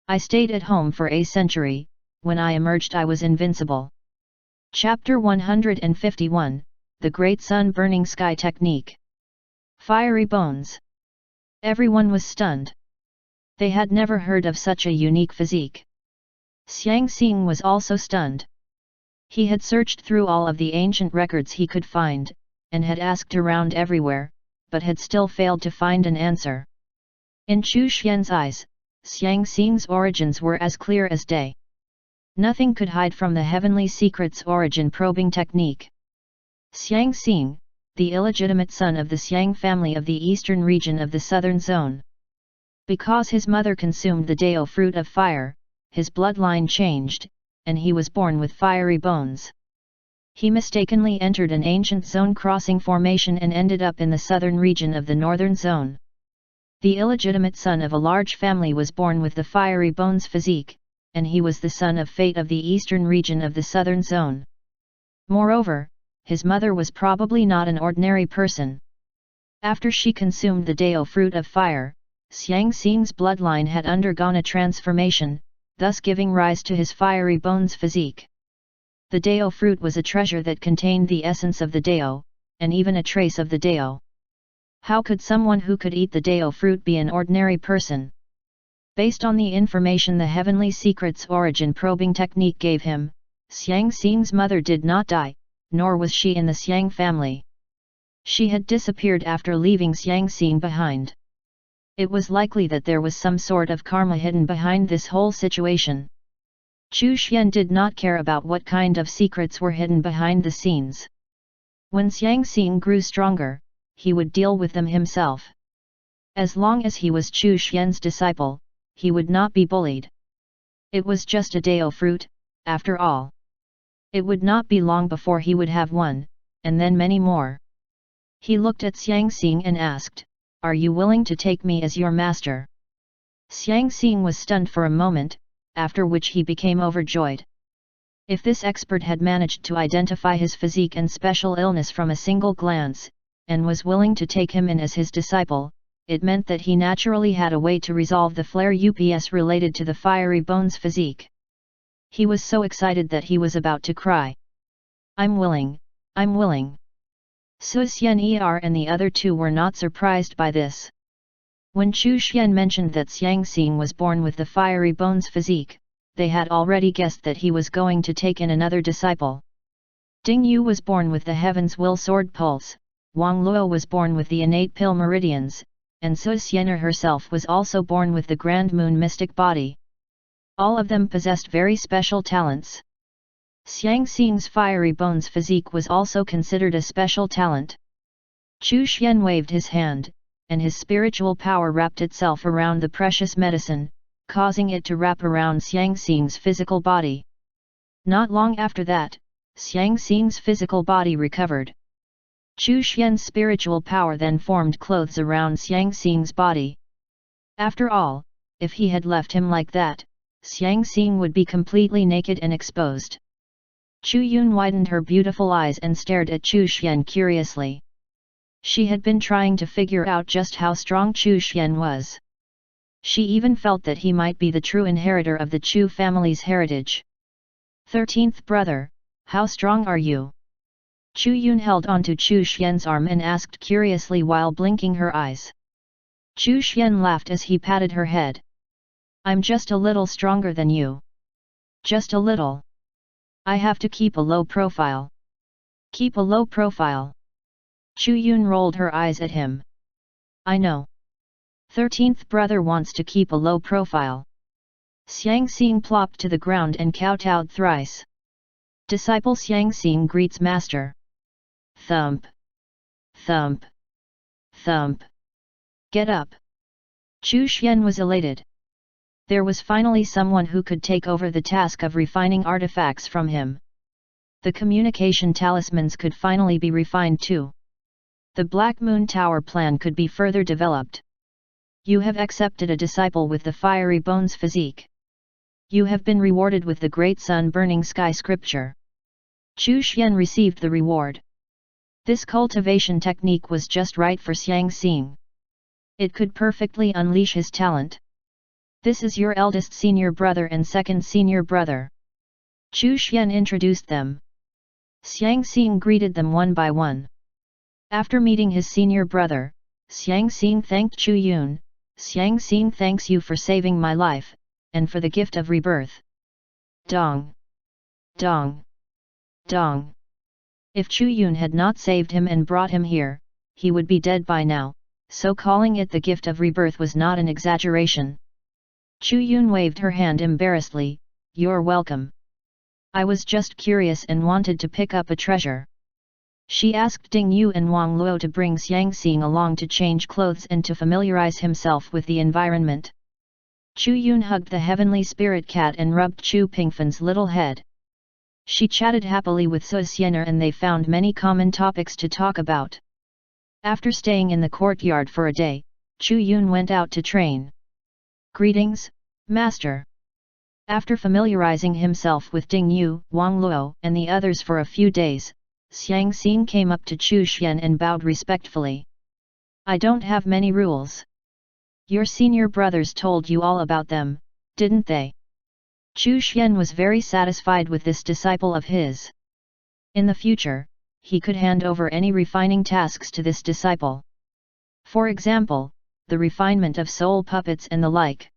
I stayed at home for a century, when I emerged I was invincible. Chapter 151, The Great Sun Burning Sky Technique. Fiery bones. Everyone was stunned. They had never heard of such a unique physique. Xiang Xing was also stunned. He had searched through all of the ancient records he could find, and had asked around everywhere, but had still failed to find an answer. In Chu Xian's eyes, Xiang Xing's origins were as clear as day. Nothing could hide from the heavenly secret's origin probing technique. Xiang Xing, the illegitimate son of the Xiang family of the eastern region of the southern zone. Because his mother consumed the Dao fruit of fire, his bloodline changed, and he was born with fiery bones. He mistakenly entered an ancient zone-crossing formation and ended up in the southern region of the northern zone. The illegitimate son of a large family was born with the fiery bones physique, and he was the son of fate of the eastern region of the southern zone. Moreover, his mother was probably not an ordinary person. After she consumed the Dao fruit of fire, Xiang Xing's bloodline had undergone a transformation, thus giving rise to his fiery bones physique. The Dao fruit was a treasure that contained the essence of the Dao, and even a trace of the Dao. How could someone who could eat the Dao fruit be an ordinary person? Based on the information the Heavenly Secret's origin probing technique gave him, Xiang Xing's mother did not die, nor was she in the Xiang family. She had disappeared after leaving Xiang Xing behind. It was likely that there was some sort of karma hidden behind this whole situation. Chu Xian did not care about what kind of secrets were hidden behind the scenes. When Xiang Xing grew stronger, he would deal with them himself. As long as he was Chu Xian's disciple, he would not be bullied. It was just a Dao fruit, after all. It would not be long before he would have one, and then many more. He looked at Xiang Xing and asked, "Are you willing to take me as your master?" Xiang Xing was stunned for a moment, after which he became overjoyed. If this expert had managed to identify his physique and special illness from a single glance, and was willing to take him in as his disciple, it meant that he naturally had a way to resolve the flare ups related to the fiery bones physique. He was so excited that he was about to cry. I'm willing, I'm willing." Su Xian and the other two were not surprised by this. When Chu Xian mentioned that Xiang Xing was born with the fiery bones physique, they had already guessed that he was going to take in another disciple. Ding Yu was born with the Heaven's Will Sword Pulse, Wang Luo was born with the innate Pill Meridians, and Su Xian herself was also born with the Grand Moon Mystic Body. All of them possessed very special talents. Xiang Xing's fiery bones physique was also considered a special talent. Chu Xian waved his hand, and his spiritual power wrapped itself around the precious medicine, causing it to wrap around Xiang Xing's physical body. Not long after that, Xiang Xing's physical body recovered. Chu Xian's spiritual power then formed clothes around Xiang Xing's body. After all, if he had left him like that, Xiang Xing would be completely naked and exposed. Chu Yun widened her beautiful eyes and stared at Chu Xian curiously. She had been trying to figure out just how strong Chu Xian was. She even felt that he might be the true inheritor of the Chu family's heritage. 13th brother, how strong are you? Chu Yun held onto Chu Xian's arm and asked curiously while blinking her eyes. Chu Xian laughed as he patted her head. I'm just a little stronger than you. Just a little. I have to keep a low profile. Keep a low profile. Chu Yun rolled her eyes at him. I know. 13th brother wants to keep a low profile. Xiang Xing plopped to the ground and kowtowed thrice. Disciple Xiang Xing greets master. Thump. Thump. Thump. Get up. Chu Xian was elated. There was finally someone who could take over the task of refining artifacts from him. The communication talismans could finally be refined too. The Black Moon Tower plan could be further developed. You have accepted a disciple with the fiery bones physique. You have been rewarded with the Great Sun Burning Sky scripture. Chu Xian received the reward. This cultivation technique was just right for Xiang Xing. It could perfectly unleash his talent. This is your eldest senior brother and second senior brother. Chu Xian introduced them. Xiang Xing greeted them one by one. After meeting his senior brother, Xiang Xing thanked Chu Yun. Xiang Xing thanks you for saving my life, and for the gift of rebirth. Dong! Dong! Dong! If Chu Yun had not saved him and brought him here, he would be dead by now, so calling it the gift of rebirth was not an exaggeration. Chu Yun waved her hand embarrassedly, "You're welcome. I was just curious and wanted to pick up a treasure." She asked Ding Yu and Wang Luo to bring Xiang Xing along to change clothes and to familiarize himself with the environment. Chu Yun hugged the heavenly spirit cat and rubbed Chu Pingfan's little head. She chatted happily with Su Xiener and they found many common topics to talk about. After staying in the courtyard for a day, Chu Yun went out to train. "Greetings, Master." After familiarizing himself with Ding Yu, Wang Luo, and the others for a few days, Xiang Xing came up to Chu Xian and bowed respectfully. "I don't have many rules. Your senior brothers told you all about them, didn't they?" Chu Xian was very satisfied with this disciple of his. In the future, he could hand over any refining tasks to this disciple. For example, the refinement of soul puppets and the like.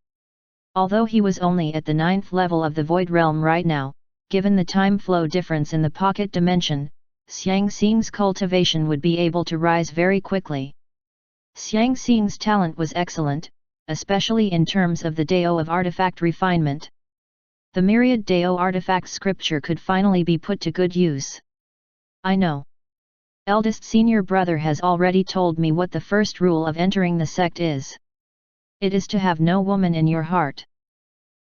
Although he was only at the 9th level of the Void Realm right now, given the time flow difference in the pocket dimension, Xiang Xing's cultivation would be able to rise very quickly. Xiang Xing's talent was excellent, especially in terms of the Dao of artifact refinement. The myriad Dao artifact scripture could finally be put to good use. "I know. Eldest senior brother has already told me what the first rule of entering the sect is. It is to have no woman in your heart."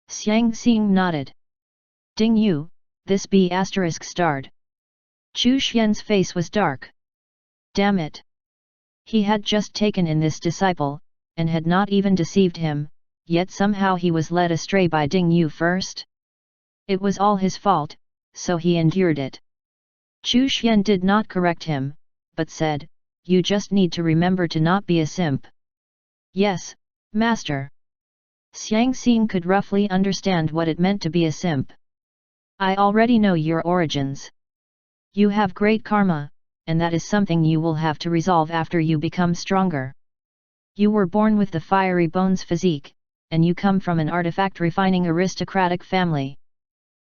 Xiang Xing nodded. "Ding Yu, this B** starred." Chu Xian's face was dark. Damn it! He had just taken in this disciple, and had not even deceived him, yet somehow he was led astray by Ding Yu first. It was all his fault, so he endured it. Chu Xian did not correct him, but said, "You just need to remember to not be a simp." "Yes, Master." Xiang Xing could roughly understand what it meant to be a simp. "I already know your origins. You have great karma, and that is something you will have to resolve after you become stronger. You were born with the fiery bones physique, and you come from an artifact refining aristocratic family.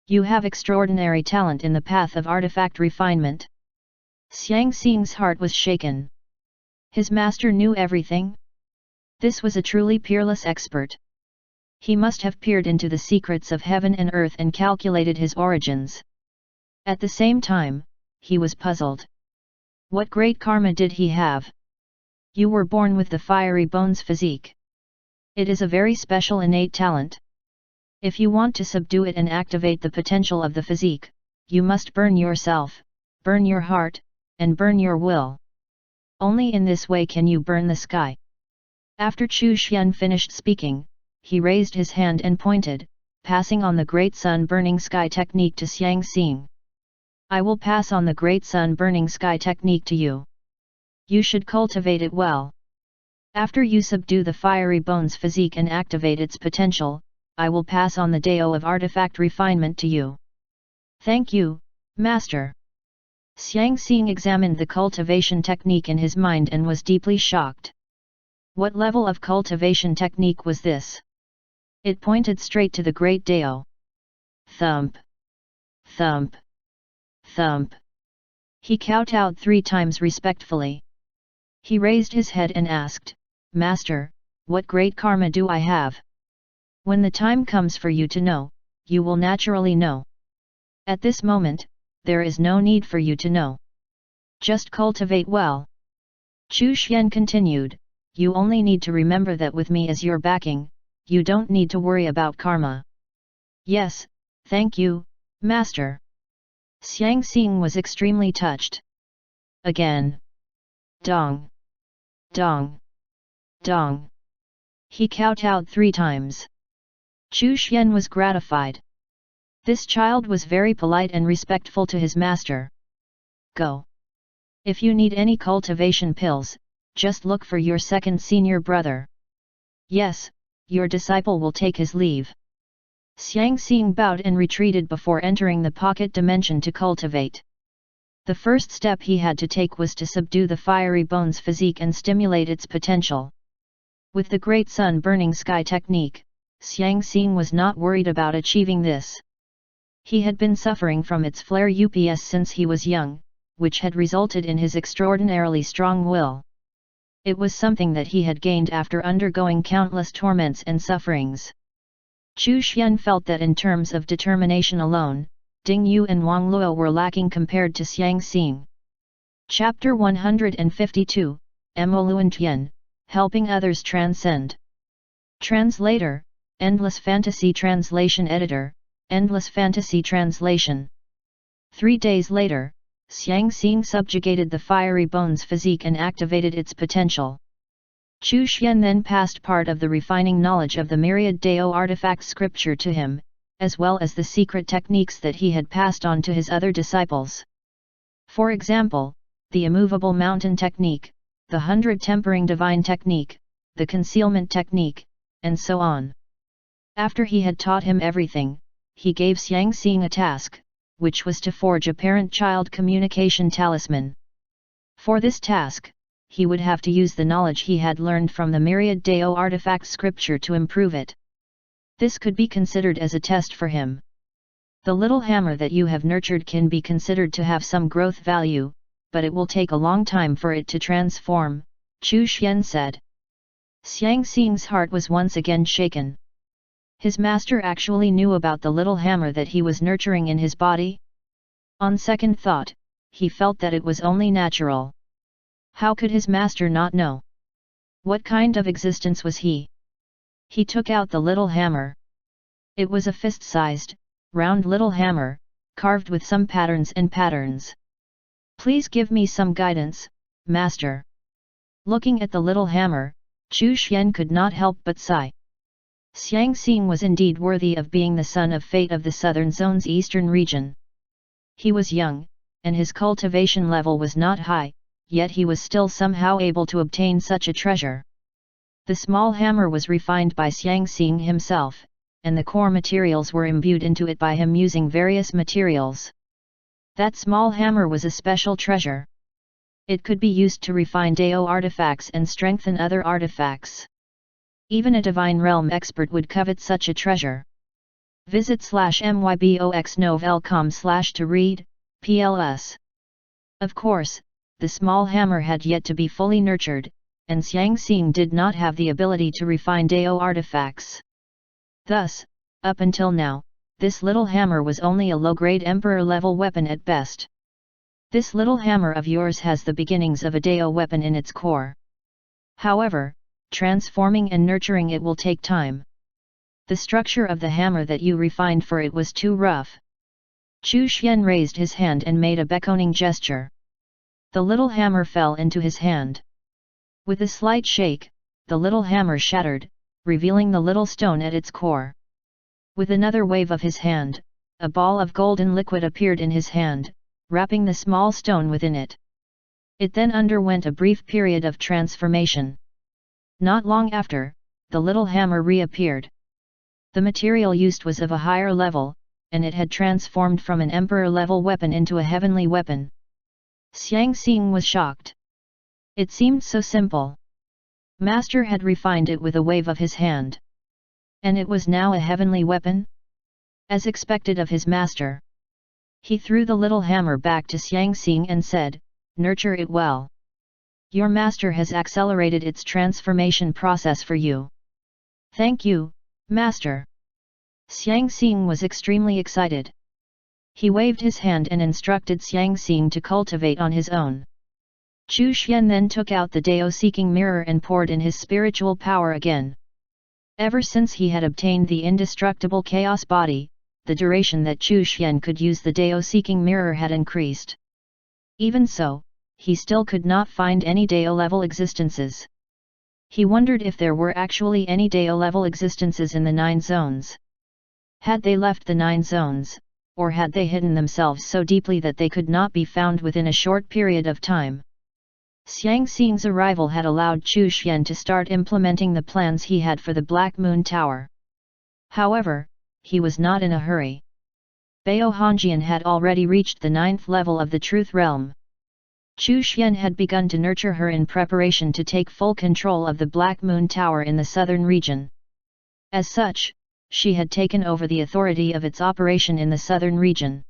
You have extraordinary talent in the path of artifact refinement." Xiang Xing's heart was shaken. His master knew everything? This was a truly peerless expert. He must have peered into the secrets of heaven and earth and calculated his origins. At the same time, he was puzzled. What great karma did he have? You were born with the fiery bones physique. It is a very special innate talent. If you want to subdue it and activate the potential of the physique, you must burn yourself, burn your heart, and burn your will. Only in this way can you burn the sky. After Chu Xian finished speaking, he raised his hand and pointed, passing on the Great Sun Burning Sky technique to Xiang Xing. "I will pass on the Great Sun Burning Sky technique to you. You should cultivate it well. After you subdue the fiery bones physique and activate its potential, I will pass on the Dao of artifact refinement to you." "Thank you, Master." Xiang Xing examined the cultivation technique in his mind and was deeply shocked. What level of cultivation technique was this? It pointed straight to the Great Dao. Thump! Thump! Thump! He kowtowed 3 times respectfully. He raised his head and asked, "Master, what great karma do I have? When the time comes for you to know, you will naturally know. At this moment, there is no need for you to know. Just cultivate well." Chu Xian continued, "You only need to remember that with me as your backing, you don't need to worry about karma." "Yes, thank you, Master." Xiang Xing was extremely touched. Again. Dong! Dong! Dong! He kowtowed 3 times. Chu Xian was gratified. This child was very polite and respectful to his master. "Go. If you need any cultivation pills, just look for your second senior brother." "Yes, your disciple will take his leave." Xiang Xing bowed and retreated before entering the pocket dimension to cultivate. The first step he had to take was to subdue the fiery bone's physique and stimulate its potential. With the Great Sun Burning Sky technique, Xiang Xing was not worried about achieving this. He had been suffering from its flare ups since he was young, which had resulted in his extraordinarily strong will. It was something that he had gained after undergoing countless torments and sufferings. Chu Xian felt that in terms of determination alone, Ding Yu and Wang Luo were lacking compared to Xiang Xing. Chapter 152, Mo Luan Tian, Helping Others Transcend. Translator, Endless Fantasy Translation Editor, Endless Fantasy Translation. 3 days later, Xiang Xing subjugated the fiery bone's physique and activated its potential. Chu Xian then passed part of the refining knowledge of the myriad Dao artifact scripture to him, as well as the secret techniques that he had passed on to his other disciples. For example, the immovable mountain technique, the 100 tempering divine technique, the concealment technique, and so on. After he had taught him everything, he gave Xiang Xing a task, which was to forge a parent-child communication talisman. For this task, he would have to use the knowledge he had learned from the myriad Dao artifact scripture to improve it. This could be considered as a test for him. The little hammer that you have nurtured can be considered to have some growth value, but it will take a long time for it to transform, Chu Xian said. Xiang Xing's heart was once again shaken. His master actually knew about the little hammer that he was nurturing in his body? On second thought, he felt that it was only natural. How could his master not know? What kind of existence was he? He took out the little hammer. It was a fist-sized, round little hammer, carved with some patterns. "Please give me some guidance, master." Looking at the little hammer, Chu Xian could not help but sigh. Xiang Xing was indeed worthy of being the son of fate of the southern zone's eastern region. He was young, and his cultivation level was not high, yet he was still somehow able to obtain such a treasure. The small hammer was refined by Xiang Xing himself, and the core materials were imbued into it by him using various materials. That small hammer was a special treasure. It could be used to refine Dao artifacts and strengthen other artifacts. Even a divine realm expert would covet such a treasure. Visit /myboxnovel.com/ to read, PLS. Of course, the small hammer had yet to be fully nurtured, and Xiang Xing did not have the ability to refine Dao artifacts. Thus, up until now, this little hammer was only a low-grade emperor-level weapon at best. This little hammer of yours has the beginnings of a Dao weapon in its core. However, transforming and nurturing it will take time. The structure of the hammer that you refined for it was too rough. Chu Xian raised his hand and made a beckoning gesture. The little hammer fell into his hand. With a slight shake, the little hammer shattered, revealing the little stone at its core. With another wave of his hand, a ball of golden liquid appeared in his hand, wrapping the small stone within it. It then underwent a brief period of transformation. Not long after, the little hammer reappeared. The material used was of a higher level, and it had transformed from an emperor-level weapon into a heavenly weapon. Xiang Xing was shocked. It seemed so simple. Master had refined it with a wave of his hand. And it was now a heavenly weapon? As expected of his master. He threw the little hammer back to Xiang Xing and said, "Nurture it well. Your master has accelerated its transformation process for you." "Thank you, master." Xiang Xing was extremely excited. He waved his hand and instructed Xiang Xing to cultivate on his own. Chu Xian then took out the Dao-seeking mirror and poured in his spiritual power again. Ever since he had obtained the indestructible chaos body, the duration that Chu Xian could use the Dao-seeking mirror had increased. Even so, he still could not find any Dao-level existences. He wondered if there were actually any Dao-level existences in the 9 zones. Had they left the 9 zones, or had they hidden themselves so deeply that they could not be found within a short period of time? Xiang Xing's arrival had allowed Chu Xian to start implementing the plans he had for the Black Moon Tower. However, he was not in a hurry. Bao Hongjian had already reached the 9th level of the Truth Realm. Chu Xian had begun to nurture her in preparation to take full control of the Black Moon Tower in the southern region. As such, she had taken over the authority of its operation in the southern region.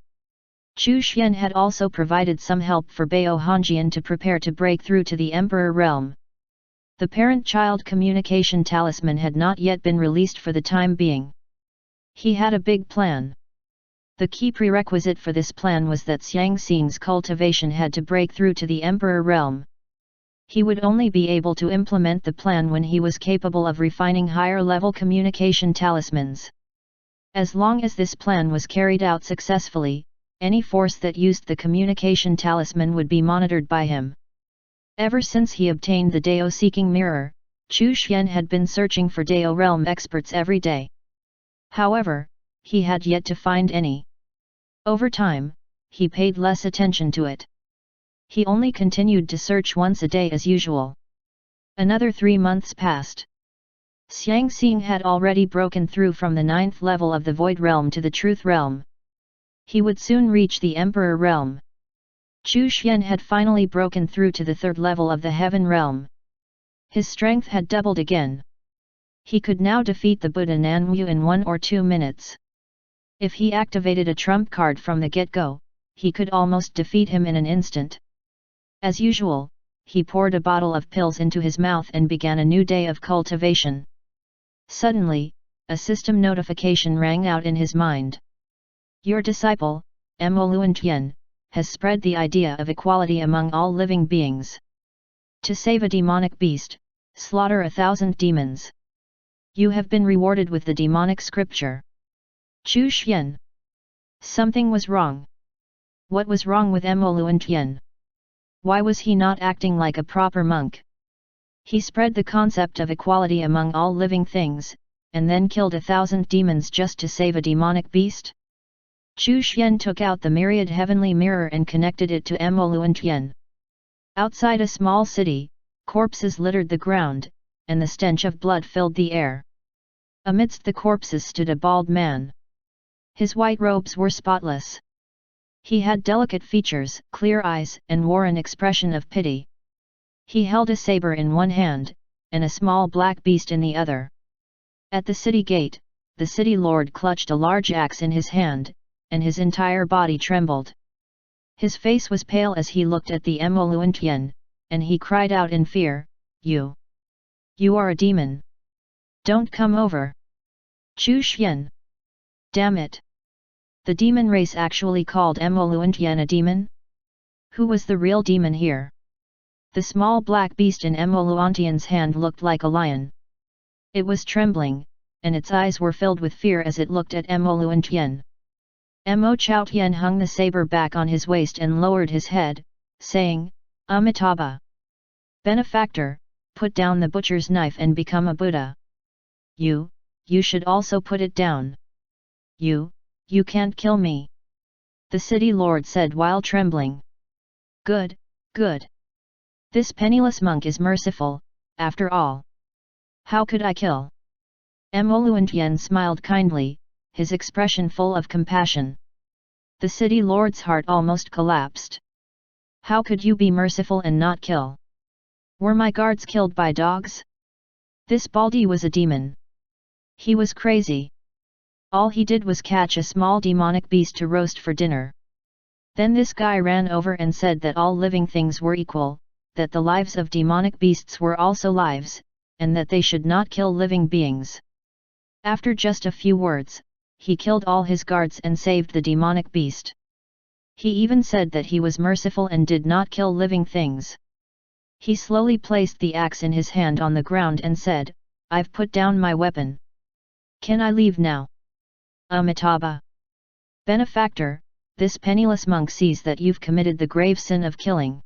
Chu Xian had also provided some help for Bao Hongjian to prepare to break through to the Emperor realm. The parent-child communication talisman had not yet been released for the time being. He had a big plan. The key prerequisite for this plan was that Xiang Xing's cultivation had to break through to the Emperor realm. He would only be able to implement the plan when he was capable of refining higher-level communication talismans. As long as this plan was carried out successfully, any force that used the communication talisman would be monitored by him. Ever since he obtained the Dao-seeking mirror, Chu Xian had been searching for Dao realm experts every day. However, he had yet to find any. Over time, he paid less attention to it. He only continued to search once a day as usual. Another 3 months passed. Xiang Xing had already broken through from the 9th level of the Void Realm to the Truth Realm. He would soon reach the Emperor Realm. Chu Xian had finally broken through to the 3rd level of the Heaven Realm. His strength had doubled again. He could now defeat the Buddha Nanwu in 1 or 2 minutes. If he activated a trump card from the get-go, he could almost defeat him in an instant. As usual, he poured a bottle of pills into his mouth and began a new day of cultivation. Suddenly, a system notification rang out in his mind. Your disciple, Mo Luantian, has spread the idea of equality among all living beings. To save a demonic beast, slaughter 1,000 demons. You have been rewarded with the demonic scripture. Chu Xian. Something was wrong. What was wrong with Mo Luantian? Why was he not acting like a proper monk? He spread the concept of equality among all living things, and then killed 1,000 demons just to save a demonic beast? Chu Xian took out the myriad heavenly mirror and connected it to Mo Luantian. Outside a small city, corpses littered the ground, and the stench of blood filled the air. Amidst the corpses stood a bald man. His white robes were spotless. He had delicate features, clear eyes, and wore an expression of pity. He held a saber in one hand, and a small black beast in the other. At the city gate, the city lord clutched a large axe in his hand, and his entire body trembled. His face was pale as he looked at the Mo Luantian, and he cried out in fear, You are a demon. Don't come over. Chu Xian. Damn it. The demon race actually called Mo Luantian a demon? Who was the real demon here? The small black beast in Mo Luantian's hand looked like a lion. It was trembling, and its eyes were filled with fear as it looked at Mo Luantian. Mo Chaotian hung the saber back on his waist and lowered his head, saying, Amitabha. Benefactor, put down the butcher's knife and become a Buddha. You should also put it down. You can't kill me. The city lord said while trembling. Good. This penniless monk is merciful, after all. How could I kill? Mo Luantian smiled kindly, his expression full of compassion. The city lord's heart almost collapsed. How could you be merciful and not kill? Were my guards killed by dogs? This Baldy was a demon. He was crazy. All he did was catch a small demonic beast to roast for dinner. Then this guy ran over and said that all living things were equal, that the lives of demonic beasts were also lives, and that they should not kill living beings. After just a few words, he killed all his guards and saved the demonic beast. He even said that he was merciful and did not kill living things. He slowly placed the axe in his hand on the ground and said, I've put down my weapon. Can I leave now? Amitabha. Benefactor, this penniless monk sees that you've committed the grave sin of killing.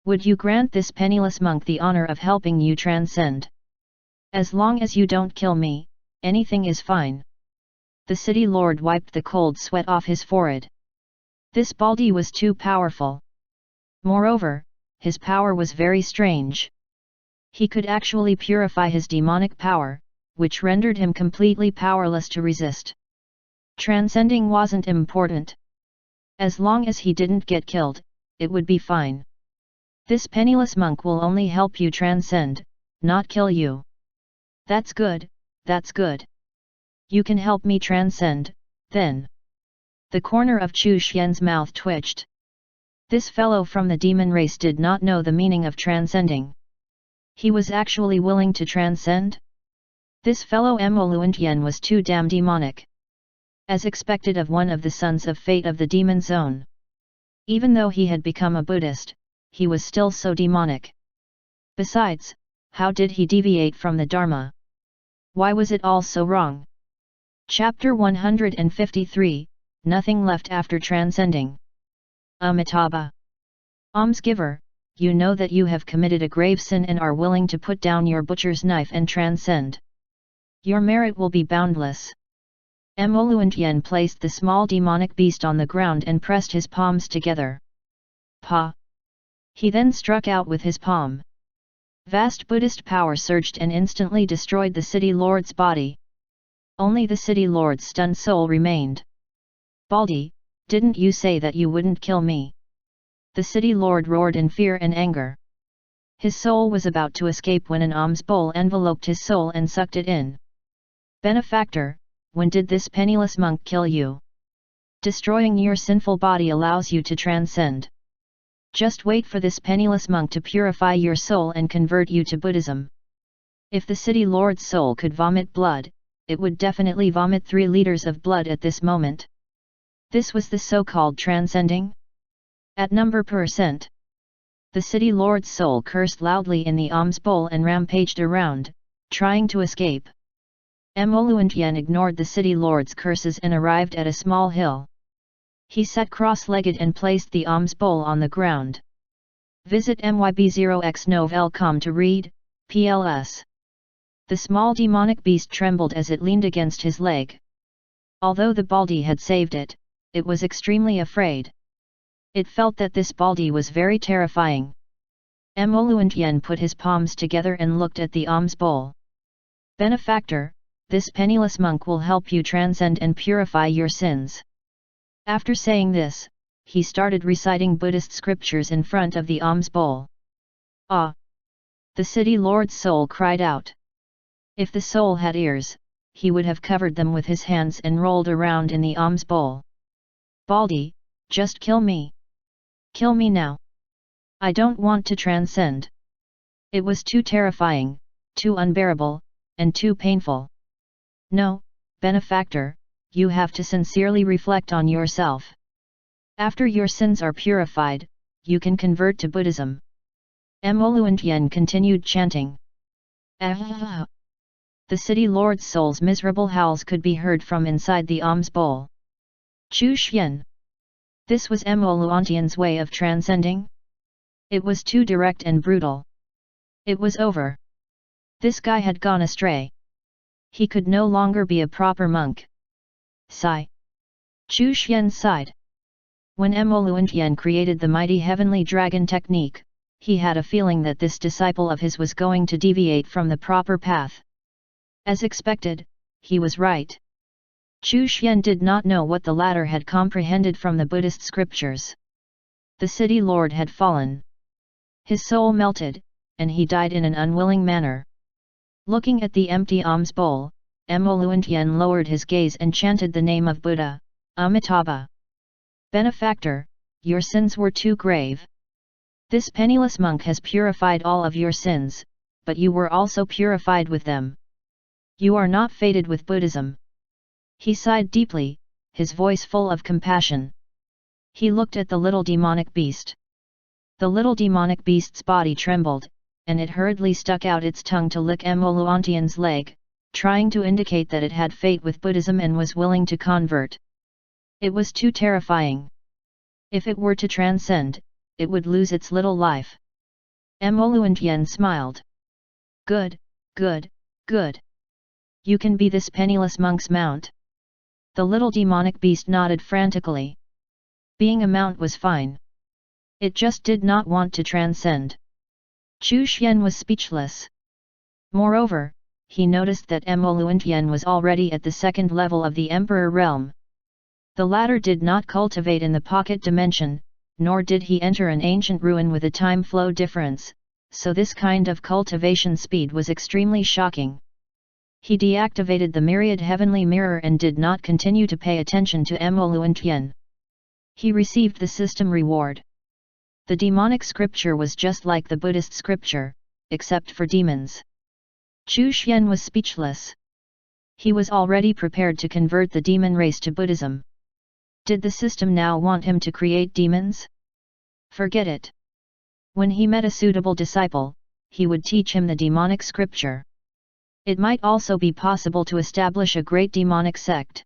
Would you grant this penniless monk the honor of helping you transcend? As long as you don't kill me, anything is fine. The city lord wiped the cold sweat off his forehead. This Baldy was too powerful. Moreover, his power was very strange. He could actually purify his demonic power, which rendered him completely powerless to resist. Transcending wasn't important. As long as he didn't get killed, it would be fine. This penniless monk will only help you transcend, not kill you. That's good, that's good. You can help me transcend, then. The corner of Chu Xian's mouth twitched. This fellow from the demon race did not know the meaning of transcending. He was actually willing to transcend? This fellow Mo Luantian was too damn demonic. As expected of one of the sons of fate of the demon zone. Even though he had become a Buddhist, he was still so demonic. Besides, how did he deviate from the Dharma? Why was it all so wrong? Chapter 153, Nothing Left After Transcending. Amitabha. Almsgiver, you know that you have committed a grave sin and are willing to put down your butcher's knife and transcend. Your merit will be boundless. Mo Luantian placed the small demonic beast on the ground and pressed his palms together. Pa! He then struck out with his palm. Vast Buddhist power surged and instantly destroyed the city lord's body. Only the city lord's stunned soul remained. Baldy, didn't you say that you wouldn't kill me? The city lord roared in fear and anger. His soul was about to escape when an alms bowl enveloped his soul and sucked it in. Benefactor, when did this penniless monk kill you? Destroying your sinful body allows you to transcend. Just wait for this penniless monk to purify your soul and convert you to Buddhism. If the city lord's soul could vomit blood, it would definitely vomit 3 liters of blood at this moment. This was the so-called transcending? At number %. The city lord's soul cursed loudly in the alms bowl and rampaged around, trying to escape. Mo Luantian ignored the city lord's curses and arrived at a small hill. He sat cross-legged and placed the alms bowl on the ground. Visit myb0xnovel.com to read, PLS. The small demonic beast trembled as it leaned against his leg. Although the Baldy had saved it, it was extremely afraid. It felt that this Baldy was very terrifying. Mo Luantian put his palms together and looked at the alms bowl. Benefactor, this penniless monk will help you transcend and purify your sins. After saying this, he started reciting Buddhist scriptures in front of the alms bowl. Ah! The city lord's soul cried out. If the soul had ears, he would have covered them with his hands and rolled around in the alms bowl. Baldy, just kill me. Kill me now. I don't want to transcend. It was too terrifying, too unbearable, and too painful. No, benefactor, you have to sincerely reflect on yourself. After your sins are purified, you can convert to Buddhism. Mo Luantian continued chanting. Ah! The city lord's soul's miserable howls could be heard from inside the alms bowl. Chu Xian. This was Mo Luantian's way of transcending? It was too direct and brutal. It was over. This guy had gone astray. He could no longer be a proper monk. Sigh. Chu Xian sighed. When Mo Luantian created the mighty heavenly dragon technique, he had a feeling that this disciple of his was going to deviate from the proper path. As expected, he was right. Chu Xian did not know what the latter had comprehended from the Buddhist scriptures. The city lord had fallen. His soul melted, and he died in an unwilling manner. Looking at the empty alms bowl, Mo Luantian lowered his gaze and chanted the name of Buddha, Amitabha. Benefactor, your sins were too grave. This penniless monk has purified all of your sins, but you were also purified with them. You are not fated with Buddhism. He sighed deeply, his voice full of compassion. He looked at the little demonic beast. The little demonic beast's body trembled, and it hurriedly stuck out its tongue to lick Mo Luantian's leg, trying to indicate that it had fate with Buddhism and was willing to convert. It was too terrifying. If it were to transcend, it would lose its little life. Mo Luantian smiled. Good, good, good. You can be this penniless monk's mount. The little demonic beast nodded frantically. Being a mount was fine. It just did not want to transcend. Chu Xian was speechless. Moreover, he noticed that Mo Luantian was already at the second level of the Emperor realm. The latter did not cultivate in the pocket dimension, nor did he enter an ancient ruin with a time flow difference, so this kind of cultivation speed was extremely shocking. He deactivated the myriad heavenly mirror and did not continue to pay attention to Mo Luantian. He received the system reward. The demonic scripture was just like the Buddhist scripture, except for demons. Chu Xian was speechless. He was already prepared to convert the demon race to Buddhism. Did the system now want him to create demons? Forget it. When he met a suitable disciple, he would teach him the demonic scripture. It might also be possible to establish a great demonic sect.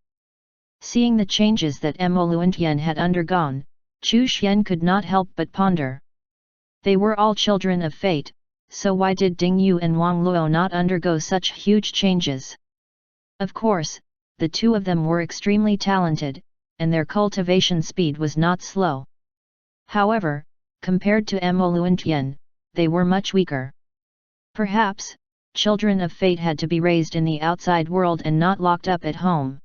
Seeing the changes that Mo Luantian had undergone, Chu Xian could not help but ponder. They were all children of fate, so why did Ding Yu and Wang Luo not undergo such huge changes? Of course, the two of them were extremely talented, and their cultivation speed was not slow. However, compared to Mo Luantian, they were much weaker. Perhaps, children of fate had to be raised in the outside world and not locked up at home.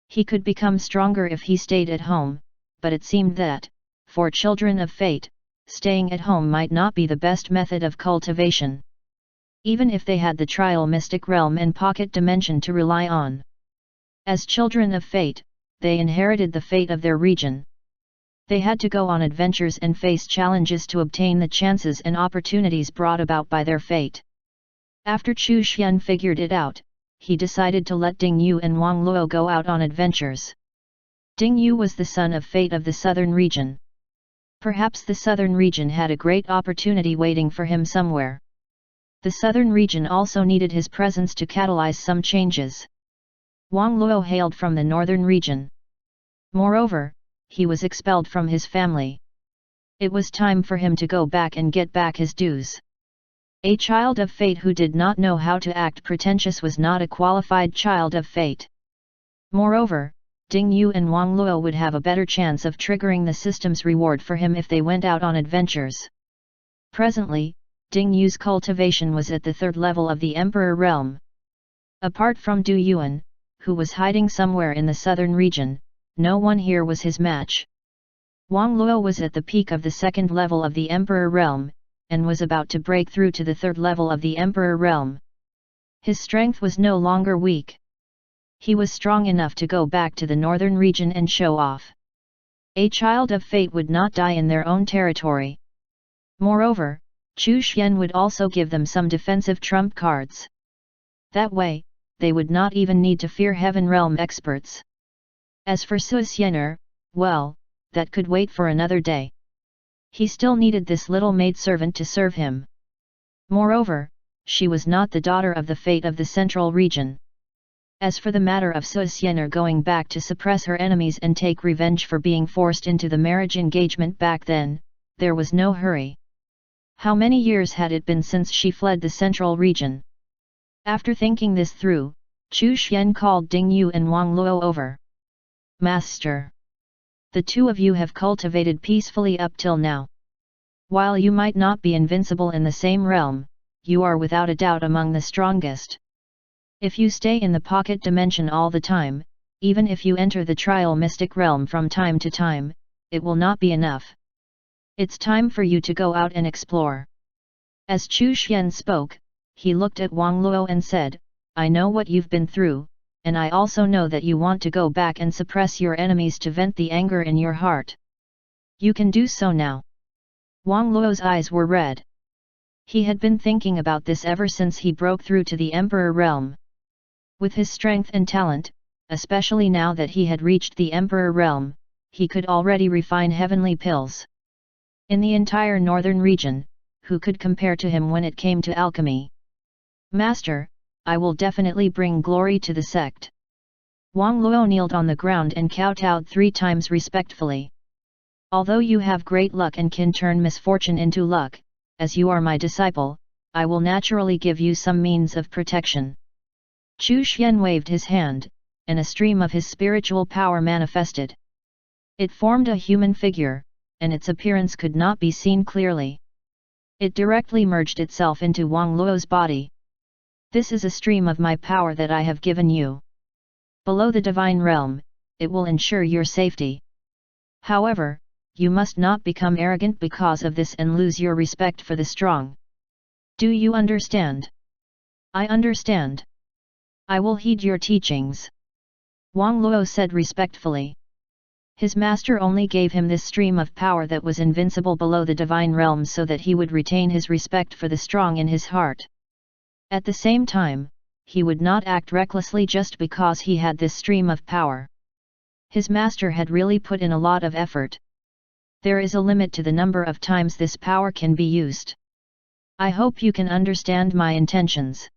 He could become stronger if he stayed at home, but it seemed that, for children of fate, staying at home might not be the best method of cultivation. Even if they had the trial mystic realm and pocket dimension to rely on. As children of fate, they inherited the fate of their region. They had to go on adventures and face challenges to obtain the chances and opportunities brought about by their fate. After Chu Xian figured it out, he decided to let Ding Yu and Wang Luo go out on adventures. Ding Yu was the son of fate of the southern region. Perhaps the southern region had a great opportunity waiting for him somewhere. The southern region also needed his presence to catalyze some changes. Wang Luo hailed from the northern region. Moreover, he was expelled from his family. It was time for him to go back and get back his dues. A child of fate who did not know how to act pretentious was not a qualified child of fate. Moreover, Ding Yu and Wang Luo would have a better chance of triggering the system's reward for him if they went out on adventures. Presently, Ding Yu's cultivation was at the third level of the Emperor realm. Apart from Du Yuan, who was hiding somewhere in the southern region, no one here was his match. Wang Luo was at the peak of the second level of the Emperor realm, and was about to break through to the third level of the Emperor realm. His strength was no longer weak. He was strong enough to go back to the northern region and show off. A child of fate would not die in their own territory. Moreover, Chu Xian would also give them some defensive trump cards. That way, they would not even need to fear Heaven Realm experts. As for Su Xianer, well, that could wait for another day. He still needed this little maidservant to serve him. Moreover, she was not the daughter of the fate of the central region. As for the matter of Su Xianer going back to suppress her enemies and take revenge for being forced into the marriage engagement back then, there was no hurry. How many years had it been since she fled the central region? After thinking this through, Chu Xian called Ding Yu and Wang Luo over. Master! The two of you have cultivated peacefully up till now. While you might not be invincible in the same realm, you are without a doubt among the strongest. If you stay in the pocket dimension all the time, even if you enter the trial mystic realm from time to time, it will not be enough. It's time for you to go out and explore. As Chu Xian spoke, he looked at Wang Luo and said, I know what you've been through, and I also know that you want to go back and suppress your enemies to vent the anger in your heart. You can do so now. Wang Luo's eyes were red. He had been thinking about this ever since he broke through to the Emperor realm. With his strength and talent, especially now that he had reached the Emperor realm, he could already refine heavenly pills. In the entire northern region, who could compare to him when it came to alchemy? Master, I will definitely bring glory to the sect. Wang Luo kneeled on the ground and kowtowed 3 times respectfully. Although you have great luck and can turn misfortune into luck, as you are my disciple, I will naturally give you some means of protection. Chu Xian waved his hand, and a stream of his spiritual power manifested. It formed a human figure, and its appearance could not be seen clearly. It directly merged itself into Wang Luo's body. This is a stream of my power that I have given you. Below the divine realm, it will ensure your safety. However, you must not become arrogant because of this and lose your respect for the strong. Do you understand? I understand. I will heed your teachings. Wang Luo said respectfully. His master only gave him this stream of power that was invincible below the divine realm so that he would retain his respect for the strong in his heart. At the same time, he would not act recklessly just because he had this stream of power. His master had really put in a lot of effort. There is a limit to the number of times this power can be used. I hope you can understand my intentions.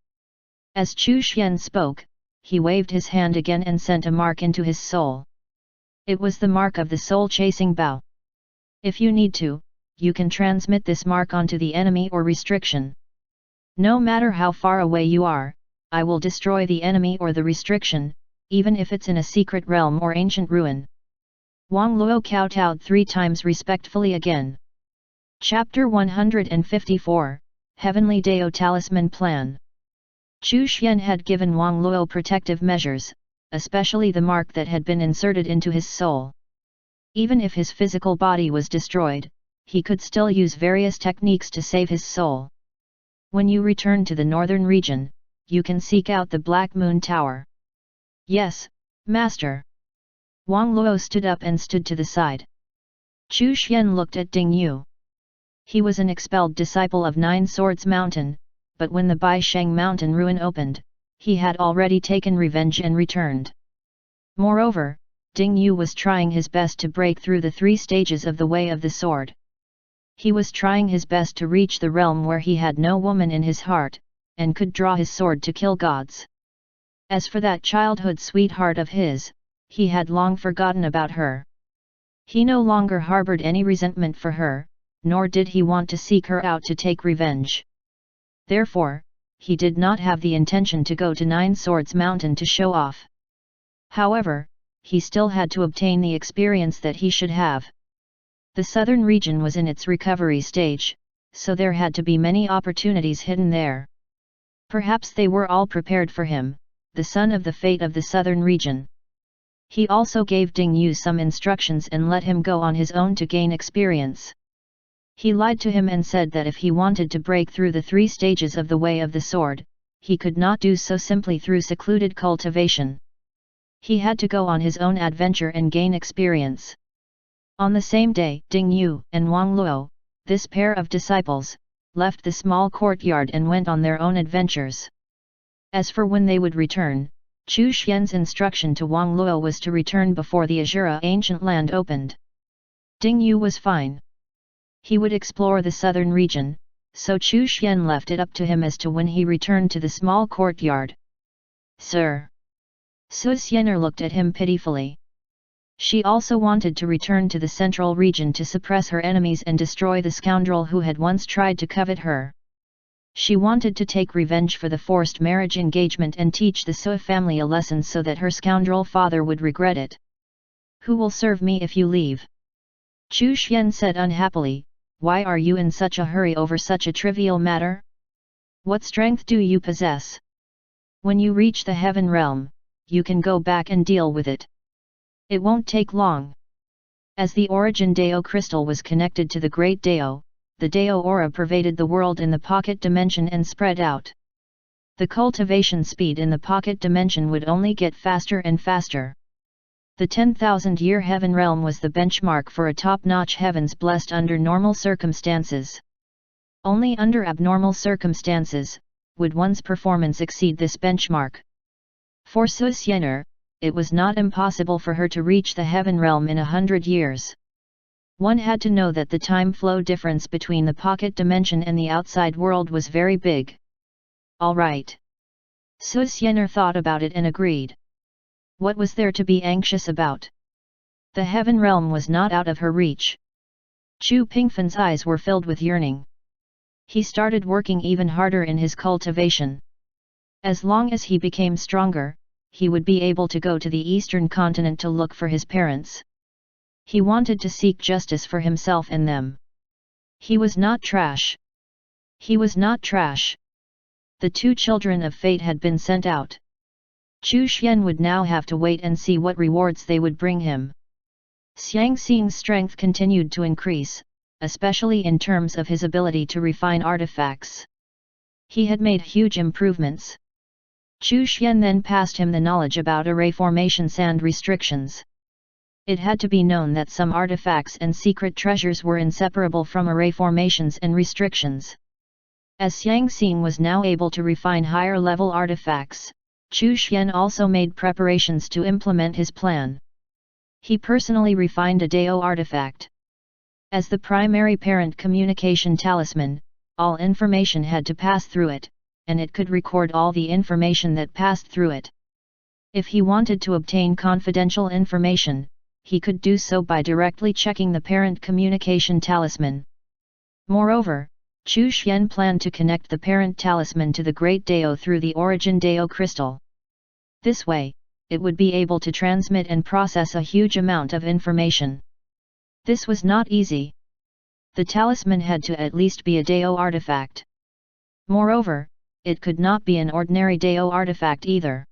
As Chu Xian spoke, he waved his hand again and sent a mark into his soul. It was the mark of the soul-chasing bow. If you need to, you can transmit this mark onto the enemy or restriction. No matter how far away you are, I will destroy the enemy or the restriction, even if it's in a secret realm or ancient ruin. Wang Luo kowtowed 3 times respectfully again. Chapter 154, Heavenly Dao Talisman Plan. Chu Xian had given Wang Luo protective measures, especially the mark that had been inserted into his soul. Even if his physical body was destroyed, he could still use various techniques to save his soul. When you return to the northern region, you can seek out the Black Moon Tower. Yes, Master. Wang Luo stood up and stood to the side. Chu Xian looked at Ding Yu. He was an expelled disciple of Nine Swords Mountain, but when the Baisheng Mountain ruin opened, he had already taken revenge and returned. Moreover, Ding Yu was trying his best to break through the 3 stages of the Way of the Sword. He was trying his best to reach the realm where he had no woman in his heart, and could draw his sword to kill gods. As for that childhood sweetheart of his, he had long forgotten about her. He no longer harbored any resentment for her, nor did he want to seek her out to take revenge. Therefore, he did not have the intention to go to Nine Swords Mountain to show off. However, he still had to obtain the experience that he should have. The southern region was in its recovery stage, so there had to be many opportunities hidden there. Perhaps they were all prepared for him, the son of the fate of the southern region. He also gave Ding Yu some instructions and let him go on his own to gain experience. He lied to him and said that if he wanted to break through the 3 stages of the Way of the Sword, he could not do so simply through secluded cultivation. He had to go on his own adventure and gain experience. On the same day, Ding Yu and Wang Luo, this pair of disciples, left the small courtyard and went on their own adventures. As for when they would return, Chu Xian's instruction to Wang Luo was to return before the Azura ancient land opened. Ding Yu was fine. He would explore the southern region, so Chu Xian left it up to him as to when he returned to the small courtyard. Sir. Su Xianer looked at him pitifully. She also wanted to return to the central region to suppress her enemies and destroy the scoundrel who had once tried to covet her. She wanted to take revenge for the forced marriage engagement and teach the Su family a lesson so that her scoundrel father would regret it. Who will serve me if you leave? Chu Xian said unhappily. Why are you in such a hurry over such a trivial matter? What strength do you possess? When you reach the heaven realm, you can go back and deal with it. It won't take long. As the origin Dao crystal was connected to the great Dao, the Dao aura pervaded the world in the pocket dimension and spread out. The cultivation speed in the pocket dimension would only get faster and faster. The 10,000-year heaven realm was the benchmark for a top-notch heavens blessed under normal circumstances. Only under abnormal circumstances would one's performance exceed this benchmark. For Su Xianer, it was not impossible for her to reach the heaven realm in 100 years. One had to know that the time flow difference between the pocket dimension and the outside world was very big. All right. Su Xianer thought about it and agreed. What was there to be anxious about? The heaven realm was not out of her reach. Chu Pingfan's eyes were filled with yearning. He started working even harder in his cultivation. As long as he became stronger, he would be able to go to the eastern continent to look for his parents. He wanted to seek justice for himself and them. He was not trash. He was not trash. The two children of fate had been sent out. Chu Xian would now have to wait and see what rewards they would bring him. Xiang Xing's strength continued to increase, especially in terms of his ability to refine artifacts. He had made huge improvements. Chu Xian then passed him the knowledge about array formations and restrictions. It had to be known that some artifacts and secret treasures were inseparable from array formations and restrictions. As Xiang Xing was now able to refine higher-level artifacts, Chu Xian also made preparations to implement his plan. He personally refined a Dao artifact. As the primary parent communication talisman, all information had to pass through it, and it could record all the information that passed through it. If he wanted to obtain confidential information, he could do so by directly checking the parent communication talisman. Moreover, Chu Xian planned to connect the parent talisman to the Great Dao through the Origin Dao crystal. This way, it would be able to transmit and process a huge amount of information. This was not easy. The talisman had to at least be a Dao artifact. Moreover, it could not be an ordinary Dao artifact either.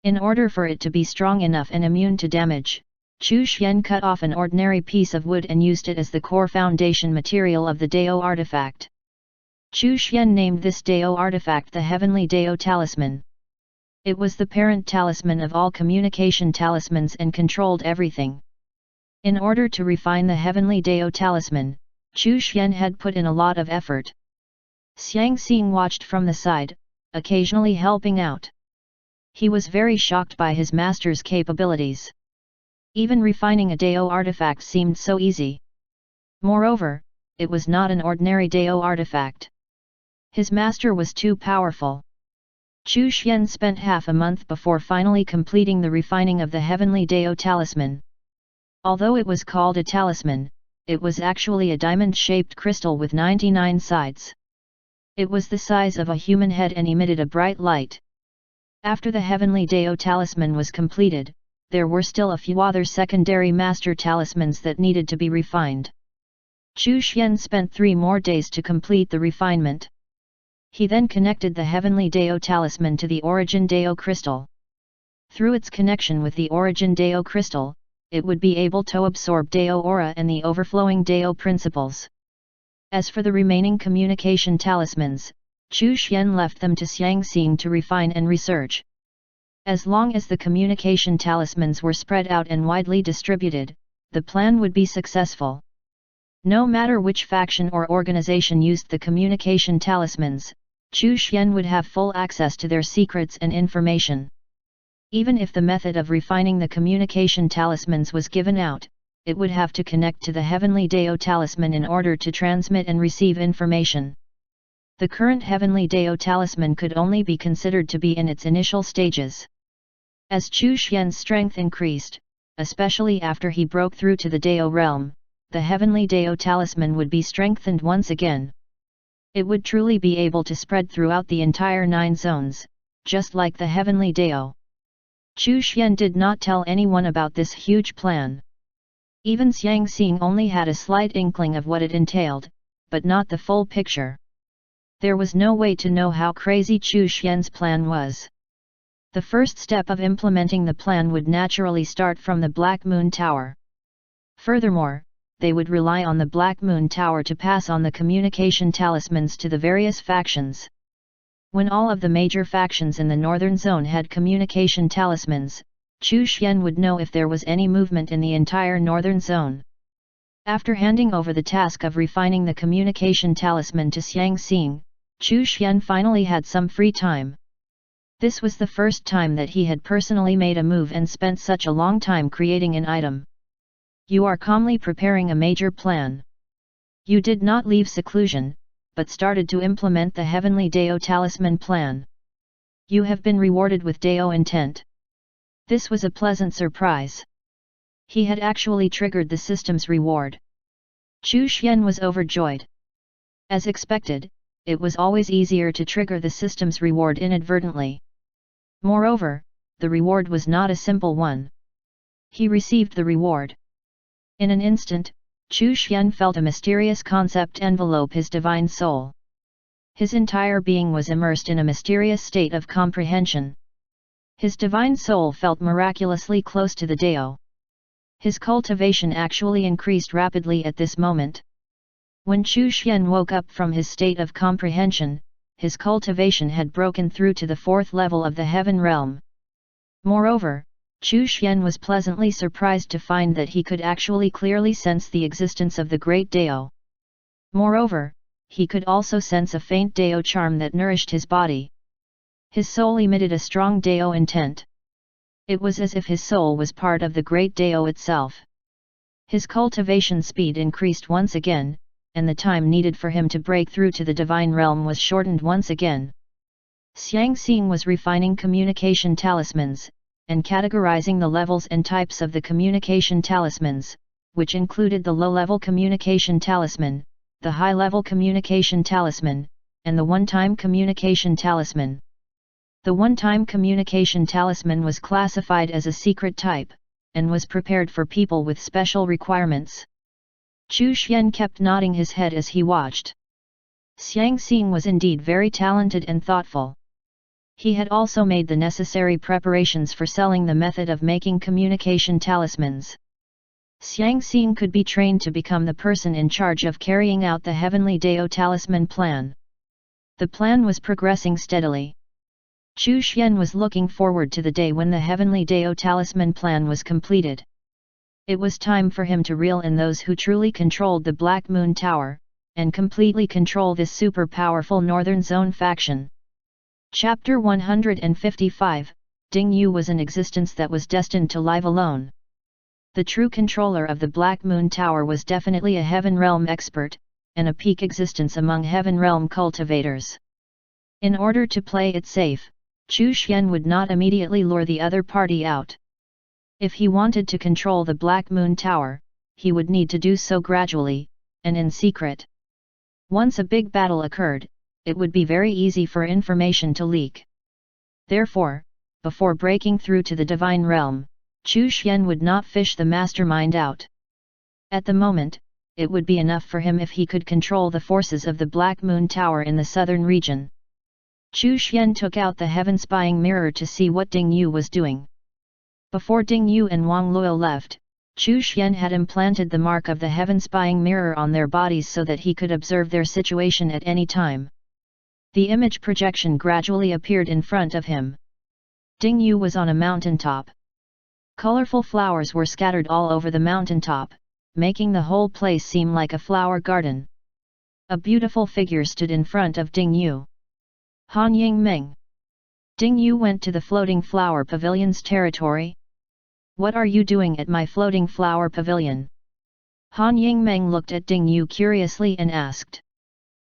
In order for it to be strong enough and immune to damage, Chu Xian cut off an ordinary piece of wood and used it as the core foundation material of the Dao artifact. Chu Xian named this Dao artifact the Heavenly Dao Talisman. It was the parent talisman of all communication talismans and controlled everything. In order to refine the Heavenly Dao Talisman, Chu Xian had put in a lot of effort. Xiang Xing watched from the side, occasionally helping out. He was very shocked by his master's capabilities. Even refining a Dao artifact seemed so easy. Moreover, it was not an ordinary Dao artifact. His master was too powerful. Chu Xian spent half a month before finally completing the refining of the Heavenly Dao Talisman. Although it was called a talisman, it was actually a diamond-shaped crystal with 99 sides. It was the size of a human head and emitted a bright light. After the Heavenly Dao Talisman was completed, there were still a few other secondary master talismans that needed to be refined. Chu Xian spent 3 more days to complete the refinement. He then connected the Heavenly Dao Talisman to the Origin Dao Crystal. Through its connection with the Origin Dao Crystal, it would be able to absorb Dao Aura and the overflowing Dao principles. As for the remaining communication talismans, Chu Xian left them to Xiang Xing to refine and research. As long as the communication talismans were spread out and widely distributed, the plan would be successful. No matter which faction or organization used the communication talismans, Chu Xian would have full access to their secrets and information. Even if the method of refining the communication talismans was given out, it would have to connect to the Heavenly Dao Talisman in order to transmit and receive information. The current Heavenly Dao Talisman could only be considered to be in its initial stages. As Chu Xian's strength increased, especially after he broke through to the Dao realm, the Heavenly Dao Talisman would be strengthened once again. It would truly be able to spread throughout the entire 9 zones, just like the Heavenly Dao. Chu Xian did not tell anyone about this huge plan. Even Xiang Xing only had a slight inkling of what it entailed, but not the full picture. There was no way to know how crazy Chu Xian's plan was. The first step of implementing the plan would naturally start from the Black Moon Tower. Furthermore, they would rely on the Black Moon Tower to pass on the communication talismans to the various factions. When all of the major factions in the northern zone had communication talismans, Chu Xian would know if there was any movement in the entire northern zone. After handing over the task of refining the communication talisman to Xiang Xing, Chu Xian finally had some free time. This was the first time that he had personally made a move and spent such a long time creating an item. You are calmly preparing a major plan. You did not leave seclusion, but started to implement the Heavenly Dao Talisman plan. You have been rewarded with Dao intent. This was a pleasant surprise. He had actually triggered the system's reward. Chu Xian was overjoyed. As expected, it was always easier to trigger the system's reward inadvertently. Moreover, the reward was not a simple one. He received the reward. In an instant, Chu Xian felt a mysterious concept envelope his divine soul. His entire being was immersed in a mysterious state of comprehension. His divine soul felt miraculously close to the Dao. His cultivation actually increased rapidly at this moment. When Chu Xian woke up from his state of comprehension, his cultivation had broken through to the fourth level of the heaven realm. Moreover, Chu Xian was pleasantly surprised to find that he could actually clearly sense the existence of the great Dao. Moreover, he could also sense a faint Dao charm that nourished his body. His soul emitted a strong Dao intent. It was as if his soul was part of the great Dao itself. His cultivation speed increased once again, and the time needed for him to break through to the divine realm was shortened once again. Xiang Xing was refining communication talismans, and categorizing the levels and types of the communication talismans, which included the low-level communication talisman, the high-level communication talisman, and the one-time communication talisman. The one-time communication talisman was classified as a secret type, and was prepared for people with special requirements. Chu Xian kept nodding his head as he watched. Xiang Xing was indeed very talented and thoughtful. He had also made the necessary preparations for selling the method of making communication talismans. Xiang Xing could be trained to become the person in charge of carrying out the Heavenly Dao Talisman plan. The plan was progressing steadily. Chu Xian was looking forward to the day when the Heavenly Dao Talisman plan was completed. It was time for him to reel in those who truly controlled the Black Moon Tower, and completely control this super powerful Northern Zone faction. Chapter 155, Ding Yu was an existence that was destined to live alone. The true controller of the Black Moon Tower was definitely a Heaven Realm expert, and a peak existence among Heaven Realm cultivators. In order to play it safe, Chu Xian would not immediately lure the other party out. If he wanted to control the Black Moon Tower, he would need to do so gradually, and in secret. Once a big battle occurred, it would be very easy for information to leak. Therefore, before breaking through to the Divine Realm, Chu Xian would not fish the mastermind out. At the moment, it would be enough for him if he could control the forces of the Black Moon Tower in the southern region. Chu Xian took out the heaven spying mirror to see what Ding Yu was doing. Before Ding Yu and Wang Luo left, Chu Xian had implanted the mark of the heaven spying mirror on their bodies so that he could observe their situation at any time. The image projection gradually appeared in front of him. Ding Yu was on a mountaintop. Colorful flowers were scattered all over the mountaintop, making the whole place seem like a flower garden. A beautiful figure stood in front of Ding Yu. Han Yingmeng. Ding Yu went to the floating flower pavilion's territory. What are you doing at my floating flower pavilion? Han Yingmeng looked at Ding Yu curiously and asked.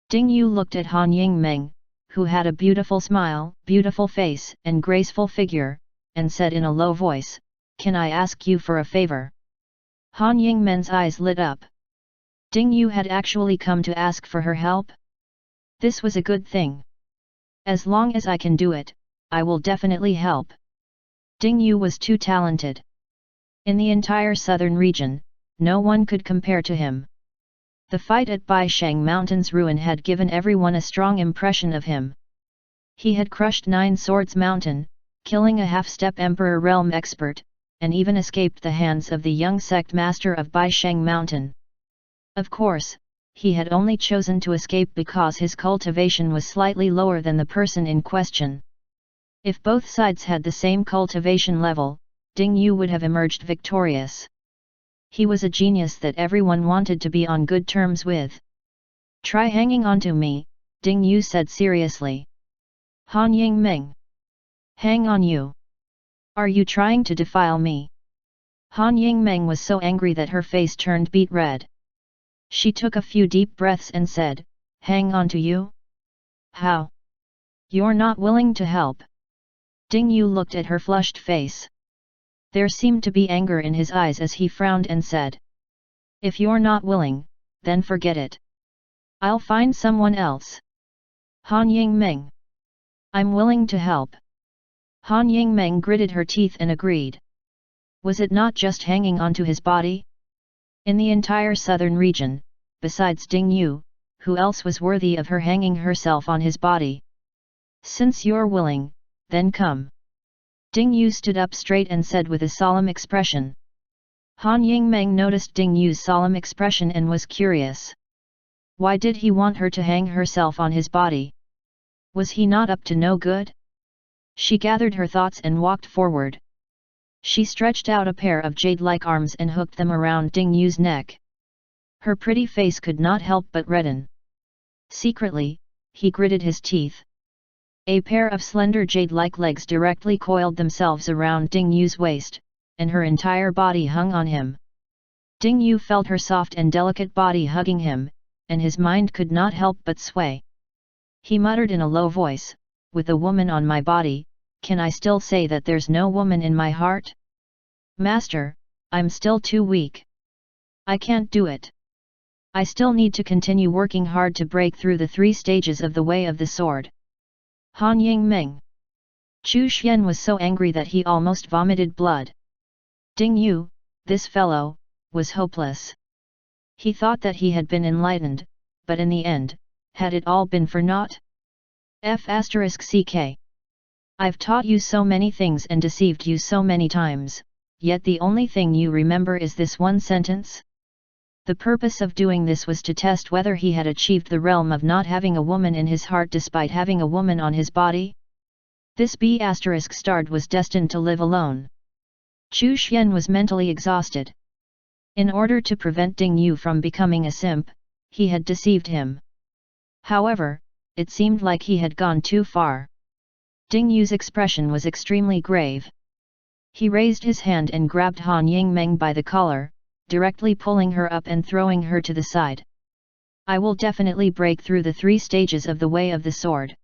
Ding Yu looked at Han Yingmeng, who had a beautiful smile, beautiful face and graceful figure, and said in a low voice, "Can I ask you for a favor?" Han Yingmeng's eyes lit up. Ding Yu had actually come to ask for her help? This was a good thing. As long as I can do it, I will definitely help. Ding Yu was too talented. In the entire southern region, no one could compare to him. The fight at Baisheng Mountain's ruin had given everyone a strong impression of him. He had crushed Nine Swords Mountain, killing a half-step Emperor Realm expert, and even escaped the hands of the young sect master of Baisheng Mountain. Of course, he had only chosen to escape because his cultivation was slightly lower than the person in question. If both sides had the same cultivation level, Ding Yu would have emerged victorious. He was a genius that everyone wanted to be on good terms with. Try hanging on to me, Ding Yu said seriously. Han Yingmeng. Hang on you. Are you trying to defile me? Han Yingmeng was so angry that her face turned beet red. She took a few deep breaths and said, "Hang on to you? How? You're not willing to help?" Ding Yu looked at her flushed face. There seemed to be anger in his eyes as he frowned and said, "If you're not willing, then forget it. I'll find someone else." Han Yingmeng. "I'm willing to help." Han Yingmeng gritted her teeth and agreed. Was it not just hanging onto his body? In the entire southern region, besides Ding Yu, who else was worthy of her hanging herself on his body? Since you're willing, then come. Ding Yu stood up straight and said with a solemn expression. Han Yingmeng noticed Ding Yu's solemn expression and was curious. Why did he want her to hang herself on his body? Was he not up to no good? She gathered her thoughts and walked forward. She stretched out a pair of jade-like arms and hooked them around Ding Yu's neck. Her pretty face could not help but redden. Secretly, he gritted his teeth. A pair of slender jade-like legs directly coiled themselves around Ding Yu's waist, and her entire body hung on him. Ding Yu felt her soft and delicate body hugging him, and his mind could not help but sway. He muttered in a low voice, with a woman on my body, can I still say that there's no woman in my heart? Master, I'm still too weak. I can't do it. I still need to continue working hard to break through the 3 stages of the way of the sword. Han Yingmeng. Chu Xian was so angry that he almost vomited blood. Ding Yu, this fellow, was hopeless. He thought that he had been enlightened, but in the end, had it all been for naught? *CK. I've taught you so many things and deceived you so many times, yet the only thing you remember is this one sentence? The purpose of doing this was to test whether he had achieved the realm of not having a woman in his heart despite having a woman on his body? This B***** was destined to live alone. Chu Xian was mentally exhausted. In order to prevent Ding Yu from becoming a simp, he had deceived him. However, it seemed like he had gone too far. Ding Yu's expression was extremely grave. He raised his hand and grabbed Han Yingmeng by the collar, directly pulling her up and throwing her to the side. I will definitely break through the 3 stages of the way of the sword.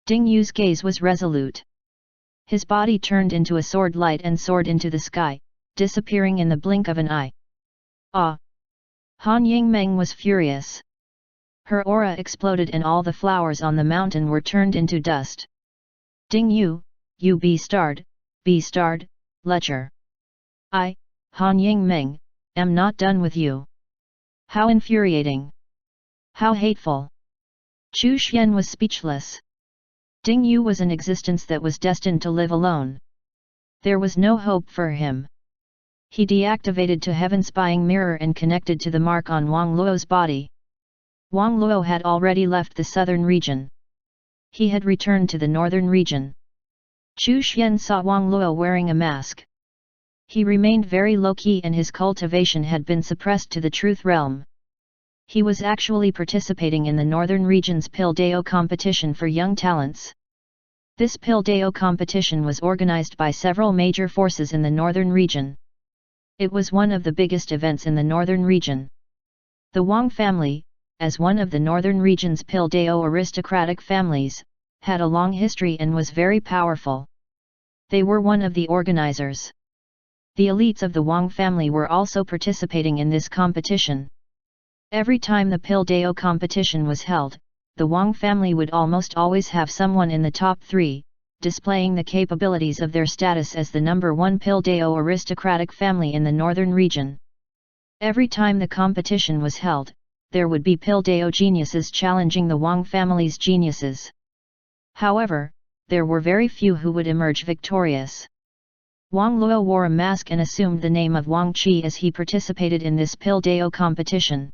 Ding Yu's gaze was resolute. His body turned into a sword light and soared into the sky, disappearing in the blink of an eye. Ah! Han Yingmeng was furious. Her aura exploded and all the flowers on the mountain were turned into dust. Ding Yu, you B-starred, lecher. I, Han Yingmeng, am not done with you. How infuriating! How hateful! Chu Xian was speechless. Ding Yu was an existence that was destined to live alone. There was no hope for him. He deactivated to Heaven Spying Mirror and connected to the mark on Wang Luo's body. Wang Luo had already left the southern region. He had returned to the northern region. Chu Xian saw Wang Luo wearing a mask. He remained very low-key and his cultivation had been suppressed to the truth realm. He was actually participating in the northern region's Pildao competition for young talents. This Pildao competition was organized by several major forces in the northern region. It was one of the biggest events in the northern region. The Wang family, as one of the northern region's Pildao aristocratic families, had a long history and was very powerful. They were one of the organizers. The elites of the Wang family were also participating in this competition. Every time the Pildao competition was held, the Wang family would almost always have someone in the top 3, displaying the capabilities of their status as the number 1 Pildao aristocratic family in the northern region. Every time the competition was held, there would be Pildao geniuses challenging the Wang family's geniuses. However, there were very few who would emerge victorious. Wang Luo wore a mask and assumed the name of Wang Qi as he participated in this Pildao competition.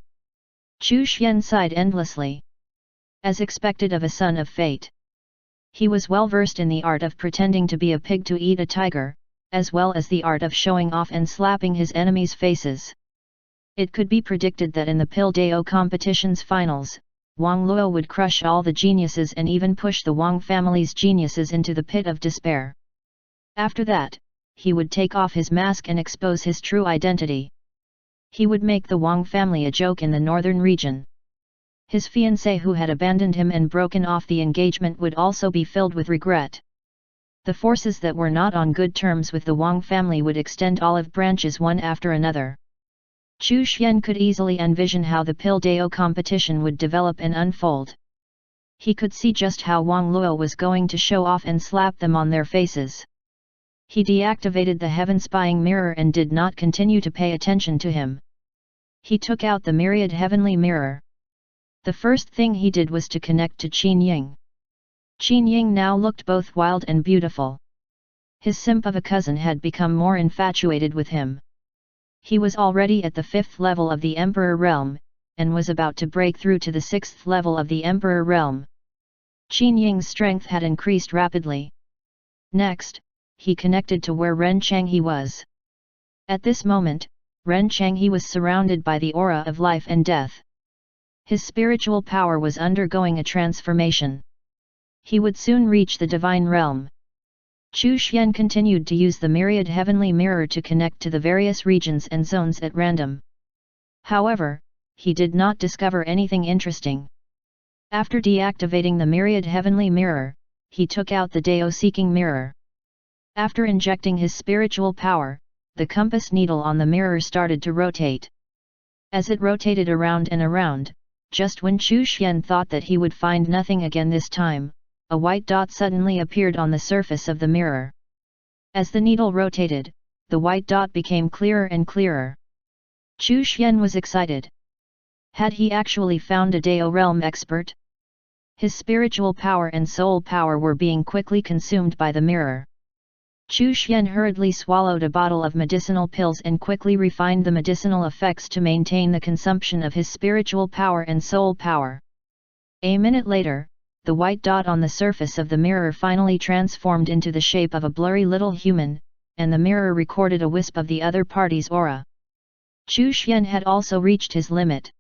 Chu Xian sighed endlessly. As expected of a son of fate. He was well versed in the art of pretending to be a pig to eat a tiger, as well as the art of showing off and slapping his enemies' faces. It could be predicted that in the Pildao competition's finals, Wang Luo would crush all the geniuses and even push the Wang family's geniuses into the pit of despair. After that, he would take off his mask and expose his true identity. He would make the Wang family a joke in the northern region. His fiancée who had abandoned him and broken off the engagement would also be filled with regret. The forces that were not on good terms with the Wang family would extend olive branches one after another. Chu Xian could easily envision how the Pildao competition would develop and unfold. He could see just how Wang Luo was going to show off and slap them on their faces. He deactivated the Heaven Spying Mirror and did not continue to pay attention to him. He took out the myriad heavenly mirror. The first thing he did was to connect to Qin Ying. Qin Ying now looked both wild and beautiful. His simp of a cousin had become more infatuated with him. He was already at the 5th level of the Emperor Realm, and was about to break through to the 6th level of the Emperor Realm. Qin Ying's strength had increased rapidly. Next, he connected to where Ren Changhe was. At this moment, Ren Changhe was surrounded by the aura of life and death. His spiritual power was undergoing a transformation. He would soon reach the divine realm. Chu Xian continued to use the myriad heavenly mirror to connect to the various regions and zones at random. However, he did not discover anything interesting. After deactivating the myriad heavenly mirror, he took out the Dao-seeking mirror. After injecting his spiritual power, the compass needle on the mirror started to rotate. As it rotated around and around, just when Chu Xian thought that he would find nothing again this time, a white dot suddenly appeared on the surface of the mirror. As the needle rotated, the white dot became clearer and clearer. Chu Xian was excited. Had he actually found a Dao realm expert? His spiritual power and soul power were being quickly consumed by the mirror. Chu Xian hurriedly swallowed a bottle of medicinal pills and quickly refined the medicinal effects to maintain the consumption of his spiritual power and soul power. A minute later, the white dot on the surface of the mirror finally transformed into the shape of a blurry little human, and the mirror recorded a wisp of the other party's aura. Chu Xian had also reached his limit.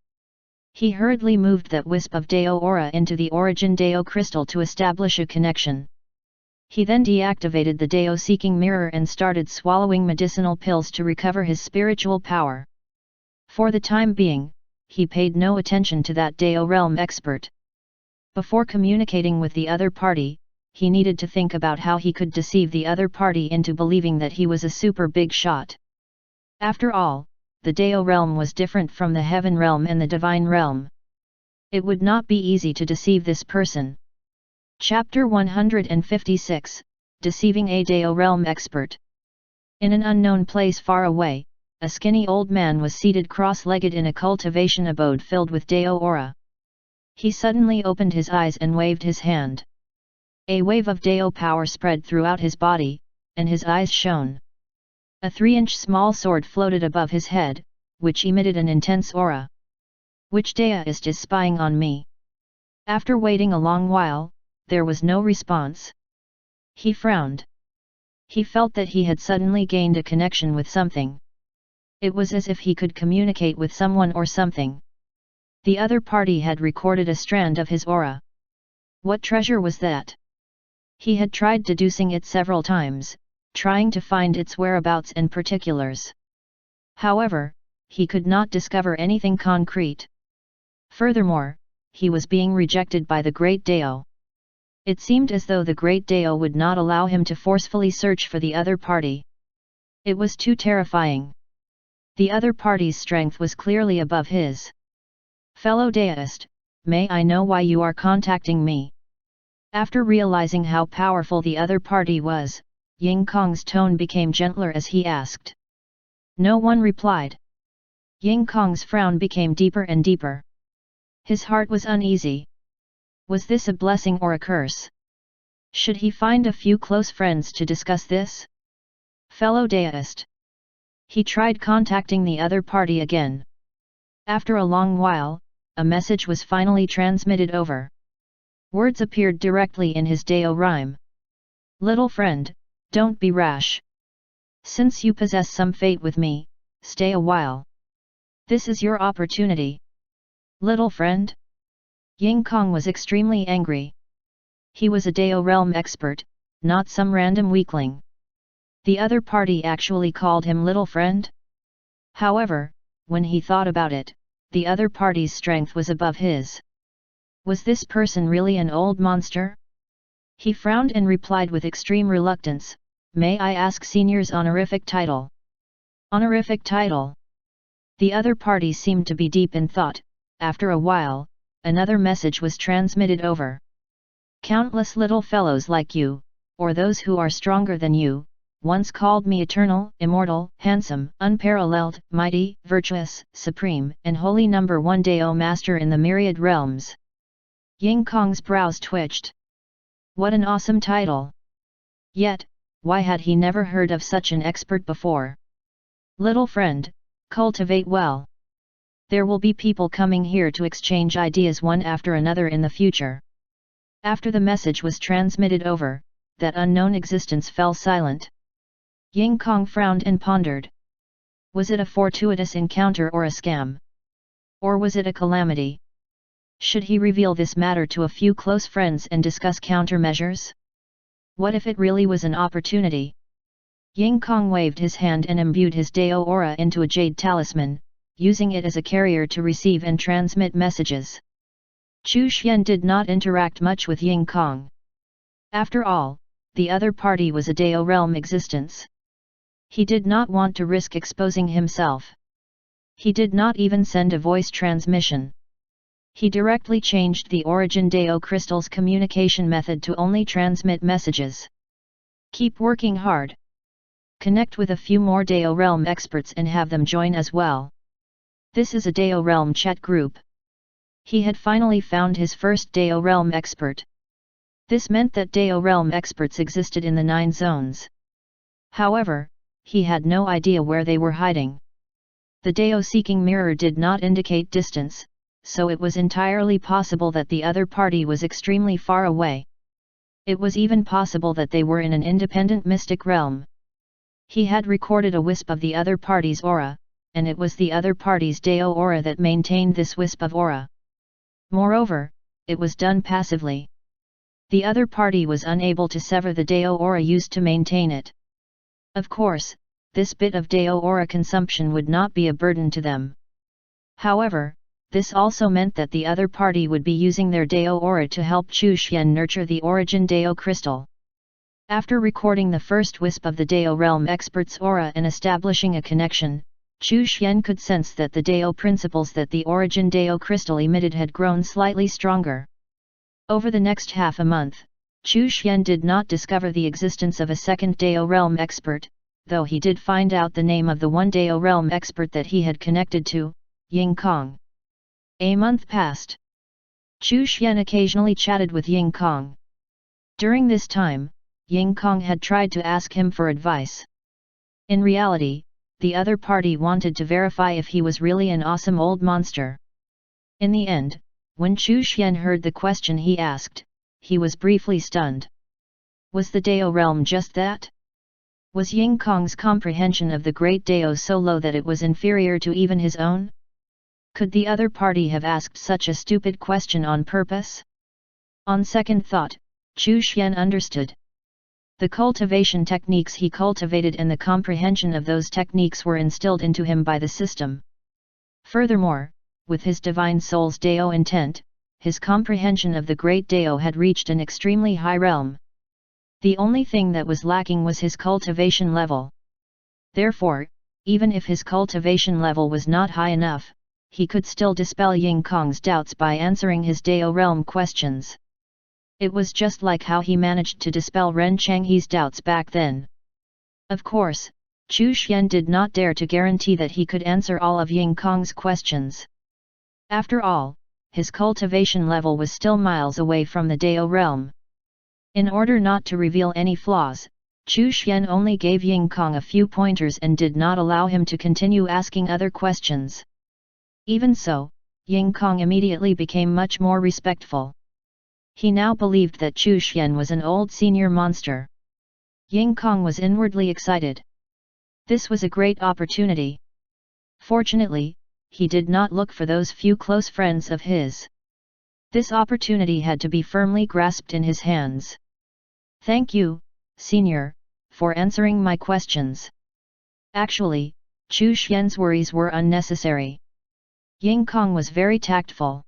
He hurriedly moved that wisp of Dao aura into the origin Dao crystal to establish a connection. He then deactivated the Dao-seeking mirror and started swallowing medicinal pills to recover his spiritual power. For the time being, he paid no attention to that Dao realm expert. Before communicating with the other party, he needed to think about how he could deceive the other party into believing that he was a super big shot. After all, the Dao realm was different from the heaven realm and the divine realm. It would not be easy to deceive this person. Chapter 156, Deceiving a Dao realm expert. In an unknown place far away, a skinny old man was seated cross-legged in a cultivation abode filled with Dao aura. He suddenly opened his eyes and waved his hand. A wave of Dao power spread throughout his body, and his eyes shone. A 3-inch small sword floated above his head, which emitted an intense aura. Which Daoist is spying on me? After waiting a long while, there was no response. He frowned. He felt that he had suddenly gained a connection with something. It was as if he could communicate with someone or something. The other party had recorded a strand of his aura. What treasure was that? He had tried deducing it several times, trying to find its whereabouts and particulars. However, he could not discover anything concrete. Furthermore, he was being rejected by the Great Dao. It seemed as though the Great Dao would not allow him to forcefully search for the other party. It was too terrifying. The other party's strength was clearly above his. Fellow Daoist, may I know why you are contacting me? After realizing how powerful the other party was, Ying Kong's tone became gentler as he asked. No one replied. Ying Kong's frown became deeper and deeper. His heart was uneasy. Was this a blessing or a curse? Should he find a few close friends to discuss this? Fellow Daoist. He tried contacting the other party again. After a long while, a message was finally transmitted over. Words appeared directly in his Dao rhyme. Little friend, don't be rash. Since you possess some fate with me, stay a while. This is your opportunity. Little friend? Ying Kong was extremely angry. He was a Dao realm expert, not some random weakling. The other party actually called him little friend? However, when he thought about it, the other party's strength was above his. Was this person really an old monster? He frowned and replied with extreme reluctance, may I ask senior's honorific title? Honorific title? The other party seemed to be deep in thought. After a while, another message was transmitted over. Countless little fellows like you, or those who are stronger than you, once called me eternal, immortal, handsome, unparalleled, mighty, virtuous, supreme, and holy number one Dao master in the myriad realms. Ying Kong's brows twitched. What an awesome title! Yet, why had he never heard of such an expert before? Little friend, cultivate well. There will be people coming here to exchange ideas one after another in the future. After the message was transmitted over, that unknown existence fell silent. Ying Kong frowned and pondered. Was it a fortuitous encounter or a scam? Or was it a calamity? Should he reveal this matter to a few close friends and discuss countermeasures? What if it really was an opportunity? Ying Kong waved his hand and imbued his Dao aura into a jade talisman, using it as a carrier to receive and transmit messages. Chu Xian did not interact much with Ying Kong. After all, the other party was a Dao realm existence. He did not want to risk exposing himself. He did not even send a voice transmission. He directly changed the origin Dao crystal's communication method to only transmit messages. Keep working hard. Connect with a few more Dao realm experts and have them join as well. This is a Dao realm chat group. He had finally found his first Dao realm expert. This meant that Dao realm experts existed in the 9 zones. However, he had no idea where they were hiding. The Dao seeking mirror did not indicate distance, so it was entirely possible that the other party was extremely far away. It was even possible that they were in an independent mystic realm. He had recorded a wisp of the other party's aura, and it was the other party's Dao aura that maintained this wisp of aura. Moreover, it was done passively. The other party was unable to sever the Dao aura used to maintain it. Of course, this bit of Dao aura consumption would not be a burden to them. However, this also meant that the other party would be using their Dao aura to help Chu Xian nurture the origin Dao crystal. After recording the first wisp of the Dao realm expert's aura and establishing a connection, Chu Xian could sense that the Dao principles that the origin Dao crystal emitted had grown slightly stronger. Over the next half a month, Chu Xian did not discover the existence of a second Dao realm expert, though he did find out the name of the one Dao realm expert that he had connected to, Ying Kong. A month passed. Chu Xian occasionally chatted with Ying Kong. During this time, Ying Kong had tried to ask him for advice. In reality, the other party wanted to verify if he was really an awesome old monster. In the end, when Chu Xian heard the question he asked, he was briefly stunned. Was the Dao realm just that? Was Ying Kong's comprehension of the great Dao so low that it was inferior to even his own? Could the other party have asked such a stupid question on purpose? On second thought, Chu Xian understood. The cultivation techniques he cultivated and the comprehension of those techniques were instilled into him by the system. Furthermore, with his divine soul's Dao intent, his comprehension of the great Dao had reached an extremely high realm. The only thing that was lacking was his cultivation level. Therefore, even if his cultivation level was not high enough, he could still dispel Ying Kong's doubts by answering his Dao realm questions. It was just like how he managed to dispel Ren Changhe's doubts back then. Of course, Chu Xian did not dare to guarantee that he could answer all of Ying Kong's questions. After all, his cultivation level was still miles away from the Dao realm. In order not to reveal any flaws, Chu Xian only gave Ying Kong a few pointers and did not allow him to continue asking other questions. Even so, Ying Kong immediately became much more respectful. He now believed that Chu Xian was an old senior monster. Ying Kong was inwardly excited. This was a great opportunity. Fortunately, he did not look for those few close friends of his. This opportunity had to be firmly grasped in his hands. Thank you, senior, for answering my questions. Actually, Chu Xian's worries were unnecessary. Ying Kong was very tactful.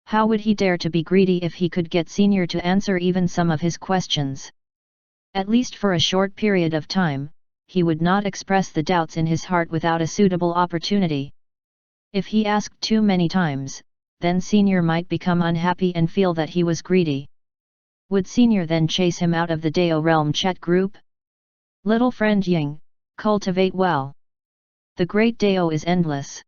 How would he dare to be greedy if he could get senior to answer even some of his questions? At least for a short period of time, he would not express the doubts in his heart without a suitable opportunity. If he asked too many times, then senior might become unhappy and feel that he was greedy. Would senior then chase him out of the Dao realm chat group? Little friend Ying, cultivate well. The great Dao is endless.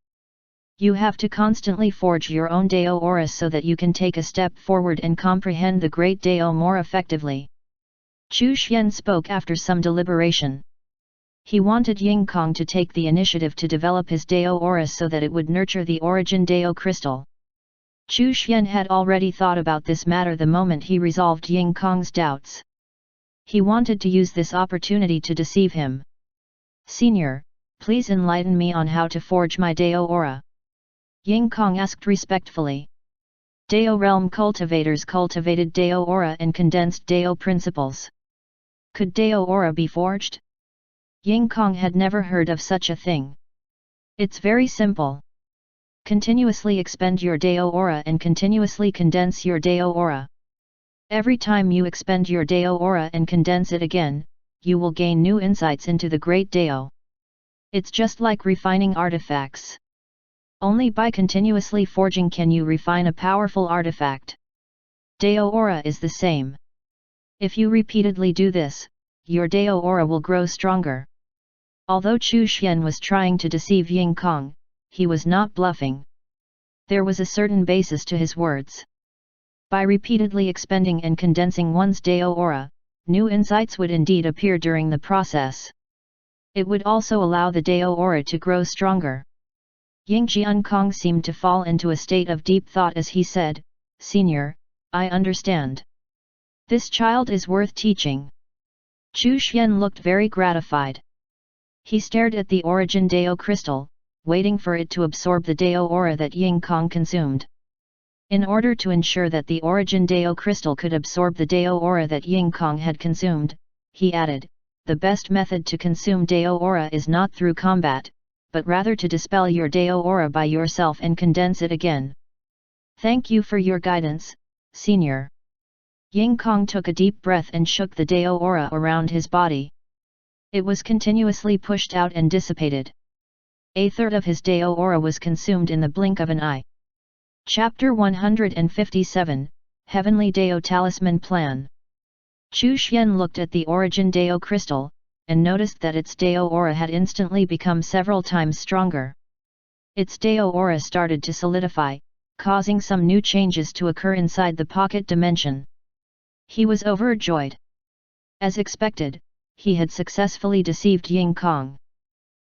You have to constantly forge your own Dao aura so that you can take a step forward and comprehend the great Dao more effectively. Chu Xian spoke after some deliberation. He wanted Ying Kong to take the initiative to develop his Dao aura so that it would nurture the origin Dao crystal. Chu Xian had already thought about this matter the moment he resolved Ying Kong's doubts. He wanted to use this opportunity to deceive him. Senior, please enlighten me on how to forge my Dao aura. Ying Kong asked respectfully. Dao realm cultivators cultivated Dao aura and condensed Dao principles. Could Dao aura be forged? Ying Kong had never heard of such a thing. It's very simple. Continuously expend your Dao aura and continuously condense your Dao aura. Every time you expend your Dao aura and condense it again, you will gain new insights into the great Dao. It's just like refining artifacts. Only by continuously forging can you refine a powerful artifact. Dao aura is the same. If you repeatedly do this, your Dao aura will grow stronger. Although Chu Xian was trying to deceive Ying Kong, he was not bluffing. There was a certain basis to his words. By repeatedly expending and condensing one's Dao aura, new insights would indeed appear during the process. It would also allow the Dao aura to grow stronger. Ying Jiankong seemed to fall into a state of deep thought as he said, "Senior, I understand. This child is worth teaching." Chu Xian looked very gratified. He stared at the origin Dao crystal, waiting for it to absorb the Dao aura that Ying Kong consumed. In order to ensure that the origin Dao crystal could absorb the Dao aura that Ying Kong had consumed, he added, "The best method to consume Dao aura is not through combat, but rather to dispel your Dao aura by yourself and condense it again. Thank you for your guidance, Senior." Ying Kong took a deep breath and shook the Dao aura around his body. It was continuously pushed out and dissipated. A third of his Dao aura was consumed in the blink of an eye. Chapter 157, Heavenly Dao Talisman Plan. Chu Xian looked at the origin Dao crystal, and noticed that its Dao aura had instantly become several times stronger. Its Dao aura started to solidify, causing some new changes to occur inside the pocket dimension. He was overjoyed. As expected, he had successfully deceived Ying Kong.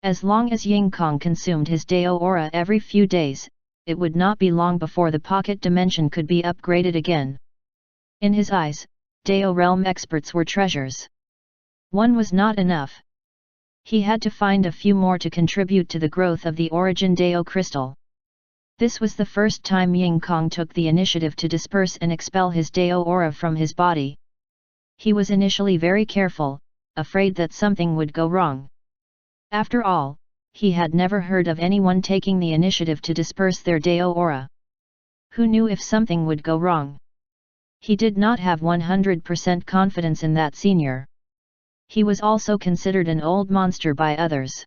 As long as Ying Kong consumed his Dao aura every few days, it would not be long before the pocket dimension could be upgraded again. In his eyes, Dao realm experts were treasures. One was not enough. He had to find a few more to contribute to the growth of the origin Dao crystal. This was the first time Ying Kong took the initiative to disperse and expel his Dao aura from his body. He was initially very careful, afraid that something would go wrong. After all, he had never heard of anyone taking the initiative to disperse their Dao aura. Who knew if something would go wrong? He did not have 100% confidence in that senior. He was also considered an old monster by others.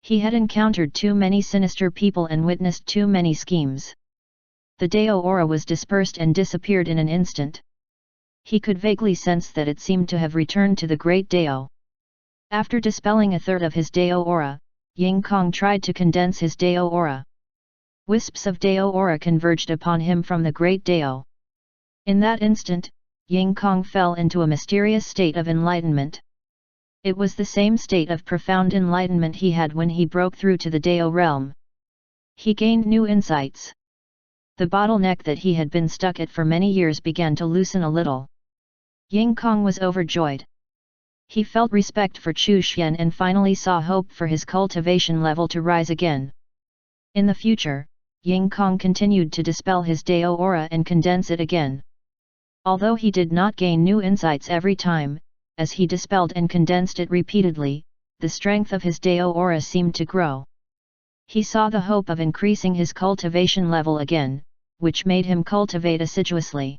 He had encountered too many sinister people and witnessed too many schemes. The Dao aura was dispersed and disappeared in an instant. He could vaguely sense that it seemed to have returned to the great Dao. After dispelling a third of his Dao aura, Ying Kong tried to condense his Dao aura. Wisps of Dao aura converged upon him from the great Dao. In that instant, Ying Kong fell into a mysterious state of enlightenment. It was the same state of profound enlightenment he had when he broke through to the Dao realm. He gained new insights. The bottleneck that he had been stuck at for many years began to loosen a little. Ying Kong was overjoyed. He felt respect for Chu Xian and finally saw hope for his cultivation level to rise again. In the future, Ying Kong continued to dispel his Dao aura and condense it again. Although he did not gain new insights every time, as he dispelled and condensed it repeatedly, the strength of his Dao aura seemed to grow. He saw the hope of increasing his cultivation level again, which made him cultivate assiduously.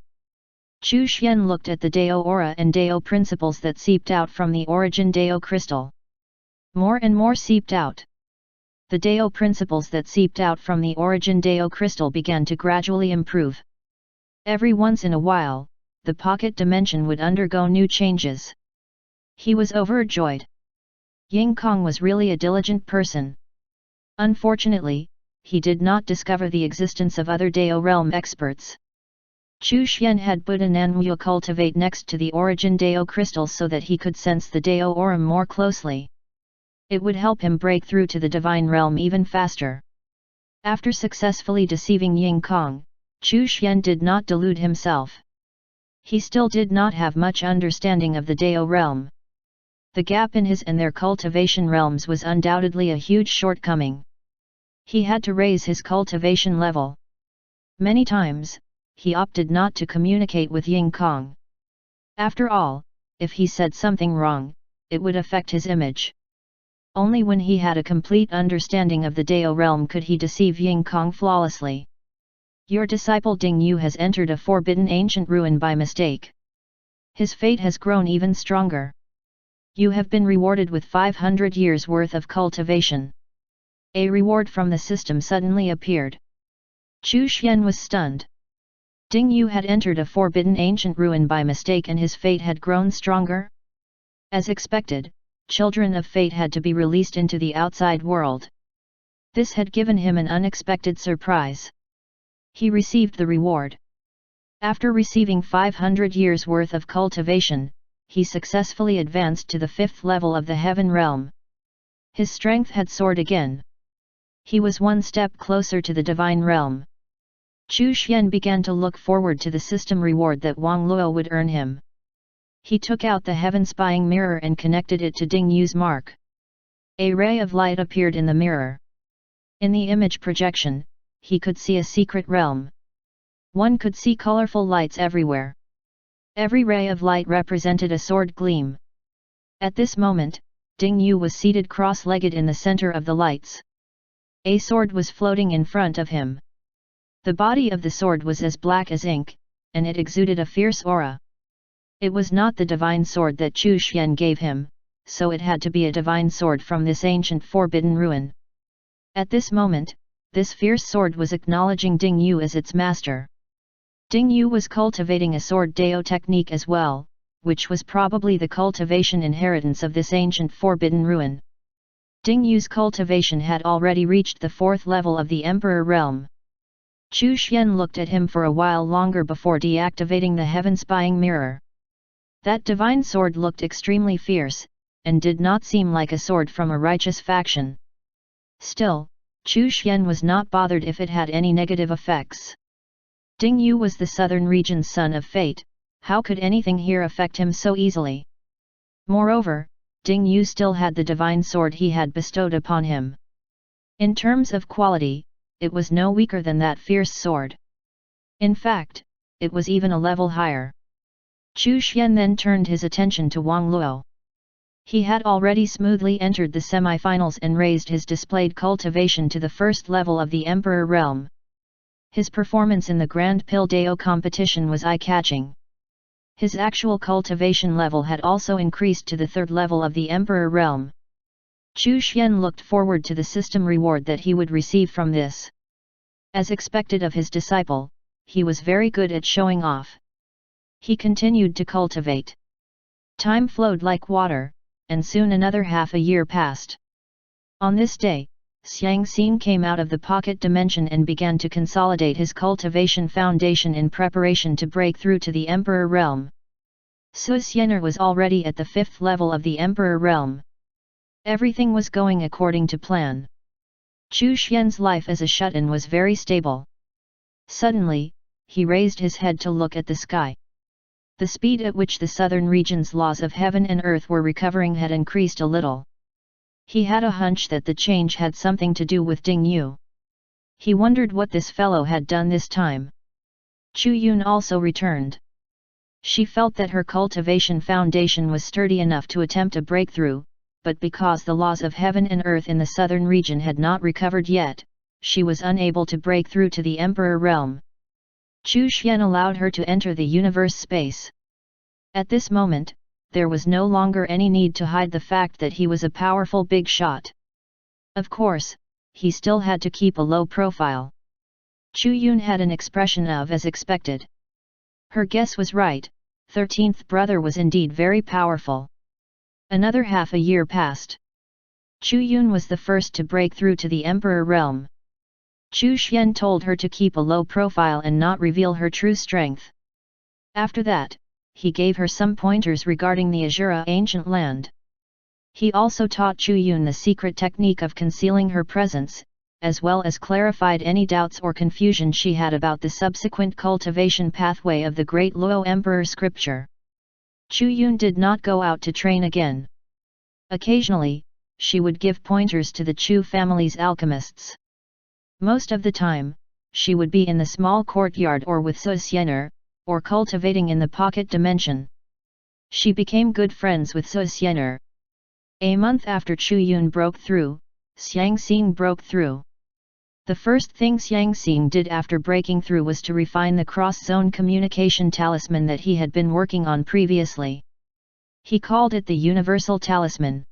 Chu Xian looked at the Dao aura and Dao principles that seeped out from the origin Dao crystal. More and more seeped out. The Dao principles that seeped out from the origin Dao crystal began to gradually improve. Every once in a while, the pocket dimension would undergo new changes. He was overjoyed. Ying Kong was really a diligent person. Unfortunately, he did not discover the existence of other Dao realm experts. Chu Xian had Buddha Nanwu cultivate next to the origin Dao crystal so that he could sense the Dao aura more closely. It would help him break through to the divine realm even faster. After successfully deceiving Ying Kong, Chu Xian did not delude himself. He still did not have much understanding of the Dao realm. The gap in his and their cultivation realms was undoubtedly a huge shortcoming. He had to raise his cultivation level. Many times, he opted not to communicate with Ying Kong. After all, if he said something wrong, it would affect his image. Only when he had a complete understanding of the Dao realm could he deceive Ying Kong flawlessly. Your disciple Ding Yu has entered a forbidden ancient ruin by mistake. His fate has grown even stronger. You have been rewarded with 500 years worth of cultivation. A reward from the system suddenly appeared. Chu Xian was stunned. Ding Yu had entered a forbidden ancient ruin by mistake and his fate had grown stronger? As expected, children of fate had to be released into the outside world. This had given him an unexpected surprise. He received the reward. After receiving 500 years worth of cultivation, he successfully advanced to the 5th level of the heaven realm. His strength had soared again. He was one step closer to the divine realm. Chu Xian began to look forward to the system reward that Wang Luo would earn him. He took out the heaven spying mirror and connected it to Ding Yu's mark. A ray of light appeared in the mirror. In the image projection, he could see a secret realm. One could see colorful lights everywhere. Every ray of light represented a sword gleam. At this moment, Ding Yu was seated cross-legged in the center of the lights. A sword was floating in front of him. The body of the sword was as black as ink, and it exuded a fierce aura. It was not the divine sword that Chu Xian gave him, so it had to be a divine sword from this ancient forbidden ruin. At this moment, this fierce sword was acknowledging Ding Yu as its master. Ding Yu was cultivating a sword Dao technique as well, which was probably the cultivation inheritance of this ancient forbidden ruin. Ding Yu's cultivation had already reached the 4th level of the Emperor realm. Chu Xian looked at him for a while longer before deactivating the heaven spying mirror. That divine sword looked extremely fierce, and did not seem like a sword from a righteous faction. Still, Chu Xian was not bothered if it had any negative effects. Ding Yu was the southern region's son of fate, how could anything here affect him so easily? Moreover, Ding Yu still had the divine sword he had bestowed upon him. In terms of quality, it was no weaker than that fierce sword. In fact, it was even a level higher. Chu Xian then turned his attention to Wang Luo. He had already smoothly entered the semi-finals and raised his displayed cultivation to the 1st level of the Emperor realm. His performance in the Grand Pill Dao competition was eye-catching. His actual cultivation level had also increased to the 3rd level of the Emperor realm. Chu Xian looked forward to the system reward that he would receive from this. As expected of his disciple, he was very good at showing off. He continued to cultivate. Time flowed like water, and soon another half a year passed. On this day, Xiang Xin came out of the pocket dimension and began to consolidate his cultivation foundation in preparation to break through to the Emperor realm. Su Xianer was already at the 5th level of the Emperor realm. Everything was going according to plan. Chu Xian's life as a shut-in was very stable. Suddenly, he raised his head to look at the sky. The speed at which the southern region's laws of heaven and earth were recovering had increased a little. He had a hunch that the change had something to do with Ding Yu. He wondered what this fellow had done this time. Chu Yun also returned. She felt that her cultivation foundation was sturdy enough to attempt a breakthrough, but because the laws of heaven and earth in the southern region had not recovered yet, she was unable to break through to the Emperor realm. Chu Xian allowed her to enter the universe space. At this moment, there was no longer any need to hide the fact that he was a powerful big shot. Of course, he still had to keep a low profile. Chu Yun had an expression of as expected. Her guess was right, 13th brother was indeed very powerful. Another half a year passed. Chu Yun was the first to break through to the Emperor realm. Chu Xian told her to keep a low profile and not reveal her true strength. After that, he gave her some pointers regarding the Azura ancient land. He also taught Chu Yun the secret technique of concealing her presence, as well as clarified any doubts or confusion she had about the subsequent cultivation pathway of the Great Luo Emperor scripture. Chu Yun did not go out to train again. Occasionally, she would give pointers to the Chu family's alchemists. Most of the time, she would be in the small courtyard or with Su Xianer, or cultivating in the pocket dimension. She became good friends with Su Xianer. A month after Chu Yun broke through, Xiang Xing broke through. The first thing Xiang Xing did after breaking through was to refine the cross-zone communication talisman that he had been working on previously. He called it the Universal Talisman.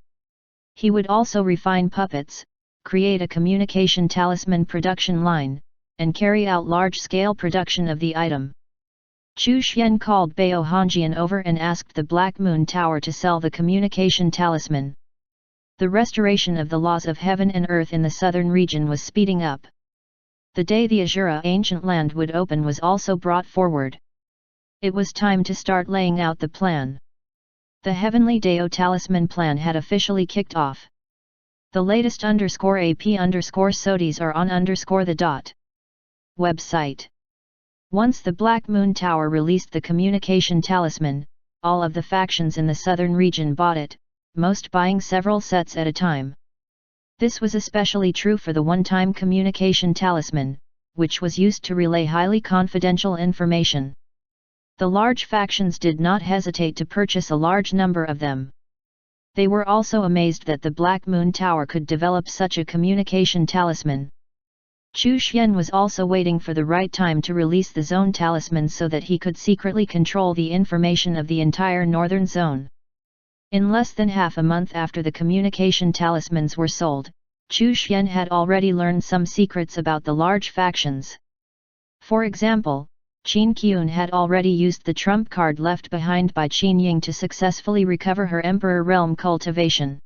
He would also refine puppets, create a communication talisman production line, and carry out large-scale production of the item. Chu Xian called Bao Hongjian over and asked the Black Moon Tower to sell the communication talisman. The restoration of the laws of heaven and earth in the southern region was speeding up. The day the Azura ancient land would open was also brought forward. It was time to start laying out the plan. The Heavenly Dao Talisman plan had officially kicked off. The latest _AP_SOTIs are on _the dot website. Once the Black Moon Tower released the communication talisman, all of the factions in the southern region bought it, most buying several sets at a time. This was especially true for the one-time communication talisman, which was used to relay highly confidential information. The large factions did not hesitate to purchase a large number of them. They were also amazed that the Black Moon Tower could develop such a communication talisman. Chu Xian was also waiting for the right time to release the zone talisman so that he could secretly control the information of the entire northern zone. In less than half a month after the communication talismans were sold, Chu Xian had already learned some secrets about the large factions. For example, Qin Qian had already used the trump card left behind by Qin Ying to successfully recover her Emperor Realm cultivation.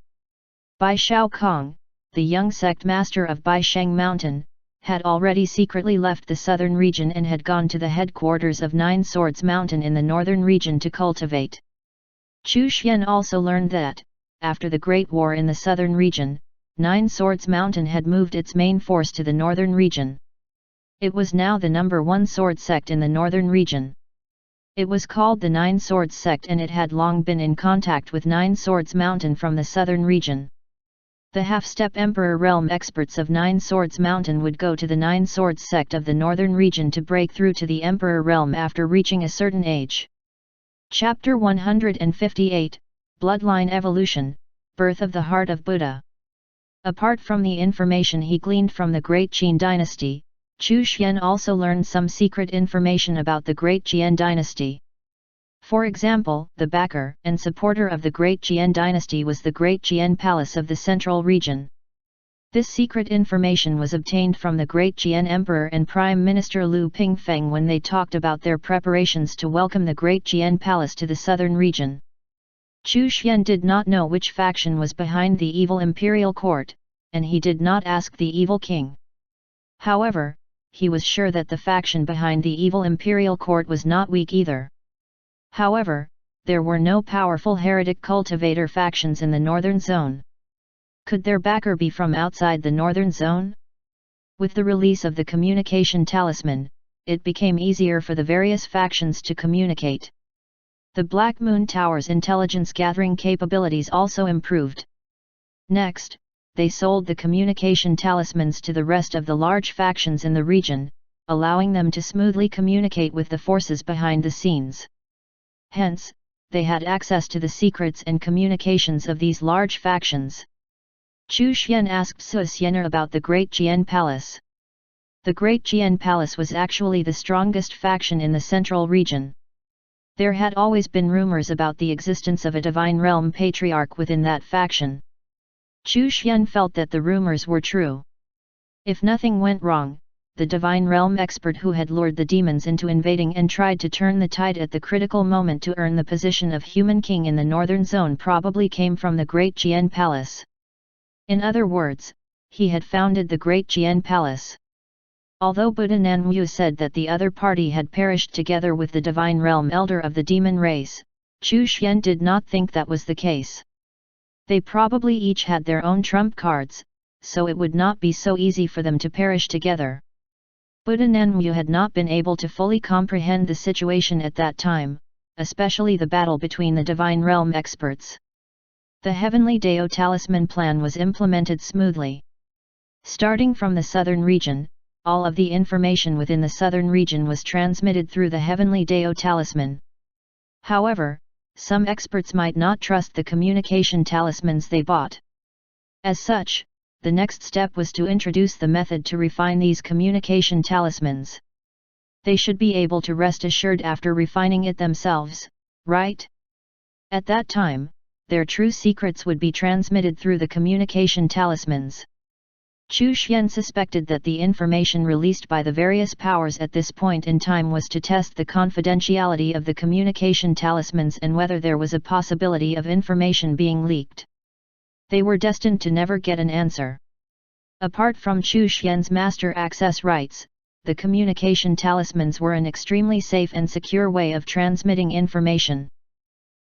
Bai Shao Kong, the young sect master of Baisheng Mountain, had already secretly left the southern region and had gone to the headquarters of Nine Swords Mountain in the northern region to cultivate. Chu Xian also learned that, after the Great War in the southern region, Nine Swords Mountain had moved its main force to the northern region. It was now the #1 sword sect in the northern region. It was called the Nine Swords sect and it had long been in contact with Nine Swords Mountain from the southern region. The half-step Emperor Realm experts of Nine Swords Mountain would go to the Nine Swords sect of the northern region to break through to the Emperor Realm after reaching a certain age. Chapter 158, Bloodline Evolution, Birth of the Heart of Buddha. Apart from the information he gleaned from the Great Qin dynasty, Chu Xian also learned some secret information about the Great Jian dynasty. For example, the backer and supporter of the Great Jian dynasty was the Great Jian Palace of the central region. This secret information was obtained from the Great Jian Emperor and Prime Minister Liu Pingfeng when they talked about their preparations to welcome the Great Jian Palace to the southern region. Chu Xian did not know which faction was behind the evil imperial court, and he did not ask the evil king. However, he was sure that the faction behind the evil imperial court was not weak either. However, there were no powerful heretic cultivator factions in the northern zone. Could their backer be from outside the northern zone? With the release of the communication talisman, it became easier for the various factions to communicate. The Black Moon Tower's intelligence gathering capabilities also improved. Next, they sold the communication talismans to the rest of the large factions in the region, allowing them to smoothly communicate with the forces behind the scenes. Hence, they had access to the secrets and communications of these large factions. Chu Xian asked Su Xianer about the Great Jian Palace. The Great Jian Palace was actually the strongest faction in the central region. There had always been rumors about the existence of a divine realm patriarch within that faction. Chu Xian felt that the rumors were true. If nothing went wrong, the Divine Realm expert who had lured the demons into invading and tried to turn the tide at the critical moment to earn the position of human king in the northern zone, probably came from the Great Jian Palace. In other words, he had founded the Great Jian Palace. Although Buddha Nanwu said that the other party had perished together with the Divine Realm elder of the demon race, Chu Xian did not think that was the case. They probably each had their own trump cards, so it would not be so easy for them to perish together. Buddha Nanwu had not been able to fully comprehend the situation at that time, especially the battle between the Divine Realm experts. The Heavenly Dao Talisman plan was implemented smoothly. Starting from the southern region, all of the information within the southern region was transmitted through the Heavenly Dao Talisman. However, some experts might not trust the communication talismans they bought. As such, the next step was to introduce the method to refine these communication talismans. They should be able to rest assured after refining it themselves, right? At that time, their true secrets would be transmitted through the communication talismans. Chu Xian suspected that the information released by the various powers at this point in time was to test the confidentiality of the communication talismans and whether there was a possibility of information being leaked. They were destined to never get an answer. Apart from Chu Xian's master access rights, the communication talismans were an extremely safe and secure way of transmitting information.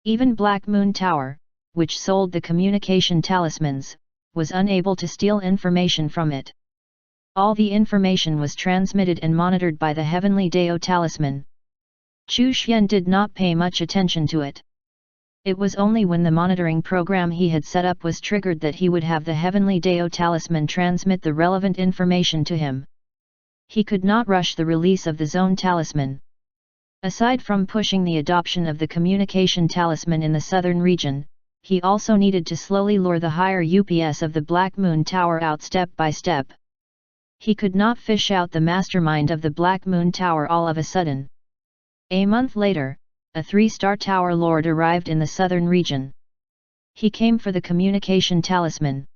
Even Black Moon Tower, which sold the communication talismans, was unable to steal information from it. All the information was transmitted and monitored by the Heavenly Dao Talisman. Chu Xian did not pay much attention to it. It was only when the monitoring program he had set up was triggered that he would have the Heavenly Dao Talisman transmit the relevant information to him. He could not rush the release of the Zone Talisman. Aside from pushing the adoption of the communication talisman in the southern region, he also needed to slowly lure the higher UPS of the Black Moon Tower out step by step. He could not fish out the mastermind of the Black Moon Tower all of a sudden. A month later, a 3-star tower lord arrived in the southern region. He came for the communication talisman.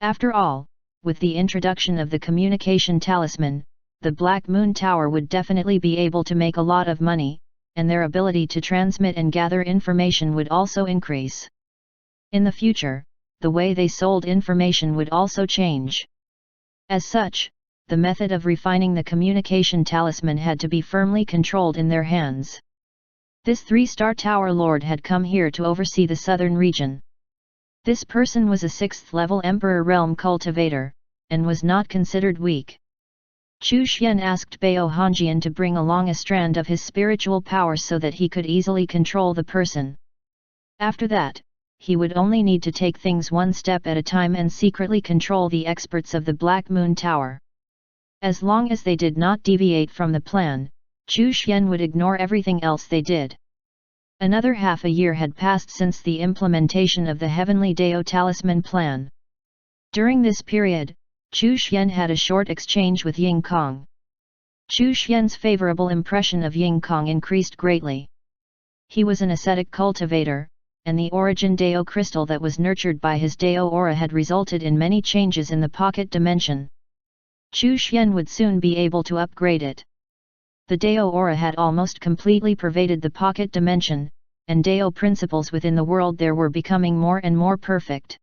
After all, with the introduction of the communication talisman, the Black Moon Tower would definitely be able to make a lot of money, and their ability to transmit and gather information would also increase. In the future, the way they sold information would also change. As such, the method of refining the communication talisman had to be firmly controlled in their hands. This 3-star tower lord had come here to oversee the southern region. This person was a 6th-level Emperor Realm cultivator, and was not considered weak. Chu Xian asked Bao Hanjian to bring along a strand of his spiritual power so that he could easily control the person. After that, he would only need to take things one step at a time and secretly control the experts of the Black Moon Tower. As long as they did not deviate from the plan, Chu Xian would ignore everything else they did. Another half a year had passed since the implementation of the Heavenly Dao Talisman plan. During this period, Chu Xian had a short exchange with Ying Kong. Chu Xian's favorable impression of Ying Kong increased greatly. He was an ascetic cultivator, and the origin Dao crystal that was nurtured by his Dao aura had resulted in many changes in the pocket dimension. Chu Xian would soon be able to upgrade it. The Dao aura had almost completely pervaded the pocket dimension, and Dao principles within the world there were becoming more and more perfect.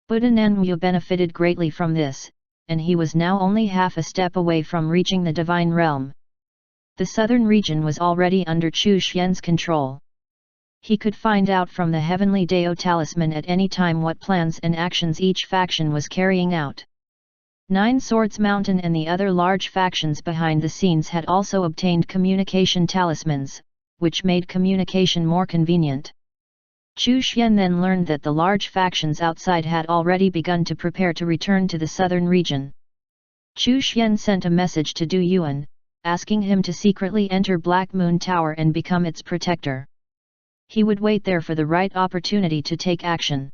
Buddha Nanwu benefited greatly from this, and he was now only half a step away from reaching the divine realm. The southern region was already under Chu Xian's control. He could find out from the Heavenly Dao Talisman at any time what plans and actions each faction was carrying out. 9 Swords Mountain and the other large factions behind the scenes had also obtained communication talismans, which made communication more convenient. Chu Xian then learned that the large factions outside had already begun to prepare to return to the southern region. Chu Xian sent a message to Du Yuan, asking him to secretly enter Black Moon Tower and become its protector. He would wait there for the right opportunity to take action.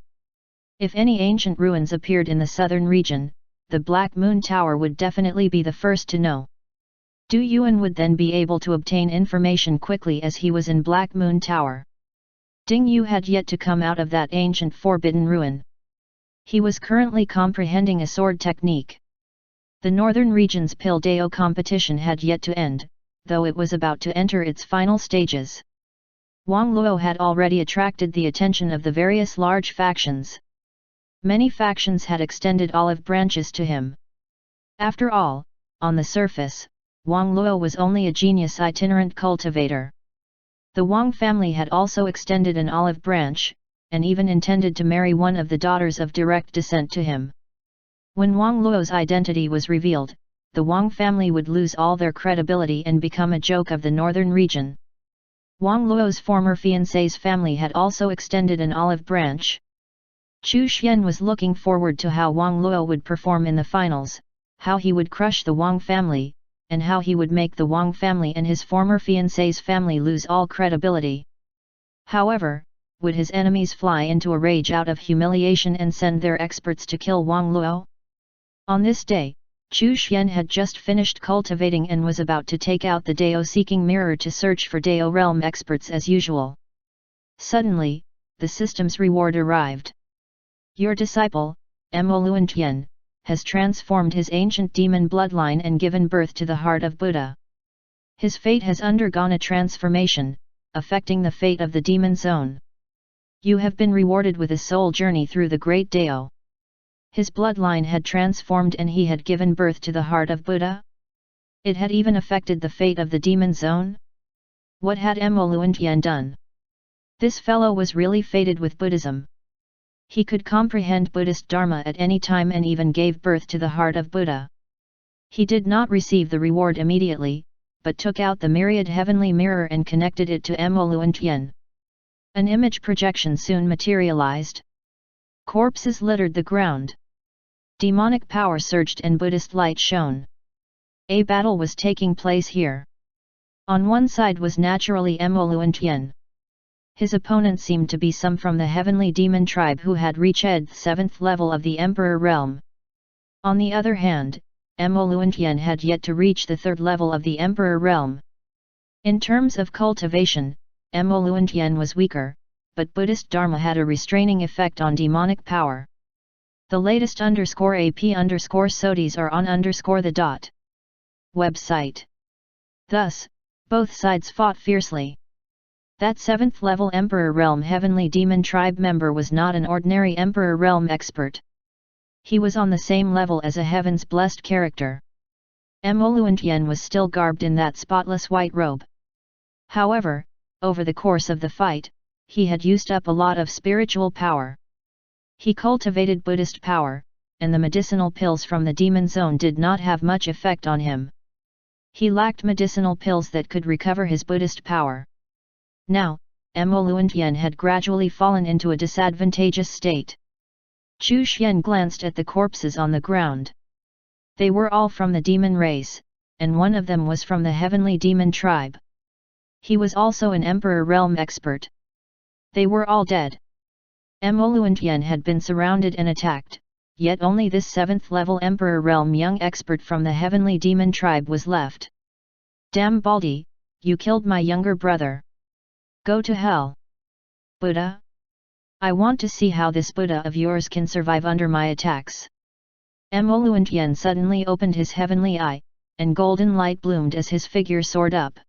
If any ancient ruins appeared in the southern region, the Black Moon Tower would definitely be the first to know. Du Yuan would then be able to obtain information quickly as he was in Black Moon Tower. Ding Yu had yet to come out of that ancient forbidden ruin. He was currently comprehending a sword technique. The Northern Region's Pil Deo competition had yet to end, though it was about to enter its final stages. Wang Luo had already attracted the attention of the various large factions. Many factions had extended olive branches to him. After all, on the surface, Wang Luo was only a genius itinerant cultivator. The Wang family had also extended an olive branch, and even intended to marry one of the daughters of direct descent to him. When Wang Luo's identity was revealed, the Wang family would lose all their credibility and become a joke of the northern region. Wang Luo's former fiancé's family had also extended an olive branch. Chu Xian was looking forward to how Wang Luo would perform in the finals, how he would crush the Wang family, and how he would make the Wang family and his former fiancé's family lose all credibility. However, would his enemies fly into a rage out of humiliation and send their experts to kill Wang Luo? On this day, Chu Xian had just finished cultivating and was about to take out the Dao-seeking mirror to search for Dao realm experts as usual. Suddenly, the system's reward arrived. Your disciple, Mo Luantian, has transformed his ancient demon bloodline and given birth to the heart of Buddha. His fate has undergone a transformation, affecting the fate of the demon zone. You have been rewarded with a soul journey through the great Dao. His bloodline had transformed and he had given birth to the heart of Buddha? It had even affected the fate of the demon zone? What had Mo Luantian done? This fellow was really fated with Buddhism. He could comprehend Buddhist Dharma at any time and even gave birth to the heart of Buddha. He did not receive the reward immediately, but took out the myriad heavenly mirror and connected it to Mo Luantian. An image projection soon materialized. Corpses littered the ground. Demonic power surged and Buddhist light shone. A battle was taking place here. On one side was naturally Mo Luantian. His opponent seemed to be some from the heavenly demon tribe who had reached the 7th level of the Emperor realm. On the other hand, Mo Luantian had yet to reach the 3rd level of the Emperor realm. In terms of cultivation, Mo Luantian was weaker, but Buddhist Dharma had a restraining effect on demonic power. The latest _AP_SOTIs are on _the. Website. Thus, both sides fought fiercely. That 7th level Emperor Realm Heavenly Demon Tribe member was not an ordinary Emperor Realm expert. He was on the same level as a Heaven's blessed character. Mo Luantian was still garbed in that spotless white robe. However, over the course of the fight, he had used up a lot of spiritual power. He cultivated Buddhist power, and the medicinal pills from the demon zone did not have much effect on him. He lacked medicinal pills that could recover his Buddhist power. Now, Mo Luantian had gradually fallen into a disadvantageous state. Chu Xian glanced at the corpses on the ground. They were all from the demon race, and one of them was from the heavenly demon tribe. He was also an Emperor Realm expert. They were all dead. Mo Luantian had been surrounded and attacked, yet only this 7th level Emperor Realm young expert from the heavenly demon tribe was left. Damn Baldy, you killed my younger brother. Go to hell. Buddha? I want to see how this Buddha of yours can survive under my attacks. Mo Luantian suddenly opened his heavenly eye, and golden light bloomed as his figure soared up.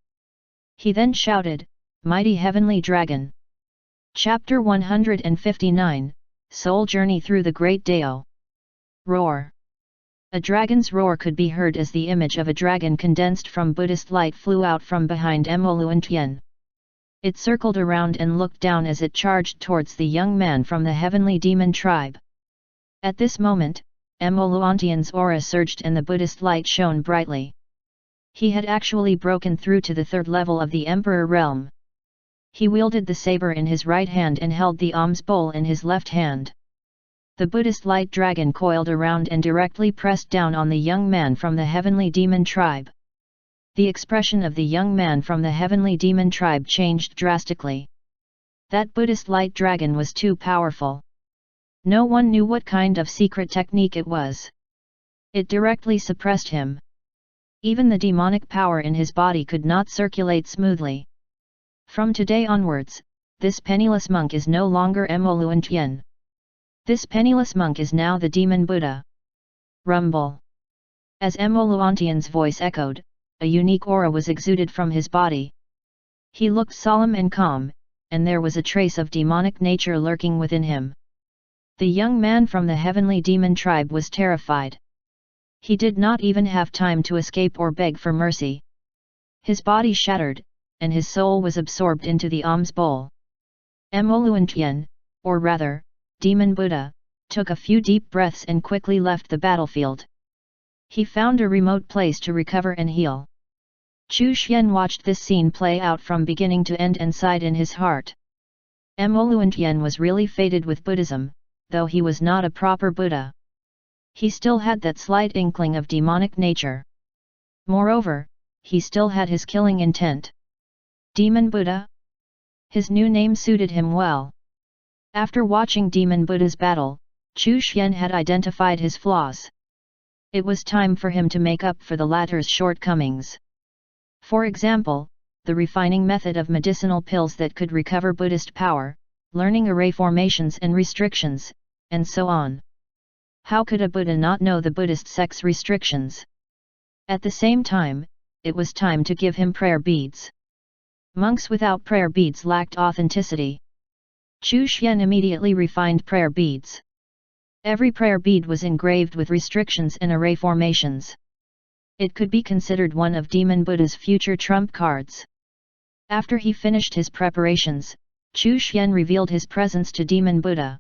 He then shouted, Mighty Heavenly Dragon. Chapter 159, Soul Journey Through the Great Dao. Roar. A dragon's roar could be heard as the image of a dragon condensed from Buddhist light flew out from behind Mo Luantian. It circled around and looked down as it charged towards the young man from the heavenly demon tribe. At this moment, Mo Luantian's aura surged and the Buddhist light shone brightly. He had actually broken through to the 3rd level of the Emperor realm. He wielded the saber in his right hand and held the alms bowl in his left hand. The Buddhist light dragon coiled around and directly pressed down on the young man from the heavenly demon tribe. The expression of the young man from the heavenly demon tribe changed drastically. That Buddhist light dragon was too powerful. No one knew what kind of secret technique it was. It directly suppressed him. Even the demonic power in his body could not circulate smoothly. From today onwards, this penniless monk is no longer Mo Luantian. This penniless monk is now the demon Buddha. Rumble. As Emoluantian's voice echoed, a unique aura was exuded from his body. He looked solemn and calm, and there was a trace of demonic nature lurking within him. The young man from the heavenly demon tribe was terrified. He did not even have time to escape or beg for mercy. His body shattered, and his soul was absorbed into the alms bowl. Emoluantian, or rather, Demon Buddha, took a few deep breaths and quickly left the battlefield. He found a remote place to recover and heal. Chu Xian watched this scene play out from beginning to end and sighed in his heart. Emoluantian was really fated with Buddhism, though he was not a proper Buddha. He still had that slight inkling of demonic nature. Moreover, he still had his killing intent. Demon Buddha? His new name suited him well. After watching Demon Buddha's battle, Chu Xian had identified his flaws. It was time for him to make up for the latter's shortcomings. For example, the refining method of medicinal pills that could recover Buddhist power, learning array formations and restrictions, and so on. How could a Buddha not know the Buddhist sect's restrictions? At the same time, it was time to give him prayer beads. Monks without prayer beads lacked authenticity. Chu Xian immediately refined prayer beads. Every prayer bead was engraved with restrictions and array formations. It could be considered one of Demon Buddha's future trump cards. After he finished his preparations, Chu Xian revealed his presence to Demon Buddha.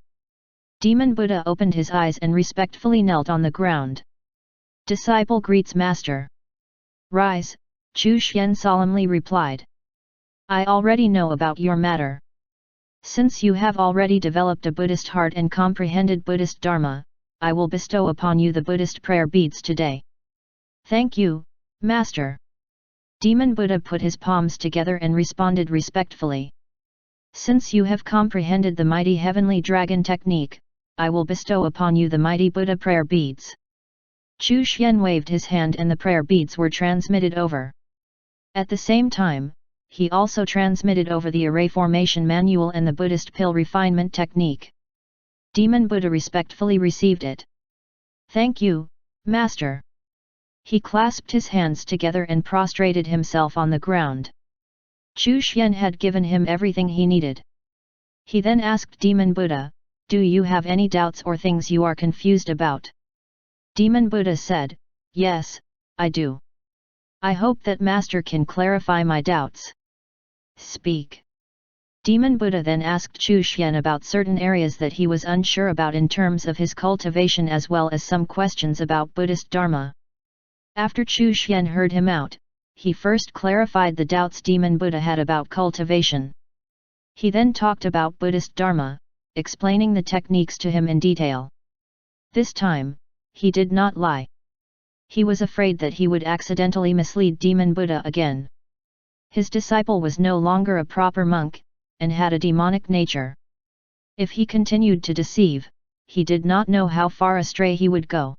Demon Buddha opened his eyes and respectfully knelt on the ground. Disciple greets Master. Rise, Chu Xian solemnly replied. I already know about your matter. Since you have already developed a Buddhist heart and comprehended Buddhist Dharma, I will bestow upon you the Buddhist prayer beads today. Thank you, Master. Demon Buddha put his palms together and responded respectfully. Since you have comprehended the mighty heavenly dragon technique, I will bestow upon you the mighty Buddha prayer beads. Chu Xian waved his hand and the prayer beads were transmitted over. At the same time, he also transmitted over the array formation manual and the Buddhist pill refinement technique. Demon Buddha respectfully received it. Thank you, Master. He clasped his hands together and prostrated himself on the ground. Chu Xian had given him everything he needed. He then asked Demon Buddha, do you have any doubts or things you are confused about? Demon Buddha said, yes, I do. I hope that Master can clarify my doubts. Speak. Demon Buddha then asked Chu Xian about certain areas that he was unsure about in terms of his cultivation as well as some questions about Buddhist Dharma. After Chu Xian heard him out, he first clarified the doubts Demon Buddha had about cultivation. He then talked about Buddhist Dharma, explaining the techniques to him in detail. This time, he did not lie. He was afraid that he would accidentally mislead Demon Buddha again. His disciple was no longer a proper monk, and had a demonic nature. If he continued to deceive, he did not know how far astray he would go.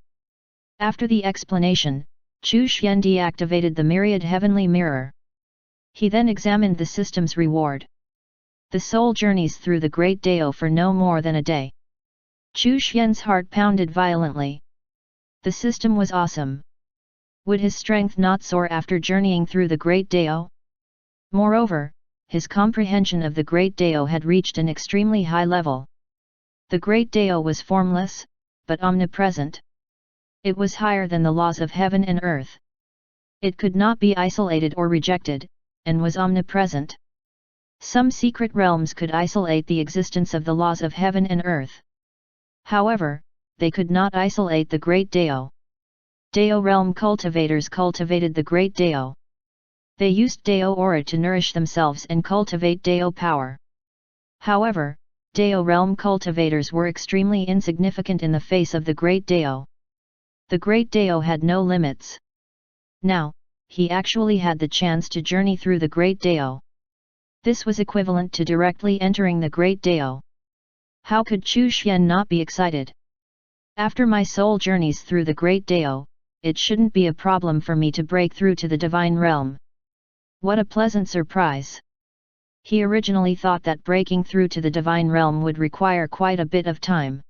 After the explanation, Chu Xian deactivated the myriad heavenly mirror. He then examined the system's reward. The soul journeys through the Great Dao for no more than a day. Chu Xian's heart pounded violently. The system was awesome. Would his strength not soar after journeying through the Great Dao? Moreover, his comprehension of the Great Dao had reached an extremely high level. The Great Dao was formless, but omnipresent. It was higher than the laws of heaven and earth. It could not be isolated or rejected, and was omnipresent. Some secret realms could isolate the existence of the laws of heaven and earth. However, they could not isolate the Great Dao. Dao realm cultivators cultivated the Great Dao. They used Dao aura to nourish themselves and cultivate Dao power. However, Dao realm cultivators were extremely insignificant in the face of the Great Dao. The Great Dao had no limits. Now, he actually had the chance to journey through the Great Dao. This was equivalent to directly entering the Great Dao. How could Chu Xian not be excited? After my soul journeys through the Great Dao, it shouldn't be a problem for me to break through to the divine realm. What a pleasant surprise! He originally thought that breaking through to the divine realm would require quite a bit of time.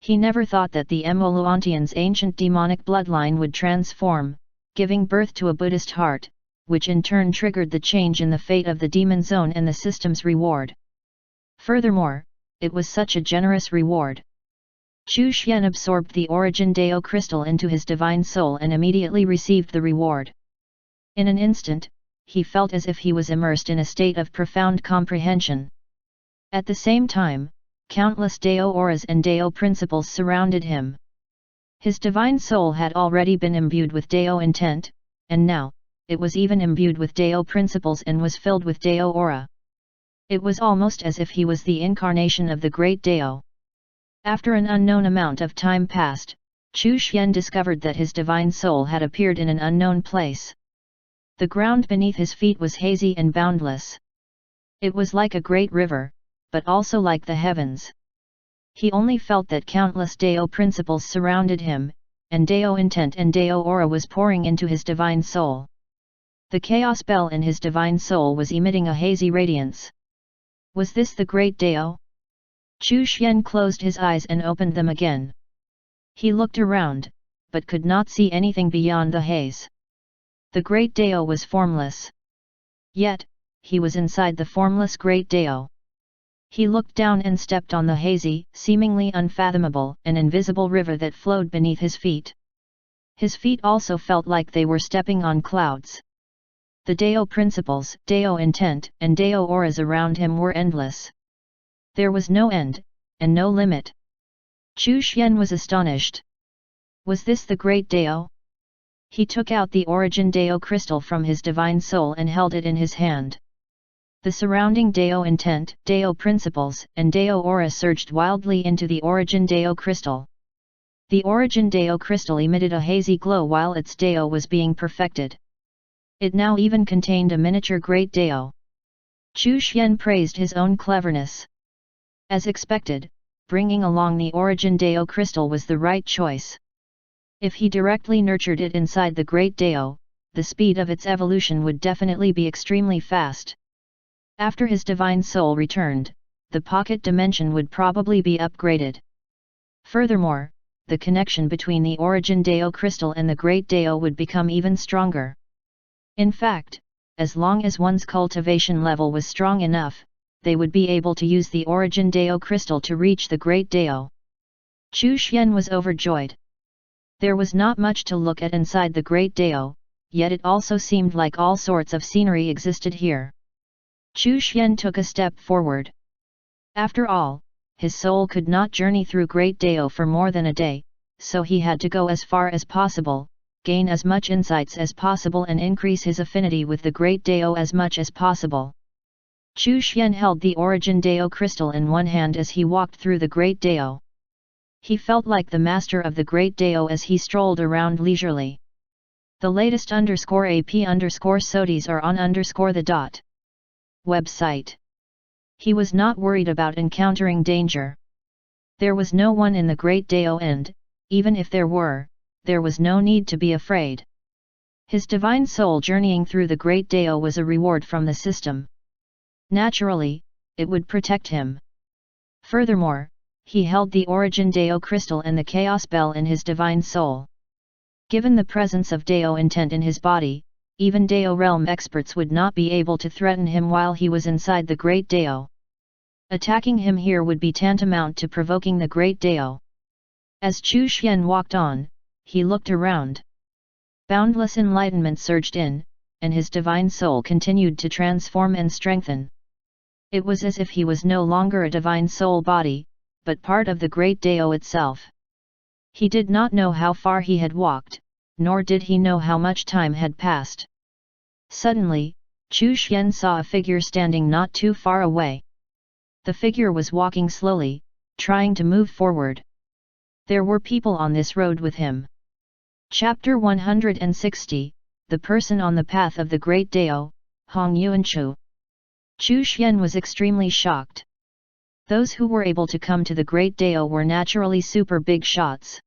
He never thought that the Emoluantian's ancient demonic bloodline would transform, giving birth to a Buddhist heart, which in turn triggered the change in the fate of the demon zone and the system's reward. Furthermore, it was such a generous reward. Chu Xian absorbed the Origin Dao crystal into his divine soul and immediately received the reward. In an instant, he felt as if he was immersed in a state of profound comprehension. At the same time, countless Dao auras and Dao principles surrounded him. His divine soul had already been imbued with Dao intent, and now, it was even imbued with Dao principles and was filled with Dao aura. It was almost as if he was the incarnation of the great Dao. After an unknown amount of time passed, Chu Xian discovered that his divine soul had appeared in an unknown place. The ground beneath his feet was hazy and boundless. It was like a great river, but also like the heavens. He only felt that countless Dao principles surrounded him, and Dao intent and Dao aura was pouring into his divine soul. The chaos bell in his divine soul was emitting a hazy radiance. Was this the great Dao? Chu Xian closed his eyes and opened them again. He looked around, but could not see anything beyond the haze. The great Dao was formless. Yet, he was inside the formless great Dao. He looked down and stepped on the hazy, seemingly unfathomable and invisible river that flowed beneath his feet. His feet also felt like they were stepping on clouds. The Dao principles, Dao intent, and Dao auras around him were endless. There was no end, and no limit. Chu Xian was astonished. Was this the great Dao? He took out the Origin Dao crystal from his divine soul and held it in his hand. The surrounding Dao intent, Dao principles, and Dao aura surged wildly into the Origin Dao crystal. The Origin Dao crystal emitted a hazy glow while its Dao was being perfected. It now even contained a miniature great Dao. Chu Xian praised his own cleverness. As expected, bringing along the Origin Dao crystal was the right choice. If he directly nurtured it inside the great Dao, the speed of its evolution would definitely be extremely fast. After his divine soul returned, the pocket dimension would probably be upgraded. Furthermore, the connection between the Origin Dao crystal and the great Dao would become even stronger. In fact, as long as one's cultivation level was strong enough, they would be able to use the Origin Dao crystal to reach the great Dao. Chu Xian was overjoyed. There was not much to look at inside the great Dao, yet it also seemed like all sorts of scenery existed here. Chu Xian took a step forward. After all, his soul could not journey through great Dao for more than a day, so he had to go as far as possible, gain as much insights as possible and increase his affinity with the great Dao as much as possible. Chu Xian held the Origin Dao crystal in one hand as he walked through the great Dao. He felt like the master of the great Dao as he strolled around leisurely. The latest _AP_SOTIs are on _the dot. Website. He was not worried about encountering danger. There was no one in the great Dao and, even if there was no need to be afraid. His divine soul journeying through the great Dao was a reward from the system. Naturally, it would protect him. Furthermore, he held the Origin Dao crystal and the Chaos Bell in his divine soul. Given the presence of Dao intent in his body, even Dao realm experts would not be able to threaten him while he was inside the great Dao. Attacking him here would be tantamount to provoking the great Dao. As Chu Xian walked on, he looked around. Boundless enlightenment surged in, and his divine soul continued to transform and strengthen. It was as if he was no longer a divine soul body, but part of the great Dao itself. He did not know how far he had walked, nor did he know how much time had passed. Suddenly, Chu Xian saw a figure standing not too far away. The figure was walking slowly, trying to move forward. There were people on this road with him. Chapter 160, The Person on the Path of the Great Dao, Hong Yuanchu. Chu Xian was extremely shocked. Those who were able to come to the Great Dao were naturally super big shots.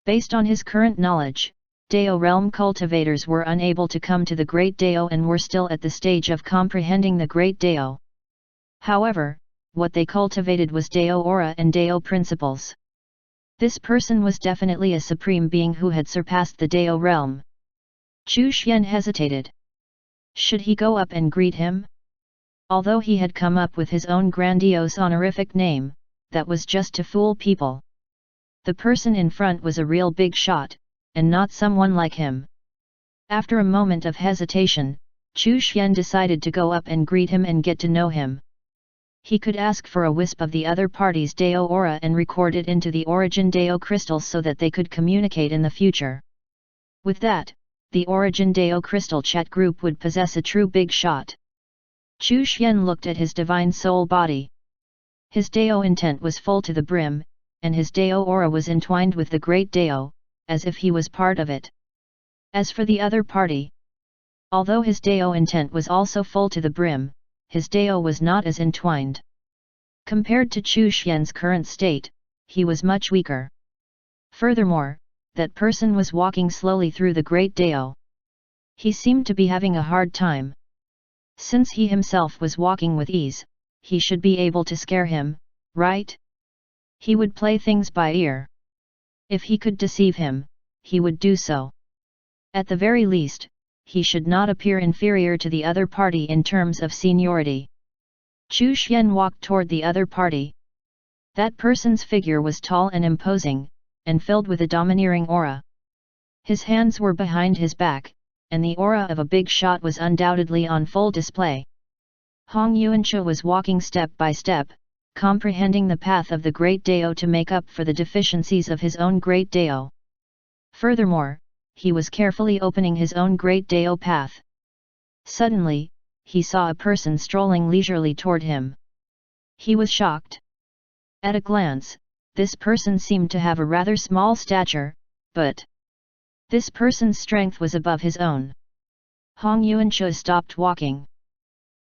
Based on his current knowledge, Dao realm cultivators were unable to come to the Great Dao and were still at the stage of comprehending the Great Dao. However, what they cultivated was Dao aura and Dao principles. This person was definitely a supreme being who had surpassed the Dao realm. Chu Xian hesitated. Should he go up and greet him? Although he had come up with his own grandiose honorific name, that was just to fool people. The person in front was a real big shot, and not someone like him. After a moment of hesitation, Chu Xian decided to go up and greet him and get to know him. He could ask for a wisp of the other party's Dao aura and record it into the origin Dao crystal so that they could communicate in the future. With that, the origin Dao crystal chat group would possess a true big shot. Chu Xian looked at his divine soul body. His Dao intent was full to the brim, and his Dao aura was entwined with the great Dao, as if he was part of it. As for the other party, although his Dao intent was also full to the brim, his Dao was not as entwined. Compared to Chu Xian's current state, he was much weaker. Furthermore, that person was walking slowly through the great Dao. He seemed to be having a hard time. Since he himself was walking with ease, he should be able to scare him, right? He would play things by ear. If he could deceive him, he would do so. At the very least, he should not appear inferior to the other party in terms of seniority. Chu Xian walked toward the other party. That person's figure was tall and imposing, and filled with a domineering aura. His hands were behind his back, and the aura of a big shot was undoubtedly on full display. Hong Yuanche was walking step by step, comprehending the path of the Great Dao to make up for the deficiencies of his own Great Dao. Furthermore, he was carefully opening his own Great Dao path. Suddenly, he saw a person strolling leisurely toward him. He was shocked. At a glance, this person seemed to have a rather small stature, but this person's strength was above his own. Hong Yuanche stopped walking.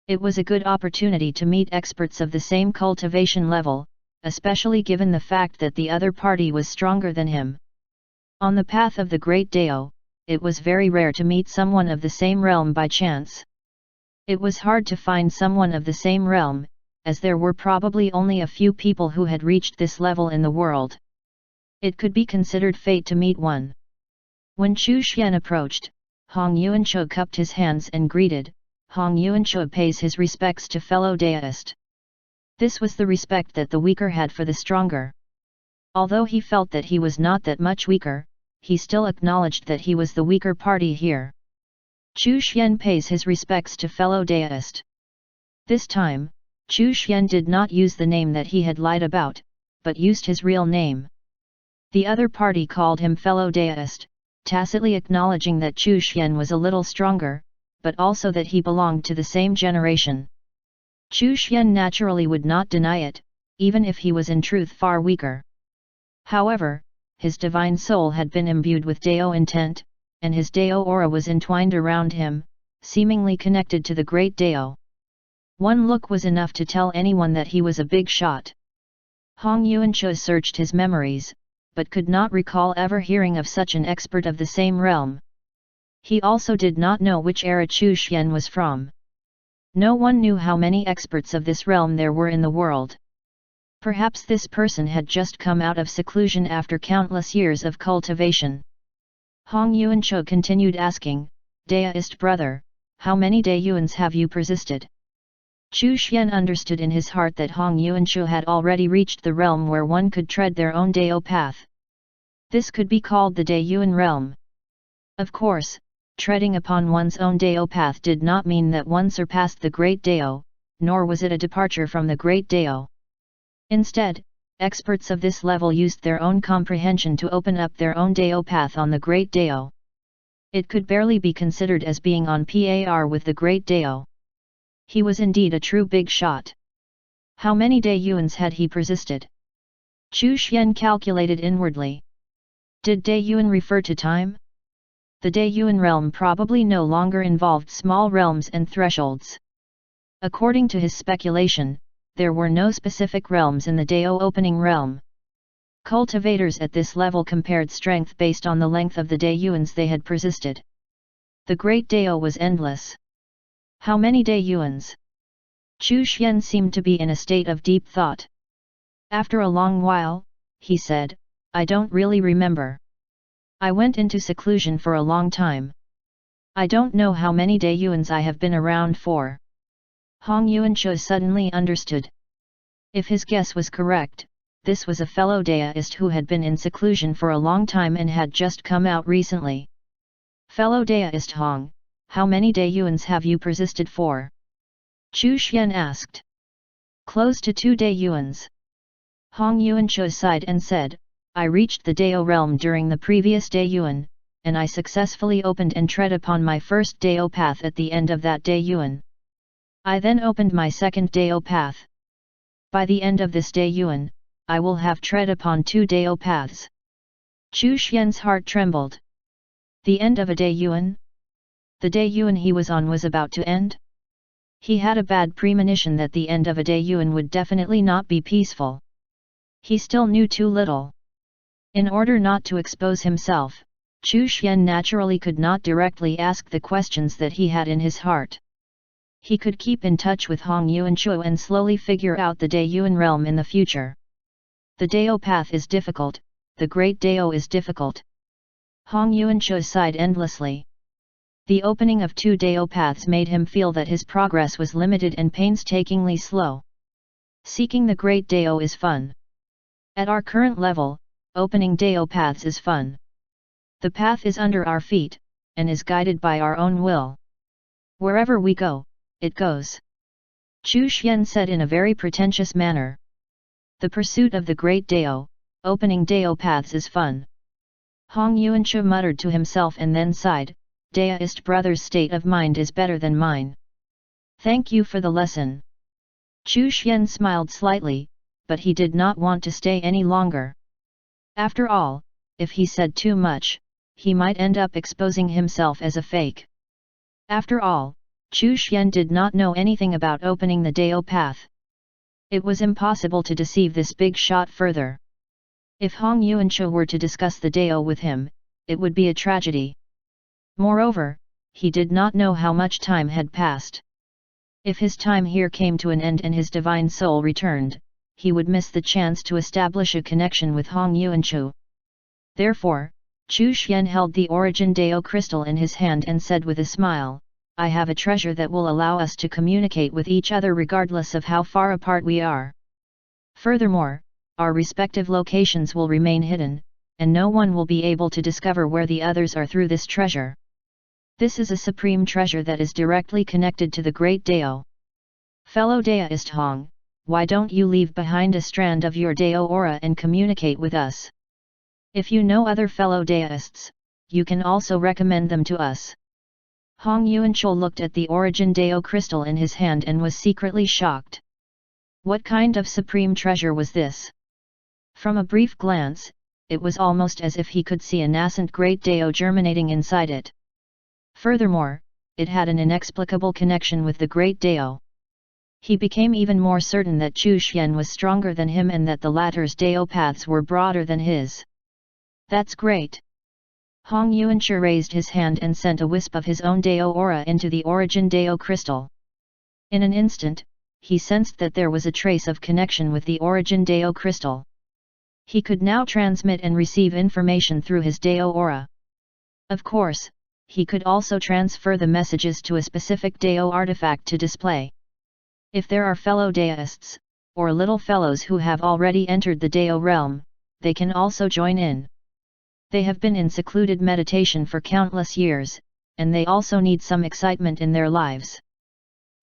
It was a good opportunity to meet experts of the same cultivation level, especially given the fact that the other party was stronger than him. On the path of the Great Dao, it was very rare to meet someone of the same realm by chance. It was hard to find someone of the same realm, as there were probably only a few people who had reached this level in the world. It could be considered fate to meet one. When Chu Xian approached, Hong Yuanche cupped his hands and greeted, Hong Yuanche pays his respects to fellow Daoist. This was the respect that the weaker had for the stronger. Although he felt that he was not that much weaker, he still acknowledged that he was the weaker party here. Chu Xian pays his respects to fellow Daoist. This time, Chu Xian did not use the name that he had lied about, but used his real name. The other party called him fellow Daoist, tacitly acknowledging that Chu Xian was a little stronger, but also that he belonged to the same generation. Chu Xian naturally would not deny it, even if he was in truth far weaker. However, his divine soul had been imbued with Dao intent, and his Dao aura was entwined around him, seemingly connected to the Great Dao. One look was enough to tell anyone that he was a big shot. Hong Yuanche searched his memories, but could not recall ever hearing of such an expert of the same realm. He also did not know which era Chu Xian was from. No one knew how many experts of this realm there were in the world. Perhaps this person had just come out of seclusion after countless years of cultivation. Hong Yuanche continued asking, Daoist brother, how many Daoyuans have you persisted? Chu Xian understood in his heart that Hong Yuanche had already reached the realm where one could tread their own Dao path. This could be called the Daoyuan realm. Of course, treading upon one's own Dao path did not mean that one surpassed the Great Dao, nor was it a departure from the Great Dao. Instead, experts of this level used their own comprehension to open up their own Dao path on the Great Dao. It could barely be considered as being on par with the Great Dao. He was indeed a true big shot. How many Daoyuans had he persisted? Chu Xian calculated inwardly. Did Daoyuan refer to time? The Daoyuan realm probably no longer involved small realms and thresholds. According to his speculation, there were no specific realms in the Dao opening realm. Cultivators at this level compared strength based on the length of the Daoyuans they had persisted. The Great Dao was endless. How many Daoyuans? Chu Xian seemed to be in a state of deep thought. After a long while, he said, I don't really remember. I went into seclusion for a long time. I don't know how many Daeyuans I have been around for. Hong Yuancho suddenly understood. If his guess was correct, this was a fellow Daeist who had been in seclusion for a long time and had just come out recently. Fellow Daeist Hong, how many Daeyuans have you persisted for? Chu Xian asked. Close to 2 Daeyuans. Hong Yuancho sighed and said, I reached the Dao realm during the previous Daeyuan, and I successfully opened and tread upon my first Dao path at the end of that Daeyuan. I then opened my second Dao path. By the end of this Daeyuan, I will have tread upon 2 Dao paths. Chu Xian's heart trembled. The end of a Daeyuan? The Daeyuan he was on was about to end? He had a bad premonition that the end of a Daeyuan would definitely not be peaceful. He still knew too little. In order not to expose himself, Chu Xian naturally could not directly ask the questions that he had in his heart. He could keep in touch with Hong Yuancho and slowly figure out the Daeyuan realm in the future. The Dao path is difficult, the Great Dao is difficult. Hong Yuancho sighed endlessly. The opening of 2 Dao paths made him feel that his progress was limited and painstakingly slow. Seeking the Great Dao is fun. At our current level, opening Dao paths is fun. The path is under our feet, and is guided by our own will. Wherever we go, it goes. Chu Xian said in a very pretentious manner. The pursuit of the Great Dao, opening Dao paths is fun. Hong Yuancho muttered to himself and then sighed, Daoist brother's state of mind is better than mine. Thank you for the lesson. Chu Xian smiled slightly, but he did not want to stay any longer. After all, if he said too much, he might end up exposing himself as a fake. After all, Chu Xian did not know anything about opening the Dao path. It was impossible to deceive this big shot further. If Hong Yuancho were to discuss the Dao with him, it would be a tragedy. Moreover, he did not know how much time had passed. If his time here came to an end and his divine soul returned, he would miss the chance to establish a connection with Hong Yuancho. Therefore, Chu Xian held the Origin Dao crystal in his hand and said with a smile, I have a treasure that will allow us to communicate with each other regardless of how far apart we are. Furthermore, our respective locations will remain hidden, and no one will be able to discover where the others are through this treasure. This is a supreme treasure that is directly connected to the Great Dao. Fellow Daoist Hong, why don't you leave behind a strand of your Dao aura and communicate with us? If you know other fellow Daoists, you can also recommend them to us. Hong Yuancho looked at the Origin Dao crystal in his hand and was secretly shocked. What kind of supreme treasure was this? From a brief glance, it was almost as if he could see a nascent Great Dao germinating inside it. Furthermore, it had an inexplicable connection with the Great Dao. He became even more certain that Chu Xian was stronger than him and that the latter's Dao paths were broader than his. That's great! Hong Yuancho raised his hand and sent a wisp of his own Dao aura into the Origin Dao crystal. In an instant, he sensed that there was a trace of connection with the Origin Dao crystal. He could now transmit and receive information through his Dao aura. Of course, he could also transfer the messages to a specific Dao artifact to display. If there are fellow Daoists, or little fellows who have already entered the Dao realm, they can also join in. They have been in secluded meditation for countless years, and they also need some excitement in their lives.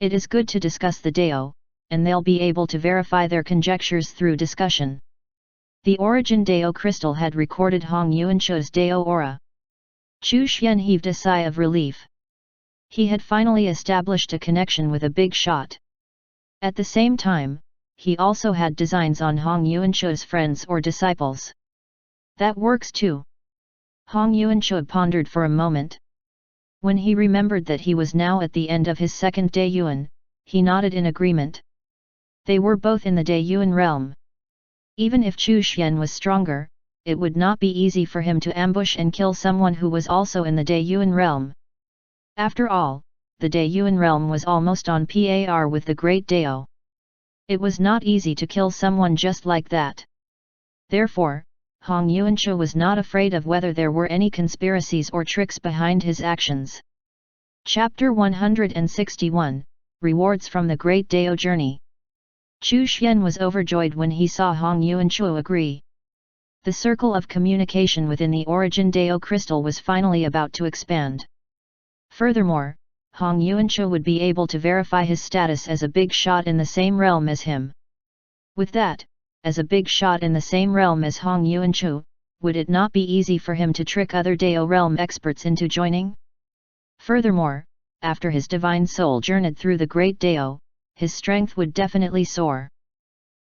It is good to discuss the Dao, and they'll be able to verify their conjectures through discussion. The Origin Dao crystal had recorded Hong Yuancho's Dao aura. Chu Xian heaved a sigh of relief. He had finally established a connection with a big shot. At the same time, he also had designs on Hong Yuancho's friends or disciples. That works too. Hong Yuancho pondered for a moment. When he remembered that he was now at the end of his second Daeyuan, he nodded in agreement. They were both in the Daeyuan realm. Even if Chu Xian was stronger, it would not be easy for him to ambush and kill someone who was also in the Daeyuan realm. After all, the Daeyuan realm was almost on par with the Great Dao. It was not easy to kill someone just like that. Therefore, Hong Yuanchu was not afraid of whether there were any conspiracies or tricks behind his actions. Chapter 161, Rewards from the Great Dao Journey. Chu Xian was overjoyed when he saw Hong Yuanchu agree. The circle of communication within the Origin Dao crystal was finally about to expand. Furthermore, Hong Yuanchu would be able to verify his status as a big shot in the same realm as him. With that, as a big shot in the same realm as Hong Yuanchu, would it not be easy for him to trick other Dao realm experts into joining? Furthermore, after his divine soul journeyed through the great Dao, his strength would definitely soar.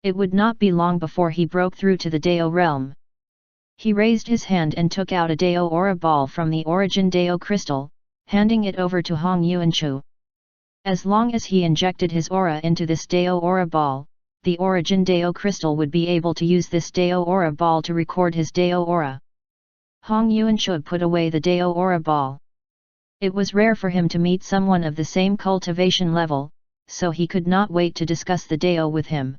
It would not be long before he broke through to the Dao realm. He raised his hand and took out a Dao aura ball from the Origin Dao crystal, handing it over to Hong Yuanchu. As long as he injected his aura into this Dao aura ball, the Origin Dao crystal would be able to use this Dao aura ball to record his Dao aura. Hong Yuanchu put away the Dao aura ball. It was rare for him to meet someone of the same cultivation level, so he could not wait to discuss the Dao with him.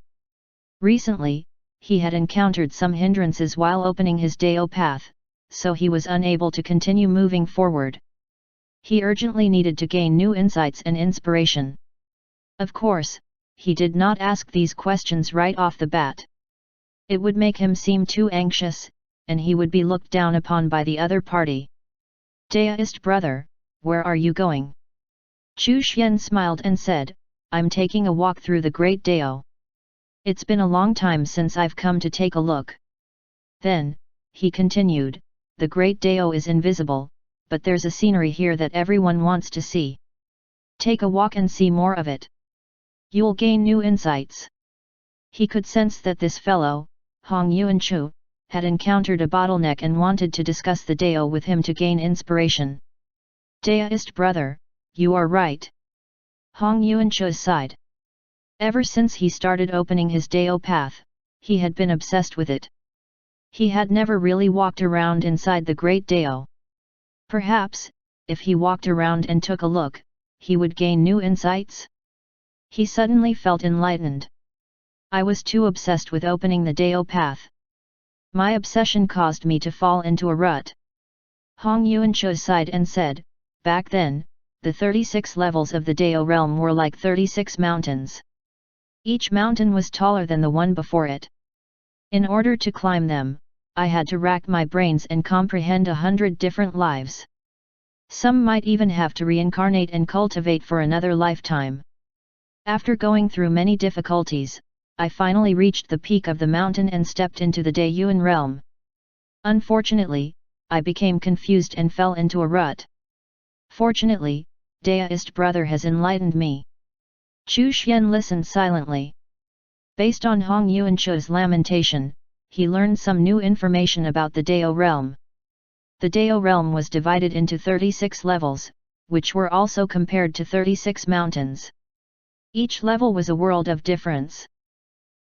Recently, he had encountered some hindrances while opening his Dao path, so he was unable to continue moving forward. He urgently needed to gain new insights and inspiration. Of course, he did not ask these questions right off the bat. It would make him seem too anxious, and he would be looked down upon by the other party. Daoist brother, where are you going? Chu Xian smiled and said, I'm taking a walk through the Great Dao. It's been a long time since I've come to take a look. Then, he continued, the Great Dao is invisible, but there's a scenery here that everyone wants to see. Take a walk and see more of it. You'll gain new insights. He could sense that this fellow, Hong Yuanchu, had encountered a bottleneck and wanted to discuss the Dao with him to gain inspiration. Daoist brother, you are right. Hong Yuanchu sighed. Ever since he started opening his Dao path, he had been obsessed with it. He had never really walked around inside the Great Dao. Perhaps, if he walked around and took a look, he would gain new insights? He suddenly felt enlightened. I was too obsessed with opening the Dao path. My obsession caused me to fall into a rut. Hong Yuanchu sighed and said, back then, the 36 levels of the Dao realm were like 36 mountains. Each mountain was taller than the one before it. In order to climb them, I had to rack my brains and comprehend 100 different lives. Some might even have to reincarnate and cultivate for another lifetime. After going through many difficulties, I finally reached the peak of the mountain and stepped into the Daoyuan realm. Unfortunately, I became confused and fell into a rut. Fortunately, Daoist brother has enlightened me. Chu Xian listened silently. Based on Hong Yuanchu's lamentation, he learned some new information about the Dao realm. The Dao realm was divided into 36 levels, which were also compared to 36 mountains. Each level was a world of difference.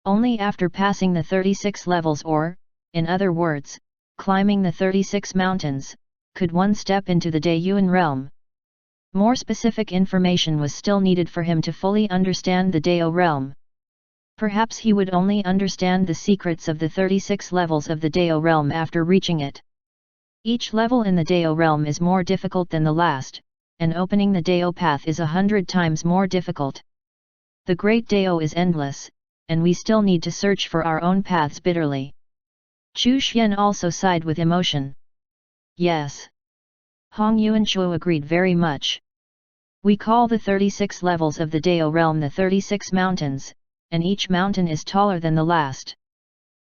Only after passing the 36 levels or, in other words, climbing the 36 mountains, could one step into the Daoyuan realm. More specific information was still needed for him to fully understand the Dao realm. Perhaps he would only understand the secrets of the 36 levels of the Dao realm after reaching it. Each level in the Dao realm is more difficult than the last, and opening the Dao path is 100 times more difficult. The Great Dao is endless, and we still need to search for our own paths bitterly. Chu Xian also sighed with emotion. Yes. Hong Yuanchu agreed very much. We call the 36 levels of the Dao realm the 36 mountains, and each mountain is taller than the last.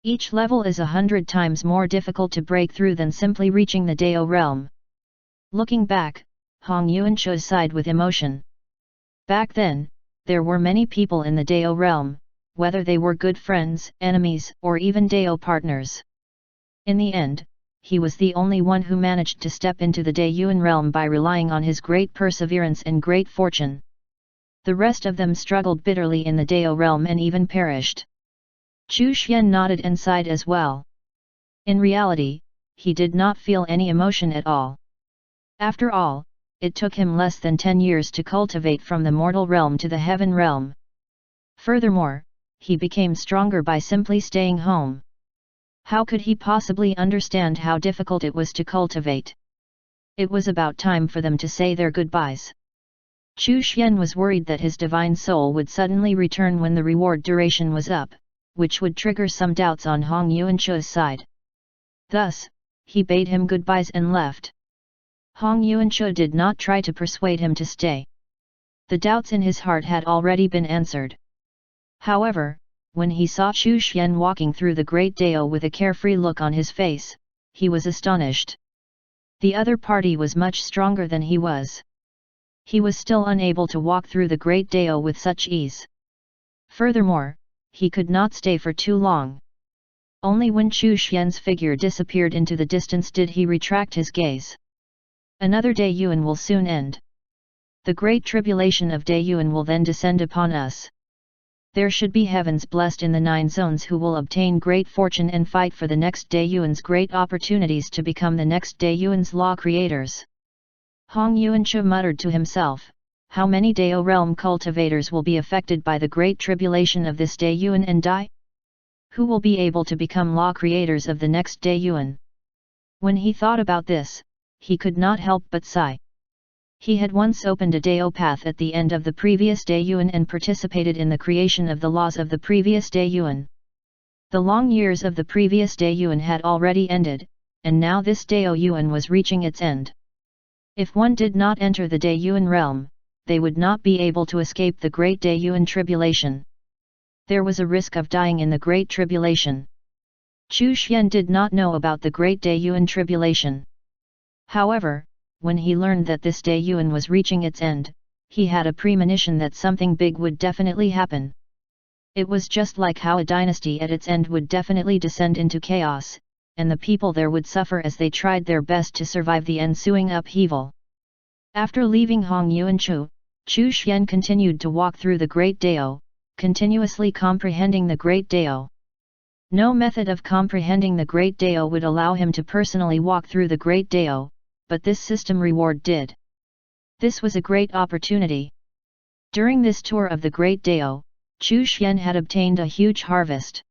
Each level is 100 times more difficult to break through than simply reaching the Dao realm. Looking back, Hong Yuanchu sighed with emotion. Back then, there were many people in the Dao realm, whether they were good friends, enemies, or even Dao partners. In the end, he was the only one who managed to step into the Daoyuan realm by relying on his great perseverance and great fortune. The rest of them struggled bitterly in the Dao realm and even perished. Chu Xian nodded and sighed as well. In reality, he did not feel any emotion at all. After all, it took him less than 10 years to cultivate from the mortal realm to the heaven realm. Furthermore, he became stronger by simply staying home. How could he possibly understand how difficult it was to cultivate? It was about time for them to say their goodbyes. Chu Xian was worried that his divine soul would suddenly return when the reward duration was up, which would trigger some doubts on Hong Yuanchu's side. Thus, he bade him goodbyes and left. Hong Yuanchu did not try to persuade him to stay. The doubts in his heart had already been answered. However, when he saw Chu Xian walking through the Great Dao with a carefree look on his face, he was astonished. The other party was much stronger than he was. He was still unable to walk through the Great Dao with such ease. Furthermore, he could not stay for too long. Only when Chu Xian's figure disappeared into the distance did he retract his gaze. Another Daiyuan will soon end. The great tribulation of Daiyuan will then descend upon us. There should be heavens blessed in the 9 zones who will obtain great fortune and fight for the next Daiyuan's great opportunities to become the next Daiyuan's law creators. Hong Yuanchu muttered to himself, how many Dao realm cultivators will be affected by the great tribulation of this Daiyuan and die? Who will be able to become law creators of the next Daiyuan? When he thought about this, he could not help but sigh. He had once opened a Dao path at the end of the previous Daiyuan and participated in the creation of the laws of the previous Daiyuan. The long years of the previous Daiyuan had already ended, and now this Daoyuan was reaching its end. If one did not enter the Daiyuan realm, they would not be able to escape the great Daiyuan tribulation. There was a risk of dying in the great tribulation. Chu Xian did not know about the great Daiyuan tribulation. However, when he learned that this Daiyuan was reaching its end, he had a premonition that something big would definitely happen. It was just like how a dynasty at its end would definitely descend into chaos, and the people there would suffer as they tried their best to survive the ensuing upheaval. After leaving Hong Yuanchu, Chu Xian continued to walk through the Great Dao, continuously comprehending the Great Dao. No method of comprehending the Great Dao would allow him to personally walk through the Great Dao, but this system reward did. This was a great opportunity. During this tour of the Great Dao, Chu Xian had obtained a huge harvest.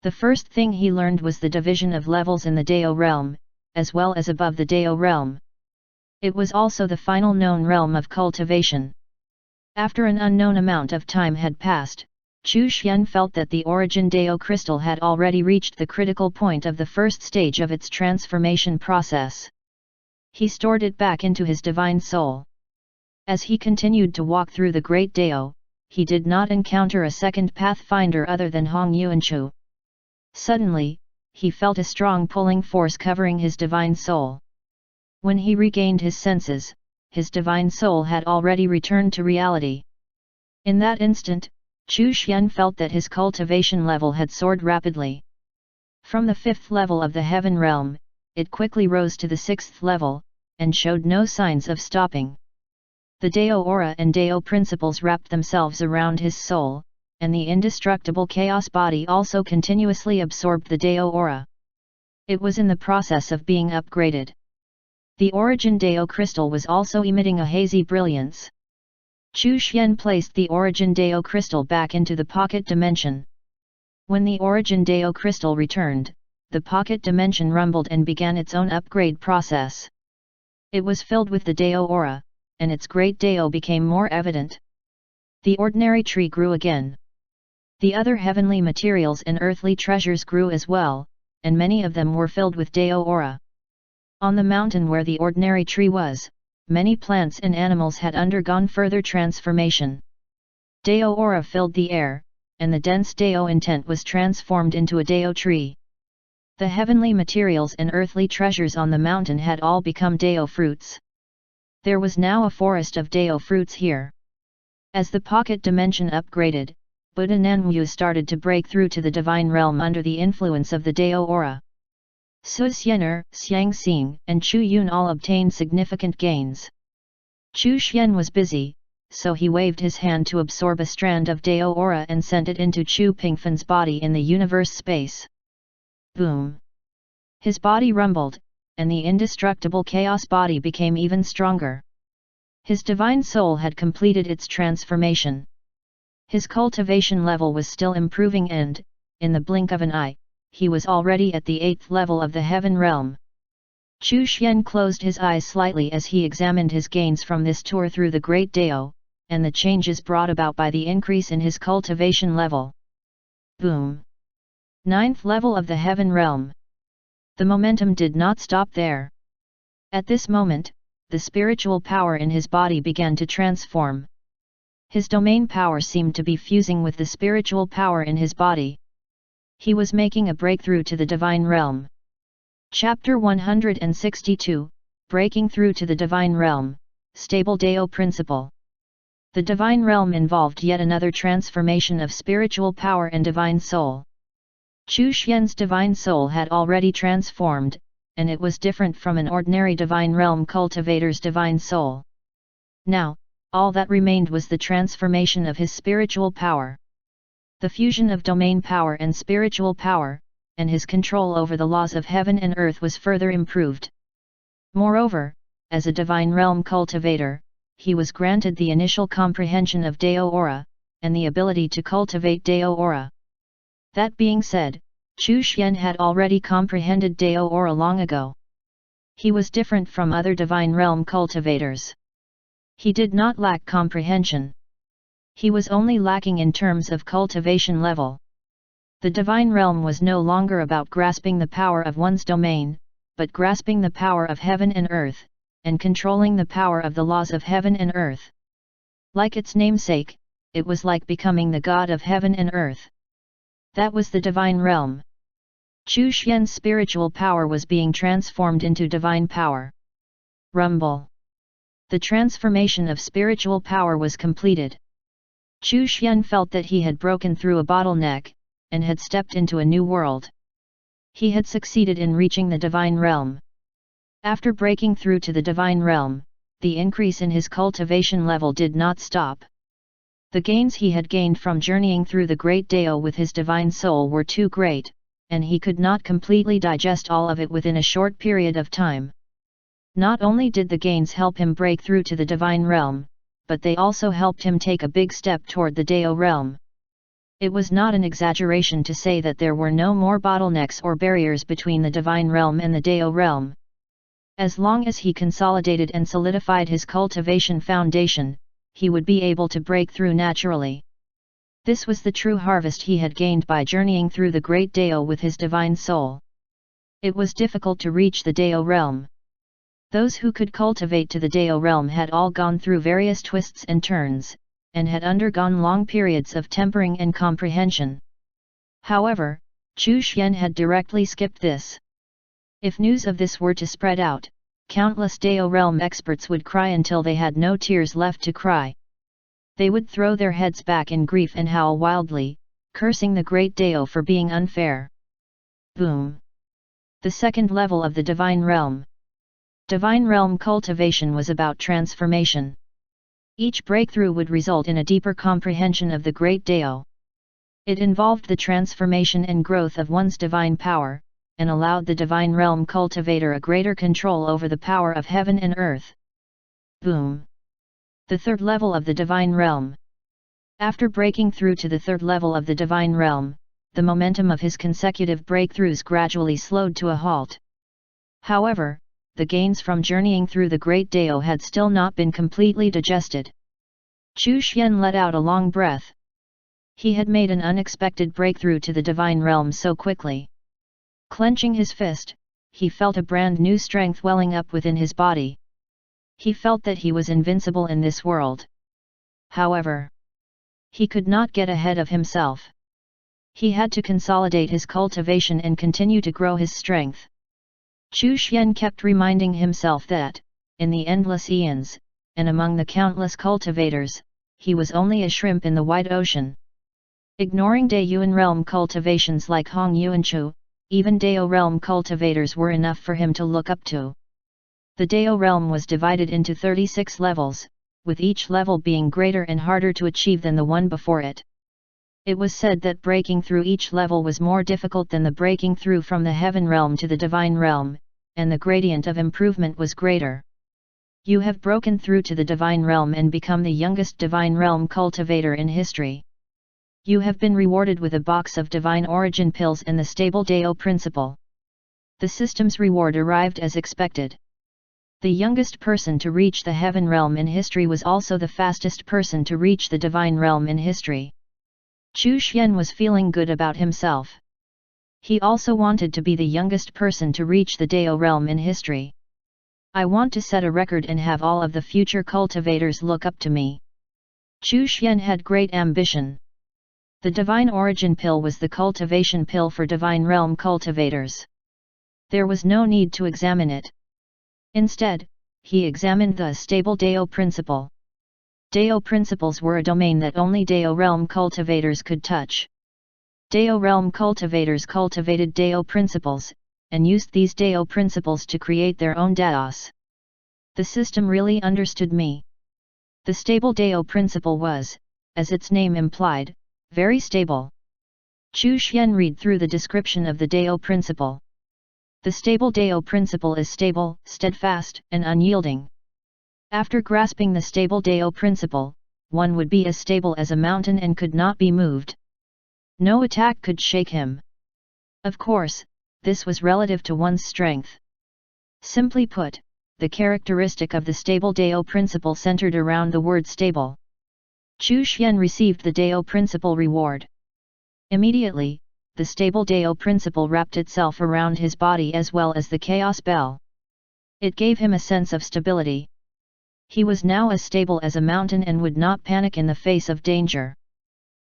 The first thing he learned was the division of levels in the Dao realm, as well as above the Dao realm. It was also the final known realm of cultivation. After an unknown amount of time had passed, Chu Xian felt that the origin Dao crystal had already reached the critical point of the first stage of its transformation process. He stored it back into his divine soul. As he continued to walk through the Great Dao, he did not encounter a second pathfinder other than Hong Yuanchu. Suddenly, he felt a strong pulling force covering his divine soul. When he regained his senses, his divine soul had already returned to reality. In that instant, Chu Xian felt that his cultivation level had soared rapidly. From the 5th level of the heaven realm, it quickly rose to the 6th level, and showed no signs of stopping. The Dao aura and Dao principles wrapped themselves around his soul, and the indestructible chaos body also continuously absorbed the Dao aura. It was in the process of being upgraded. The origin Dao crystal was also emitting a hazy brilliance. Chu Xian placed the origin Dao crystal back into the pocket dimension. When the origin Dao crystal returned, the pocket dimension rumbled and began its own upgrade process. It was filled with the Dao aura, and its great Dao became more evident. The ordinary tree grew again. The other heavenly materials and earthly treasures grew as well, and many of them were filled with Dao aura. On the mountain where the ordinary tree was, many plants and animals had undergone further transformation. Dao aura filled the air, and the dense Dao intent was transformed into a Dao tree. The heavenly materials and earthly treasures on the mountain had all become Dao fruits. There was now a forest of Dao fruits here. As the pocket dimension upgraded, Buddha Nanwu started to break through to the divine realm under the influence of the Dao aura. Su Xianer, Xiang Xing, and Chu Yun all obtained significant gains. Chu Xian was busy, so he waved his hand to absorb a strand of Dao aura and sent it into Chu Pingfan's body in the universe space. Boom! His body rumbled, and the indestructible chaos body became even stronger. His divine soul had completed its transformation. His cultivation level was still improving and, in the blink of an eye, he was already at the 8th level of the heaven realm. Chu Xian closed his eyes slightly as he examined his gains from this tour through the Great Dao, and the changes brought about by the increase in his cultivation level. Boom! 9th level of the heaven realm. The momentum did not stop there. At this moment, the spiritual power in his body began to transform. His domain power seemed to be fusing with the spiritual power in his body. He was making a breakthrough to the divine realm. Chapter 162, Breaking Through to the Divine Realm, Stable Dao Principle. The divine realm involved yet another transformation of spiritual power and divine soul. Chu Xian's divine soul had already transformed, and it was different from an ordinary divine realm cultivator's divine soul. Now, all that remained was the transformation of his spiritual power. The fusion of domain power and spiritual power, and his control over the laws of heaven and earth was further improved. Moreover, as a divine realm cultivator, he was granted the initial comprehension of Dao Aura, and the ability to cultivate Dao Aura. That being said, Chu Xian had already comprehended Dao Aura long ago. He was different from other divine realm cultivators. He did not lack comprehension. He was only lacking in terms of cultivation level. The divine realm was no longer about grasping the power of one's domain, but grasping the power of heaven and earth, and controlling the power of the laws of heaven and earth. Like its namesake, it was like becoming the god of heaven and earth. That was the divine realm. Chu Xian's spiritual power was being transformed into divine power. Rumble. The transformation of spiritual power was completed. Chu Xian felt that he had broken through a bottleneck, and had stepped into a new world. He had succeeded in reaching the divine realm. After breaking through to the divine realm, the increase in his cultivation level did not stop. The gains he had gained from journeying through the Great Dao with his divine soul were too great, and he could not completely digest all of it within a short period of time. Not only did the gains help him break through to the divine realm, but they also helped him take a big step toward the Dao realm. It was not an exaggeration to say that there were no more bottlenecks or barriers between the divine realm and the Dao realm. As long as he consolidated and solidified his cultivation foundation, he would be able to break through naturally. This was the true harvest he had gained by journeying through the Great Dao with his divine soul. It was difficult to reach the Dao realm. Those who could cultivate to the Dao realm had all gone through various twists and turns, and had undergone long periods of tempering and comprehension. However, Chu Xian had directly skipped this. If news of this were to spread out, countless Dao realm experts would cry until they had no tears left to cry. They would throw their heads back in grief and howl wildly, cursing the Great Dao for being unfair. Boom! The second level of the Divine Realm. Divine Realm cultivation was about transformation. Each breakthrough would result in a deeper comprehension of the Great Dao. It involved the transformation and growth of one's divine power, and allowed the Divine Realm cultivator a greater control over the power of heaven and earth. Boom! The third level of the Divine Realm. After breaking through to the third level of the Divine Realm, the momentum of his consecutive breakthroughs gradually slowed to a halt. However, the gains from journeying through the Great Dao had still not been completely digested. Chu Xian let out a long breath. He had made an unexpected breakthrough to the Divine Realm so quickly. Clenching his fist, he felt a brand new strength welling up within his body. He felt that he was invincible in this world. However, he could not get ahead of himself. He had to consolidate his cultivation and continue to grow his strength. Chu Xian kept reminding himself that, in the endless eons, and among the countless cultivators, he was only a shrimp in the wide ocean. Ignoring Dayuan realm cultivations like Hong Yuan Chu, even Dao realm cultivators were enough for him to look up to. The Dao realm was divided into 36 levels, with each level being greater and harder to achieve than the one before it. It was said that breaking through each level was more difficult than the breaking through from the heaven realm to the divine realm, and the gradient of improvement was greater. You have broken through to the divine realm and become the youngest divine realm cultivator in history. You have been rewarded with a box of divine origin pills and the stable Dao principle. The system's reward arrived as expected. The youngest person to reach the heaven realm in history was also the fastest person to reach the divine realm in history. Chu Xian was feeling good about himself. He also wanted to be the youngest person to reach the Dao realm in history. I want to set a record and have all of the future cultivators look up to me. Chu Xian had great ambition. The divine origin pill was the cultivation pill for divine realm cultivators. There was no need to examine it. Instead, he examined the stable Dao principle. Dao principles were a domain that only Dao realm cultivators could touch. Dao realm cultivators cultivated Dao principles, and used these Dao principles to create their own Daos. The system really understood me. The stable Dao principle was, as its name implied, very stable. Chu Xian read through the description of the Dao principle. The stable Dao principle is stable, steadfast, and unyielding. After grasping the stable Dao principle, one would be as stable as a mountain and could not be moved. No attack could shake him. Of course, this was relative to one's strength. Simply put, the characteristic of the stable Dao principle centered around the word stable. Chu Xian received the Dao principle reward. Immediately, the stable Dao principle wrapped itself around his body as well as the chaos bell. It gave him a sense of stability. He was now as stable as a mountain and would not panic in the face of danger.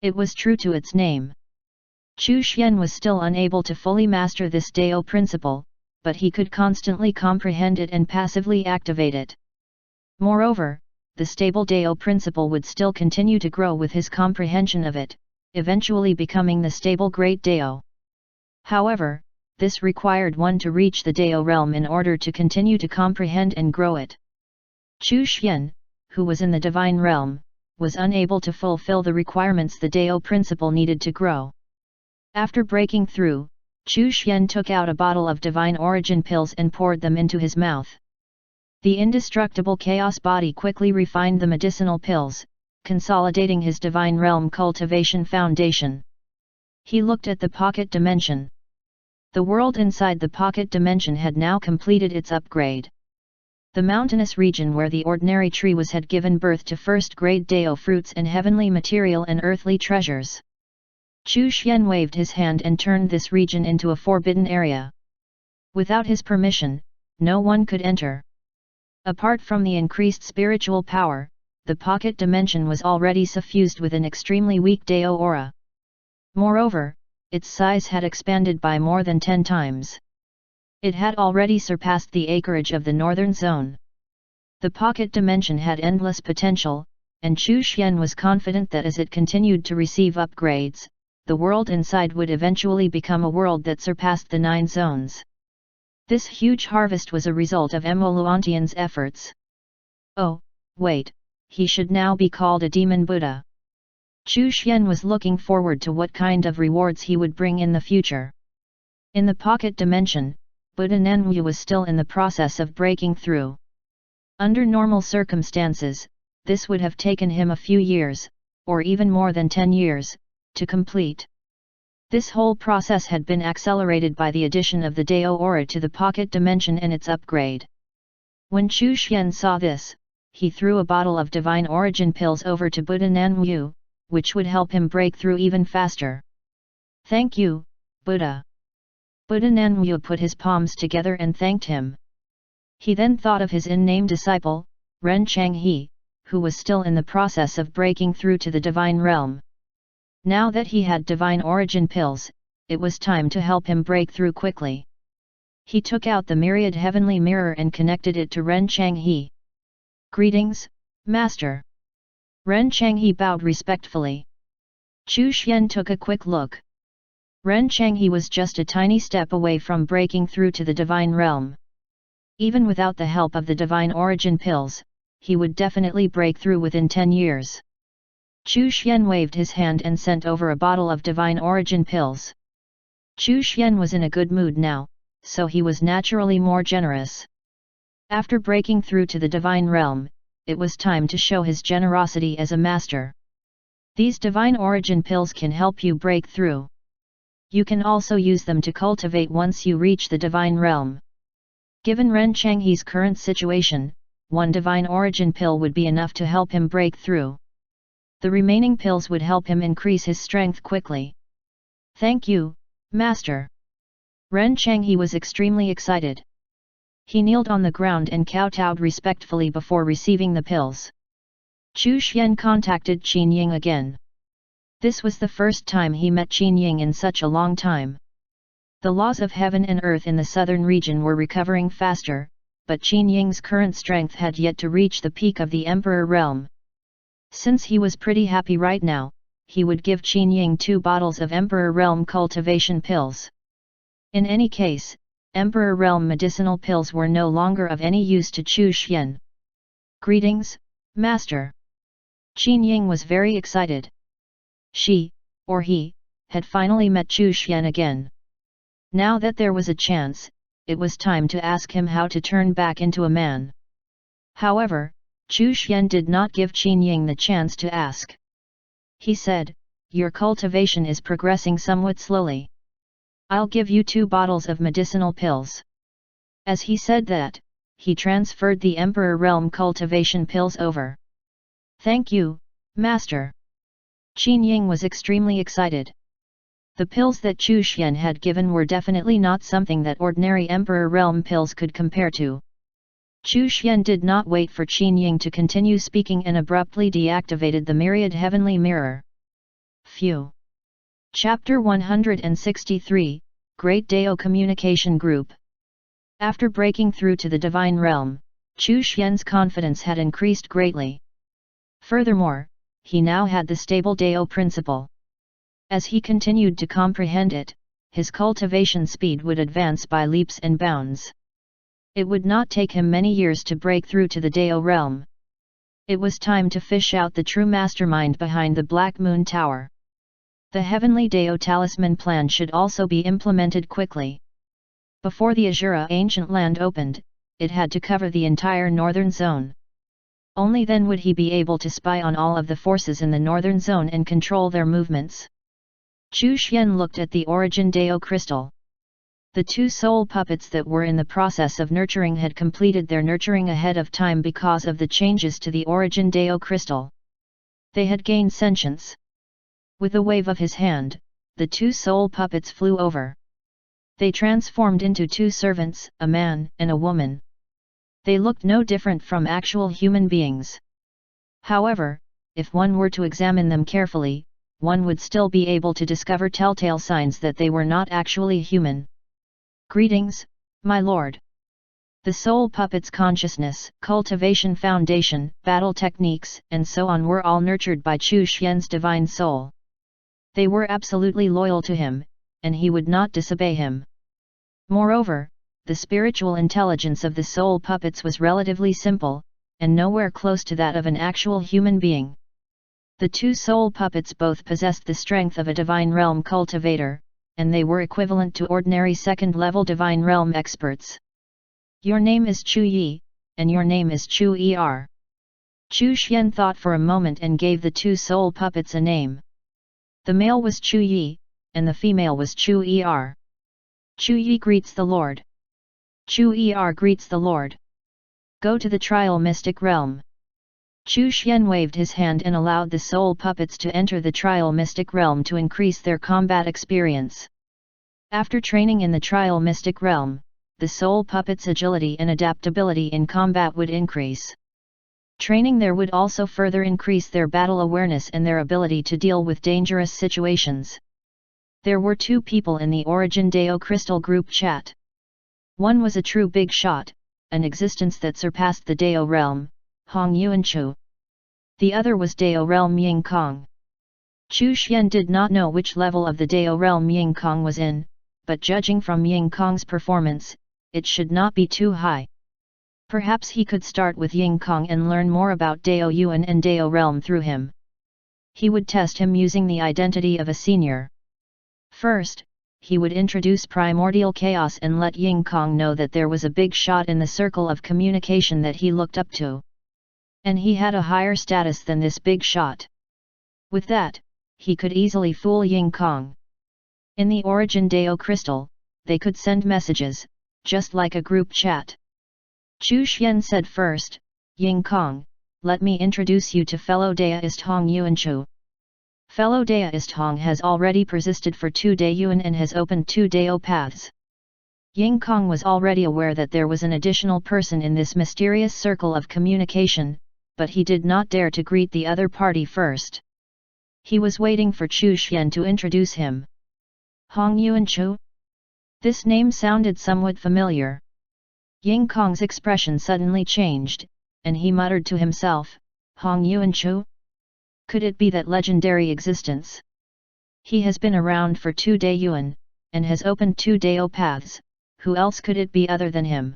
It was true to its name. Chu Xian was still unable to fully master this Dao principle, but he could constantly comprehend it and passively activate it. Moreover, the stable Dao principle would still continue to grow with his comprehension of it, eventually becoming the stable Great Dao. However, this required one to reach the Dao realm in order to continue to comprehend and grow it. Chu Xian, who was in the divine realm, was unable to fulfill the requirements the Dao principle needed to grow. After breaking through, Chu Xian took out a bottle of divine origin pills and poured them into his mouth. The indestructible chaos body quickly refined the medicinal pills, consolidating his divine realm cultivation foundation. He looked at the pocket dimension. The world inside the pocket dimension had now completed its upgrade. The mountainous region where the ordinary tree was had given birth to first-grade Dao fruits and heavenly material and earthly treasures. Chu Xian waved his hand and turned this region into a forbidden area. Without his permission, no one could enter. Apart from the increased spiritual power, the pocket dimension was already suffused with an extremely weak Dao aura. Moreover, its size had expanded by more than 10 times. It had already surpassed the acreage of the northern zone. The pocket dimension had endless potential, and Chu Xian was confident that as it continued to receive upgrades, the world inside would eventually become a world that surpassed the 9 zones. This huge harvest was a result of Emoluantian's efforts. Oh, wait, he should now be called a demon Buddha. Chu Xian was looking forward to what kind of rewards he would bring in the future. In the pocket dimension, Buddha Nanwu was still in the process of breaking through. Under normal circumstances, this would have taken him a few years, or even more than 10 years, to complete. This whole process had been accelerated by the addition of the Dao aura to the pocket dimension and its upgrade. When Chu Xian saw this, he threw a bottle of divine origin pills over to Buddha Nanwu, which would help him break through even faster. Thank you, Buddha. Buddha Nanwu put his palms together and thanked him. He then thought of his in-name disciple, Ren Changhe, who was still in the process of breaking through to the divine realm. Now that he had divine origin pills, it was time to help him break through quickly. He took out the myriad heavenly mirror and connected it to Ren Changhe. Greetings, Master. Ren Changhe bowed respectfully. Chu Xian took a quick look. Ren Changhe was just a tiny step away from breaking through to the divine realm. Even without the help of the divine origin pills, he would definitely break through within 10 years. Chu Xian waved his hand and sent over a bottle of divine origin pills. Chu Xian was in a good mood now, so he was naturally more generous. After breaking through to the divine realm, it was time to show his generosity as a master. These divine origin pills can help you break through. You can also use them to cultivate once you reach the divine realm. Given Ren Changhe's current situation, one divine origin pill would be enough to help him break through. The remaining pills would help him increase his strength quickly. Thank you, Master. Ren Changhe was extremely excited. He kneeled on the ground and kowtowed respectfully before receiving the pills. Chu Xian contacted Qin Ying again. This was the first time he met Qin Ying in such a long time. The laws of heaven and earth in the southern region were recovering faster, but Qin Ying's current strength had yet to reach the peak of the Emperor realm. Since he was pretty happy right now, he would give Qin Ying 2 bottles of Emperor realm cultivation pills. In any case, Emperor realm medicinal pills were no longer of any use to Chu Xian. Greetings, Master. Qin Ying was very excited. She, or he, had finally met Chu Xian again. Now that there was a chance, it was time to ask him how to turn back into a man. However, Chu Xian did not give Qin Ying the chance to ask. He said, "Your cultivation is progressing somewhat slowly. I'll give you 2 bottles of medicinal pills." As he said that, he transferred the Emperor Realm cultivation pills over. Thank you, Master. Qin Ying was extremely excited. The pills that Chu Xian had given were definitely not something that ordinary Emperor Realm pills could compare to. Chu Xian did not wait for Qin Ying to continue speaking and abruptly deactivated the myriad heavenly mirror. Phew! Chapter 163, Great Dao Communication Group. After breaking through to the divine realm, Chu Xian's confidence had increased greatly. Furthermore, he now had the stable Dao principle. As he continued to comprehend it, his cultivation speed would advance by leaps and bounds. It would not take him many years to break through to the Dao realm. It was time to fish out the true mastermind behind the Black Moon Tower. The Heavenly Dao Talisman plan should also be implemented quickly. Before the Azura Ancient Land opened, it had to cover the entire northern zone. Only then would he be able to spy on all of the forces in the northern zone and control their movements. Chu Xian looked at the Origin Dao crystal. The 2 soul puppets that were in the process of nurturing had completed their nurturing ahead of time because of the changes to the Origin Dao crystal. They had gained sentience. With a wave of his hand, the 2 soul puppets flew over. They transformed into 2 servants, a man and a woman. They looked no different from actual human beings. However, if one were to examine them carefully, one would still be able to discover telltale signs that they were not actually human. Greetings, my lord. The soul puppet's consciousness, cultivation foundation, battle techniques, and so on were all nurtured by Chu Xian's divine soul. They were absolutely loyal to him, and he would not disobey him. Moreover, the spiritual intelligence of the soul puppets was relatively simple, and nowhere close to that of an actual human being. The 2 soul puppets both possessed the strength of a divine realm cultivator, and they were equivalent to ordinary second-level divine realm experts. Your name is Chu Yi, and your name is Chu Er. Chu Xian thought for a moment and gave the 2 soul puppets a name. The male was Chu Yi, and the female was Chu Er. Chu Yi greets the Lord. Chu Er greets the Lord. Go to the trial mystic realm. Chu Xian waved his hand and allowed the soul puppets to enter the trial mystic realm to increase their combat experience. After training in the trial mystic realm, the soul puppets' agility and adaptability in combat would increase. Training there would also further increase their battle awareness and their ability to deal with dangerous situations. There were 2 people in the Origin Dao Crystal group chat. One was a true big shot, an existence that surpassed the Dao realm, Hong Yuanchu. The other was Dao realm Ying Kong. Chu Xian did not know which level of the Dao realm Ying Kong was in, but judging from Ying Kong's performance, it should not be too high. Perhaps he could start with Ying Kong and learn more about Dao Yuan and Dao realm through him. He would test him using the identity of a senior. First, he would introduce primordial chaos and let Ying Kong know that there was a big shot in the circle of communication that he looked up to. And he had a higher status than this big shot. With that, he could easily fool Ying Kong. In the Origin Dao crystal, they could send messages, just like a group chat. Chu Xian said first, Ying Kong, let me introduce you to fellow Daoist Hong Yuanchu. Fellow Daoist Hong has already persisted for 2 Daoyuan and has opened 2 Dao paths. Ying Kong was already aware that there was an additional person in this mysterious circle of communication, but he did not dare to greet the other party first. He was waiting for Chu Xian to introduce him. Hong Yuanchu? This name sounded somewhat familiar. Ying Kong's expression suddenly changed, and he muttered to himself, Hong Yuanchu? Could it be that legendary existence? He has been around for 2 Daoyuan, and has opened 2 Dao paths. Who else could it be other than him?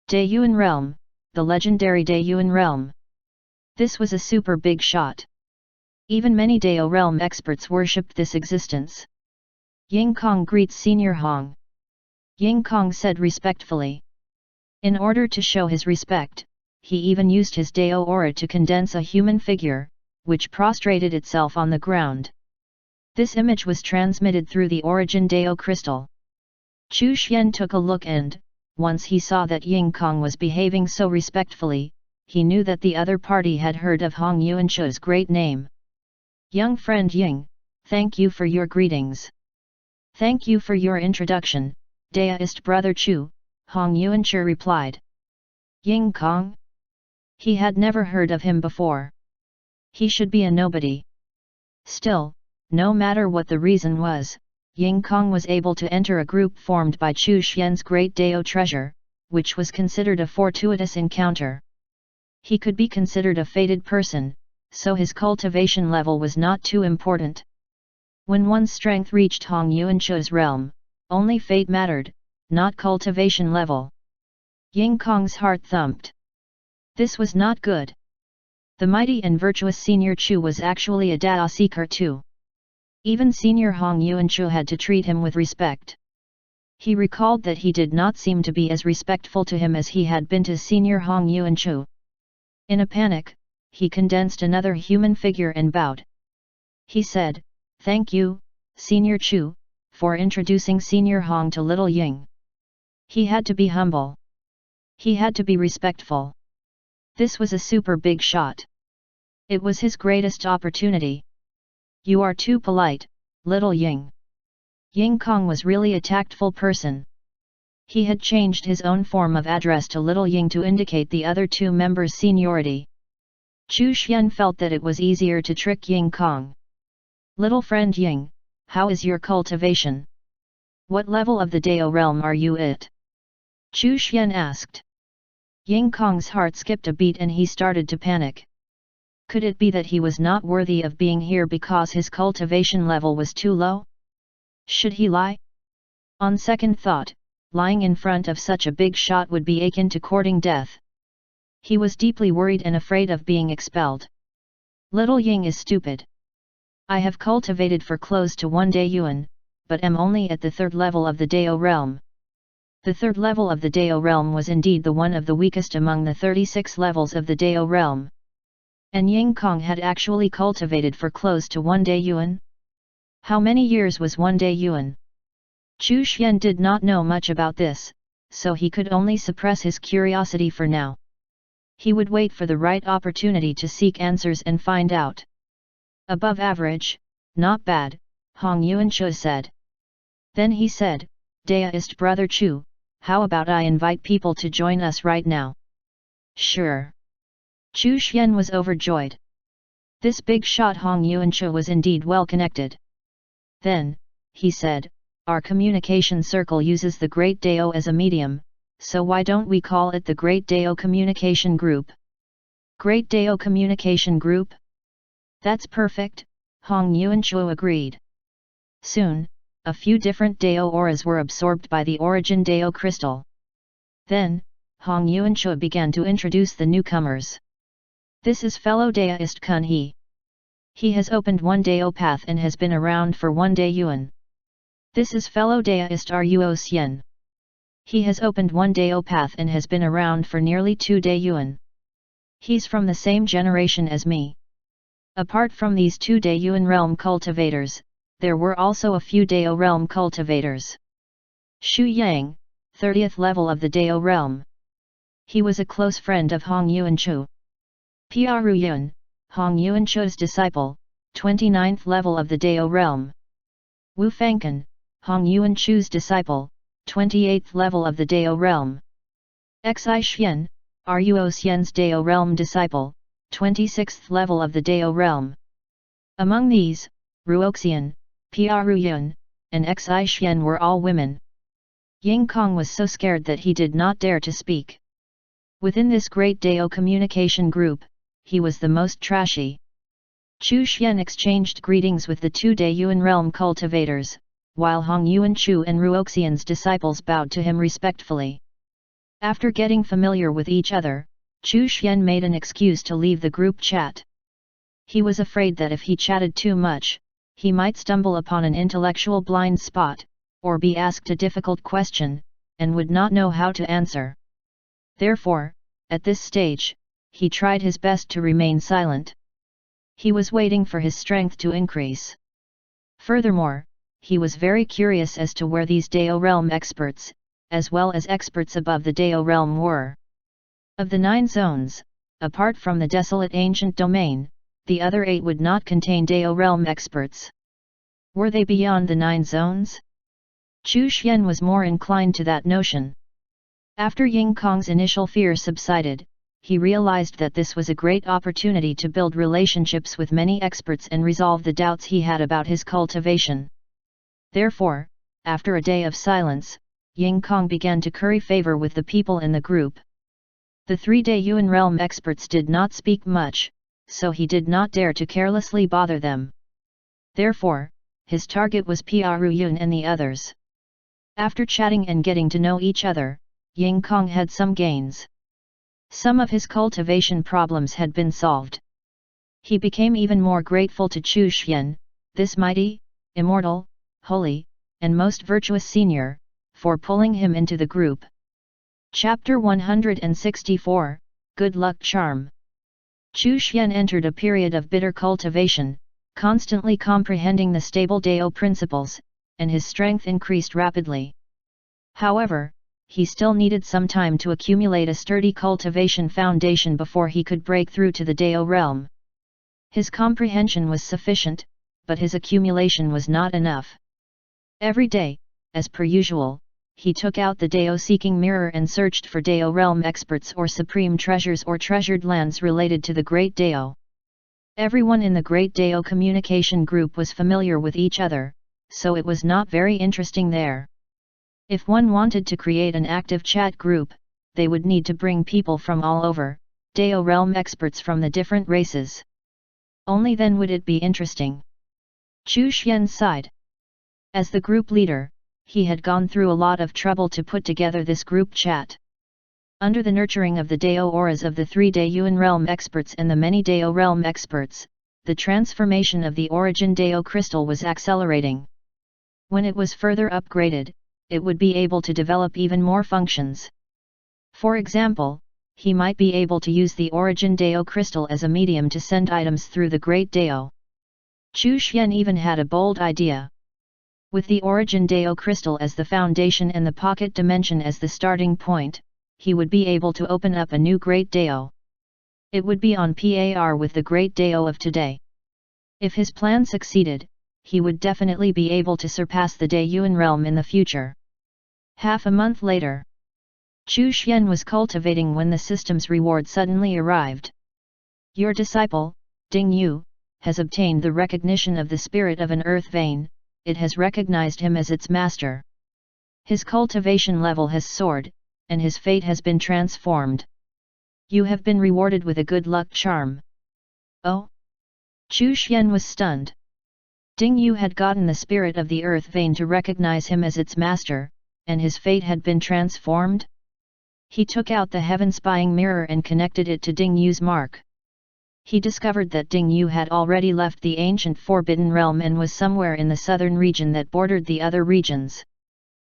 Daoyuan realm, the legendary Daoyuan realm. This was a super big shot. Even many Dao realm experts worshipped this existence. Ying Kong greets Senior Hong. Ying Kong said respectfully. In order to show his respect, he even used his Dao aura to condense a human figure, which prostrated itself on the ground. This image was transmitted through the Origin Dao crystal. Chu Xian took a look and, once he saw that Ying Kong was behaving so respectfully, he knew that the other party had heard of Hong Yuanchu's great name. Young friend Ying, thank you for your greetings. Thank you for your introduction, Daoist brother Chu, Hong Yuanchu replied. Ying Kong? He had never heard of him before. He should be a nobody. Still, no matter what the reason was, Ying Kong was able to enter a group formed by Chu Xian's great Dao treasure, which was considered a fortuitous encounter. He could be considered a fated person, so his cultivation level was not too important. When one's strength reached Hong Yuanchu's realm, only fate mattered, not cultivation level. Ying Kong's heart thumped. This was not good. The mighty and virtuous Senior Chu was actually a Dao seeker too. Even Senior Hong Yuanchu had to treat him with respect. He recalled that he did not seem to be as respectful to him as he had been to Senior Hong Yuanchu. In a panic, he condensed another human figure and bowed. He said, Thank you, Senior Chu, for introducing Senior Hong to little Ying. He had to be humble. He had to be respectful. This was a super big shot. It was his greatest opportunity. You are too polite, little Ying. Ying Kong was really a tactful person. He had changed his own form of address to little Ying to indicate the other 2 members' seniority. Chu Xian felt that it was easier to trick Ying Kong. Little friend Ying, how is your cultivation? What level of the Dao realm are you at? Chu Xian asked. Ying Kong's heart skipped a beat and he started to panic. Could it be that he was not worthy of being here because his cultivation level was too low? Should he lie? On second thought, lying in front of such a big shot would be akin to courting death. He was deeply worried and afraid of being expelled. Little Ying is stupid. I have cultivated for close to 1 Daoyuan, but am only at the 3rd level of the Dao realm. The 3rd level of the Dao realm was indeed the one of the weakest among the 36 levels of the Dao realm. And Ying Kong had actually cultivated for close to 1 Daoyuan? How many years was 1 Daoyuan? Chu Xian did not know much about this, so he could only suppress his curiosity for now. He would wait for the right opportunity to seek answers and find out. Above average, not bad, Hong Yuanchu said. Then he said, Daoist brother Chu, how about I invite people to join us right now? Sure. Chu Xian was overjoyed. This big shot Hong Yuanchu was indeed well connected. Then, he said, our communication circle uses the Great Dao as a medium, so why don't we call it the Great Dao Communication Group? Great Dao Communication Group? That's perfect, Hong Yuanchu agreed. Soon, a few different Dao auras were absorbed by the Origin Dao crystal. Then, Hong Yuanchu began to introduce the newcomers. This is fellow Daoist Kun He. He has opened 1 Dao path and has been around for 1 Daoyuan. This is fellow Daoist Ruo Xian. He has opened 1 Dao path and has been around for nearly 2 Daoyuan. He's from the same generation as me. Apart from these two Daeyuan realm cultivators, there were also a few Dao realm cultivators. Xu Yang, 30th level of the Dao realm. He was a close friend of Hong Yuanchu. Piaru Yun, Hong Yuanchu's disciple, 29th level of the Dao realm. Wu Fangkan, Hong Yuanchu's disciple, 28th level of the Dao realm. Xi Xian, Ruo Xian's Dao realm disciple, 26th level of the Dao realm. Among these, Ruoxian, Piaru Yun, and Xi Xian were all women. Ying Kong was so scared that he did not dare to speak. Within this great Dao communication group, he was the most trashy. Chu Xian exchanged greetings with the two Daeyuan realm cultivators, while Hong Yuanchu and Ruoxian's disciples bowed to him respectfully. After getting familiar with each other, Chu Xian made an excuse to leave the group chat. He was afraid that if he chatted too much, he might stumble upon an intellectual blind spot, or be asked a difficult question, and would not know how to answer. Therefore, at this stage, he tried his best to remain silent. He was waiting for his strength to increase. Furthermore, he was very curious as to where these Dao realm experts, as well as experts above the Dao realm were. Of the 9 zones, apart from the desolate ancient domain, the other 8 would not contain Dao realm experts. Were they beyond the 9 zones? Chu Xian was more inclined to that notion. After Ying Kong's initial fear subsided, he realized that this was a great opportunity to build relationships with many experts and resolve the doubts he had about his cultivation. Therefore, after a day of silence, Ying Kong began to curry favor with the people in the group. The 3 Daeyuan realm experts did not speak much, so he did not dare to carelessly bother them. Therefore, his target was Piaru Yun and the others. After chatting and getting to know each other, Ying Kong had some gains. Some of his cultivation problems had been solved. He became even more grateful to Chu Xian, this mighty, immortal, holy, and most virtuous senior, for pulling him into the group. Chapter 164, Good Luck Charm. Chu Xian entered a period of bitter cultivation, constantly comprehending the stable Dao principles, and his strength increased rapidly. However, he still needed some time to accumulate a sturdy cultivation foundation before he could break through to the Dao realm. His comprehension was sufficient, but his accumulation was not enough. Every day, as per usual, he took out the Dao-seeking mirror and searched for Dao realm experts or supreme treasures or treasured lands related to the Great Dao. Everyone in the Great Dao communication group was familiar with each other, so it was not very interesting there. If one wanted to create an active chat group, they would need to bring people from all over, Dao realm experts from the different races. Only then would it be interesting. Chu Xian sighed. As the group leader, he had gone through a lot of trouble to put together this group chat. Under the nurturing of the Dao auras of the 3 Daeyuan realm experts and the many Dao realm experts, the transformation of the origin Dao crystal was accelerating. When it was further upgraded, it would be able to develop even more functions. For example, he might be able to use the origin Dao crystal as a medium to send items through the Great Dao. Chu Xian even had a bold idea. With the origin Dao crystal as the foundation and the pocket dimension as the starting point, he would be able to open up a new Great Dao. It would be on par with the Great Dao of today. If his plan succeeded, he would definitely be able to surpass the Daeyuan realm in the future. Half a month later, Chu Xian was cultivating when the system's reward suddenly arrived. Your disciple, Ding Yu, has obtained the recognition of the spirit of an earth vein. It has recognized him as its master. His cultivation level has soared, and his fate has been transformed. You have been rewarded with a good luck charm. Oh? Chu Xian was stunned. Ding Yu had gotten the spirit of the earth vein to recognize him as its master, and his fate had been transformed? He took out the heaven-spying mirror and connected it to Ding Yu's mark. He discovered that Ding Yu had already left the ancient Forbidden Realm and was somewhere in the southern region that bordered the other regions.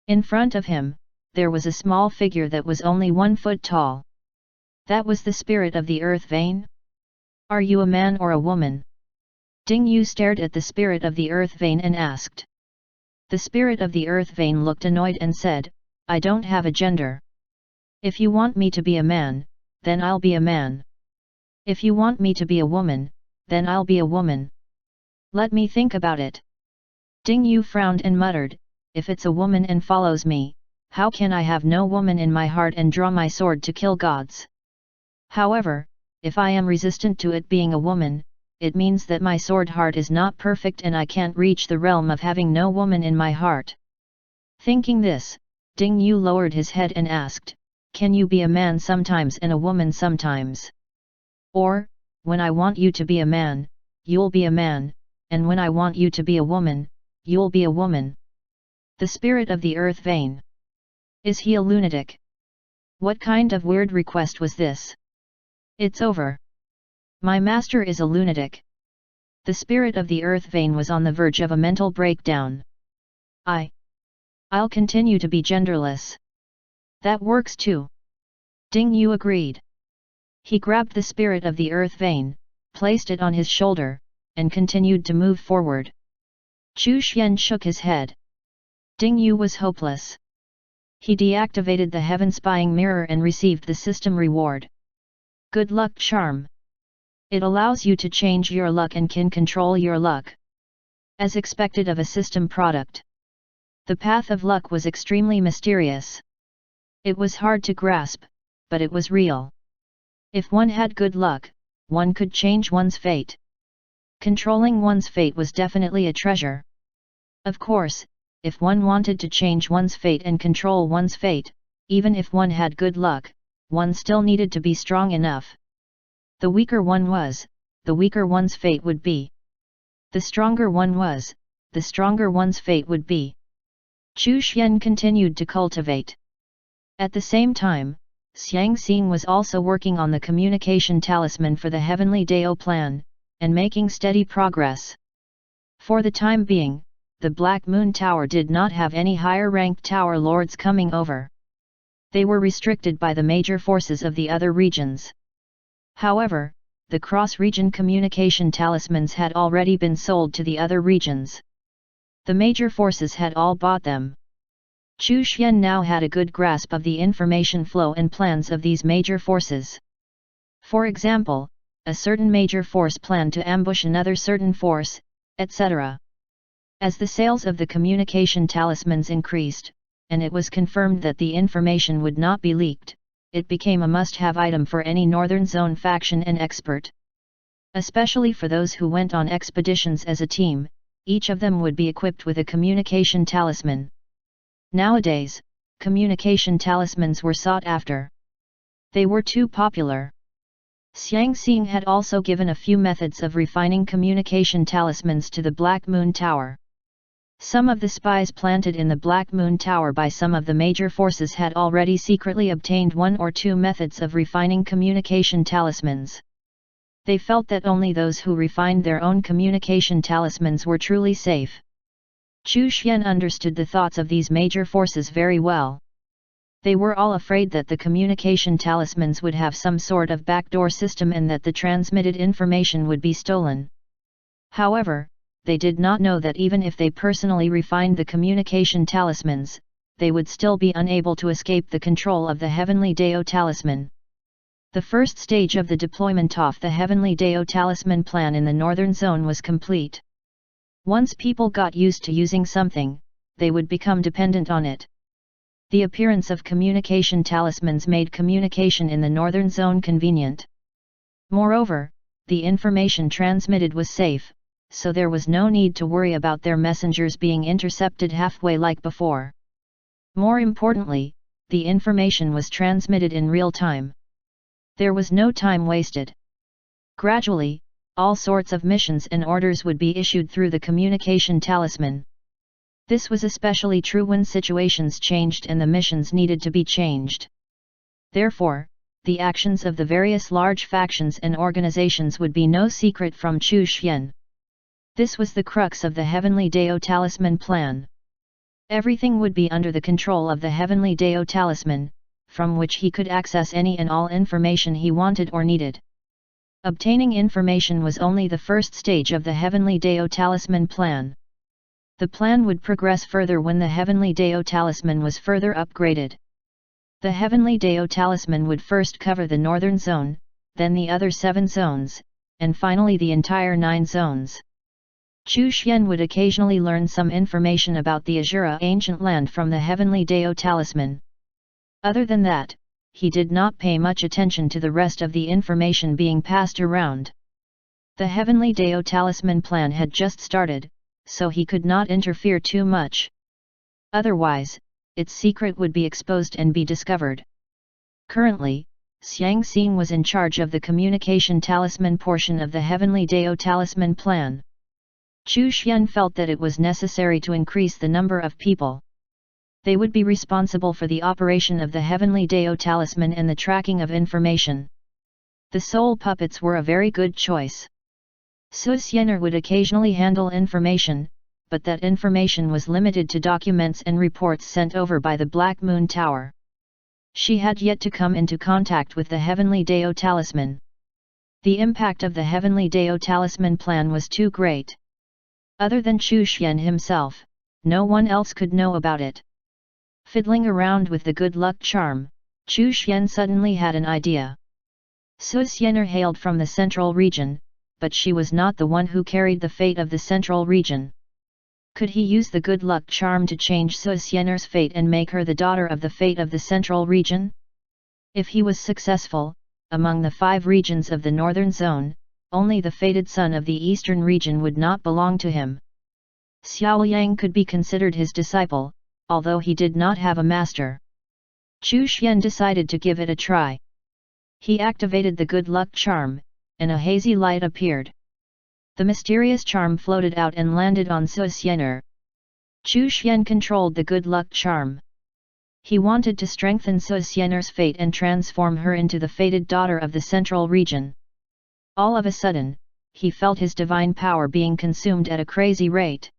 In front of him, there was a small figure that was only 1 foot tall. That was the spirit of the earth vein? Are you a man or a woman? Ding Yu stared at the spirit of the earth vein and asked. The spirit of the earth vein looked annoyed and said, I don't have a gender. If you want me to be a man, then I'll be a man. If you want me to be a woman, then I'll be a woman. Let me think about it. Ding Yu frowned and muttered, if it's a woman and follows me, how can I have no woman in my heart and draw my sword to kill gods? However, if I am resistant to it being a woman, it means that my sword heart is not perfect and I can't reach the realm of having no woman in my heart. Thinking this, Ding Yu lowered his head and asked, can you be a man sometimes and a woman sometimes? Or, when I want you to be a man, you'll be a man, and when I want you to be a woman, you'll be a woman. The spirit of the earth vein. Is he a lunatic? What kind of weird request was this? It's over. My master is a lunatic. The spirit of the earth vein was on the verge of a mental breakdown. I'll continue to be genderless. That works too. Ding Yu agreed. He grabbed the spirit of the earth vein, placed it on his shoulder, and continued to move forward. Chu Xian shook his head. Ding Yu was hopeless. He deactivated the heaven spying mirror and received the system reward. Good luck charm. It allows you to change your luck and can control your luck. As expected of a system product. The path of luck was extremely mysterious. It was hard to grasp, but it was real. If one had good luck, one could change one's fate. Controlling one's fate was definitely a treasure. Of course, if one wanted to change one's fate and control one's fate, even if one had good luck, one still needed to be strong enough. The weaker one was, the weaker one's fate would be. The stronger one was, the stronger one's fate would be. Chu Xian continued to cultivate. At the same time, Xiang Xing was also working on the communication talisman for the Heavenly Dao plan, and making steady progress. For the time being, the Black Moon Tower did not have any higher-ranked tower lords coming over. They were restricted by the major forces of the other regions. However, the cross-region communication talismans had already been sold to the other regions. The major forces had all bought them. Chu Xian now had a good grasp of the information flow and plans of these major forces. For example, a certain major force planned to ambush another certain force, etc. As the sales of the communication talismans increased, and it was confirmed that the information would not be leaked, it became a must-have item for any Northern Zone faction and expert. Especially for those who went on expeditions as a team, each of them would be equipped with a communication talisman. Nowadays, communication talismans were sought after. They were too popular. Xiang Xing had also given a few methods of refining communication talismans to the Black Moon Tower. Some of the spies planted in the Black Moon Tower by some of the major forces had already secretly obtained one or two methods of refining communication talismans. They felt that only those who refined their own communication talismans were truly safe. Chu Xian understood the thoughts of these major forces very well. They were all afraid that the communication talismans would have some sort of backdoor system and that the transmitted information would be stolen. However, they did not know that even if they personally refined the communication talismans, they would still be unable to escape the control of the Heavenly Dao talisman. The first stage of the deployment of the Heavenly Dao talisman plan in the Northern Zone was complete. Once people got used to using something, they would become dependent on it. The appearance of communication talismans made communication in the Northern Zone convenient. Moreover, the information transmitted was safe, so there was no need to worry about their messengers being intercepted halfway like before. More importantly, the information was transmitted in real time. There was no time wasted. Gradually, all sorts of missions and orders would be issued through the communication talisman. This was especially true when situations changed and the missions needed to be changed. Therefore, the actions of the various large factions and organizations would be no secret from Chu Xian. This was the crux of the Heavenly Dao talisman plan. Everything would be under the control of the Heavenly Dao talisman, from which he could access any and all information he wanted or needed. Obtaining information was only the first stage of the Heavenly Dao Talisman plan. The plan would progress further when the Heavenly Dao Talisman was further upgraded. The Heavenly Dao Talisman would first cover the northern zone, then the other 7 zones, and finally the entire 9 zones. Chu Xian would occasionally learn some information about the Azura ancient land from the Heavenly Dao Talisman. Other than that, he did not pay much attention to the rest of the information being passed around. The Heavenly Dao Talisman plan had just started, so he could not interfere too much. Otherwise, its secret would be exposed and be discovered. Currently, Xiang Xing was in charge of the communication talisman portion of the Heavenly Dao Talisman plan. Chu Xian felt that it was necessary to increase the number of people. They would be responsible for the operation of the Heavenly Dao Talisman and the tracking of information. The soul puppets were a very good choice. Su Xianer would occasionally handle information, but that information was limited to documents and reports sent over by the Black Moon Tower. She had yet to come into contact with the Heavenly Dao Talisman. The impact of the Heavenly Dao Talisman plan was too great. Other than Chu Xian himself, no one else could know about it. Fiddling around with the good luck charm, Chu Xian suddenly had an idea. Su Xianer hailed from the central region, but she was not the one who carried the fate of the central region. Could he use the good luck charm to change Su Xianer's fate and make her the daughter of the fate of the central region? If he was successful, among the 5 regions of the northern zone, only the fated son of the eastern region would not belong to him. Xiao Yang could be considered his disciple, although he did not have a master. Chu Xian decided to give it a try. He activated the good luck charm, and a hazy light appeared. The mysterious charm floated out and landed on Su Xianer. Chu Xian controlled the good luck charm. He wanted to strengthen Su Xianer's fate and transform her into the fated daughter of the central region. All of a sudden, he felt his divine power being consumed at a crazy rate.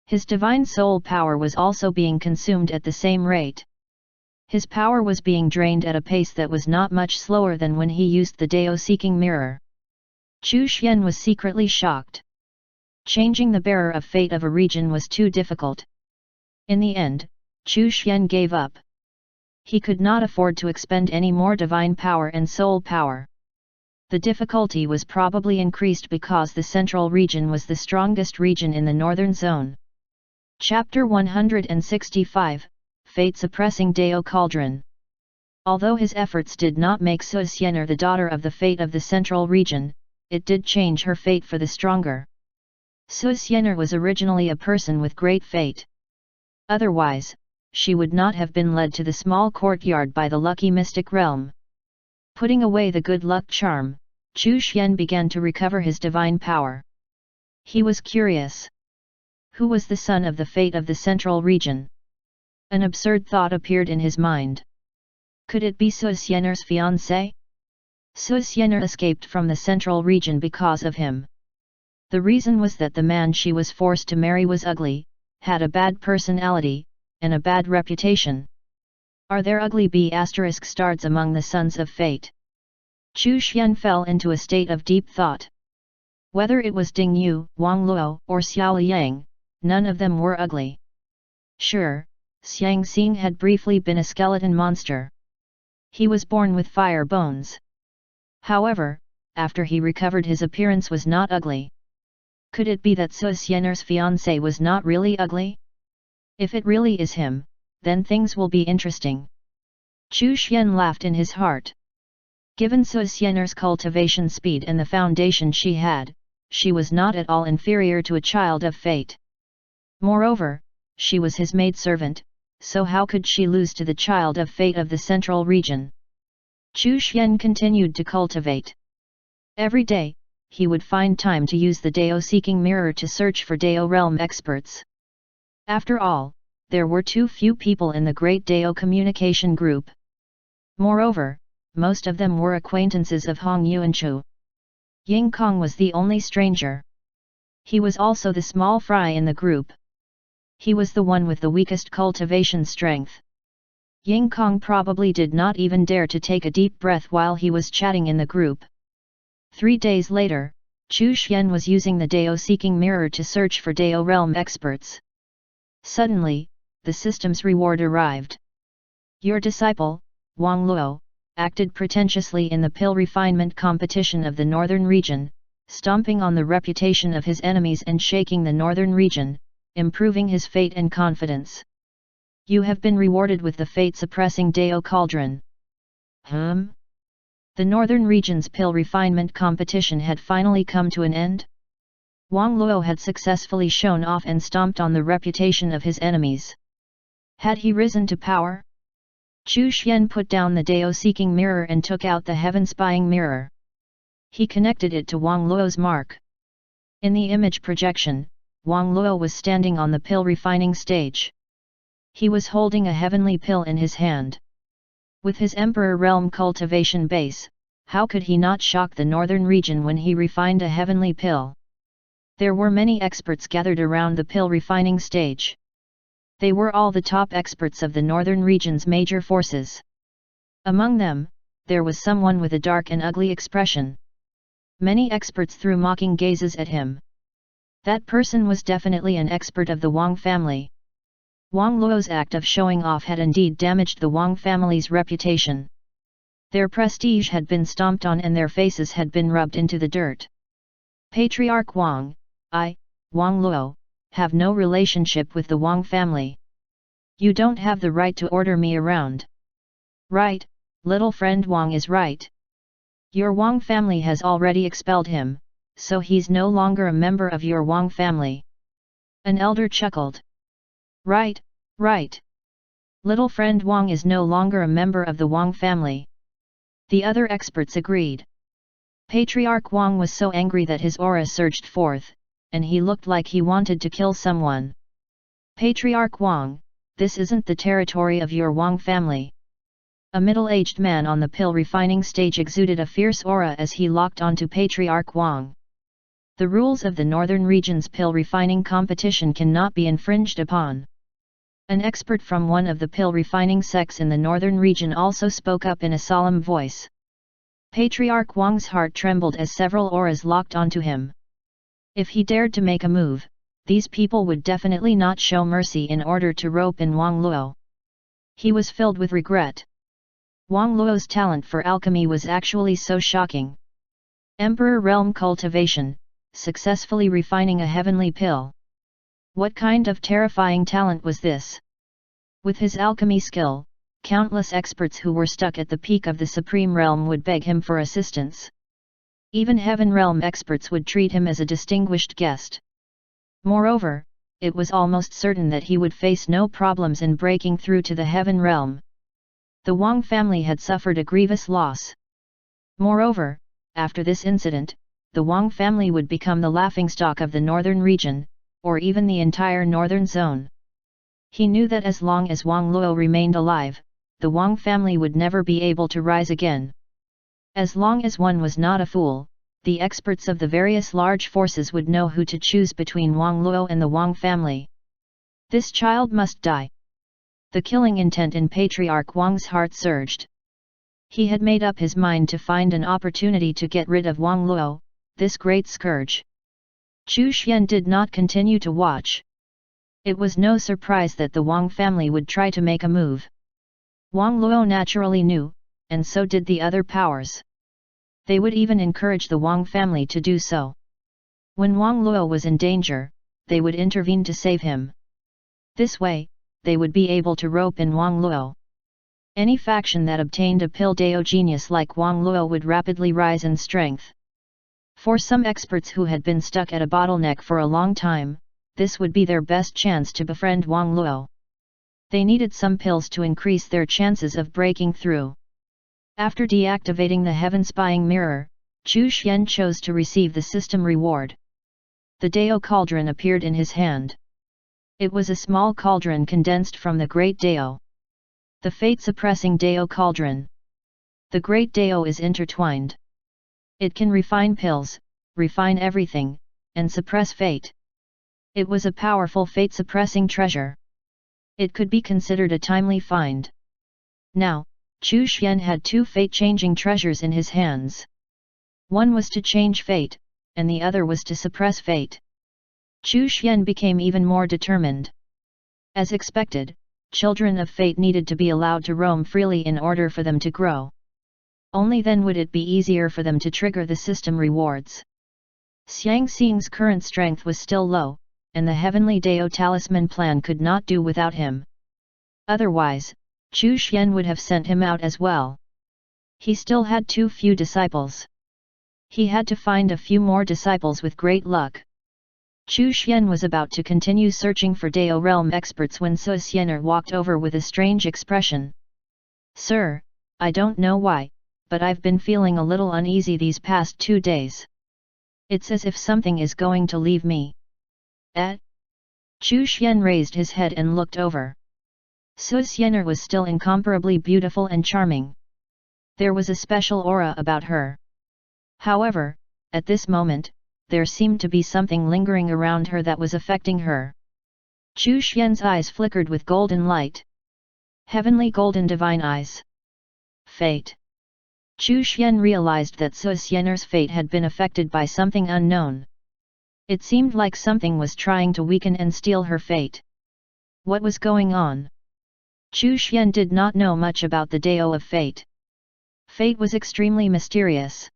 His divine soul power was also being consumed at the same rate. His power was being drained at a pace that was not much slower than when he used the Dao-seeking mirror. Chu Xian was secretly shocked. Changing the bearer of fate of a region was too difficult. In the end, Chu Xian gave up. He could not afford to expend any more divine power and soul power. The difficulty was probably increased because the central region was the strongest region in the northern zone. Chapter 165, Fate-Suppressing Dao Cauldron. Although his efforts did not make Su Xianer the daughter of the fate of the central region, it did change her fate for the stronger. Su Xianer was originally a person with great fate. Otherwise, she would not have been led to the small courtyard by the lucky mystic realm. Putting away the good luck charm, Chu Xian began to recover his divine power. He was curious. Who was the son of the fate of the central region? An absurd thought appeared in his mind. Could it be Su Xianer's fiancé? Su Xianer escaped from the central region because of him. The reason was that the man she was forced to marry was ugly, had a bad personality, and a bad reputation. Are there ugly B***** among the sons of fate? Chu Xian fell into a state of deep thought. Whether it was Ding Yu, Wang Luo, or Xiao Yang, none of them were ugly. Sure, Xiang Xing had briefly been a skeleton monster. He was born with fire bones. However, after he recovered his appearance was not ugly. Could it be that Su Xianer's fiancé was not really ugly? If it really is him, then things will be interesting. Chu Xian laughed in his heart. Given Su Xianer's cultivation speed and the foundation she had, she was not at all inferior to a child of fate. Moreover, she was his maidservant, so how could she lose to the child of fate of the central region? Chu Xian continued to cultivate. Every day, he would find time to use the Dao-seeking mirror to search for Dao realm experts. After all, there were too few people in the great Dao communication group. Moreover, most of them were acquaintances of Hong Yuanchu. Ying Kong was the only stranger. He was also the small fry in the group. He was the one with the weakest cultivation strength. Ying Kong probably did not even dare to take a deep breath while he was chatting in the group. 3 days later, Chu Xian was using the Dao-seeking mirror to search for Dao realm experts. Suddenly, the system's reward arrived. Your disciple, Wang Luo, acted pretentiously in the pill refinement competition of the northern region, stomping on the reputation of his enemies and shaking the northern region, improving his fate and confidence. You have been rewarded with the fate-suppressing Dao Cauldron. The northern region's pill refinement competition had finally come to an end. Wang Luo had successfully shown off and stomped on the reputation of his enemies. Had he risen to power? Chu Xian put down the Dao-seeking mirror and took out the heaven-spying mirror. He connected it to Wang Luo's mark. In the image projection, Wang Luo was standing on the pill refining stage. He was holding a heavenly pill in his hand. With his Emperor Realm cultivation base, how could he not shock the northern region when he refined a heavenly pill? There were many experts gathered around the pill refining stage. They were all the top experts of the northern region's major forces. Among them, there was someone with a dark and ugly expression. Many experts threw mocking gazes at him. That person was definitely an expert of the Wang family. Wang Luo's act of showing off had indeed damaged the Wang family's reputation. Their prestige had been stomped on and their faces had been rubbed into the dirt. Patriarch Wang, Wang Luo, have no relationship with the Wang family. You don't have the right to order me around. Right, little friend Wang is right. Your Wang family has already expelled him, so he's no longer a member of your Wang family. An elder chuckled. Right, right. Little friend Wang is no longer a member of the Wang family. The other experts agreed. Patriarch Wang was so angry that his aura surged forth, and he looked like he wanted to kill someone. Patriarch Wang, this isn't the territory of your Wang family. A middle-aged man on the pill refining stage exuded a fierce aura as he locked onto Patriarch Wang. The rules of the northern region's pill refining competition cannot be infringed upon. An expert from one of the pill refining sects in the northern region also spoke up in a solemn voice. Patriarch Wang's heart trembled as several auras locked onto him. If he dared to make a move, these people would definitely not show mercy in order to rope in Wang Luo. He was filled with regret. Wang Luo's talent for alchemy was actually so shocking. Emperor Realm cultivation, successfully refining a heavenly pill. What kind of terrifying talent was this? With his alchemy skill, countless experts who were stuck at the peak of the Supreme Realm would beg him for assistance. Even Heaven Realm experts would treat him as a distinguished guest. Moreover, it was almost certain that he would face no problems in breaking through to the Heaven Realm. The Wang family had suffered a grievous loss. Moreover, after this incident, the Wang family would become the laughingstock of the northern region, or even the entire northern zone. He knew that as long as Wang Luo remained alive, the Wang family would never be able to rise again. As long as one was not a fool, the experts of the various large forces would know who to choose between Wang Luo and the Wang family. This child must die. The killing intent in Patriarch Wang's heart surged. He had made up his mind to find an opportunity to get rid of Wang Luo, this great scourge. Chu Xian did not continue to watch. It was no surprise that the Wang family would try to make a move. Wang Luo naturally knew, and so did the other powers. They would even encourage the Wang family to do so. When Wang Luo was in danger, they would intervene to save him. This way, they would be able to rope in Wang Luo. Any faction that obtained a pill Dao genius like Wang Luo would rapidly rise in strength. For some experts who had been stuck at a bottleneck for a long time, this would be their best chance to befriend Wang Luo. They needed some pills to increase their chances of breaking through. After deactivating the Heaven Spying Mirror, Chu Xian chose to receive the system reward. The Dao Cauldron appeared in his hand. It was a small cauldron condensed from the Great Dao. The fate-suppressing Dao Cauldron. The Great Dao is intertwined. It can refine pills, refine everything, and suppress fate. It was a powerful fate-suppressing treasure. It could be considered a timely find. Now, Chu Xian had two fate-changing treasures in his hands. One was to change fate, and the other was to suppress fate. Chu Xian became even more determined. As expected, children of fate needed to be allowed to roam freely in order for them to grow. Only then would it be easier for them to trigger the system rewards. Xiang Xing's current strength was still low, and the Heavenly Dao Talisman plan could not do without him. Otherwise, Chu Xian would have sent him out as well. He still had too few disciples. He had to find a few more disciples with great luck. Chu Xian was about to continue searching for Dao realm experts when Su Xiener walked over with a strange expression. "Sir, I don't know why, but I've been feeling a little uneasy these past 2 days. It's as if something is going to leave me." Chu Xian raised his head and looked over. Su Xiener was still incomparably beautiful and charming. There was a special aura about her. However, at this moment, there seemed to be something lingering around her that was affecting her. Chu Xian's eyes flickered with golden light. Heavenly golden divine eyes. Fate. Chu Xian realized that Su Xiener's fate had been affected by something unknown. It seemed like something was trying to weaken and steal her fate. What was going on? Chu Xian did not know much about the Dao of Fate. Fate was extremely mysterious.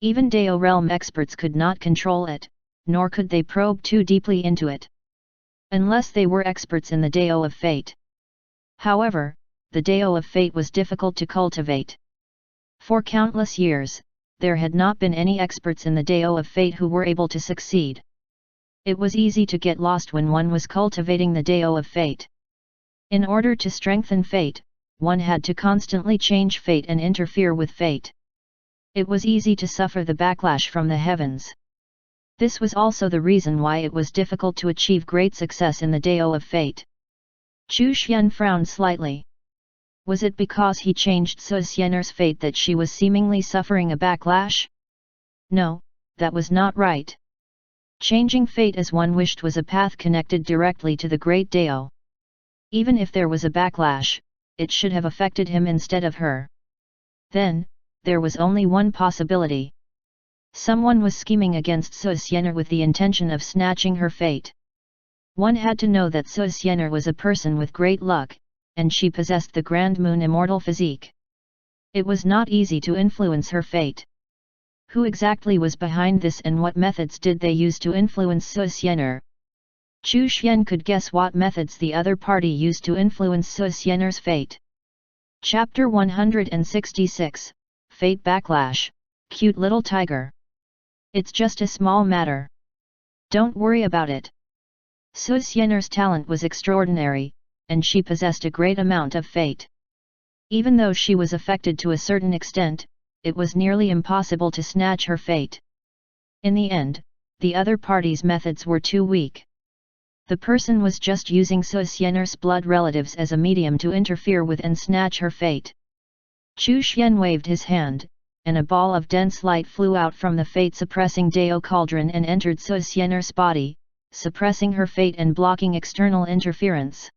Even Dao realm experts could not control it, nor could they probe too deeply into it. Unless they were experts in the Dao of Fate. However, the Dao of Fate was difficult to cultivate. For countless years, there had not been any experts in the Dao of Fate who were able to succeed. It was easy to get lost when one was cultivating the Dao of Fate. In order to strengthen fate, one had to constantly change fate and interfere with fate. It was easy to suffer the backlash from the heavens. This was also the reason why it was difficult to achieve great success in the Dao of Fate. Chu Xian frowned slightly. Was it because he changed Su Xiener's fate that she was seemingly suffering a backlash? No, that was not right. Changing fate as one wished was a path connected directly to the Great Dao. Even if there was a backlash, it should have affected him instead of her. Then, there was only one possibility. Someone was scheming against Su Xiener with the intention of snatching her fate. One had to know that Su Xiener was a person with great luck, and she possessed the Grand Moon immortal physique. It was not easy to influence her fate. Who exactly was behind this and what methods did they use to influence Su Xiener? Chu Xian could guess what methods the other party used to influence Su Xiener's fate. Chapter 166, Fate Backlash, Cute Little Tiger. It's just a small matter. Don't worry about it. Su Xiener's talent was extraordinary, and she possessed a great amount of fate. Even though she was affected to a certain extent, it was nearly impossible to snatch her fate. In the end, the other party's methods were too weak. The person was just using Su Xiener's blood relatives as a medium to interfere with and snatch her fate. Chu Xian waved his hand, and a ball of dense light flew out from the fate-suppressing Dao cauldron and entered Su Xiener's body, suppressing her fate and blocking external interference.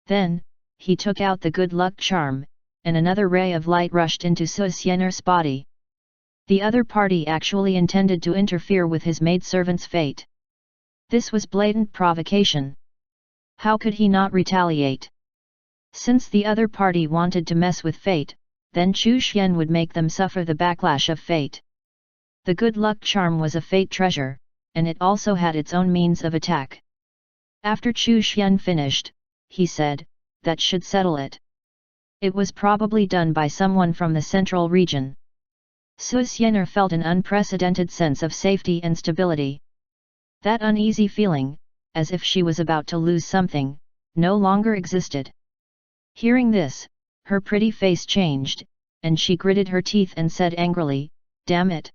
Then, he took out the good luck charm, and another ray of light rushed into Su Xiener's body. The other party actually intended to interfere with his maidservant's fate. This was blatant provocation. How could he not retaliate? Since the other party wanted to mess with fate, then Chu Xian would make them suffer the backlash of fate. The good luck charm was a fate treasure, and it also had its own means of attack. After Chu Xian finished, he said, "That should settle it." It was probably done by someone from the central region. Su Xiener felt an unprecedented sense of safety and stability. That uneasy feeling, as if she was about to lose something, no longer existed. Hearing this, her pretty face changed, and she gritted her teeth and said angrily, "Damn it!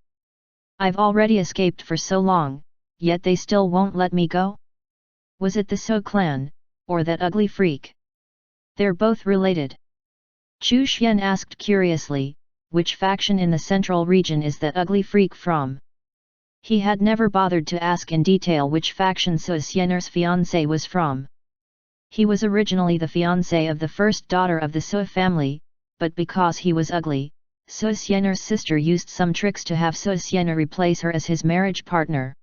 I've already escaped for so long, yet they still won't let me go? Was it the So clan, or that ugly freak? They're both related." Chu Xian asked curiously, "Which faction in the central region is that ugly freak from?" He had never bothered to ask in detail which faction Su Xiener's fiancé was from. He was originally the fiancé of the first daughter of the Su family, but because he was ugly, Su Xian'er's sister used some tricks to have Su Xian'er replace her as his marriage partner.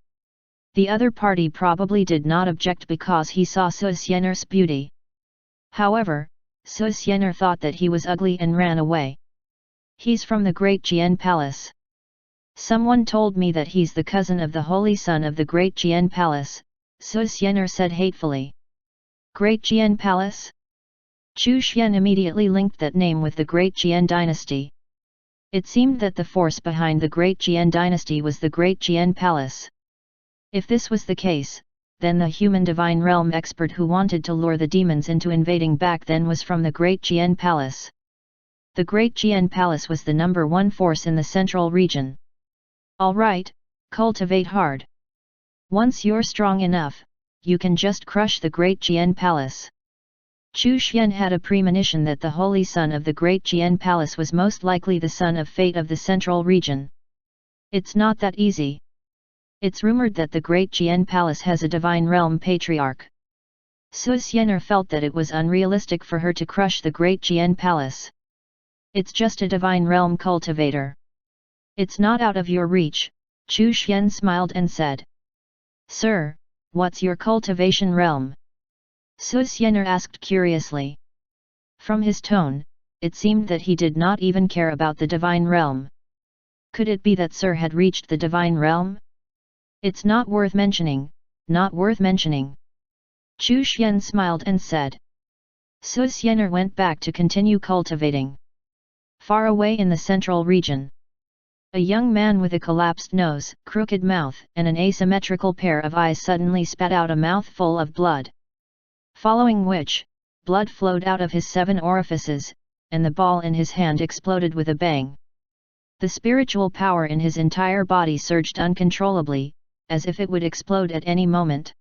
The other party probably did not object because he saw Su Xian'er's beauty. However, Su Xian'er thought that he was ugly and ran away. He's from the Great Jian Palace. Someone told me that he's the cousin of the Holy Son of the Great Jian Palace, Su Xian'er said hatefully. Great Jian Palace? Chu Xian immediately linked that name with the Great Jian dynasty. It seemed that the force behind the Great Jian dynasty was the Great Jian Palace. If this was the case, then the human divine realm expert who wanted to lure the demons into invading back then was from the Great Jian Palace. The Great Jian Palace was the number one force in the central region. Alright, cultivate hard. Once you're strong enough, you can just crush the Great Jian Palace. Chu Xian had a premonition that the Holy Son of the Great Jian Palace was most likely the son of fate of the central region. It's not that easy. It's rumored that the Great Jian Palace has a divine realm patriarch. Su Xian'er felt that it was unrealistic for her to crush the Great Jian Palace. It's just a divine realm cultivator. It's not out of your reach, Chu Xian smiled and said. Sir, what's your cultivation realm? Su Xian'er asked curiously. From his tone, it seemed that he did not even care about the divine realm. Could it be that Sir had reached the divine realm? It's not worth mentioning, not worth mentioning. Chu Xian smiled and said. Su Xian'er went back to continue cultivating. Far away in the central region, a young man with a collapsed nose, crooked mouth, and an asymmetrical pair of eyes suddenly spat out a mouthful of blood. Following which, blood flowed out of his 7 orifices, and the ball in his hand exploded with a bang. The spiritual power in his entire body surged uncontrollably, as if it would explode at any moment.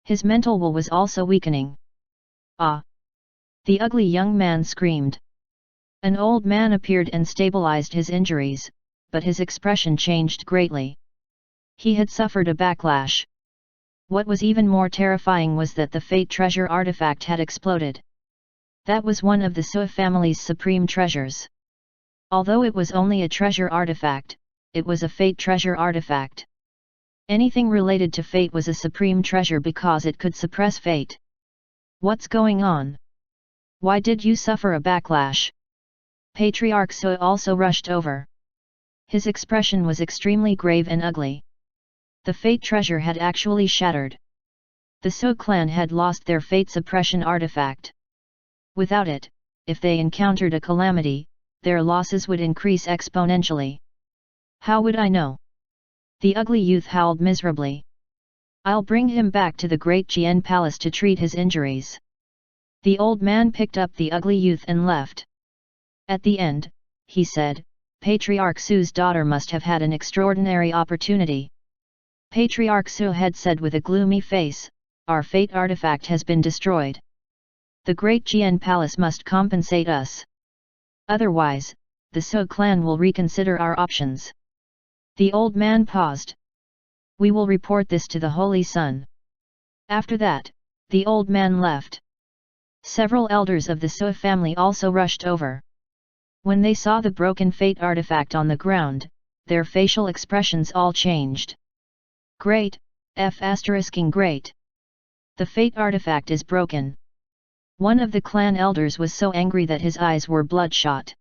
His mental will was also weakening. Ah! The ugly young man screamed. An old man appeared and stabilized his injuries, but his expression changed greatly. He had suffered a backlash. What was even more terrifying was that the Fate Treasure artifact had exploded. That was one of the Su family's supreme treasures. Although it was only a treasure artifact, it was a Fate Treasure artifact. Anything related to fate was a supreme treasure because it could suppress fate. What's going on? Why did you suffer a backlash? Patriarch Su also rushed over. His expression was extremely grave and ugly. The fate treasure had actually shattered. The Su clan had lost their fate suppression artifact. Without it, if they encountered a calamity, their losses would increase exponentially. How would I know? The ugly youth howled miserably. I'll bring him back to the Great Jian Palace to treat his injuries. The old man picked up the ugly youth and left. At the end, he said, Patriarch Su's daughter must have had an extraordinary opportunity. Patriarch Su had said with a gloomy face, our fate artifact has been destroyed. The Great Jian Palace must compensate us. Otherwise, the Su clan will reconsider our options. The old man paused. We will report this to the Holy Sun. After that, the old man left. Several elders of the Su family also rushed over. When they saw the broken fate artifact on the ground, their facial expressions all changed. Great, great. The fate artifact is broken. One of the clan elders was so angry that his eyes were bloodshot.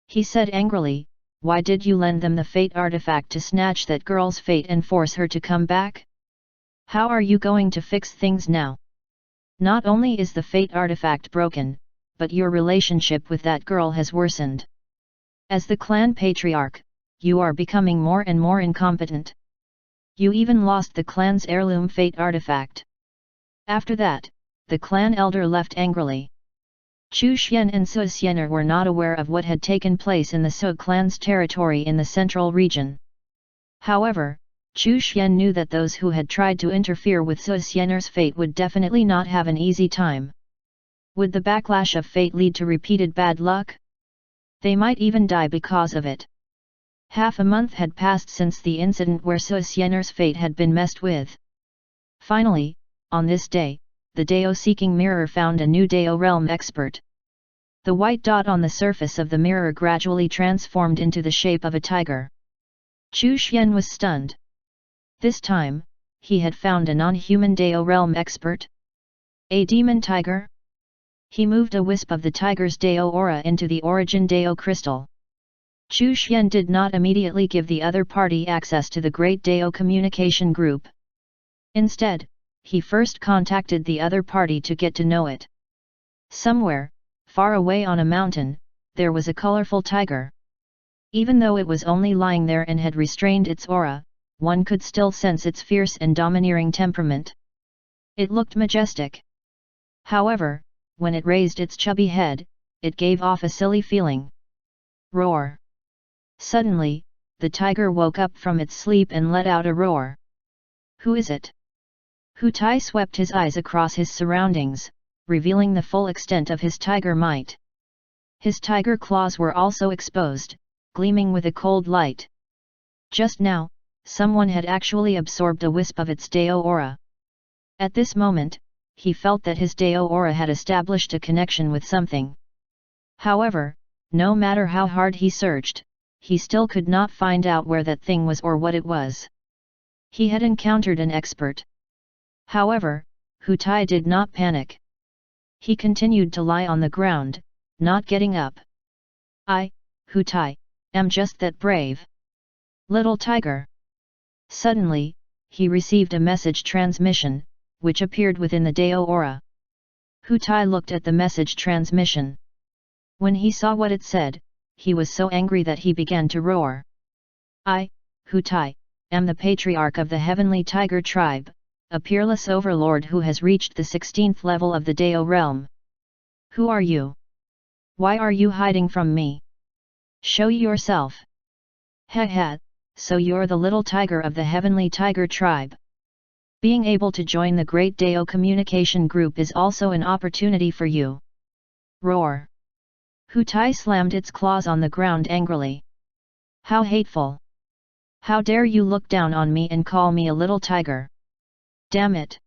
He said angrily, why did you lend them the fate artifact to snatch that girl's fate and force her to come back? How are you going to fix things now? Not only is the fate artifact broken, but your relationship with that girl has worsened. As the clan patriarch, you are becoming more and more incompetent. You even lost the clan's heirloom fate artifact. After that, the clan elder left angrily. Chu Xian and Su Xian'er were not aware of what had taken place in the Su clan's territory in the central region. However, Chu Xian knew that those who had tried to interfere with Su Xian'er's fate would definitely not have an easy time. Would the backlash of fate lead to repeated bad luck? They might even die because of it. Half a month had passed since the incident where Su Xian'er's fate had been messed with. Finally, on this day, the Dao Seeking Mirror found a new Dao realm expert. The white dot on the surface of the mirror gradually transformed into the shape of a tiger. Chu Xian was stunned. This time, he had found a non-human Dao realm expert. A demon tiger? He moved a wisp of the tiger's Dao aura into the origin Dao crystal. Chu Xian did not immediately give the other party access to the Great Dao communication group. Instead, he first contacted the other party to get to know it. Somewhere, far away on a mountain, there was a colorful tiger. Even though it was only lying there and had restrained its aura, one could still sense its fierce and domineering temperament. It looked majestic. However, when it raised its chubby head, it gave off a silly feeling. Roar! Suddenly, the tiger woke up from its sleep and let out a roar. Who is it? Hu Tai swept his eyes across his surroundings, revealing the full extent of his tiger might. His tiger claws were also exposed, gleaming with a cold light. Just now, someone had actually absorbed a wisp of its Dao aura. At this moment, he felt that his Dao aura had established a connection with something. However, no matter how hard he searched, he still could not find out where that thing was or what it was. He had encountered an expert. However, Hu Tai did not panic. He continued to lie on the ground, not getting up. I, Hu Tai, am just that brave. Little tiger. Suddenly, he received a message transmission, which appeared within the Dao aura. Hu Tai looked at the message transmission. When he saw what it said, he was so angry that he began to roar. I, Hu Tai, am the patriarch of the heavenly tiger tribe, a peerless overlord who has reached the 16th level of the Dao realm. Who are you? Why are you hiding from me? Show yourself. Ha ha, so you're the little tiger of the heavenly tiger tribe. Being able to join the Great Dao communication group is also an opportunity for you. Roar! Hu Tai slammed its claws on the ground angrily. How hateful! How dare you look down on me and call me a little tiger? Damn it!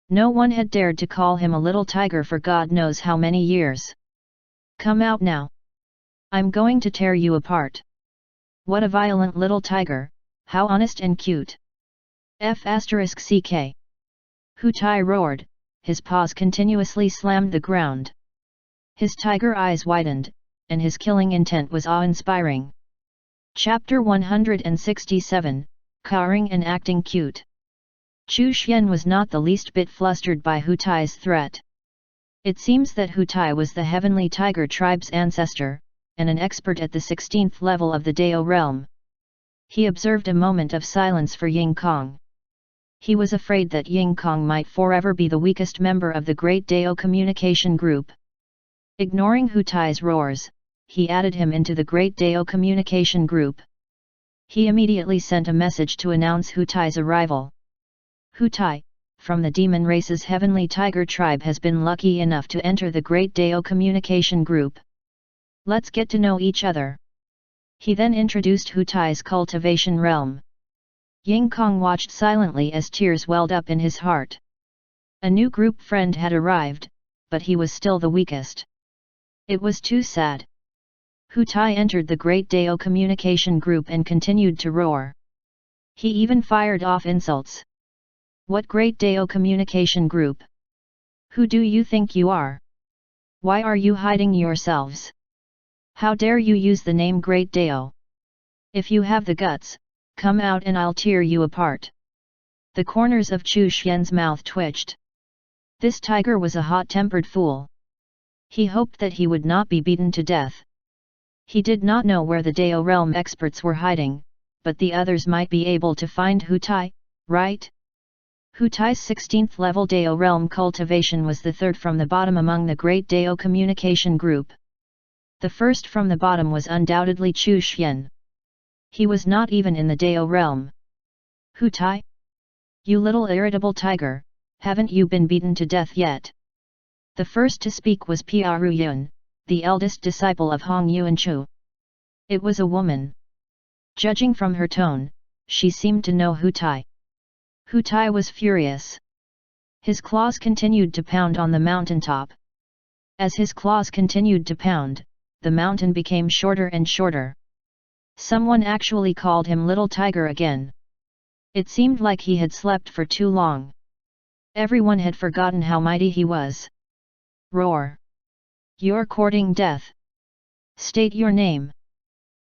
No one had dared to call him a little tiger for God knows how many years. Come out now. I'm going to tear you apart. What a violent little tiger, how honest and cute. F***ck. Hu Tai roared, his paws continuously slammed the ground. His tiger eyes widened, and his killing intent was awe-inspiring. Chapter 167, Cowering and Acting Cute. Chu Xian was not the least bit flustered by Hu Tai's threat. It seems that Hu Tai was the heavenly tiger tribe's ancestor, and an expert at the 16th level of the Dao realm. He observed a moment of silence for Ying Kong. He was afraid that Ying Kong might forever be the weakest member of the Great Dao communication group. Ignoring Hu Tai's roars, he added him into the Great Dao communication group. He immediately sent a message to announce Hu Tai's arrival. Hu Tai, from the demon race's heavenly tiger tribe, has been lucky enough to enter the Great Dao communication group. Let's get to know each other. He then introduced Hu Tai's cultivation realm. Ying Kong watched silently as tears welled up in his heart. A new group friend had arrived, but he was still the weakest. It was too sad. Hu Tai entered the Great Dao communication group and continued to roar. He even fired off insults. What Great Dao communication group? Who do you think you are? Why are you hiding yourselves? How dare you use the name Great Dao? If you have the guts, come out and I'll tear you apart. The corners of Chu Xian's mouth twitched. This tiger was a hot-tempered fool. He hoped that he would not be beaten to death. He did not know where the Dao realm experts were hiding, but the others might be able to find Hu Tai, right? Hu Tai's 16th level Dao realm cultivation was the third from the bottom among the Great Dao communication group. The first from the bottom was undoubtedly Chu Xian. He was not even in the Dao realm. Hu Tai? You little irritable tiger, haven't you been beaten to death yet? The first to speak was Piaru Yun, the eldest disciple of Hong Yuanchu. It was a woman. Judging from her tone, she seemed to know Hu Tai. Hu Tai was furious. His claws continued to pound on the mountaintop. As his claws continued to pound, the mountain became shorter and shorter. Someone actually called him Little Tiger again. It seemed like he had slept for too long. Everyone had forgotten how mighty he was. Roar! You're courting death. State your name.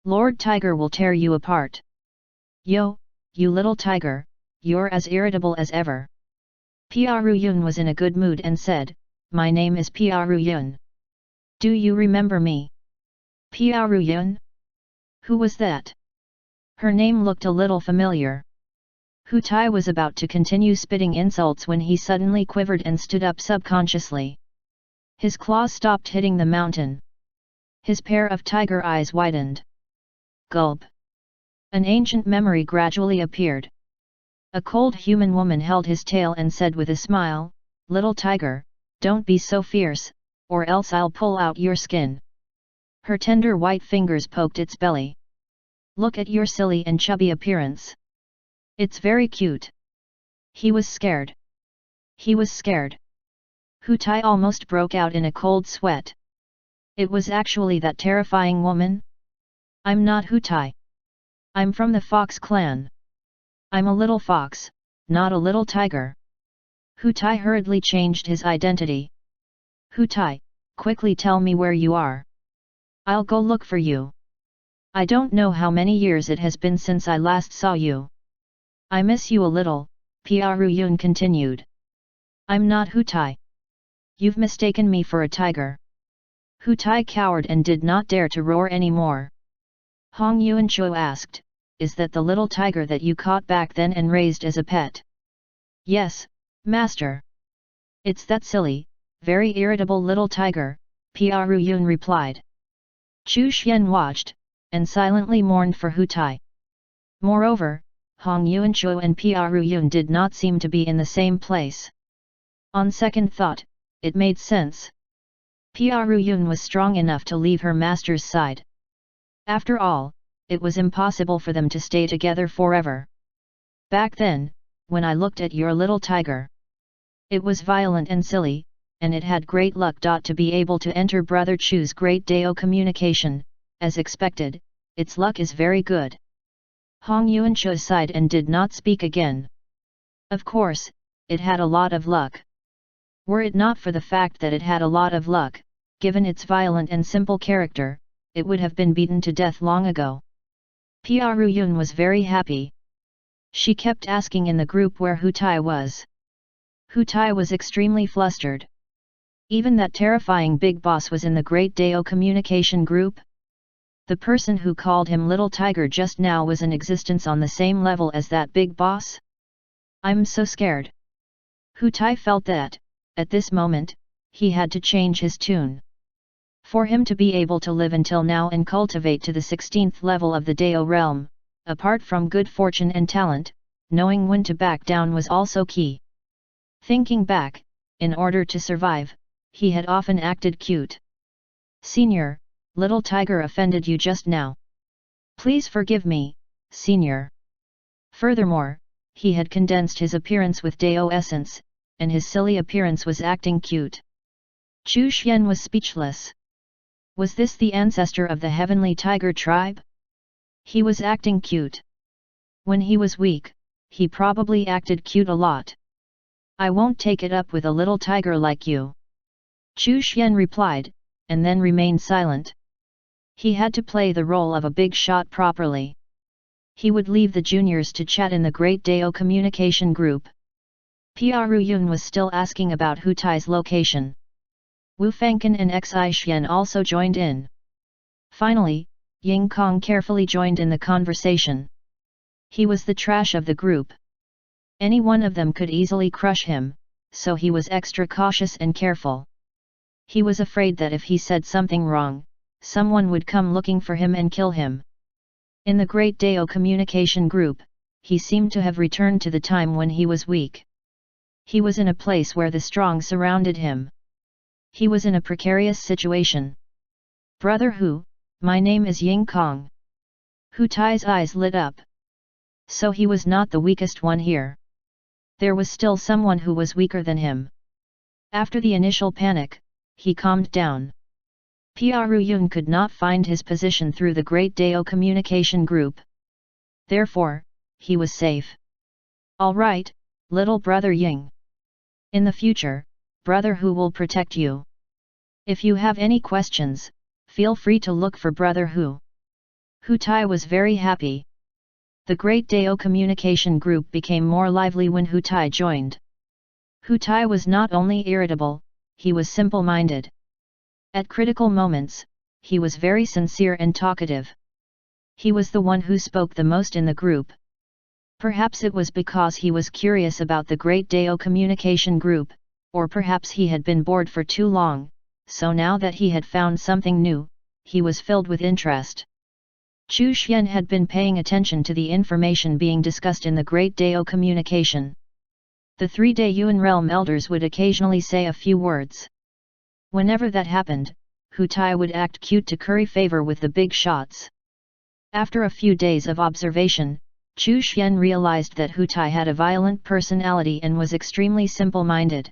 Lord Tiger will tear you apart. Yo, you little tiger, you're as irritable as ever. Piaruyun was in a good mood and said, My name is Piaruyun. Do you remember me? Piaruyun? Who was that? Her name looked a little familiar. Hu Tai was about to continue spitting insults when he suddenly quivered and stood up subconsciously. His claws stopped hitting the mountain. His pair of tiger eyes widened. Gulp! An ancient memory gradually appeared. A cold human woman held his tail and said with a smile, Little tiger, don't be so fierce, or else I'll pull out your skin. Her tender white fingers poked its belly. Look at your silly and chubby appearance. It's very cute. He was scared. He was scared. Hu Tai almost broke out in a cold sweat. It was actually that terrifying woman? I'm not Hu Tai. I'm from the Fox clan. I'm a little fox, not a little tiger. Hu Tai hurriedly changed his identity. Hu Tai, quickly tell me where you are. I'll go look for you. I don't know how many years it has been since I last saw you. I miss you a little, Piaruyun continued. I'm not Hu Tai. You've mistaken me for a tiger. Hu Tai cowered and did not dare to roar anymore. Hong Yuanchuo asked, Is that the little tiger that you caught back then and raised as a pet? Yes, master. It's that silly, very irritable little tiger, Piaruyun replied. Chu Xian watched, and silently mourned for Hu Tai. Moreover, Hong Yuanchuo and Piaruyun did not seem to be in the same place. On second thought, it made sense. Piaruyun was strong enough to leave her master's side. After all, it was impossible for them to stay together forever. Back then, when I looked at your little tiger, it was violent and silly, and it had great luck. To be able to enter Brother Chu's Great Dao communication, as expected, its luck is very good. Hong Yuanchuo sighed and did not speak again. Of course, it had a lot of luck. Were it not for the fact that it had a lot of luck, given its violent and simple character, it would have been beaten to death long ago. Piaruyun was very happy. She kept asking in the group where Hu Tai was. Hu Tai was extremely flustered. Even that terrifying big boss was in the Great Dao communication group? The person who called him Little Tiger just now was in existence on the same level as that big boss? I'm so scared. Hu Tai felt that, at this moment, he had to change his tune. For him to be able to live until now and cultivate to the 16th level of the Dao realm, apart from good fortune and talent, knowing when to back down was also key. Thinking back, in order to survive, he had often acted cute. Senior, Little Tiger offended you just now. Please forgive me, Senior. Furthermore, he had condensed his appearance with Dao essence, and his silly appearance was acting cute. Chu Xian was speechless. Was this the ancestor of the Heavenly Tiger tribe? He was acting cute. When he was weak, he probably acted cute a lot. I won't take it up with a little tiger like you. Chu Xian replied, and then remained silent. He had to play the role of a big shot properly. He would leave the juniors to chat in the Great Dao communication group. Piaruyun was still asking about Hu Tai's location. Wu Fangcan and Xi Xian also joined in. Finally, Ying Kong carefully joined in the conversation. He was the trash of the group. Any one of them could easily crush him, so he was extra cautious and careful. He was afraid that if he said something wrong, someone would come looking for him and kill him. In the Great Dao communication group, he seemed to have returned to the time when he was weak. He was in a place where the strong surrounded him. He was in a precarious situation. Brother Hu, my name is Ying Kong. Hu Tai's eyes lit up. So he was not the weakest one here. There was still someone who was weaker than him. After the initial panic, he calmed down. Piaru Yun could not find his position through the Great Dao communication group. Therefore, he was safe. All right, little brother Ying. In the future, brother Hu will protect you. If you have any questions, feel free to look for brother Hu. Hu Tai was very happy. The Great Dao communication group became more lively when Hu Tai joined. Hu Tai was not only irritable, he was simple-minded. At critical moments, he was very sincere and talkative. He was the one who spoke the most in the group. Perhaps it was because he was curious about the Great Dao communication group, or perhaps he had been bored for too long, so now that he had found something new, he was filled with interest. Chu Xian had been paying attention to the information being discussed in the Great Dao communication. The 3 Dayuan realm elders would occasionally say a few words. Whenever that happened, Hu Tai would act cute to curry favor with the big shots. After a few days of observation, Chu Xian realized that Hu Tai had a violent personality and was extremely simple-minded.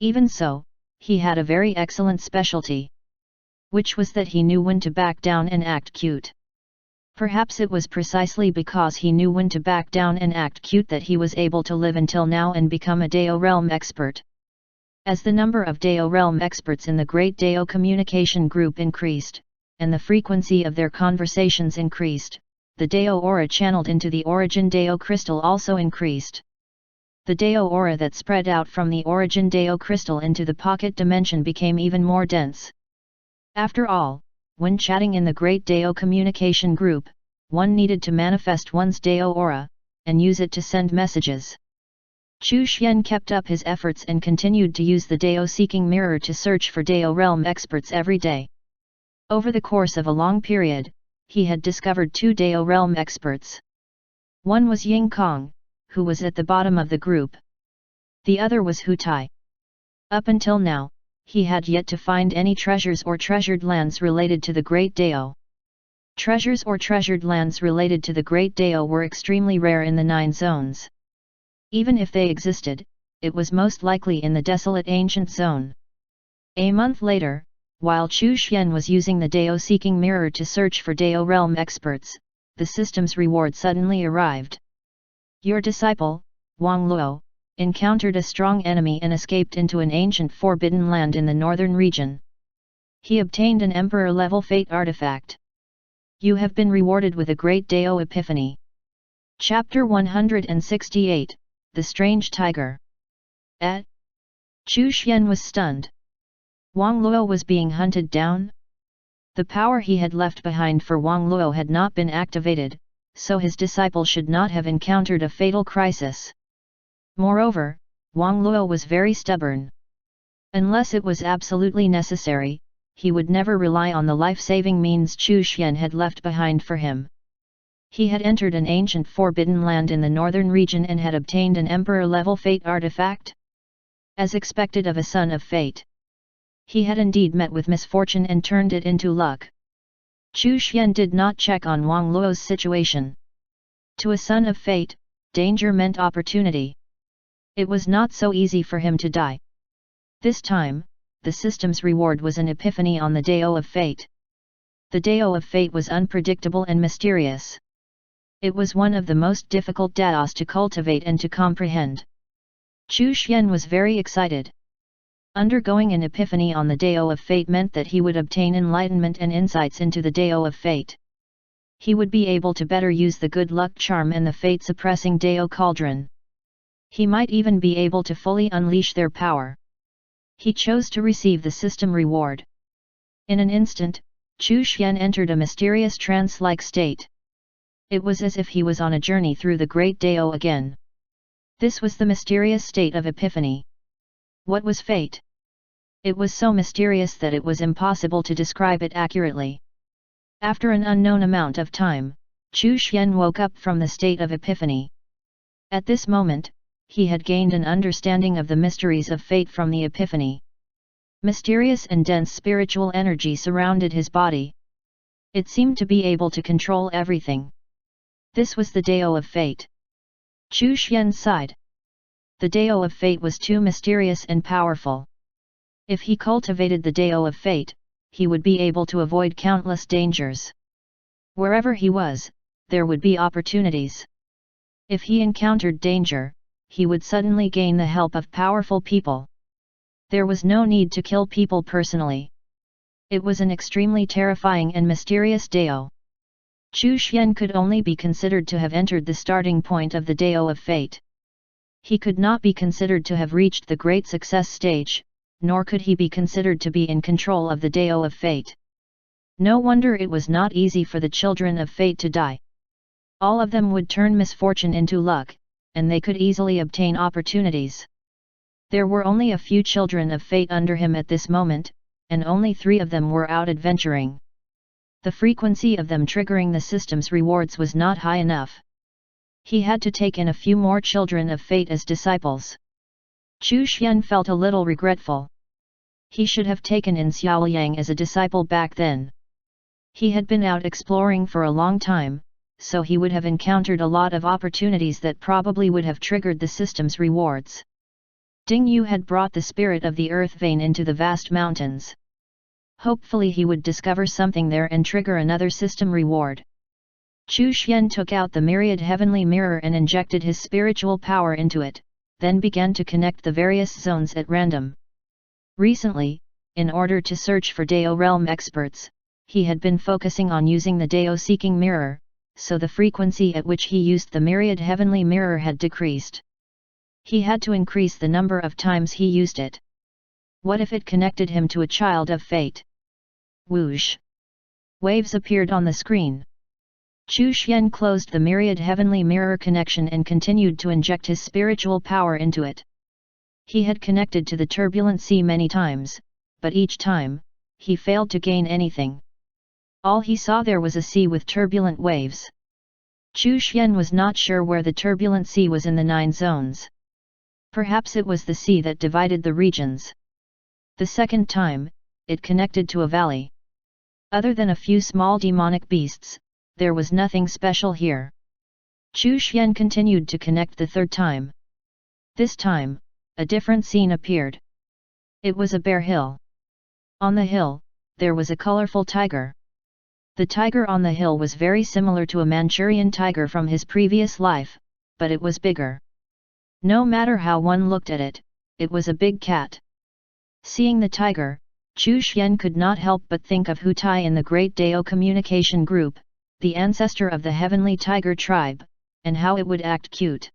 Even so, he had a very excellent specialty, which was that he knew when to back down and act cute. Perhaps it was precisely because he knew when to back down and act cute that he was able to live until now and become a Dao realm expert. As the number of Dao realm experts in the Great Dao communication group increased, and the frequency of their conversations increased, the Dao aura channeled into the origin Dao crystal also increased. The Dao aura that spread out from the origin Dao crystal into the pocket dimension became even more dense. After all, when chatting in the Great Dao communication group, one needed to manifest one's Dao aura, and use it to send messages. Chu Xian kept up his efforts and continued to use the Dao seeking mirror to search for Dao realm experts every day. Over the course of a long period, he had discovered 2 Dao realm experts. One was Ying Kong, who was at the bottom of the group. The other was Hu Tai. Up until now, he had yet to find any treasures or treasured lands related to the Great Dao. Treasures or treasured lands related to the Great Dao were extremely rare in the 9 zones. Even if they existed, it was most likely in the desolate ancient zone. A month later, while Chu Xian was using the Dao seeking mirror to search for Dao realm experts, the system's reward suddenly arrived. Your disciple, Wang Luo, encountered a strong enemy and escaped into an ancient forbidden land in the northern region. He obtained an Emperor-level fate artifact. You have been rewarded with a great Dao epiphany. Chapter 168, The Strange Tiger. Chu Xian was stunned. Wang Luo was being hunted down? The power he had left behind for Wang Luo had not been activated, so his disciple should not have encountered a fatal crisis. Moreover, Wang Luo was very stubborn. Unless it was absolutely necessary, he would never rely on the life-saving means Chu Xian had left behind for him. He had entered an ancient forbidden land in the northern region and had obtained an Emperor-level fate artifact. As expected of a son of fate. He had indeed met with misfortune and turned it into luck. Chu Xian did not check on Wang Luo's situation. To a son of fate, danger meant opportunity. It was not so easy for him to die. This time, the system's reward was an epiphany on the Dao of Fate. The Dao of Fate was unpredictable and mysterious. It was one of the most difficult Daos to cultivate and to comprehend. Chu Xian was very excited. Undergoing an epiphany on the Dao of Fate meant that he would obtain enlightenment and insights into the Dao of Fate. He would be able to better use the good luck charm and the fate-suppressing Dao cauldron. He might even be able to fully unleash their power. He chose to receive the system reward. In an instant, Chu Xian entered a mysterious trance-like state. It was as if he was on a journey through the great Dao again. This was the mysterious state of epiphany. What was fate? It was so mysterious that it was impossible to describe it accurately. After an unknown amount of time, Chu Xian woke up from the state of epiphany. At this moment, he had gained an understanding of the mysteries of fate from the epiphany. Mysterious and dense spiritual energy surrounded his body. It seemed to be able to control everything. This was the Dao of Fate. Chu Xian sighed. The Dao of Fate was too mysterious and powerful. If he cultivated the Dao of Fate, he would be able to avoid countless dangers. Wherever he was, there would be opportunities. If he encountered danger, he would suddenly gain the help of powerful people. There was no need to kill people personally. It was an extremely terrifying and mysterious Dao. Chu Xian could only be considered to have entered the starting point of the Dao of Fate. He could not be considered to have reached the great success stage, nor could he be considered to be in control of the Dao of Fate. No wonder it was not easy for the children of fate to die. All of them would turn misfortune into luck, and they could easily obtain opportunities. There were only a few children of fate under him at this moment, and only 3 of them were out adventuring. The frequency of them triggering the system's rewards was not high enough. He had to take in a few more children of fate as disciples. Chu Xian felt a little regretful. He should have taken in Xiaoliang as a disciple back then. He had been out exploring for a long time, so he would have encountered a lot of opportunities that probably would have triggered the system's rewards. Ding Yu had brought the spirit of the earth vein into the vast mountains. Hopefully he would discover something there and trigger another system reward. Chu Xian took out the myriad heavenly mirror and injected his spiritual power into it, then began to connect the various zones at random. Recently, in order to search for Dao realm experts, he had been focusing on using the Dao seeking mirror, so the frequency at which he used the myriad heavenly mirror had decreased. He had to increase the number of times he used it. What if it connected him to a child of fate? Whoosh! Waves appeared on the screen. Chu Xian closed the myriad heavenly mirror connection and continued to inject his spiritual power into it. He had connected to the turbulent sea many times, but each time, he failed to gain anything. All he saw there was a sea with turbulent waves. Chu Xian was not sure where the turbulent sea was in the 9 zones. Perhaps it was the sea that divided the regions. The second time, it connected to a valley. Other than a few small demonic beasts, there was nothing special here. Chu Xian continued to connect the 3rd time. This time, a different scene appeared. It was a bare hill. On the hill, there was a colorful tiger. The tiger on the hill was very similar to a Manchurian tiger from his previous life, but it was bigger. No matter how one looked at it, it was a big cat. Seeing the tiger, Chu Xian could not help but think of Hu Tai in the Great Dao Communication Group, the ancestor of the Heavenly Tiger tribe, and how it would act cute.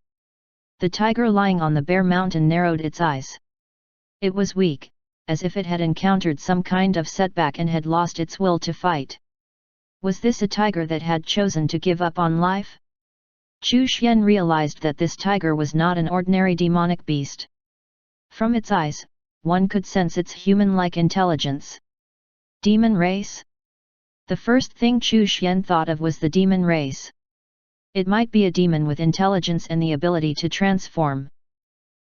The tiger lying on the bare mountain narrowed its eyes. It was weak, as if it had encountered some kind of setback and had lost its will to fight. Was this a tiger that had chosen to give up on life? Chu Xian realized that this tiger was not an ordinary demonic beast. From its eyes, one could sense its human-like intelligence. Demon race? The first thing Chu Xian thought of was the demon race. It might be a demon with intelligence and the ability to transform.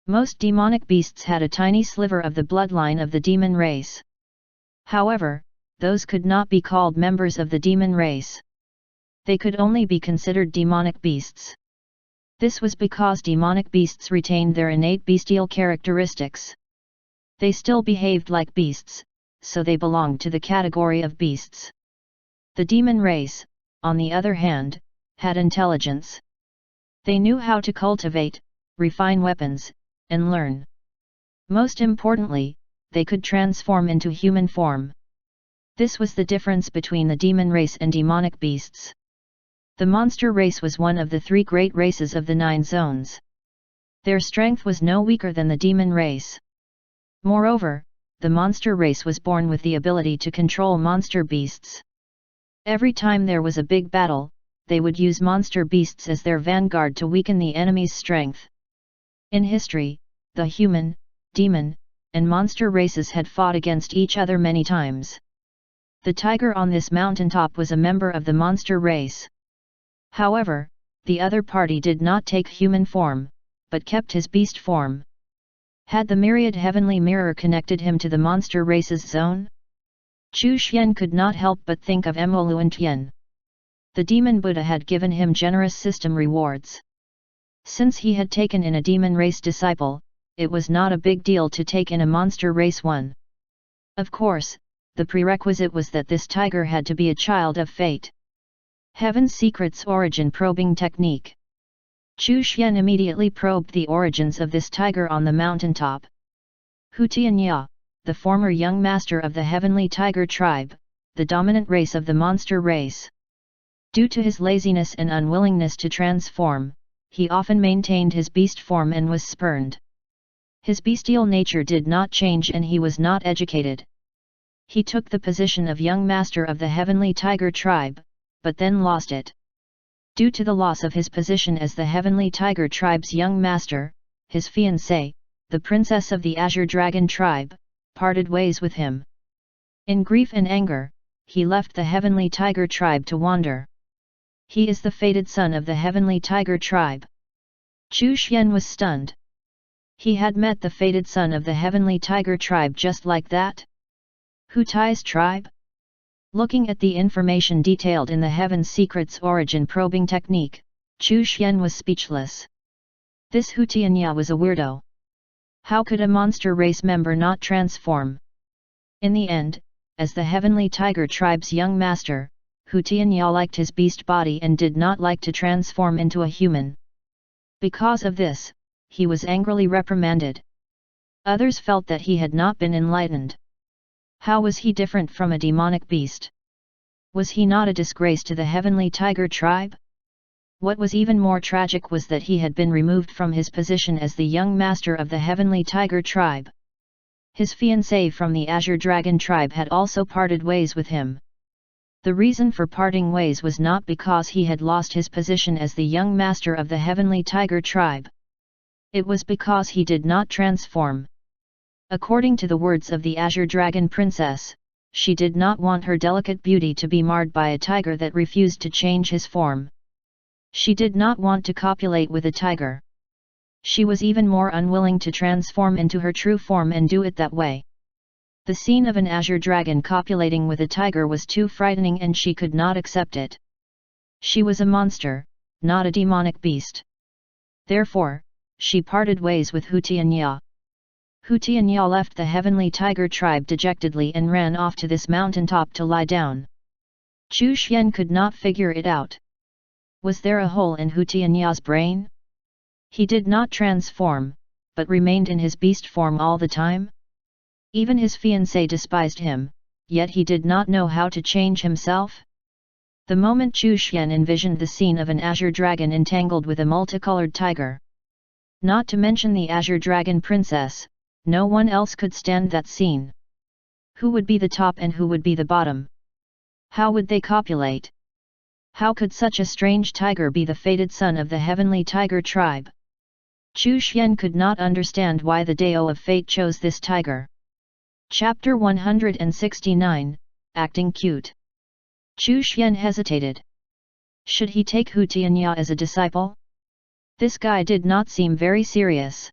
Most demonic beasts had a tiny sliver of the bloodline of the demon race. However, those could not be called members of the demon race. They could only be considered demonic beasts. This was because demonic beasts retained their innate bestial characteristics. They still behaved like beasts, so they belonged to the category of beasts. The demon race, on the other hand, had intelligence. They knew how to cultivate, refine weapons, and learn. Most importantly, they could transform into human form. This was the difference between the demon race and demonic beasts. The monster race was one of the 3 great races of the 9 zones. Their strength was no weaker than the demon race. Moreover, the monster race was born with the ability to control monster beasts. Every time there was a big battle, they would use monster beasts as their vanguard to weaken the enemy's strength. In history, the human, demon, and monster races had fought against each other many times. The tiger on this mountaintop was a member of the monster race. However, the other party did not take human form, but kept his beast form. Had the myriad heavenly mirror connected him to the monster race's zone? Chu Xian could not help but think of Mo Luantian. The demon Buddha had given him generous system rewards. Since he had taken in a demon race disciple, it was not a big deal to take in a monster race one. Of course, the prerequisite was that this tiger had to be a child of fate. Heaven's Secret's Origin Probing Technique. Chu Xian immediately probed the origins of this tiger on the mountaintop. Hu Tianya, the former young master of the heavenly tiger tribe, the dominant race of the monster race. Due to his laziness and unwillingness to transform, he often maintained his beast form and was spurned. His bestial nature did not change and he was not educated. He took the position of young master of the heavenly tiger tribe, but then lost it. Due to the loss of his position as the heavenly tiger tribe's young master, his fiancée, the princess of the Azure Dragon tribe, parted ways with him. In grief and anger, he left the heavenly tiger tribe to wander. He is the fated son of the heavenly tiger tribe. Chu Xian was stunned. He had met the fated son of the heavenly tiger tribe just like that? Hu Tai's tribe? Looking at the information detailed in the Heaven's Secret's Origin Probing Technique, Chu Xian was speechless. This Hu Tianya was a weirdo. How could a monster race member not transform? In the end, as the heavenly tiger tribe's young master, Hu Tianya liked his beast body and did not like to transform into a human. Because of this, he was angrily reprimanded. Others felt that he had not been enlightened. How was he different from a demonic beast? Was he not a disgrace to the heavenly tiger tribe? What was even more tragic was that he had been removed from his position as the young master of the heavenly tiger tribe. His fiancée from the Azure Dragon tribe had also parted ways with him. The reason for parting ways was not because he had lost his position as the young master of the heavenly tiger tribe. It was because he did not transform. According to the words of the Azure Dragon princess, she did not want her delicate beauty to be marred by a tiger that refused to change his form. She did not want to copulate with a tiger. She was even more unwilling to transform into her true form and do it that way. The scene of an azure dragon copulating with a tiger was too frightening and she could not accept it. She was a monster, not a demonic beast. Therefore, she parted ways with Hu Tianya. Hu Tianya left the heavenly tiger tribe dejectedly and ran off to this mountaintop to lie down. Chu Xian could not figure it out. Was there a hole in Hu Tianya's brain? He did not transform, but remained in his beast form all the time? Even his fiancée despised him, yet he did not know how to change himself? The moment Chu Xian envisioned the scene of an azure dragon entangled with a multicolored tiger. Not to mention the azure dragon princess, no one else could stand that scene. Who would be the top and who would be the bottom? How would they copulate? How could such a strange tiger be the fated son of the heavenly tiger tribe? Chu Xian could not understand why the Dao of Fate chose this tiger. Chapter 169, Acting Cute. Chu Xian hesitated. Should he take Hu Tianya as a disciple? This guy did not seem very serious.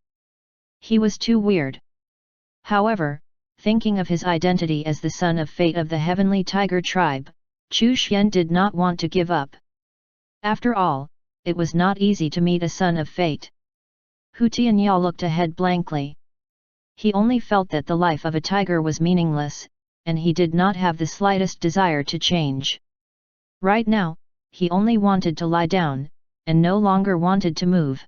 He was too weird. However, thinking of his identity as the son of fate of the heavenly tiger tribe, Chu Xian did not want to give up. After all, it was not easy to meet a son of fate. Hu Tianya looked ahead blankly. He only felt that the life of a tiger was meaningless, and he did not have the slightest desire to change. Right now, he only wanted to lie down, and no longer wanted to move.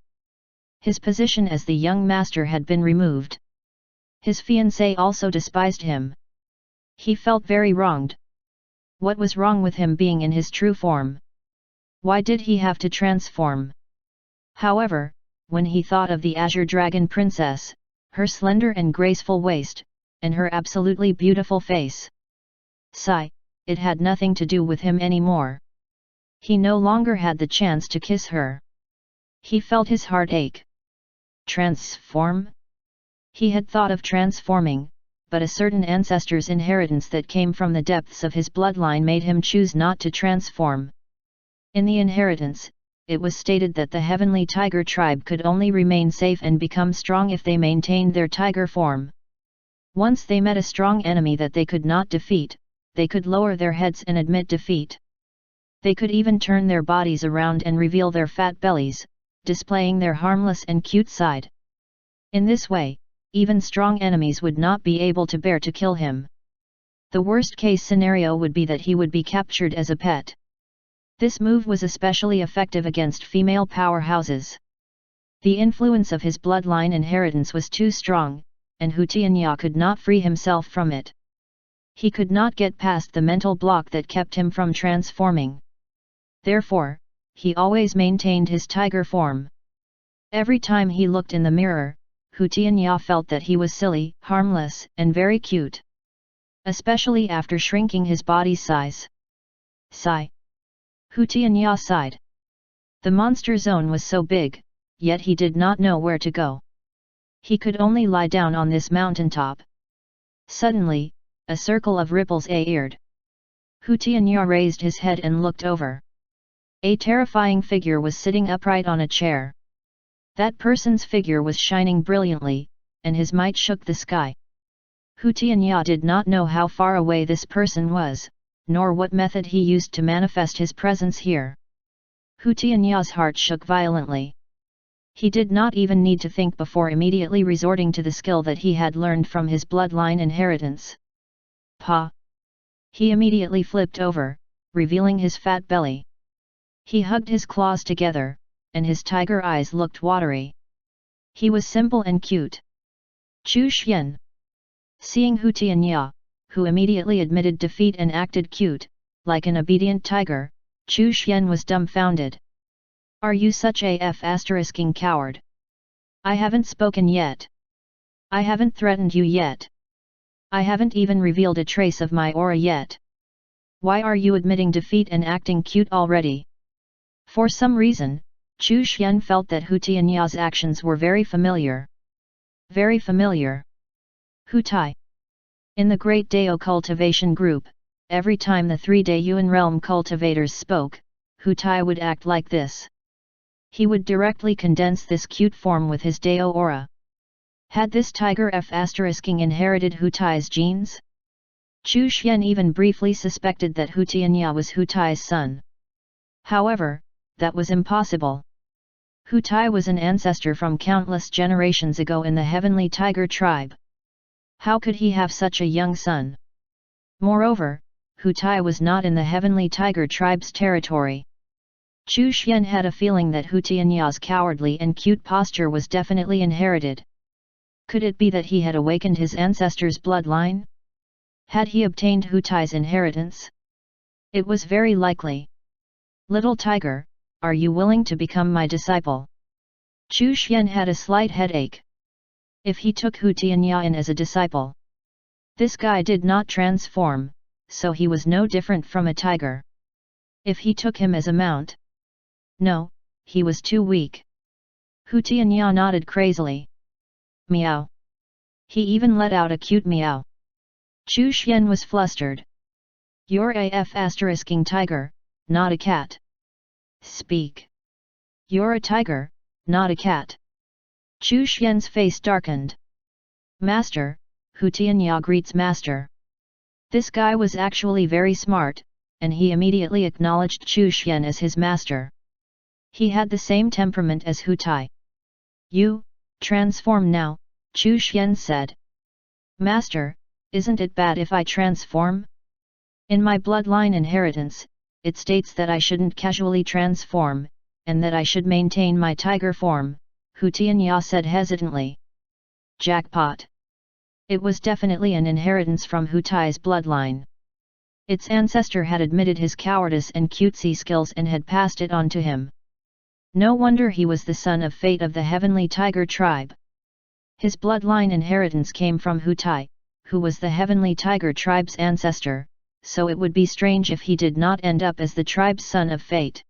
His position as the young master had been removed. His fiancée also despised him. He felt very wronged. What was wrong with him being in his true form? Why did he have to transform? However, when he thought of the Azure Dragon Princess, her slender and graceful waist, and her absolutely beautiful face. Sigh, it had nothing to do with him anymore. He no longer had the chance to kiss her. He felt his heart ache. Transform? He had thought of transforming, but a certain ancestor's inheritance that came from the depths of his bloodline made him choose not to transform. In the inheritance, it was stated that the heavenly tiger tribe could only remain safe and become strong if they maintained their tiger form. Once they met a strong enemy that they could not defeat, they could lower their heads and admit defeat. They could even turn their bodies around and reveal their fat bellies, displaying their harmless and cute side. In this way, even strong enemies would not be able to bear to kill him. The worst-case scenario would be that he would be captured as a pet. This move was especially effective against female powerhouses. The influence of his bloodline inheritance was too strong, and Hu Tianya could not free himself from it. He could not get past the mental block that kept him from transforming. Therefore, he always maintained his tiger form. Every time he looked in the mirror, Hu Tianya felt that he was silly, harmless, and very cute. Especially after shrinking his body's size. Sigh. Hu Tianya sighed. The monster zone was so big, yet he did not know where to go. He could only lie down on this mountaintop. Suddenly, a circle of ripples appeared. Hu Tianya raised his head and looked over. A terrifying figure was sitting upright on a chair. That person's figure was shining brilliantly, and his might shook the sky. Hu Tianya did not know how far away this person was, nor what method he used to manifest his presence here. Hu Tianya's heart shook violently. He did not even need to think before immediately resorting to the skill that he had learned from his bloodline inheritance. Pa! He immediately flipped over, revealing his fat belly. He hugged his claws together, and his tiger eyes looked watery. He was simple and cute. Chu Xian. Seeing Hu Tianya, who immediately admitted defeat and acted cute, like an obedient tiger, Chu Xian was dumbfounded. Are you such a f***ing coward? I haven't spoken yet. I haven't threatened you yet. I haven't even revealed a trace of my aura yet. Why are you admitting defeat and acting cute already? For some reason, Chu Xian felt that Hu Tianya's actions were very familiar. Very familiar. Hu Tai. In the Great Dao Cultivation Group, every time the 3 Dayuan realm cultivators spoke, Hu Tai would act like this. He would directly condense this cute form with his Dao aura. Had this tiger f***ing inherited Hu Tai's genes? Chu Xian even briefly suspected that Hu Tianya was Hu Tai's son. However, that was impossible. Hu Tai was an ancestor from countless generations ago in the Heavenly Tiger tribe. How could he have such a young son? Moreover, Hu Tai was not in the Heavenly Tiger tribe's territory. Chu Xian had a feeling that Hu Tianya's cowardly and cute posture was definitely inherited. Could it be that he had awakened his ancestor's bloodline? Had he obtained Hu Tai's inheritance? It was very likely. Little tiger, are you willing to become my disciple? Chu Xian had a slight headache. If he took Hu Tianya in as a disciple, this guy did not transform, so he was no different from a tiger. If he took him as a mount, no, he was too weak. Hu Tianya nodded crazily. Meow. He even let out a cute meow. Chu Xian was flustered. You're a f***ing tiger, not a cat. Speak. You're a tiger, not a cat. Chu Xian's face darkened. Master, Hu Tianya greets Master. This guy was actually very smart, and he immediately acknowledged Chu Xian as his master. He had the same temperament as Hu Tai. You, transform now, Chu Xian said. Master, isn't it bad if I transform? In my bloodline inheritance, it states that I shouldn't casually transform, and that I should maintain my tiger form, Hu Tianya said hesitantly. Jackpot! It was definitely an inheritance from Hu Tai's bloodline. Its ancestor had admitted his cowardice and cutesy skills and had passed it on to him. No wonder he was the son of fate of the Heavenly Tiger tribe. His bloodline inheritance came from Hu Tai, who was the Heavenly Tiger tribe's ancestor, so it would be strange if he did not end up as the tribe's son of fate.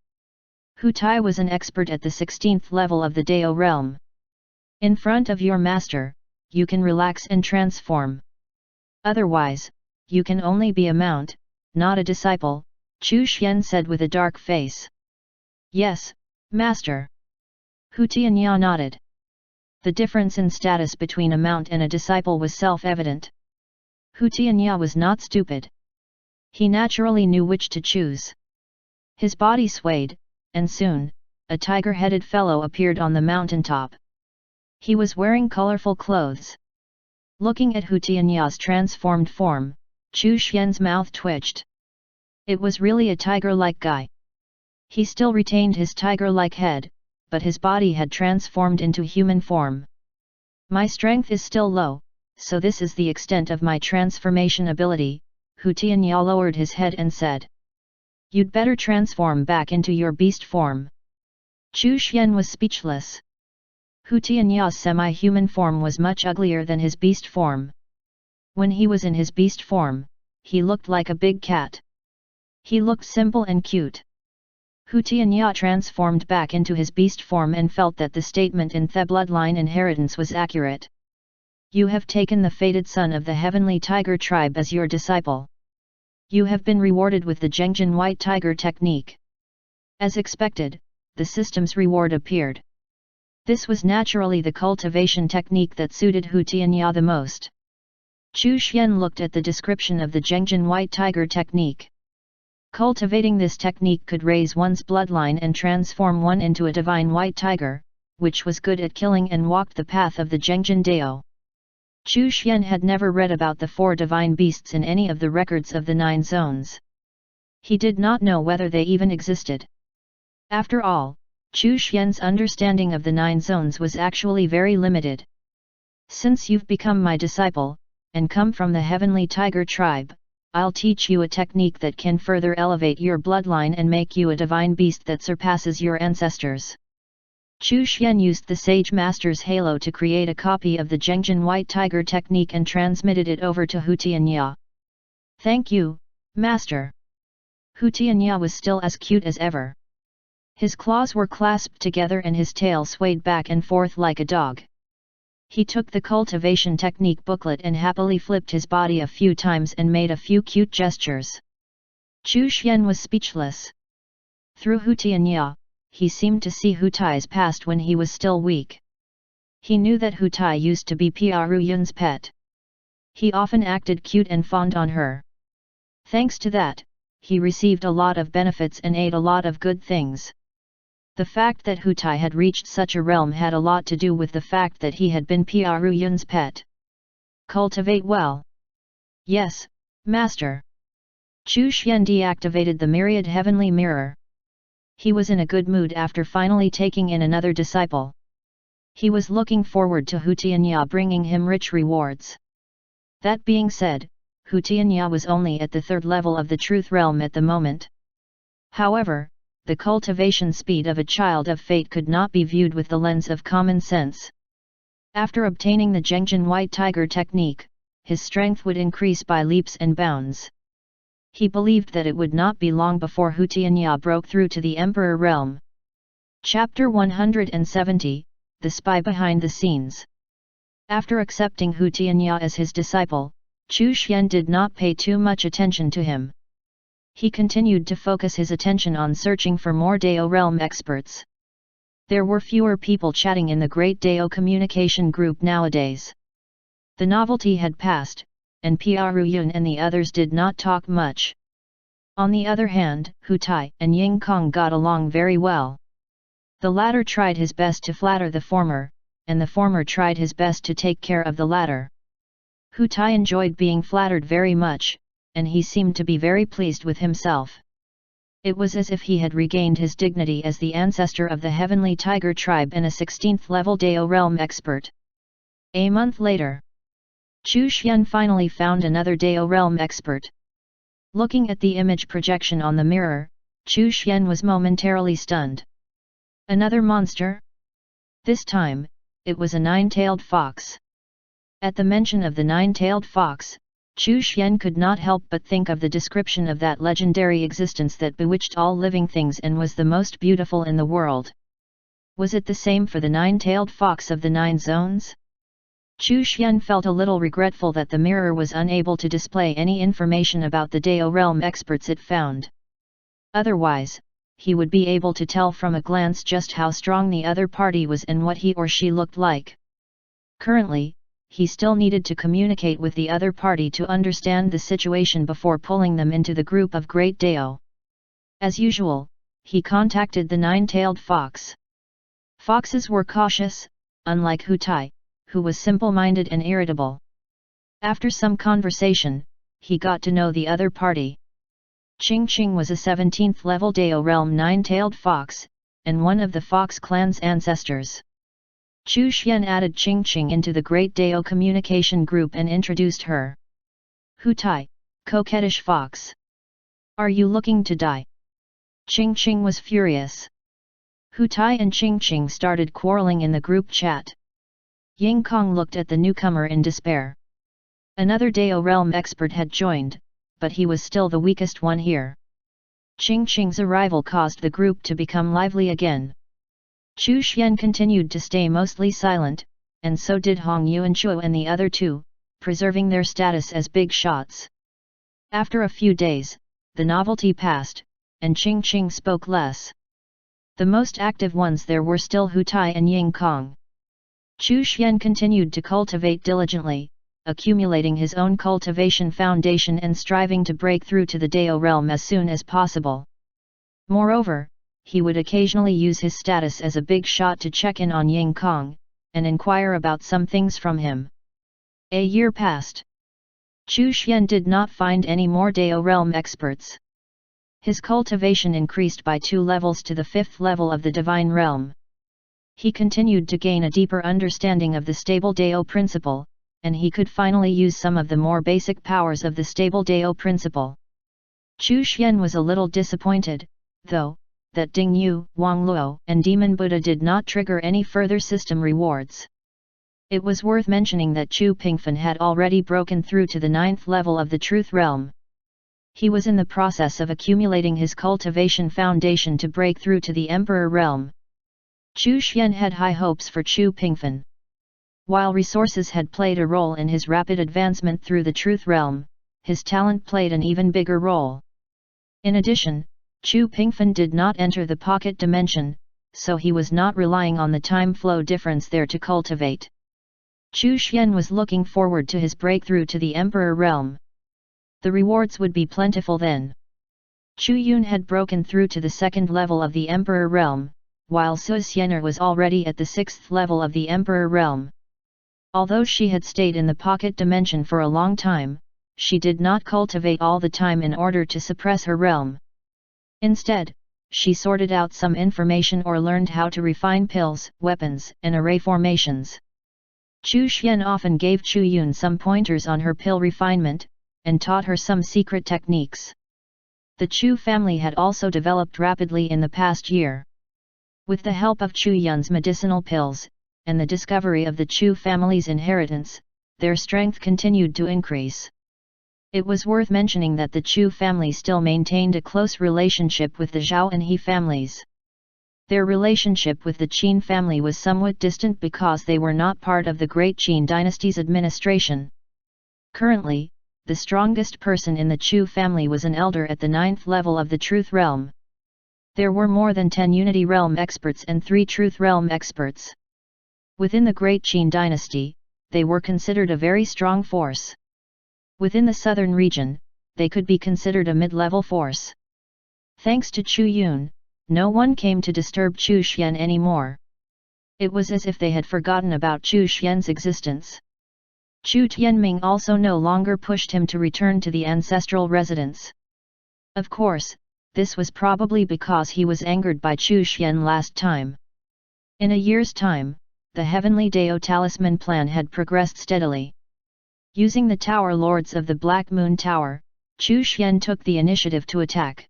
Hu Tai was an expert at the 16th level of the Dao realm. In front of your master, you can relax and transform. Otherwise, you can only be a mount, not a disciple, Chu Xian said with a dark face. Yes, Master. Hu Tianya nodded. The difference in status between a mount and a disciple was self-evident. Hu Tianya was not stupid. He naturally knew which to choose. His body swayed, and soon, a tiger-headed fellow appeared on the mountaintop. He was wearing colorful clothes. Looking at Hu Tianya's transformed form, Chu Xian's mouth twitched. It was really a tiger-like guy. He still retained his tiger-like head, but his body had transformed into human form. My strength is still low, so this is the extent of my transformation ability. Hu Tianya lowered his head and said. You'd better transform back into your beast form. Chu Xian was speechless. Hu Tianya's semi-human form was much uglier than his beast form. When he was in his beast form, he looked like a big cat. He looked simple and cute. Hu Tianya transformed back into his beast form and felt that the statement in the bloodline inheritance was accurate. You have taken the fated son of the heavenly tiger tribe as your disciple. You have been rewarded with the Zhengjin White Tiger technique. As expected, the system's reward appeared. This was naturally the cultivation technique that suited Hu Tianya the most. Chu Xian looked at the description of the Zhengjin White Tiger technique. Cultivating this technique could raise one's bloodline and transform one into a divine white tiger, which was good at killing and walked the path of the Zhengjin Dao. Chu Xian had never read about the 4 divine beasts in any of the records of the 9 zones. He did not know whether they even existed. After all, Chu Xian's understanding of the 9 zones was actually very limited. Since you've become my disciple, and come from the heavenly tiger tribe, I'll teach you a technique that can further elevate your bloodline and make you a divine beast that surpasses your ancestors. Chu Xian used the Sage Master's halo to create a copy of the Zhengjin White Tiger technique and transmitted it over to Hu Tianya. Thank you, Master. Hu Tianya was still as cute as ever. His claws were clasped together and his tail swayed back and forth like a dog. He took the cultivation technique booklet and happily flipped his body a few times and made a few cute gestures. Chu Xian was speechless. Through Hu Tianya, he seemed to see Hu Tai's past when he was still weak. He knew that Hu Tai used to be Piaru Yun's pet. He often acted cute and fond on her. Thanks to that, he received a lot of benefits and ate a lot of good things. The fact that Hu Tai had reached such a realm had a lot to do with the fact that he had been Piaru Yun's pet. Cultivate well. Yes, Master. Chu Xian deactivated the myriad heavenly mirror. He was in a good mood after finally taking in another disciple. He was looking forward to Hu Tianya bringing him rich rewards. That being said, Hu Tianya was only at the 3rd level of the truth realm at the moment. However, the cultivation speed of a child of fate could not be viewed with the lens of common sense. After obtaining the Zhengjin White Tiger technique, his strength would increase by leaps and bounds. He believed that it would not be long before Hu Tianya broke through to the Emperor realm. Chapter 170, The Spy Behind the Scenes. After accepting Hu Tianya as his disciple, Chu Xian did not pay too much attention to him. He continued to focus his attention on searching for more Dao realm experts. There were fewer people chatting in the Great Dao communication group nowadays. The novelty had passed, and Piaru Yun and the others did not talk much. On the other hand, Hu Tai and Ying Kong got along very well. The latter tried his best to flatter the former, and the former tried his best to take care of the latter. Hu Tai enjoyed being flattered very much, and he seemed to be very pleased with himself. It was as if he had regained his dignity as the ancestor of the heavenly tiger tribe and a 16th level Dao realm expert. A month later, Chu Xian finally found another Dao realm expert. Looking at the image projection on the mirror, Chu Xian was momentarily stunned. Another monster? This time, it was a 9-tailed fox. At the mention of the 9-tailed fox, Chu Xian could not help but think of the description of that legendary existence that bewitched all living things and was the most beautiful in the world. Was it the same for the 9-tailed fox of the 9 zones? Chu Xian felt a little regretful that the mirror was unable to display any information about the Dao realm experts it found. Otherwise, he would be able to tell from a glance just how strong the other party was and what he or she looked like. Currently, he still needed to communicate with the other party to understand the situation before pulling them into the group of Great Dao. As usual, he contacted the 9-tailed fox. Foxes were cautious, unlike Hu Tai, who was simple-minded and irritable. After some conversation, he got to know the other party. Ching Ching was a 17th level Dao realm nine-tailed fox, and one of the Fox clan's ancestors. Chu Xian added Ching Ching into the Great Dao communication group and introduced her. Hu Tai, coquettish fox. Are you looking to die? Ching Ching was furious. Hu Tai and Ching Ching started quarreling in the group chat. Ying Kong looked at the newcomer in despair. Another Dao realm expert had joined, but he was still the weakest one here. Ching Ching's arrival caused the group to become lively again. Chu Xian continued to stay mostly silent, and so did Hong Yuanchuo and the other two, preserving their status as big shots. After a few days, the novelty passed, and Ching Ching spoke less. The most active ones there were still Hu Tai and Ying Kong. Chu Xian continued to cultivate diligently, accumulating his own cultivation foundation and striving to break through to the Dao realm as soon as possible. Moreover, he would occasionally use his status as a big shot to check in on Ying Kong, and inquire about some things from him. A year passed. Chu Xian did not find any more Dao realm experts. His cultivation increased by 2 levels to the 5th level of the Divine Realm. He continued to gain a deeper understanding of the stable Dao principle, and he could finally use some of the more basic powers of the stable Dao principle. Chu Xian was a little disappointed, though, that Ding Yu, Wang Luo, and Demon Buddha did not trigger any further system rewards. It was worth mentioning that Chu Pingfen had already broken through to the 9th level of the Truth Realm. He was in the process of accumulating his cultivation foundation to break through to the Emperor Realm. Chu Xian had high hopes for Chu Pingfen. While resources had played a role in his rapid advancement through the Truth Realm, his talent played an even bigger role. In addition, Chu Pingfen did not enter the pocket dimension, so he was not relying on the time flow difference there to cultivate. Chu Xian was looking forward to his breakthrough to the Emperor Realm. The rewards would be plentiful then. Chu Yun had broken through to the 2nd level of the Emperor Realm, while Su Xianer was already at the 6th level of the Emperor Realm. Although she had stayed in the pocket dimension for a long time, she did not cultivate all the time in order to suppress her realm. Instead, she sorted out some information or learned how to refine pills, weapons, and array formations. Chu Xian often gave Chu Yun some pointers on her pill refinement, and taught her some secret techniques. The Chu family had also developed rapidly in the past year. With the help of Chu Yun's medicinal pills, and the discovery of the Chu family's inheritance, their strength continued to increase. It was worth mentioning that the Chu family still maintained a close relationship with the Zhao and He families. Their relationship with the Qin family was somewhat distant because they were not part of the Great Qin dynasty's administration. Currently, the strongest person in the Chu family was an elder at the 9th level of the Truth Realm. There were more than 10 Unity Realm experts and 3 Truth Realm experts. Within the Great Qin dynasty, they were considered a very strong force. Within the southern region, they could be considered a mid-level force. Thanks to Chu Yun, no one came to disturb Chu Xian anymore. It was as if they had forgotten about Chu Xian's existence. Chu Tianming also no longer pushed him to return to the ancestral residence. Of course, this was probably because he was angered by Chu Xian last time. In a year's time, the Heavenly Dao Talisman plan had progressed steadily. Using the Tower Lords of the Black Moon Tower, Chu Xian took the initiative to attack.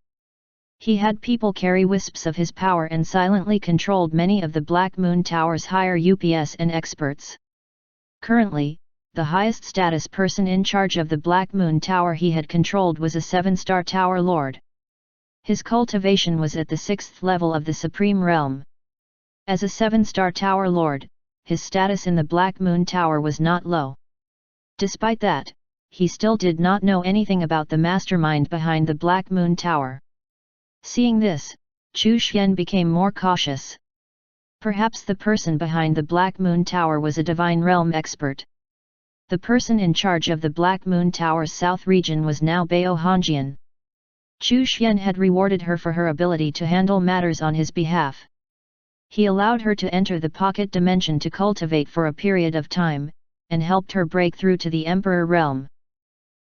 He had people carry wisps of his power and silently controlled many of the Black Moon Tower's higher UPS and experts. Currently, the highest status person in charge of the Black Moon Tower he had controlled was a 7-star Tower Lord. His cultivation was at the 6th level of the Supreme Realm. As a 7-star Tower Lord, his status in the Black Moon Tower was not low. Despite that, he still did not know anything about the mastermind behind the Black Moon Tower. Seeing this, Chu Xian became more cautious. Perhaps the person behind the Black Moon Tower was a Divine Realm expert. The person in charge of the Black Moon Tower's south region was now Bao Hongjian. Chu Xian had rewarded her for her ability to handle matters on his behalf. He allowed her to enter the pocket dimension to cultivate for a period of time, and helped her break through to the Emperor Realm.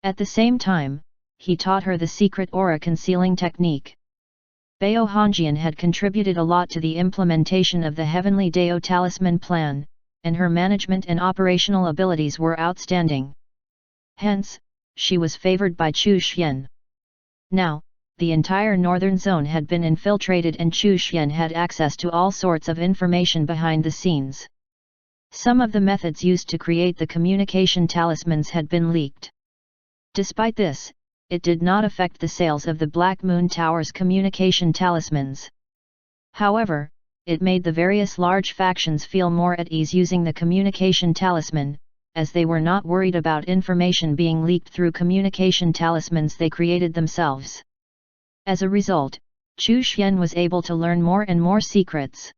At the same time, he taught her the secret aura concealing technique. Bao Hongjian had contributed a lot to the implementation of the Heavenly Dao Talisman plan, and her management and operational abilities were outstanding. Hence, she was favored by Chu Xian. Now, the entire northern zone had been infiltrated and Chu Xian had access to all sorts of information behind the scenes. Some of the methods used to create the communication talismans had been leaked. Despite this, it did not affect the sales of the Black Moon Tower's communication talismans. However, it made the various large factions feel more at ease using the communication talisman, as they were not worried about information being leaked through communication talismans they created themselves. As a result, Chu Xian was able to learn more and more secrets.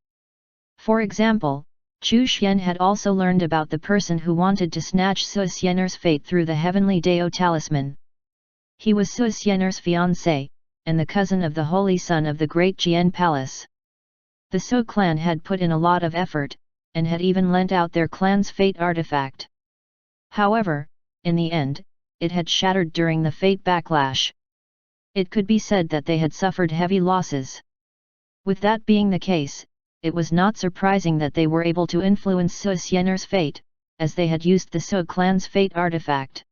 For example, Chu Xian had also learned about the person who wanted to snatch Su Xian'er's fate through the Heavenly Dao Talisman. He was Su Xian'er's fiancé, and the cousin of the Holy Son of the Great Jian Palace. The Su clan had put in a lot of effort, and had even lent out their clan's fate artifact. However, in the end, it had shattered during the fate backlash. It could be said that they had suffered heavy losses. With that being the case, it was not surprising that they were able to influence Su Xian'er's fate, as they had used the Su clan's fate artifact.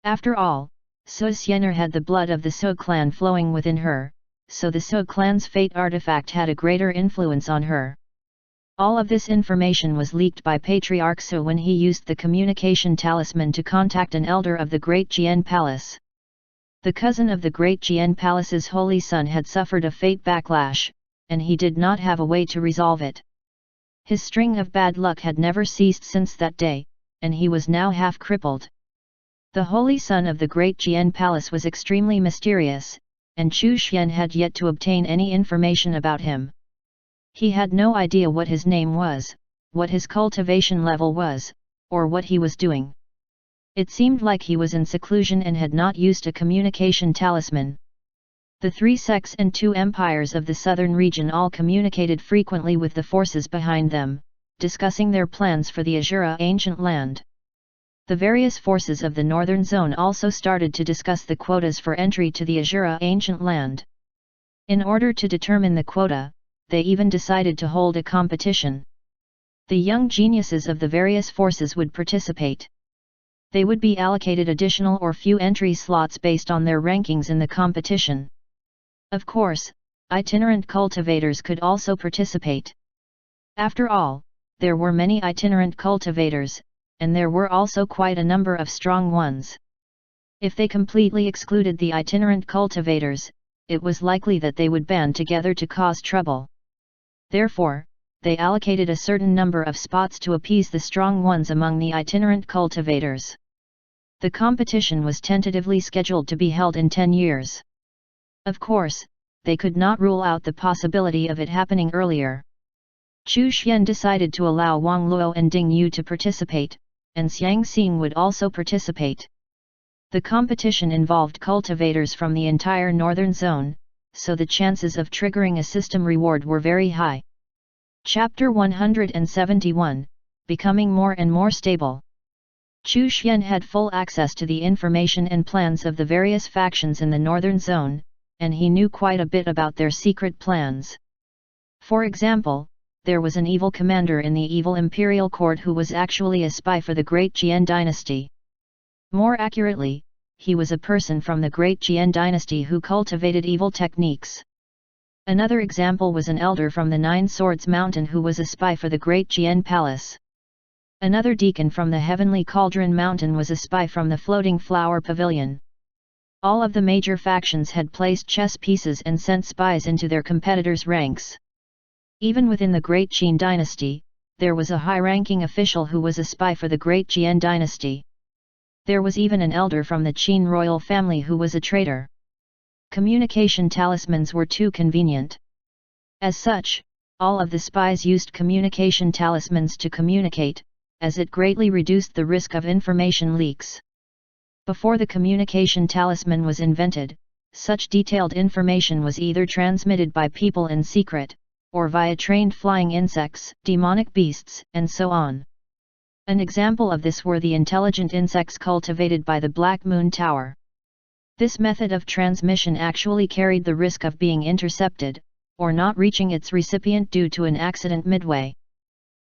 After all, Su Xian'er had the blood of the Su clan flowing within her, so the Su clan's fate artifact had a greater influence on her. All of this information was leaked by Patriarch Su when he used the communication talisman to contact an elder of the Great Jian Palace. The cousin of the Great Jian Palace's holy son had suffered a fate backlash, and he did not have a way to resolve it. His string of bad luck had never ceased since that day, and he was now half crippled. The holy son of the Great Jian Palace was extremely mysterious, and Chu Xian had yet to obtain any information about him. He had no idea what his name was, what his cultivation level was, or what he was doing. It seemed like he was in seclusion and had not used a communication talisman. The 3 sects and 2 empires of the southern region all communicated frequently with the forces behind them, discussing their plans for the Azura ancient land. The various forces of the northern zone also started to discuss the quotas for entry to the Azura ancient land. In order to determine the quota, they even decided to hold a competition. The young geniuses of the various forces would participate. They would be allocated additional or few entry slots based on their rankings in the competition. Of course, itinerant cultivators could also participate. After all, there were many itinerant cultivators, and there were also quite a number of strong ones. If they completely excluded the itinerant cultivators, it was likely that they would band together to cause trouble. Therefore, they allocated a certain number of spots to appease the strong ones among the itinerant cultivators. The competition was tentatively scheduled to be held in 10 years. Of course, they could not rule out the possibility of it happening earlier. Chu Xian decided to allow Wang Luo and Ding Yu to participate, and Xiang Xing would also participate. The competition involved cultivators from the entire northern zone, so the chances of triggering a system reward were very high. Chapter 171, Becoming More and More Stable. Chu Xian had full access to the information and plans of the various factions in the northern zone, and he knew quite a bit about their secret plans. For example, there was an evil commander in the evil imperial court who was actually a spy for the Great Jian dynasty. More accurately, he was a person from the Great Jian dynasty who cultivated evil techniques. Another example was an elder from the Nine Swords Mountain who was a spy for the Great Jian Palace. Another deacon from the Heavenly Cauldron Mountain was a spy from the Floating Flower Pavilion. All of the major factions had placed chess pieces and sent spies into their competitors' ranks. Even within the Great Qin dynasty, there was a high-ranking official who was a spy for the Great Jian dynasty. There was even an elder from the Qin royal family who was a traitor. Communication talismans were too convenient. As such, all of the spies used communication talismans to communicate, as it greatly reduced the risk of information leaks. Before the communication talisman was invented, such detailed information was either transmitted by people in secret, or via trained flying insects, demonic beasts, and so on. An example of this were the intelligent insects cultivated by the Black Moon Tower. This method of transmission actually carried the risk of being intercepted, or not reaching its recipient due to an accident midway.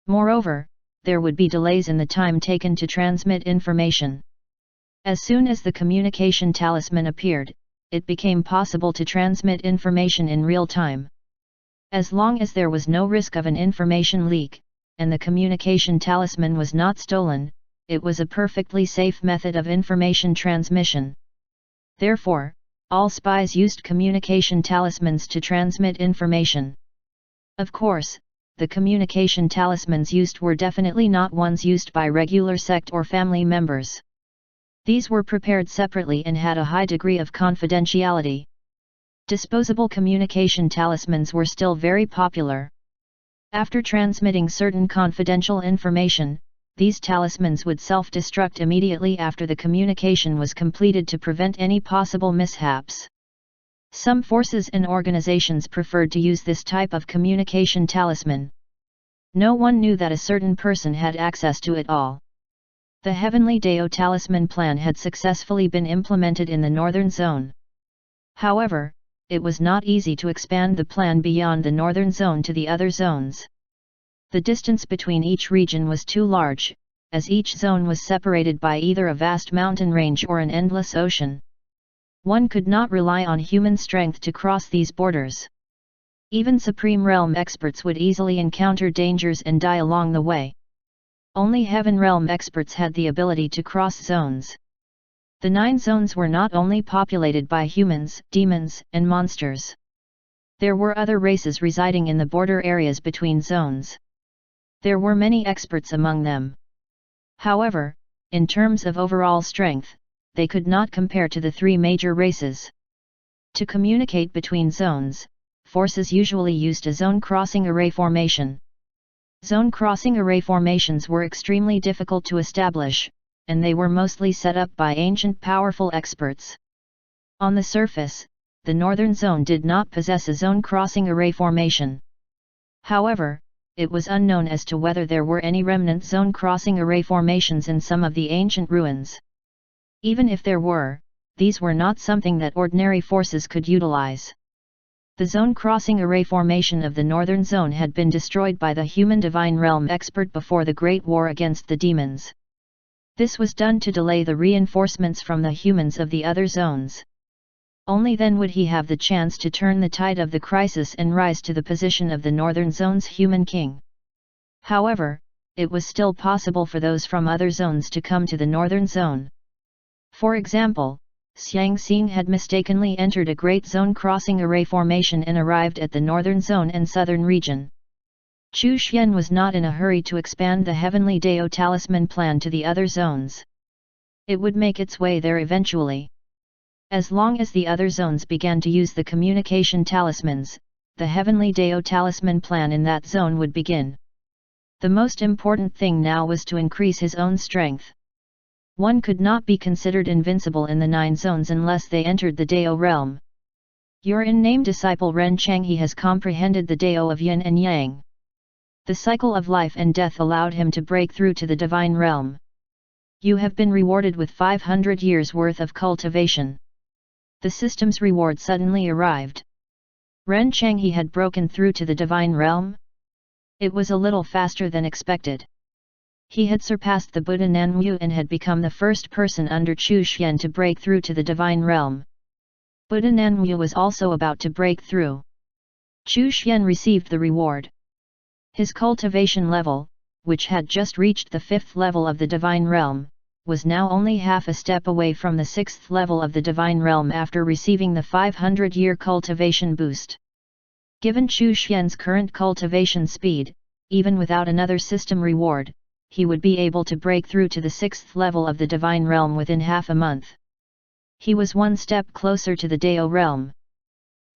Moreover, there would be delays in the time taken to transmit information. As soon as the communication talisman appeared, it became possible to transmit information in real time. As long as there was no risk of an information leak, and the communication talisman was not stolen, it was a perfectly safe method of information transmission. Therefore, all spies used communication talismans to transmit information. Of course, the communication talismans used were definitely not ones used by regular sect or family members. These were prepared separately and had a high degree of confidentiality. Disposable communication talismans were still very popular. After transmitting certain confidential information, these talismans would self-destruct immediately after the communication was completed to prevent any possible mishaps. Some forces and organizations preferred to use this type of communication talisman. No one knew that a certain person had access to it all. The Heavenly Dao Talisman plan had successfully been implemented in the Northern Zone. However, it was not easy to expand the plan beyond the Northern Zone to the other zones. The distance between each region was too large, as each zone was separated by either a vast mountain range or an endless ocean. One could not rely on human strength to cross these borders. Even Supreme Realm experts would easily encounter dangers and die along the way. Only Heaven Realm experts had the ability to cross zones. The 9 zones were not only populated by humans, demons, and monsters. There were other races residing in the border areas between zones. There were many experts among them. However, in terms of overall strength, they could not compare to the 3 major races. To communicate between zones, forces usually used a zone crossing array formation. Zone crossing array formations were extremely difficult to establish, and they were mostly set up by ancient powerful experts. On the surface, the Northern Zone did not possess a zone crossing array formation. However, it was unknown as to whether there were any remnant zone crossing array formations in some of the ancient ruins. Even if there were, these were not something that ordinary forces could utilize. The zone crossing array formation of the Northern Zone had been destroyed by the human divine realm expert before the Great War against the demons. This was done to delay the reinforcements from the humans of the other zones. Only then would he have the chance to turn the tide of the crisis and rise to the position of the Northern Zone's human king. However, it was still possible for those from other zones to come to the Northern Zone. For example, Xiang Xing had mistakenly entered a great zone crossing array formation and arrived at the Northern Zone and Southern region. Chu Xian was not in a hurry to expand the Heavenly Dao Talisman plan to the other zones. It would make its way there eventually. As long as the other zones began to use the communication talismans, the Heavenly Dao Talisman plan in that zone would begin. The most important thing now was to increase his own strength. One could not be considered invincible in the 9 zones unless they entered the Dao realm. Your in-name disciple Ren Changhe has comprehended the Dao of Yin and Yang. The cycle of life and death allowed him to break through to the divine realm. You have been rewarded with 500 years worth of cultivation. The system's reward suddenly arrived. Ren Changhe had broken through to the divine realm. It was a little faster than expected. He had surpassed the Buddha Nanwu and had become the first person under Chu Xian to break through to the divine realm. Buddha Nanwu was also about to break through. Chu Xian received the reward. His cultivation level, which had just reached the 5th level of the divine realm, was now only half a step away from the 6th level of the divine realm after receiving the 500-year cultivation boost. Given Chu Xian's current cultivation speed, even without another system reward, he would be able to break through to the 6th level of the divine realm within half a month. He was one step closer to the Dao realm.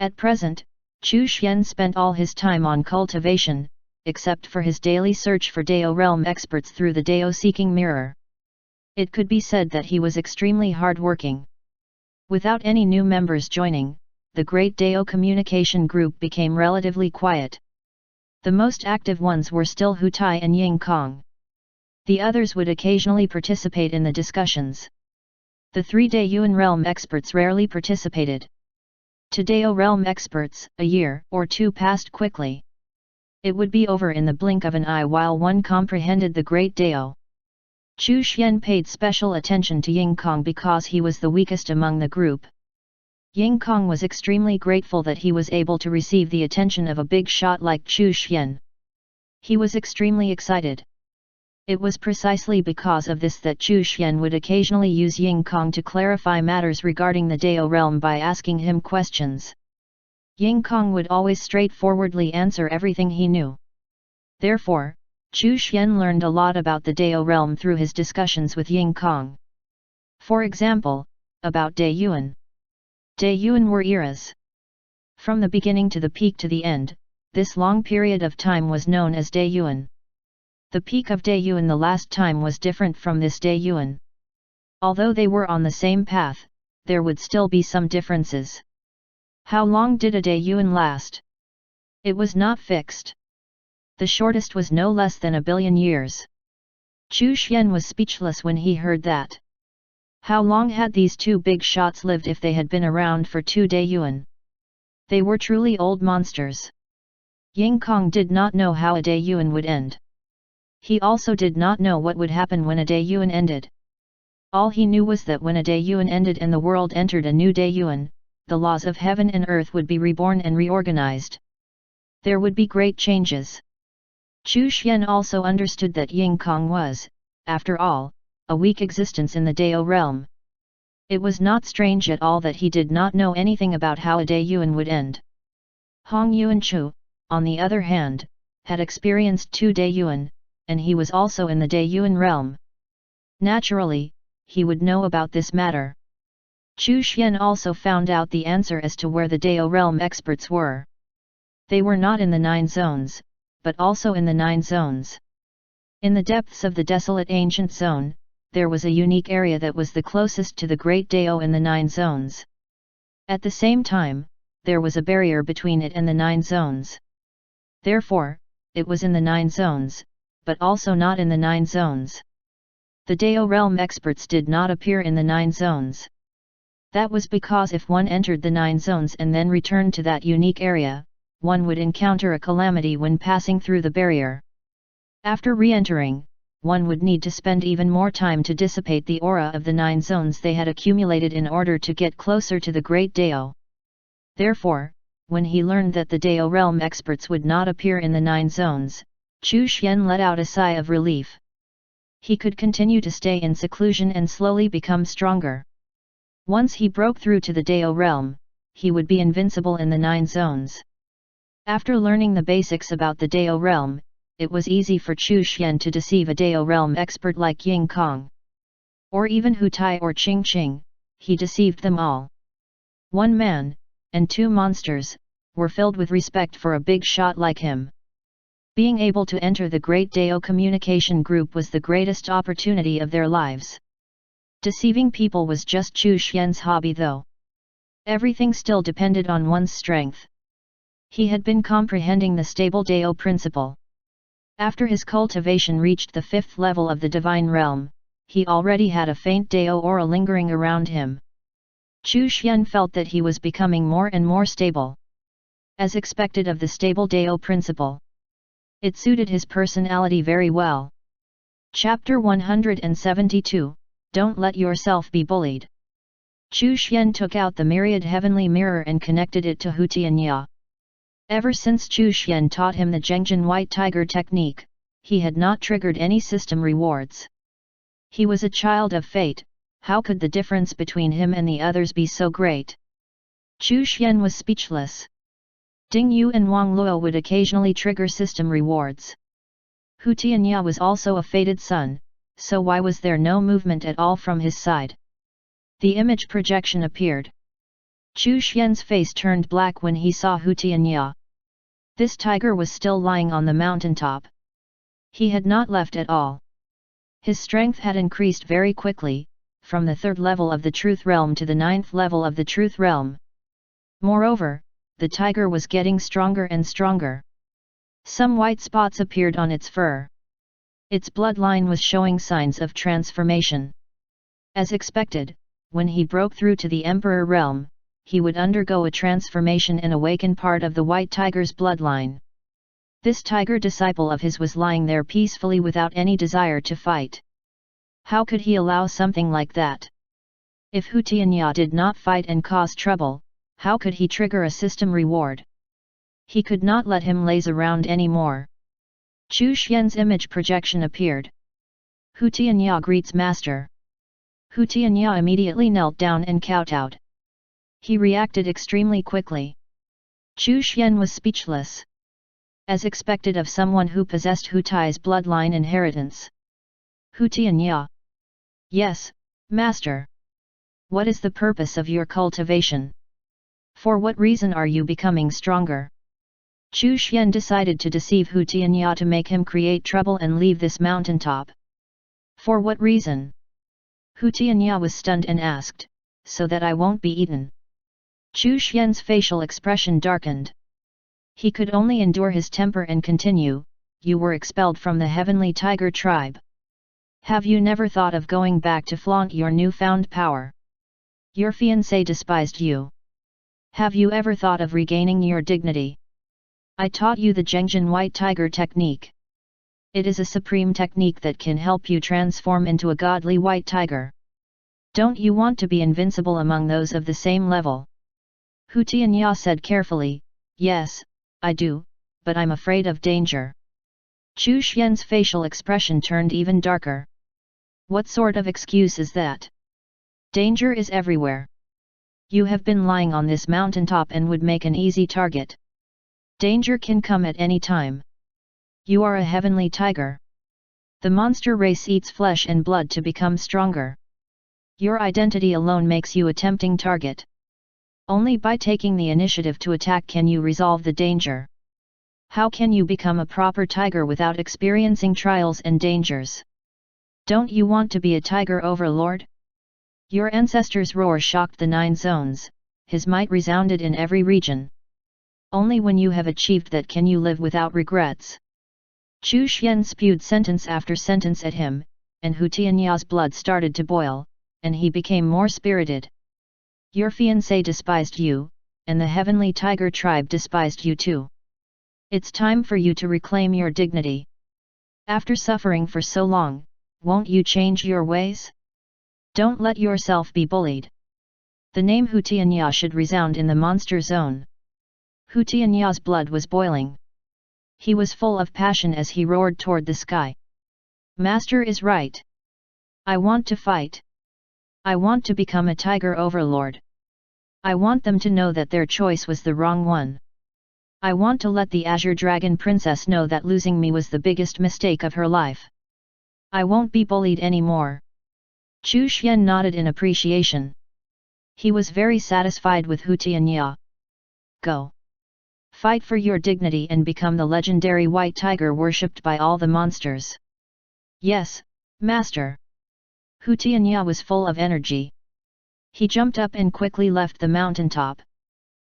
At present, Chu Xian spent all his time on cultivation, except for his daily search for Dao realm experts through the Dao seeking mirror. It could be said that he was extremely hard-working. Without any new members joining, the Great Dao Communication Group became relatively quiet. The most active ones were still Hu Tai and Ying Kong. The others would occasionally participate in the discussions. The 3 Daeyuan realm experts rarely participated. To Dao realm experts, a year or two passed quickly. It would be over in the blink of an eye while one comprehended the great Dao. Chu Xian paid special attention to Ying Kong because he was the weakest among the group. Ying Kong was extremely grateful that he was able to receive the attention of a big shot like Chu Xian. He was extremely excited. It was precisely because of this that Chu Xian would occasionally use Ying Kong to clarify matters regarding the Dao realm by asking him questions. Ying Kong would always straightforwardly answer everything he knew. Therefore, Chu Xian learned a lot about the Dao realm through his discussions with Ying Kong. For example, about Daeyuan. Daeyuan were eras. From the beginning to the peak to the end, this long period of time was known as Daeyuan. The peak of Daeyuan the last time was different from this Daeyuan. Although they were on the same path, there would still be some differences. How long did a Daeyuan last? It was not fixed. The shortest was no less than 1 billion years. Chu Xian was speechless when he heard that. How long had these two big shots lived if they had been around for 2 Daeyuan? They were truly old monsters. Ying Kong did not know how a Daeyuan would end. He also did not know what would happen when a Daeyuan ended. All he knew was that when a Daeyuan ended and the world entered a new Daeyuan, the laws of heaven and earth would be reborn and reorganized. There would be great changes. Chu Xian also understood that Ying Kong was, after all, a weak existence in the Dao realm. It was not strange at all that he did not know anything about how a Daeyuan would end. Hong Yuanchu, on the other hand, had experienced 2 Daeyuan, and he was also in the Daeyuan realm. Naturally, he would know about this matter. Chu Xian also found out the answer as to where the Dao realm experts were. They were not in the 9 zones, but also in the 9 zones. In the depths of the desolate ancient zone, there was a unique area that was the closest to the great Dao in the 9 zones. At the same time, there was a barrier between it and the 9 zones. Therefore, it was in the 9 zones, but also not in the 9 zones. The Dao realm experts did not appear in the 9 zones. That was because if one entered the 9 zones and then returned to that unique area, one would encounter a calamity when passing through the barrier. After re-entering, one would need to spend even more time to dissipate the aura of the 9 zones they had accumulated in order to get closer to the great Dao. Therefore, when he learned that the Dao realm experts would not appear in the 9 zones, Chu Xian let out a sigh of relief. He could continue to stay in seclusion and slowly become stronger. Once he broke through to the Dao realm, he would be invincible in the 9 zones. After learning the basics about the Dao realm, it was easy for Chu Xian to deceive a Dao realm expert like Ying Kong. Or even Hu Tai or Qing Qing, he deceived them all. 1 man, and 2 monsters, were filled with respect for a big shot like him. Being able to enter the great Dao communication group was the greatest opportunity of their lives. Deceiving people was just Chu Xian's hobby though. Everything still depended on one's strength. He had been comprehending the stable Dao principle. After his cultivation reached the 5th level of the divine realm, he already had a faint Dao aura lingering around him. Chu Xian felt that he was becoming more and more stable. As expected of the stable Dao principle. It suited his personality very well. Chapter 172, Don't Let Yourself Be Bullied. Chu Xian took out the myriad heavenly mirror and connected it to Hu Tianya. Ever since Chu Xian taught him the Zhengjin White Tiger technique, he had not triggered any system rewards. He was a child of fate, how could the difference between him and the others be so great? Chu Xian was speechless. Ding Yu and Wang Luo would occasionally trigger system rewards. Hu Tianya was also a fated son, so why was there no movement at all from his side? The image projection appeared. Chu Xian's face turned black when he saw Hu Tianya. This tiger was still lying on the mountaintop. He had not left at all. His strength had increased very quickly, from the 3rd level of the Truth Realm to the 9th level of the Truth Realm. Moreover, the tiger was getting stronger and stronger. Some white spots appeared on its fur. Its bloodline was showing signs of transformation. As expected, when he broke through to the Emperor realm, he would undergo a transformation and awaken part of the White Tiger's bloodline. This tiger disciple of his was lying there peacefully without any desire to fight. How could he allow something like that? If Hu Tianya did not fight and cause trouble, how could he trigger a system reward? He could not let him laze around anymore. Chu Xian's image projection appeared. Hu Tianya greets master. Hu Tianya immediately knelt down and kowtowed. He reacted extremely quickly. Chu Xian was speechless. As expected of someone who possessed Hu Tai's bloodline inheritance. Hu Tianya. Yes, master. What is the purpose of your cultivation? For what reason are you becoming stronger? Chu Xian decided to deceive Hu Tianya to make him create trouble and leave this mountaintop. For what reason? Hu Tianya was stunned and asked, so that I won't be eaten. Chu Xian's facial expression darkened. He could only endure his temper and continue, you were expelled from the Heavenly Tiger tribe. Have you never thought of going back to flaunt your newfound power? Your fiancé despised you. Have you ever thought of regaining your dignity? I taught you the Zhengjin White Tiger technique. It is a supreme technique that can help you transform into a godly white tiger. Don't you want to be invincible among those of the same level? Hu Tianya said carefully, yes, I do, but I'm afraid of danger. Chu Xian's facial expression turned even darker. What sort of excuse is that? Danger is everywhere. You have been lying on this mountaintop and would make an easy target. Danger can come at any time. You are a heavenly tiger. The monster race eats flesh and blood to become stronger. Your identity alone makes you a tempting target. Only by taking the initiative to attack can you resolve the danger. How can you become a proper tiger without experiencing trials and dangers? Don't you want to be a tiger overlord? Your ancestors' roar shocked the 9 zones, his might resounded in every region. Only when you have achieved that can you live without regrets. Chu Xian spewed sentence after sentence at him, and Hu Tianya's blood started to boil, and he became more spirited. Your fiancé despised you, and the Heavenly Tiger tribe despised you too. It's time for you to reclaim your dignity. After suffering for so long, won't you change your ways? Don't let yourself be bullied. The name Hu Tianya should resound in the monster zone. Hu Tianya's blood was boiling. He was full of passion as he roared toward the sky. Master is right. I want to fight. I want to become a tiger overlord. I want them to know that their choice was the wrong one. I want to let the Azure Dragon Princess know that losing me was the biggest mistake of her life. I won't be bullied anymore. Chu Xian nodded in appreciation. He was very satisfied with Hu Tianya. Go. Fight for your dignity and become the legendary white tiger worshipped by all the monsters. Yes, master. Hu Tianya was full of energy. He jumped up and quickly left the mountaintop.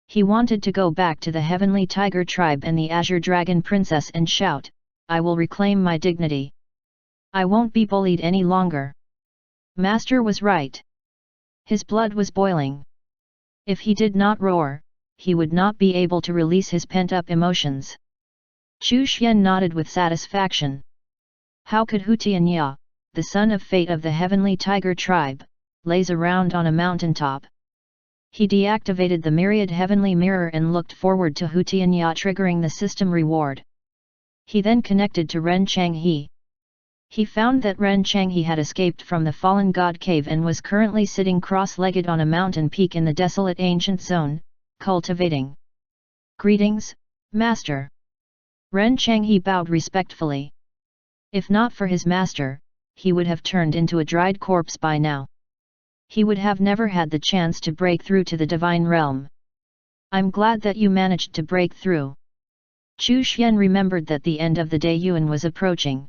He wanted to go back to the Heavenly Tiger tribe and the Azure Dragon Princess and shout, I will reclaim my dignity. I won't be bullied any longer. Master was right. His blood was boiling. If he did not roar, he would not be able to release his pent-up emotions. Chu Xian nodded with satisfaction. How could Hu Tianya, the son of fate of the Heavenly Tiger tribe, laze around on a mountaintop? He deactivated the myriad heavenly mirror and looked forward to Hu Tianya triggering the system reward. He then connected to Ren Changhe. He found that Ren Changhe had escaped from the fallen god cave and was currently sitting cross-legged on a mountain peak in the desolate ancient zone, cultivating. Greetings, master. Ren Changhe bowed respectfully. If not for his master, he would have turned into a dried corpse by now. He would have never had the chance to break through to the divine realm. I'm glad that you managed to break through. Chu Xian remembered that the end of the day Yuan was approaching.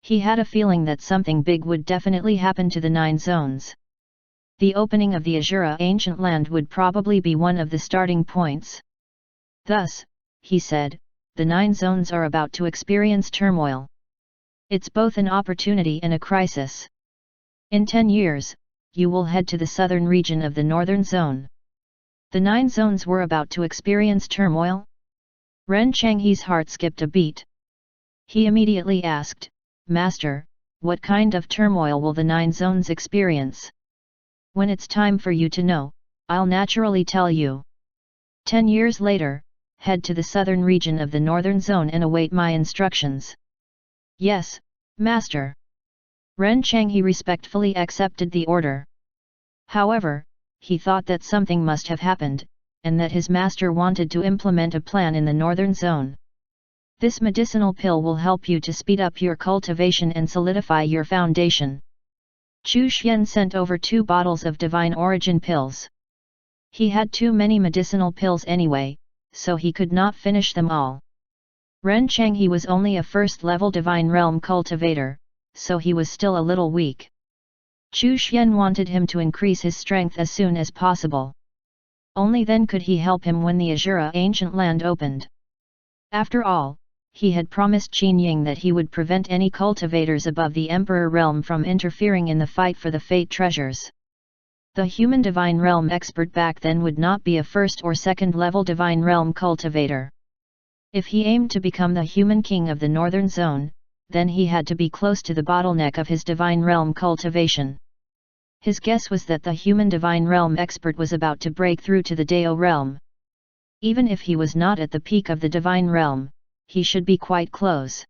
He had a feeling that something big would definitely happen to the 9 zones. The opening of the Azura ancient land would probably be one of the starting points. Thus, he said, the 9 zones are about to experience turmoil. It's both an opportunity and a crisis. In 10 years, you will head to the southern region of the northern zone. The 9 zones were about to experience turmoil. Ren Changhe's heart skipped a beat. He immediately asked, Master, what kind of turmoil will the 9 zones experience? When it's time for you to know, I'll naturally tell you. 10 years later, head to the southern region of the northern zone and await my instructions. Yes, Master. Ren Changhe respectfully accepted the order. However, he thought that something must have happened, and that his master wanted to implement a plan in the northern zone. This medicinal pill will help you to speed up your cultivation and solidify your foundation. Chu Xian sent over 2 bottles of divine origin pills. He had too many medicinal pills anyway, so he could not finish them all. Ren Changhe was only a first-level divine realm cultivator, so he was still a little weak. Chu Xian wanted him to increase his strength as soon as possible. Only then could he help him when the Azura ancient land opened. After all, he had promised Qin Ying that he would prevent any cultivators above the Emperor realm from interfering in the fight for the Fate treasures. The human divine realm expert back then would not be a first or second level divine realm cultivator. If he aimed to become the human king of the northern zone, then he had to be close to the bottleneck of his divine realm cultivation. His guess was that the human divine realm expert was about to break through to the Dao realm. Even if he was not at the peak of the divine realm, he should be quite close.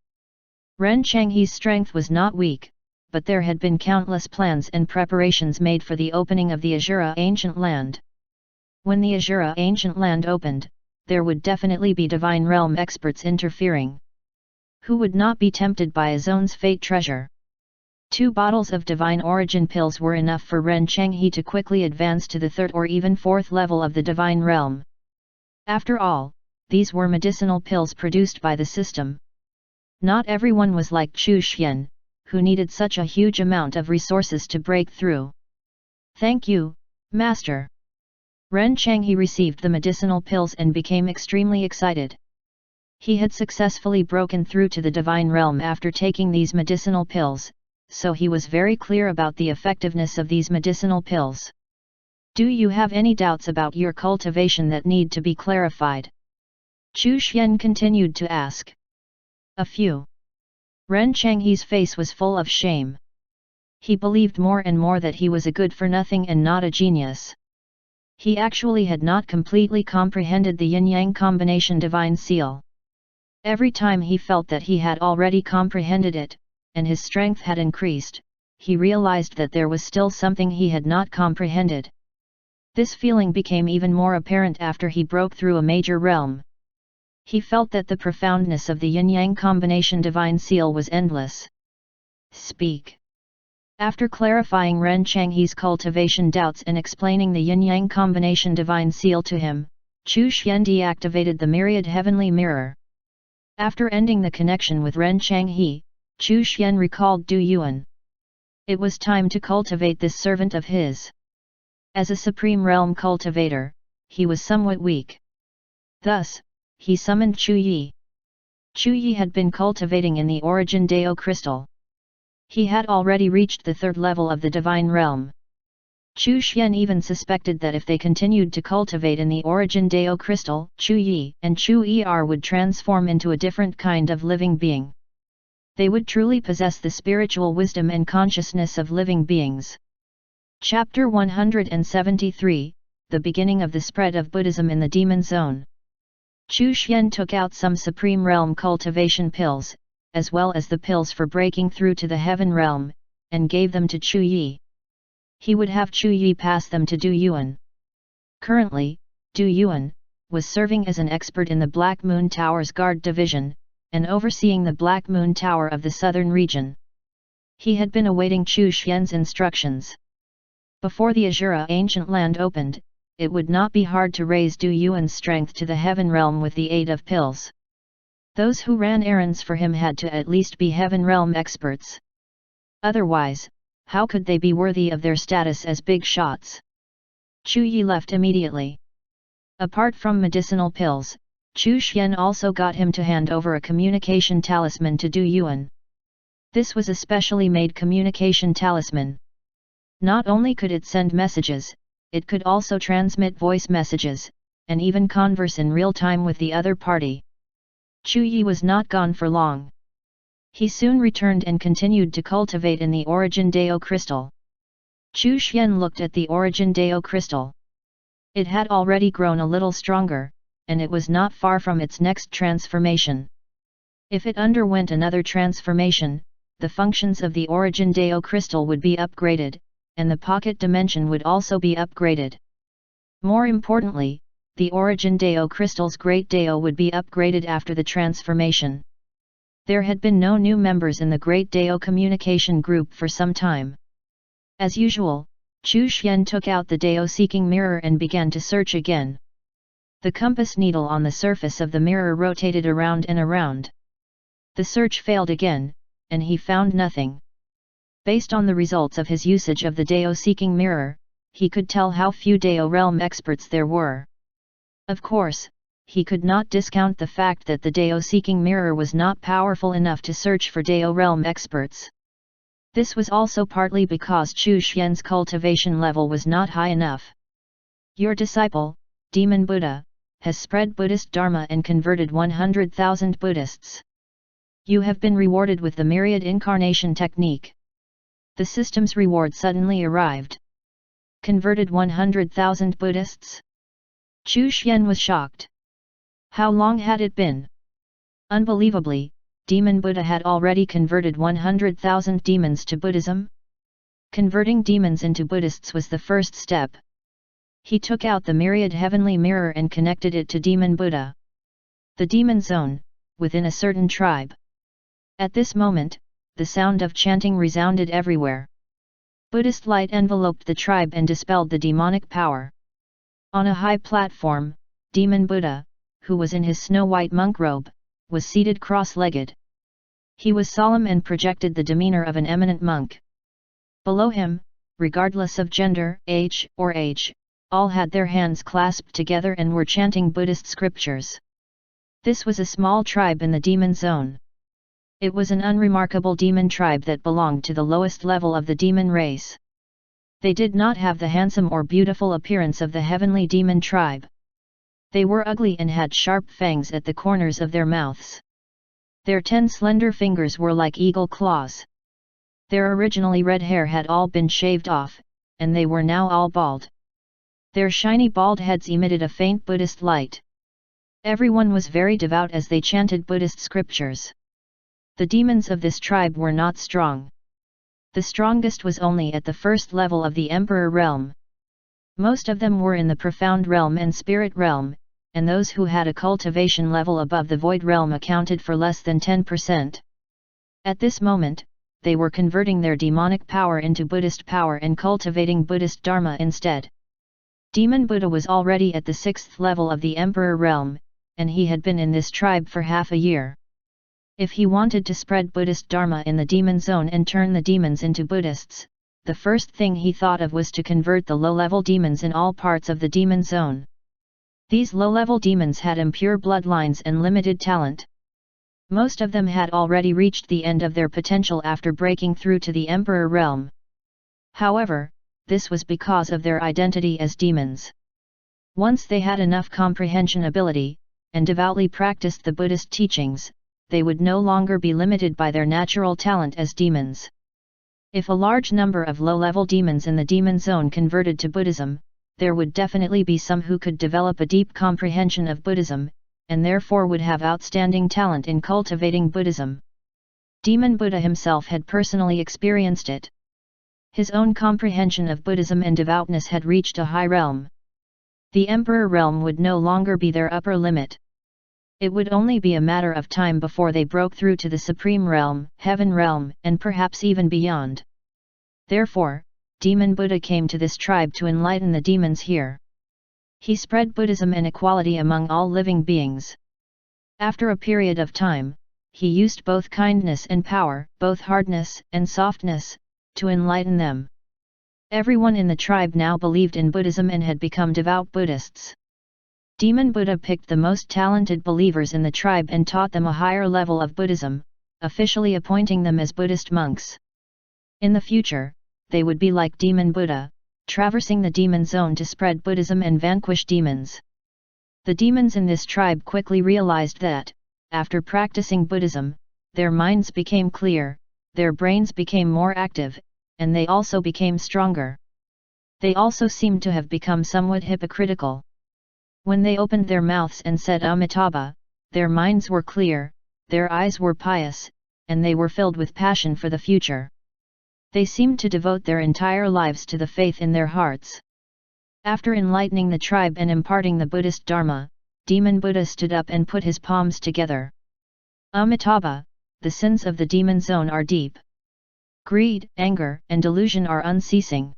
Ren Changhe's strength was not weak, but there had been countless plans and preparations made for the opening of the Azura ancient land. When the Azura ancient land opened, there would definitely be divine realm experts interfering. Who would not be tempted by a zone's fate treasure? 2 bottles of divine origin pills were enough for Ren Changhe to quickly advance to the 3rd or even 4th level of the divine realm. After all, these were medicinal pills produced by the system. Not everyone was like Chu Xian, who needed such a huge amount of resources to break through. Thank you, Master. Ren Changhe received the medicinal pills and became extremely excited. He had successfully broken through to the divine realm after taking these medicinal pills, so he was very clear about the effectiveness of these medicinal pills. Do you have any doubts about your cultivation that need to be clarified? Chu Xian continued to ask. A few. Ren Changhe's face was full of shame. He believed more and more that he was a good-for-nothing and not a genius. He actually had not completely comprehended the yin-yang combination divine seal. Every time he felt that he had already comprehended it, and his strength had increased, he realized that there was still something he had not comprehended. This feeling became even more apparent after he broke through a major realm. He felt that the profoundness of the yin-yang combination divine seal was endless. Speak. After clarifying Ren Changhe's cultivation doubts and explaining the yin-yang combination divine seal to him, Chu Xian deactivated the myriad heavenly mirror. After ending the connection with Ren Changhe, Chu Xian recalled Du Yuan. It was time to cultivate this servant of his. As a supreme realm cultivator, he was somewhat weak. Thus, he summoned Chu Yi. Chu Yi had been cultivating in the origin Dao crystal. He had already reached the 3rd level of the divine realm. Chu Xian even suspected that if they continued to cultivate in the origin Dao crystal, Chu Yi and Chu Er would transform into a different kind of living being. They would truly possess the spiritual wisdom and consciousness of living beings. Chapter 173, The Beginning of the Spread of Buddhism in the Demon Zone. Chu Xian took out some Supreme Realm cultivation pills, as well as the pills for breaking through to the Heaven Realm, and gave them to Chu Yi. He would have Chu Yi pass them to Du Yuan. Currently, Du Yuan was serving as an expert in the Black Moon Tower's Guard Division, and overseeing the Black Moon Tower of the southern region. He had been awaiting Chu Xian's instructions. Before the Azura ancient land opened, it would not be hard to raise Du Yuan's strength to the Heaven Realm with the aid of pills. Those who ran errands for him had to at least be Heaven Realm experts. Otherwise, how could they be worthy of their status as big shots? Chu Yi left immediately. Apart from medicinal pills, Chu Xian also got him to hand over a communication talisman to Du Yuan. This was a specially made communication talisman. Not only could it send messages, it could also transmit voice messages, and even converse in real time with the other party. Chu Yi was not gone for long. He soon returned and continued to cultivate in the Origin Dao crystal. Chu Xian looked at the Origin Dao crystal. It had already grown a little stronger, and it was not far from its next transformation. If it underwent another transformation, the functions of the Origin Dao crystal would be upgraded, and the pocket dimension would also be upgraded. More importantly, the Origin Dao crystal's Great Dao would be upgraded after the transformation. There had been no new members in the Great Dao communication group for some time. As usual, Chu Xian took out the Dao seeking mirror and began to search again. The compass needle on the surface of the mirror rotated around and around. The search failed again, and he found nothing. Based on the results of his usage of the Dao seeking mirror, he could tell how few Dao realm experts there were. Of course, he could not discount the fact that the Dao seeking mirror was not powerful enough to search for Dao realm experts. This was also partly because Chu Xian's cultivation level was not high enough. Your disciple, Demon Buddha, has spread Buddhist Dharma and converted 100,000 Buddhists. You have been rewarded with the myriad incarnation technique. The system's reward suddenly arrived. Converted 100,000 Buddhists? Chu Xian was shocked. How long had it been? Unbelievably, Demon Buddha had already converted 100,000 demons to Buddhism. Converting demons into Buddhists was the first step. He took out the myriad heavenly mirror and connected it to Demon Buddha. The demon zone, within a certain tribe. At this moment, the sound of chanting resounded everywhere. Buddhist light enveloped the tribe and dispelled the demonic power. On a high platform, Demon Buddha, who was in his snow-white monk robe, was seated cross-legged. He was solemn and projected the demeanor of an eminent monk. Below him, regardless of gender, age, or age, all had their hands clasped together and were chanting Buddhist scriptures. This was a small tribe in the demon zone. It was an unremarkable demon tribe that belonged to the lowest level of the demon race. They did not have the handsome or beautiful appearance of the heavenly demon tribe. They were ugly and had sharp fangs at the corners of their mouths. Their 10 slender fingers were like eagle claws. Their originally red hair had all been shaved off, and they were now all bald. Their shiny bald heads emitted a faint Buddhist light. Everyone was very devout as they chanted Buddhist scriptures. The demons of this tribe were not strong. The strongest was only at the first level of the Emperor realm. Most of them were in the profound realm and spirit realm, and those who had a cultivation level above the void realm accounted for less than 10%. At this moment, they were converting their demonic power into Buddhist power and cultivating Buddhist Dharma instead. Demon Buddha was already at the 6th level of the Emperor realm, and he had been in this tribe for half a year. If he wanted to spread Buddhist Dharma in the demon zone and turn the demons into Buddhists, the first thing he thought of was to convert the low-level demons in all parts of the demon zone. These low-level demons had impure bloodlines and limited talent. Most of them had already reached the end of their potential after breaking through to the Emperor realm. However, this was because of their identity as demons. Once they had enough comprehension ability, and devoutly practiced the Buddhist teachings, they would no longer be limited by their natural talent as demons. If a large number of low-level demons in the demon zone converted to Buddhism, there would definitely be some who could develop a deep comprehension of Buddhism, and therefore would have outstanding talent in cultivating Buddhism. Demon Buddha himself had personally experienced it. His own comprehension of Buddhism and devoutness had reached a high realm. The Emperor realm would no longer be their upper limit. It would only be a matter of time before they broke through to the Supreme Realm, Heaven Realm, and perhaps even beyond. Therefore, Demon Buddha came to this tribe to enlighten the demons here. He spread Buddhism and equality among all living beings. After a period of time, he used both kindness and power, both hardness and softness, to enlighten them. Everyone in the tribe now believed in Buddhism and had become devout Buddhists. Demon Buddha picked the most talented believers in the tribe and taught them a higher level of Buddhism, officially appointing them as Buddhist monks. In the future, they would be like Demon Buddha, traversing the demon zone to spread Buddhism and vanquish demons. The demons in this tribe quickly realized that, after practicing Buddhism, their minds became clear, their brains became more active, and they also became stronger. They also seemed to have become somewhat hypocritical. When they opened their mouths and said Amitabha, their minds were clear, their eyes were pious, and they were filled with passion for the future. They seemed to devote their entire lives to the faith in their hearts. After enlightening the tribe and imparting the Buddhist Dharma, Demon Buddha stood up and put his palms together. Amitabha, the sins of the demon zone are deep. Greed, anger, and delusion are unceasing.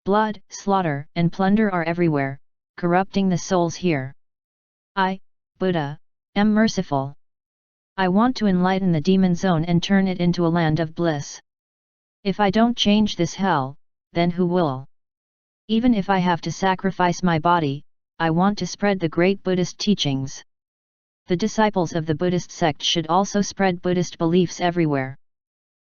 Blood, slaughter, and plunder are everywhere, corrupting the souls here. I, Buddha, am merciful. I want to enlighten the demon zone and turn it into a land of bliss. If I don't change this hell, then who will? Even if I have to sacrifice my body, I want to spread the great Buddhist teachings. The disciples of the Buddhist sect should also spread Buddhist beliefs everywhere.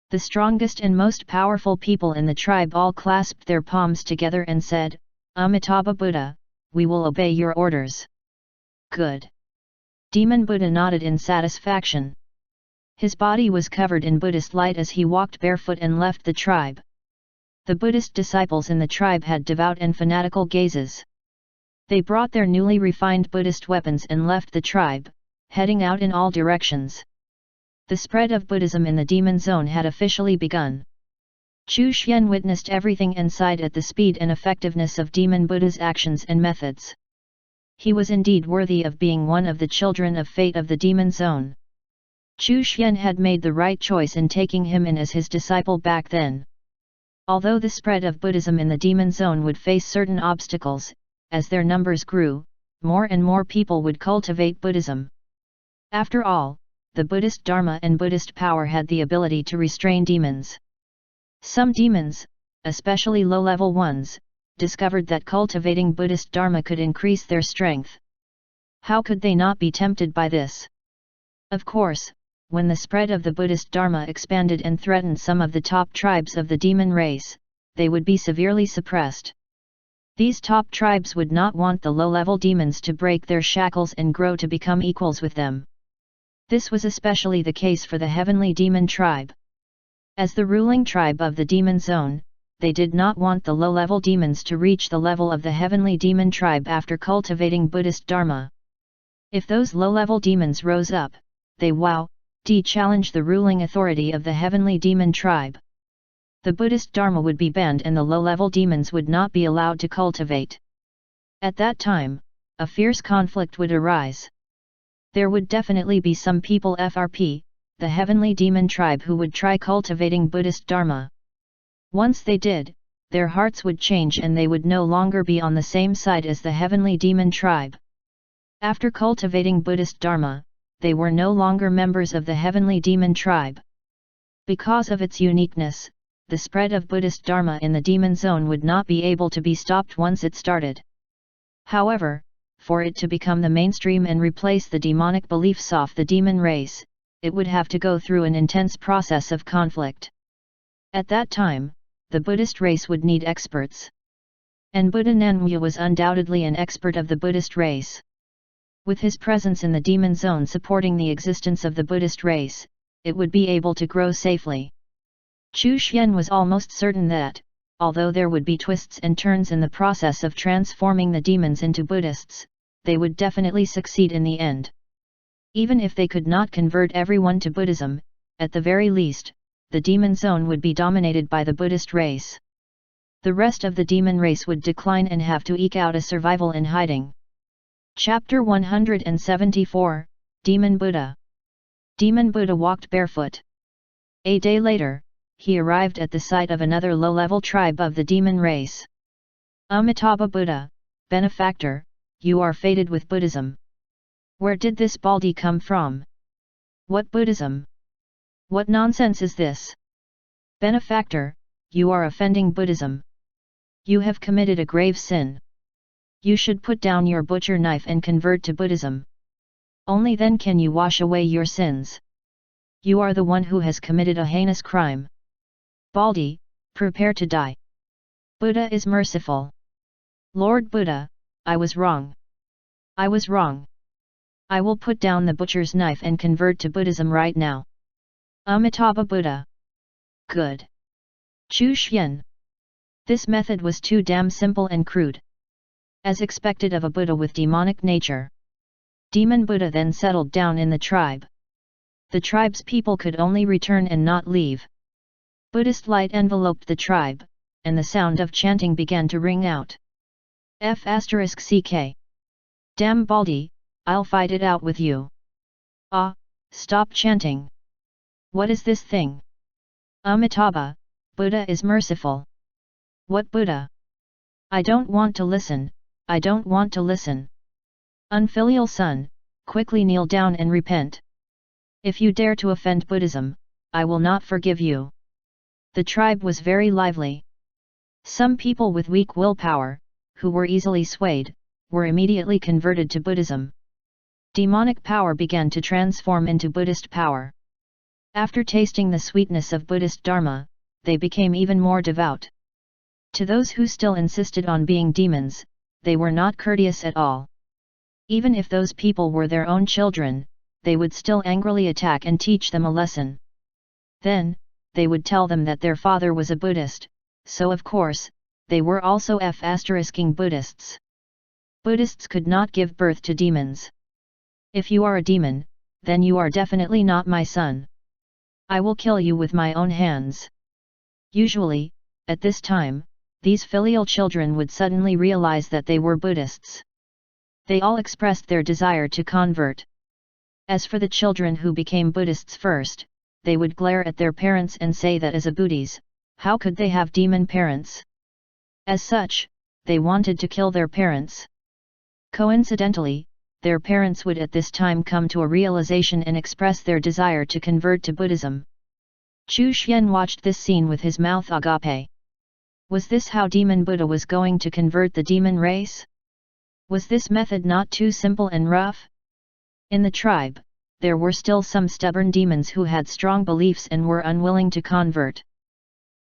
The strongest and most powerful people in the tribe all clasped their palms together and said, Amitabha Buddha, we will obey your orders. Good. Demon Buddha nodded in satisfaction. His body was covered in Buddhist light as he walked barefoot and left the tribe. The Buddhist disciples in the tribe had devout and fanatical gazes. They brought their newly refined Buddhist weapons and left the tribe, heading out in all directions. The spread of Buddhism in the demon zone had officially begun. Chu Xian witnessed everything and sighed at the speed and effectiveness of Demon Buddha's actions and methods. He was indeed worthy of being one of the children of fate of the demon zone. Chu Xian had made the right choice in taking him in as his disciple back then. Although the spread of Buddhism in the demon zone would face certain obstacles, as their numbers grew, more and more people would cultivate Buddhism. After all, the Buddhist Dharma and Buddhist power had the ability to restrain demons. Some demons, especially low-level ones, discovered that cultivating Buddhist Dharma could increase their strength. How could they not be tempted by this? Of course, when the spread of the Buddhist Dharma expanded and threatened some of the top tribes of the demon race, they would be severely suppressed. These top tribes would not want the low-level demons to break their shackles and grow to become equals with them. This was especially the case for the heavenly demon tribe. As the ruling tribe of the demon zone, they did not want the low-level demons to reach the level of the heavenly demon tribe after cultivating Buddhist Dharma. If those low-level demons rose up, they challenge the ruling authority of the heavenly demon tribe. The Buddhist Dharma would be banned and the low-level demons would not be allowed to cultivate. At that time, a fierce conflict would arise. There would definitely be some people FRP, the heavenly demon tribe, who would try cultivating Buddhist Dharma. Once they did, their hearts would change and they would no longer be on the same side as the heavenly demon tribe. After cultivating Buddhist Dharma, they were no longer members of the heavenly demon tribe. Because of its uniqueness, the spread of Buddhist Dharma in the demon zone would not be able to be stopped once it started. However, for it to become the mainstream and replace the demonic beliefs of the demon race, it would have to go through an intense process of conflict. At that time, the Buddhist race would need experts. And Buddha Nanmya was undoubtedly an expert of the Buddhist race. With his presence in the demon zone supporting the existence of the Buddhist race, it would be able to grow safely. Chu Xian was almost certain that, although there would be twists and turns in the process of transforming the demons into Buddhists, they would definitely succeed in the end. Even if they could not convert everyone to Buddhism, at the very least, the demon zone would be dominated by the Buddhist race. The rest of the demon race would decline and have to eke out a survival in hiding. Chapter 174, Demon Buddha. Demon Buddha walked barefoot. A day later, he arrived at the site of another low-level tribe of the demon race. Amitabha Buddha, benefactor, you are fated with Buddhism. Where did this baldy come from? What Buddhism? What nonsense is this? Benefactor, you are offending Buddhism. You have committed a grave sin. You should put down your butcher knife and convert to Buddhism. Only then can you wash away your sins. You are the one who has committed a heinous crime. Baldi, prepare to die. Buddha is merciful. Lord Buddha, I was wrong. I was wrong. I will put down the butcher's knife and convert to Buddhism right now. Amitabha Buddha. Good. Chu Xian. This method was too damn simple and crude. As expected of a Buddha with demonic nature. Demon Buddha then settled down in the tribe. The tribe's people could only return and not leave. Buddhist light enveloped the tribe, and the sound of chanting began to ring out. F***ck. Damn Baldi, I'll fight it out with you. Ah, stop chanting. What is this thing? Amitabha, Buddha is merciful. What Buddha? I don't want to listen, I don't want to listen. Unfilial son, quickly kneel down and repent. If you dare to offend Buddhism, I will not forgive you. The tribe was very lively. Some people with weak willpower, who were easily swayed, were immediately converted to Buddhism. Demonic power began to transform into Buddhist power. After tasting the sweetness of Buddhist Dharma, they became even more devout. To those who still insisted on being demons, they were not courteous at all. Even if those people were their own children, they would still angrily attack and teach them a lesson. Then, they would tell them that their father was a Buddhist, so of course, they were also F***ing Buddhists. Buddhists could not give birth to demons. If you are a demon, then you are definitely not my son. I will kill you with my own hands. Usually, at this time, these filial children would suddenly realize that they were Buddhists. They all expressed their desire to convert. As for the children who became Buddhists first, they would glare at their parents and say that as a Buddhis, how could they have demon parents? As such, they wanted to kill their parents. Coincidentally, their parents would at this time come to a realization and express their desire to convert to Buddhism. Chu Xian watched this scene with his mouth agape. Was this how Demon Buddha was going to convert the demon race? Was this method not too simple and rough? In the tribe, there were still some stubborn demons who had strong beliefs and were unwilling to convert.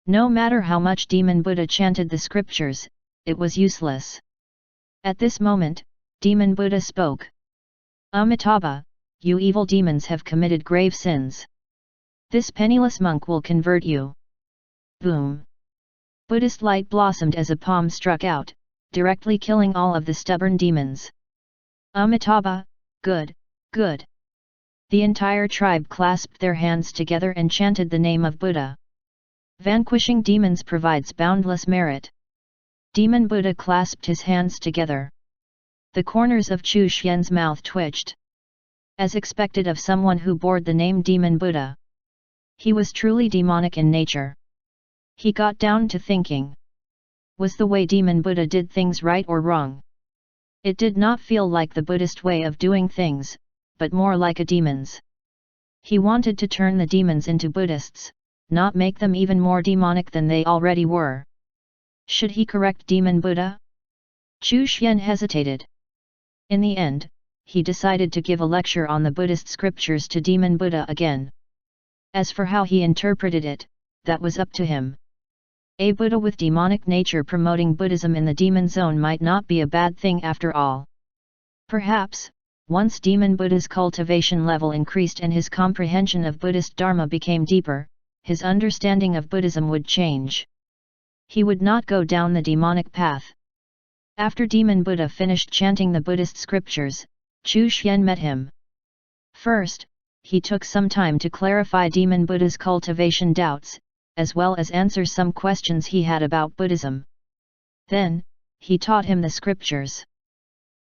No matter how much Demon Buddha chanted the scriptures, it was useless. At this moment, Demon Buddha spoke. Amitabha, you evil demons have committed grave sins. This penniless monk will convert you. Boom! Buddhist light blossomed as a palm struck out, directly killing all of the stubborn demons. Amitabha, good, good. The entire tribe clasped their hands together and chanted the name of Buddha. Vanquishing demons provides boundless merit. Demon Buddha clasped his hands together. The corners of Chu Xian's mouth twitched. As expected of someone who bore the name Demon Buddha. He was truly demonic in nature. He got down to thinking. Was the way Demon Buddha did things right or wrong? It did not feel like the Buddhist way of doing things, but more like a demon's. He wanted to turn the demons into Buddhists, not make them even more demonic than they already were. Should he correct Demon Buddha? Chu Xian hesitated. In the end, he decided to give a lecture on the Buddhist scriptures to Demon Buddha again. As for how he interpreted it, that was up to him. A Buddha with demonic nature promoting Buddhism in the demon zone might not be a bad thing after all. Perhaps, once Demon Buddha's cultivation level increased and his comprehension of Buddhist Dharma became deeper, his understanding of Buddhism would change. He would not go down the demonic path. After Demon Buddha finished chanting the Buddhist scriptures, Chu Xian met him. First, he took some time to clarify Demon Buddha's cultivation doubts, as well as answer some questions he had about Buddhism. Then, he taught him the scriptures.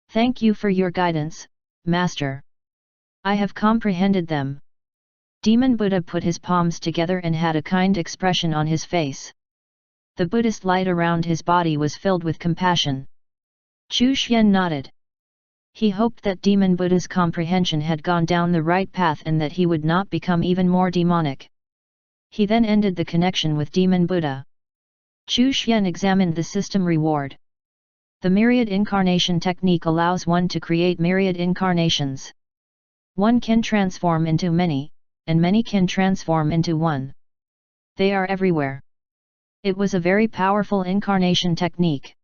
Thank you for your guidance, Master. I have comprehended them. Demon Buddha put his palms together and had a kind expression on his face. The Buddhist light around his body was filled with compassion. Chu Xian nodded. He hoped that Demon Buddha's comprehension had gone down the right path and that he would not become even more demonic. He then ended the connection with Demon Buddha. Chu Xian examined the system reward. The myriad incarnation technique allows one to create myriad incarnations. One can transform into many, and many can transform into one. They are everywhere. It was a very powerful incarnation technique.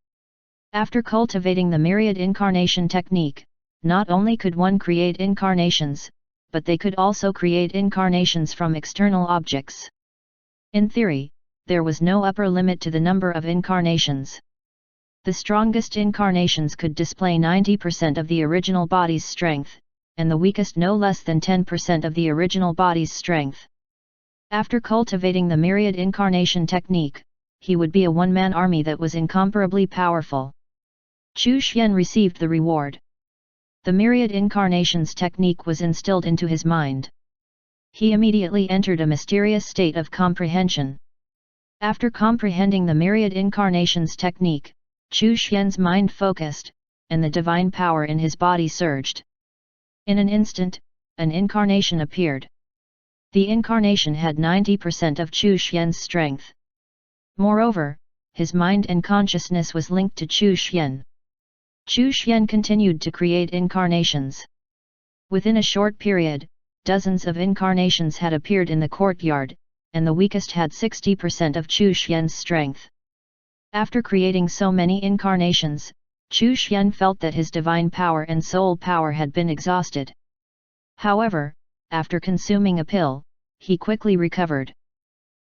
After cultivating the myriad incarnation technique, not only could one create incarnations, but they could also create incarnations from external objects. In theory, there was no upper limit to the number of incarnations. The strongest incarnations could display 90% of the original body's strength, and the weakest no less than 10% of the original body's strength. After cultivating the myriad incarnation technique, he would be a one-man army that was incomparably powerful. Chu Xian received the reward. The myriad incarnations technique was instilled into his mind. He immediately entered a mysterious state of comprehension. After comprehending the myriad incarnations technique, Chu Xian's mind focused, and the divine power in his body surged. In an instant, an incarnation appeared. The incarnation had 90% of Chu Xian's strength. Moreover, his mind and consciousness was linked to Chu Xian. Chu Xian continued to create incarnations. Within a short period, dozens of incarnations had appeared in the courtyard, and the weakest had 60% of Chu Xian's strength. After creating so many incarnations, Chu Xian felt that his divine power and soul power had been exhausted. However, after consuming a pill, he quickly recovered.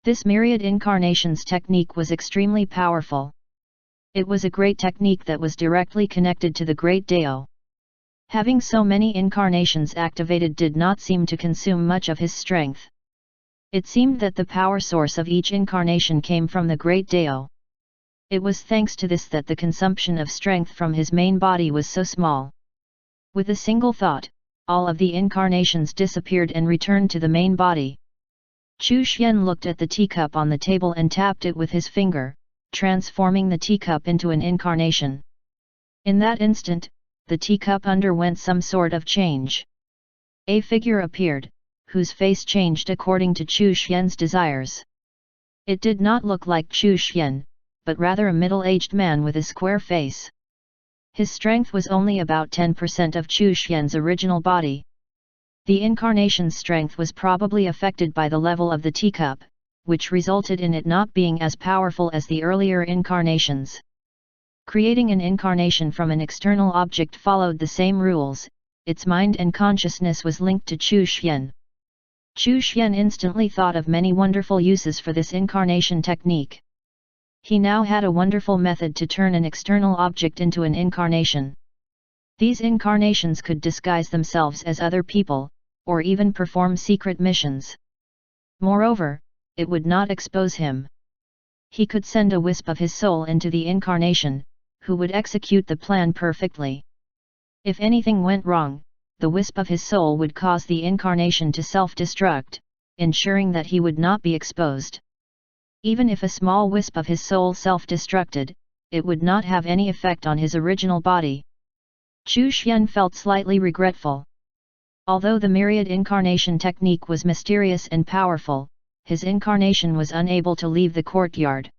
This myriad incarnations technique was extremely powerful. It was a great technique that was directly connected to the great Dao. Having so many incarnations activated did not seem to consume much of his strength. It seemed that the power source of each incarnation came from the great Dao. It was thanks to this that the consumption of strength from his main body was so small. With a single thought, all of the incarnations disappeared and returned to the main body. Chu Xian looked at the teacup on the table and tapped it with his finger, transforming the teacup into an incarnation. In that instant, the teacup underwent some sort of change. A figure appeared, whose face changed according to Chu Xian's desires. It did not look like Chu Xian, but rather a middle-aged man with a square face. His strength was only about 10% of Chu Xian's original body. The incarnation's strength was probably affected by the level of the teacup, which resulted in it not being as powerful as the earlier incarnations. Creating an incarnation from an external object followed the same rules. Its mind and consciousness was linked to Chu Xian. Chu Xian instantly thought of many wonderful uses for this incarnation technique. He now had a wonderful method to turn an external object into an incarnation. These incarnations could disguise themselves as other people, or even perform secret missions. Moreover, it would not expose him. He could send a wisp of his soul into the incarnation, who would execute the plan perfectly. If anything went wrong, the wisp of his soul would cause the incarnation to self-destruct, ensuring that he would not be exposed. Even if a small wisp of his soul self-destructed, it would not have any effect on his original body. Chu Xian felt slightly regretful. Although the myriad incarnation technique was mysterious and powerful, his incarnation was unable to leave the courtyard.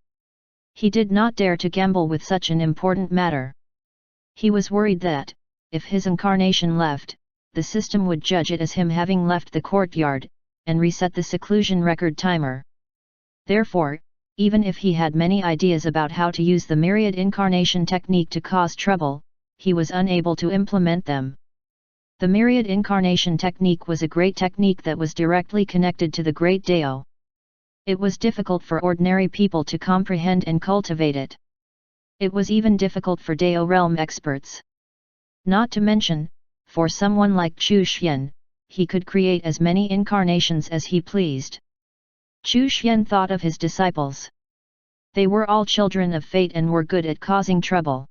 He did not dare to gamble with such an important matter. He was worried that, if his incarnation left, the system would judge it as him having left the courtyard, and reset the seclusion record timer. Therefore, even if he had many ideas about how to use the myriad incarnation technique to cause trouble, he was unable to implement them. The myriad incarnation technique was a great technique that was directly connected to the great Dao. It was difficult for ordinary people to comprehend and cultivate it. It was even difficult for Dao realm experts. Not to mention, for someone like Chu Xian, he could create as many incarnations as he pleased. Chu Xian thought of his disciples. They were all children of fate and were good at causing trouble.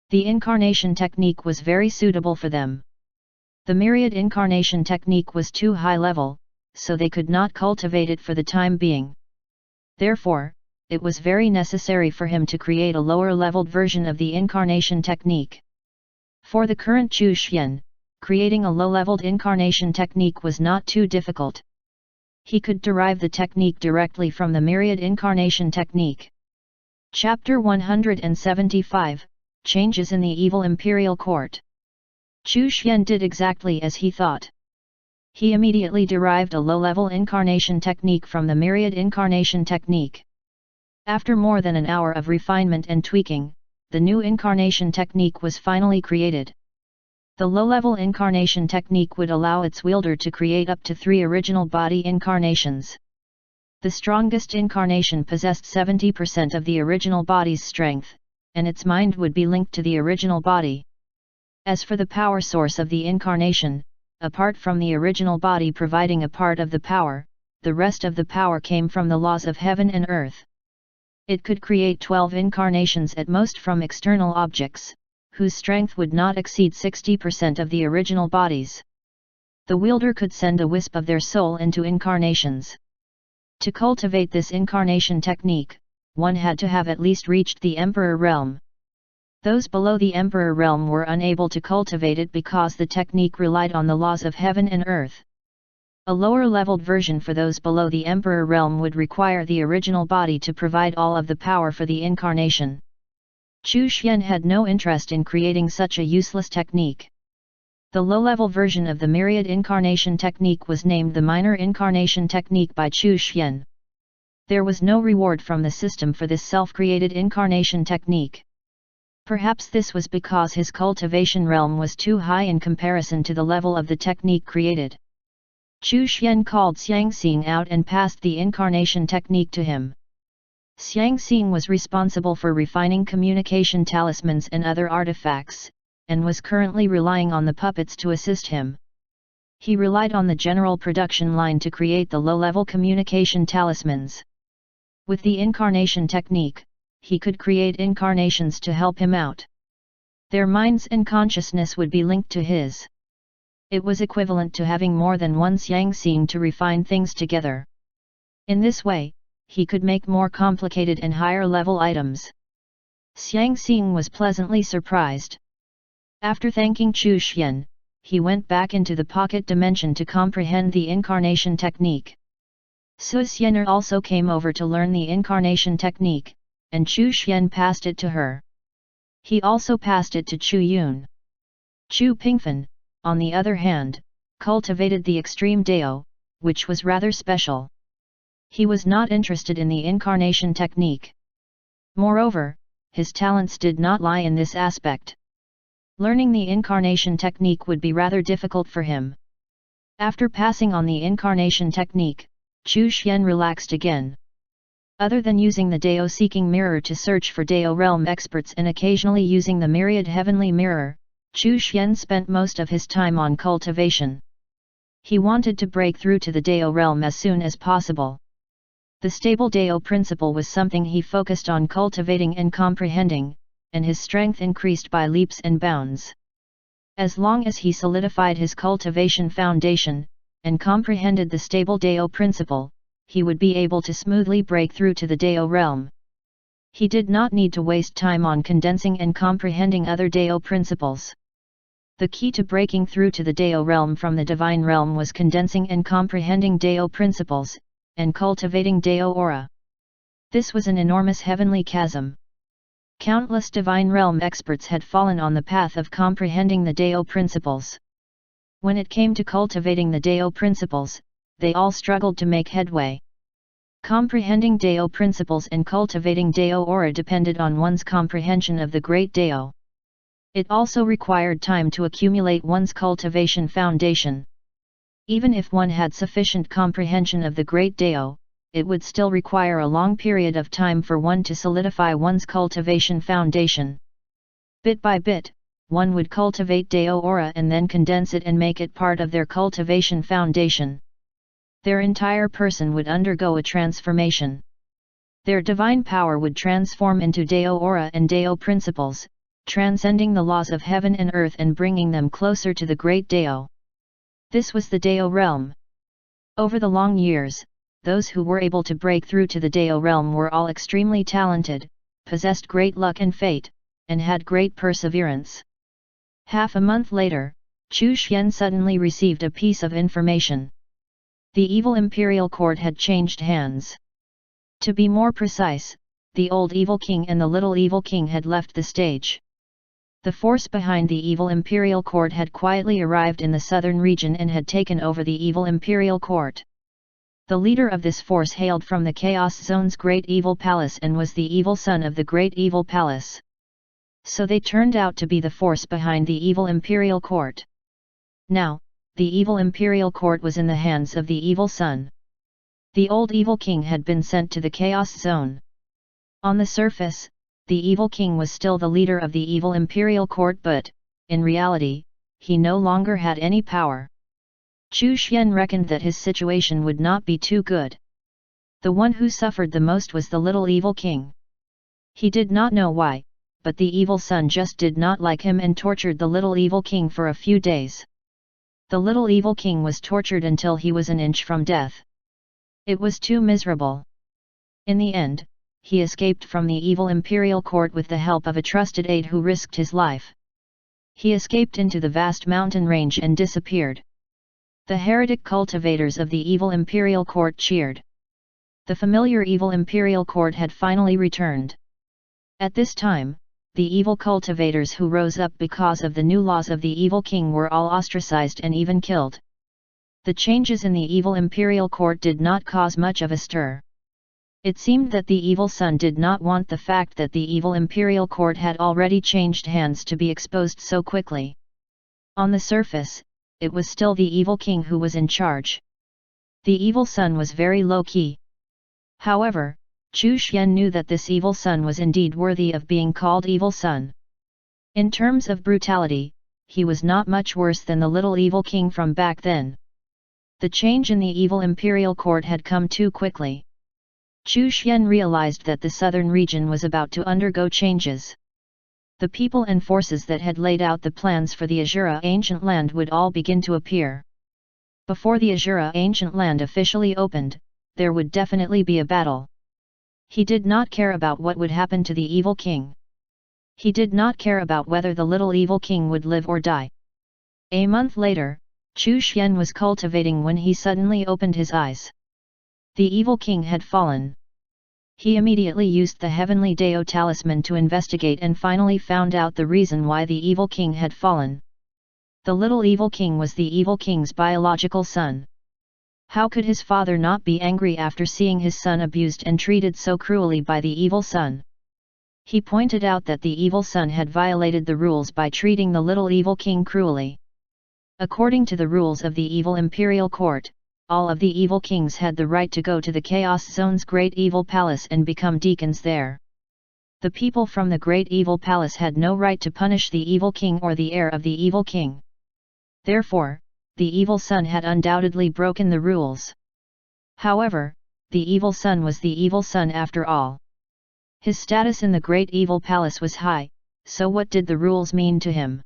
The incarnation technique was very suitable for them. The myriad incarnation technique was too high level, so they could not cultivate it for the time being. Therefore, it was very necessary for him to create a lower-leveled version of the incarnation technique. For the current Chu Xian, creating a low-leveled incarnation technique was not too difficult. He could derive the technique directly from the myriad incarnation technique. Chapter 175, Changes in the Evil Imperial Court. Chu Xian did exactly as he thought. He immediately derived a low-level incarnation technique from the myriad incarnation technique. After more than an hour of refinement and tweaking, the new incarnation technique was finally created. The low-level incarnation technique would allow its wielder to create up to 3 original body incarnations. The strongest incarnation possessed 70% of the original body's strength, and its mind would be linked to the original body. As for the power source of the incarnation, apart from the original body providing a part of the power, the rest of the power came from the laws of heaven and earth. It could create 12 incarnations at most from external objects, whose strength would not exceed 60% of the original bodies. The wielder could send a wisp of their soul into incarnations. To cultivate this incarnation technique, one had to have at least reached the Emperor realm. Those below the Emperor realm were unable to cultivate it because the technique relied on the laws of heaven and earth. A lower-leveled version for those below the Emperor realm would require the original body to provide all of the power for the incarnation. Chu Xian had no interest in creating such a useless technique. The low-level version of the myriad incarnation technique was named the minor incarnation technique by Chu Xian. There was no reward from the system for this self-created incarnation technique. Perhaps this was because his cultivation realm was too high in comparison to the level of the technique created. Chu Xian called Xiang Xing out and passed the incarnation technique to him. Xiang Xing was responsible for refining communication talismans and other artifacts, and was currently relying on the puppets to assist him. He relied on the general production line to create the low-level communication talismans. With the incarnation technique, he could create incarnations to help him out. Their minds and consciousness would be linked to his. It was equivalent to having more than one Xiang Xing to refine things together. In this way, he could make more complicated and higher-level items. Xiang Xing was pleasantly surprised. After thanking Chu Xian, he went back into the pocket dimension to comprehend the incarnation technique. Su Xianer also came over to learn the incarnation technique, and Chu Xian passed it to her. He also passed it to Chu Yun. Chu Pingfen, on the other hand, cultivated the extreme Dao, which was rather special. He was not interested in the incarnation technique. Moreover, his talents did not lie in this aspect. Learning the incarnation technique would be rather difficult for him. After passing on the incarnation technique, Chu Xian relaxed again. Other than using the Dao-seeking mirror to search for Dao realm experts and occasionally using the myriad heavenly mirror, Chu Xian spent most of his time on cultivation. He wanted to break through to the Dao realm as soon as possible. The stable Dao principle was something he focused on cultivating and comprehending, and his strength increased by leaps and bounds. As long as he solidified his cultivation foundation, and comprehended the stable Dao principle, he would be able to smoothly break through to the Dao realm. He did not need to waste time on condensing and comprehending other Dao principles. The key to breaking through to the Dao realm from the divine realm was condensing and comprehending Dao principles, and cultivating Dao aura. This was an enormous heavenly chasm. Countless divine realm experts had fallen on the path of comprehending the Dao principles. When it came to cultivating the Dao principles, they all struggled to make headway. Comprehending Dao principles and cultivating Dao aura depended on one's comprehension of the great Dao. It also required time to accumulate one's cultivation foundation. Even if one had sufficient comprehension of the great Dao, it would still require a long period of time for one to solidify one's cultivation foundation. Bit by bit, one would cultivate Dao aura and then condense it and make it part of their cultivation foundation. Their entire person would undergo a transformation. Their divine power would transform into Dao aura and Dao principles, transcending the laws of heaven and earth and bringing them closer to the great Dao. This was the Dao realm. Over the long years, those who were able to break through to the Dao realm were all extremely talented, possessed great luck and fate, and had great perseverance. Half a month later, Chu Xian suddenly received a piece of information. The evil imperial court had changed hands. To be more precise, the old evil king and the little evil king had left the stage. The force behind the evil imperial court had quietly arrived in the southern region and had taken over the evil imperial court. The leader of this force hailed from the Chaos Zone's Great Evil Palace and was the evil son of the Great Evil Palace. So they turned out to be the force behind the evil imperial court. Now, the evil imperial court was in the hands of the evil son. The old evil king had been sent to the Chaos Zone. On the surface, the evil king was still the leader of the evil imperial court, but, in reality, he no longer had any power. Chu Xian reckoned that his situation would not be too good. The one who suffered the most was the little evil king. He did not know why, but the evil son just did not like him and tortured the little evil king for a few days. The little evil king was tortured until he was an inch from death. It was too miserable. In the end, he escaped from the evil imperial court with the help of a trusted aide who risked his life. He escaped into the vast mountain range and disappeared. The heretic cultivators of the evil imperial court cheered. The familiar evil imperial court had finally returned. At this time, the evil cultivators who rose up because of the new laws of the evil king were all ostracized and even killed. The changes in the evil imperial court did not cause much of a stir. It seemed that the evil son did not want the fact that the evil imperial court had already changed hands to be exposed so quickly. On the surface, it was still the evil king who was in charge. The evil son was very low-key. However, Chu Xian knew that this evil son was indeed worthy of being called evil son. In terms of brutality, he was not much worse than the little evil king from back then. The change in the evil imperial court had come too quickly. Chu Xian realized that the southern region was about to undergo changes. The people and forces that had laid out the plans for the Azura ancient land would all begin to appear. Before the Azura ancient land officially opened, there would definitely be a battle. He did not care about what would happen to the evil king. He did not care about whether the little evil king would live or die. A month later, Chu Xian was cultivating when he suddenly opened his eyes. The evil king had fallen. He immediately used the heavenly Dao talisman to investigate and finally found out the reason why the evil king had fallen. The little evil king was the evil king's biological son. How could his father not be angry after seeing his son abused and treated so cruelly by the evil son? He pointed out that the evil son had violated the rules by treating the little evil king cruelly. According to the rules of the evil imperial court, all of the evil kings had the right to go to the Chaos Zone's Great Evil Palace and become deacons there. The people from the Great Evil Palace had no right to punish the evil king or the heir of the evil king. Therefore, the evil son had undoubtedly broken the rules. However, the evil son was the evil son after all. His status in the Great Evil Palace was high, so what did the rules mean to him?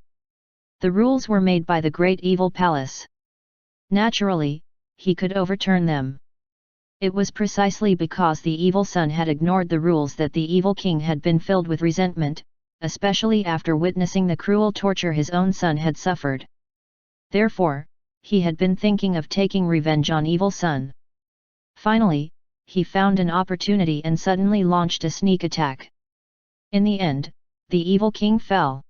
The rules were made by the Great Evil Palace. Naturally, he could overturn them. It was precisely because the evil son had ignored the rules that the evil king had been filled with resentment, especially after witnessing the cruel torture his own son had suffered. Therefore, he had been thinking of taking revenge on evil son. Finally, he found an opportunity and suddenly launched a sneak attack. In the end, the evil king fell.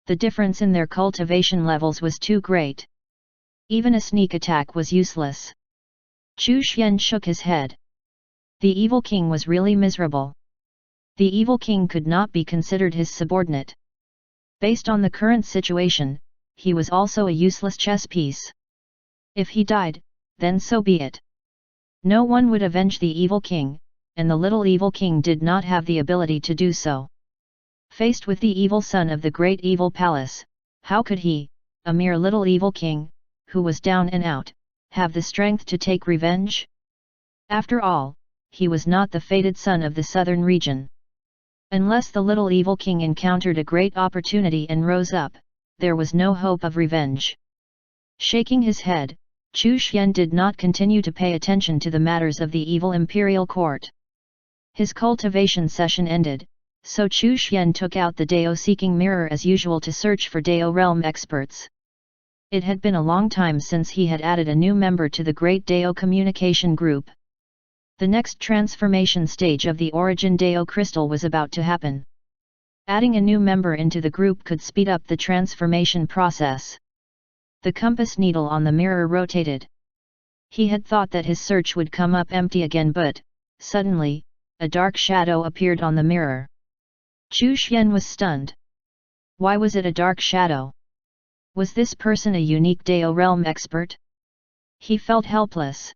The difference in their cultivation levels was too great. Even a sneak attack was useless. Chu Xian shook his head. The evil king was really miserable. The evil king could not be considered his subordinate. Based on the current situation, he was also a useless chess piece. If he died, then so be it. No one would avenge the evil king, and the little evil king did not have the ability to do so. Faced with the evil son of the Great Evil Palace, how could he, a mere little evil king, who was down and out, have the strength to take revenge? After all, he was not the fated son of the southern region. Unless the little evil king encountered a great opportunity and rose up, there was no hope of revenge. Shaking his head, Chu Xian did not continue to pay attention to the matters of the evil imperial court. His cultivation session ended, so Chu Xian took out the Dao-seeking mirror as usual to search for Dao realm experts. It had been a long time since he had added a new member to the Great Dao communication group. The next transformation stage of the Origin Dao crystal was about to happen. Adding a new member into the group could speed up the transformation process. The compass needle on the mirror rotated. He had thought that his search would come up empty again, but, suddenly, a dark shadow appeared on the mirror. Chu Xian was stunned. Why was it a dark shadow? Was this person a unique Dao realm expert? He felt helpless.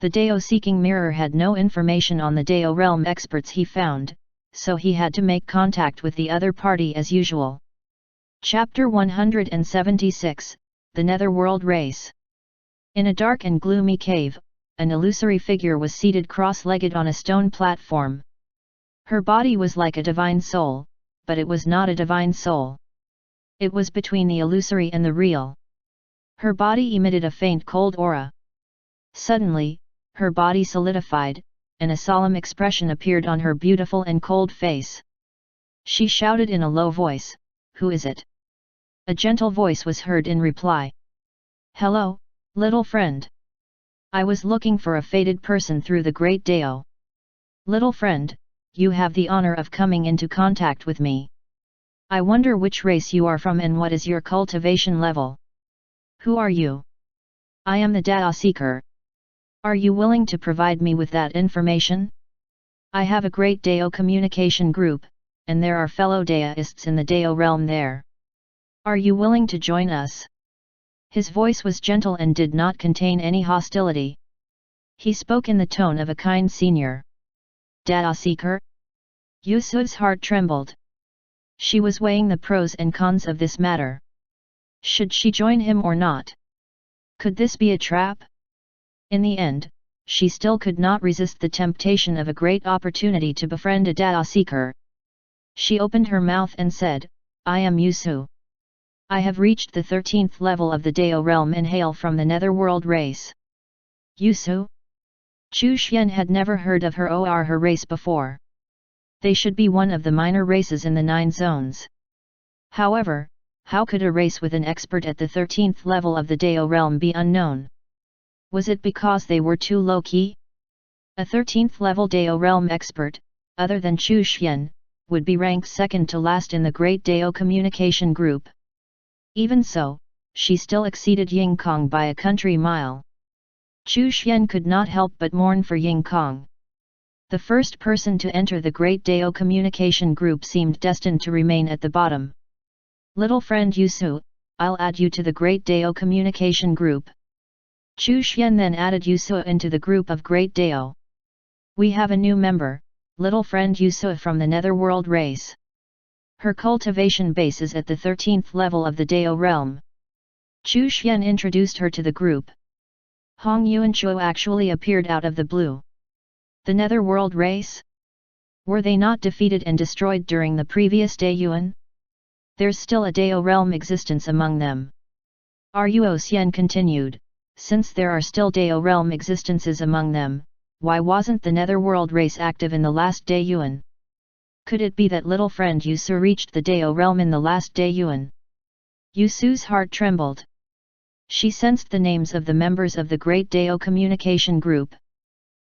The Dao-seeking mirror had no information on the Dao realm experts he found, so he had to make contact with the other party as usual. Chapter 176, The Netherworld Race. In a dark and gloomy cave, an illusory figure was seated cross-legged on a stone platform. Her body was like a divine soul, but it was not a divine soul. It was between the illusory and the real. Her body emitted a faint cold aura. Suddenly, her body solidified, and a solemn expression appeared on her beautiful and cold face. She shouted in a low voice, "Who is it?" A gentle voice was heard in reply. "Hello, little friend. I was looking for a fated person through the great Dao. Little friend, you have the honor of coming into contact with me. I wonder which race you are from and what is your cultivation level. Who are you?" "I am the Dao Seeker. Are you willing to provide me with that information? I have a great Dao communication group, and there are fellow Daoists in the Dao realm there. Are you willing to join us?" His voice was gentle and did not contain any hostility. He spoke in the tone of a kind senior. "Dao Seeker?" Yusu's heart trembled. She was weighing the pros and cons of this matter. Should she join him or not? Could this be a trap? In the end, she still could not resist the temptation of a great opportunity to befriend a Dao Seeker. She opened her mouth and said, "I am Yusu. I have reached the 13th level of the Dao realm and hail from the Netherworld race." Yusu? Chu Xian had never heard of her or her race before. They should be one of the minor races in the 9 zones. However, how could a race with an expert at the 13th level of the Dao realm be unknown? Was it because they were too low-key? A 13th level Dao realm expert, other than Chu Xian, would be ranked second to last in the Great Dao Communication Group. Even so, she still exceeded Ying Kong by a country mile. Chu Xian could not help but mourn for Ying Kong. The first person to enter the Great Dao Communication Group seemed destined to remain at the bottom. "Little friend Yusu, I'll add you to the Great Dao Communication Group." Chu Xian then added Yusu into the group of Great Dao. "We have a new member, little friend Yusu from the Netherworld race. Her cultivation base is at the 13th level of the Dao realm." Chu Xian introduced her to the group. Hong Yuanchuo actually appeared out of the blue. The Netherworld race? Were they not defeated and destroyed during the previous Daiyuan? There's still a Dao realm existence among them. Ruo Xian continued, since there are still Dao realm existences among them, why wasn't the Netherworld race active in the last Daiyuan? Could it be that little friend Yusu reached the Dao realm in the last Daiyuan? Yusu's heart trembled. She sensed the names of the members of the Great Dao Communication Group.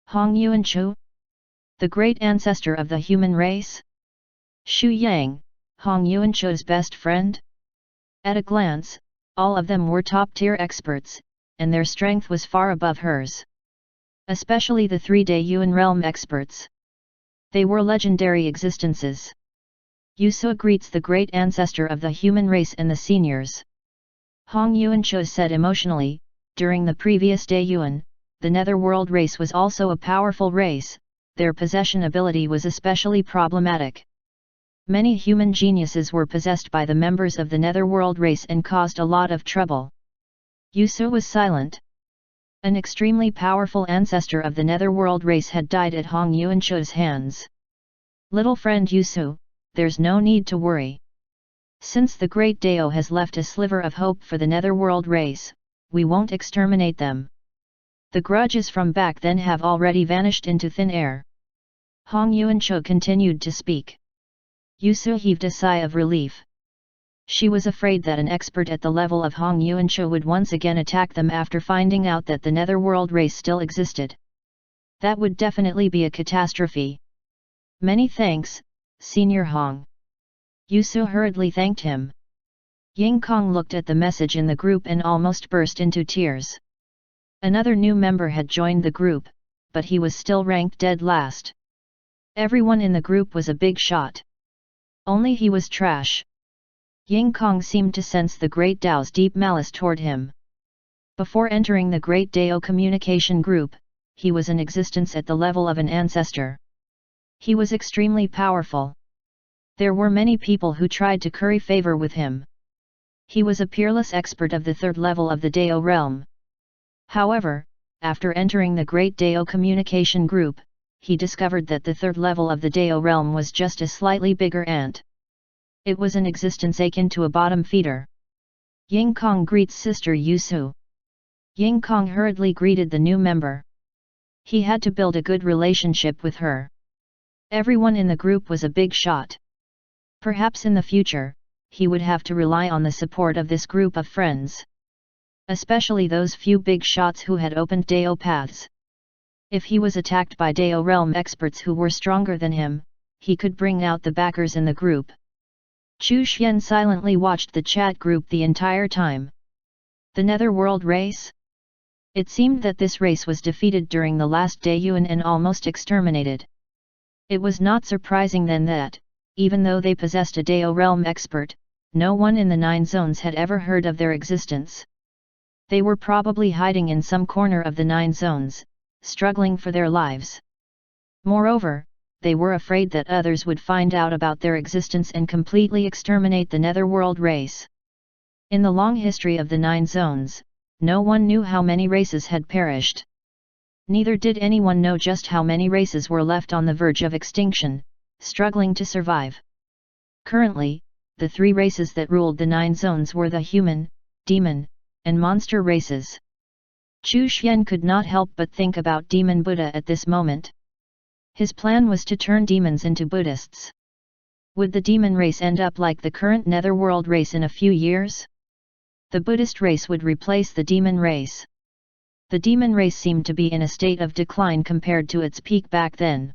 Hong Yuanchu? The great ancestor of the human race? Xu Yang, Hong Yuanchu's best friend? At a glance, all of them were top-tier experts, and their strength was far above hers. Especially the 3 Daiyuan realm experts. They were legendary existences. Yusu greets the great ancestor of the human race and the seniors. Hong Yuanchu said emotionally, during the previous Daiyuan, the Netherworld race was also a powerful race, their possession ability was especially problematic. Many human geniuses were possessed by the members of the Netherworld race and caused a lot of trouble. Yusu was silent. An extremely powerful ancestor of the Netherworld race had died at Hong Yuanchu's hands. "Little friend Yusu, there's no need to worry. Since the Great Dao has left a sliver of hope for the Netherworld race, we won't exterminate them. The grudges from back then have already vanished into thin air." Hong Yuanchu continued to speak. Yusu heaved a sigh of relief. She was afraid that an expert at the level of Hong Yuanchu would once again attack them after finding out that the Netherworld race still existed. That would definitely be a catastrophe. "Many thanks, Senior Hong. Yusu hurriedly thanked him. Ying Kong looked at the message in the group and almost burst into tears. Another new member had joined the group, but he was still ranked dead last. Everyone in the group was a big shot. Only he was trash. Ying Kong seemed to sense the Great Dao's deep malice toward him. Before entering the Great Dao communication group, he was in existence at the level of an ancestor. He was extremely powerful. There were many people who tried to curry favor with him. He was a peerless expert of the third level of the Dao realm. However, after entering the Great Dao communication group, he discovered that the third level of the Dao realm was just a slightly bigger ant. It was an existence akin to a bottom feeder. Ying Kong greets Sister Yusu. Ying Kong hurriedly greeted the new member. He had to build a good relationship with her. Everyone in the group was a big shot. Perhaps in the future, he would have to rely on the support of this group of friends. Especially those few big shots who had opened Dao paths. If he was attacked by Dao realm experts who were stronger than him, he could bring out the backers in the group. Chu Xian silently watched the chat group the entire time. The Netherworld race? It seemed that this race was defeated during the last Daeyuan and almost exterminated. It was not surprising then that, even though they possessed a Dao realm expert, no one in the 9 zones had ever heard of their existence. They were probably hiding in some corner of the 9 zones, struggling for their lives. Moreover, they were afraid that others would find out about their existence and completely exterminate the Netherworld race. In the long history of the 9 zones, no one knew how many races had perished. Neither did anyone know just how many races were left on the verge of extinction, struggling to survive. Currently, the 3 races that ruled the 9 zones were the human, demon, and monster races. Chu Xian could not help but think about Demon Buddha at this moment. His plan was to turn demons into Buddhists. Would the demon race end up like the current Netherworld race in a few years? The Buddhist race would replace the demon race. The demon race seemed to be in a state of decline compared to its peak back then.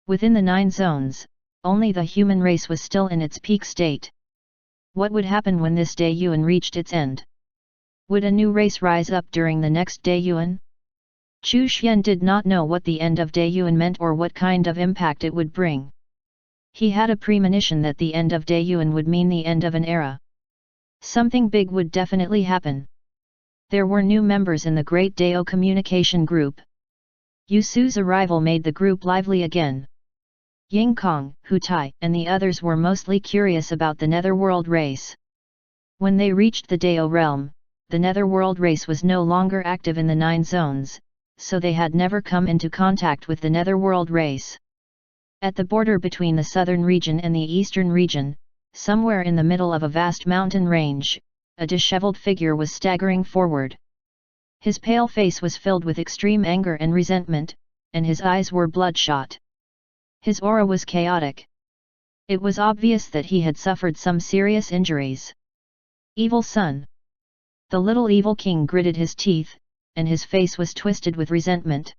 Within the 9 zones, only the human race was still in its peak state. What would happen when this Daeyuan reached its end? Would a new race rise up during the next Daeyuan? Chu Xian did not know what the end of Daeyuan meant or what kind of impact it would bring. He had a premonition that the end of Daeyuan would mean the end of an era. Something big would definitely happen. There were new members in the Great Dao communication group. Yusu's arrival made the group lively again. Ying Kong, Hu Tai, and the others were mostly curious about the Netherworld race. When they reached the Dao realm, the Netherworld race was no longer active in the 9 zones, so they had never come into contact with the Netherworld race. At the border between the southern region and the eastern region, somewhere in the middle of a vast mountain range, a disheveled figure was staggering forward. His pale face was filled with extreme anger and resentment, and his eyes were bloodshot. His aura was chaotic. It was obvious that he had suffered some serious injuries. Evil son! The little evil king gritted his teeth, and his face was twisted with resentment.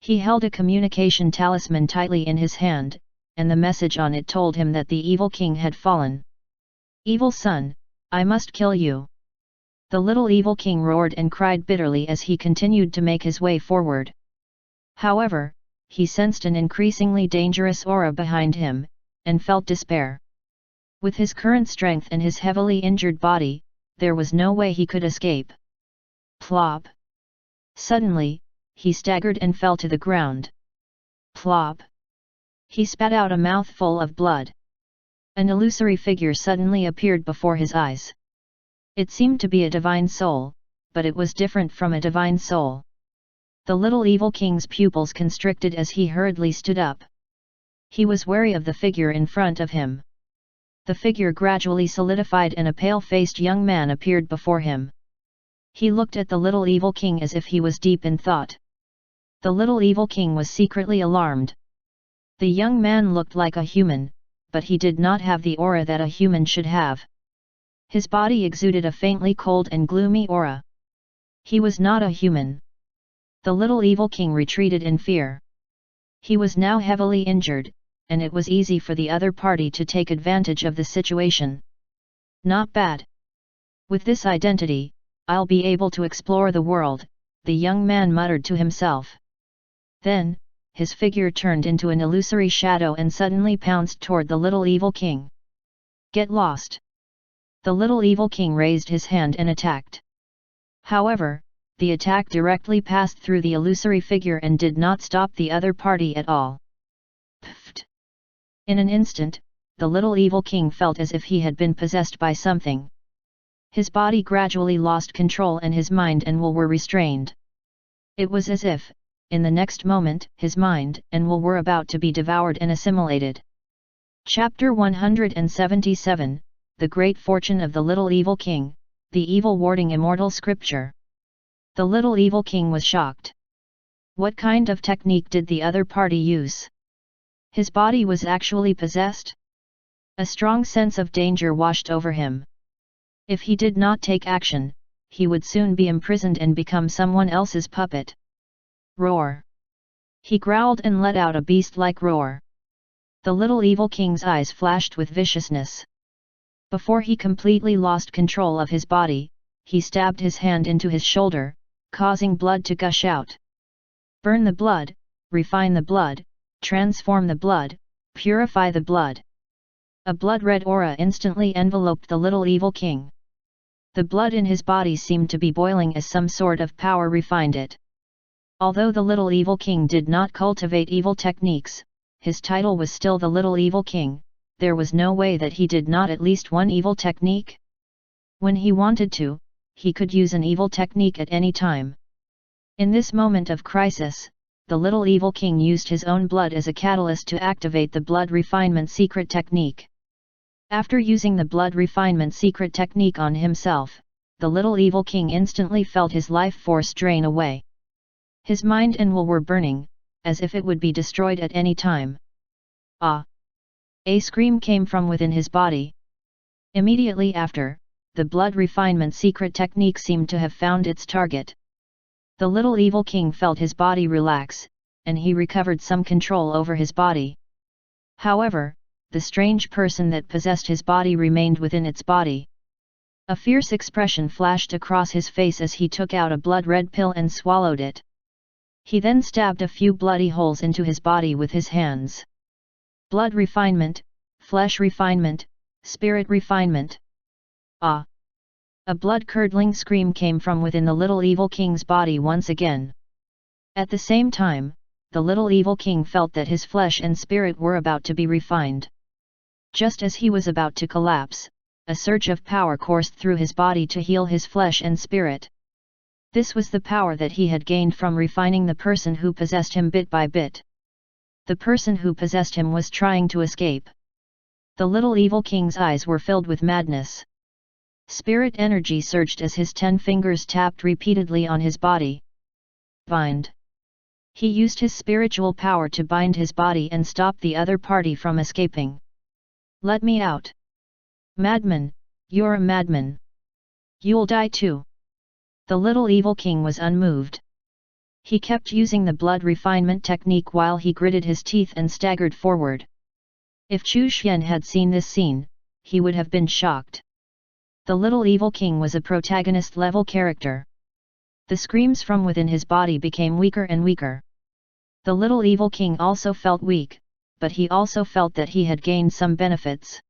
He held a communication talisman tightly in his hand, and the message on it told him that the evil king had fallen. Evil son, I must kill you! The little evil king roared and cried bitterly as he continued to make his way forward. However, he sensed an increasingly dangerous aura behind him, and felt despair. With his current strength and his heavily injured body, there was no way he could escape. Plop! Suddenly, he staggered and fell to the ground. Plop! He spat out a mouthful of blood. An illusory figure suddenly appeared before his eyes. It seemed to be a divine soul, but it was different from a divine soul. The little evil king's pupils constricted as he hurriedly stood up. He was wary of the figure in front of him. The figure gradually solidified and a pale-faced young man appeared before him. He looked at the little evil king as if he was deep in thought. The little evil king was secretly alarmed. The young man looked like a human, but he did not have the aura that a human should have. His body exuded a faintly cold and gloomy aura. He was not a human. The little evil king retreated in fear. He was now heavily injured, and it was easy for the other party to take advantage of the situation. Not bad. With this identity, I'll be able to explore the world, the young man muttered to himself. Then, his figure turned into an illusory shadow and suddenly pounced toward the little evil king. Get lost! The little evil king raised his hand and attacked. However, the attack directly passed through the illusory figure and did not stop the other party at all. Pfft! In an instant, the little evil king felt as if he had been possessed by something. His body gradually lost control and his mind and will were restrained. It was as if, in the next moment, his mind and will were about to be devoured and assimilated. Chapter 177, The Great Fortune of the Little Evil King, the Evil Warding Immortal Scripture. The little evil king was shocked. What kind of technique did the other party use? His body was actually possessed? A strong sense of danger washed over him. If he did not take action, he would soon be imprisoned and become someone else's puppet. Roar! He growled and let out a beast-like roar. The little evil king's eyes flashed with viciousness. Before he completely lost control of his body, he stabbed his hand into his shoulder, causing blood to gush out. Burn the blood, refine the blood, transform the blood, purify the blood. A blood-red aura instantly enveloped the little evil king. The blood in his body seemed to be boiling as some sort of power refined it. Although the little evil king did not cultivate evil techniques, his title was still the little evil king. There was no way that he did not at least one evil technique. When he wanted to, he could use an evil technique at any time. In this moment of crisis, the little evil king used his own blood as a catalyst to activate the blood refinement secret technique. After using the blood refinement secret technique on himself, the little evil king instantly felt his life force drain away. His mind and will were burning, as if it would be destroyed at any time. Ah! A scream came from within his body. Immediately after, the blood refinement secret technique seemed to have found its target. The little evil king felt his body relax, and he recovered some control over his body. However, the strange person that possessed his body remained within its body. A fierce expression flashed across his face as he took out a blood-red pill and swallowed it. He then stabbed a few bloody holes into his body with his hands. Blood refinement, flesh refinement, spirit refinement. Ah! A blood-curdling scream came from within the little evil king's body once again. At the same time, the little evil king felt that his flesh and spirit were about to be refined. Just as he was about to collapse, a surge of power coursed through his body to heal his flesh and spirit. This was the power that he had gained from refining the person who possessed him bit by bit. The person who possessed him was trying to escape. The little evil king's eyes were filled with madness. Spirit energy surged as his 10 fingers tapped repeatedly on his body. Bind. He used his spiritual power to bind his body and stop the other party from escaping. Let me out. Madman, you're a madman. You'll die too. The little evil king was unmoved. He kept using the blood refinement technique while he gritted his teeth and staggered forward. If Chu Xian had seen this scene, he would have been shocked. The little evil king was a protagonist-level character. The screams from within his body became weaker and weaker. The little evil king also felt weak, but he also felt that he had gained some benefits.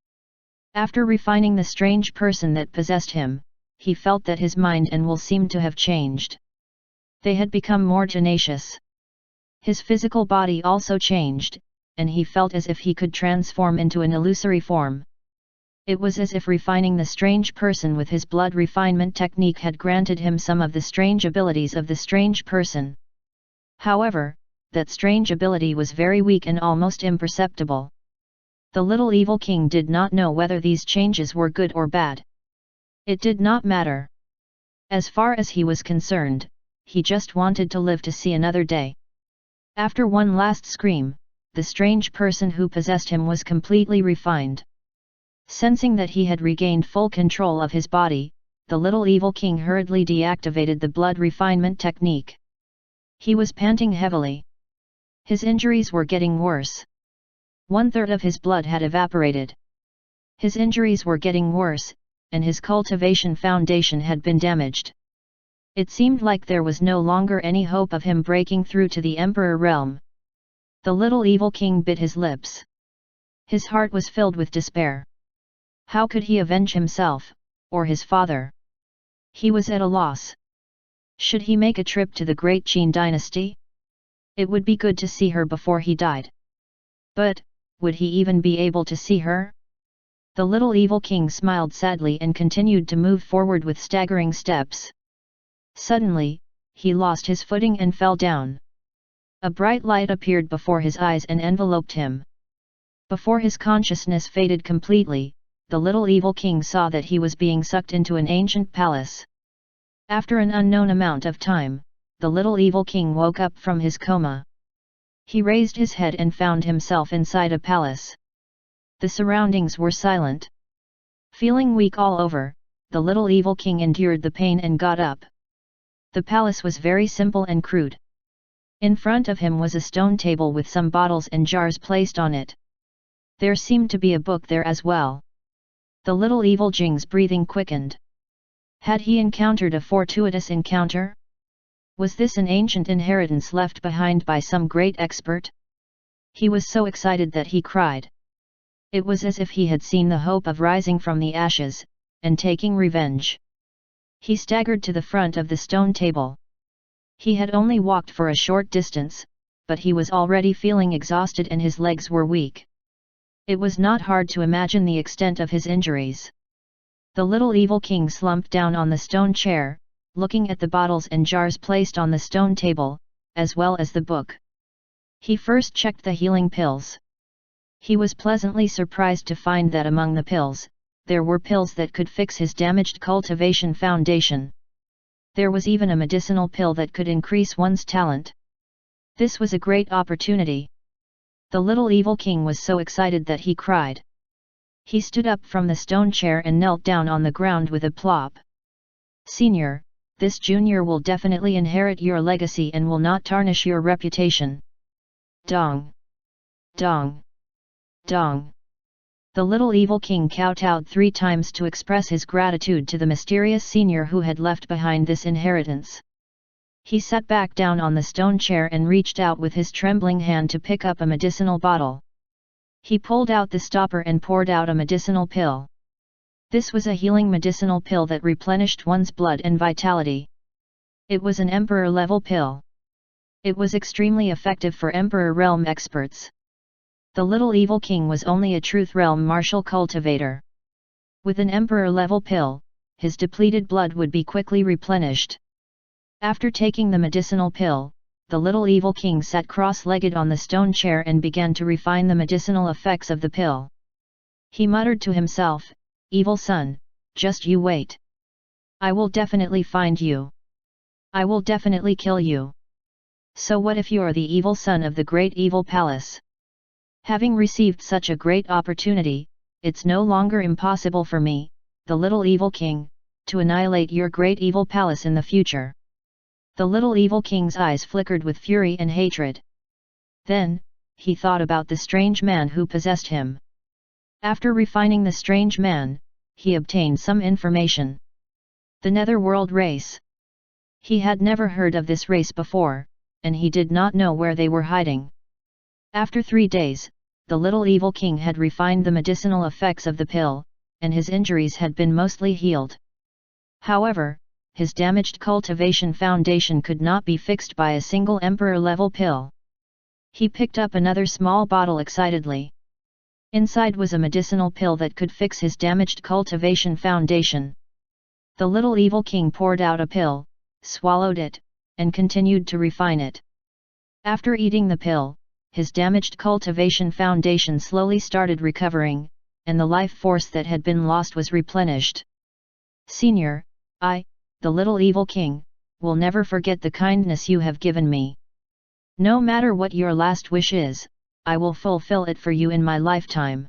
After refining the strange person that possessed him, he felt that his mind and will seemed to have changed. They had become more tenacious. His physical body also changed, and he felt as if he could transform into an illusory form. It was as if refining the strange person with his blood refinement technique had granted him some of the strange abilities of the strange person. However, that strange ability was very weak and almost imperceptible. The little evil king did not know whether these changes were good or bad. It did not matter. As far as he was concerned, he just wanted to live to see another day. After one last scream, the strange person who possessed him was completely refined. Sensing that he had regained full control of his body, the little evil king hurriedly deactivated the blood refinement technique. He was panting heavily. His injuries were getting worse. 1/3 of his blood had evaporated. His injuries were getting worse, and his cultivation foundation had been damaged. It seemed like there was no longer any hope of him breaking through to the Emperor realm. The little evil king bit his lips. His heart was filled with despair. How could he avenge himself, or his father? He was at a loss. Should he make a trip to the great Qin dynasty? It would be good to see her before he died. But, would he even be able to see her? The little evil king smiled sadly and continued to move forward with staggering steps. Suddenly, he lost his footing and fell down. A bright light appeared before his eyes and enveloped him. Before his consciousness faded completely, the little evil king saw that he was being sucked into an ancient palace. After an unknown amount of time, the little evil king woke up from his coma. He raised his head and found himself inside a palace. The surroundings were silent. Feeling weak all over, the little evil king endured the pain and got up. The palace was very simple and crude. In front of him was a stone table with some bottles and jars placed on it. There seemed to be a book there as well. The little evil Jing's breathing quickened. Had he encountered a fortuitous encounter? Was this an ancient inheritance left behind by some great expert? He was so excited that he cried. It was as if he had seen the hope of rising from the ashes, and taking revenge. He staggered to the front of the stone table. He had only walked for a short distance, but he was already feeling exhausted and his legs were weak. It was not hard to imagine the extent of his injuries. The little evil king slumped down on the stone chair, looking at the bottles and jars placed on the stone table, as well as the book. He first checked the healing pills. He was pleasantly surprised to find that among the pills, there were pills that could fix his damaged cultivation foundation. There was even a medicinal pill that could increase one's talent. This was a great opportunity. The little evil king was so excited that he cried. He stood up from the stone chair and knelt down on the ground with a plop. Senior, this junior will definitely inherit your legacy and will not tarnish your reputation. Dong! Dong! Dong! The little evil king kowtowed 3 times to express his gratitude to the mysterious senior who had left behind this inheritance. He sat back down on the stone chair and reached out with his trembling hand to pick up a medicinal bottle. He pulled out the stopper and poured out a medicinal pill. This was a healing medicinal pill that replenished one's blood and vitality. It was an Emperor-level pill. It was extremely effective for Emperor realm experts. The little evil king was only a truth realm martial cultivator. With an Emperor-level pill, his depleted blood would be quickly replenished. After taking the medicinal pill, the little evil king sat cross-legged on the stone chair and began to refine the medicinal effects of the pill. He muttered to himself, "Evil son, just you wait. I will definitely find you. I will definitely kill you. So what if you're the evil son of the great evil palace? Having received such a great opportunity, it's no longer impossible for me, the little evil king, to annihilate your great evil palace in the future." The little evil king's eyes flickered with fury and hatred. Then, he thought about the strange man who possessed him. After refining the strange man, he obtained some information. The Netherworld race. He had never heard of this race before, and he did not know where they were hiding. After 3 days, the little evil king had refined the medicinal effects of the pill, and his injuries had been mostly healed. However, his damaged cultivation foundation could not be fixed by a single Emperor-level pill. He picked up another small bottle excitedly. Inside was a medicinal pill that could fix his damaged cultivation foundation. The little evil king poured out a pill, swallowed it, and continued to refine it. After eating the pill, his damaged cultivation foundation slowly started recovering, and the life force that had been lost was replenished. "Senior, the little evil king, will never forget the kindness you have given me. No matter what your last wish is, I will fulfill it for you in my lifetime."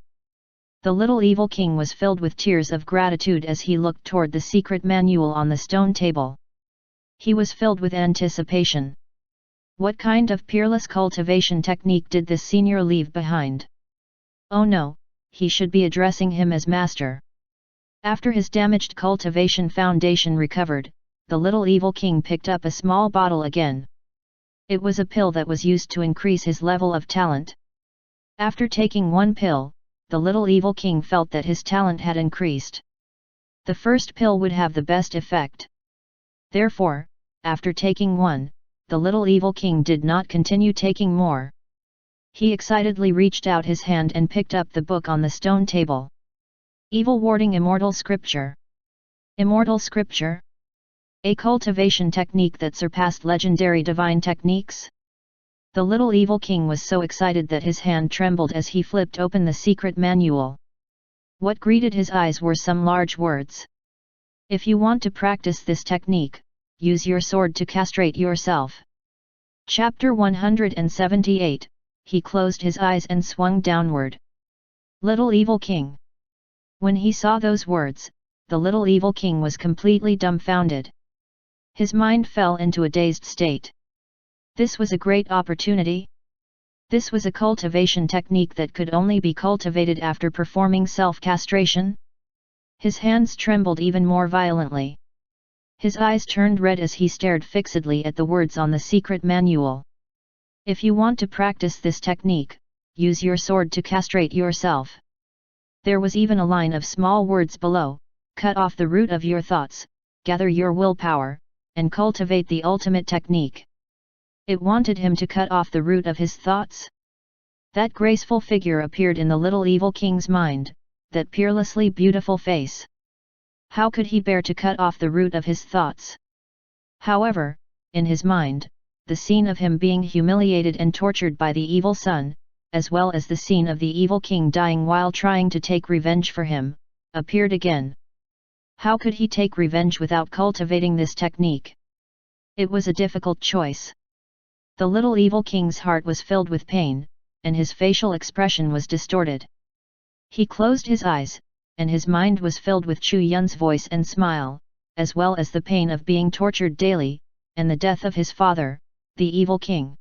The little evil king was filled with tears of gratitude as he looked toward the secret manual on the stone table. He was filled with anticipation. What kind of peerless cultivation technique did this senior leave behind? Oh no, he should be addressing him as master. After his damaged cultivation foundation recovered, the little evil king picked up a small bottle again. It was a pill that was used to increase his level of talent. After taking one pill, the little evil king felt that his talent had increased. The first pill would have the best effect. Therefore, after taking one, the little evil king did not continue taking more. He excitedly reached out his hand and picked up the book on the stone table. Evil Warding Immortal Scripture. Immortal Scripture? A cultivation technique that surpassed legendary divine techniques? The little evil king was so excited that his hand trembled as he flipped open the secret manual. What greeted his eyes were some large words. If you want to practice this technique, use your sword to castrate yourself. Chapter 178, he closed his eyes and swung downward. Little evil king. When he saw those words, the little evil king was completely dumbfounded. His mind fell into a dazed state. This was a great opportunity. This was a cultivation technique that could only be cultivated after performing self-castration. His hands trembled even more violently. His eyes turned red as he stared fixedly at the words on the secret manual. If you want to practice this technique, use your sword to castrate yourself. There was even a line of small words below: cut off the root of your thoughts, gather your willpower, and cultivate the ultimate technique. It wanted him to cut off the root of his thoughts? That graceful figure appeared in the little evil king's mind, that peerlessly beautiful face. How could he bear to cut off the root of his thoughts? However, in his mind, the scene of him being humiliated and tortured by the evil son, as well as the scene of the evil king dying while trying to take revenge for him, appeared again. How could he take revenge without cultivating this technique? It was a difficult choice. The little evil king's heart was filled with pain, and his facial expression was distorted. He closed his eyes, and his mind was filled with Chu Yun's voice and smile, as well as the pain of being tortured daily, and the death of his father, the evil king.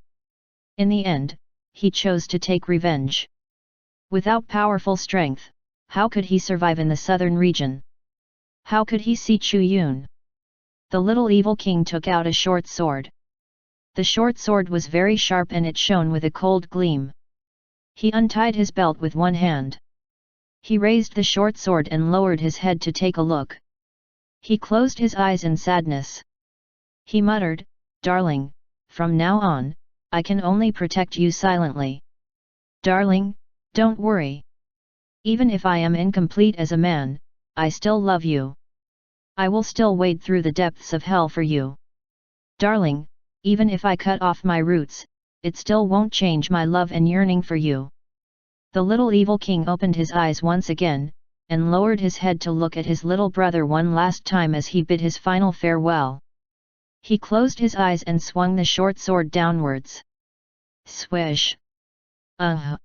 In the end, he chose to take revenge. Without powerful strength, how could he survive in the southern region? How could he see Chu Yun? The little evil king took out a short sword. The short sword was very sharp and it shone with a cold gleam. He untied his belt with one hand. He raised the short sword and lowered his head to take a look. He closed his eyes in sadness. He muttered, "Darling, from now on, I can only protect you silently. Darling, don't worry. Even if I am incomplete as a man, I still love you. I will still wade through the depths of hell for you. Darling, even if I cut off my roots, it still won't change my love and yearning for you." The little evil king opened his eyes once again, and lowered his head to look at his little brother one last time as he bid his final farewell. He closed his eyes and swung the short sword downwards. Swish! The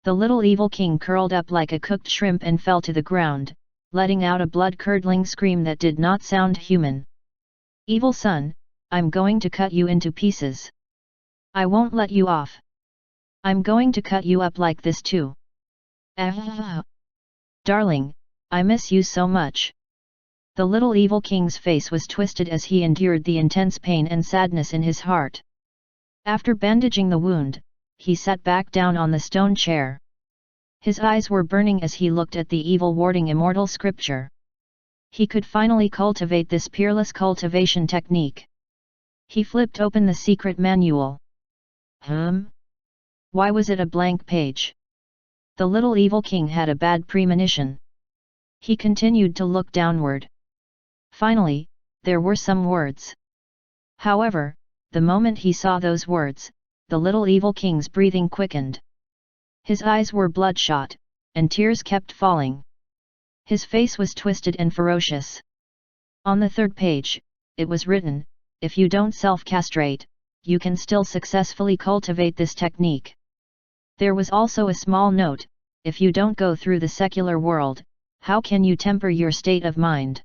little evil king curled up like a cooked shrimp and fell to the ground, letting out a blood-curdling scream that did not sound human. "Evil son, I'm going to cut you into pieces. I won't let you off. I'm going to cut you up like this too. Darling, I miss you so much." The little evil king's face was twisted as he endured the intense pain and sadness in his heart. After bandaging the wound, he sat back down on the stone chair. His eyes were burning as he looked at the evil warding immortal scripture. He could finally cultivate this peerless cultivation technique. He flipped open the secret manual. Why was it a blank page? The little evil king had a bad premonition. He continued to look downward. Finally, there were some words. However, the moment he saw those words, the little evil king's breathing quickened. His eyes were bloodshot, and tears kept falling. His face was twisted and ferocious. On the third page, it was written, "If you don't self-castrate, you can still successfully cultivate this technique." There was also a small note, "If you don't go through the secular world, how can you temper your state of mind?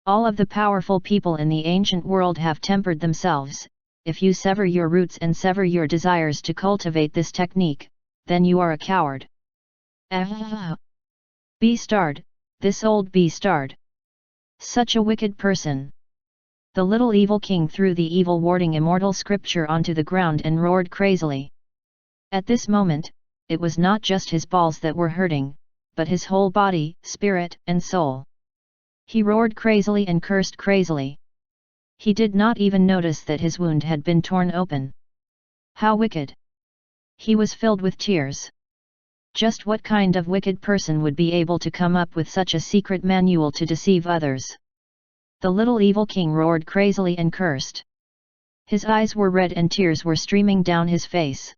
All of the powerful people in the ancient world have tempered themselves. If you sever your roots and sever your desires to cultivate this technique, then you are a coward. Ah! Beastard, this old beastard. Such a wicked person. The little evil king threw the evil warding immortal scripture onto the ground and roared crazily. At this moment, it was not just his balls that were hurting, but his whole body, spirit, and soul. He roared crazily and cursed crazily. He did not even notice that his wound had been torn open. How wicked! He was filled with tears. Just what kind of wicked person would be able to come up with such a secret manual to deceive others? The little evil king roared crazily and cursed. His eyes were red and tears were streaming down his face.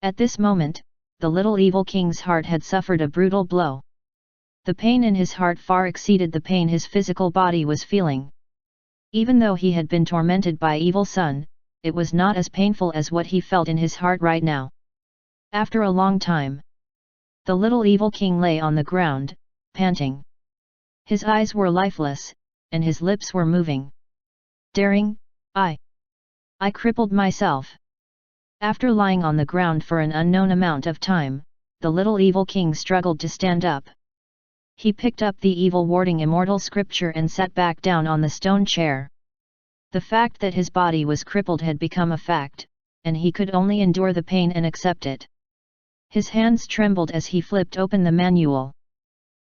At this moment, the little evil king's heart had suffered a brutal blow. The pain in his heart far exceeded the pain his physical body was feeling. Even though he had been tormented by evil sun, it was not as painful as what he felt in his heart right now. After a long time, the little evil king lay on the ground, panting. His eyes were lifeless, and his lips were moving. Daring, I crippled myself. After lying on the ground for an unknown amount of time, the little evil king struggled to stand up. He picked up the evil warding immortal scripture and sat back down on the stone chair. The fact that his body was crippled had become a fact, and he could only endure the pain and accept it. His hands trembled as he flipped open the manual.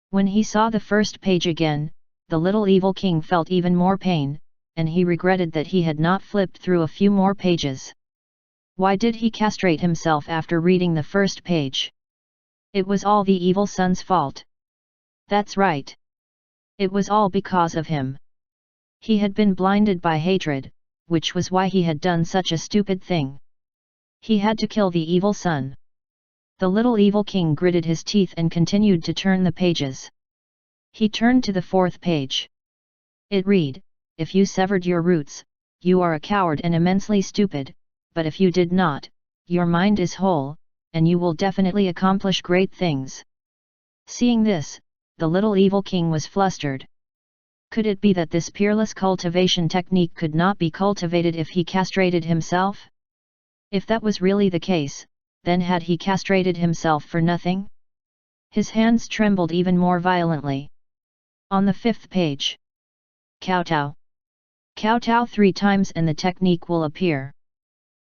When he saw the first page again, the little evil king felt even more pain, and he regretted that he had not flipped through a few more pages. Why did he castrate himself after reading the first page? It was all the evil sun's fault. That's right. It was all because of him. He had been blinded by hatred, which was why he had done such a stupid thing. He had to kill the evil sun. The little evil king gritted his teeth and continued to turn the pages. He turned to the fourth page. It read, "If you severed your roots, you are a coward and immensely stupid, but if you did not, your mind is whole, and you will definitely accomplish great things." Seeing this, the little evil king was flustered. Could it be that this peerless cultivation technique could not be cultivated if he castrated himself? If that was really the case, then had he castrated himself for nothing? His hands trembled even more violently. On the fifth page. Kowtow. Kowtow 3 times and the technique will appear.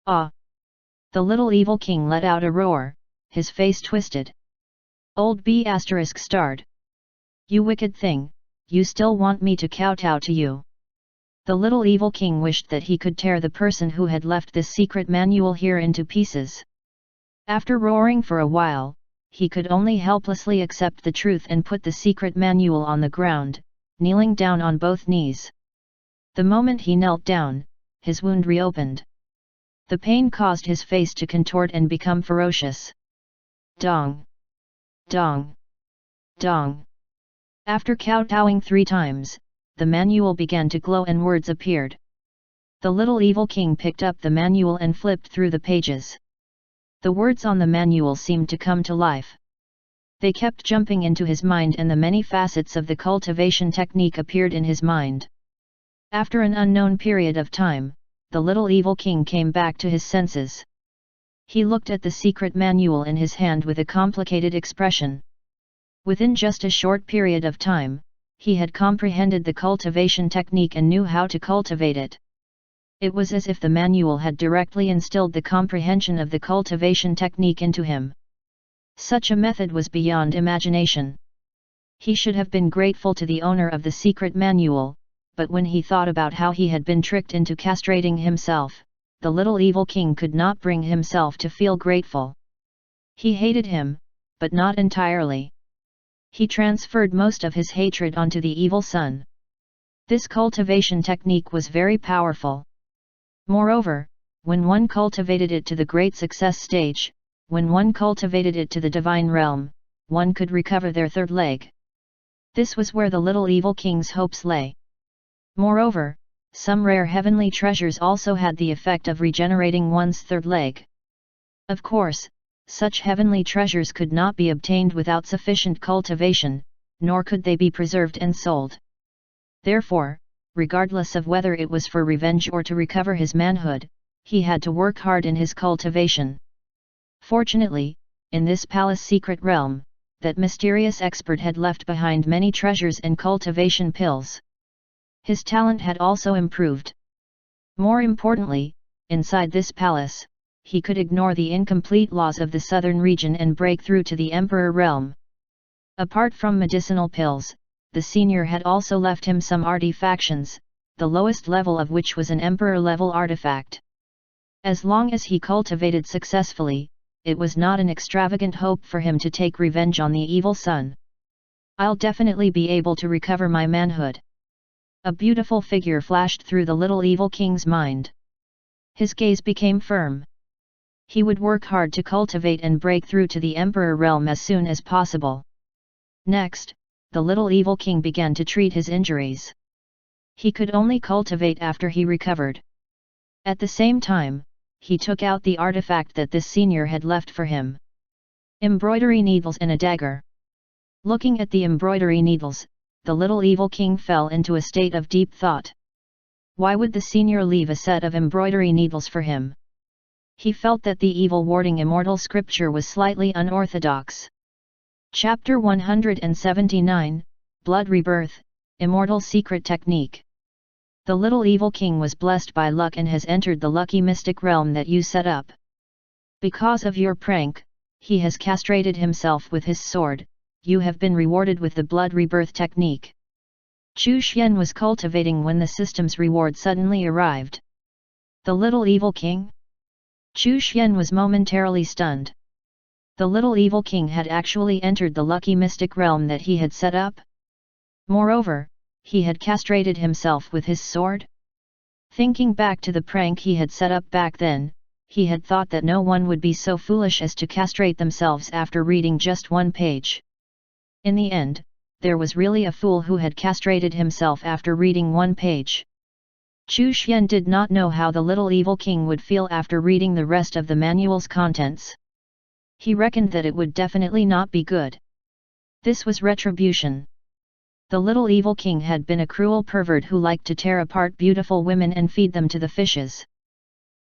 Ah! The little evil king let out a roar, his face twisted. Old B** starred. You wicked thing, you still want me to kowtow to you? The little evil king wished that he could tear the person who had left this secret manual here into pieces. After roaring for a while, he could only helplessly accept the truth and put the secret manual on the ground, kneeling down on both knees. The moment he knelt down, his wound reopened. The pain caused his face to contort and become ferocious. Dong! Dong! Dong! After kowtowing 3 times, the manual began to glow and words appeared. The little evil king picked up the manual and flipped through the pages. The words on the manual seemed to come to life. They kept jumping into his mind and the many facets of the cultivation technique appeared in his mind. After an unknown period of time, the little evil king came back to his senses. He looked at the secret manual in his hand with a complicated expression. Within just a short period of time, he had comprehended the cultivation technique and knew how to cultivate it. It was as if the manual had directly instilled the comprehension of the cultivation technique into him. Such a method was beyond imagination. He should have been grateful to the owner of the secret manual, but when he thought about how he had been tricked into castrating himself, the little evil king could not bring himself to feel grateful. He hated him, but not entirely. He transferred most of his hatred onto the evil sun. This cultivation technique was very powerful. Moreover, when one cultivated it to the great success stage, when one cultivated it to the divine realm, one could recover their third leg. This was where the little evil king's hopes lay. Moreover, some rare heavenly treasures also had the effect of regenerating one's third leg. Of course, such heavenly treasures could not be obtained without sufficient cultivation, nor could they be preserved and sold. Therefore, regardless of whether it was for revenge or to recover his manhood, he had to work hard in his cultivation. Fortunately, in this palace secret realm, that mysterious expert had left behind many treasures and cultivation pills. His talent had also improved. More importantly, inside this palace, he could ignore the incomplete laws of the southern region and break through to the Emperor realm. Apart from medicinal pills, the senior had also left him some artifactions, the lowest level of which was an Emperor-level artifact. As long as he cultivated successfully, it was not an extravagant hope for him to take revenge on the evil son. I'll definitely be able to recover my manhood. A beautiful figure flashed through the little evil king's mind. His gaze became firm. He would work hard to cultivate and break through to the Emperor realm as soon as possible. Next, the little evil king began to treat his injuries. He could only cultivate after he recovered. At the same time, he took out the artifact that this senior had left for him. Embroidery needles and a dagger. Looking at the embroidery needles, the little evil king fell into a state of deep thought. Why would the senior leave a set of embroidery needles for him? He felt that the evil warding immortal scripture was slightly unorthodox. Chapter 179, Blood Rebirth, Immortal Secret Technique. The little evil king was blessed by luck and has entered the lucky mystic realm that you set up. Because of your prank, he has castrated himself with his sword. You have been rewarded with the blood rebirth technique. Chu Xian was cultivating when the system's reward suddenly arrived. The little evil king? Chu Xian was momentarily stunned. The little evil king had actually entered the lucky mystic realm that he had set up. Moreover, he had castrated himself with his sword? Thinking back to the prank he had set up back then, he had thought that no one would be so foolish as to castrate themselves after reading just one page. In the end, there was really a fool who had castrated himself after reading one page. Chu Xian did not know how the little evil king would feel after reading the rest of the manual's contents. He reckoned that it would definitely not be good. This was retribution. The little evil king had been a cruel pervert who liked to tear apart beautiful women and feed them to the fishes.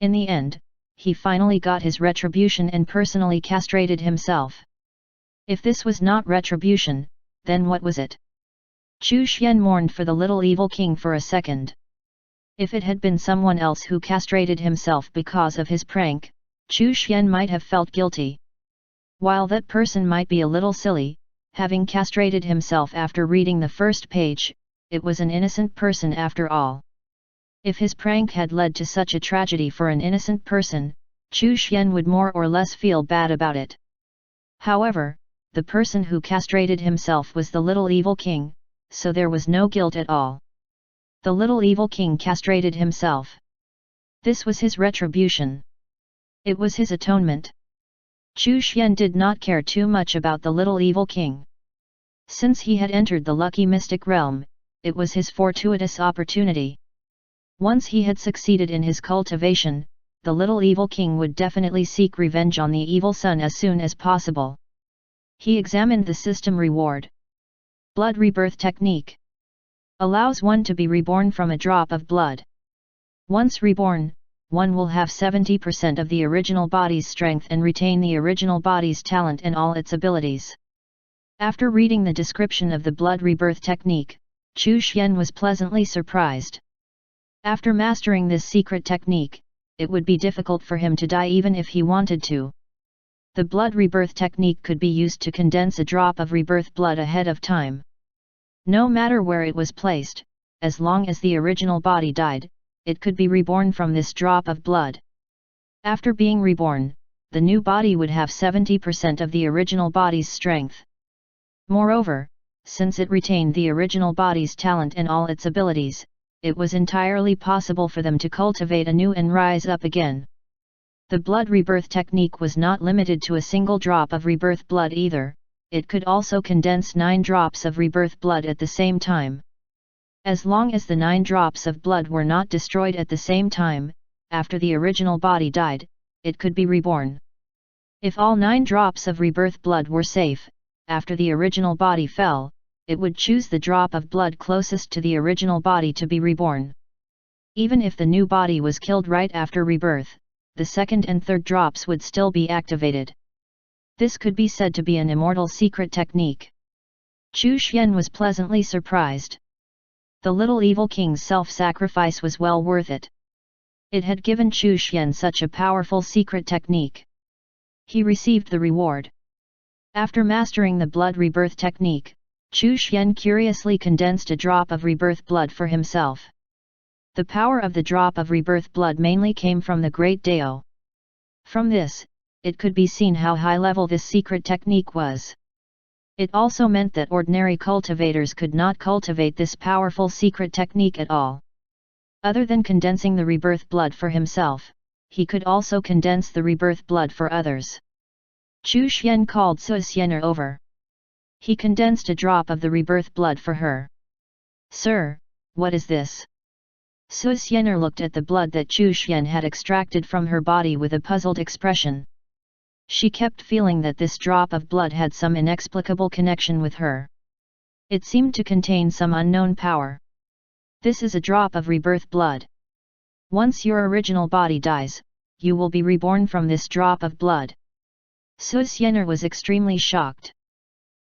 In the end, he finally got his retribution and personally castrated himself. If this was not retribution, then what was it? Chu Xian mourned for the little evil king for a second. If it had been someone else who castrated himself because of his prank, Chu Xian might have felt guilty. While that person might be a little silly, having castrated himself after reading the first page, it was an innocent person after all. If his prank had led to such a tragedy for an innocent person, Chu Xian would more or less feel bad about it. However, the person who castrated himself was the little evil king, so there was no guilt at all. The little evil king castrated himself. This was his retribution. It was his atonement. Chu Xian did not care too much about the little evil king. Since he had entered the lucky mystic realm, it was his fortuitous opportunity. Once he had succeeded in his cultivation, the little evil king would definitely seek revenge on the evil son as soon as possible. He examined the system reward. Blood rebirth technique. Allows one to be reborn from a drop of blood. Once reborn, one will have 70% of the original body's strength and retain the original body's talent and all its abilities. After reading the description of the blood rebirth technique, Chu Xian was pleasantly surprised. After mastering this secret technique, it would be difficult for him to die even if he wanted to. The blood rebirth technique could be used to condense a drop of rebirth blood ahead of time. No matter where it was placed, as long as the original body died, it could be reborn from this drop of blood. After being reborn, the new body would have 70% of the original body's strength. Moreover, since it retained the original body's talent and all its abilities, it was entirely possible for them to cultivate anew and rise up again. The blood rebirth technique was not limited to a single drop of rebirth blood either, it could also condense 9 drops of rebirth blood at the same time. As long as the 9 drops of blood were not destroyed at the same time, after the original body died, it could be reborn. If all 9 drops of rebirth blood were safe, after the original body fell, it would choose the drop of blood closest to the original body to be reborn. Even if the new body was killed right after rebirth, the second and third drops would still be activated. This could be said to be an immortal secret technique. Chu Xian was pleasantly surprised. The little evil king's self-sacrifice was well worth it. It had given Chu Xian such a powerful secret technique. He received the reward. After mastering the blood rebirth technique, Chu Xian curiously condensed a drop of rebirth blood for himself. The power of the drop of rebirth blood mainly came from the Great Dao. From this, it could be seen how high-level this secret technique was. It also meant that ordinary cultivators could not cultivate this powerful secret technique at all. Other than condensing the rebirth blood for himself, he could also condense the rebirth blood for others. Chu Xian called Su Xianer over. He condensed a drop of the rebirth blood for her. "Sir, what is this?" Su Xianer looked at the blood that Chu Xian had extracted from her body with a puzzled expression. She kept feeling that this drop of blood had some inexplicable connection with her. It seemed to contain some unknown power. "This is a drop of rebirth blood. Once your original body dies, you will be reborn from this drop of blood." Su Xianer was extremely shocked.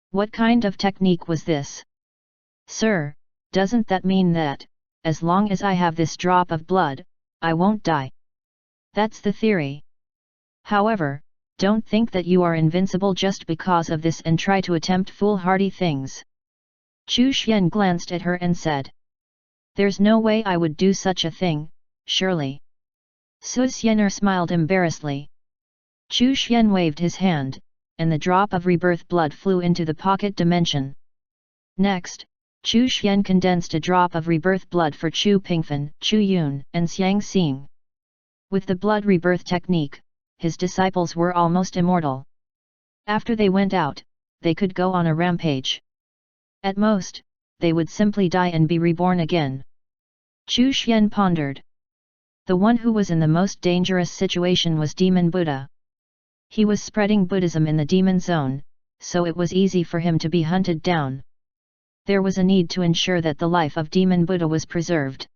What kind of technique was this? "Sir, doesn't that mean that, as long as I have this drop of blood, I won't die?" "That's the theory. However, don't think that you are invincible just because of this and try to attempt foolhardy things." Chu Xian glanced at her and said. "There's no way I would do such a thing, surely." Su Xianer smiled embarrassedly. Chu Xian waved his hand, and the drop of rebirth blood flew into the pocket dimension. Next, Chu Xian condensed a drop of rebirth blood for Chu Pingfen, Chu Yun, and Xiang Xing. With the blood rebirth technique, his disciples were almost immortal. After they went out, they could go on a rampage. At most, they would simply die and be reborn again. Chu Xian pondered. The one who was in the most dangerous situation was Demon Buddha. He was spreading Buddhism in the demon zone, so it was easy for him to be hunted down. There was a need to ensure that the life of Demon Buddha was preserved.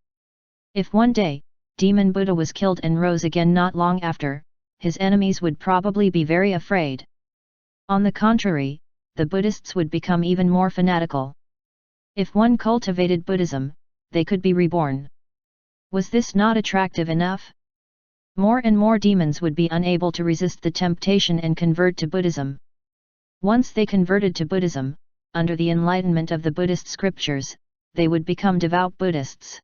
If one day, Demon Buddha was killed and rose again not long after, his enemies would probably be very afraid. On the contrary, the Buddhists would become even more fanatical. If one cultivated Buddhism, they could be reborn. Was this not attractive enough? More and more demons would be unable to resist the temptation and convert to Buddhism. Once they converted to Buddhism, under the enlightenment of the Buddhist scriptures, they would become devout Buddhists.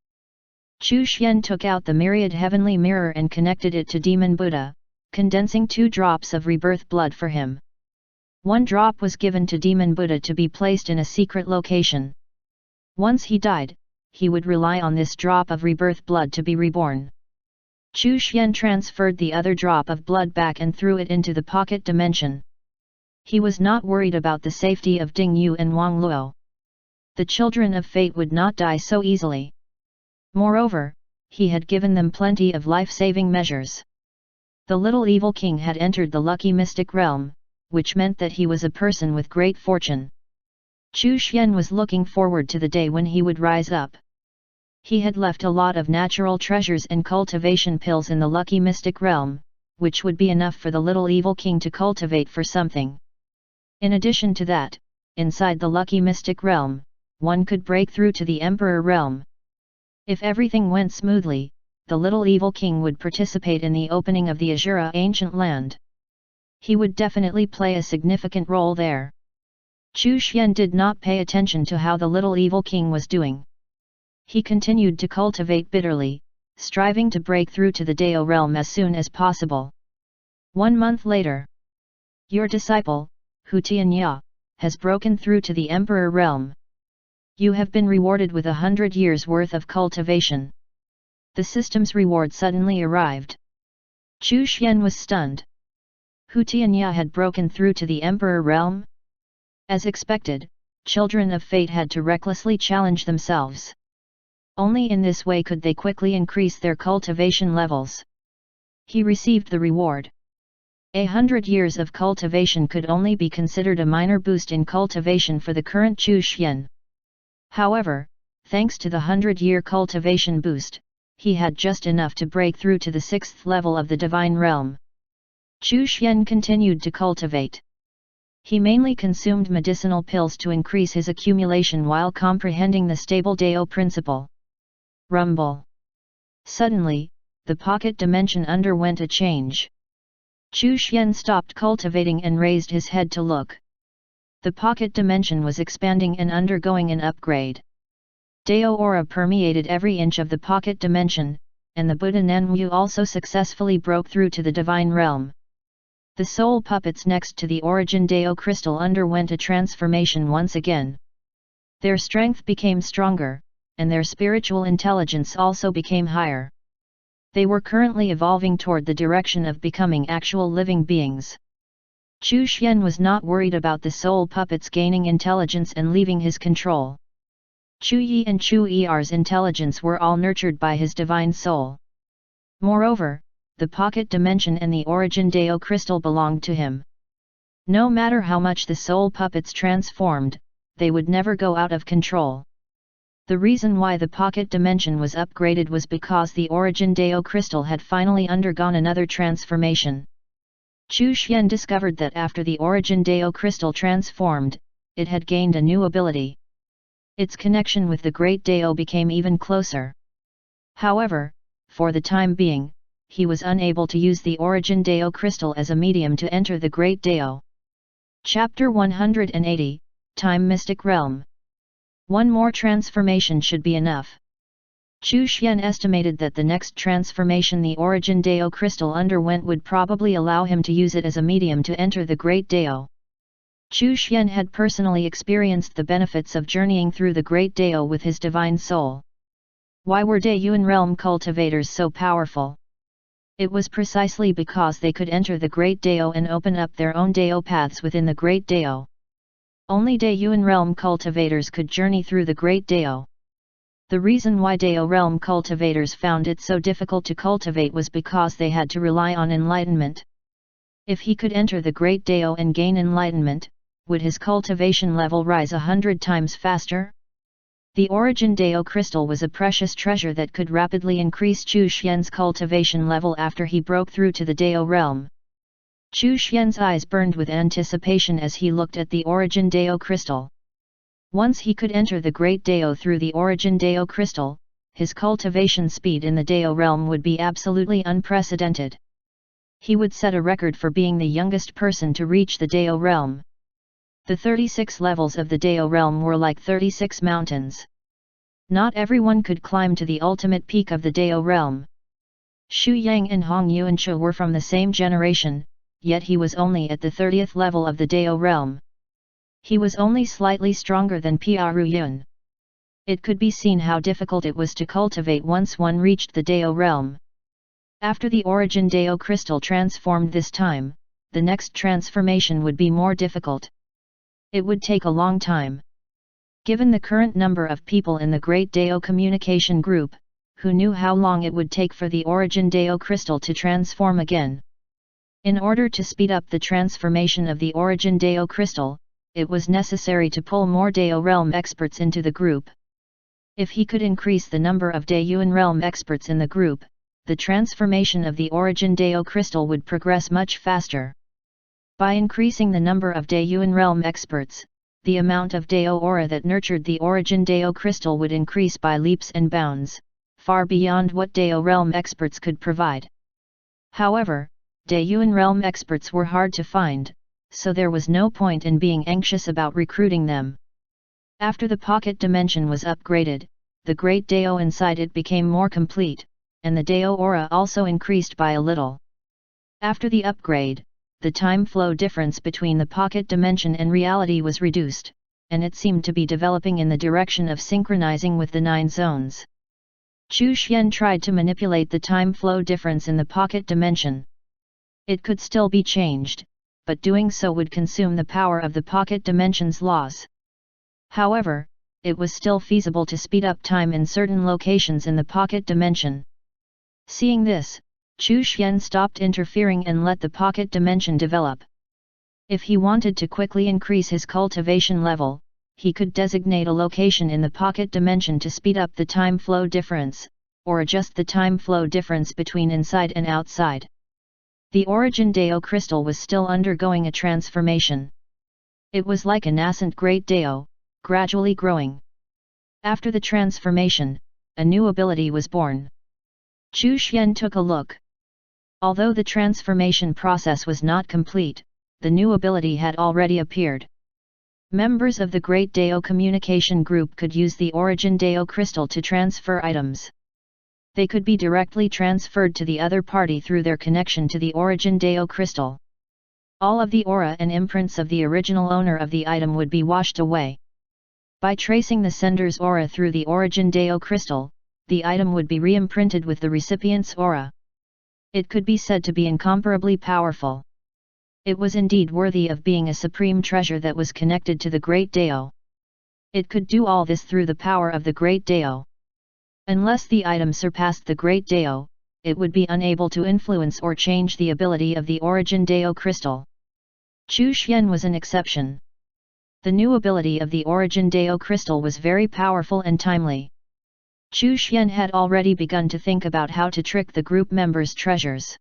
Chu Xian took out the myriad heavenly mirror and connected it to Demon Buddha, condensing 2 drops of rebirth blood for him. 1 drop was given to Demon Buddha to be placed in a secret location. Once he died, he would rely on this drop of rebirth blood to be reborn. Chu Xian transferred the other drop of blood back and threw it into the pocket dimension. He was not worried about the safety of Ding Yu and Wang Luo. The children of fate would not die so easily. Moreover, he had given them plenty of life-saving measures. The little evil king had entered the lucky mystic realm, which meant that he was a person with great fortune. Chu Xian was looking forward to the day when he would rise up. He had left a lot of natural treasures and cultivation pills in the lucky mystic realm, which would be enough for the little evil king to cultivate for something. In addition to that, inside the lucky mystic realm, one could break through to the emperor realm. If everything went smoothly, the little evil king would participate in the opening of the Azura ancient land. He would definitely play a significant role there. Chu Xian did not pay attention to how the little evil king was doing. He continued to cultivate bitterly, striving to break through to the Dao realm as soon as possible. 1 month later, your disciple, Hu Tianya, has broken through to the Emperor realm. You have been rewarded with 100 years' worth of cultivation. The system's reward suddenly arrived. Chu Xian was stunned. Hu Tianya had broken through to the Emperor realm? As expected, children of fate had to recklessly challenge themselves. Only in this way could they quickly increase their cultivation levels. He received the reward. 100 years of cultivation could only be considered a minor boost in cultivation for the current Chu Xian. However, thanks to the 100-year cultivation boost, he had just enough to break through to the 6th level of the divine realm. Chu Xian continued to cultivate. He mainly consumed medicinal pills to increase his accumulation while comprehending the stable Dao principle. Rumble. Suddenly, the pocket dimension underwent a change. Chu Xian stopped cultivating and raised his head to look. The pocket dimension was expanding and undergoing an upgrade. Dao aura permeated every inch of the pocket dimension, and the Buddha Nanwu also successfully broke through to the divine realm. The soul puppets next to the origin Dao crystal underwent a transformation once again. Their strength became stronger, and their spiritual intelligence also became higher. They were currently evolving toward the direction of becoming actual living beings. Chu Xian was not worried about the soul puppets gaining intelligence and leaving his control. Chu Yi and Chu Er's intelligence were all nurtured by his divine soul. Moreover, the pocket dimension and the origin Dao crystal belonged to him. No matter how much the soul puppets transformed, they would never go out of control. The reason why the pocket dimension was upgraded was because the origin Dao crystal had finally undergone another transformation. Chu Xian discovered that after the origin Dao crystal transformed, it had gained a new ability. Its connection with the great Dao became even closer. However, for the time being, he was unable to use the origin Dao crystal as a medium to enter the great Dao. Chapter 180, Time Mystic Realm. One more transformation should be enough. Chu Xian estimated that the next transformation the origin Dao crystal underwent would probably allow him to use it as a medium to enter the great Dao. Chu Xian had personally experienced the benefits of journeying through the great Dao with his divine soul. Why were Dayuan realm cultivators so powerful? It was precisely because they could enter the great Dao and open up their own Dao paths within the great Dao. Only Dayuan realm cultivators could journey through the great Dao. The reason why Dao realm cultivators found it so difficult to cultivate was because they had to rely on enlightenment. If he could enter the great Dao and gain enlightenment, would his cultivation level rise 100 times faster? The origin Dao crystal was a precious treasure that could rapidly increase Chu Xian's cultivation level after he broke through to the Dao realm. Chu Xian's eyes burned with anticipation as he looked at the origin Dao crystal. Once he could enter the great Dao through the origin Dao crystal, his cultivation speed in the Dao realm would be absolutely unprecedented. He would set a record for being the youngest person to reach the Dao realm. The 36 levels of the Dao realm were like 36 mountains. Not everyone could climb to the ultimate peak of the Dao realm. Xu Yang and Hong Yuanche were from the same generation, yet he was only at the 30th level of the Dao realm. He was only slightly stronger than Piaru Yun. It could be seen how difficult it was to cultivate once one reached the Dao realm. After the origin Dao crystal transformed this time, the next transformation would be more difficult. It would take a long time. Given the current number of people in the Great Dao communication group, who knew how long it would take for the origin Dao crystal to transform again. In order to speed up the transformation of the origin Dao crystal, it was necessary to pull more Dao realm experts into the group. If he could increase the number of Dayuan realm experts in the group, the transformation of the origin Dao crystal would progress much faster. By increasing the number of Dayuan realm experts, the amount of Dao aura that nurtured the origin Dao crystal would increase by leaps and bounds, far beyond what Dao realm experts could provide. However, Dayuan realm experts were hard to find, so there was no point in being anxious about recruiting them. After the pocket dimension was upgraded, the great Dao inside it became more complete, and the Dao aura also increased by a little. After the upgrade, the time flow difference between the pocket dimension and reality was reduced, and it seemed to be developing in the direction of synchronizing with the 9 zones. Chu Xian tried to manipulate the time flow difference in the pocket dimension. It could still be changed, but doing so would consume the power of the pocket dimension's laws. However, it was still feasible to speed up time in certain locations in the pocket dimension. Seeing this, Chu Xian stopped interfering and let the pocket dimension develop. If he wanted to quickly increase his cultivation level, he could designate a location in the pocket dimension to speed up the time flow difference, or adjust the time flow difference between inside and outside. The origin Dao crystal was still undergoing a transformation. It was like a nascent great Dao, gradually growing. After the transformation, a new ability was born. Chu Xian took a look. Although the transformation process was not complete, the new ability had already appeared. Members of the Great Dao Communication Group could use the Origin Dao Crystal to transfer items. They could be directly transferred to the other party through their connection to the Origin Dao Crystal. All of the aura and imprints of the original owner of the item would be washed away. By tracing the sender's aura through the Origin Dao Crystal, the item would be re-imprinted with the recipient's aura. It could be said to be incomparably powerful. It was indeed worthy of being a supreme treasure that was connected to the Great Dao. It could do all this through the power of the Great Dao. Unless the item surpassed the Great Dao, it would be unable to influence or change the ability of the Origin Dao Crystal. Chu Xian was an exception. The new ability of the Origin Dao Crystal was very powerful and timely. Chu Xian had already begun to think about how to trick the group members' treasures.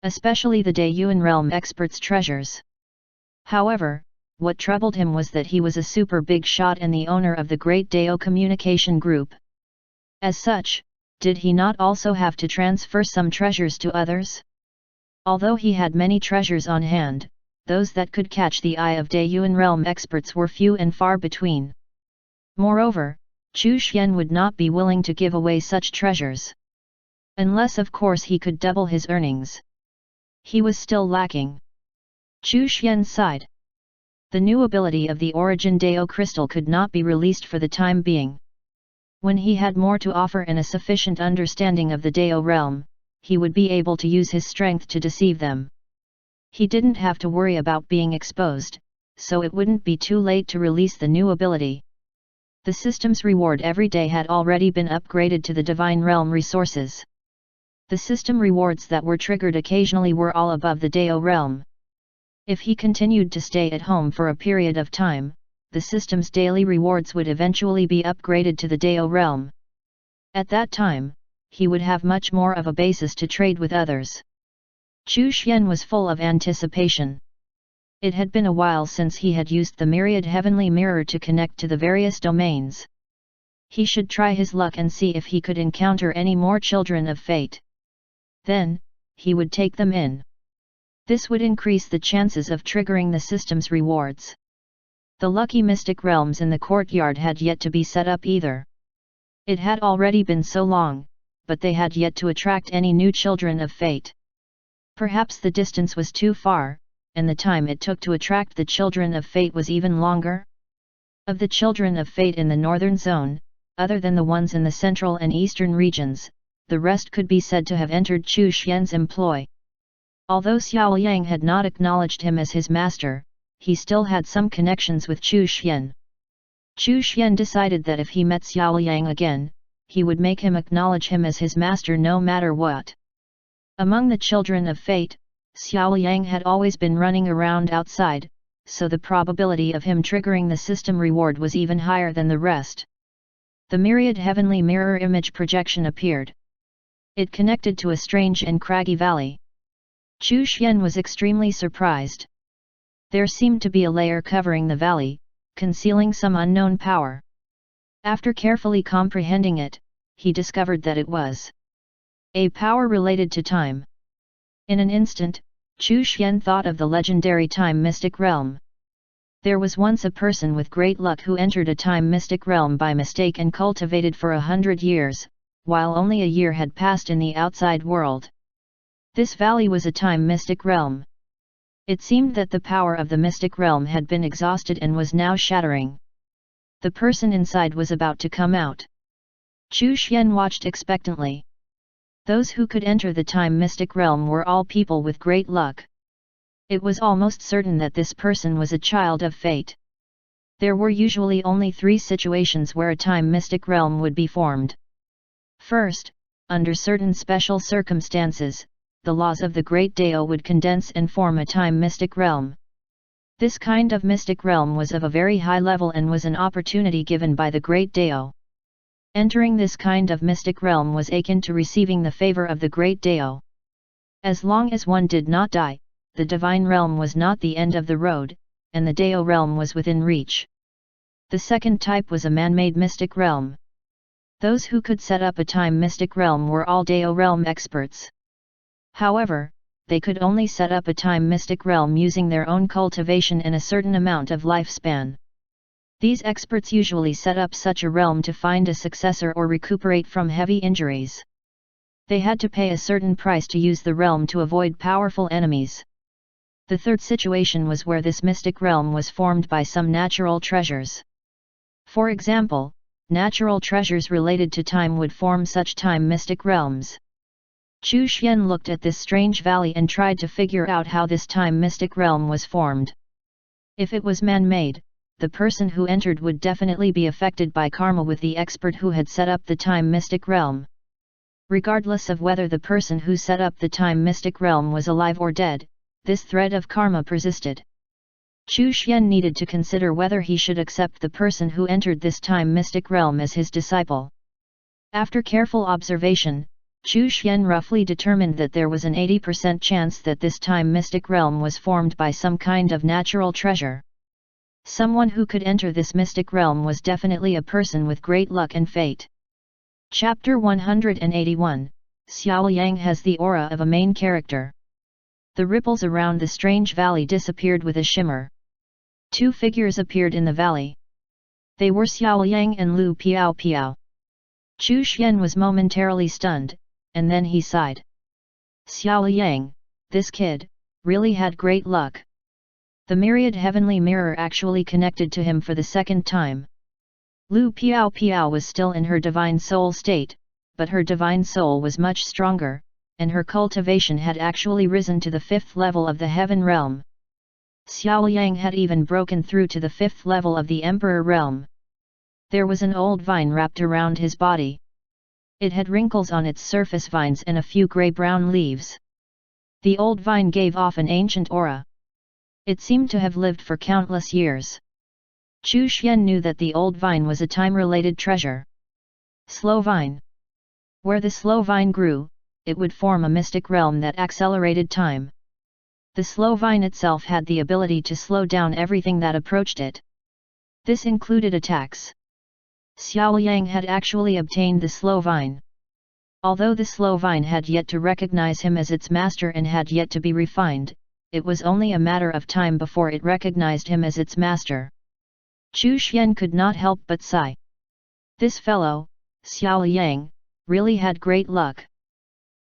Especially the Dayuan realm experts' treasures. However, what troubled him was that he was a super big shot and the owner of the Great Dao Communication Group. As such, did he not also have to transfer some treasures to others? Although he had many treasures on hand, those that could catch the eye of Dayuan realm experts were few and far between. Moreover, Chu Xian would not be willing to give away such treasures. Unless of course he could double his earnings. He was still lacking. Chu Xian sighed. The new ability of the Origin Dao Crystal could not be released for the time being. When he had more to offer and a sufficient understanding of the Dao realm, he would be able to use his strength to deceive them. He didn't have to worry about being exposed, so it wouldn't be too late to release the new ability. The system's reward every day had already been upgraded to the Divine Realm resources. The system rewards that were triggered occasionally were all above the Dao realm. If he continued to stay at home for a period of time, the system's daily rewards would eventually be upgraded to the Dao realm. At that time, he would have much more of a basis to trade with others. Chu Xian was full of anticipation. It had been a while since he had used the myriad heavenly mirror to connect to the various domains. He should try his luck and see if he could encounter any more children of fate. Then, he would take them in. This would increase the chances of triggering the system's rewards. The lucky mystic realms in the courtyard had yet to be set up either. It had already been so long, but they had yet to attract any new children of fate. Perhaps the distance was too far, and the time it took to attract the children of fate was even longer? Of the children of fate in the northern zone, other than the ones in the central and eastern regions, the rest could be said to have entered Chu Xian's employ. Although Xiao Yang had not acknowledged him as his master, he still had some connections with Chu Xian. Chu Xian decided that if he met Xiao Yang again, he would make him acknowledge him as his master no matter what. Among the children of fate, Xiao Yang had always been running around outside, so the probability of him triggering the system reward was even higher than the rest. The myriad heavenly mirror image projection appeared. It connected to a strange and craggy valley. Chu Xian was extremely surprised. There seemed to be a layer covering the valley, concealing some unknown power. After carefully comprehending it, he discovered that it was a power related to time. In an instant, Chu Xian thought of the legendary time mystic realm. There was once a person with great luck who entered a time mystic realm by mistake and cultivated for 100 years, while only a year had passed in the outside world. This valley was a time mystic realm. It seemed that the power of the mystic realm had been exhausted and was now shattering. The person inside was about to come out. Chu Xian watched expectantly. Those who could enter the time mystic realm were all people with great luck. It was almost certain that this person was a child of fate. There were usually only 3 situations where a time mystic realm would be formed. First, under certain special circumstances, the laws of the Great Dao would condense and form a time mystic realm. This kind of mystic realm was of a very high level and was an opportunity given by the Great Dao. Entering this kind of mystic realm was akin to receiving the favor of the Great Dao. As long as one did not die, the divine realm was not the end of the road, and the Dao realm was within reach. The second type was a man-made mystic realm. Those who could set up a time mystic realm were all Dao realm experts. However, they could only set up a time mystic realm using their own cultivation and a certain amount of lifespan. These experts usually set up such a realm to find a successor or recuperate from heavy injuries. They had to pay a certain price to use the realm to avoid powerful enemies. The third situation was where this mystic realm was formed by some natural treasures. For example, natural treasures related to time would form such time mystic realms. Chu Xian looked at this strange valley and tried to figure out how this time mystic realm was formed. If it was man-made, the person who entered would definitely be affected by karma with the expert who had set up the time mystic realm. Regardless of whether the person who set up the time mystic realm was alive or dead, this thread of karma persisted. Chu Xian needed to consider whether he should accept the person who entered this time mystic realm as his disciple. After careful observation, Chu Xian roughly determined that there was an 80% chance that this time mystic realm was formed by some kind of natural treasure. Someone who could enter this mystic realm was definitely a person with great luck and fate. Chapter 181, Xiao Yang has the aura of a main character. The ripples around the strange valley disappeared with a shimmer. Two figures appeared in the valley. They were Xiao Yang and Lu Piao Piao. Chu Xian was momentarily stunned, and then he sighed. Xiao Yang, this kid, really had great luck. The myriad heavenly mirror actually connected to him for the second time. Lu Piao Piao was still in her divine soul state, but her divine soul was much stronger, and her cultivation had actually risen to the 5th level of the heaven realm. Xiao Yang had even broken through to the 5th level of the emperor realm. There was an old vine wrapped around his body. It had wrinkles on its surface vines and a few grey-brown leaves. The old vine gave off an ancient aura. It seemed to have lived for countless years. Chu Xian knew that the old vine was a time-related treasure. Slow vine. Where the slow vine grew, it would form a mystic realm that accelerated time. The slow vine itself had the ability to slow down everything that approached it. This included attacks. Xiao Yang had actually obtained the slow vine. Although the slow vine had yet to recognize him as its master and had yet to be refined, it was only a matter of time before it recognized him as its master. Chu Xian could not help but sigh. This fellow, Xiao Yang, really had great luck.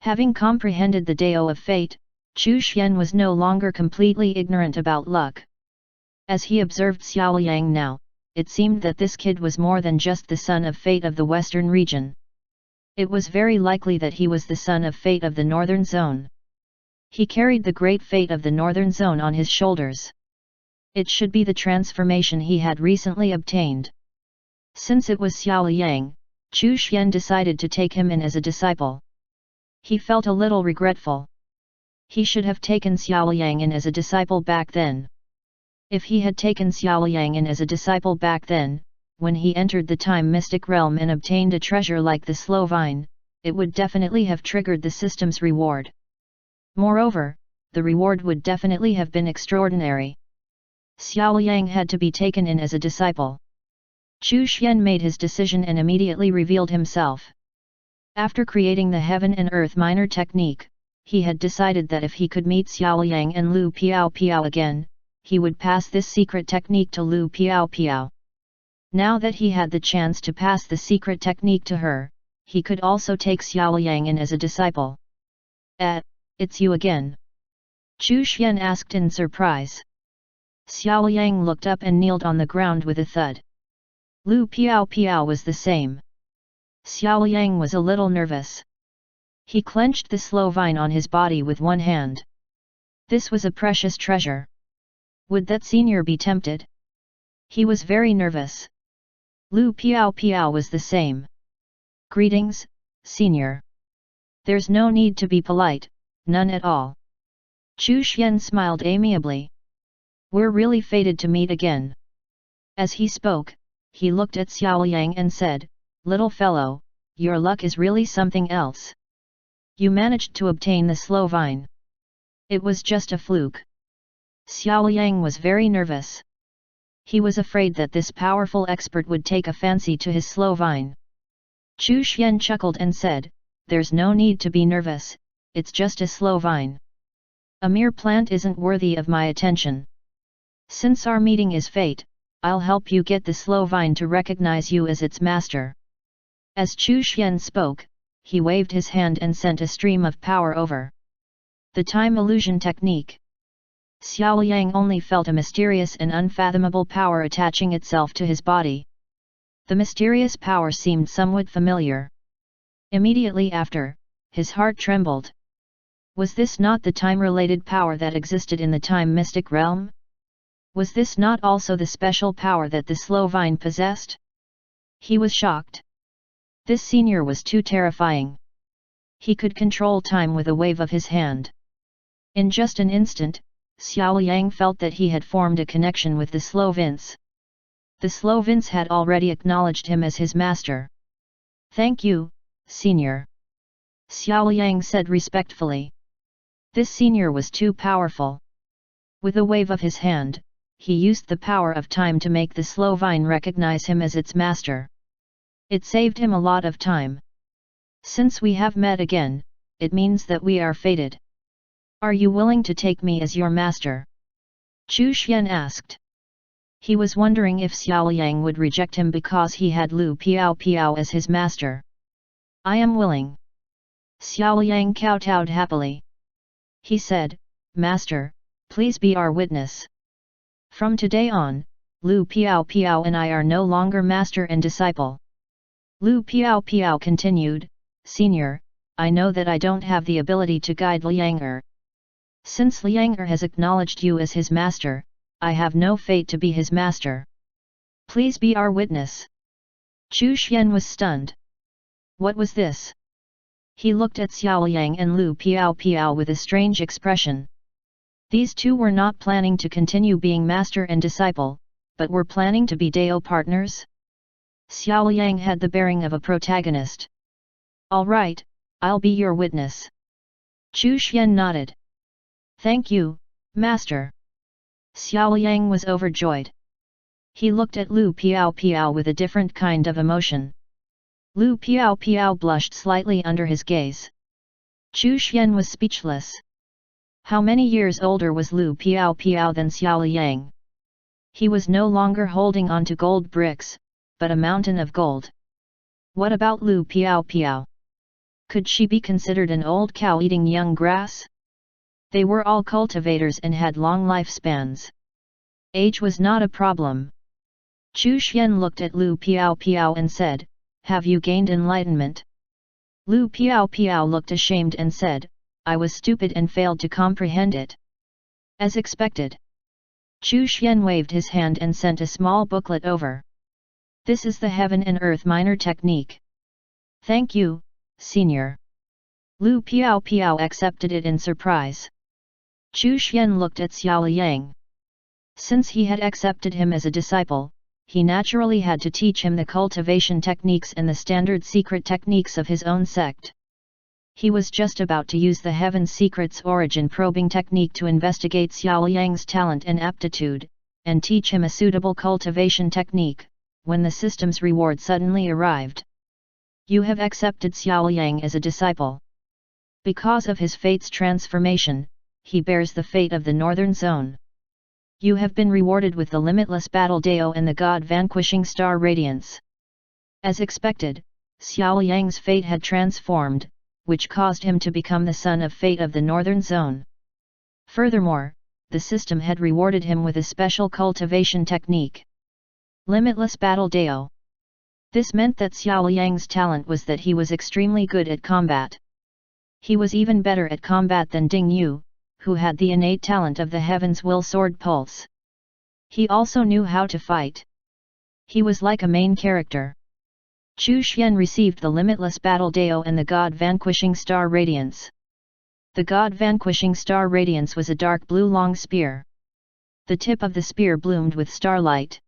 Having comprehended the Dao of fate, Chu Xian was no longer completely ignorant about luck. As he observed Xiao Yang now, it seemed that this kid was more than just the son of fate of the western region. It was very likely that he was the son of fate of the northern zone. He carried the great fate of the northern zone on his shoulders. It should be the transformation he had recently obtained. Since it was Xiao Yang, Chu Xian decided to take him in as a disciple. He felt a little regretful. He should have taken Xiao Yang in as a disciple back then. If he had taken Xiao Yang in as a disciple back then, when he entered the time mystic realm and obtained a treasure like the slow vine, it would definitely have triggered the system's reward. Moreover, the reward would definitely have been extraordinary. Xiao Yang had to be taken in as a disciple. Chu Xian made his decision and immediately revealed himself. After creating the heaven and earth minor technique, he had decided that if he could meet Xiao Yang and Lu Piao Piao again, he would pass this secret technique to Lu Piao Piao. Now that he had the chance to pass the secret technique to her, he could also take Xiao Yang in as a disciple. It's you again?" Chu Xian asked in surprise. Xiao Yang looked up and kneeled on the ground with a thud. Lu Piao Piao was the same. Xiao Yang was a little nervous. He clenched the slow vine on his body with one hand. This was a precious treasure. Would that senior be tempted? He was very nervous. Lu Piao Piao was the same. "Greetings, senior. There's no need to be polite, none at all." Chu Xian smiled amiably. "We're really fated to meet again." As he spoke, he looked at Xiao Yang and said, "Little fellow, your luck is really something else. You managed to obtain the slow vine. It was just a fluke." Xiao Liang was very nervous. He was afraid that this powerful expert would take a fancy to his slow vine. Chu Xian chuckled and said, "There's no need to be nervous, it's just a slow vine. A mere plant isn't worthy of my attention. Since our meeting is fate, I'll help you get the slow vine to recognize you as its master." As Chu Xian spoke, he waved his hand and sent a stream of power over. The time illusion technique. Xiao Liang only felt a mysterious and unfathomable power attaching itself to his body. The mysterious power seemed somewhat familiar. Immediately after, his heart trembled. Was this not the time-related power that existed in the time mystic realm? Was this not also the special power that the slow vine possessed? He was shocked. This senior was too terrifying. He could control time with a wave of his hand. In just an instant, Xiao Liang felt that he had formed a connection with the slow Vince. The slow Vince had already acknowledged him as his master. "Thank you, senior," Xiao Liang said respectfully. This senior was too powerful. With a wave of his hand, he used the power of time to make the slow vine recognize him as its master. It saved him a lot of time. "Since we have met again, it means that we are fated. Are you willing to take me as your master?" Chu Xian asked. He was wondering if Xiao Liang would reject him because he had Lu Piao as his master. "I am willing." Xiao Liang kowtowed happily. He said, "Master, please be our witness. From today on, Lu Piao and I are no longer master and disciple." Lu Piao continued, "Senior, I know that I don't have the ability to guide Liang. Since Liang has acknowledged you as his master, I have no fate to be his master. Please be our witness." Chu Xian was stunned. What was this? He looked at Xiao Liang and Lu Piao with a strange expression. These two were not planning to continue being master and disciple, but were planning to be Dao partners? Xiao Liang had the bearing of a protagonist. "All right, I'll be your witness." Chu Xian nodded. "Thank you, master." Xiao Liang was overjoyed. He looked at Lu Piao with a different kind of emotion. Lu Piao blushed slightly under his gaze. Chu Xian was speechless. How many years older was Lu Piao than Xiao Liang? He was no longer holding on to gold bricks, but a mountain of gold. What about Lu Piao? Could she be considered an old cow eating young grass? They were all cultivators and had long lifespans. Age was not a problem. Chu Xian looked at Lu Piao and said, "Have you gained enlightenment?" Lu Piao looked ashamed and said, "I was stupid and failed to comprehend it." As expected. Chu Xian waved his hand and sent a small booklet over. "This is the Heaven and Earth Minor Technique." "Thank you, senior." Lu Piao accepted it in surprise. Chu Xian looked at Xiao Liang. Since he had accepted him as a disciple, he naturally had to teach him the cultivation techniques and the standard secret techniques of his own sect. He was just about to use the Heaven Secrets origin probing technique to investigate Xiao Liang's talent and aptitude, and teach him a suitable cultivation technique, when the system's reward suddenly arrived. "You have accepted Xiao Liang as a disciple. Because of his fate's transformation, he bears the fate of the Northern Zone. You have been rewarded with the Limitless Battle Dao and the God Vanquishing Star Radiance." As expected, Xiao Liang's fate had transformed, which caused him to become the son of fate of the Northern Zone. Furthermore, the system had rewarded him with a special cultivation technique. Limitless Battle Dao. This meant that Xiao Liang's talent was that he was extremely good at combat. He was even better at combat than Ding Yu, who had the innate talent of the Heaven's Will Sword Pulse. He also knew how to fight. He was like a main character. Chu Xian received the Limitless Battle Dao and the God Vanquishing Star Radiance. The God Vanquishing Star Radiance was a dark blue long spear. The tip of the spear bloomed with starlight.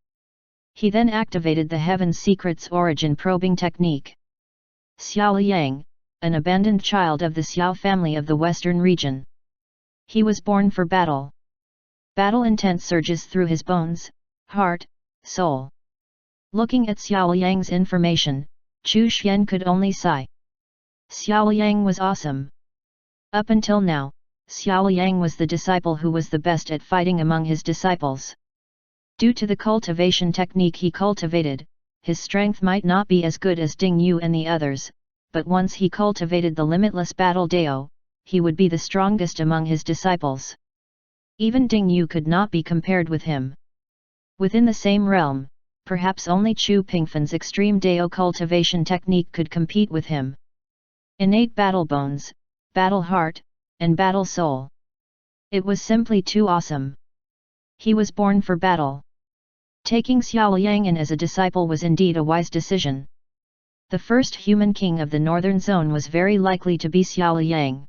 He then activated the Heaven Secrets origin probing technique. Xiao Liang, an abandoned child of the Xiao family of the Western region. He was born for battle. Battle intent surges through his bones, heart, soul. Looking at Xiao Yang's information, Chu Xian could only sigh. Xiao Yang was awesome. Up until now, Xiao Yang was the disciple who was the best at fighting among his disciples. Due to the cultivation technique he cultivated, his strength might not be as good as Ding Yu and the others, but once he cultivated the limitless battle Dao, he would be the strongest among his disciples. Even Ding Yu could not be compared with him. Within the same realm, perhaps only Chu Pingfan's extreme Dao cultivation technique could compete with him. Innate battle bones, battle heart, and battle soul. It was simply too awesome. He was born for battle. Taking Xiao Yang in as a disciple was indeed a wise decision. The first human king of the northern zone was very likely to be Xiao Yang.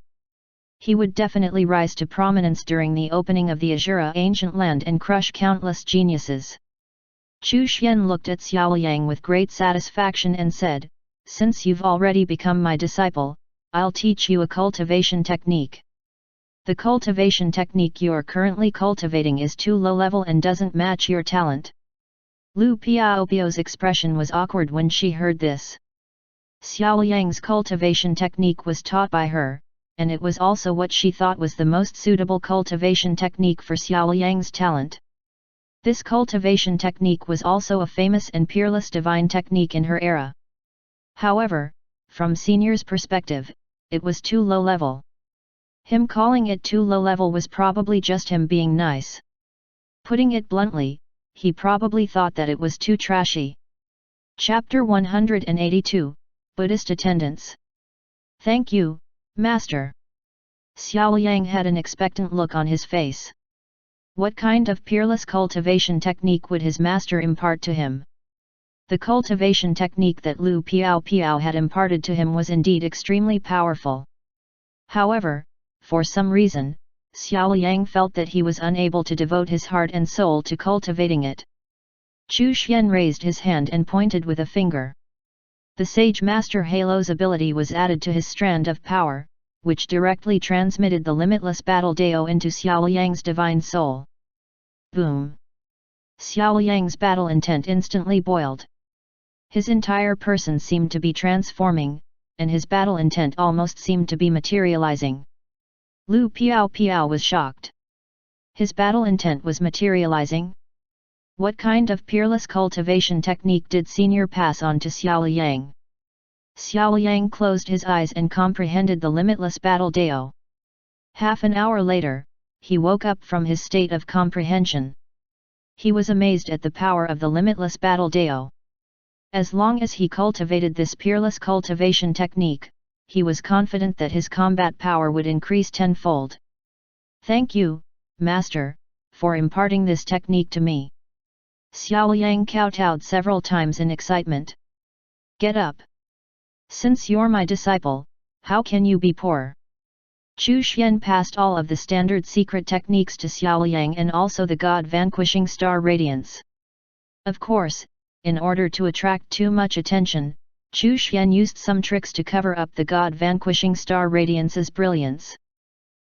He would definitely rise to prominence during the opening of the Azura ancient land and crush countless geniuses. Chu Xian looked at Xiao Yang with great satisfaction and said, "Since you've already become my disciple, I'll teach you a cultivation technique. The cultivation technique you're currently cultivating is too low level and doesn't match your talent." Lu Piaopio's expression was awkward when she heard this. Xiao Yang's cultivation technique was taught by her, and it was also what she thought was the most suitable cultivation technique for Xiao Yang's talent. This cultivation technique was also a famous and peerless divine technique in her era. However, from Senior's perspective, it was too low level. Him calling it too low level was probably just him being nice. Putting it bluntly, he probably thought that it was too trashy. Chapter 182, Buddhist Attendance. "Thank you, Master." Xiao Yang had an expectant look on his face. What kind of peerless cultivation technique would his master impart to him? The cultivation technique that Lu Piao had imparted to him was indeed extremely powerful. However, for some reason, Xiao Yang felt that he was unable to devote his heart and soul to cultivating it. Chu Xian raised his hand and pointed with a finger. The Sage Master Halo's ability was added to his strand of power, which directly transmitted the limitless battle Dao into Xiao Yang's divine soul. Boom! Xiao Yang's battle intent instantly boiled. His entire person seemed to be transforming, and his battle intent almost seemed to be materializing. Lu Piao was shocked. His battle intent was materializing? What kind of peerless cultivation technique did Senior pass on to Xiao Yang? Xiao Yang closed his eyes and comprehended the limitless battle Dao. Half an hour later, he woke up from his state of comprehension. He was amazed at the power of the limitless battle Dao. As long as he cultivated this peerless cultivation technique, he was confident that his combat power would increase tenfold. "Thank you, Master, for imparting this technique to me." Xiao Yang kowtowed several times in excitement. "Get up! Since you're my disciple, how can you be poor?" Chu Xian passed all of the standard secret techniques to Xiao Yang and also the God Vanquishing Star Radiance. Of course, in order to attract too much attention, Chu Xian used some tricks to cover up the God Vanquishing Star Radiance's brilliance.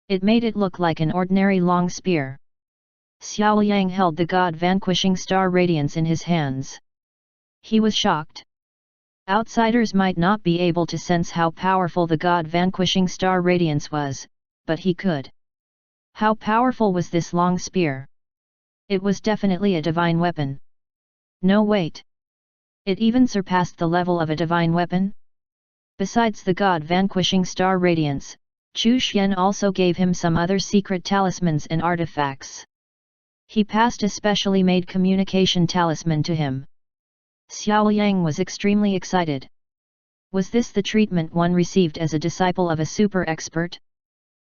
It made it look like an ordinary long spear. Xiao Yang held the God Vanquishing Star Radiance in his hands. He was shocked. Outsiders might not be able to sense how powerful the God Vanquishing Star Radiance was, but he could. How powerful was this long spear? It was definitely a divine weapon. No wait. It even surpassed the level of a divine weapon? Besides the God Vanquishing Star Radiance, Chu Xian also gave him some other secret talismans and artifacts. He passed a specially made communication talisman to him. Xiao Yang was extremely excited. Was this the treatment one received as a disciple of a super expert?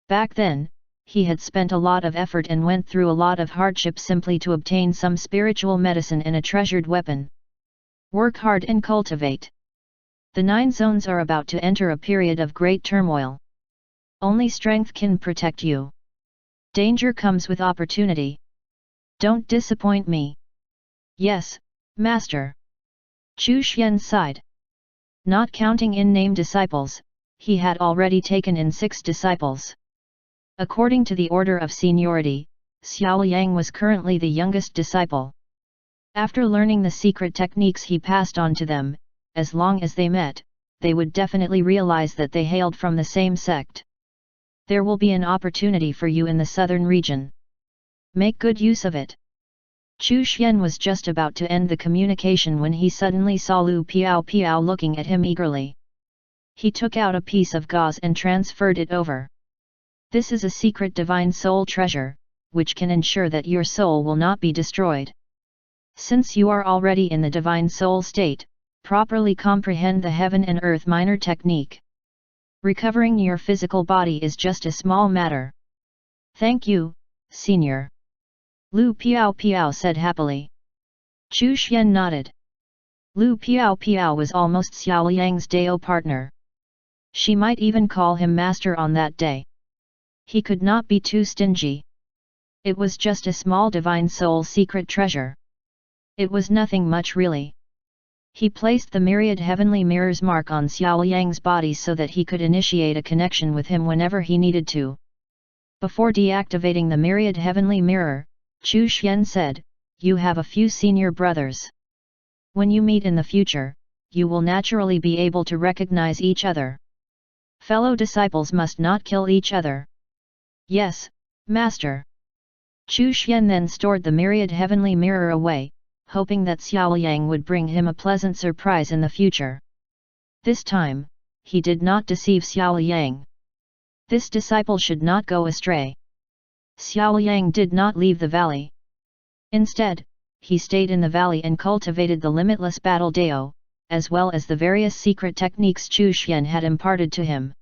Back then, he had spent a lot of effort and went through a lot of hardship simply to obtain some spiritual medicine and a treasured weapon. Work hard and cultivate. The 9 zones are about to enter a period of great turmoil. Only strength can protect you. Danger comes with opportunity. Don't disappoint me. Yes, Master. Chu Xian sighed. Not counting in-name disciples, he had already taken in 6 disciples. According to the order of seniority, Xiao Yang was currently the youngest disciple. After learning the secret techniques he passed on to them, as long as they met, they would definitely realize that they hailed from the same sect. There will be an opportunity for you in the southern region. Make good use of it. Chu Xian was just about to end the communication when he suddenly saw Lu Piao looking at him eagerly. He took out a piece of gauze and transferred it over. This is a secret divine soul treasure, which can ensure that your soul will not be destroyed. Since you are already in the divine soul state, properly comprehend the heaven and earth minor technique. Recovering your physical body is just a small matter. Thank you, Senior. Lu Piao said happily. Chu Xian nodded. Lu Piao was almost Xiao Yang's Dao partner. She might even call him master on that day. He could not be too stingy. It was just a small divine soul secret treasure. It was nothing much really. He placed the myriad heavenly mirrors mark on Xiao Yang's body so that he could initiate a connection with him whenever he needed to. Before deactivating the myriad heavenly mirror, Chu Xian said, "You have a few senior brothers. When you meet in the future, you will naturally be able to recognize each other. Fellow disciples must not kill each other." "Yes, Master." Chu Xian then stored the myriad heavenly mirror away, hoping that Xiao Yang would bring him a pleasant surprise in the future. This time, he did not deceive Xiao Yang. This disciple should not go astray. Xiao Yang did not leave the valley. Instead, he stayed in the valley and cultivated the limitless battle Dao, as well as the various secret techniques Chu Xian had imparted to him.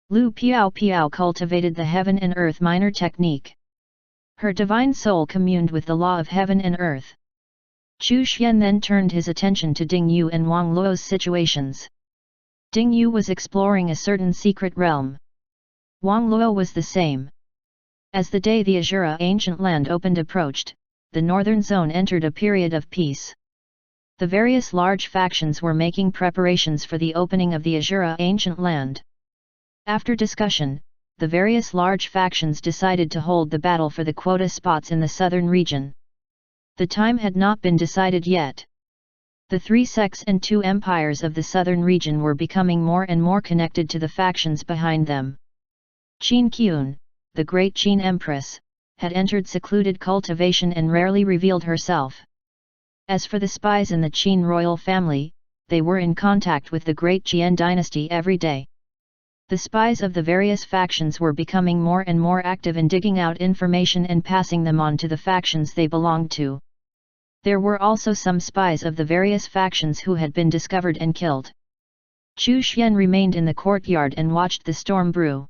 Lu Piao cultivated the heaven and earth minor technique. Her divine soul communed with the law of heaven and earth. Chu Xian then turned his attention to Ding Yu and Wang Luo's situations. Ding Yu was exploring a certain secret realm. Wang Luo was the same. As the day the Azura ancient land opened approached, the northern zone entered a period of peace. The various large factions were making preparations for the opening of the Azura ancient land. After discussion, the various large factions decided to hold the battle for the quota spots in the southern region. The time had not been decided yet. The three sects and two empires of the southern region were becoming more and more connected to the factions behind them. Qin Qiun, the great Qin Empress, had entered secluded cultivation and rarely revealed herself. As for the spies in the Qin royal family, they were in contact with the great Qian dynasty every day. The spies of the various factions were becoming more and more active in digging out information and passing them on to the factions they belonged to. There were also some spies of the various factions who had been discovered and killed. Chu Xian remained in the courtyard and watched the storm brew.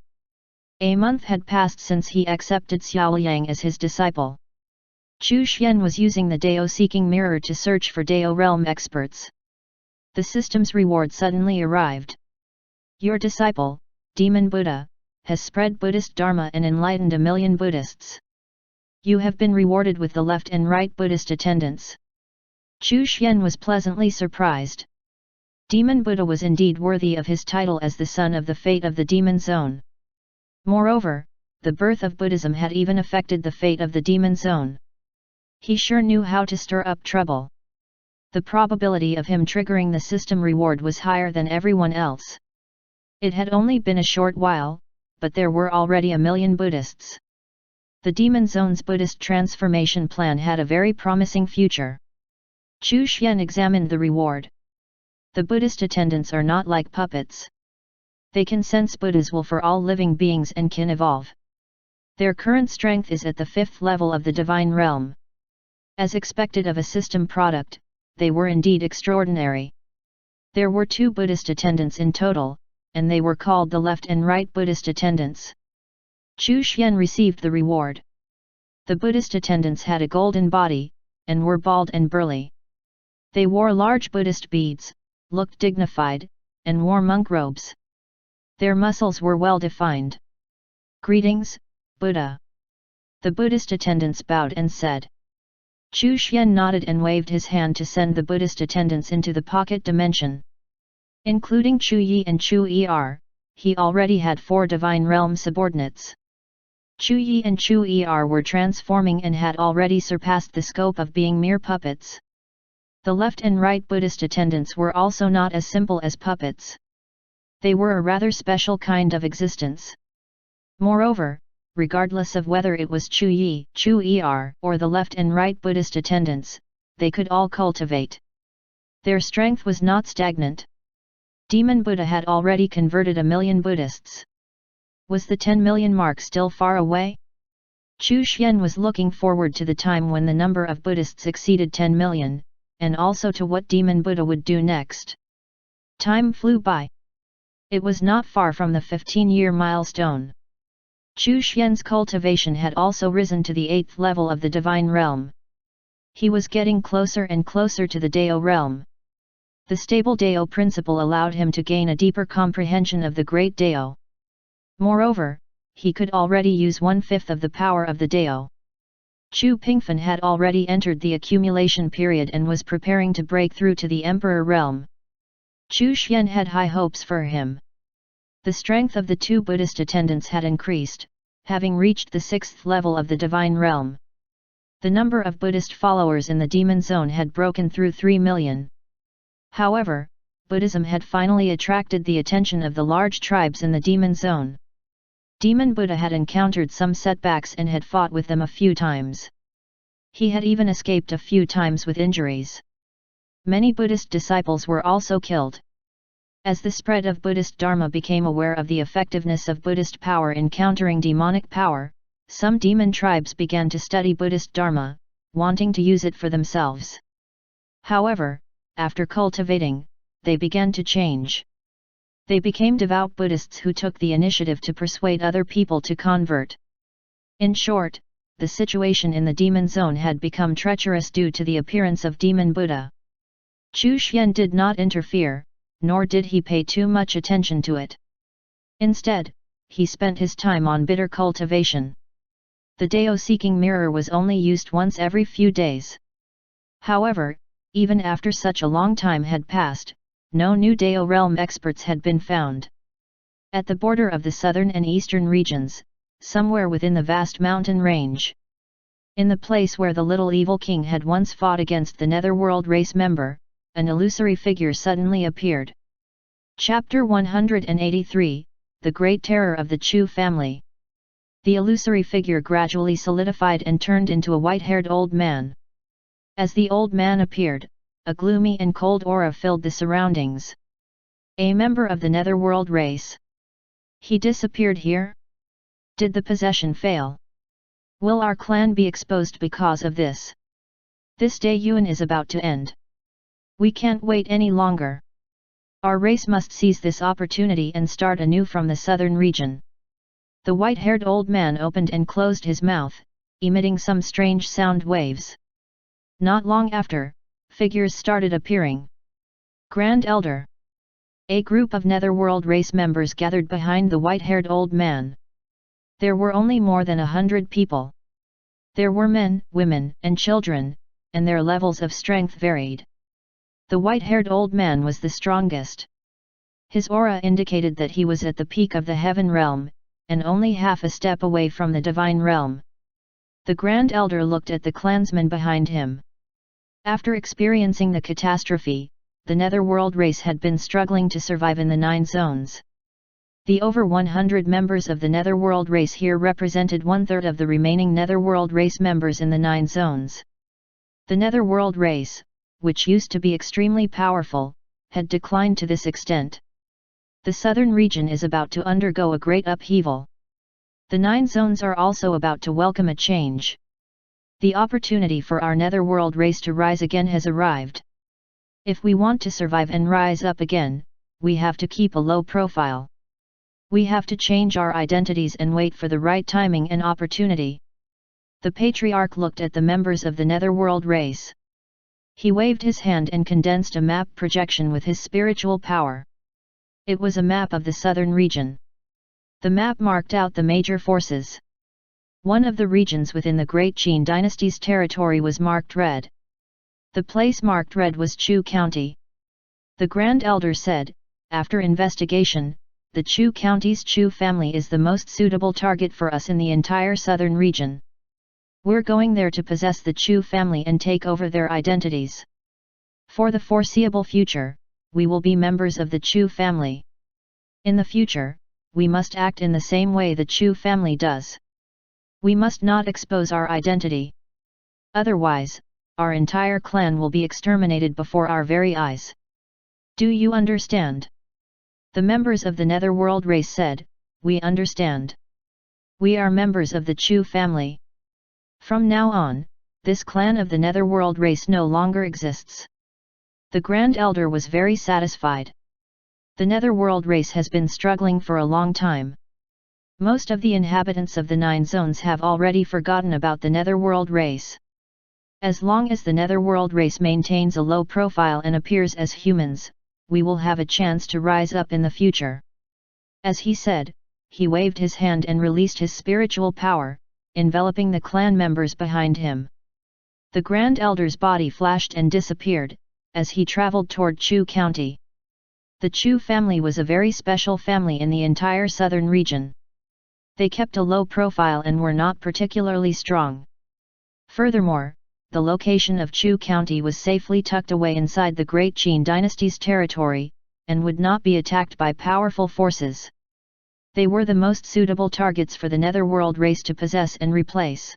A month had passed since he accepted Xiao Yang as his disciple. Chu Xian was using the Dao Seeking Mirror to search for Dao Realm experts. The system's reward suddenly arrived. Your disciple, Demon Buddha, has spread Buddhist Dharma and enlightened 1 million Buddhists. You have been rewarded with the left and right Buddhist attendants. Chu Xian was pleasantly surprised. Demon Buddha was indeed worthy of his title as the son of the fate of the demon zone. Moreover, the birth of Buddhism had even affected the fate of the demon zone. He sure knew how to stir up trouble. The probability of him triggering the system reward was higher than everyone else. It had only been a short while, but there were already 1 million Buddhists. The demon zone's Buddhist transformation plan had a very promising future. Chu Xian examined the reward. The Buddhist attendants are not like puppets. They can sense Buddha's will for all living beings and can evolve. Their current strength is at the 5th level of the divine realm. As expected of a system product, they were indeed extraordinary. There were 2 Buddhist attendants in total, and they were called the left and right Buddhist attendants. Chu Xian received the reward. The Buddhist attendants had a golden body, and were bald and burly. They wore large Buddhist beads, looked dignified, and wore monk robes. Their muscles were well defined. Greetings, Buddha. The Buddhist attendants bowed and said. Chu Xian nodded and waved his hand to send the Buddhist attendants into the pocket dimension. Including Chu Yi and Chu Er, he already had 4 divine realm subordinates. Chu Yi and Chu Er were transforming and had already surpassed the scope of being mere puppets. The left and right Buddhist attendants were also not as simple as puppets. They were a rather special kind of existence. Moreover, regardless of whether it was Chu Yi, Chu Er, or the left and right Buddhist attendants, they could all cultivate. Their strength was not stagnant. Demon Buddha had already converted 1 million Buddhists. Was the 10 million mark still far away? Chu Xian was looking forward to the time when the number of Buddhists exceeded 10 million, and also to what Demon Buddha would do next. Time flew by. It was not far from the 15-year milestone. Chu Xian's cultivation had also risen to the 8th level of the divine realm. He was getting closer and closer to the Dao realm. The stable Dao principle allowed him to gain a deeper comprehension of the great Dao. Moreover, he could already use 1/5 of the power of the Dao. Chu Pingfen had already entered the accumulation period and was preparing to break through to the Emperor realm. Chu Xian had high hopes for him. The strength of the two Buddhist attendants had increased, having reached the 6th level of the divine realm. The number of Buddhist followers in the demon zone had broken through 3 million. However, Buddhism had finally attracted the attention of the large tribes in the demon zone. Demon Buddha had encountered some setbacks and had fought with them a few times. He had even escaped a few times with injuries. Many Buddhist disciples were also killed. As the spread of Buddhist Dharma became aware of the effectiveness of Buddhist power in countering demonic power, some demon tribes began to study Buddhist Dharma, wanting to use it for themselves. However, after cultivating, they began to change. They became devout Buddhists who took the initiative to persuade other people to convert. In short, the situation in the demon zone had become treacherous due to the appearance of Demon Buddha. Chu Xian did not interfere, nor did he pay too much attention to it. Instead, he spent his time on bitter cultivation. The Dao-seeking mirror was only used once every few days. However, even after such a long time had passed, no new Dao realm experts had been found. At the border of the southern and eastern regions, somewhere within the vast mountain range, in the place where the little evil king had once fought against the netherworld race member, an illusory figure suddenly appeared. Chapter 183, The Great Terror of the Chu Family. The illusory figure gradually solidified and turned into a white-haired old man. As the old man appeared, a gloomy and cold aura filled the surroundings. A member of the netherworld race. He disappeared here? Did the possession fail? Will our clan be exposed because of this? This day Yuan is about to end. We can't wait any longer. Our race must seize this opportunity and start anew from the southern region. The white-haired old man opened and closed his mouth, emitting some strange sound waves. Not long after, figures started appearing. Grand Elder. A group of netherworld race members gathered behind the white-haired old man. There were only more than 100 people. There were men, women, and children, and their levels of strength varied. The white-haired old man was the strongest. His aura indicated that he was at the peak of the heaven realm, and only half a step away from the divine realm. The Grand Elder looked at the clansmen behind him. After experiencing the catastrophe, the netherworld race had been struggling to survive in the 9 zones. The over 100 members of the netherworld race here represented 1/3 of the remaining netherworld race members in the 9 zones. The netherworld race, which used to be extremely powerful, had declined to this extent. The southern region is about to undergo a great upheaval. The 9 zones are also about to welcome a change. The opportunity for our netherworld race to rise again has arrived. If we want to survive and rise up again, we have to keep a low profile. We have to change our identities and wait for the right timing and opportunity. The patriarch looked at the members of the netherworld race. He waved his hand and condensed a map projection with his spiritual power. It was a map of the southern region. The map marked out the major forces. One of the regions within the Great Qin dynasty's territory was marked red. The place marked red was Chu County. The Grand Elder said, after investigation, the Chu County's Chu family is the most suitable target for us in the entire southern region. We're going there to possess the Chu family and take over their identities. For the foreseeable future, we will be members of the Chu family. In the future, we must act in the same way the Chu family does. We must not expose our identity. Otherwise, our entire clan will be exterminated before our very eyes. Do you understand? The members of the Netherworld race said, "We understand. We are members of the Chu family. From now on, this clan of the Netherworld race no longer exists." The Grand Elder was very satisfied. The Netherworld race has been struggling for a long time. Most of the inhabitants of the 9 zones have already forgotten about the Netherworld race. As long as the Netherworld race maintains a low profile and appears as humans, we will have a chance to rise up in the future. As he said, he waved his hand and released his spiritual power, enveloping the clan members behind him. The Grand Elder's body flashed and disappeared, as he traveled toward Chu County. The Chu family was a very special family in the entire southern region. They kept a low profile and were not particularly strong. Furthermore, the location of Chu County was safely tucked away inside the Great Qin dynasty's territory, and would not be attacked by powerful forces. They were the most suitable targets for the Netherworld race to possess and replace.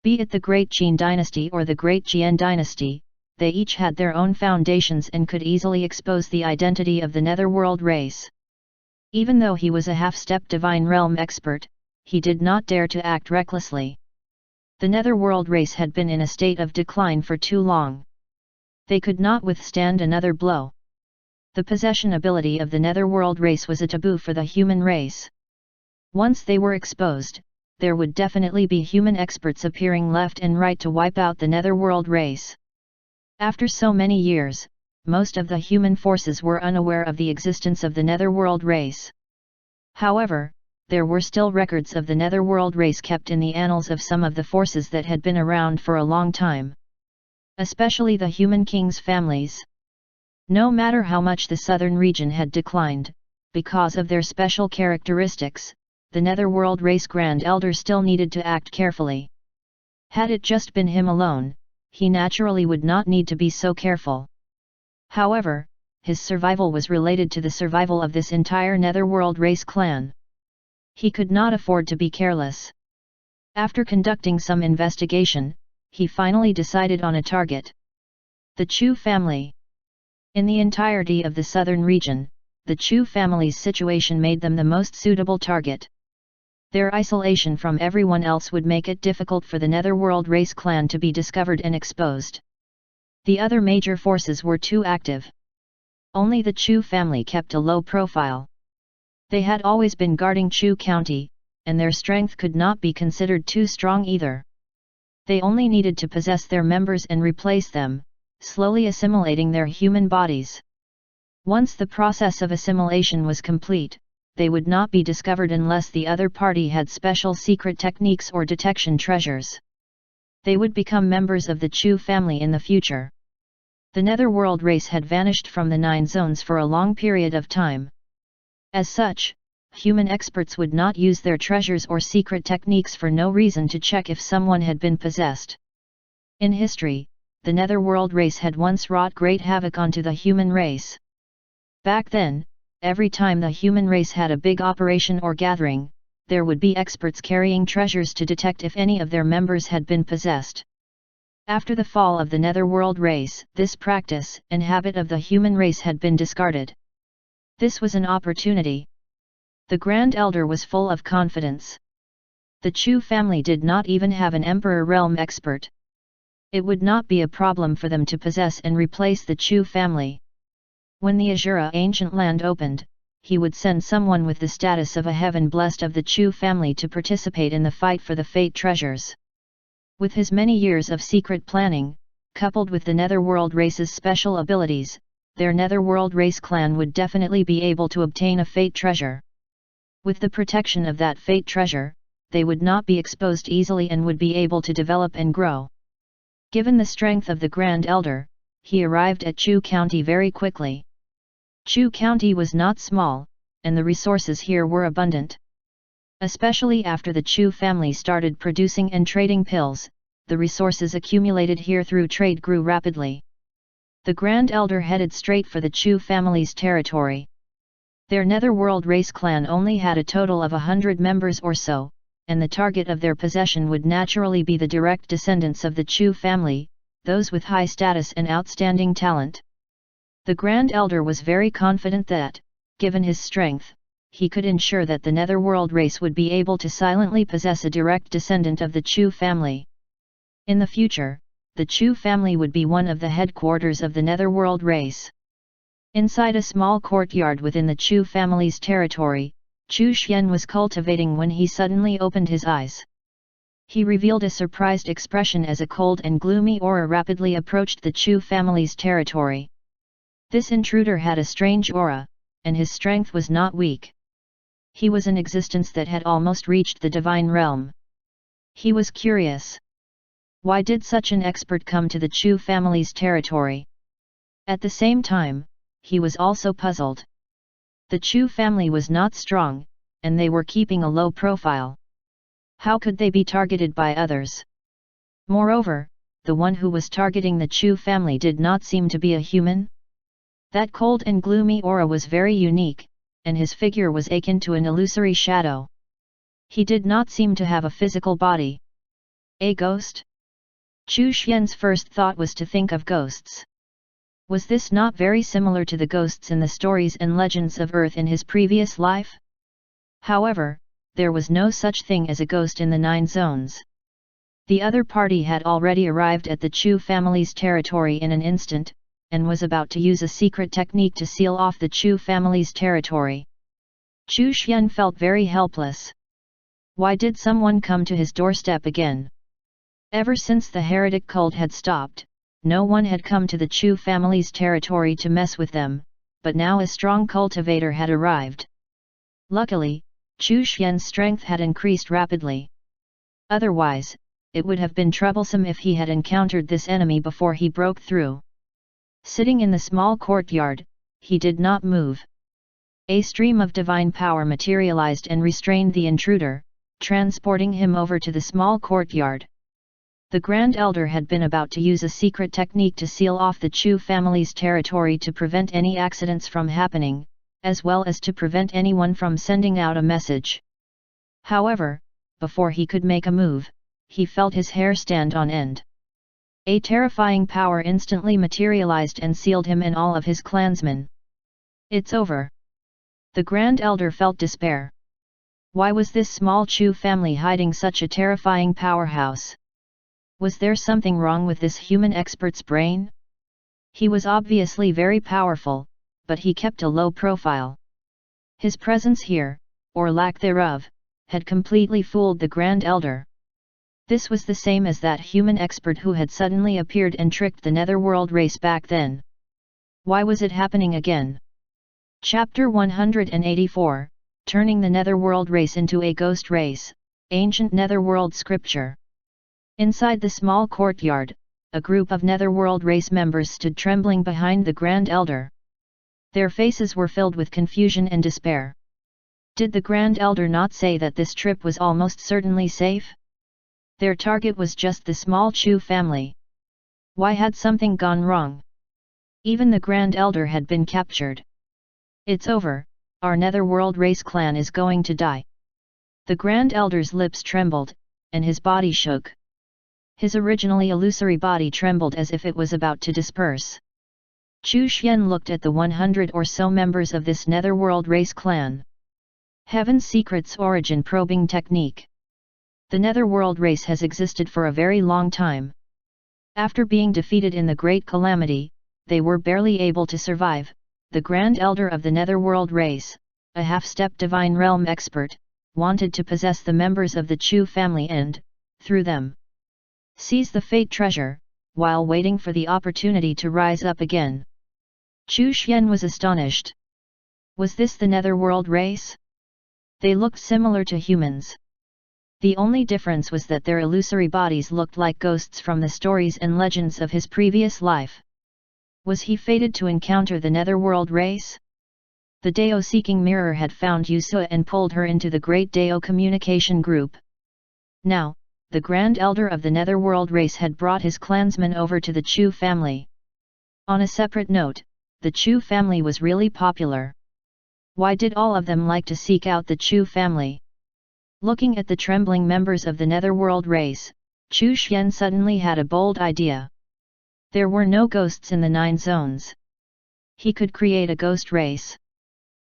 Be it the Great Qin dynasty or the Great Jian dynasty, they each had their own foundations and could easily expose the identity of the Netherworld race. Even though he was a half-step divine realm expert, he did not dare to act recklessly. The Netherworld race had been in a state of decline for too long. They could not withstand another blow. The possession ability of the Netherworld race was a taboo for the human race. Once they were exposed, there would definitely be human experts appearing left and right to wipe out the Netherworld race. After so many years, most of the human forces were unaware of the existence of the Netherworld race. However, there were still records of the Netherworld race kept in the annals of some of the forces that had been around for a long time. Especially the human kings' families. No matter how much the southern region had declined, because of their special characteristics, the Netherworld race Grand Elder still needed to act carefully. Had it just been him alone, he naturally would not need to be so careful. However, his survival was related to the survival of this entire Netherworld race clan. He could not afford to be careless. After conducting some investigation, he finally decided on a target. The Chu family. In the entirety of the southern region, the Chu family's situation made them the most suitable target. Their isolation from everyone else would make it difficult for the Netherworld race clan to be discovered and exposed. The other major forces were too active. Only the Chu family kept a low profile. They had always been guarding Chu County, and their strength could not be considered too strong either. They only needed to possess their members and replace them, slowly assimilating their human bodies. Once the process of assimilation was complete, they would not be discovered unless the other party had special secret techniques or detection treasures. They would become members of the Chu family in the future. The Netherworld race had vanished from the 9 zones for a long period of time. As such, human experts would not use their treasures or secret techniques for no reason to check if someone had been possessed. In history, the Netherworld race had once wrought great havoc onto the human race. Back then, every time the human race had a big operation or gathering, there would be experts carrying treasures to detect if any of their members had been possessed. After the fall of the Netherworld race, this practice and habit of the human race had been discarded. This was an opportunity. The Grand Elder was full of confidence. The Chu family did not even have an Emperor realm expert. It would not be a problem for them to possess and replace the Chu family. When the Azura ancient land opened, he would send someone with the status of a heaven blessed of the Chu family to participate in the fight for the fate treasures. With his many years of secret planning, coupled with the Netherworld race's special abilities, their Netherworld race clan would definitely be able to obtain a fate treasure. With the protection of that fate treasure, they would not be exposed easily and would be able to develop and grow. Given the strength of the Grand Elder, he arrived at Chu County very quickly. Chu County was not small, and the resources here were abundant. Especially after the Chu family started producing and trading pills, the resources accumulated here through trade grew rapidly. The Grand Elder headed straight for the Chu family's territory. Their Netherworld race clan only had a total of 100 members or so, and the target of their possession would naturally be the direct descendants of the Chu family, those with high status and outstanding talent. The Grand Elder was very confident that, given his strength, he could ensure that the Netherworld race would be able to silently possess a direct descendant of the Chu family. In the future, the Chu family would be one of the headquarters of the Netherworld race. Inside a small courtyard within the Chu family's territory, Chu Xian was cultivating when he suddenly opened his eyes. He revealed a surprised expression as a cold and gloomy aura rapidly approached the Chu family's territory. This intruder had a strange aura, and his strength was not weak. He was an existence that had almost reached the divine realm. He was curious. Why did such an expert come to the Chu family's territory? At the same time, he was also puzzled. The Chu family was not strong, and they were keeping a low profile. How could they be targeted by others? Moreover, the one who was targeting the Chu family did not seem to be a human. That cold and gloomy aura was very unique, and his figure was akin to an illusory shadow. He did not seem to have a physical body. A ghost? Chu Xian's first thought was to think of ghosts. Was this not very similar to the ghosts in the stories and legends of Earth in his previous life? However, there was no such thing as a ghost in the 9 zones. The other party had already arrived at the Chu family's territory in an instant, and was about to use a secret technique to seal off the Chu family's territory. Chu Xian felt very helpless. Why did someone come to his doorstep again? Ever since the heretic cult had stopped, no one had come to the Chu family's territory to mess with them, but now a strong cultivator had arrived. Luckily, Chu Xian's strength had increased rapidly. Otherwise, it would have been troublesome if he had encountered this enemy before he broke through. Sitting in the small courtyard, he did not move. A stream of divine power materialized and restrained the intruder, transporting him over to the small courtyard. The Grand Elder had been about to use a secret technique to seal off the Chu family's territory to prevent any accidents from happening, as well as to prevent anyone from sending out a message. However, before he could make a move, he felt his hair stand on end. A terrifying power instantly materialized and sealed him and all of his clansmen. It's over. The Grand Elder felt despair. Why was this small Chu family hiding such a terrifying powerhouse? Was there something wrong with this human expert's brain? He was obviously very powerful, but he kept a low profile. His presence here, or lack thereof, had completely fooled the Grand Elder. This was the same as that human expert who had suddenly appeared and tricked the Netherworld race back then. Why was it happening again? Chapter 184, Turning the Netherworld race into a ghost race, Ancient Netherworld Scripture. Inside the small courtyard, a group of Netherworld race members stood trembling behind the Grand Elder. Their faces were filled with confusion and despair. Did the Grand Elder not say that this trip was almost certainly safe? Their target was just the small Chu family. Why had something gone wrong? Even the Grand Elder had been captured. It's over, our Netherworld race clan is going to die. The Grand Elder's lips trembled, and his body shook. His originally illusory body trembled as if it was about to disperse. Chu Xian looked at the 100 or so members of this Netherworld race clan. Heaven's Secret's Origin Probing Technique. The Netherworld race has existed for a very long time. After being defeated in the Great Calamity, they were barely able to survive. The Grand Elder of the Netherworld race, a half-step divine realm expert, wanted to possess the members of the Chu family and, through them, seize the fate treasure, while waiting for the opportunity to rise up again. Chu Xian was astonished. Was this the Netherworld race? They looked similar to humans. The only difference was that their illusory bodies looked like ghosts from the stories and legends of his previous life. Was he fated to encounter the Netherworld race? The Dao-seeking mirror had found Yusua and pulled her into the Great Dao communication group. Now, the Grand Elder of the Netherworld race had brought his clansmen over to the Chu family. On a separate note, the Chu family was really popular. Why did all of them like to seek out the Chu family? Looking at the trembling members of the Netherworld race, Chu Xian suddenly had a bold idea. There were no ghosts in the 9 zones. He could create a ghost race.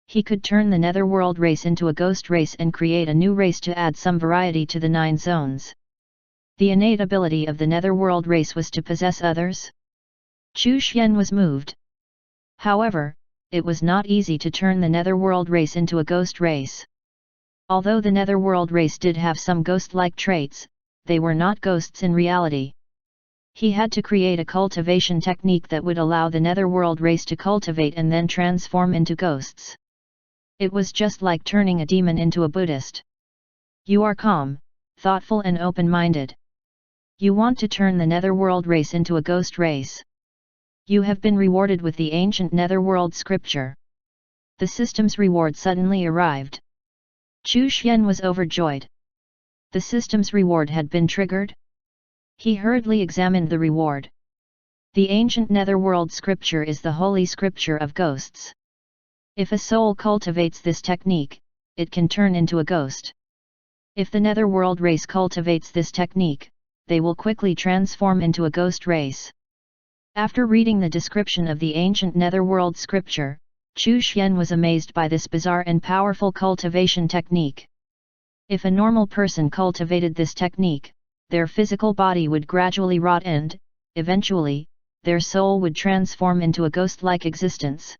He could turn the Netherworld race into a ghost race and create a new race to add some variety to the 9 zones. The innate ability of the Netherworld race was to possess others. Chu Xian was moved. However, it was not easy to turn the Netherworld race into a ghost race. Although the Netherworld race did have some ghost-like traits, they were not ghosts in reality. He had to create a cultivation technique that would allow the Netherworld race to cultivate and then transform into ghosts. It was just like turning a demon into a Buddhist. You are calm, thoughtful and open-minded. You want to turn the Netherworld race into a ghost race. You have been rewarded with the ancient Netherworld scripture. The system's reward suddenly arrived. Chu Xian was overjoyed. The system's reward had been triggered? He hurriedly examined the reward. The ancient Netherworld scripture is the holy scripture of ghosts. If a soul cultivates this technique, it can turn into a ghost. If the Netherworld race cultivates this technique, they will quickly transform into a ghost race. After reading the description of the ancient Netherworld scripture, Chu Xian was amazed by this bizarre and powerful cultivation technique. If a normal person cultivated this technique, their physical body would gradually rot and, eventually, their soul would transform into a ghost-like existence.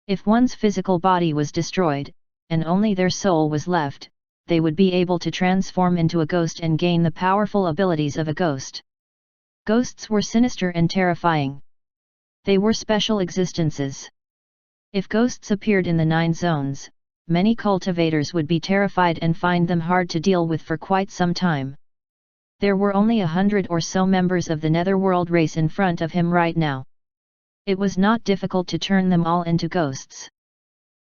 If one's physical body was destroyed, and only their soul was left, they would be able to transform into a ghost and gain the powerful abilities of a ghost. Ghosts were sinister and terrifying. They were special existences. If ghosts appeared in the 9 zones, many cultivators would be terrified and find them hard to deal with for quite some time. There were only 100 or so members of the Netherworld race in front of him right now. It was not difficult to turn them all into ghosts.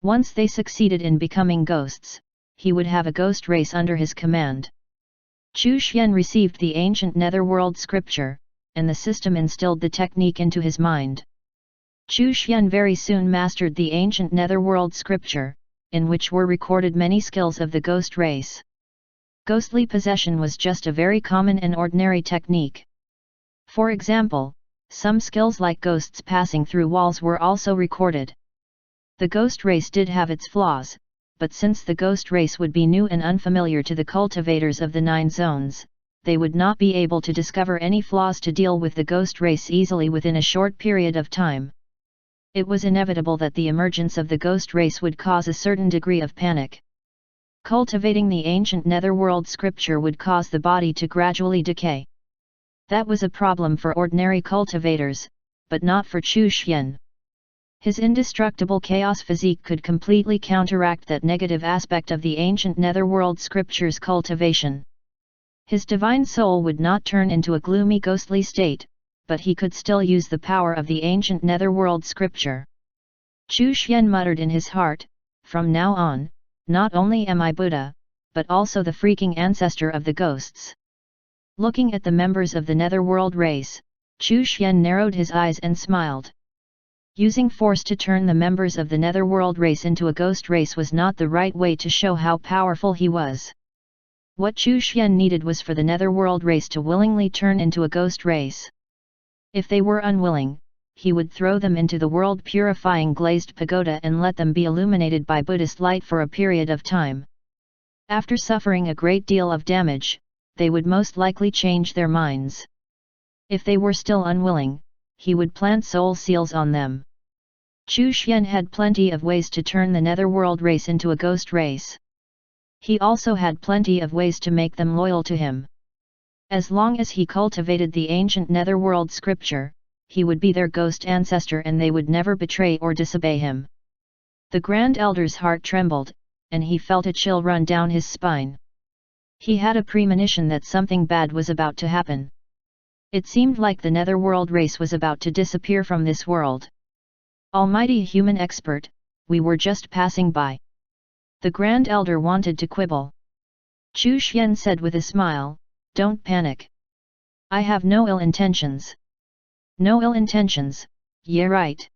Once they succeeded in becoming ghosts, he would have a ghost race under his command. Chu Xian received the ancient Netherworld scripture, and the system instilled the technique into his mind. Chu Xian very soon mastered the ancient Netherworld scripture, in which were recorded many skills of the ghost race. Ghostly possession was just a very common and ordinary technique. For example, some skills like ghosts passing through walls were also recorded. The ghost race did have its flaws, but since the ghost race would be new and unfamiliar to the cultivators of the 9 zones, they would not be able to discover any flaws to deal with the ghost race easily within a short period of time. It was inevitable that the emergence of the ghost race would cause a certain degree of panic. Cultivating the ancient Netherworld scripture would cause the body to gradually decay. That was a problem for ordinary cultivators, but not for Chu Xian. His indestructible chaos physique could completely counteract that negative aspect of the ancient Netherworld scripture's cultivation. His divine soul would not turn into a gloomy ghostly state, but he could still use the power of the ancient Netherworld scripture. Chu Xian muttered in his heart, "From now on, not only am I Buddha, but also the freaking ancestor of the ghosts." Looking at the members of the Netherworld race, Chu Xian narrowed his eyes and smiled. Using force to turn the members of the Netherworld race into a ghost race was not the right way to show how powerful he was. What Chu Xian needed was for the Netherworld race to willingly turn into a ghost race. If they were unwilling, he would throw them into the world-purifying glazed pagoda and let them be illuminated by Buddhist light for a period of time. After suffering a great deal of damage, they would most likely change their minds. If they were still unwilling, he would plant soul seals on them. Chu Xian had plenty of ways to turn the Netherworld race into a ghost race. He also had plenty of ways to make them loyal to him. As long as he cultivated the ancient Netherworld scripture, he would be their ghost ancestor and they would never betray or disobey him. The Grand Elder's heart trembled, and he felt a chill run down his spine. He had a premonition that something bad was about to happen. It seemed like the Netherworld race was about to disappear from this world. Almighty human expert, we were just passing by. The Grand Elder wanted to quibble. Chu Xian said with a smile, don't panic. I have no ill intentions. No ill intentions, yeah right.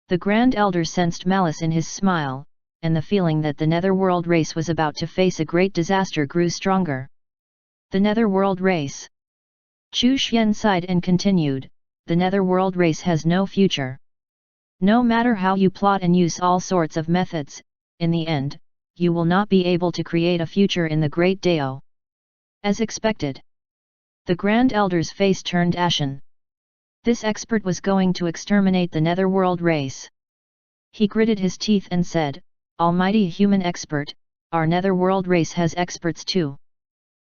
The Grand Elder sensed malice in his smile, and the feeling that the Netherworld race was about to face a great disaster grew stronger. The Netherworld race. Chu Xian sighed and continued, the Netherworld race has no future. No matter how you plot and use all sorts of methods, in the end, you will not be able to create a future in the Great Dao. As expected. The Grand Elder's face turned ashen. This expert was going to exterminate the Netherworld race. He gritted his teeth and said, Almighty human expert, our Netherworld race has experts too.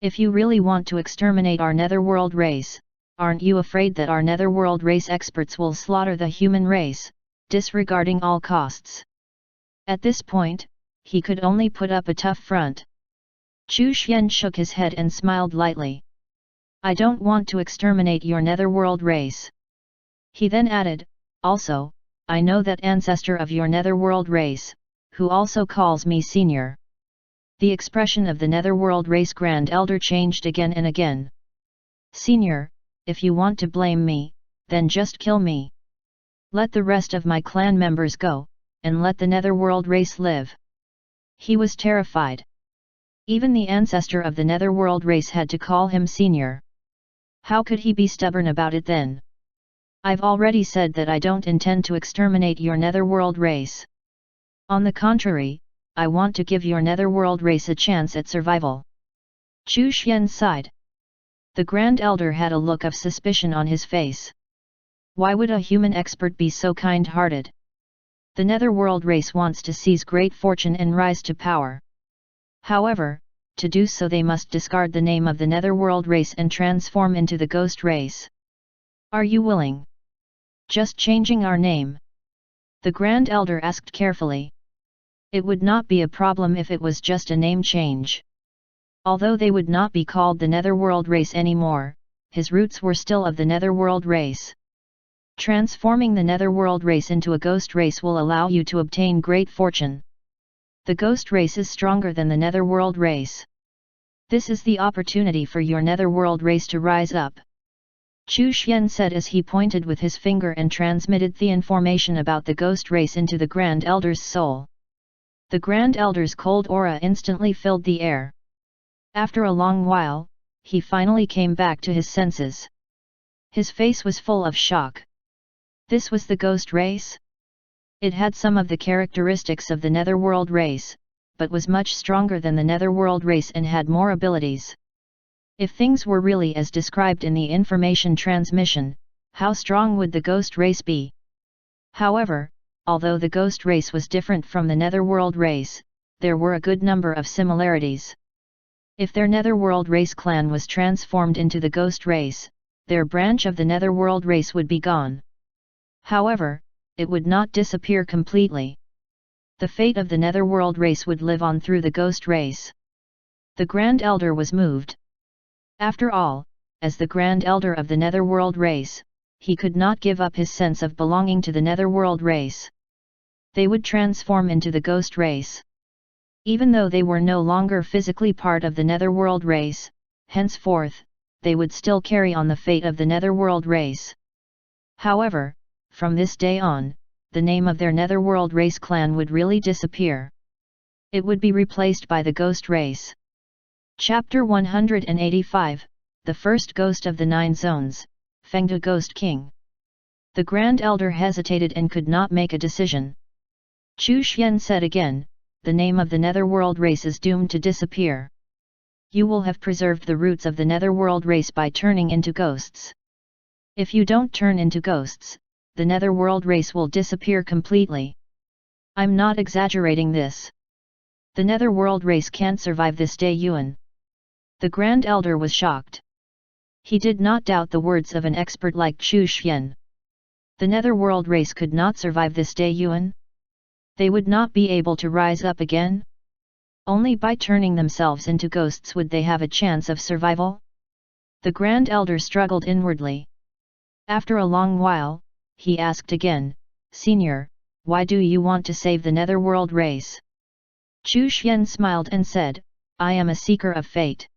If you really want to exterminate our Netherworld race, aren't you afraid that our Netherworld race experts will slaughter the human race, disregarding all costs? At this point, he could only put up a tough front. Chu Xian shook his head and smiled lightly. I don't want to exterminate your Netherworld race. He then added, also, I know that ancestor of your Netherworld race, who also calls me senior. The expression of the Netherworld race Grand Elder changed again and again. Senior, if you want to blame me, then just kill me. Let the rest of my clan members go, and let the Netherworld race live. He was terrified. Even the ancestor of the Netherworld race had to call him senior. How could he be stubborn about it then? I've already said that I don't intend to exterminate your Netherworld race. On the contrary, I want to give your Netherworld race a chance at survival. Chu Xian sighed. The Grand Elder had a look of suspicion on his face. Why would a human expert be so kind-hearted? The Netherworld race wants to seize great fortune and rise to power. However, to do so they must discard the name of the Netherworld race and transform into the Ghost race. Are you willing? Just changing our name? The Grand Elder asked carefully. It would not be a problem if it was just a name change. Although they would not be called the Netherworld race anymore, his roots were still of the Netherworld race. Transforming the Netherworld race into a Ghost race will allow you to obtain great fortune. The Ghost race is stronger than the Netherworld race. This is the opportunity for your Netherworld race to rise up. Chu Xian said as he pointed with his finger and transmitted the information about the Ghost race into the Grand Elder's soul. The Grand Elder's cold aura instantly filled the air. After a long while, he finally came back to his senses. His face was full of shock. This was the Ghost race? It had some of the characteristics of the Netherworld race, but was much stronger than the Netherworld race and had more abilities. If things were really as described in the information transmission, how strong would the Ghost race be? However, although the Ghost race was different from the Netherworld race, there were a good number of similarities. If their Netherworld race clan was transformed into the Ghost race, their branch of the Netherworld race would be gone. However, it would not disappear completely. The fate of the Netherworld race would live on through the Ghost race. The Grand Elder was moved. After all, as the Grand Elder of the Netherworld race, he could not give up his sense of belonging to the Netherworld race. They would transform into the Ghost race. Even though they were no longer physically part of the Netherworld race, henceforth, they would still carry on the fate of the Netherworld race. However, from this day on, the name of their Netherworld race clan would really disappear. It would be replaced by the Ghost race. Chapter 185, The First Ghost of the Nine Zones, Fengde Ghost King. The Grand Elder hesitated and could not make a decision. Chu Xian said again, the name of the Netherworld race is doomed to disappear. You will have preserved the roots of the Netherworld race by turning into ghosts. If you don't turn into ghosts, the Netherworld race will disappear completely. I'm not exaggerating this. The Netherworld race can't survive this day Yuan. The Grand Elder was shocked. He did not doubt the words of an expert like Chu Xian. The Netherworld race could not survive this day Yuan. They would not be able to rise up again? Only by turning themselves into ghosts would they have a chance of survival? The Grand Elder struggled inwardly. After a long while, he asked again, Senior, why do you want to save the netherworld race? Chu Xian smiled and said, I am a seeker of fate.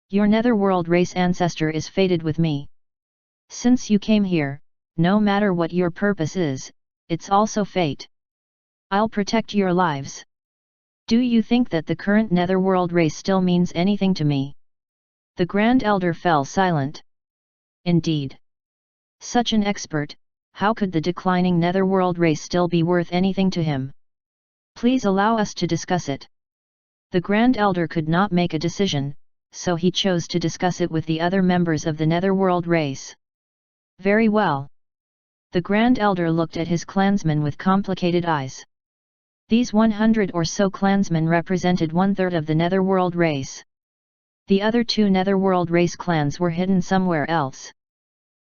Your netherworld race ancestor is fated with me. Since you came here, no matter what your purpose is, it's also fate. I'll protect your lives. Do you think that the current netherworld race still means anything to me? The Grand Elder fell silent. Indeed. Such an expert, how could the declining netherworld race still be worth anything to him? Please allow us to discuss it. The Grand Elder could not make a decision, so he chose to discuss it with the other members of the netherworld race. Very well. The Grand Elder looked at his clansmen with complicated eyes. These 100 or so clansmen represented 1/3 of the netherworld race. The other 2 netherworld race clans were hidden somewhere else.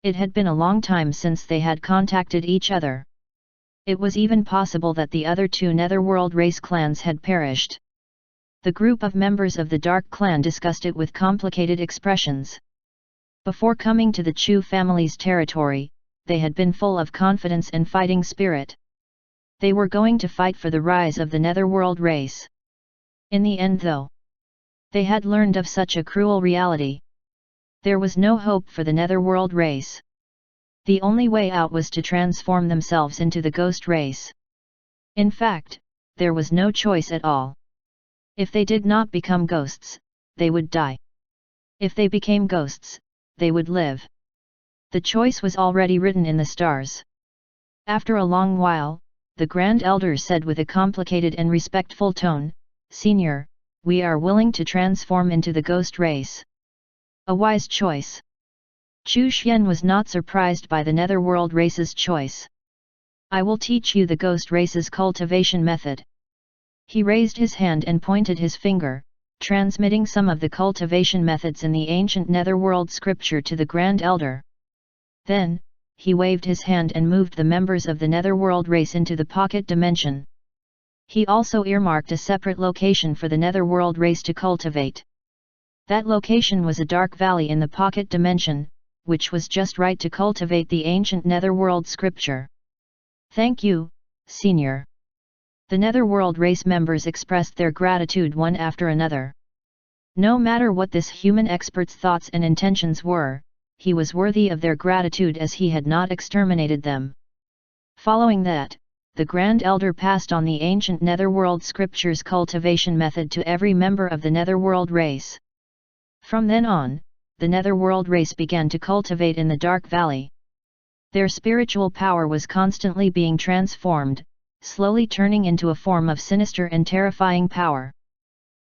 It had been a long time since they had contacted each other. It was even possible that the other 2 netherworld race clans had perished. The group of members of the Dark Clan discussed it with complicated expressions. Before coming to the Chu family's territory, they had been full of confidence and fighting spirit. They were going to fight for the rise of the netherworld race. In the end though, they had learned of such a cruel reality. There was no hope for the netherworld race. The only way out was to transform themselves into the ghost race. In fact, there was no choice at all. If they did not become ghosts, they would die. If they became ghosts, they would live. The choice was already written in the stars. After a long while, the Grand Elder said with a complicated and respectful tone, Senior, we are willing to transform into the ghost race. A wise choice. Chu Xian was not surprised by the netherworld race's choice. I will teach you the ghost race's cultivation method. He raised his hand and pointed his finger, transmitting some of the cultivation methods in the ancient netherworld scripture to the Grand Elder. Then, he waved his hand and moved the members of the netherworld race into the pocket dimension. He also earmarked a separate location for the netherworld race to cultivate. That location was a dark valley in the pocket dimension, which was just right to cultivate the ancient netherworld scripture. Thank you, Senior. The netherworld race members expressed their gratitude one after another. No matter what this human expert's thoughts and intentions were, he was worthy of their gratitude as he had not exterminated them. Following that, the Grand Elder passed on the ancient netherworld scripture's cultivation method to every member of the netherworld race. From then on, the netherworld race began to cultivate in the Dark Valley. Their spiritual power was constantly being transformed, slowly turning into a form of sinister and terrifying power.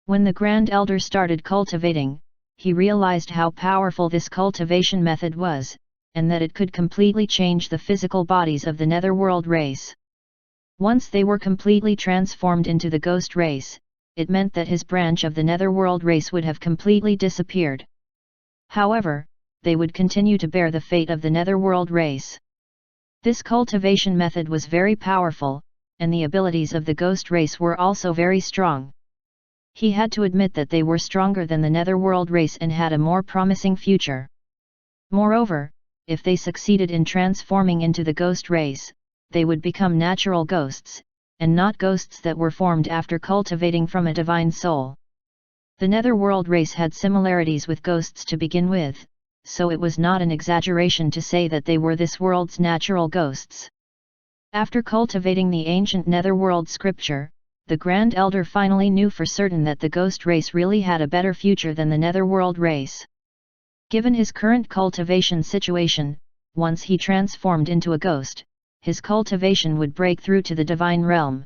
When the Grand Elder started cultivating, he realized how powerful this cultivation method was, and that it could completely change the physical bodies of the netherworld race. Once they were completely transformed into the ghost race, it meant that his branch of the netherworld race would have completely disappeared. However, they would continue to bear the fate of the netherworld race. This cultivation method was very powerful, and the abilities of the ghost race were also very strong. He had to admit that they were stronger than the netherworld race and had a more promising future. Moreover, if they succeeded in transforming into the ghost race, they would become natural ghosts, and not ghosts that were formed after cultivating from a divine soul. The netherworld race had similarities with ghosts to begin with, so it was not an exaggeration to say that they were this world's natural ghosts. After cultivating the ancient netherworld scripture, the Grand Elder finally knew for certain that the ghost race really had a better future than the netherworld race. Given his current cultivation situation, once he transformed into a ghost, his cultivation would break through to the divine realm.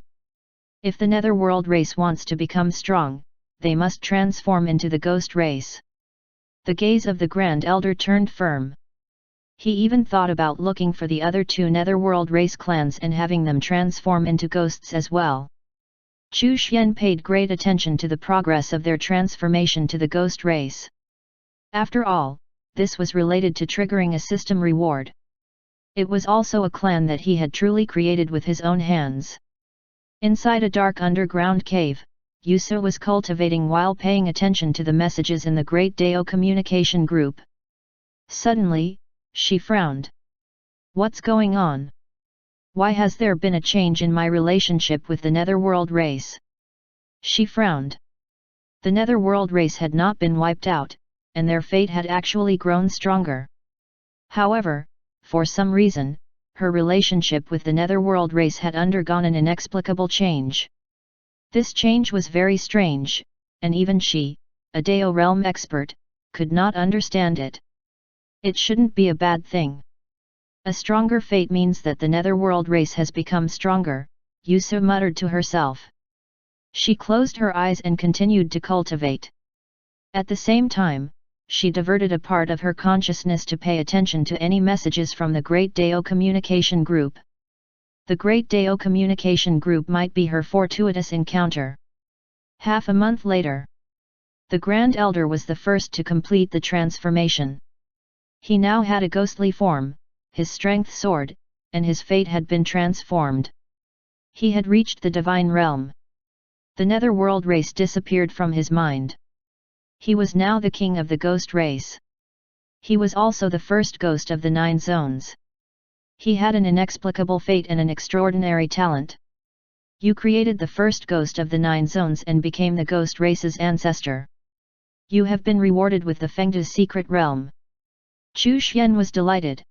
If the netherworld race wants to become strong, they must transform into the ghost race. The gaze of the Grand Elder turned firm. He even thought about looking for the other 2 netherworld race clans and having them transform into ghosts as well. Chu Xian paid great attention to the progress of their transformation to the ghost race. After all, this was related to triggering a system reward. It was also a clan that he had truly created with his own hands. Inside a dark underground cave, Yusa was cultivating while paying attention to the messages in the Great Dao communication group. Suddenly, she frowned. What's going on? Why has there been a change in my relationship with the netherworld race? She frowned. The netherworld race had not been wiped out, and their fate had actually grown stronger. However, for some reason, her relationship with the netherworld race had undergone an inexplicable change. This change was very strange, and even she, a Dao realm expert, could not understand it. It shouldn't be a bad thing. A stronger fate means that the netherworld race has become stronger, Yusu muttered to herself. She closed her eyes and continued to cultivate. At the same time, she diverted a part of her consciousness to pay attention to any messages from the Great Dao Communication Group. The Great Dao Communication Group might be her fortuitous encounter. Half a month later, the Grand Elder was the first to complete the transformation. He now had a ghostly form, his strength soared, and his fate had been transformed. He had reached the divine realm. The netherworld race disappeared from his mind. He was now the king of the ghost race. He was also the first ghost of the 9 zones. He had an inexplicable fate and an extraordinary talent. You created the first ghost of the 9 zones and became the ghost race's ancestor. You have been rewarded with the Fengde's secret realm. Chu Xian was delighted.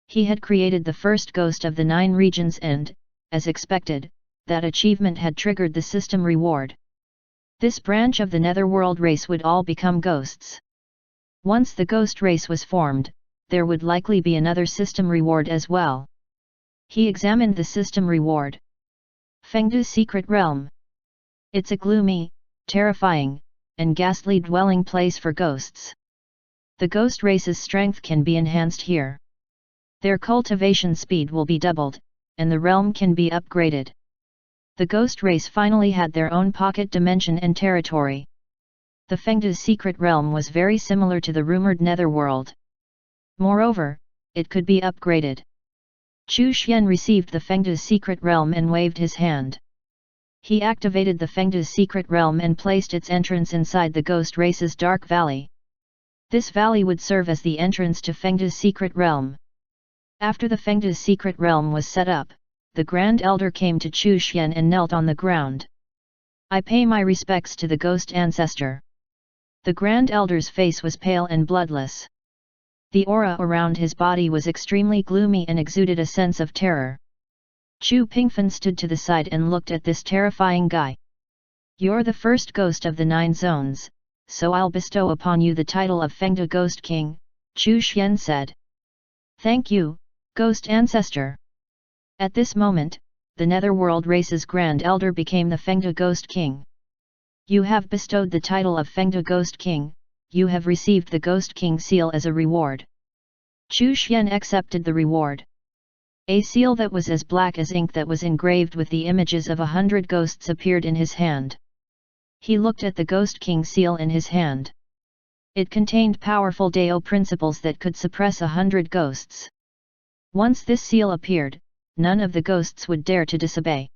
He had created the first ghost of the 9 regions and, as expected, that achievement had triggered the system reward. This branch of the netherworld race would all become ghosts. Once the ghost race was formed, there would likely be another system reward as well. He examined the system reward. Fengde's secret realm. It's a gloomy, terrifying, and ghastly dwelling place for ghosts. The ghost race's strength can be enhanced here. Their cultivation speed will be doubled, and the realm can be upgraded. The ghost race finally had their own pocket dimension and territory. The Fengde's secret realm was very similar to the rumored netherworld. Moreover, it could be upgraded. Chu Xian received the Fengde's secret realm and waved his hand. He activated the Fengde's secret realm and placed its entrance inside the ghost race's dark valley. This valley would serve as the entrance to Fengde's secret realm. After the Fengde's secret realm was set up, the Grand Elder came to Chu Xian and knelt on the ground. I pay my respects to the ghost ancestor. The Grand Elder's face was pale and bloodless. The aura around his body was extremely gloomy and exuded a sense of terror. Chu Pingfen stood to the side and looked at this terrifying guy. You're the first ghost of the 9 zones, so I'll bestow upon you the title of Fengde Ghost King, Chu Xian said. Thank you, Ghost Ancestor. At this moment, the netherworld race's Grand Elder became the Fengde Ghost King. You have bestowed the title of Fengde Ghost King, you have received the Ghost King seal as a reward. Chu Xian accepted the reward. A seal that was as black as ink that was engraved with the images of 100 ghosts appeared in his hand. He looked at the Ghost King seal in his hand. It contained powerful Dao principles that could suppress 100 ghosts. Once this seal appeared, none of the ghosts would dare to disobey.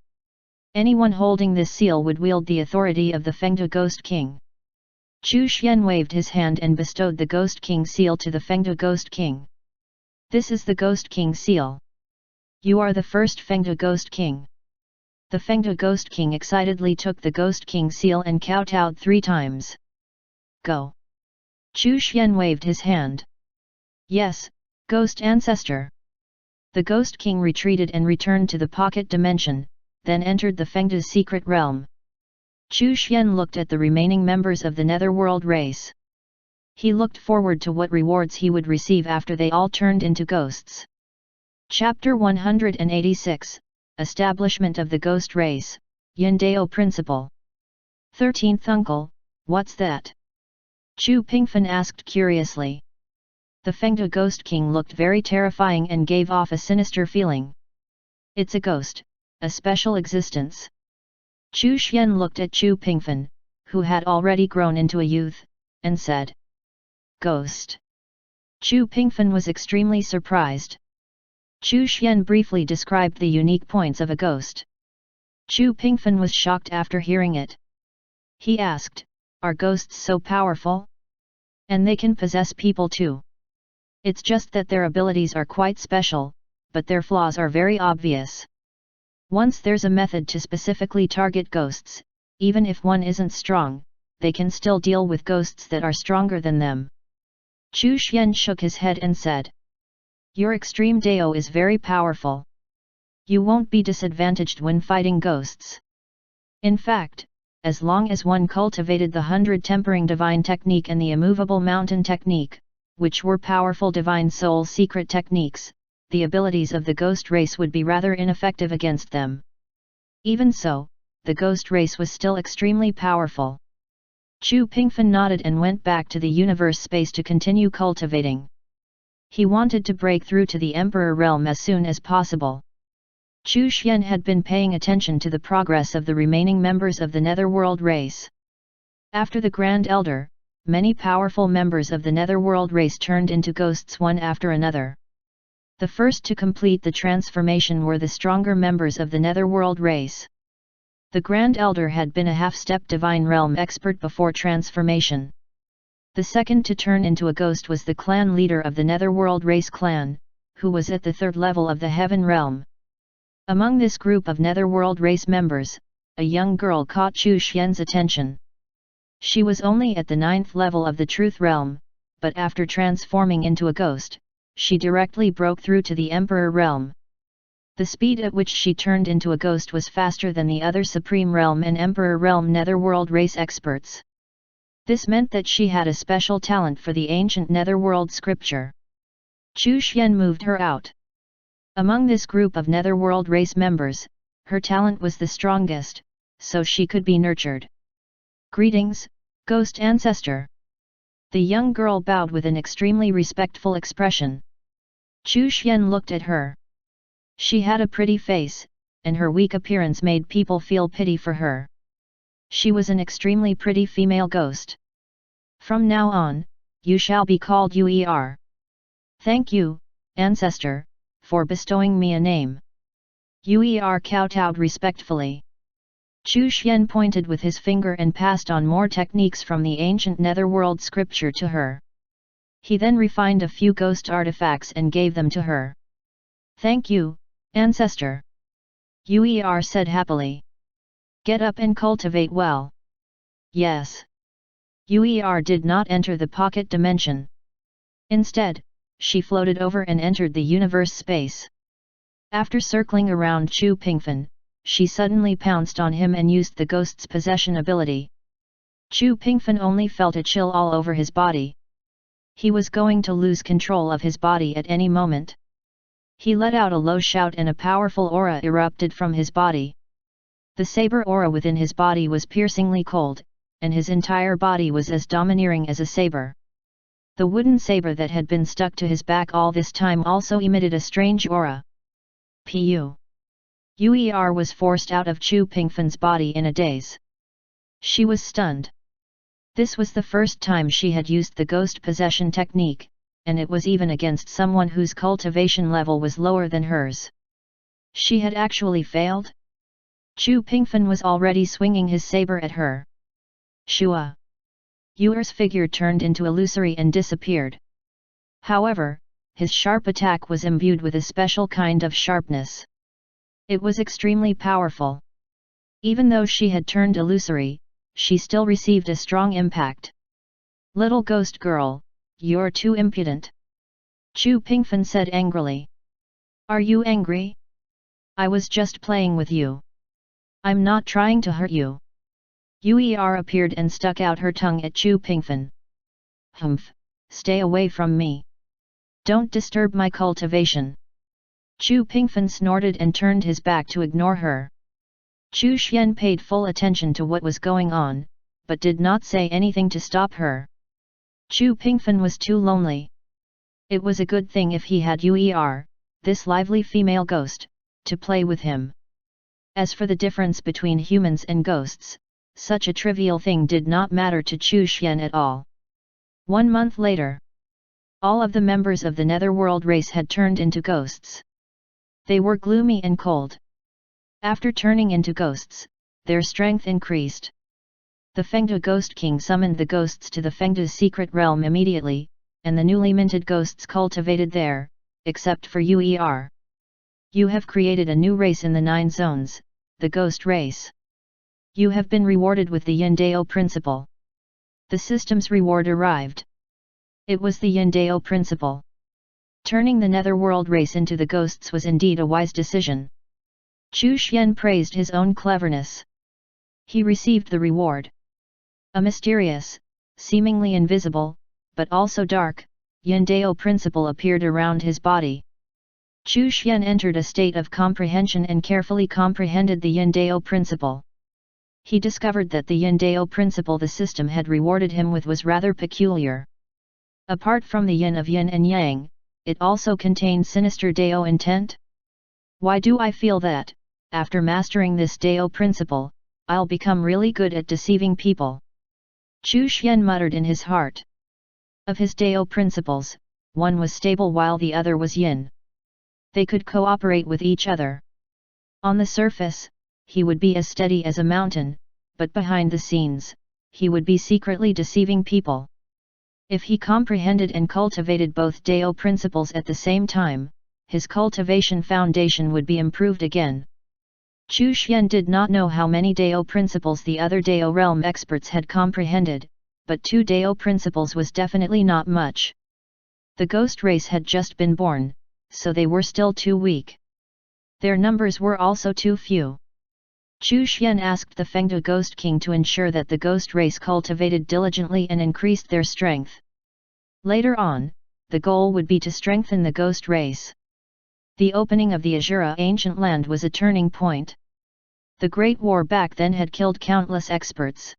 Anyone holding this seal would wield the authority of the Fengde Ghost King. Chu Xian waved his hand and bestowed the Ghost King seal to the Fengde Ghost King. This is the Ghost King seal. You are the first Fengde Ghost King. The Fengde Ghost King excitedly took the Ghost King seal and kowtowed 3 times. Go. Chu Xian waved his hand. Yes, Ghost Ancestor. The Ghost King retreated and returned to the pocket dimension, then entered the Fengde's secret realm. Chu Xian looked at the remaining members of the netherworld race. He looked forward to what rewards he would receive after they all turned into ghosts. Chapter 186, Establishment of the Ghost Race, Yin Dao Principle. 13th Uncle, what's that? Chu Pingfen asked curiously. The Fengde Ghost King looked very terrifying and gave off a sinister feeling. It's a ghost, a special existence. Chu Xian looked at Chu Pingfen, who had already grown into a youth, and said, Ghost. Chu Pingfen was extremely surprised. Chu Xian briefly described the unique points of a ghost. Chu Pingfen was shocked after hearing it. He asked, are ghosts so powerful? And they can possess people too. It's just that their abilities are quite special, but their flaws are very obvious. Once there's a method to specifically target ghosts, even if one isn't strong, they can still deal with ghosts that are stronger than them. Chu Xian shook his head and said, "Your extreme Dao is very powerful. You won't be disadvantaged when fighting ghosts. In fact, as long as one cultivated the 100 Tempering Divine Technique and the Immovable Mountain Technique, which were powerful Divine Soul secret techniques, the abilities of the ghost race would be rather ineffective against them. Even so, the ghost race was still extremely powerful." Chu Pingfen nodded and went back to the universe space to continue cultivating. He wanted to break through to the Emperor realm as soon as possible. Chu Xian had been paying attention to the progress of the remaining members of the Netherworld race. After the Grand Elder, many powerful members of the Netherworld race turned into ghosts one after another. The first to complete the transformation were the stronger members of the Netherworld race. The Grand Elder had been a half-step Divine Realm expert before transformation. The second to turn into a ghost was the clan leader of the Netherworld race clan, who was at the third level of the Heaven Realm. Among this group of Netherworld race members, a young girl caught Chu Xian's attention. She was only at the 9th level of the Truth Realm, but after transforming into a ghost, she directly broke through to the Emperor Realm. The speed at which she turned into a ghost was faster than the other Supreme Realm and Emperor Realm Netherworld race experts. This meant that she had a special talent for the ancient Netherworld scripture. Chu Xian moved her out. Among this group of Netherworld race members, her talent was the strongest, so she could be nurtured. "Greetings, Ghost Ancestor." The young girl bowed with an extremely respectful expression. Chu Xian looked at her. She had a pretty face, and her weak appearance made people feel pity for her. She was an extremely pretty female ghost. "From now on, you shall be called Uer. Thank you, Ancestor, for bestowing me a name." Uer kowtowed respectfully. Chu Xian pointed with his finger and passed on more techniques from the ancient Netherworld scripture to her. He then refined a few ghost artifacts and gave them to her. "Thank you, Ancestor," Uer said happily. "Get up and cultivate well." "Yes." Uer did not enter the pocket dimension. Instead, she floated over and entered the universe space. After circling around Chu Pingfen, she suddenly pounced on him and used the ghost's possession ability. Chu Pingfen only felt a chill all over his body. He was going to lose control of his body at any moment. He let out a low shout and a powerful aura erupted from his body. The saber aura within his body was piercingly cold, and his entire body was as domineering as a saber. The wooden saber that had been stuck to his back all this time also emitted a strange aura. Pu. Uer was forced out of Chu Pingfen's body in a daze. She was stunned. This was the first time she had used the ghost possession technique, and it was even against someone whose cultivation level was lower than hers. She had actually failed? Chu Pingfen was already swinging his saber at her. Shua! Uer's figure turned into illusory and disappeared. However, his sharp attack was imbued with a special kind of sharpness. It was extremely powerful. Even though she had turned illusory, she still received a strong impact. "Little ghost girl, you're too impudent," Chu Pingfen said angrily. "Are you angry? I was just playing with you. I'm not trying to hurt you." Uer appeared and stuck out her tongue at Chu Pingfen. "Humph, stay away from me. Don't disturb my cultivation." Chu Pingfen snorted and turned his back to ignore her. Chu Xian paid full attention to what was going on, but did not say anything to stop her. Chu Pingfen was too lonely. It was a good thing if he had Uer, this lively female ghost, to play with him. As for the difference between humans and ghosts, such a trivial thing did not matter to Chu Xian at all. 1 month later, all of the members of the Netherworld race had turned into ghosts. They were gloomy and cold. After turning into ghosts, their strength increased. The Fengde Ghost King summoned the ghosts to the Fengde's secret realm immediately, and the newly minted ghosts cultivated there, except for Uer. You have created a new race in the 9 zones, the ghost race. You have been rewarded with the Yin-Dao principle. The system's reward arrived. It was the Yin-Dao principle. Turning the netherworld race into the ghosts was indeed a wise decision. Chu Xian praised his own cleverness. He received the reward. A mysterious, seemingly invisible, but also dark, Yin-Dao principle appeared around his body. Chu Xian entered a state of comprehension and carefully comprehended the Yin-Dao principle. He discovered that the Yin-Dao principle the system had rewarded him with was rather peculiar. Apart from the yin of yin and yang, it also contained sinister Dao intent. Why do I feel that, after mastering this Dao principle, I'll become really good at deceiving people? Chu Xian muttered in his heart. Of his Dao principles, one was stable while the other was yin. They could cooperate with each other. On the surface, he would be as steady as a mountain, but behind the scenes, he would be secretly deceiving people. If he comprehended and cultivated both Dao principles at the same time, his cultivation foundation would be improved again. Chu Xian did not know how many Dao principles the other Dao realm experts had comprehended, but 2 Dao principles was definitely not much. The ghost race had just been born, so they were still too weak. Their numbers were also too few. Chu Xian asked the Fengde Ghost King to ensure that the ghost race cultivated diligently and increased their strength. Later on, the goal would be to strengthen the ghost race. The opening of the Azura ancient land was a turning point. The Great War back then had killed countless experts.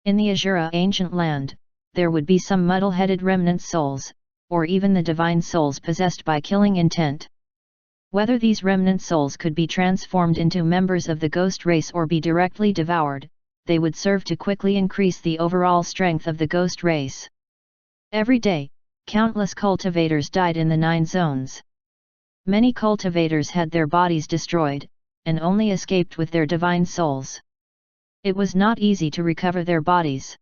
In the Azura ancient land, there would be some muddle-headed remnant souls, or even the divine souls possessed by killing intent. Whether these remnant souls could be transformed into members of the ghost race or be directly devoured, they would serve to quickly increase the overall strength of the ghost race. Every day, countless cultivators died in the 9 zones. Many cultivators had their bodies destroyed, and only escaped with their divine souls. It was not easy to recover their bodies.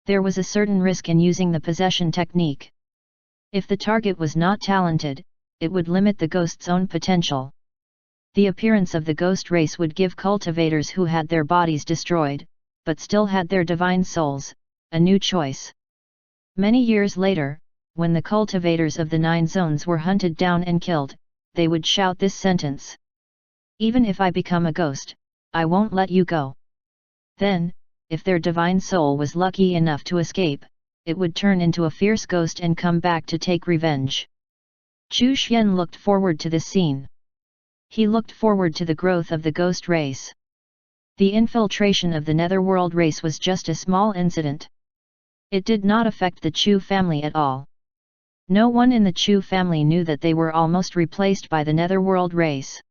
There was a certain risk in using the possession technique. If the target was not talented, it would limit the ghost's own potential. The appearance of the ghost race would give cultivators who had their bodies destroyed, but still had their divine souls, a new choice. Many years later, when the cultivators of the 9 zones were hunted down and killed, they would shout this sentence: "Even if I become a ghost, I won't let you go." Then, if their divine soul was lucky enough to escape, it would turn into a fierce ghost and come back to take revenge. Chu Xian looked forward to this scene. He looked forward to the growth of the ghost race. The infiltration of the netherworld race was just a small incident. It did not affect the Chu family at all. No one in the Chu family knew that they were almost replaced by the netherworld race.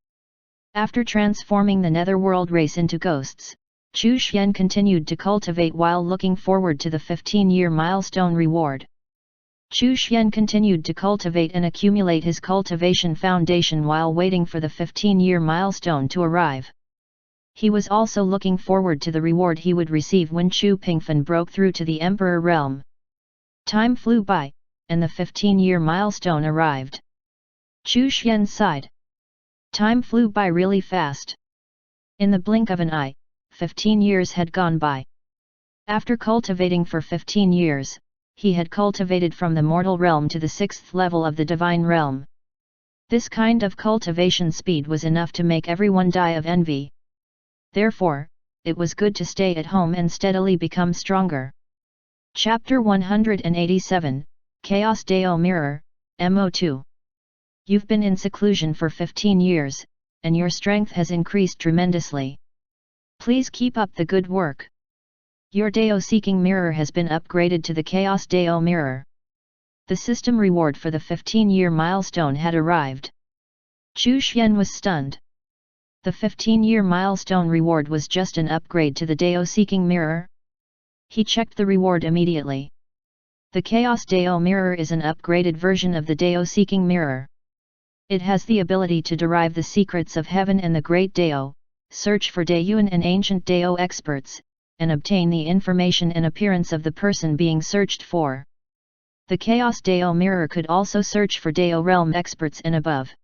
After transforming the netherworld race into ghosts, Chu Xian continued to cultivate while looking forward to the 15-year milestone reward. Chu Xian continued to cultivate and accumulate his cultivation foundation while waiting for the 15-year milestone to arrive. He was also looking forward to the reward he would receive when Chu Pingfen broke through to the Emperor realm. Time flew by, and the 15-year milestone arrived. Chu Xian sighed. Time flew by really fast. In the blink of an eye, 15 years had gone by. After cultivating for 15 years, he had cultivated from the mortal realm to the 6th level of the divine realm. This kind of cultivation speed was enough to make everyone die of envy. Therefore, it was good to stay at home and steadily become stronger. Chapter 187, Chaos Dao Mirror, MO2. You've been in seclusion for 15 years, and your strength has increased tremendously. Please keep up the good work. Your Dao-seeking mirror has been upgraded to the Chaos Dao Mirror. The system reward for the 15-year milestone had arrived. Chu Xian was stunned. The 15-year milestone reward was just an upgrade to the Dao-seeking mirror. He checked the reward immediately. The Chaos Dao Mirror is an upgraded version of the Dao-seeking mirror. It has the ability to derive the secrets of heaven and the great Dao, search for Daoyuan and ancient Dao experts, and obtain the information and appearance of the person being searched for. The Chaos Dao Mirror could also search for Dao realm experts and above.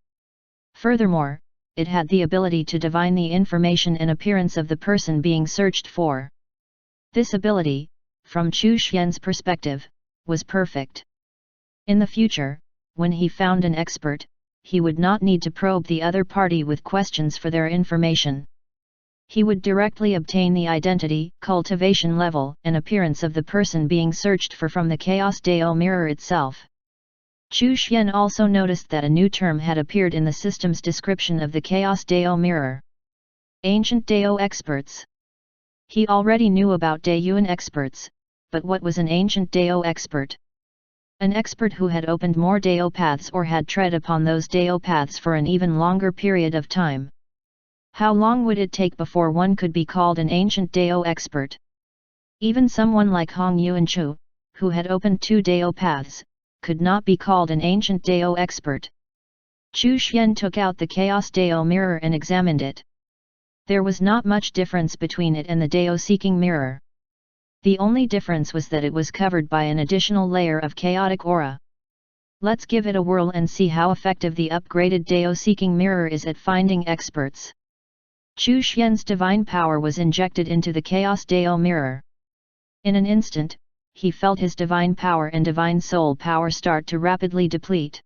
Furthermore, it had the ability to divine the information and appearance of the person being searched for. This ability, from Chu Xian's perspective, was perfect. In the future, when he found an expert, he would not need to probe the other party with questions for their information. He would directly obtain the identity, cultivation level, and appearance of the person being searched for from the Chaos Dao mirror itself. Chu Xian also noticed that a new term had appeared in the system's description of the Chaos Dao mirror. Ancient Dao experts. He already knew about Daoyuan experts, but what was an ancient Dao expert? An expert who had opened more Dao paths or had tread upon those Dao paths for an even longer period of time. How long would it take before one could be called an ancient Dao expert? Even someone like Hong Yuanchu, who had opened 2 Dao paths, could not be called an ancient Dao expert. Chu Xian took out the Chaos Dao mirror and examined it. There was not much difference between it and the Dao-seeking mirror. The only difference was that it was covered by an additional layer of chaotic aura. Let's give it a whirl and see how effective the upgraded Dao-seeking mirror is at finding experts. Chu Xian's divine power was injected into the Chaos Dao mirror. In an instant, he felt his divine power and divine soul power start to rapidly deplete.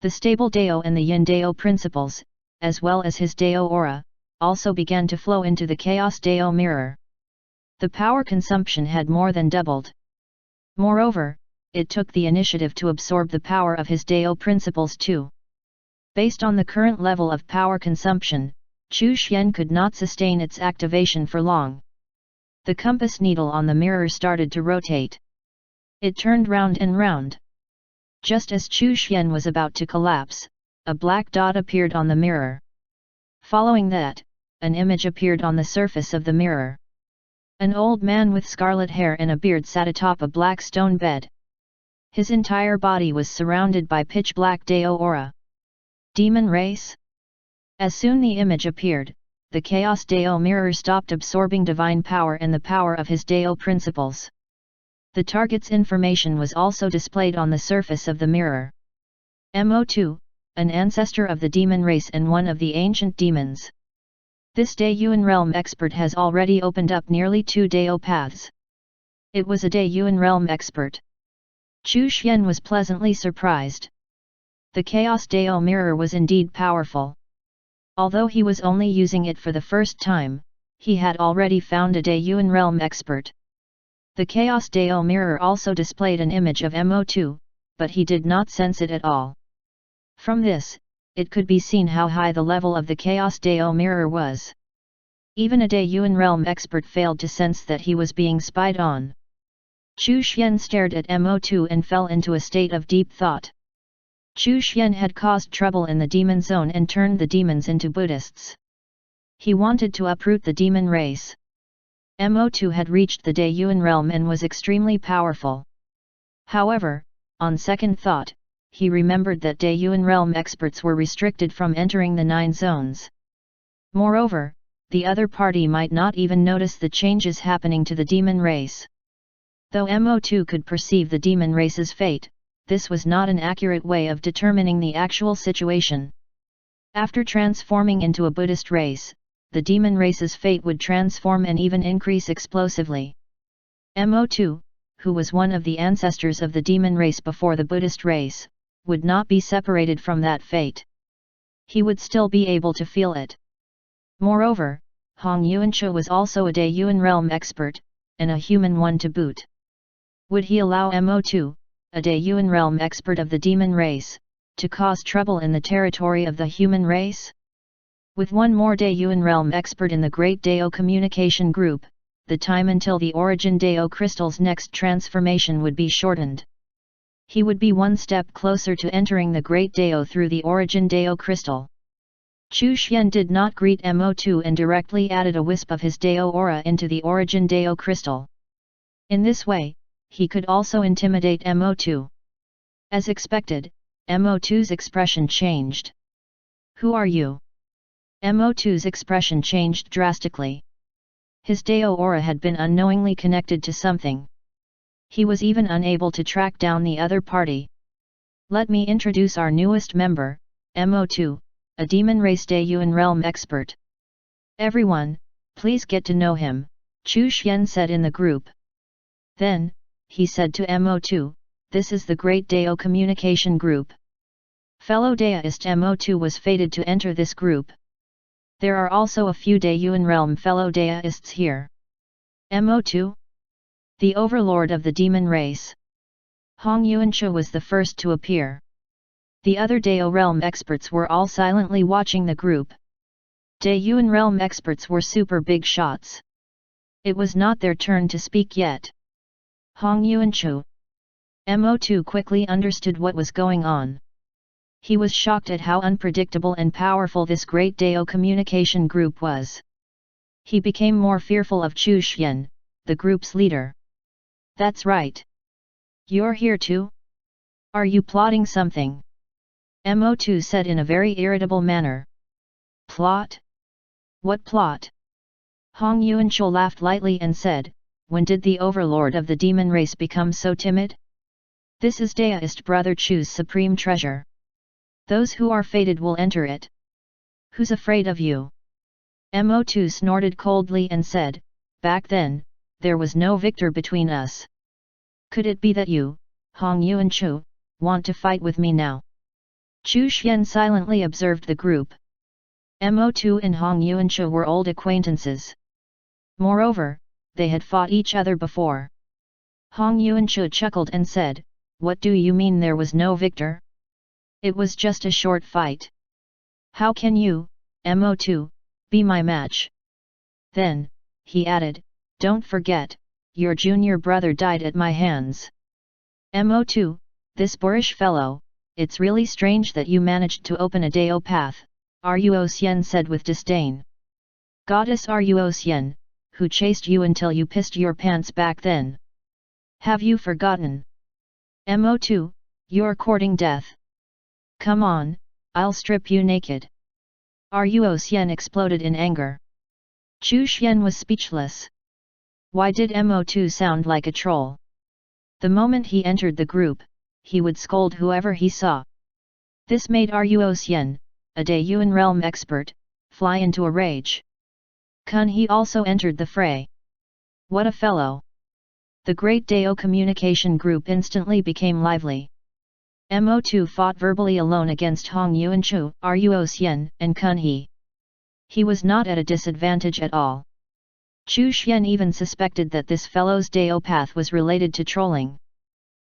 The stable Dao and the Yin Dao principles, as well as his Dao aura, also began to flow into the Chaos Dao mirror. The power consumption had more than doubled. Moreover, it took the initiative to absorb the power of his Dao principles too. Based on the current level of power consumption, Chu Xian could not sustain its activation for long. The compass needle on the mirror started to rotate. It turned round and round. Just as Chu Xian was about to collapse, a black dot appeared on the mirror. Following that, an image appeared on the surface of the mirror. An old man with scarlet hair and a beard sat atop a black stone bed. His entire body was surrounded by pitch-black Dao aura. Demon race? As soon the image appeared, the Chaos Dao mirror stopped absorbing divine power and the power of his Dao principles. The target's information was also displayed on the surface of the mirror. Mo2, an ancestor of the demon race and one of the ancient demons. This Daoyuan realm expert has already opened up nearly 2 Dao paths. It was a Daoyuan realm expert. Chu Xian was pleasantly surprised. The Chaos Dao mirror was indeed powerful. Although he was only using it for the first time, he had already found a Daoyuan realm expert. The Chaos Dao mirror also displayed an image of Mo2, but he did not sense it at all. From this, it could be seen how high the level of the Chaos Dao mirror was. Even a Daoyuan realm expert failed to sense that he was being spied on. Chu Xian stared at Mo2 and fell into a state of deep thought. Chu Xian had caused trouble in the demon zone and turned the demons into Buddhists. He wanted to uproot the demon race. Mo2 had reached the Daoyuan realm and was extremely powerful. However, on second thought, he remembered that Daoyuan realm experts were restricted from entering the 9 zones. Moreover, the other party might not even notice the changes happening to the demon race. Though Mo2 could perceive the demon race's fate, this was not an accurate way of determining the actual situation. After transforming into a Buddhist race, the demon race's fate would transform and even increase explosively. Mo2, who was one of the ancestors of the demon race before the Buddhist race, would not be separated from that fate. He would still be able to feel it. Moreover, Hong Yuanchu was also a Daoyuan realm expert, and a human one to boot. Would he allow Mo2, a Daoyuan realm expert of the demon race, to cause trouble in the territory of the human race? With one more Daoyuan realm expert in the Great Dao Communication Group, the time until the Origin Dao Crystal's next transformation would be shortened. He would be one step closer to entering the Great Dao through the Origin Dao Crystal. Chu Xian did not greet Mo2 and directly added a wisp of his Dao aura into the Origin Dao Crystal. In this way, he could also intimidate Mo2. As expected, Mo2's expression changed. Who are you? Mo2's expression changed drastically. His Dao aura had been unknowingly connected to something. He was even unable to track down the other party. Let me introduce our newest member, Mo2, a demon race Daeyuan realm expert. Everyone, please get to know him, Chu Xian said in the group. Then, he said to Mo2, this is the Great Dao Communication Group. Fellow Daoist Mo2 was fated to enter this group. There are also a few Daeyuan realm fellow Daoists here. Mo2? The overlord of the demon race. Hong Yuanchu was the first to appear. The other Dao realm experts were all silently watching the group. Daeyuan realm experts were super big shots. It was not their turn to speak yet. Hong Yuanchu. Mo2 quickly understood what was going on. He was shocked at how unpredictable and powerful this great Dao communication group was. He became more fearful of Chu Xian, the group's leader. That's right. You're here too? Are you plotting something? Mo2 said in a very irritable manner. Plot? What plot? Hong Yuanchu laughed lightly and said, when did the overlord of the demon race become so timid? This is Daoist Brother Chu's supreme treasure. Those who are fated will enter it. Who's afraid of you? Mo2 snorted coldly and said, back then, there was no victor between us. Could it be that you, Hong Yuanchu, want to fight with me now? Chu Xian silently observed the group. Mo2 and Hong Yuanchu were old acquaintances. Moreover, they had fought each other before. Hong Yuanchu chuckled and said, what do you mean there was no victor? It was just a short fight. How can you, Mo2, be my match? Then, he added, don't forget, your junior brother died at my hands. Mo2, this boorish fellow, it's really strange that you managed to open a Dao path, Ruo Xian said with disdain. Goddess Ruo Xian, who chased you until you pissed your pants back then. Have you forgotten? Mo2, you're courting death. Come on, I'll strip you naked. Ruo Xian exploded in anger. Chu Xian was speechless. Why did Mo2 sound like a troll? The moment he entered the group, he would scold whoever he saw. This made Ruo Xian, a Daeyuan realm expert, fly into a rage. Kun he also entered the fray. What a fellow! The great Dao communication group instantly became lively. Mo2 fought verbally alone against Hong Yuanchu, Ruo Xian, and Kun he. He was not at a disadvantage at all. Chu Xian even suspected that this fellow's Dao path was related to trolling.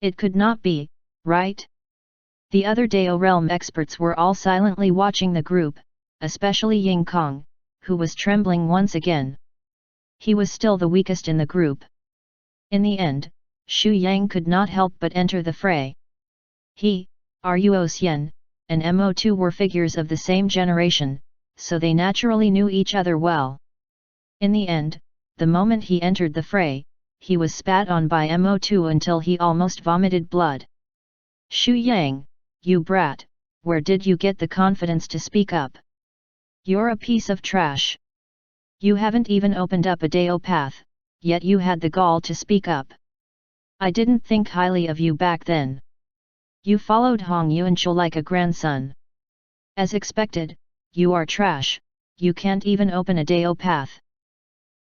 It could not be, right? The other Dao realm experts were all silently watching the group, especially Ying Kong, who was trembling once again. He was still the weakest in the group. In the end, Xu Yang could not help but enter the fray. He, Ruo Xian, and Mo2 were figures of the same generation, so they naturally knew each other well. In the end, the moment he entered the fray, he was spat on by Mo2 until he almost vomited blood. Xu Yang, you brat, where did you get the confidence to speak up? You're a piece of trash. You haven't even opened up a Dao path, yet you had the gall to speak up. I didn't think highly of you back then. You followed Hong Yuanchu like a grandson. As expected, you are trash, you can't even open a Dao path.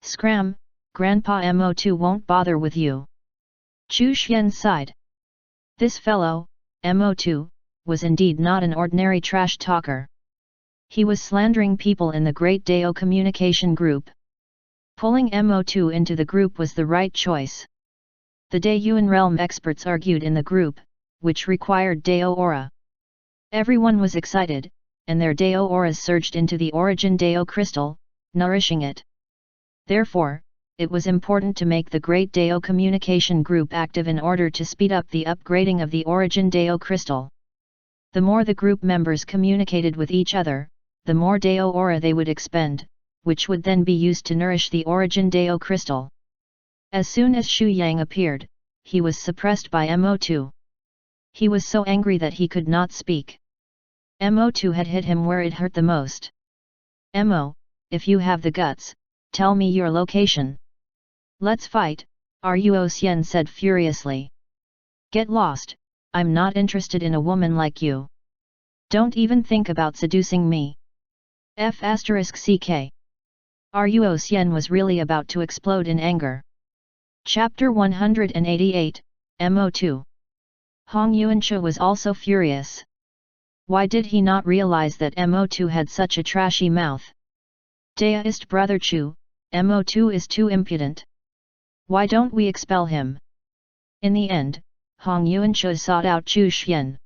Scram, Grandpa Mo2 won't bother with you. Chu Xian sighed. This fellow, Mo2, was indeed not an ordinary trash talker. He was slandering people in the great Dao communication group. Pulling Mo2 into the group was the right choice. The Daeyuan realm experts argued in the group, which required Dao aura. Everyone was excited, and their Dao auras surged into the origin Dao crystal, nourishing it. Therefore, it was important to make the great Dao communication group active in order to speed up the upgrading of the origin Dao crystal. The more the group members communicated with each other, the more Dao aura they would expend, which would then be used to nourish the origin Dao crystal. As soon as Xu Yang appeared, he was suppressed by Mo2. He was so angry that he could not speak. Mo2 had hit him where it hurt the most. Mo, if you have the guts, tell me your location. Let's fight, Ruo Xian said furiously. Get lost, I'm not interested in a woman like you. Don't even think about seducing me. F***ck. Ruo Xian was really about to explode in anger. Chapter 188, Mo2. Hong Yuanchu was also furious. Why did he not realize that Mo2 had such a trashy mouth? Daoist brother Chu, Mo2 is too impudent. Why don't we expel him? In the end, Hong Yuanchu sought out Chu Xian.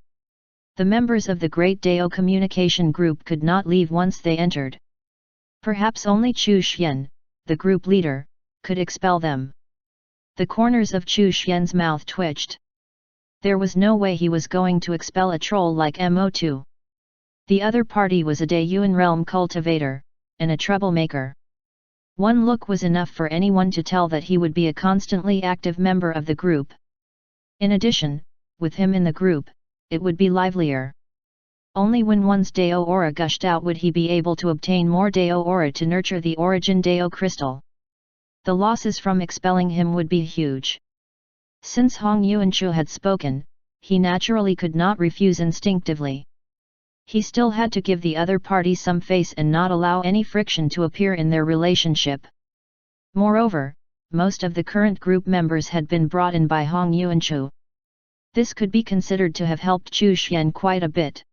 The members of the Great Dao Communication Group could not leave once they entered. Perhaps only Chu Xian, the group leader, could expel them. The corners of Chu Xian's mouth twitched. There was no way he was going to expel a troll like Mo2. The other party was a Dayuan realm cultivator, and a troublemaker. One look was enough for anyone to tell that he would be a constantly active member of the group. In addition, with him in the group, it would be livelier. Only when one's Dao aura gushed out would he be able to obtain more Dao aura to nurture the origin Dao crystal. The losses from expelling him would be huge. Since Hong Yuanchu had spoken, he naturally could not refuse instinctively. He still had to give the other party some face and not allow any friction to appear in their relationship. Moreover, most of the current group members had been brought in by Hong Yuanchu. This could be considered to have helped Chu Xian quite a bit.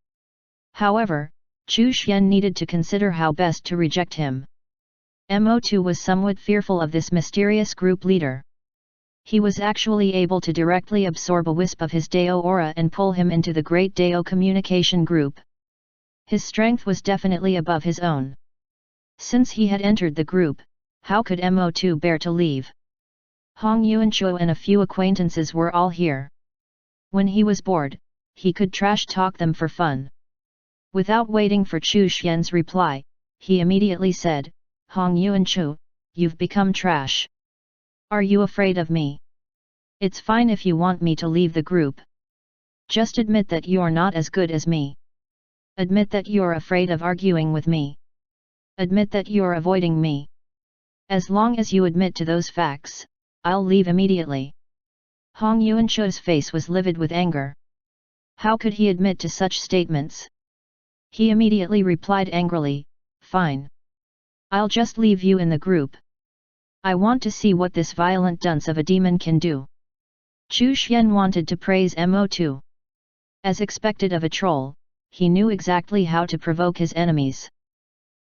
However, Chu Xian needed to consider how best to reject him. Mo2 was somewhat fearful of this mysterious group leader. He was actually able to directly absorb a wisp of his Dao aura and pull him into the Great Dao Communication Group. His strength was definitely above his own. Since he had entered the group, how could Mo2 bear to leave? Hong Yuanchu and a few acquaintances were all here. When he was bored, he could trash talk them for fun. Without waiting for Chu Xian's reply, he immediately said, Hong Yuanchu, you've become trash. Are you afraid of me? It's fine if you want me to leave the group. Just admit that you're not as good as me. Admit that you're afraid of arguing with me. Admit that you're avoiding me. As long as you admit to those facts, I'll leave immediately. Hong Yuanchu's face was livid with anger. How could he admit to such statements? He immediately replied angrily, fine. I'll just leave you in the group. I want to see what this violent dunce of a demon can do. Chu Xian wanted to praise Mo2. As expected of a troll, he knew exactly how to provoke his enemies.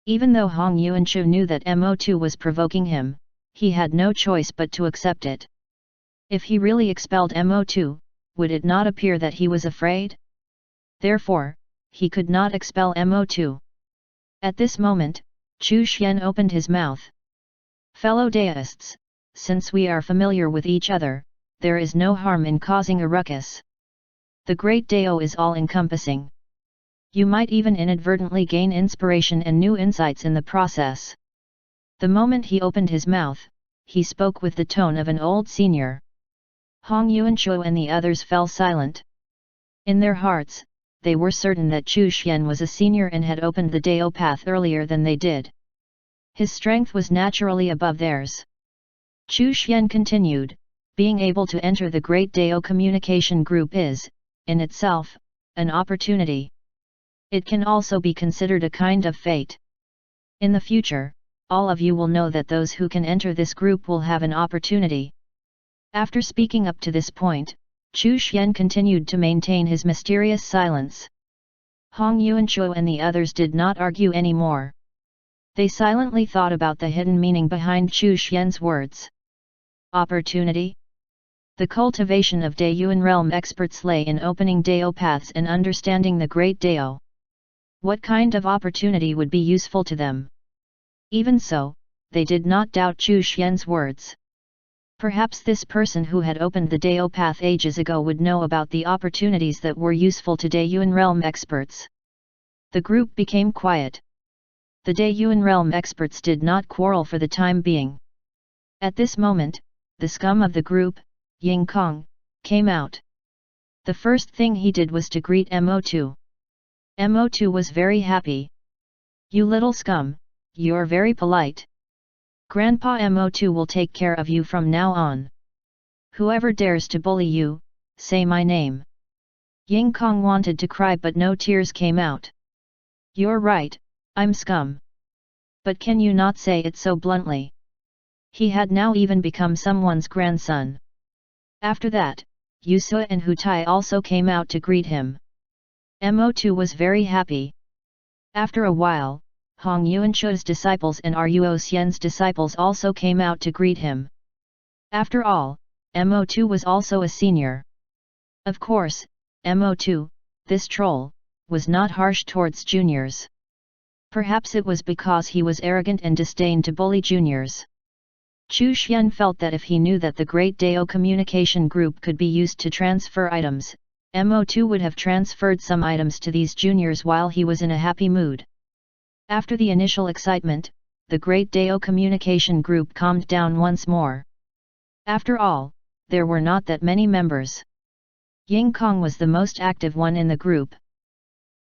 Even though Hong Yuanchu knew that Mo2 was provoking him, he had no choice but to accept it. If he really expelled Mo2, would it not appear that he was afraid? Therefore, he could not expel Mo2. At this moment, Chu Xian opened his mouth. Fellow Daoists, since we are familiar with each other, there is no harm in causing a ruckus. The Great Dao is all-encompassing. You might even inadvertently gain inspiration and new insights in the process. The moment he opened his mouth, he spoke with the tone of an old senior. Hong Yuanchu and the others fell silent. In their hearts, they were certain that Chu Xian was a senior and had opened the Dao path earlier than they did. His strength was naturally above theirs. Chu Xian continued, being able to enter the Great Dao Communication Group is, in itself, an opportunity. It can also be considered a kind of fate. In the future, all of you will know that those who can enter this group will have an opportunity. After speaking up to this point, Chu Xian continued to maintain his mysterious silence. Hong Yuanchu and the others did not argue anymore. They silently thought about the hidden meaning behind Chu Xian's words. Opportunity? The cultivation of Dayuan realm experts lay in opening Dao paths and understanding the Great Dao. What kind of opportunity would be useful to them? Even so, they did not doubt Chu Xian's words. Perhaps this person who had opened the Dao path ages ago would know about the opportunities that were useful to Dayuan realm experts. The group became quiet. The Dayuan realm experts did not quarrel for the time being. At this moment, the scum of the group, Ying Kong, came out. The first thing he did was to greet Mo2. Mo2 was very happy. You little scum, you're very polite. Grandpa Mo2 will take care of you from now on. Whoever dares to bully you, say my name. Ying Kong wanted to cry but no tears came out. You're right, I'm scum. But can you not say it so bluntly? He had now even become someone's grandson. After that, Yusua and Hutai also came out to greet him. Mo2 was very happy. After a while, Hong Yuanchu's disciples and Ruo Xian's disciples also came out to greet him. After all, Mo2 was also a senior. Of course, Mo2, this troll, was not harsh towards juniors. Perhaps it was because he was arrogant and disdained to bully juniors. Chu Xian felt that if he knew that the Great Dao Communication Group could be used to transfer items, Mo2 would have transferred some items to these juniors while he was in a happy mood. After the initial excitement, the Great Dao Communication Group calmed down once more. After all, there were not that many members. Ying Kong was the most active one in the group.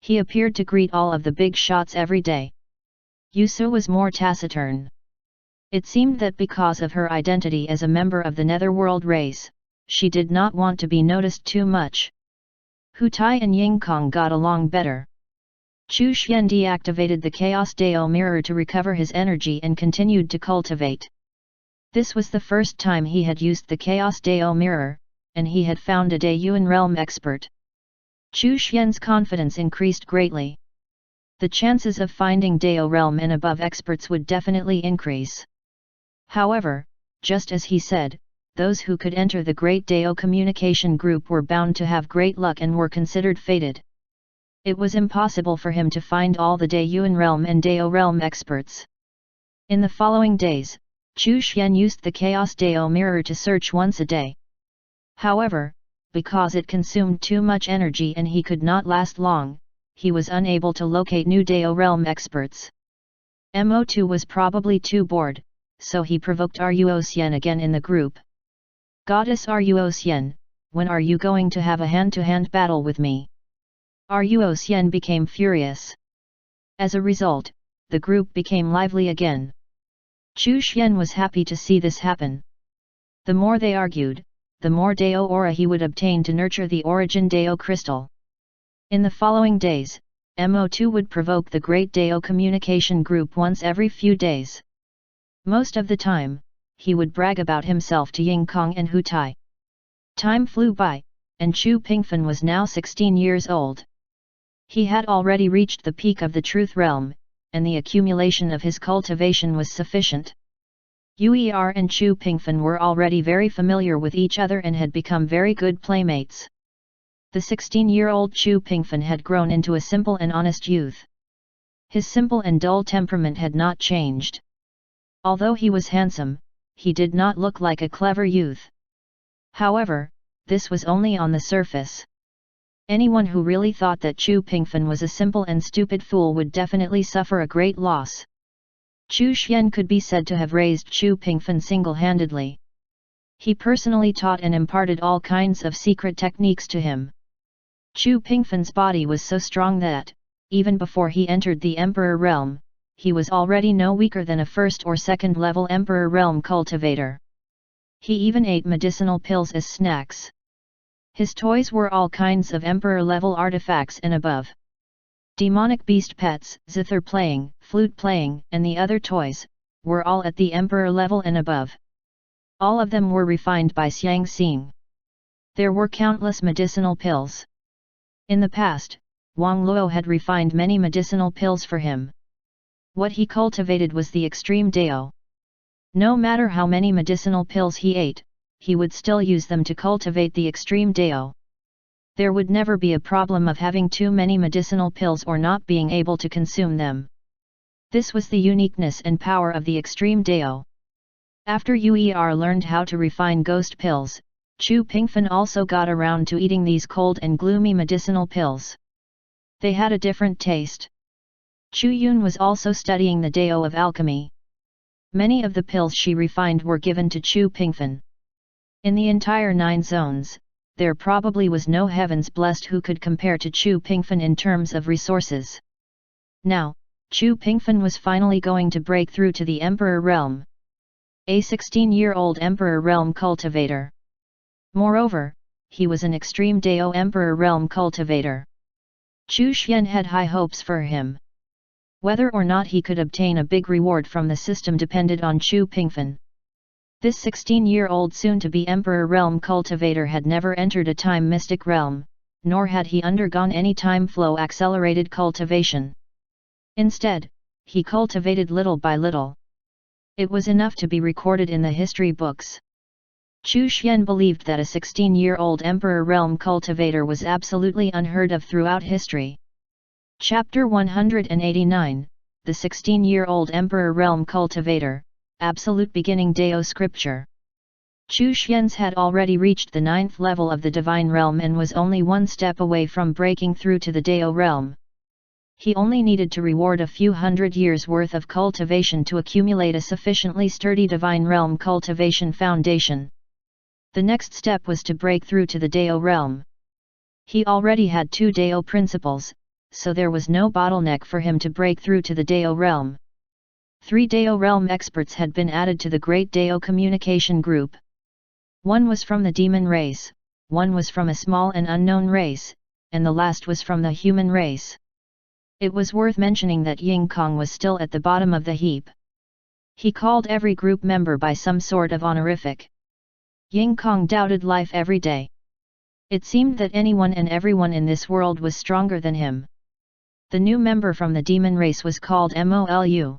He appeared to greet all of the big shots every day. Yusua was more taciturn. It seemed that because of her identity as a member of the Netherworld race, she did not want to be noticed too much. Hutai and Ying Kong got along better. Chu Xian deactivated the Chaos Dao mirror to recover his energy and continued to cultivate. This was the first time he had used the Chaos Dao mirror, and he had found a Daiyuan realm expert. Chu Xian's confidence increased greatly. The chances of finding Dao realm and above experts would definitely increase. However, just as he said, those who could enter the Great Dao Communication Group were bound to have great luck and were considered fated. It was impossible for him to find all the Daiyuan realm and Dao realm experts. In the following days, Chu Xian used the Chaos Dao mirror to search once a day. However, because it consumed too much energy and he could not last long, he was unable to locate new Dao realm experts. Mo2 was probably too bored, so he provoked Ruo Xian again in the group. Goddess Ruo Xian, when are you going to have a hand-to-hand battle with me? Ruo Xian became furious. As a result, the group became lively again. Chu Xian was happy to see this happen. The more they argued, the more Dao aura he would obtain to nurture the origin Dao crystal. In the following days, Mo2 would provoke the Great Dao Communication Group once every few days. Most of the time, he would brag about himself to Ying Kong and Hutai. Time flew by, and Chu Pingfen was now 16 years old. He had already reached the peak of the truth realm, and the accumulation of his cultivation was sufficient. Uer and Chu Pingfen were already very familiar with each other and had become very good playmates. The 16-year-old Chu Pingfen had grown into a simple and honest youth. His simple and dull temperament had not changed. Although he was handsome, he did not look like a clever youth. However, this was only on the surface. Anyone who really thought that Chu Pingfen was a simple and stupid fool would definitely suffer a great loss. Chu Xian could be said to have raised Chu Pingfen single-handedly. He personally taught and imparted all kinds of secret techniques to him. Chu Pingfen's body was so strong that, even before he entered the Emperor realm, he was already no weaker than a first or second level Emperor realm cultivator. He even ate medicinal pills as snacks. His toys were all kinds of Emperor level artifacts and above. Demonic beast pets, zither playing, flute playing, and the other toys, were all at the Emperor level and above. All of them were refined by Xiang Xing. There were countless medicinal pills. In the past, Wang Luo had refined many medicinal pills for him. What he cultivated was the extreme Dao. No matter how many medicinal pills he ate, he would still use them to cultivate the extreme Dao. There would never be a problem of having too many medicinal pills or not being able to consume them. This was the uniqueness and power of the extreme Dao. After Uer learned how to refine ghost pills, Chu Pingfen also got around to eating these cold and gloomy medicinal pills. They had a different taste. Chu Yun was also studying the Dao of alchemy. Many of the pills she refined were given to Chu Pingfen. In the entire 9 zones, there probably was no heavens blessed who could compare to Chu Pingfen in terms of resources. Now, Chu Pingfen was finally going to break through to the Emperor realm. A 16-year-old Emperor realm cultivator. Moreover, he was an extreme Dao Emperor realm cultivator. Chu Xian had high hopes for him. Whether or not he could obtain a big reward from the system depended on Chu Pingfen. This 16-year-old soon-to-be Emperor realm cultivator had never entered a time mystic realm, nor had he undergone any time flow accelerated cultivation. Instead, he cultivated little by little. It was enough to be recorded in the history books. Chu Xian believed that a 16-year-old Emperor realm cultivator was absolutely unheard of throughout history. Chapter 189, The 16-year-old Emperor realm cultivator, Absolute Beginning Dao Scripture. Chu Xian's had already reached the 9th level of the Divine Realm and was only one step away from breaking through to the Dao realm. He only needed to reward a few hundred years' worth of cultivation to accumulate a sufficiently sturdy Divine Realm cultivation foundation. The next step was to break through to the Dao realm. He already had 2 Dao principles, so there was no bottleneck for him to break through to the Dao realm. 3 Dao realm experts had been added to the Great Dao Communication Group. One was from the demon race, one was from a small and unknown race, and the last was from the human race. It was worth mentioning that Ying Kong was still at the bottom of the heap. He called every group member by some sort of honorific. Ying Kong doubted life every day. It seemed that anyone and everyone in this world was stronger than him. The new member from the demon race was called Molu.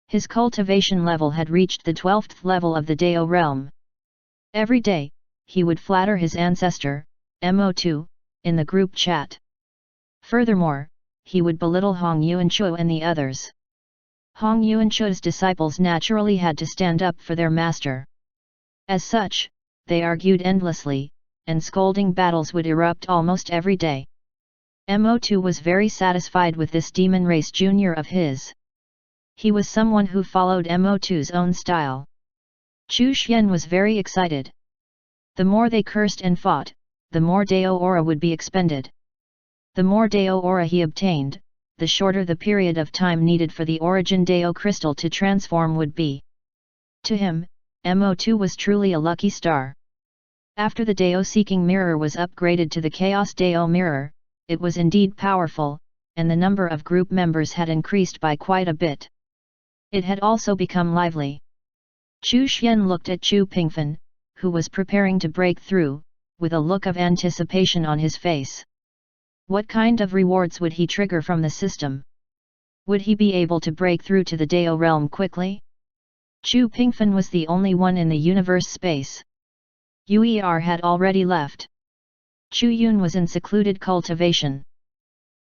His cultivation level had reached the 12th level of the Dao realm. Every day, he would flatter his ancestor, Mo2, in the group chat. Furthermore, he would belittle Hong Yuanchuo and the others. Hong Yuanchuo's disciples naturally had to stand up for their master. As such, they argued endlessly, and scolding battles would erupt almost every day. Mo2 was very satisfied with this demon race junior of his. He was someone who followed Mo2's own style. Chu Xian was very excited. The more they cursed and fought, the more Dao aura would be expended. The more Dao aura he obtained, the shorter the period of time needed for the origin Dao crystal to transform would be. To him, Mo2 was truly a lucky star. After the Dao-seeking mirror was upgraded to the Chaos Dao mirror, it was indeed powerful, and the number of group members had increased by quite a bit. It had also become lively. Chu Xian looked at Chu Pingfen, who was preparing to break through, with a look of anticipation on his face. What kind of rewards would he trigger from the system? Would he be able to break through to the Dao realm quickly? Chu Pingfen was the only one in the universe space. UER had already left. Chu Yun was in secluded cultivation.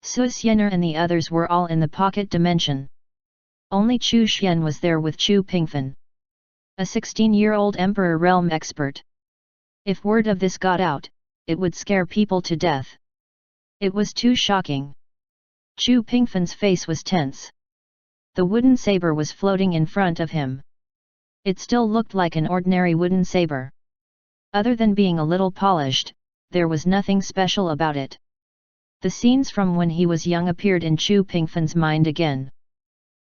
Su Xianer and the others were all in the pocket dimension. Only Chu Xian was there with Chu Pingfen. A 16-year-old Emperor realm expert. If word of this got out, it would scare people to death. It was too shocking. Chu Pingfen's face was tense. The wooden saber was floating in front of him. It still looked like an ordinary wooden saber. Other than being a little polished, there was nothing special about it. The scenes from when he was young appeared in Chu Pingfen's mind again.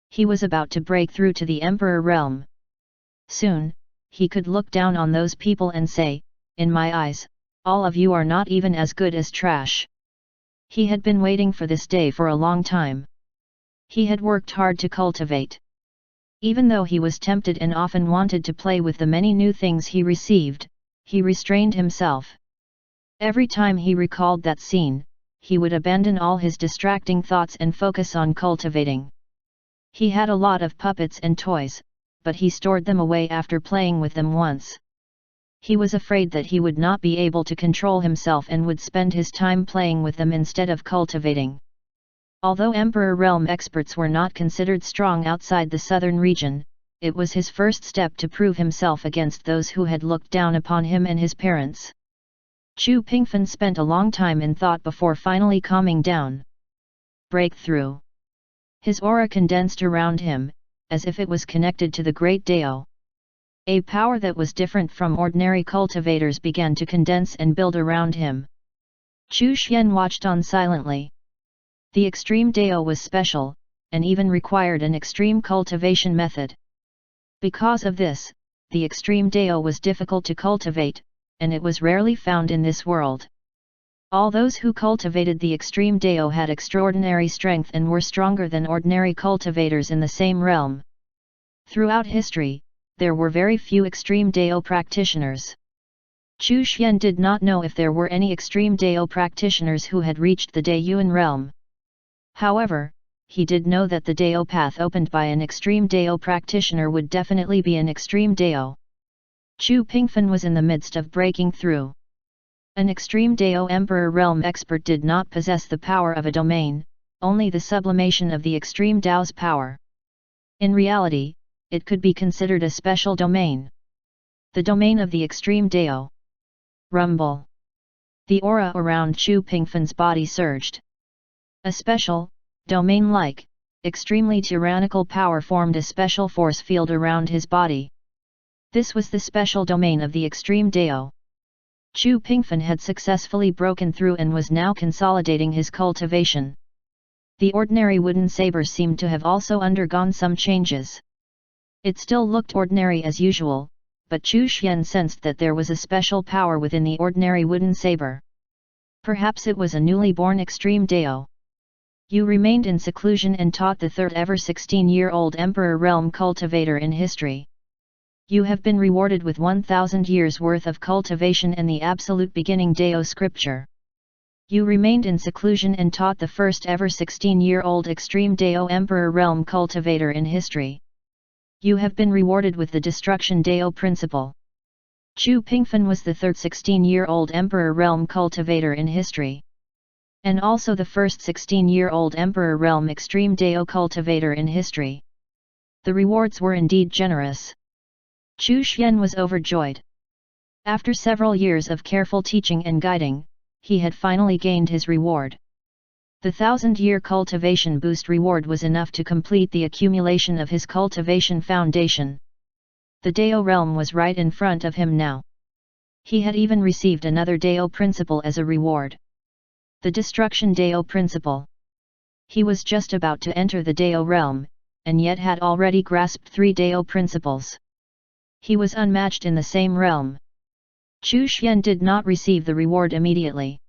He was about to break through to the Emperor realm. Soon, he could look down on those people and say, "In my eyes, all of you are not even as good as trash." He had been waiting for this day for a long time. He had worked hard to cultivate. Even though he was tempted and often wanted to play with the many new things he received, he restrained himself. Every time he recalled that scene, he would abandon all his distracting thoughts and focus on cultivating. He had a lot of puppets and toys, but he stored them away after playing with them once. He was afraid that he would not be able to control himself and would spend his time playing with them instead of cultivating. Although Emperor Realm experts were not considered strong outside the southern region, it was his first step to prove himself against those who had looked down upon him and his parents. Chu Pingfen spent a long time in thought before finally calming down. Breakthrough. His aura condensed around him, as if it was connected to the Great Dao. A power that was different from ordinary cultivators began to condense and build around him. Chu Xian watched on silently. The extreme Dao was special, and even required an extreme cultivation method. Because of this, the extreme Dao was difficult to cultivate, and it was rarely found in this world. All those who cultivated the extreme Dao had extraordinary strength and were stronger than ordinary cultivators in the same realm. Throughout history, there were very few extreme Dao practitioners. Chu Xian did not know if there were any extreme Dao practitioners who had reached the Daiyuan realm. However, he did know that the Dao path opened by an extreme Dao practitioner would definitely be an extreme Dao. Chu Pingfen was in the midst of breaking through. An extreme Dao Emperor realm expert did not possess the power of a domain, only the sublimation of the extreme Dao's power. In reality, it could be considered a special domain. The domain of the extreme Dao. Rumble. The aura around Chu Pingfen's body surged. A special, domain-like, extremely tyrannical power formed a special force field around his body. This was the special domain of the extreme Dao. Chu Pingfen had successfully broken through and was now consolidating his cultivation. The ordinary wooden saber seemed to have also undergone some changes. It still looked ordinary as usual, but Chu Xian sensed that there was a special power within the ordinary wooden saber. Perhaps it was a newly born extreme Dao. You remained in seclusion and taught the third ever 16-year-old Emperor realm cultivator in history. You have been rewarded with 1,000 years worth of cultivation and the absolute beginning Dao scripture. You remained in seclusion and taught the first ever 16-year-old extreme Dao Emperor realm cultivator in history. You have been rewarded with the destruction Dao principle. Chu Pingfen was the third 16-year-old Emperor realm cultivator in history. And also the first 16-year-old Emperor realm extreme Dao cultivator in history. The rewards were indeed generous. Chu Xian was overjoyed. After several years of careful teaching and guiding, he had finally gained his reward. The 1,000-year cultivation boost reward was enough to complete the accumulation of his cultivation foundation. The Dao realm was right in front of him now. He had even received another Dao principle as a reward. The destruction Dao principle. He was just about to enter the Dao realm, and yet had already grasped 3 Dao principles. He was unmatched in the same realm. Chu Xian did not receive the reward immediately.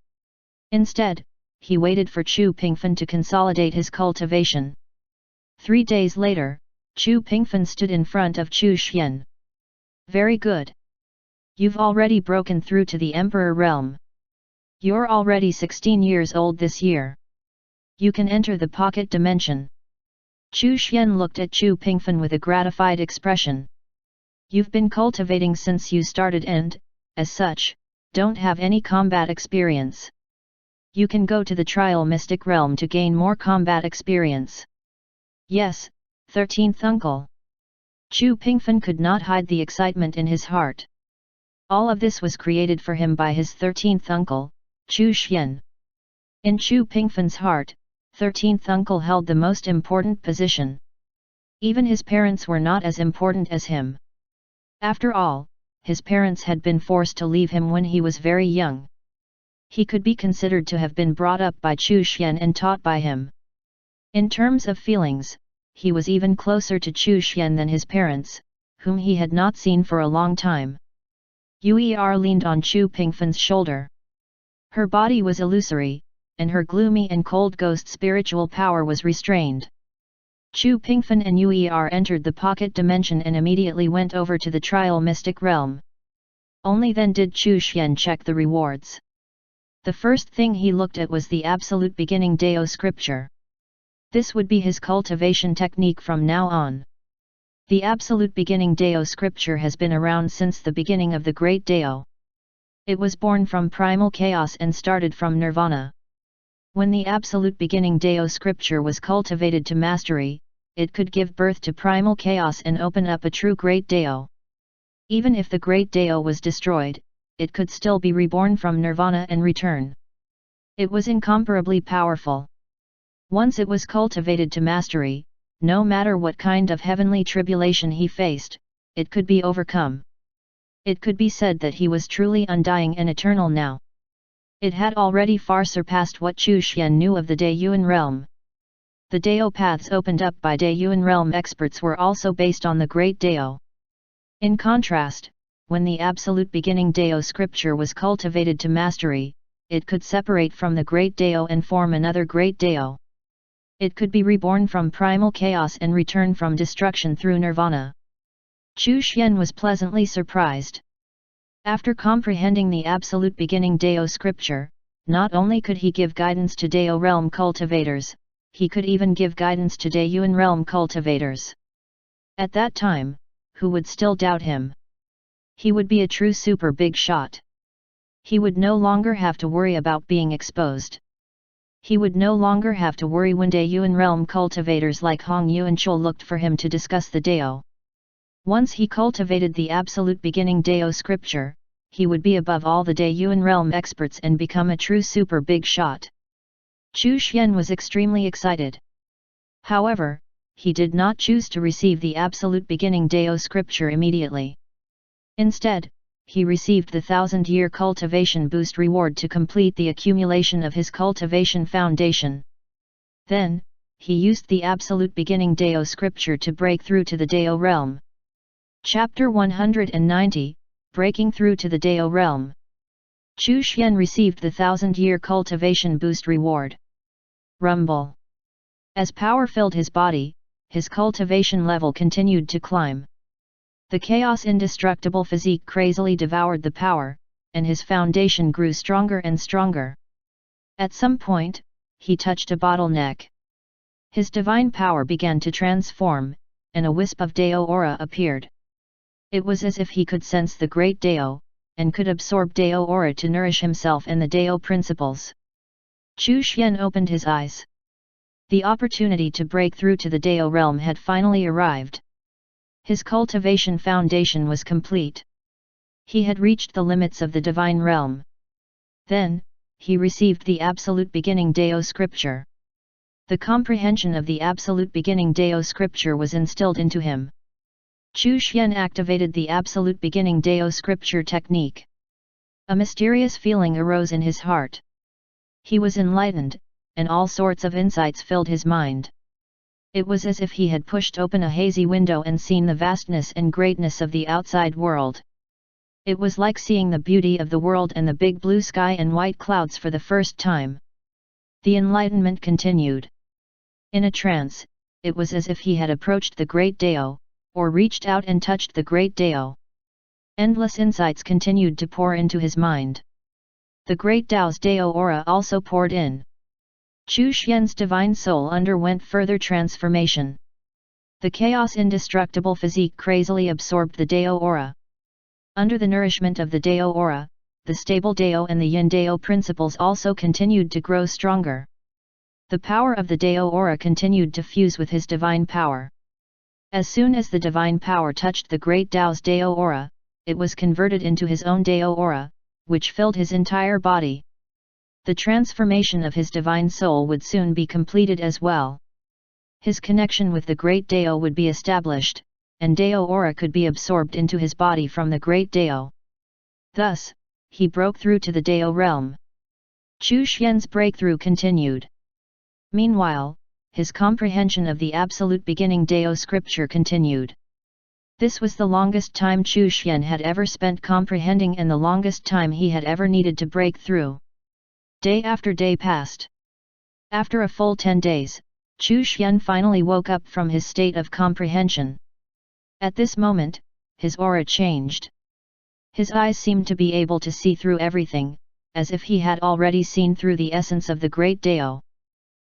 Instead, he waited for Chu Pingfen to consolidate his cultivation. 3 days later, Chu Pingfen stood in front of Chu Xian. Very good. You've already broken through to the Emperor realm. You're already 16 years old this year. You can enter the pocket dimension. Chu Xian looked at Chu Pingfen with a gratified expression. You've been cultivating since you started and, as such, don't have any combat experience. You can go to the trial mystic realm to gain more combat experience. Yes, 13th uncle. Chu Pingfen could not hide the excitement in his heart. All of this was created for him by his 13th uncle, Chu Xian. In Chu Pingfen's heart, 13th uncle held the most important position. Even his parents were not as important as him. After all, his parents had been forced to leave him when he was very young. He could be considered to have been brought up by Chu Xian and taught by him. In terms of feelings, he was even closer to Chu Xian than his parents, whom he had not seen for a long time. Yuer leaned on Chu Pingfen's shoulder. Her body was illusory, and her gloomy and cold ghost spiritual power was restrained. Chu Pingfen and Yuer entered the pocket dimension and immediately went over to the trial mystic realm. Only then did Chu Xian check the rewards. The first thing he looked at was the absolute beginning Dao scripture. This would be his cultivation technique from now on. The absolute beginning Dao scripture has been around since the beginning of the great Dao. It was born from primal chaos and started from nirvana. When the absolute beginning Dao scripture was cultivated to mastery, it could give birth to primal chaos and open up a true great Dao. Even if the great Dao was destroyed, it could still be reborn from nirvana and return. It was incomparably powerful. Once it was cultivated to mastery, no matter what kind of heavenly tribulation he faced, it could be overcome. It could be said that he was truly undying and eternal now. It had already far surpassed what Chu Xian knew of the Daiyuan realm. The Dao paths opened up by Daiyuan realm experts were also based on the Great Dao. In contrast, when the absolute beginning Dao scripture was cultivated to mastery, it could separate from the great Dao and form another great Dao. It could be reborn from primal chaos and return from destruction through nirvana. Chu Xian was pleasantly surprised. After comprehending the absolute beginning Dao scripture, not only could he give guidance to Dao realm cultivators, he could even give guidance to Daoyuan realm cultivators. At that time, who would still doubt him? He would be a true super big shot. He would no longer have to worry about being exposed. He would no longer have to worry when Daoyuan realm cultivators like Hong Yuanchul looked for him to discuss the Dao. Once he cultivated the absolute beginning Dao scripture, he would be above all the Daoyuan realm experts and become a true super big shot. Chu Xian was extremely excited. However, he did not choose to receive the absolute beginning Dao scripture immediately. Instead, he received the 1000-year cultivation boost reward to complete the accumulation of his cultivation foundation. Then, he used the absolute beginning Dao scripture to break through to the Dao realm. Chapter 190, Breaking Through to the Dao Realm. Chu Xian received the 1000-year cultivation boost reward. Rumble. As power filled his body, his cultivation level continued to climb. The chaos indestructible physique crazily devoured the power, and his foundation grew stronger and stronger. At some point, he touched a bottleneck. His divine power began to transform, and a wisp of Dao aura appeared. It was as if he could sense the great Dao, and could absorb Dao aura to nourish himself and the Dao principles. Chu Xian opened his eyes. The opportunity to break through to the Dao realm had finally arrived. His cultivation foundation was complete. He had reached the limits of the divine realm. Then, he received the absolute beginning Dao scripture. The comprehension of the absolute beginning Dao scripture was instilled into him. Chu Xian activated the absolute beginning Dao scripture technique. A mysterious feeling arose in his heart. He was enlightened, and all sorts of insights filled his mind. It was as if he had pushed open a hazy window and seen the vastness and greatness of the outside world. It was like seeing the beauty of the world and the big blue sky and white clouds for the first time. The enlightenment continued. In a trance, it was as if he had approached the great Dao, or reached out and touched the great Dao. Endless insights continued to pour into his mind. The great Dao's Dao aura also poured in. Chu Xian's divine soul underwent further transformation. The chaos indestructible physique crazily absorbed the Dao aura. Under the nourishment of the Dao aura, the stable Dao and the Yin Dao principles also continued to grow stronger. The power of the Dao aura continued to fuse with his divine power. As soon as the divine power touched the great Dao's Dao aura, it was converted into his own Dao aura, which filled his entire body. The transformation of his divine soul would soon be completed as well. His connection with the great Dao would be established, and Dao aura could be absorbed into his body from the great Dao. Thus, he broke through to the Dao realm. Chu Xian's breakthrough continued. Meanwhile, his comprehension of the absolute beginning Dao scripture continued. This was the longest time Chu Xian had ever spent comprehending and the longest time he had ever needed to break through. Day after day passed. After a full 10 days, Chu Xian finally woke up from his state of comprehension. At this moment, his aura changed. His eyes seemed to be able to see through everything, as if he had already seen through the essence of the great Dao.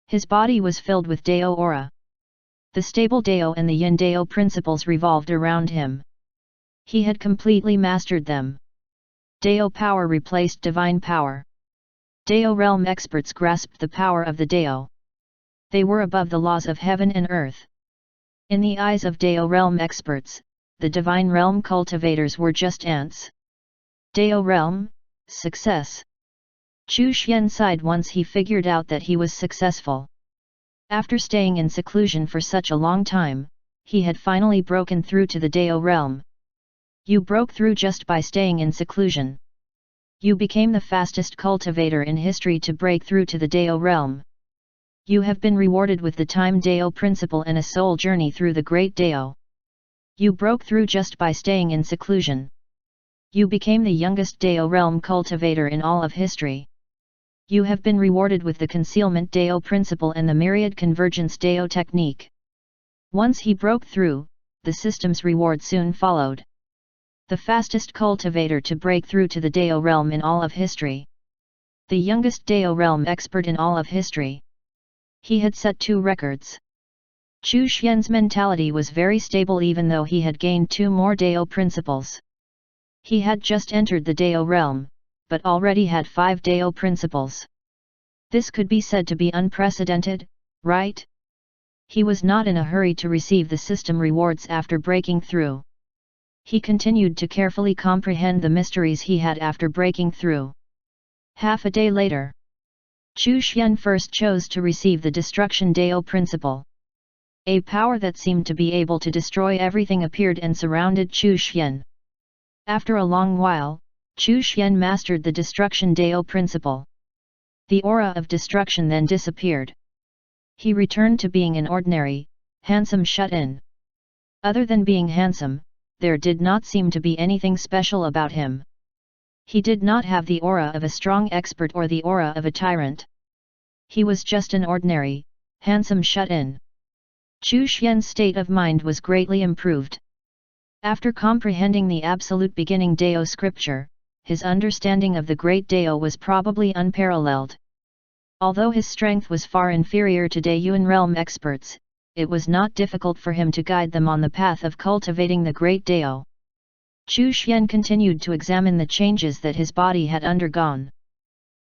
His body was filled with Dao aura. The stable Dao and the Yin Dao principles revolved around him. He had completely mastered them. Dao power replaced divine power. Dao realm experts grasped the power of the Dao. They were above the laws of heaven and earth. In the eyes of Dao realm experts, the divine realm cultivators were just ants. Dao realm, success. Chu Xian sighed once he figured out that he was successful. After staying in seclusion for such a long time, he had finally broken through to the Dao realm. You broke through just by staying in seclusion. You became the fastest cultivator in history to break through to the Dao realm. You have been rewarded with the Time Dao principle and a soul journey through the Great Dao. You broke through just by staying in seclusion. You became the youngest Dao realm cultivator in all of history. You have been rewarded with the Concealment Dao principle and the Myriad Convergence Dao technique. Once he broke through, the system's reward soon followed. The fastest cultivator to break through to the Dao realm in all of history. The youngest Dao realm expert in all of history. He had set 2 records. Chu Xian's mentality was very stable even though he had gained 2 more Dao principles. He had just entered the Dao realm, but already had 5 Dao principles. This could be said to be unprecedented, right? He was not in a hurry to receive the system rewards after breaking through. He continued to carefully comprehend the mysteries he had after breaking through. Half a day later, Chu Xian first chose to receive the Destruction Dao principle. A power that seemed to be able to destroy everything appeared and surrounded Chu Xian. After a long while, Chu Xian mastered the Destruction Dao principle. The aura of destruction then disappeared. He returned to being an ordinary, handsome shut-in. Other than being handsome, there did not seem to be anything special about him. He did not have the aura of a strong expert or the aura of a tyrant. He was just an ordinary, handsome shut-in. Chu Xian's state of mind was greatly improved. After comprehending the absolute beginning Dao scripture, his understanding of the great Dao was probably unparalleled. Although his strength was far inferior to Daoyuan realm experts, it was not difficult for him to guide them on the path of cultivating the great Dao. Chu Xian continued to examine the changes that his body had undergone.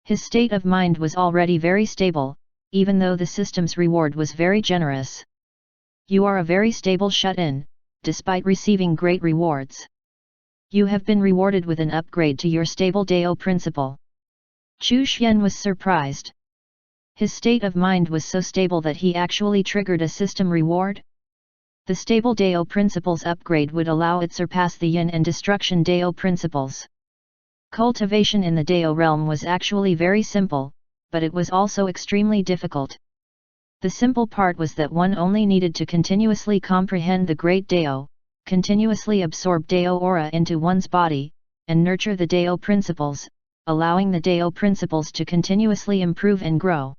His state of mind was already very stable, even though the system's reward was very generous. You are a very stable shut-in, despite receiving great rewards. You have been rewarded with an upgrade to your stable Dao principle. Chu Xian was surprised. His state of mind was so stable that he actually triggered a system reward? The stable Dao principles upgrade would allow it surpass the Yin and Destruction Dao principles. Cultivation in the Dao realm was actually very simple, but it was also extremely difficult. The simple part was that one only needed to continuously comprehend the great Dao, continuously absorb Dao aura into one's body, and nurture the Dao principles, allowing the Dao principles to continuously improve and grow.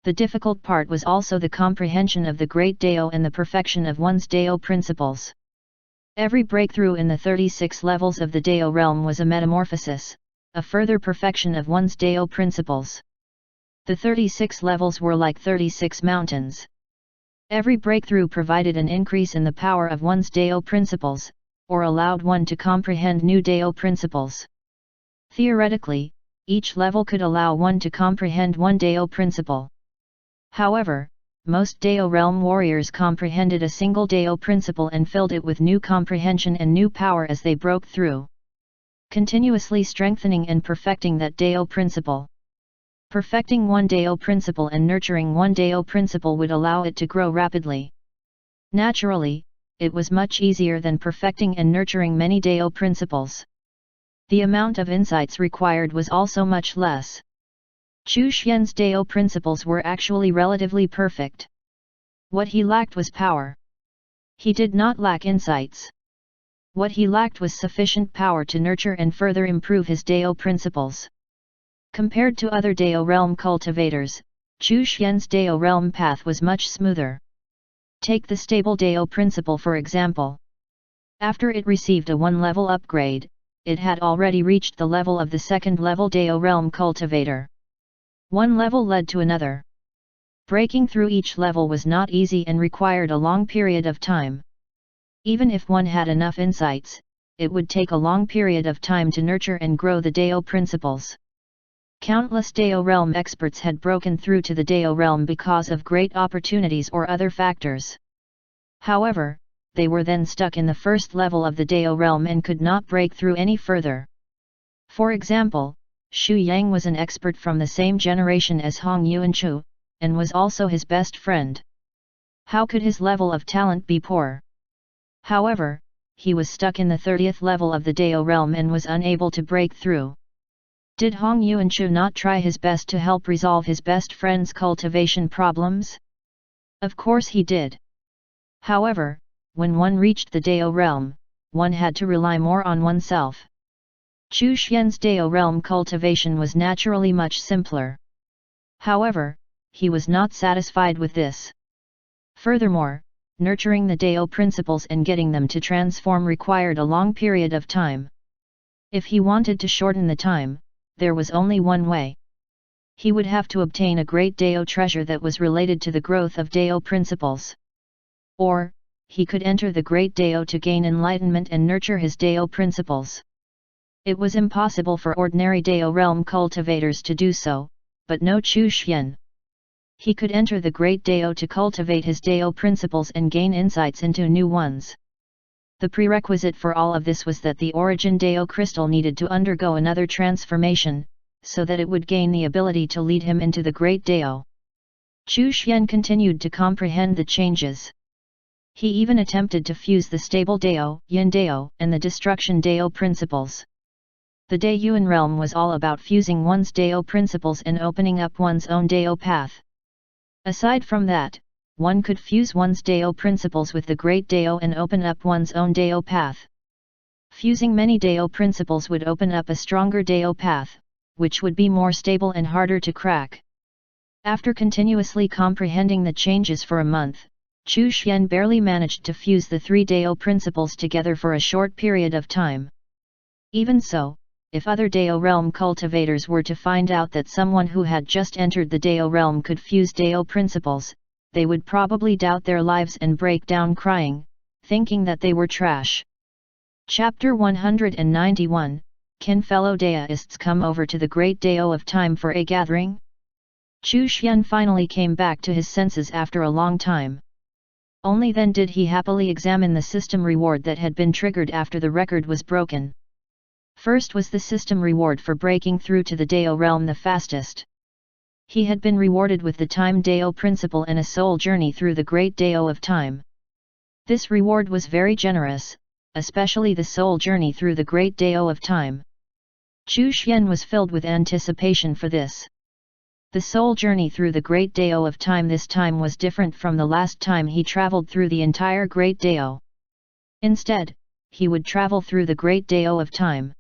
The difficult part was also the comprehension of the great Dao and the perfection of one's Dao principles. Every breakthrough in the 36 levels of the Dao realm was a metamorphosis, a further perfection of one's Dao principles. The 36 levels were like 36 mountains. Every breakthrough provided an increase in the power of one's Dao principles, or allowed one to comprehend new Dao principles. Theoretically, each level could allow one to comprehend one Dao principle. However, most Dao realm warriors comprehended a single Dao principle and filled it with new comprehension and new power as they broke through. Continuously strengthening and perfecting that Dao principle. Perfecting one Dao principle and nurturing one Dao principle would allow it to grow rapidly. Naturally, it was much easier than perfecting and nurturing many Dao principles. The amount of insights required was also much less. Chu Xian's Dao principles were actually relatively perfect. What he lacked was power. He did not lack insights. What he lacked was sufficient power to nurture and further improve his Dao principles. Compared to other Dao realm cultivators, Chu Xian's Dao realm path was much smoother. Take the stable Dao principle for example. After it received a 1-level upgrade, it had already reached the level of the 2nd level Dao realm cultivator. One level led to another. Breaking through each level was not easy and required a long period of time. Even if one had enough insights, it would take a long period of time to nurture and grow the Dao principles. Countless Dao realm experts had broken through to the Dao realm because of great opportunities or other factors. However, they were then stuck in the first level of the Dao realm and could not break through any further. For example, Xu Yang was an expert from the same generation as Hong Yuanchu, and was also his best friend. How could his level of talent be poor? However, he was stuck in the 30th level of the Dao realm and was unable to break through. Did Hong Yuanchu not try his best to help resolve his best friend's cultivation problems? Of course he did. However, when one reached the Dao realm, one had to rely more on oneself. Chu Xian's Dao realm cultivation was naturally much simpler. However, he was not satisfied with this. Furthermore, nurturing the Dao principles and getting them to transform required a long period of time. If he wanted to shorten the time, there was only one way. He would have to obtain a great Dao treasure that was related to the growth of Dao principles. Or, he could enter the great Dao to gain enlightenment and nurture his Dao principles. It was impossible for ordinary Dao realm cultivators to do so, but no Chu Xian. He could enter the great Dao to cultivate his Dao principles and gain insights into new ones. The prerequisite for all of this was that the origin Dao crystal needed to undergo another transformation, so that it would gain the ability to lead him into the great Dao. Chu Xian continued to comprehend the changes. He even attempted to fuse the stable Dao, Yin Dao, and the destruction Dao principles. The Dayuan realm was all about fusing one's Dao principles and opening up one's own Dao path. Aside from that, one could fuse one's Dao principles with the great Dao and open up one's own Dao path. Fusing many Dao principles would open up a stronger Dao path, which would be more stable and harder to crack. After continuously comprehending the changes for a month, Chu Xian barely managed to fuse the three Dao principles together for a short period of time. Even so, if other Dao realm cultivators were to find out that someone who had just entered the Dao realm could fuse Dao principles, they would probably doubt their lives and break down crying, thinking that they were trash. Chapter 191, Can fellow Daoists come over to the great Dao of time for a gathering? Chu Xian finally came back to his senses after a long time. Only then did he happily examine the system reward that had been triggered after the record was broken. First was the system reward for breaking through to the Dao realm the fastest. He had been rewarded with the Time Dao principle and a soul journey through the great Dao of time. This reward was very generous, especially the soul journey through the great Dao of time. Chu Xian was filled with anticipation for this. The soul journey through the great Dao of time this time was different from the last time he traveled through the entire great Dao. Instead, he would travel through the great Dao of time.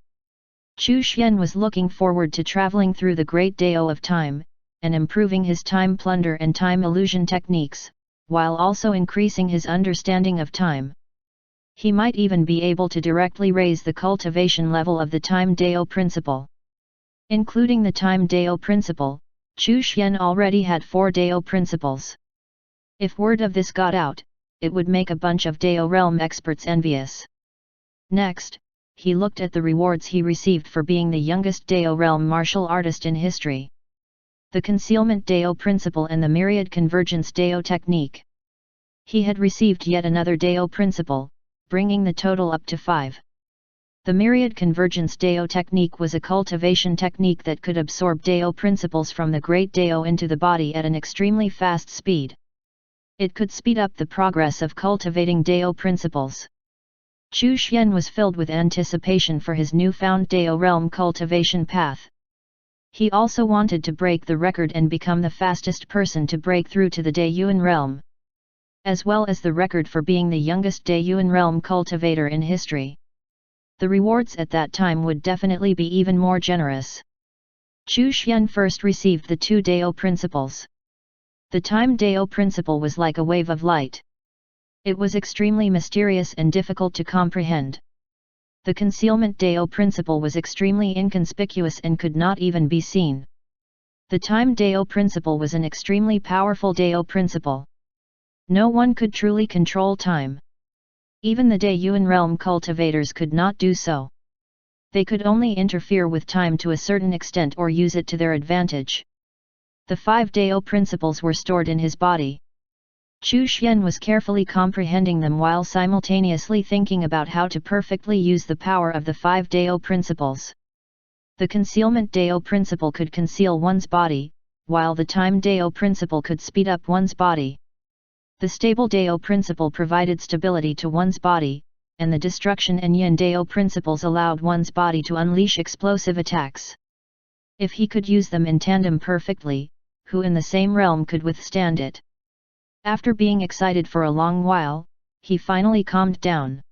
Chu Xian was looking forward to traveling through the great Dao of time, and improving his time plunder and time illusion techniques, while also increasing his understanding of time. He might even be able to directly raise the cultivation level of the Time Dao principle. Including the Time Dao principle, Chu Xian already had 4 Dao principles. If word of this got out, it would make a bunch of Dao realm experts envious. Next, he looked at the rewards he received for being the youngest Dao realm martial artist in history. The Concealment Dao principle and the Myriad Convergence Dao technique. He had received yet another Dao principle, bringing the total up to 5. The Myriad Convergence Dao technique was a cultivation technique that could absorb Dao principles from the Great Dao into the body at an extremely fast speed. It could speed up the progress of cultivating Dao principles. Chu Xian was filled with anticipation for his newfound Dao realm cultivation path. He also wanted to break the record and become the fastest person to break through to the Dayuan realm, as well as the record for being the youngest Dayuan realm cultivator in history. The rewards at that time would definitely be even more generous. Chu Xian first received the 2 Dao principles. The Time Dao principle was like a wave of light. It was extremely mysterious and difficult to comprehend. The Concealment Dao principle was extremely inconspicuous and could not even be seen. The Time Dao principle was an extremely powerful Dao principle. No one could truly control time. Even the Dayuan realm cultivators could not do so. They could only interfere with time to a certain extent or use it to their advantage. The 5 Dao principles were stored in his body. Chu Xian was carefully comprehending them while simultaneously thinking about how to perfectly use the power of the 5 Dao principles. The Concealment Dao principle could conceal one's body, while the Time Dao principle could speed up one's body. The Stable Dao principle provided stability to one's body, and the Destruction and Yin Dao principles allowed one's body to unleash explosive attacks. If he could use them in tandem perfectly, who in the same realm could withstand it? After being excited for a long while, he finally calmed down.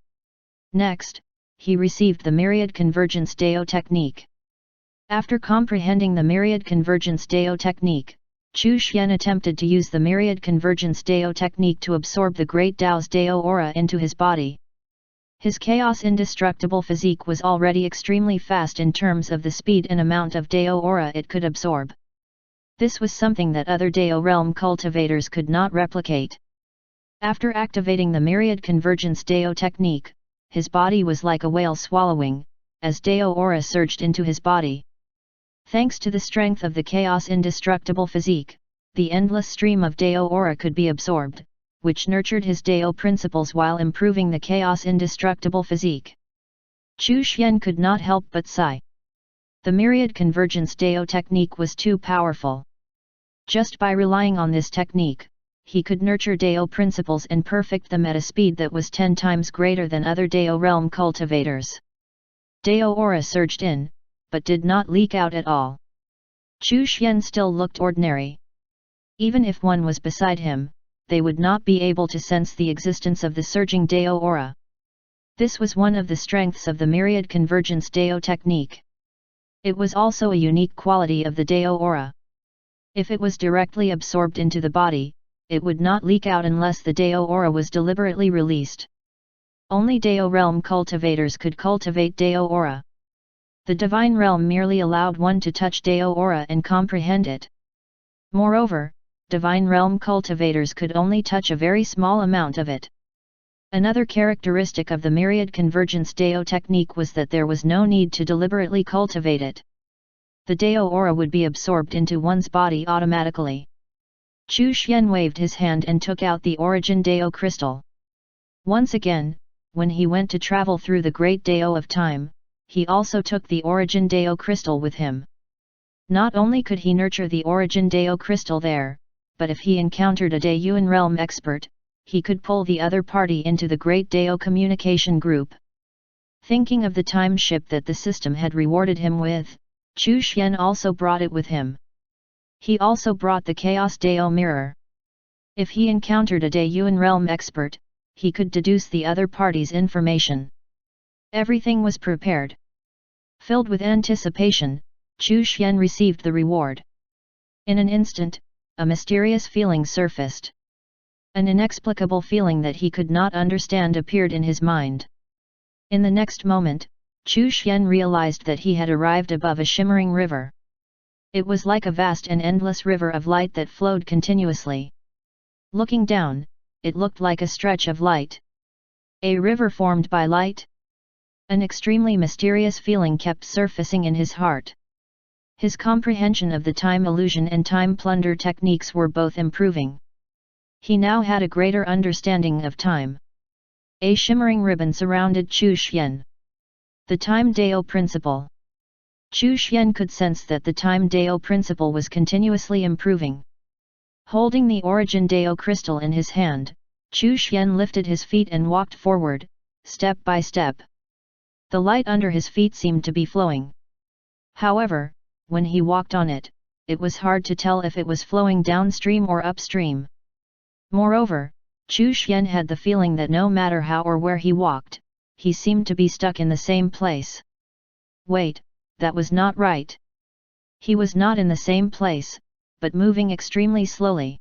Next, he received the Myriad Convergence Dao technique. After comprehending the Myriad Convergence Dao technique, Chu Xian attempted to use the Myriad Convergence Dao technique to absorb the Great Dao's Dao aura into his body. His chaos indestructible physique was already extremely fast in terms of the speed and amount of Dao aura it could absorb. This was something that other Dao realm cultivators could not replicate. After activating the Myriad Convergence Dao technique, his body was like a whale swallowing, as Dao aura surged into his body. Thanks to the strength of the chaos indestructible physique, the endless stream of Dao aura could be absorbed, which nurtured his Dao principles while improving the chaos indestructible physique. Chu Xian could not help but sigh. The Myriad Convergence Dao technique was too powerful. Just by relying on this technique, he could nurture Dao principles and perfect them at a speed that was 10 times greater than other Dao realm cultivators. Dao aura surged in, but did not leak out at all. Chu Xian still looked ordinary. Even if one was beside him, they would not be able to sense the existence of the surging Dao aura. This was one of the strengths of the Myriad Convergence Dao technique. It was also a unique quality of the Dao aura. If it was directly absorbed into the body, it would not leak out unless the Dao aura was deliberately released. Only Dao realm cultivators could cultivate Dao aura. The divine realm merely allowed one to touch Dao aura and comprehend it. Moreover, divine realm cultivators could only touch a very small amount of it. Another characteristic of the Myriad Convergence Dao technique was that there was no need to deliberately cultivate it. The Dao aura would be absorbed into one's body automatically. Chu Xian waved his hand and took out the Origin Dao crystal. Once again, when he went to travel through the Great Dao of Time, he also took the Origin Dao crystal with him. Not only could he nurture the Origin Dao crystal there, but if he encountered a Daoyuan realm expert, he could pull the other party into the Great Dao communication group. Thinking of the time ship that the system had rewarded him with, Chu Xian also brought it with him. He also brought the Chaos Dao mirror. If he encountered a Daoyuan realm expert, he could deduce the other party's information. Everything was prepared. Filled with anticipation, Chu Xian received the reward. In an instant, a mysterious feeling surfaced. An inexplicable feeling that he could not understand appeared in his mind. In the next moment, Chu Xian realized that he had arrived above a shimmering river. It was like a vast and endless river of light that flowed continuously. Looking down, it looked like a stretch of light. A river formed by light? An extremely mysterious feeling kept surfacing in his heart. His comprehension of the time illusion and time plunder techniques were both improving. He now had a greater understanding of time. A shimmering ribbon surrounded Chu Xian. The Time Dao Principle. Chu Xian could sense that the Time Dao Principle was continuously improving. Holding the Origin Dao crystal in his hand, Chu Xian lifted his feet and walked forward, step by step. The light under his feet seemed to be flowing. However, when he walked on it, it was hard to tell if it was flowing downstream or upstream. Moreover, Chu Xian had the feeling that no matter how or where he walked, he seemed to be stuck in the same place. Wait, that was not right. He was not in the same place, but moving extremely slowly.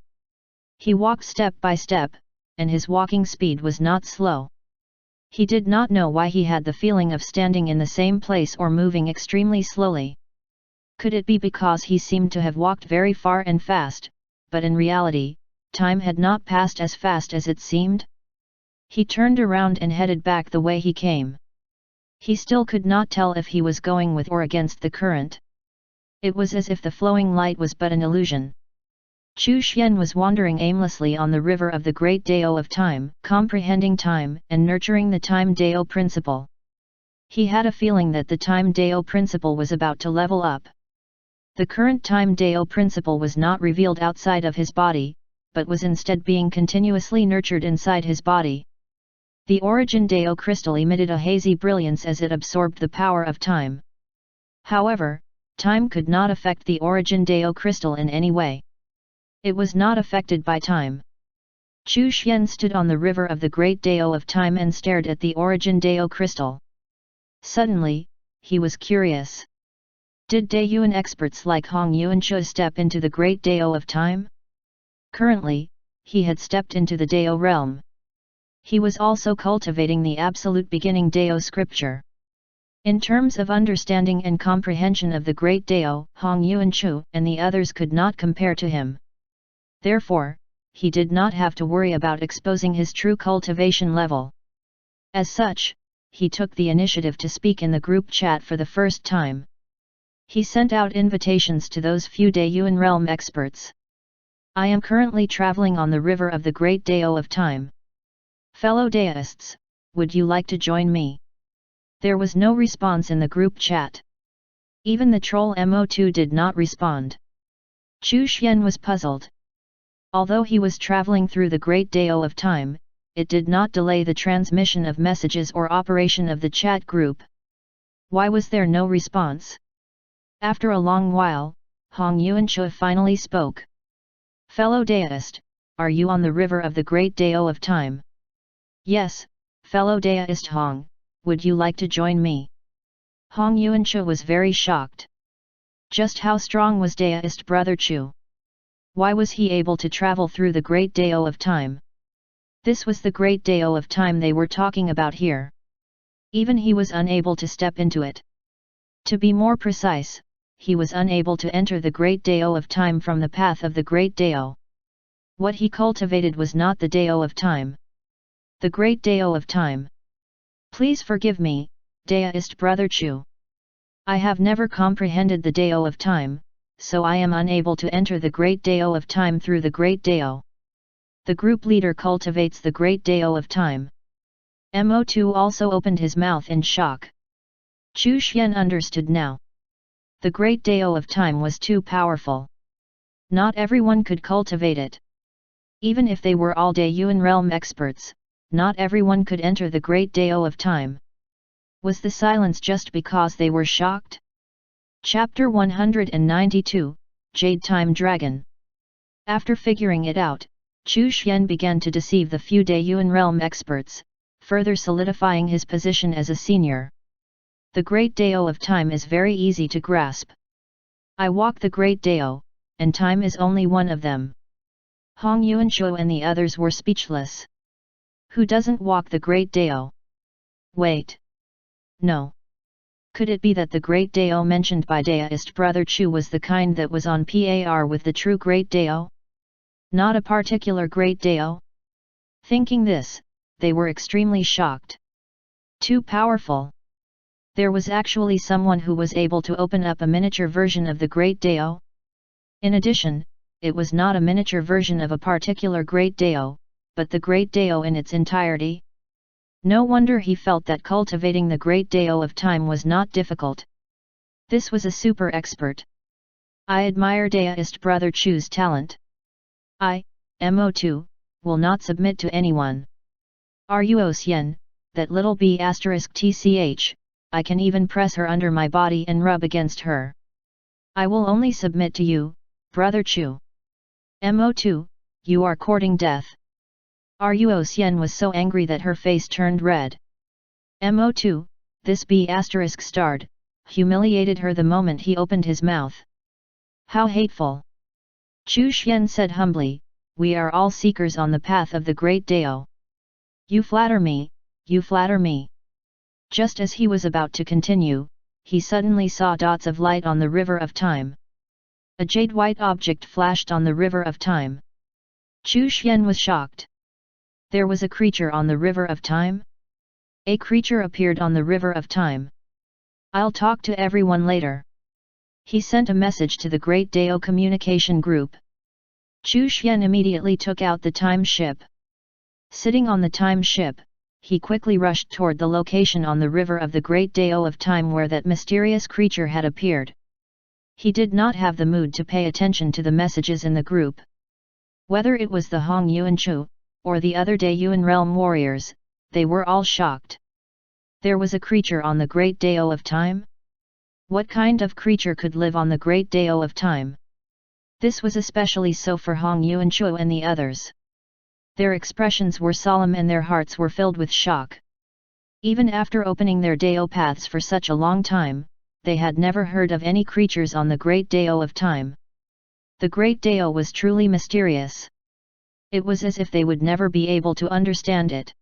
He walked step by step, and his walking speed was not slow. He did not know why he had the feeling of standing in the same place or moving extremely slowly. Could it be because he seemed to have walked very far and fast, but in reality, time had not passed as fast as it seemed? He turned around and headed back the way he came. He still could not tell if he was going with or against the current. It was as if the flowing light was but an illusion. Chu Xian was wandering aimlessly on the river of the Great Dao of Time, comprehending time and nurturing the Time Dao principle. He had a feeling that the Time Dao principle was about to level up. The current Time Dao principle was not revealed outside of his body, but was instead being continuously nurtured inside his body. The Origin Dao crystal emitted a hazy brilliance as it absorbed the power of time. However, time could not affect the Origin Dao crystal in any way. It was not affected by time. Chu Xian stood on the river of the Great Dao of Time and stared at the Origin Dao crystal. Suddenly, he was curious. Did Daeyuan experts like Hong Yuanchu step into the great Dao of time? Currently, he had stepped into the Dao realm. He was also cultivating the absolute beginning Dao scripture. In terms of understanding and comprehension of the great Dao, Hong Yuanchu and the others could not compare to him. Therefore, he did not have to worry about exposing his true cultivation level. As such, he took the initiative to speak in the group chat for the first time. He sent out invitations to those few Daeyuan realm experts. I am currently traveling on the river of the great Dao of time. Fellow Daoists, would you like to join me? There was no response in the group chat. Even the troll Mo2 did not respond. Chu Xian was puzzled. Although he was traveling through the great Dao of time, it did not delay the transmission of messages or operation of the chat group. Why was there no response? After a long while, Hong Yuanchu finally spoke. Fellow Daoist, are you on the river of the great Dao of time? Yes, fellow Daoist Hong, would you like to join me? Hong Yuanchu was very shocked. Just how strong was Daoist brother Chu? Why was he able to travel through the great Dao of time? This was the great Dao of time they were talking about here. Even he was unable to step into it. To be more precise, he was unable to enter the great Dao of time from the path of the great Dao. What he cultivated was not the Dao of time. The great Dao of time. Please forgive me, Daoist brother Chu. I have never comprehended the Dao of time, so I am unable to enter the great Dao of time through the great Dao. The group leader cultivates the great Dao of time. Mo2 also opened his mouth in shock. Chu Xian understood now. The great Dao of time was too powerful. Not everyone could cultivate it. Even if they were all Daeyuan realm experts, not everyone could enter the great Dao of time. Was the silence just because they were shocked? Chapter 192, Jade Time Dragon. After figuring it out, Chu Xian began to deceive the few Daeyuan realm experts, further solidifying his position as a senior. The great Dao of time is very easy to grasp. I walk the great Dao, and time is only one of them. Hong Yuanchu and the others were speechless. Who doesn't walk the great Dao? Wait. No. Could it be that the great Dao mentioned by Daoist brother Chu was the kind that was on par with the true great Dao? Not a particular great Dao? Thinking this, they were extremely shocked. Too powerful. There was actually someone who was able to open up a miniature version of the great Dao. In addition, it was not a miniature version of a particular great Dao, but the great Dao in its entirety. No wonder he felt that cultivating the great Dao of time was not difficult. This was a super expert. I admire Daoist brother Chu's talent. I, Mo2, will not submit to anyone. Ruo Xian, that little b** tch, I can even press her under my body and rub against her. I will only submit to you, brother Chu. Mo2, you are courting death. Ruo Xian was so angry that her face turned red. Mo2, this b** starred, humiliated her the moment he opened his mouth. How hateful! Chu Xian said humbly, we are all seekers on the path of the great Dao. You flatter me, you flatter me. Just as he was about to continue, he suddenly saw dots of light on the river of time. A jade-white object flashed on the river of time. Chu Xian was shocked. There was a creature on the river of time? A creature appeared on the river of time. I'll talk to everyone later. He sent a message to the Great Dao communication group. Chu Xian immediately took out the time ship. Sitting on the time ship, he quickly rushed toward the location on the river of the Great Dao of time where that mysterious creature had appeared. He did not have the mood to pay attention to the messages in the group. Whether it was the Hong Yuanchu, or the other Daeyuan realm warriors, they were all shocked. There was a creature on the Great Dao of time? What kind of creature could live on the Great Dao of time? This was especially so for Hong Yuanchu and the others. Their expressions were solemn and their hearts were filled with shock. Even after opening their Dao paths for such a long time, they had never heard of any creatures on the Great Dao of Time. The Great Dao was truly mysterious. It was as if they would never be able to understand it.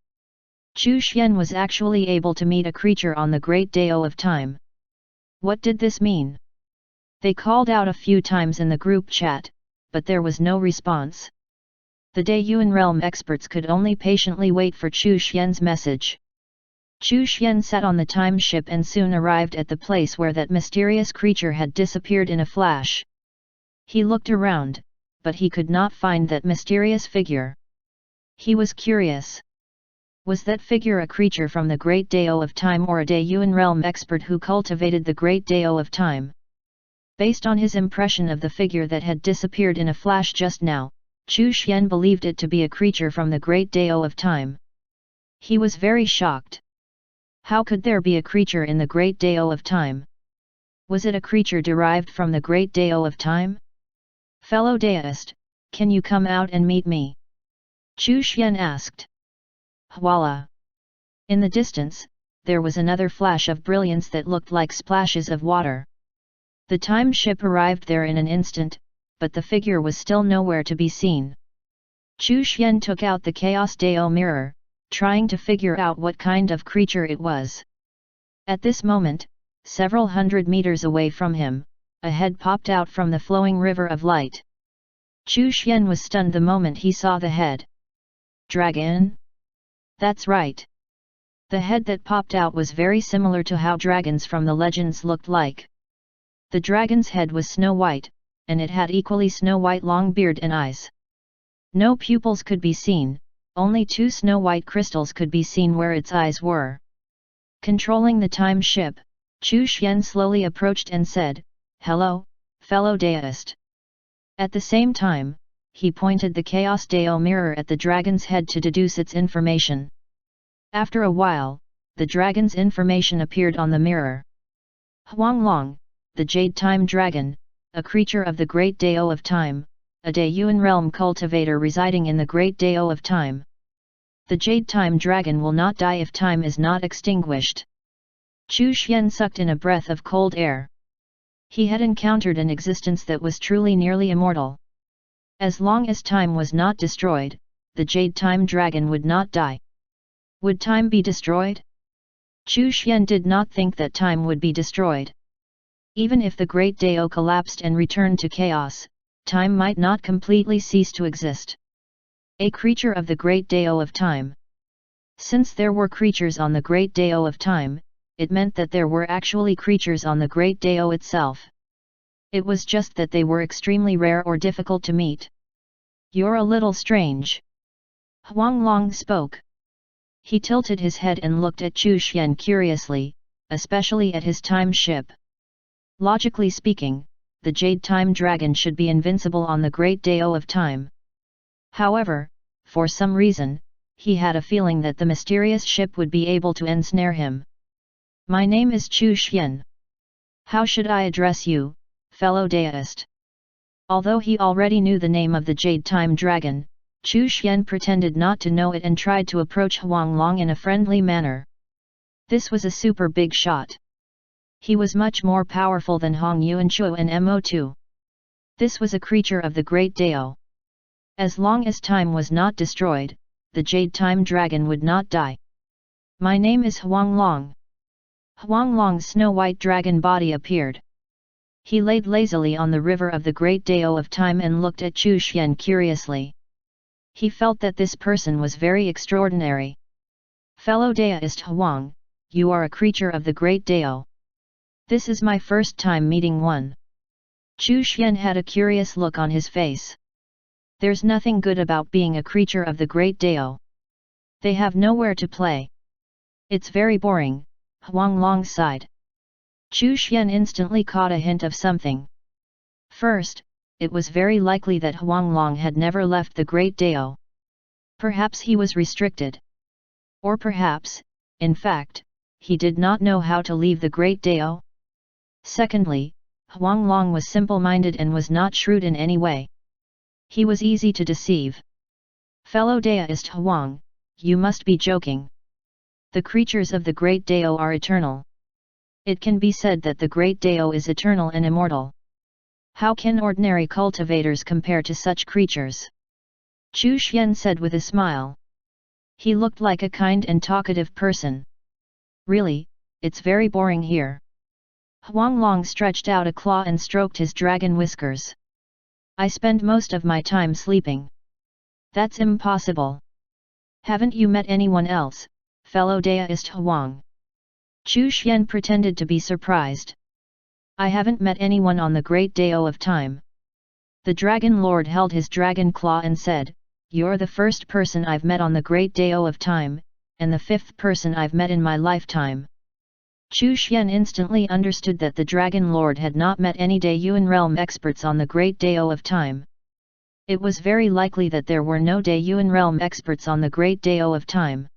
Chu Xian was actually able to meet a creature on the Great Dao of Time. What did this mean? They called out a few times in the group chat, but there was no response. The Daiyuan realm experts could only patiently wait for Chu Xian's message. Chu Xian sat on the time ship and soon arrived at the place where that mysterious creature had disappeared in a flash. He looked around, but he could not find that mysterious figure. He was curious. Was that figure a creature from the Great Dao of Time or a Daiyuan realm expert who cultivated the Great Dao of Time? Based on his impression of the figure that had disappeared in a flash just now, Chu Xian believed it to be a creature from the Great Dao of Time. He was very shocked. How could there be a creature in the Great Dao of Time? Was it a creature derived from the Great Dao of Time? Fellow Daoist, can you come out and meet me? Chu Xian asked. Voila! In the distance, there was another flash of brilliance that looked like splashes of water. The time ship arrived there in an instant, but the figure was still nowhere to be seen. Chu Xian took out the Chaos Dao mirror, trying to figure out what kind of creature it was. At this moment, several hundred meters away from him, a head popped out from the flowing river of light. Chu Xian was stunned the moment he saw the head. Dragon? That's right. The head that popped out was very similar to how dragons from the legends looked like. The dragon's head was snow white, and it had equally snow white long beard and eyes. No pupils could be seen, only two snow white crystals could be seen where its eyes were. Controlling the time ship, Chu Xian slowly approached and said, "Hello, fellow Daoist." At the same time, he pointed the Chaos Dao mirror at the dragon's head to deduce its information. After a while, the dragon's information appeared on the mirror. Huanglong, the Jade Time Dragon, a creature of the Great Dao of Time, a Daiyuan realm cultivator residing in the Great Dao of Time. The Jade Time Dragon will not die if time is not extinguished. Chu Xian sucked in a breath of cold air. He had encountered an existence that was truly nearly immortal. As long as time was not destroyed, the Jade Time Dragon would not die. Would time be destroyed? Chu Xian did not think that time would be destroyed. Even if the Great Dao collapsed and returned to chaos, time might not completely cease to exist. A creature of the Great Dao of Time. Since there were creatures on the Great Dao of Time, it meant that there were actually creatures on the Great Dao itself. It was just that they were extremely rare or difficult to meet. "You're a little strange." Huanglong spoke. He tilted his head and looked at Chu Xian curiously, especially at his time ship. Logically speaking, the Jade Time Dragon should be invincible on the Great Dao of Time. However, for some reason, he had a feeling that the mysterious ship would be able to ensnare him. "My name is Chu Xian. How should I address you, fellow Daoist?" Although he already knew the name of the Jade Time Dragon, Chu Xian pretended not to know it and tried to approach Huanglong in a friendly manner. This was a super big shot. He was much more powerful than Hong Yuanchuo and Mo2. This was a creature of the Great Dao. As long as time was not destroyed, the Jade Time Dragon would not die. "My name is Huanglong." Huanglong's snow-white dragon body appeared. He laid lazily on the river of the Great Dao of Time and looked at Chu Xian curiously. He felt that this person was very extraordinary. "Fellow Daoist Huang, you are a creature of the Great Dao. This is my first time meeting one." Chu Xian had a curious look on his face. There's nothing good about being a creature of the Great Dao. They have nowhere to play. It's very boring, Huanglong sighed. Chu Xian instantly caught a hint of something. First, it was very likely that Huanglong had never left the Great Dao. Perhaps he was restricted. Or perhaps, in fact, he did not know how to leave the Great Dao. Secondly, Huanglong was simple-minded and was not shrewd in any way. He was easy to deceive. "Fellow Daoist Huang, you must be joking." The creatures of the Great Dao are eternal. It can be said that the Great Dao is eternal and immortal. How can ordinary cultivators compare to such creatures? Chu Xian said with a smile. He looked like a kind and talkative person. Really, it's very boring here. Huang Long stretched out a claw and stroked his dragon whiskers. I spend most of my time sleeping. That's impossible. Haven't you met anyone else, fellow Daoist Huang? Chu Xian pretended to be surprised. I haven't met anyone on the Great Dao of Time. The Dragon Lord held his dragon claw and said, You're the first person I've met on the Great Dao of Time, and the fifth person I've met in my lifetime. Chu Xian instantly understood that the Dragon Lord had not met any Daoyuan realm experts on the Great Dao of Time. It was very likely that there were no Daoyuan realm experts on the Great Dao of Time.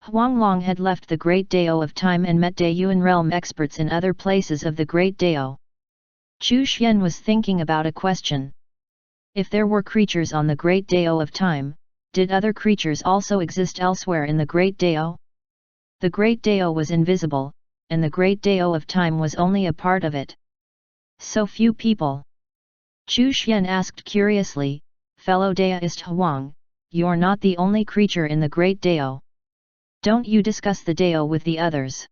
Huang Long had left the Great Dao of Time and met Daoyuan realm experts in other places of the Great Dao. Chu Xian was thinking about a question. If there were creatures on the Great Dao of Time, did other creatures also exist elsewhere in the Great Dao? The Great Dao was invisible, and the Great Dao of Time was only a part of it. So few people. Chu Xian asked curiously, Fellow Daoist Huang, you're not the only creature in the Great Dao. Don't you discuss the Dao with the others?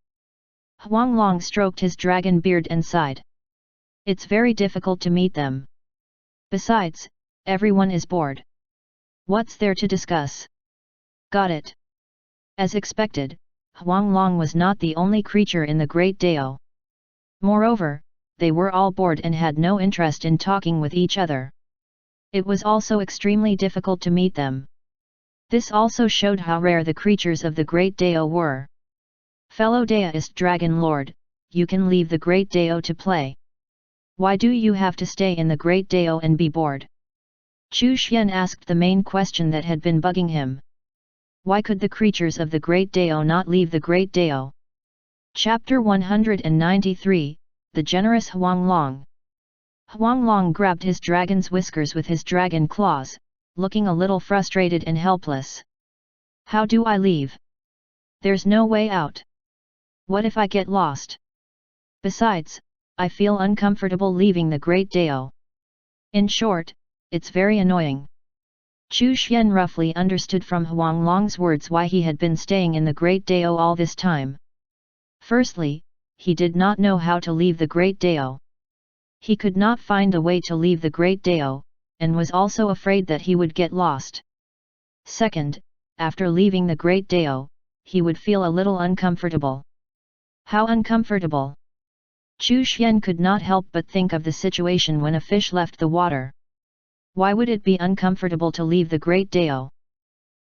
Huang Long stroked his dragon beard and sighed. It's very difficult to meet them. Besides, everyone is bored. What's there to discuss? Got it. As expected, Huang Long was not the only creature in the Great Dao. Moreover, they were all bored and had no interest in talking with each other. It was also extremely difficult to meet them. This also showed how rare the creatures of the Great Dao were. Fellow Daoist Dragon Lord, you can leave the Great Dao to play. Why do you have to stay in the Great Dao and be bored? Chu Xian asked the main question that had been bugging him. Why could the creatures of the Great Dao not leave the Great Dao? Chapter 193, The Generous Huang Long. Huang Long grabbed his dragon's whiskers with his dragon claws, looking a little frustrated and helpless. How do I leave? There's no way out. What if I get lost? Besides, I feel uncomfortable leaving the Great Dao. In short, it's very annoying. Chu Xian roughly understood from Huang Long's words why he had been staying in the Great Dao all this time. Firstly, he did not know how to leave the Great Dao. He could not find a way to leave the Great Dao, and was also afraid that he would get lost. Second, after leaving the Great Dao, he would feel a little uncomfortable. How uncomfortable? Chu Xian could not help but think of the situation when a fish left the water. Why would it be uncomfortable to leave the Great Dao?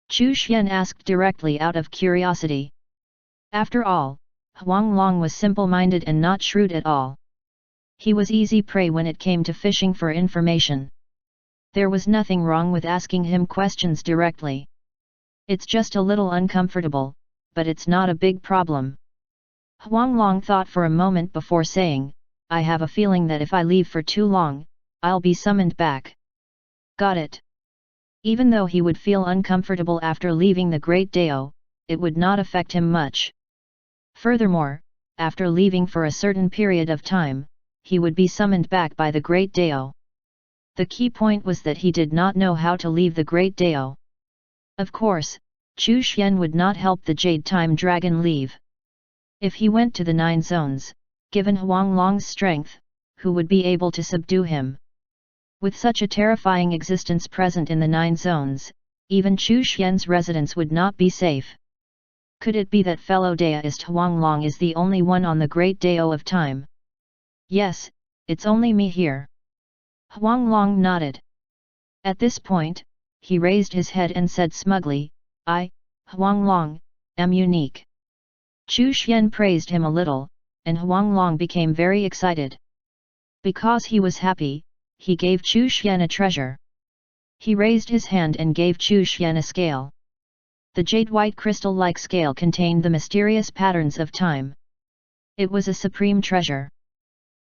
Chu Xian asked directly out of curiosity. After all, Huang Long was simple-minded and not shrewd at all. He was easy prey when it came to fishing for information. There was nothing wrong with asking him questions directly. It's just a little uncomfortable, but it's not a big problem. Huang Long thought for a moment before saying, I have a feeling that if I leave for too long, I'll be summoned back. Got it. Even though he would feel uncomfortable after leaving the Great Dao, it would not affect him much. Furthermore, after leaving for a certain period of time, he would be summoned back by the Great Dao. The key point was that he did not know how to leave the Great Dao. Of course, Chu Xian would not help the Jade Time Dragon leave. If he went to the 9 zones, given Huang Long's strength, who would be able to subdue him? With such a terrifying existence present in the 9 zones, even Chu Xian's residence would not be safe. Could it be that fellow Daoist Huang Long is the only one on the Great Dao of Time? Yes, it's only me here. Huang Long nodded. At this point, he raised his head and said smugly, I, Huang Long, am unique. Chu Xian praised him a little, and Huang Long became very excited. Because he was happy, he gave Chu Xian a treasure. He raised his hand and gave Chu Xian a scale. The jade-white crystal-like scale contained the mysterious patterns of time. It was a supreme treasure.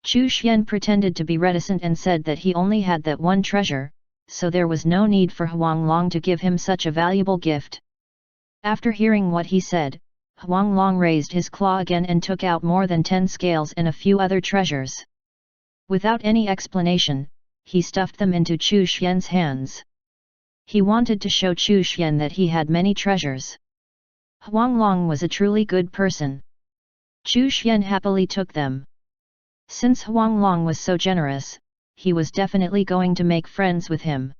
Chu Xian pretended to be reticent and said that he only had that one treasure, so there was no need for Huang Long to give him such a valuable gift. After hearing what he said, Huanglong raised his claw again and took out more than 10 scales and a few other treasures. Without any explanation, he stuffed them into Chu Xian's hands. He wanted to show Chu Xian that he had many treasures. Huanglong was a truly good person. Chu Xian happily took them. Since Huanglong was so generous, he was definitely going to make friends with him.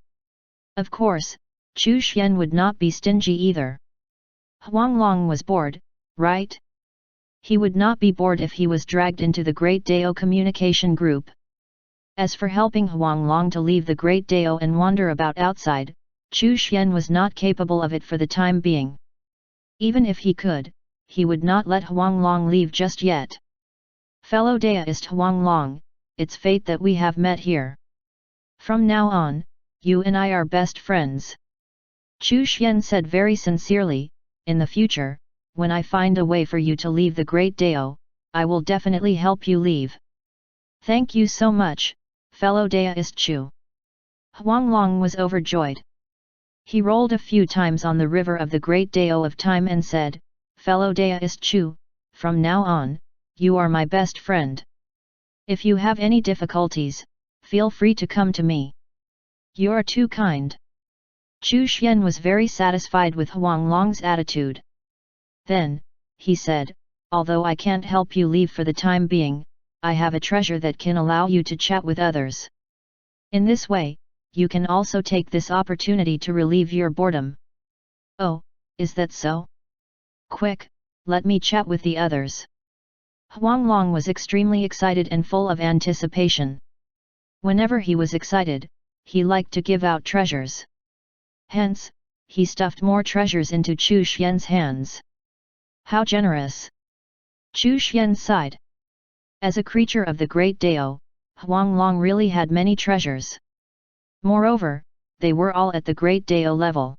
Of course, Chu Xian would not be stingy either. Huanglong was bored, right? He would not be bored if he was dragged into the Great Dao communication group. As for helping Huanglong to leave the Great Dao and wander about outside, Chu Xian was not capable of it for the time being. Even if he could, he would not let Huanglong leave just yet. Fellow Daoist Huanglong, it's fate that we have met here. From now on, you and I are best friends. Chu Xian said very sincerely, in the future, when I find a way for you to leave the Great Dao, I will definitely help you leave. Thank you so much, fellow Daoist Chu. Huanglong was overjoyed. He rolled a few times on the river of the Great Dao of Time and said, Fellow Daoist Chu, from now on, you are my best friend. If you have any difficulties, feel free to come to me. You are too kind. Chu Xian was very satisfied with Huanglong's attitude. Then, he said, although I can't help you leave for the time being, I have a treasure that can allow you to chat with others. In this way, you can also take this opportunity to relieve your boredom. Oh, is that so? Quick, let me chat with the others. Huanglong was extremely excited and full of anticipation. Whenever he was excited, he liked to give out treasures. Hence, he stuffed more treasures into Chu Xian's hands. How generous! Chu Xian sighed. As a creature of the Great Dao, Huanglong really had many treasures. Moreover, they were all at the Great Dao level.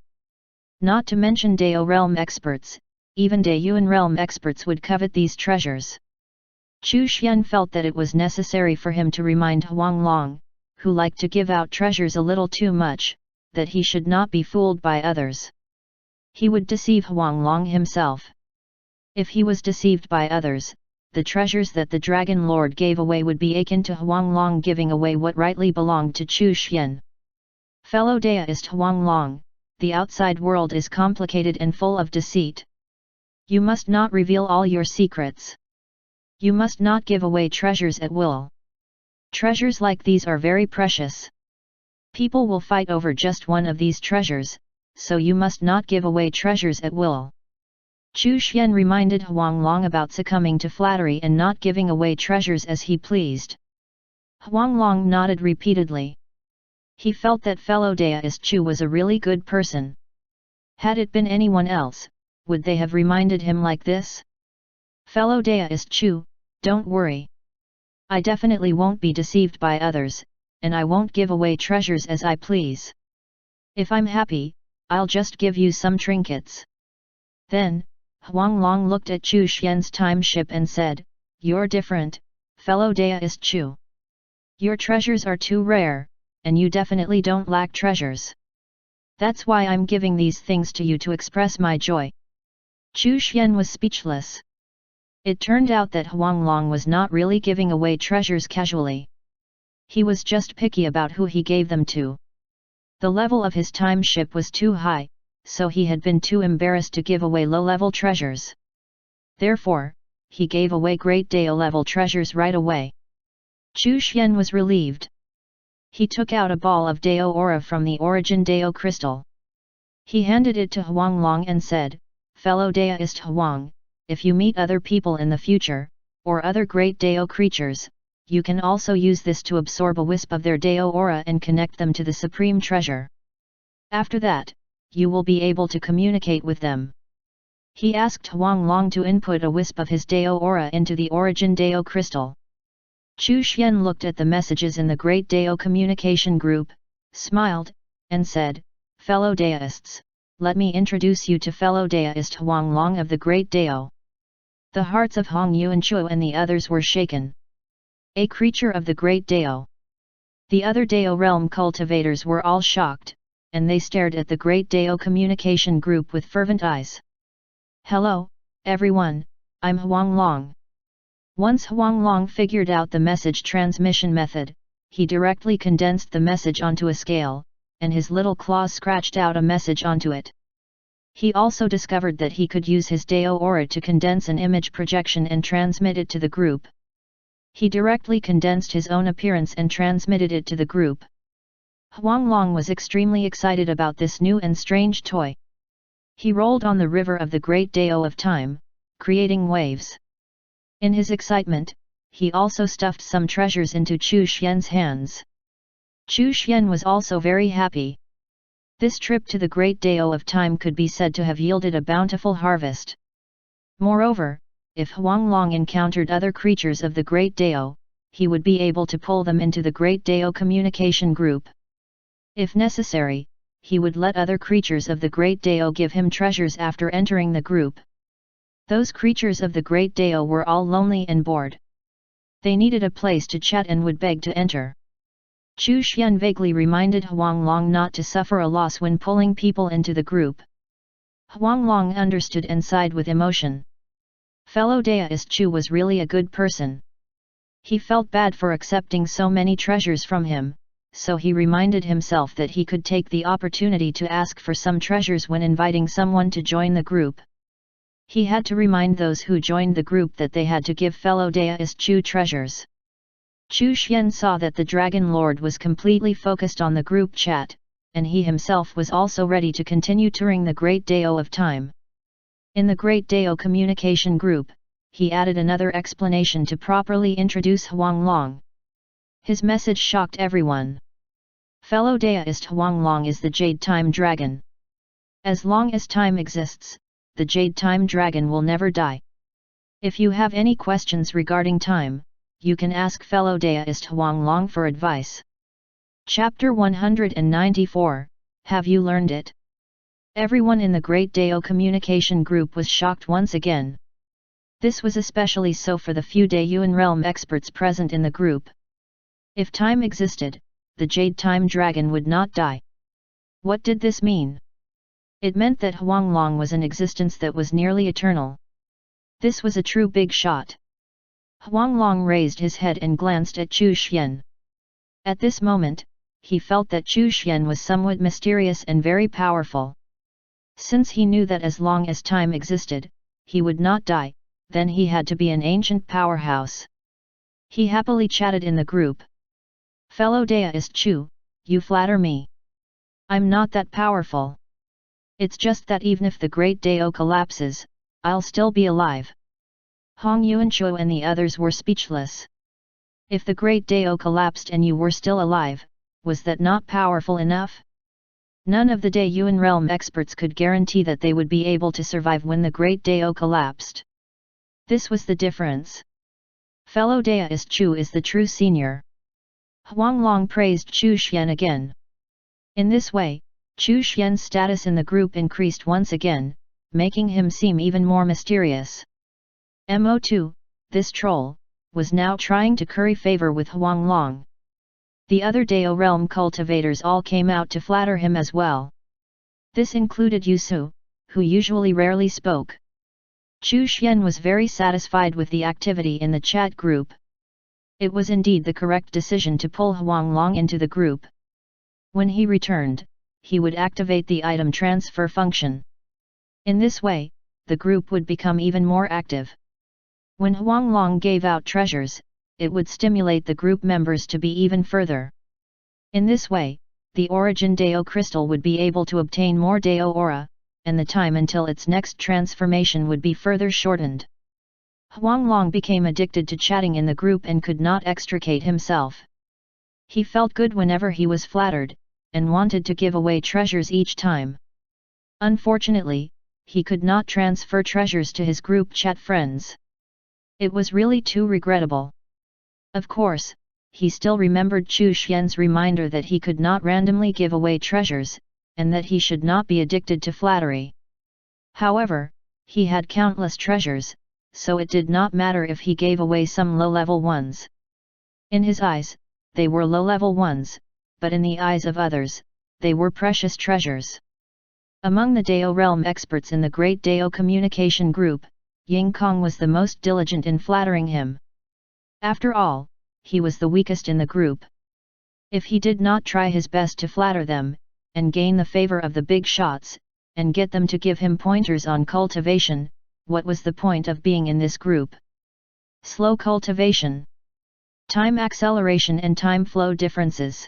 Not to mention Dao realm experts, even Dayuan realm experts would covet these treasures. Chu Xian felt that it was necessary for him to remind Huanglong, who liked to give out treasures a little too much, that he should not be fooled by others. He would deceive Huanglong himself. If he was deceived by others, the treasures that the Dragon Lord gave away would be akin to Huanglong giving away what rightly belonged to Chu Xian. Fellow Daoist Huanglong, the outside world is complicated and full of deceit. You must not reveal all your secrets. You must not give away treasures at will. Treasures like these are very precious. People will fight over just one of these treasures, so you must not give away treasures at will. Chu Xian reminded Huanglong about succumbing to flattery and not giving away treasures as he pleased. Huanglong nodded repeatedly. He felt that fellow Daoist Chu was a really good person. Had it been anyone else, would they have reminded him like this? Fellow Daoist Chu, don't worry. I definitely won't be deceived by others, and I won't give away treasures as I please. If I'm happy, I'll just give you some trinkets. Then, Huanglong looked at Chu Xian's time ship and said, You're different, fellow Daoist Chu. Your treasures are too rare, and you definitely don't lack treasures. That's why I'm giving these things to you to express my joy. Chu Xian was speechless. It turned out that Huanglong was not really giving away treasures casually. He was just picky about who he gave them to. The level of his time ship was too high, so he had been too embarrassed to give away low-level treasures. Therefore, he gave away Great Dao-level treasures right away. Chu Xian was relieved. He took out a ball of Dao aura from the Origin Dao crystal. He handed it to Huanglong and said, Fellow Daoist Huang, if you meet other people in the future, or other Great Dao creatures, you can also use this to absorb a wisp of their Dao aura and connect them to the Supreme Treasure. After that, you will be able to communicate with them. He asked Huanglong to input a wisp of his Dao aura into the Origin Dao crystal. Chu Xian looked at the messages in the Great Dao communication group, smiled, and said, Fellow Daoists, let me introduce you to fellow Daoist Huanglong of the Great Dao. The hearts of Hong Yuanchuo and the others were shaken. A creature of the Great Dao. The other Dao realm cultivators were all shocked, and they stared at the Great Dao communication group with fervent eyes. Hello, Everyone, I'm Huang Long. Once Huang Long figured out the message transmission method, he directly condensed the message onto a scale, and his little claws scratched out a message onto it. He also discovered that he could use his Dao aura to condense an image projection and transmit it to the group. He directly condensed his own appearance and transmitted it to the group. Huang Long was extremely excited about this new and strange toy. He rolled on the river of the great Dao of time, creating waves. In his excitement, he also stuffed some treasures into Chu Xian's hands. Chu Xian was also very happy. This trip to the great Dao of time could be said to have yielded a bountiful harvest. Moreover, if Huang Long encountered other creatures of the great Dao, he would be able to pull them into the great Dao communication group. If necessary, he would let other creatures of the great Dao give him treasures after entering the group. Those creatures of the great Dao were all lonely and bored. They needed a place to chat and would beg to enter. Chu Xian vaguely reminded Huang Long not to suffer a loss when pulling people into the group. Huang Long understood and sighed with emotion. Fellow Daoist Chu was really a good person. He felt bad for accepting so many treasures from him, so he reminded himself that he could take the opportunity to ask for some treasures when inviting someone to join the group. He had to remind those who joined the group that they had to give fellow Daoist Chu treasures. Chu Xian saw that the Dragon Lord was completely focused on the group chat, and he himself was also ready to continue touring the Great Dao of Time. In the Great Dao communication group, he added another explanation to properly introduce Huang Long. His message shocked everyone. Fellow Daoist Huang Long is the Jade Time Dragon. As long as time exists, the Jade Time Dragon will never die. If you have any questions regarding time, you can ask fellow Daoist Huang Long for advice. Chapter 194, Have you learned it? Everyone in the Great Dao communication group was shocked once again. This was especially so for the few Daoyuan realm experts present in the group. If time existed, the Jade Time Dragon would not die. What did this mean? It meant that Huang Long was an existence that was nearly eternal. This was a true big shot. Huang Long raised his head and glanced at Chu Xian. At this moment, he felt that Chu Xian was somewhat mysterious and very powerful. Since he knew that as long as time existed, he would not die, then he had to be an ancient powerhouse. He happily chatted in the group. Fellow Daoist Chu, you flatter me. I'm not that powerful. It's just that even if the Great Dao collapses, I'll still be alive. Hong Yuanchuo and the others were speechless. If the Great Dao collapsed and you were still alive, was that not powerful enough? None of the Daoyuan realm experts could guarantee that they would be able to survive when the Great Dao collapsed. This was the difference. Fellow Daoist Chu is the true senior. Huang Long praised Chu Xian again. In this way, Chu Xian's status in the group increased once again, making him seem even more mysterious. Mo2, this troll, was now trying to curry favor with Huang Long. The other Dao realm cultivators all came out to flatter him as well. This included Yusu, who usually rarely spoke. Chu Xian was very satisfied with the activity in the chat group. It was indeed the correct decision to pull Huang Long into the group. When he returned, he would activate the item transfer function. In this way, the group would become even more active. When Huang Long gave out treasures, it would stimulate the group members to be even further. In this way, the Origin Dao crystal would be able to obtain more Dao aura, and the time until its next transformation would be further shortened. Huang Long became addicted to chatting in the group and could not extricate himself. He felt good whenever he was flattered, and wanted to give away treasures each time. Unfortunately, he could not transfer treasures to his group chat friends. It was really too regrettable. Of course, he still remembered Chu Xian's reminder that he could not randomly give away treasures, and that he should not be addicted to flattery. However, he had countless treasures, so it did not matter if he gave away some low-level ones. In his eyes, they were low-level ones, but in the eyes of others, they were precious treasures. Among the Dao realm experts in the Great Dao communication group, Ying Kong was the most diligent in flattering him. After all, he was the weakest in the group. If he did not try his best to flatter them, and gain the favor of the big shots, and get them to give him pointers on cultivation, what was the point of being in this group? Slow cultivation, time acceleration and time flow differences.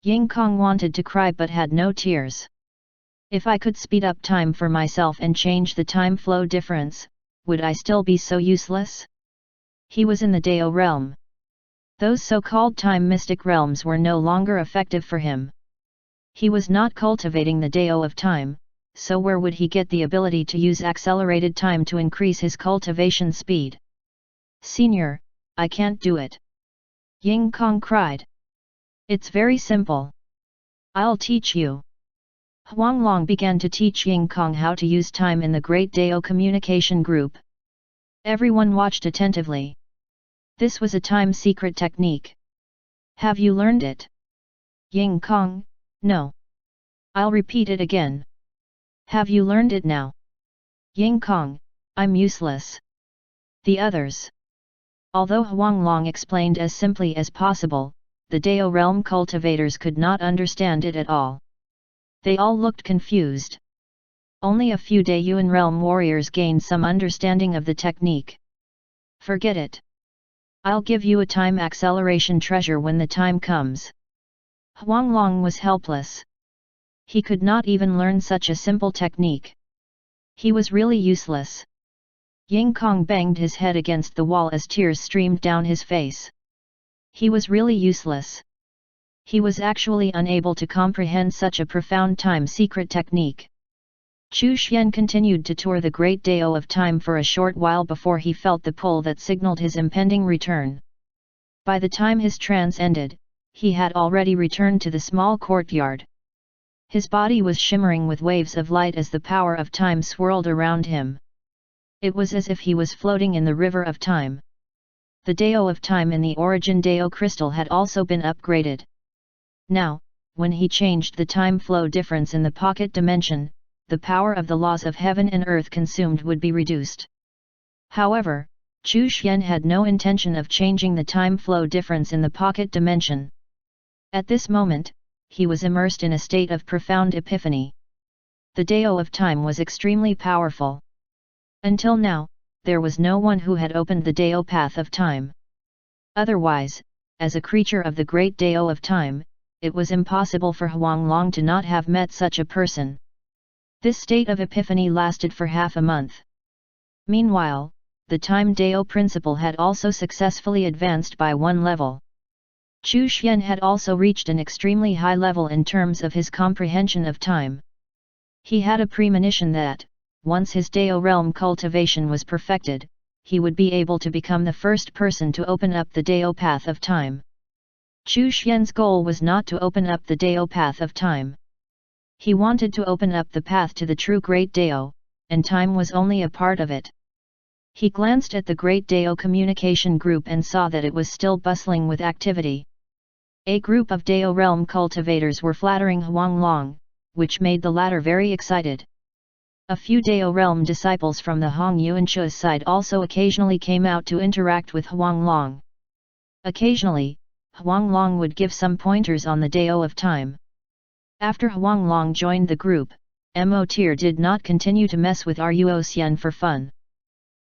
Ying Kong wanted to cry but had no tears. If I could speed up time for myself and change the time flow difference, would I still be so useless? He was in the Dao realm. Those so-called time mystic realms were no longer effective for him. He was not cultivating the Dao of time, so where would he get the ability to use accelerated time to increase his cultivation speed? Senior, I can't do it. Ying Kong cried. It's very simple. I'll teach you. Huanglong began to teach Ying Kong how to use time in the Great Dao communication group. Everyone watched attentively. This was a time secret technique. Have you learned it? Ying Kong, no. I'll repeat it again. Have you learned it now? Ying Kong, I'm useless. The others. Although Huanglong explained as simply as possible, the Dao realm cultivators could not understand it at all. They all looked confused. Only a few Dayuan realm warriors gained some understanding of the technique. Forget it. I'll give you a time acceleration treasure when the time comes. Huanglong was helpless. He could not even learn such a simple technique. He was really useless. Ying Kong banged his head against the wall as tears streamed down his face. He was really useless. He was actually unable to comprehend such a profound time secret technique. Chu Xian continued to tour the Great Dao of Time for a short while before he felt the pull that signaled his impending return. By the time his trance ended, he had already returned to the small courtyard. His body was shimmering with waves of light as the power of time swirled around him. It was as if he was floating in the river of time. The Dao of Time in the Origin Dao crystal had also been upgraded. Now, when he changed the time flow difference in the pocket dimension, the power of the laws of heaven and earth consumed would be reduced. However, Chu Xian had no intention of changing the time flow difference in the pocket dimension. At this moment, he was immersed in a state of profound epiphany. The Dao of Time was extremely powerful. Until now, there was no one who had opened the Dao path of time. Otherwise, as a creature of the Great Dao of Time, it was impossible for Huanglong to not have met such a person. This state of epiphany lasted for half a month. Meanwhile, the Time Dao principle had also successfully advanced by one level. Chu Xian had also reached an extremely high level in terms of his comprehension of time. He had a premonition that, once his Dao realm cultivation was perfected, he would be able to become the first person to open up the Dao path of time. Chu Xian's goal was not to open up the Dao path of time. He wanted to open up the path to the true Great Dao, and time was only a part of it. He glanced at the Great Dao communication group and saw that it was still bustling with activity. A group of Dao realm cultivators were flattering Huanglong, which made the latter very excited. A few Dao realm disciples from the Hong Yuanchu's side also occasionally came out to interact with Huanglong. Occasionally, Huanglong would give some pointers on the Dao of Time. After Huanglong joined the group, Mo Tier did not continue to mess with Ruo Xian for fun.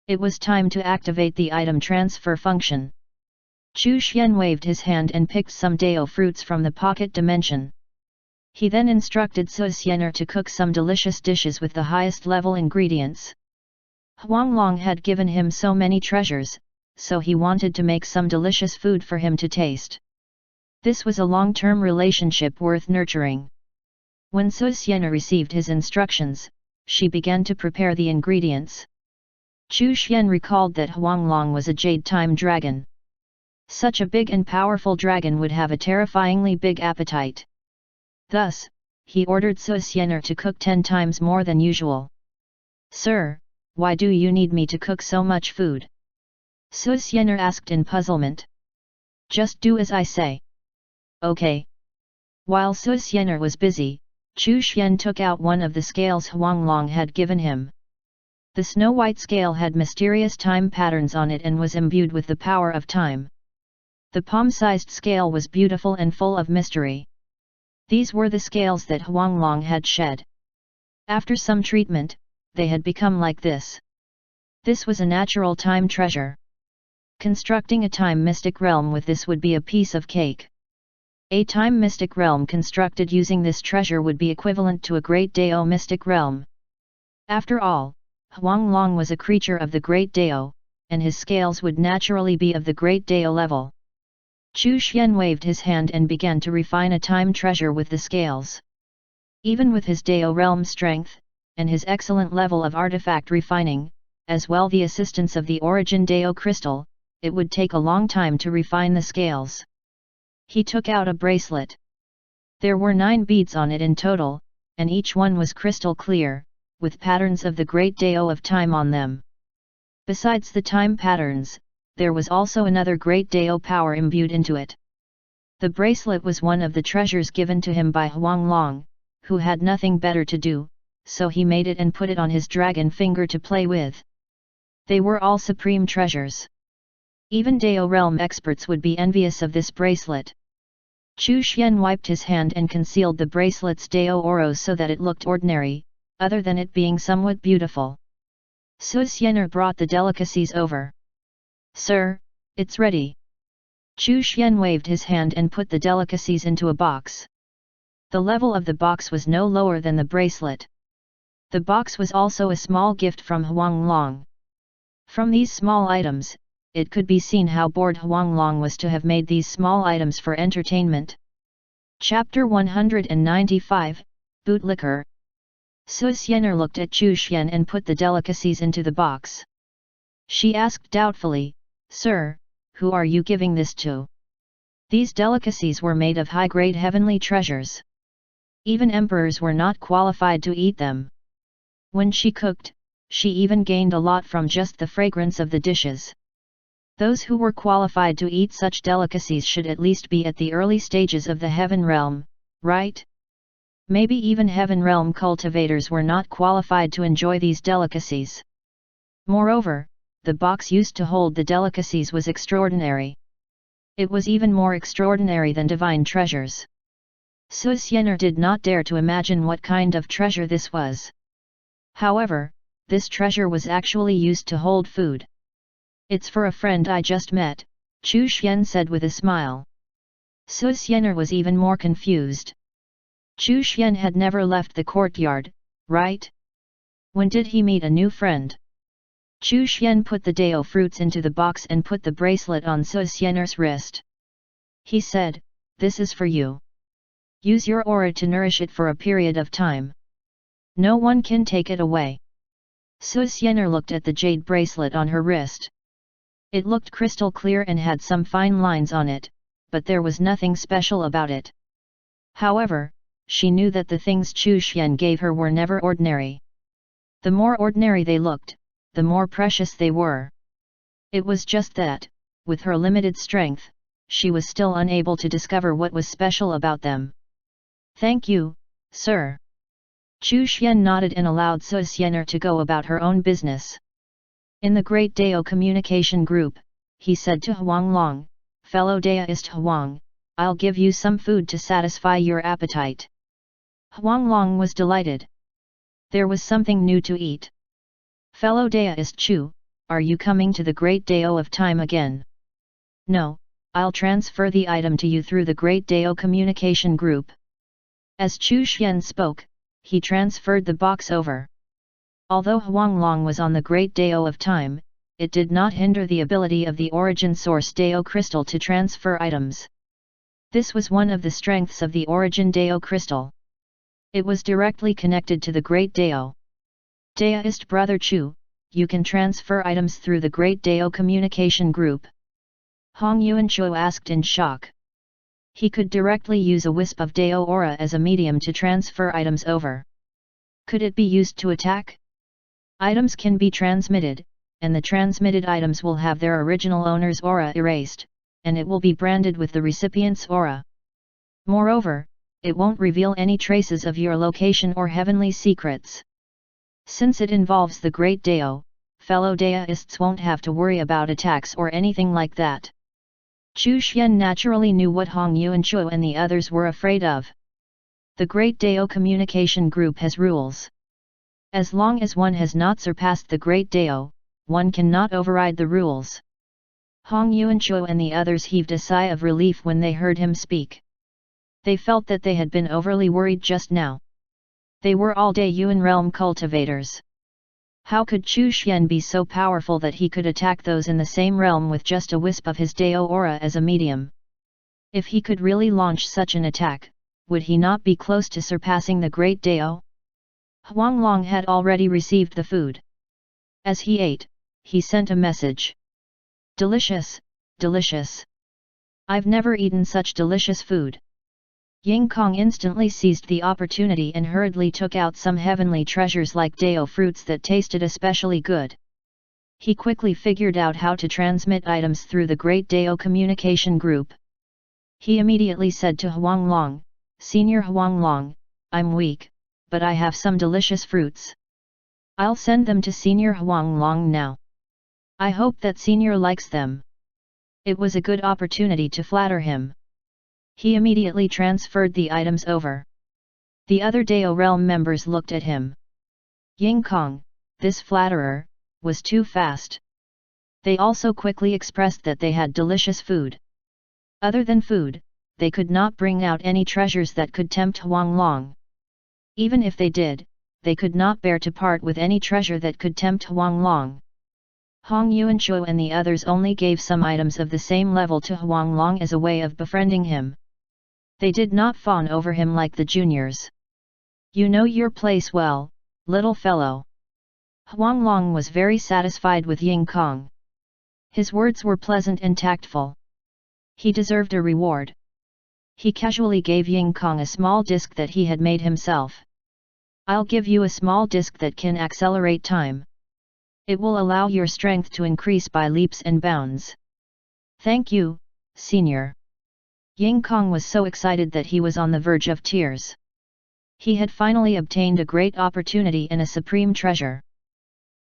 It was time to activate the item transfer function. Chu Xian waved his hand and picked some Dao fruits from the pocket dimension. He then instructed Su Xianer to cook some delicious dishes with the highest level ingredients. Huanglong had given him so many treasures, so he wanted to make some delicious food for him to taste. This was a long-term relationship worth nurturing. When Su Xianer received his instructions, she began to prepare the ingredients. Chu Xian recalled that Huanglong was a jade time dragon. Such a big and powerful dragon would have a terrifyingly big appetite. Thus, he ordered Su Xianer to cook 10 times more than usual. "Sir, why do you need me to cook so much food?" Su Xianer asked in puzzlement. "Just do as I say." "Okay." While Su Xianer was busy, Chu Xian took out one of the scales Huanglong had given him. The snow-white scale had mysterious time patterns on it and was imbued with the power of time. The palm-sized scale was beautiful and full of mystery. These were the scales that Huanglong had shed. After some treatment, they had become like this. This was a natural time treasure. Constructing a time mystic realm with this would be a piece of cake. A time mystic realm constructed using this treasure would be equivalent to a great Dao mystic realm. After all, Huanglong was a creature of the great Dao, and his scales would naturally be of the great Dao level. Chu Xian waved his hand and began to refine a time treasure with the scales. Even with his Dao realm strength, and his excellent level of artifact refining, as well the assistance of the origin Dao crystal, it would take a long time to refine the scales. He took out a bracelet. There were 9 beads on it in total, and each one was crystal clear, with patterns of the great Dao of time on them. Besides the time patterns, there was also another great Dao power imbued into it. The bracelet was one of the treasures given to him by Huanglong, who had nothing better to do, so he made it and put it on his dragon finger to play with. They were all supreme treasures. Even Dao realm experts would be envious of this bracelet. Chu Xian wiped his hand and concealed the bracelet's Dao aura so that it looked ordinary, other than it being somewhat beautiful. Su Xianer brought the delicacies over. "Sir, it's ready." Chu Xian waved his hand and put the delicacies into a box. The level of the box was no lower than the bracelet. The box was also a small gift from Huanglong. From these small items, it could be seen how bored Huanglong was to have made these small items for entertainment. Chapter 195, Bootlicker. Su Xianer looked at Chu Xian and put the delicacies into the box. She asked doubtfully, "Sir, who are you giving this to?" These delicacies were made of high-grade heavenly treasures. Even emperors were not qualified to eat them. When she cooked, she even gained a lot from just the fragrance of the dishes. Those who were qualified to eat such delicacies should at least be at the early stages of the heaven realm, right? Maybe even heaven realm cultivators were not qualified to enjoy these delicacies. Moreover, the box used to hold the delicacies was extraordinary. It was even more extraordinary than divine treasures. Su Xianer did not dare to imagine what kind of treasure this was. However, this treasure was actually used to hold food. "It's for a friend I just met," Chu Xian said with a smile. Su Xianer was even more confused. Chu Xian had never left the courtyard, right? When did he meet a new friend? Chu Xian put the Dao fruits into the box and put the bracelet on Su Xianer's wrist. He said, "This is for you. Use your aura to nourish it for a period of time. No one can take it away." Su Xianer looked at the jade bracelet on her wrist. It looked crystal clear and had some fine lines on it, but there was nothing special about it. However, she knew that the things Chu Xian gave her were never ordinary. The more ordinary they looked, the more precious they were. It was just that, with her limited strength, she was still unable to discover what was special about them. "Thank you, sir." Chu Xian nodded and allowed Su Xianer to go about her own business. In the Great Dao Communication Group, he said to Huanglong, "Fellow Daoist Huang, I'll give you some food to satisfy your appetite." Huanglong was delighted. There was something new to eat. "Fellow Daoist Chu, are you coming to the Great Dao of Time again?" "No, I'll transfer the item to you through the Great Dao Communication Group." As Chu Xian spoke, he transferred the box over. Although Huanglong was on the Great Dao of Time, it did not hinder the ability of the origin source Dao crystal to transfer items. This was one of the strengths of the origin Dao crystal. It was directly connected to the Great Dao. "Daoist Brother Chu, you can transfer items through the Great Dao Communication Group?" Hong Yuanchuo asked in shock. He could directly use a wisp of Dao aura as a medium to transfer items over. Could it be used to attack? Items can be transmitted, and the transmitted items will have their original owner's aura erased, and it will be branded with the recipient's aura. Moreover, it won't reveal any traces of your location or heavenly secrets. Since it involves the Great Dao, fellow Daoists won't have to worry about attacks or anything like that. Chu Xian naturally knew what Hong Yuanchuo and the others were afraid of. The Great Dao Communication Group has rules. As long as one has not surpassed the Great Dao, one cannot override the rules. Hong Yuanchuo and the others heaved a sigh of relief when they heard him speak. They felt that they had been overly worried just now. They were all Daoyuan realm cultivators. How could Chu Xian be so powerful that he could attack those in the same realm with just a wisp of his Dao aura as a medium? If he could really launch such an attack, would he not be close to surpassing the Great Dao? Huang Long had already received the food. As he ate, he sent a message. Delicious, delicious. I've never eaten such delicious food. Ying Kong instantly seized the opportunity and hurriedly took out some heavenly treasures like Dao fruits that tasted especially good. He quickly figured out how to transmit items through the Great Dao Communication Group. He immediately said to Huang Long, "Senior Huang Long, I'm weak, but I have some delicious fruits. I'll send them to Senior Huang Long now. I hope that Senior likes them." It was a good opportunity to flatter him. He immediately transferred the items over. The other Dao realm members looked at him. Ying Kong, this flatterer, was too fast. They also quickly expressed that they had delicious food. Other than food, they could not bring out any treasures that could tempt Huang Long. Even if they did, they could not bear to part with any treasure that could tempt Huang Long. Hong Yuanchuo and the others only gave some items of the same level to Huang Long as a way of befriending him. They did not fawn over him like the juniors. "You know your place well, little fellow." Huang Long was very satisfied with Ying Kong. His words were pleasant and tactful. He deserved a reward. He casually gave Ying Kong a small disc that he had made himself. "I'll give you a small disc that can accelerate time. It will allow your strength to increase by leaps and bounds." "Thank you, Senior." Ying Kong was so excited that he was on the verge of tears. He had finally obtained a great opportunity and a supreme treasure.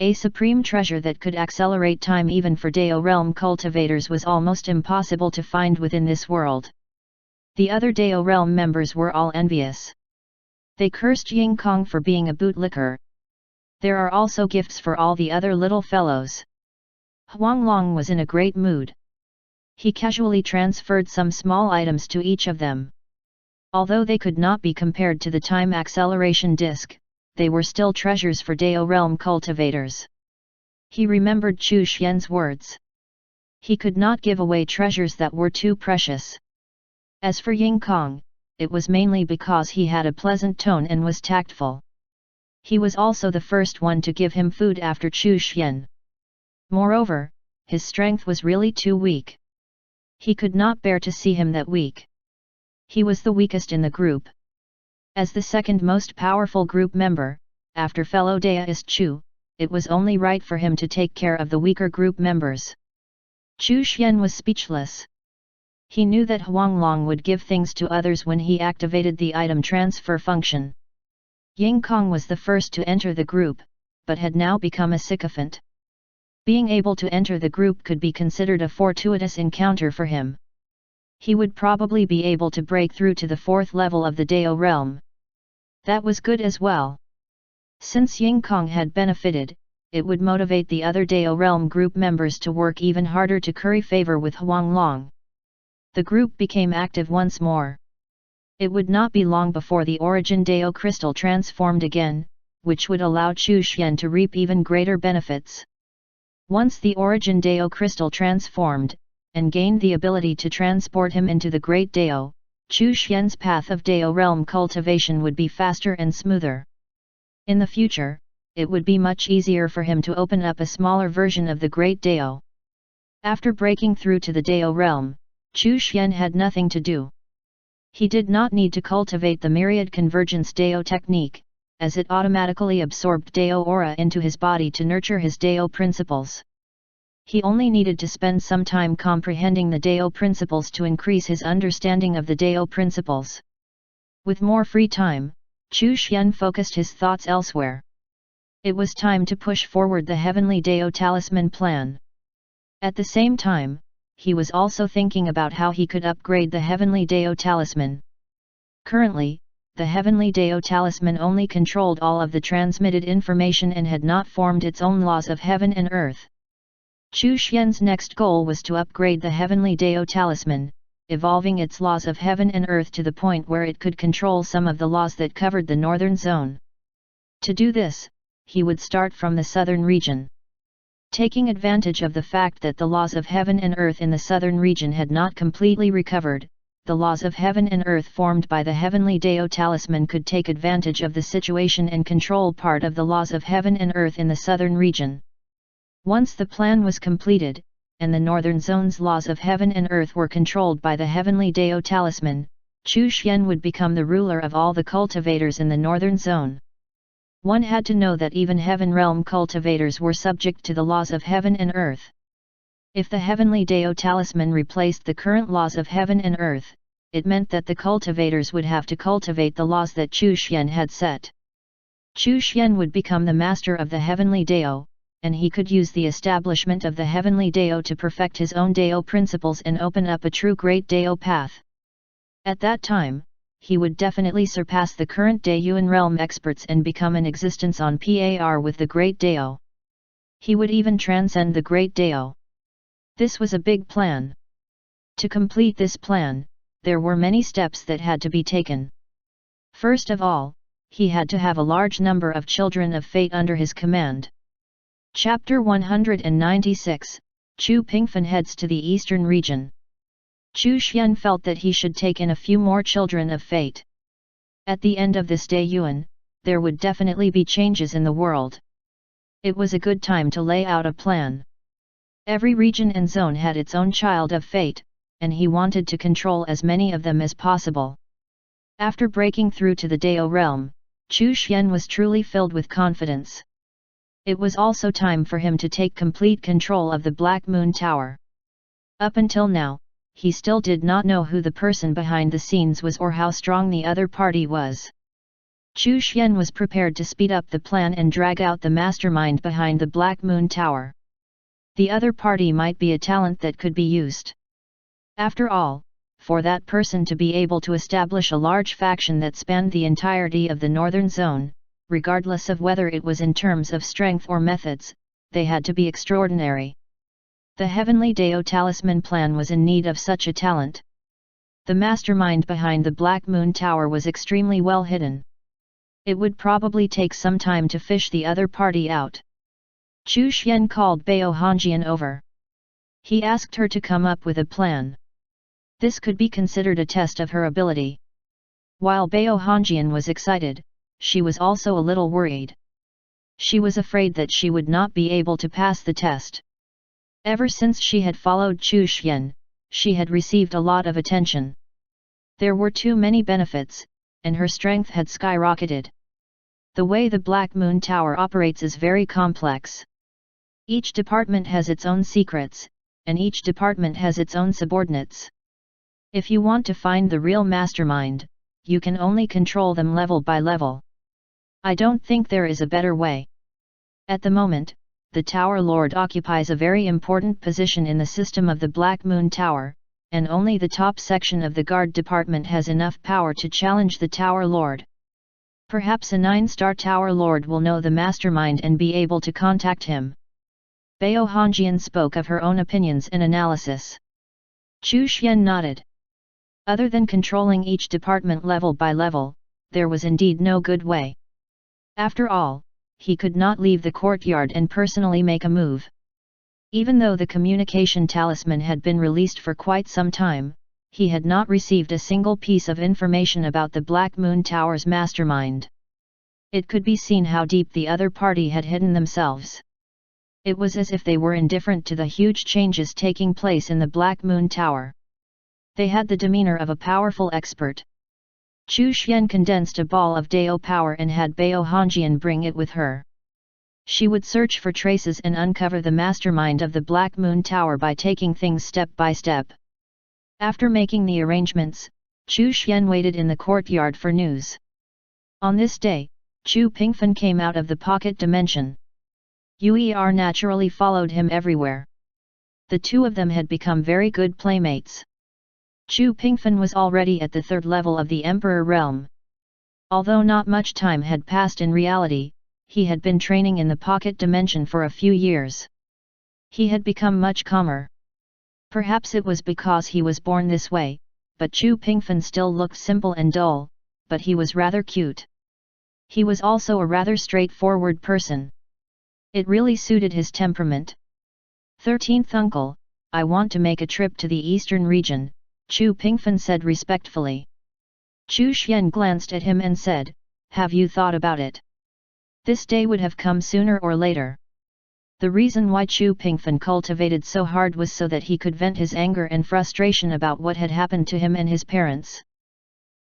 A supreme treasure that could accelerate time even for Dao realm cultivators was almost impossible to find within this world. The other Dao realm members were all envious. They cursed Ying Kong for being a bootlicker. There are also gifts for all the other little fellows. Huang Long was in a great mood. He casually transferred some small items to each of them. Although they could not be compared to the time acceleration disc, they were still treasures for Dao realm cultivators. He remembered Chu Xian's words. He could not give away treasures that were too precious. As for Ying Kong, it was mainly because he had a pleasant tone and was tactful. He was also the first one to give him food after Chu Xian. Moreover, his strength was really too weak. He could not bear to see him that weak. He was the weakest in the group. As the second most powerful group member, after fellow Daoist Chu, it was only right for him to take care of the weaker group members. Chu Xian was speechless. He knew that Huang Long would give things to others when he activated the item transfer function. Ying Kong was the first to enter the group, but had now become a sycophant. Being able to enter the group could be considered a fortuitous encounter for him. He would probably be able to break through to the fourth level of the Dao realm. That was good as well. Since Ying Kong had benefited, it would motivate the other Dao realm group members to work even harder to curry favor with Huang Long. The group became active once more. It would not be long before the Origin Dao crystal transformed again, which would allow Chu Xian to reap even greater benefits. Once the Origin Dao crystal transformed, and gained the ability to transport him into the Great Dao, Chu Xian's path of Dao realm cultivation would be faster and smoother. In the future, it would be much easier for him to open up a smaller version of the Great Dao. After breaking through to the Dao realm, Chu Xian had nothing to do. He did not need to cultivate the myriad convergence Dao technique, as it automatically absorbed Dao aura into his body to nurture his Dao principles. He only needed to spend some time comprehending the Dao principles to increase his understanding of the Dao principles. With more free time, Chu Xian focused his thoughts elsewhere. It was time to push forward the Heavenly Dao Talisman plan. At the same time, he was also thinking about how he could upgrade the Heavenly Dao Talisman. Currently, the Heavenly Dao Talisman only controlled all of the transmitted information and had not formed its own laws of heaven and earth. Chu Xian's next goal was to upgrade the Heavenly Dao Talisman, evolving its laws of heaven and earth to the point where it could control some of the laws that covered the northern zone. To do this, he would start from the southern region. Taking advantage of the fact that the laws of heaven and earth in the southern region had not completely recovered, the laws of heaven and earth formed by the Heavenly Dao Talisman could take advantage of the situation and control part of the laws of heaven and earth in the southern region. Once the plan was completed, and the northern zone's laws of heaven and earth were controlled by the Heavenly Dao Talisman, Chu Xian would become the ruler of all the cultivators in the northern zone. One had to know that even heaven realm cultivators were subject to the laws of heaven and earth. If the Heavenly Dao Talisman replaced the current laws of heaven and earth, it meant that the cultivators would have to cultivate the laws that Chu Xian had set. Chu Xian would become the master of the Heavenly Dao, and he could use the establishment of the Heavenly Dao to perfect his own Dao principles and open up a true great Dao path. At that time, he would definitely surpass the current Daiyuan realm experts and become an existence on par with the great Dao. He would even transcend the great Dao. This was a big plan. To complete this plan, there were many steps that had to be taken. First of all, he had to have a large number of children of fate under his command. Chapter 196, Chu Pingfen heads to the eastern region. Chu Xian felt that he should take in a few more children of fate. At the end of this Daiyuan, there would definitely be changes in the world. It was a good time to lay out a plan. Every region and zone had its own child of fate, and he wanted to control as many of them as possible. After breaking through to the Dao realm, Chu Xian was truly filled with confidence. It was also time for him to take complete control of the Black Moon Tower. Up until now, he still did not know who the person behind the scenes was or how strong the other party was. Chu Xian was prepared to speed up the plan and drag out the mastermind behind the Black Moon Tower. The other party might be a talent that could be used. After all, for that person to be able to establish a large faction that spanned the entirety of the northern zone, regardless of whether it was in terms of strength or methods, they had to be extraordinary. The Heavenly Dao Talisman plan was in need of such a talent. The mastermind behind the Black Moon Tower was extremely well hidden. It would probably take some time to fish the other party out. Chu Xian called Bao Hongjian over. He asked her to come up with a plan. This could be considered a test of her ability. While Bao Hongjian was excited, she was also a little worried. She was afraid that she would not be able to pass the test. Ever since she had followed Chu Xian, she had received a lot of attention. There were too many benefits, and her strength had skyrocketed. The way the Black Moon Tower operates is very complex. Each department has its own secrets, and each department has its own subordinates. If you want to find the real mastermind, you can only control them level by level. I don't think there is a better way. At the moment, the Tower Lord occupies a very important position in the system of the Black Moon Tower, and only the top section of the guard department has enough power to challenge the Tower Lord. Perhaps a 9-star Tower Lord will know the mastermind and be able to contact him. Bao Hongjian spoke of her own opinions and analysis. Chu Xian nodded. Other than controlling each department level by level, there was indeed no good way. After all, he could not leave the courtyard and personally make a move. Even though the communication talisman had been released for quite some time, he had not received a single piece of information about the Black Moon Tower's mastermind. It could be seen how deep the other party had hidden themselves. It was as if they were indifferent to the huge changes taking place in the Black Moon Tower. They had the demeanor of a powerful expert. Chu Xian condensed a ball of Dao power and had Bao Hongjian bring it with her. She would search for traces and uncover the mastermind of the Black Moon Tower by taking things step by step. After making the arrangements, Chu Xian waited in the courtyard for news. On this day, Chu Pingfen came out of the pocket dimension. Uer naturally followed him everywhere. The two of them had become very good playmates. Chu Pingfen was already at the third level of the Emperor realm. Although not much time had passed in reality, he had been training in the pocket dimension for a few years. He had become much calmer. Perhaps it was because he was born this way, but Chu Pingfen still looked simple and dull, but he was rather cute. He was also a rather straightforward person. It really suited his temperament. 13th uncle, I want to make a trip to the eastern region, Chu Pingfen said respectfully. Chu Xian glanced at him and said, have you thought about it? This day would have come sooner or later. The reason why Chu Pingfen cultivated so hard was so that he could vent his anger and frustration about what had happened to him and his parents.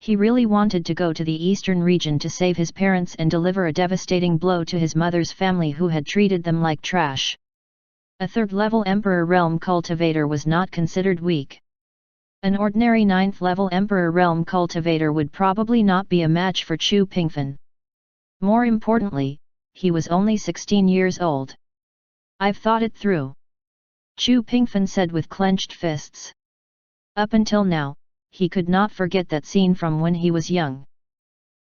He really wanted to go to the eastern region to save his parents and deliver a devastating blow to his mother's family who had treated them like trash. A third-level Emperor Realm cultivator was not considered weak. An ordinary 9th-level Emperor Realm cultivator would probably not be a match for Chu Pingfen. More importantly, he was only 16 years old. I've thought it through. Chu Pingfen said with clenched fists. Up until now, he could not forget that scene from when he was young.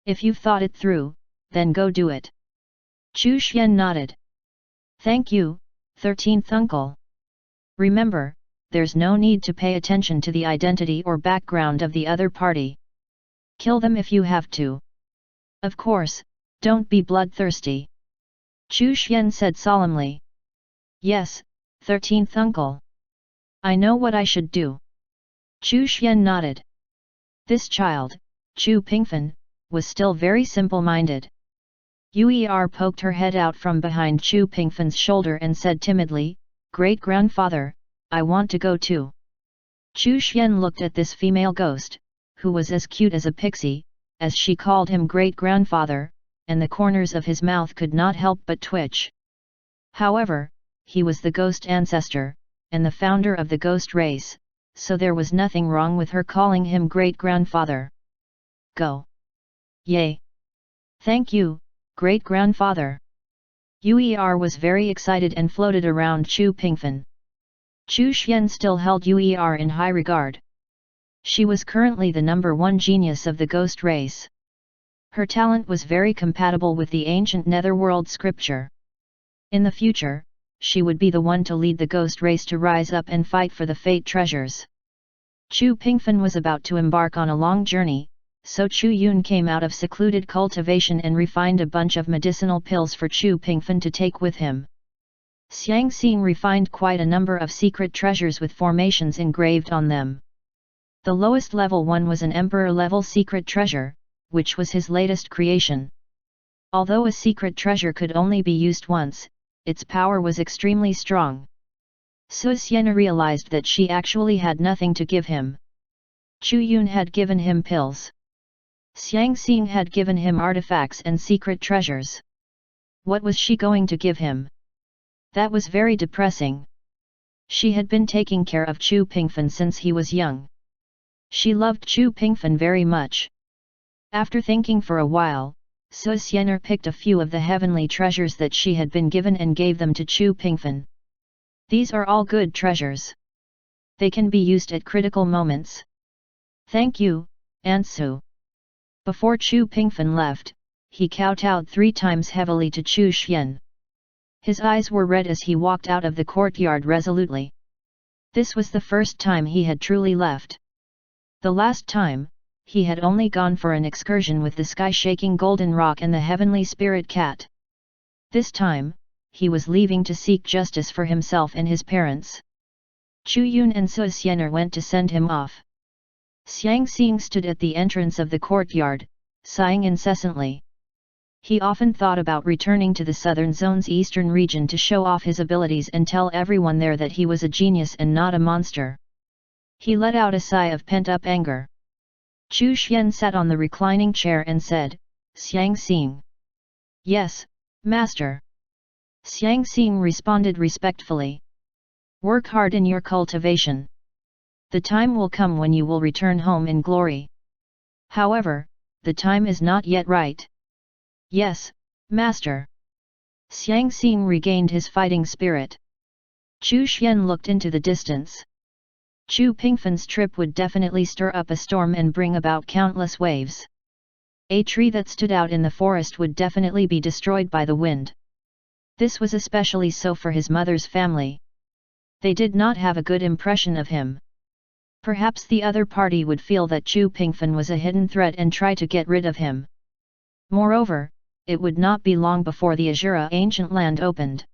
If you've thought it through, then go do it. Chu Xian nodded. Thank you, 13th uncle. Remember, there's no need to pay attention to the identity or background of the other party. Kill them if you have to. Of course, don't be bloodthirsty. Chu Xian said solemnly. Yes, 13th uncle. I know what I should do. Chu Xian nodded. This child, Chu Pingfen, was still very simple-minded. Uer poked her head out from behind Chu Pingfen's shoulder and said timidly, Great-grandfather, I want to go too. Chu Xian looked at this female ghost, who was as cute as a pixie, as she called him great-grandfather, and the corners of his mouth could not help but twitch. However, he was the ghost ancestor, and the founder of the ghost race, so there was nothing wrong with her calling him great-grandfather. Go! Yay! Thank you, great-grandfather! Uer was very excited and floated around Chu Pingfen. Chu Xian still held Uer in high regard. She was currently the #1 genius of the ghost race. Her talent was very compatible with the ancient netherworld scripture. In the future, she would be the one to lead the ghost race to rise up and fight for the fate treasures. Chu Pingfen was about to embark on a long journey, so Chu Yun came out of secluded cultivation and refined a bunch of medicinal pills for Chu Pingfen to take with him. Xiang Xing refined quite a number of secret treasures with formations engraved on them. The lowest level one was an emperor-level secret treasure, which was his latest creation. Although a secret treasure could only be used once, its power was extremely strong. Su Xian realized that she actually had nothing to give him. Chu Yun had given him pills. Xiang Xing had given him artifacts and secret treasures. What was she going to give him? That was very depressing. She had been taking care of Chu Pingfen since he was young. She loved Chu Pingfen very much. After thinking for a while, Su Xian picked a few of the heavenly treasures that she had been given and gave them to Chu Pingfen. These are all good treasures. They can be used at critical moments. Thank you, Aunt Su. Before Chu Pingfen left, he kowtowed 3 times heavily to Chu Xian. His eyes were red as he walked out of the courtyard resolutely. This was the first time he had truly left. The last time, he had only gone for an excursion with the sky-shaking golden rock and the heavenly spirit cat. This time, he was leaving to seek justice for himself and his parents. Chu Yun and Su Xian went to send him off. Xiang Xing stood at the entrance of the courtyard, sighing incessantly. He often thought about returning to the southern zone's eastern region to show off his abilities and tell everyone there that he was a genius and not a monster. He let out a sigh of pent-up anger. Chu Xian sat on the reclining chair and said, Xiang Xing. Yes, master. Xiang Xing responded respectfully. Work hard in your cultivation. The time will come when you will return home in glory. However, the time is not yet right. Yes, master. Xiang Xing regained his fighting spirit. Chu Xian looked into the distance. Chu Pingfan's trip would definitely stir up a storm and bring about countless waves. A tree that stood out in the forest would definitely be destroyed by the wind. This was especially so for his mother's family. They did not have a good impression of him. Perhaps the other party would feel that Chu Pingfan was a hidden threat and try to get rid of him. Moreover, it would not be long before the Azura ancient land opened.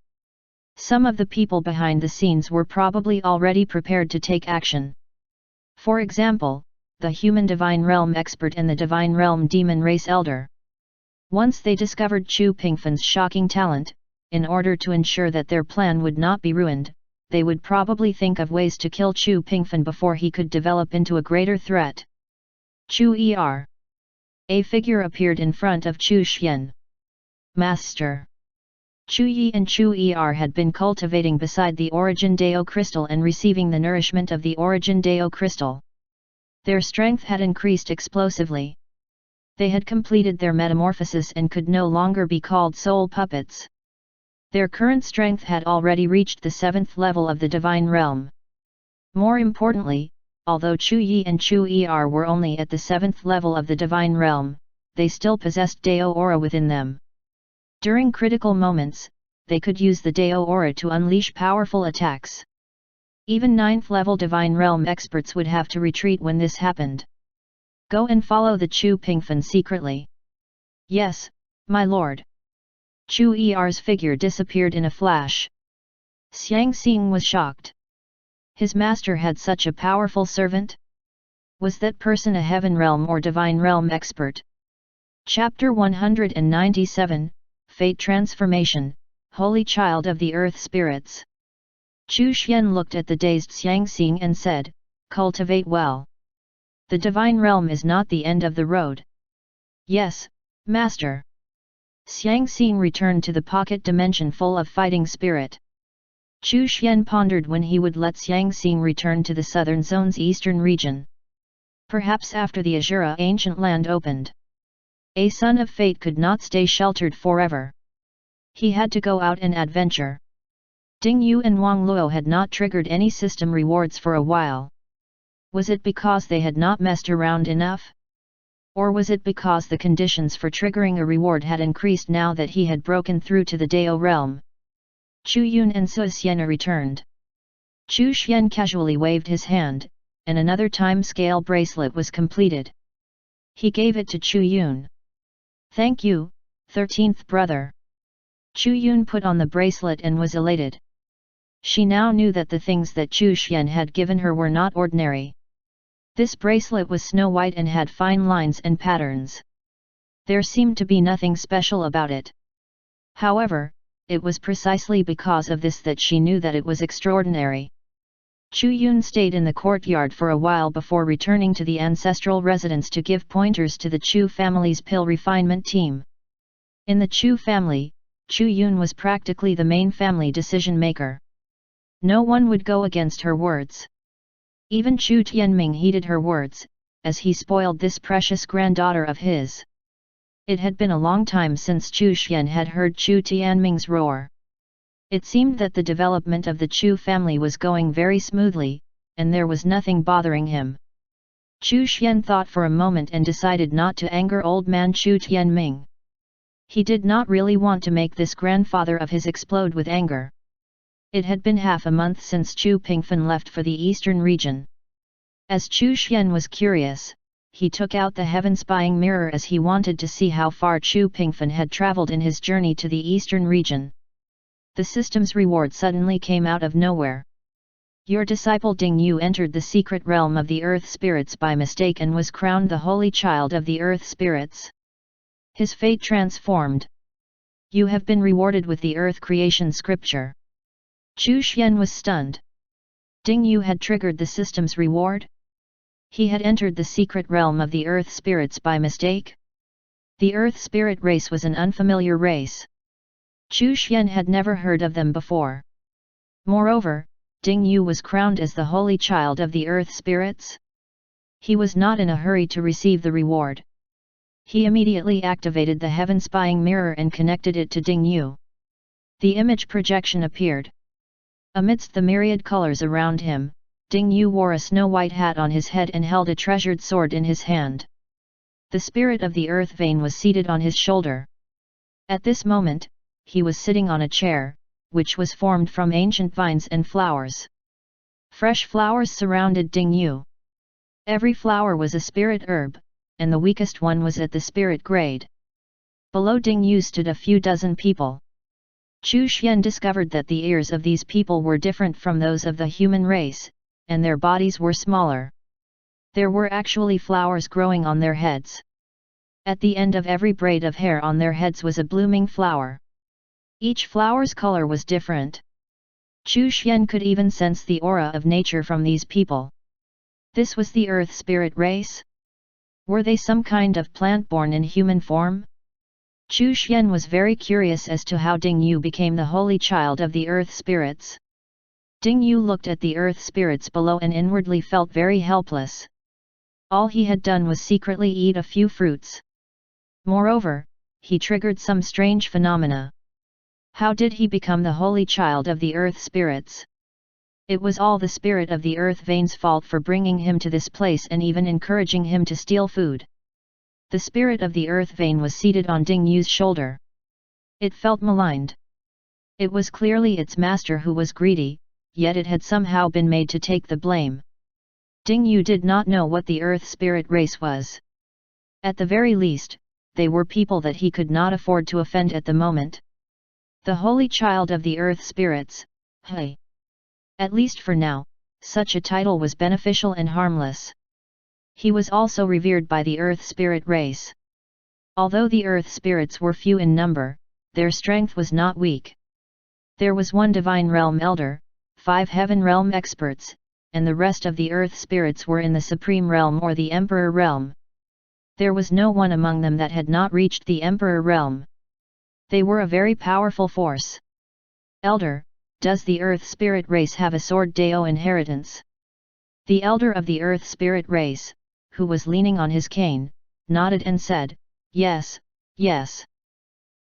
Some of the people behind the scenes were probably already prepared to take action. For example, the human divine realm expert and the divine realm demon race elder. Once they discovered Chu Pingfan's shocking talent, in order to ensure that their plan would not be ruined, they would probably think of ways to kill Chu Pingfan before he could develop into a greater threat. Chu Er. A figure appeared in front of Chu Xian. Master. Chu Yi and Chu Er had been cultivating beside the Origin Dao crystal and receiving the nourishment of the Origin Dao crystal. Their strength had increased explosively. They had completed their metamorphosis and could no longer be called soul puppets. Their current strength had already reached the 7th level of the divine realm. More importantly, although Chu Yi and Chu Er were only at the 7th level of the divine realm, they still possessed Dao aura within them. During critical moments, they could use the Dao aura to unleash powerful attacks. Even 9th level divine realm experts would have to retreat when this happened. Go and follow the Chu Pingfan secretly. Yes, my lord. Chu Er's figure disappeared in a flash. Xiang Xing was shocked. His master had such a powerful servant? Was that person a heaven realm or divine realm expert? Chapter 197, Fate Transformation, Holy Child of the Earth Spirits. Chu Xian looked at the dazed Xiang Xing and said, "Cultivate well. The divine realm is not the end of the road." "Yes, master." Xiang Xing returned to the pocket dimension full of fighting spirit. Chu Xian pondered when he would let Xiang Xing return to the southern zone's eastern region. Perhaps after the Azura ancient land opened. A son of fate could not stay sheltered forever. He had to go out and adventure. Ding Yu and Wang Luo had not triggered any system rewards for a while. Was it because they had not messed around enough? Or was it because the conditions for triggering a reward had increased now that he had broken through to the Dao realm? Chu Yun and Su Xian returned. Chu Xian casually waved his hand, and another time-scale bracelet was completed. He gave it to Chu Yun. "Thank you, 13th brother." Chu Yun put on the bracelet and was elated. She now knew that the things that Chu Xian had given her were not ordinary. This bracelet was snow white and had fine lines and patterns. There seemed to be nothing special about it. However, it was precisely because of this that she knew that it was extraordinary. Chu Yun stayed in the courtyard for a while before returning to the ancestral residence to give pointers to the Chu family's pill refinement team. In the Chu family, Chu Yun was practically the main family decision-maker. No one would go against her words. Even Chu Tianming heeded her words, as he spoiled this precious granddaughter of his. It had been a long time since Chu Xian had heard Chu Tianming's roar. It seemed that the development of the Chu family was going very smoothly, and there was nothing bothering him. Chu Xian thought for a moment and decided not to anger old man Chu Tianming. He did not really want to make this grandfather of his explode with anger. It had been half a month since Chu Pingfan left for the eastern region. As Chu Xian was curious, he took out the heaven spying mirror as he wanted to see how far Chu Pingfan had traveled in his journey to the eastern region. The system's reward suddenly came out of nowhere. Your disciple Ding Yu entered the secret realm of the earth spirits by mistake and was crowned the holy child of the earth spirits. His fate transformed. You have been rewarded with the earth creation scripture. Chu Xian was stunned. Ding Yu had triggered the system's reward? He had entered the secret realm of the earth spirits by mistake? The earth spirit race was an unfamiliar race. Chu Xian had never heard of them before. Moreover, Ding Yu was crowned as the holy child of the earth spirits? He was not in a hurry to receive the reward. He immediately activated the heaven spying mirror and connected it to Ding Yu. The image projection appeared. Amidst the myriad colors around him, Ding Yu wore a snow-white hat on his head and held a treasured sword in his hand. The spirit of the earth vein was seated on his shoulder. At this moment, he was sitting on a chair, which was formed from ancient vines and flowers. Fresh flowers surrounded Ding Yu. Every flower was a spirit herb, and the weakest one was at the spirit grade. Below Ding Yu stood a few dozen people. Chu Xian discovered that the ears of these people were different from those of the human race, and their bodies were smaller. There were actually flowers growing on their heads. At the end of every braid of hair on their heads was a blooming flower. Each flower's color was different. Chu Xian could even sense the aura of nature from these people. This was the earth spirit race? Were they some kind of plant born in human form? Chu Xian was very curious as to how Ding Yu became the holy child of the earth spirits. Ding Yu looked at the earth spirits below and inwardly felt very helpless. All he had done was secretly eat a few fruits. Moreover, he triggered some strange phenomena. How did he become the holy child of the earth spirits? It was all the spirit of the earth vein's fault for bringing him to this place and even encouraging him to steal food. The spirit of the earth vein was seated on Ding Yu's shoulder. It felt maligned. It was clearly its master who was greedy, yet it had somehow been made to take the blame. Ding Yu did not know what the earth spirit race was. At the very least, they were people that he could not afford to offend at the moment. The holy child of the earth spirits, hey! At least for now, such a title was beneficial and harmless. He was also revered by the earth spirit race. Although the earth spirits were few in number, their strength was not weak. There was one divine realm elder, 5 heaven realm experts, and the rest of the earth spirits were in the supreme realm or the emperor realm. There was no one among them that had not reached the emperor realm. They were a very powerful force. Elder, does the earth spirit race have a sword Dao inheritance? The elder of the earth spirit race, who was leaning on his cane, nodded and said, yes, yes.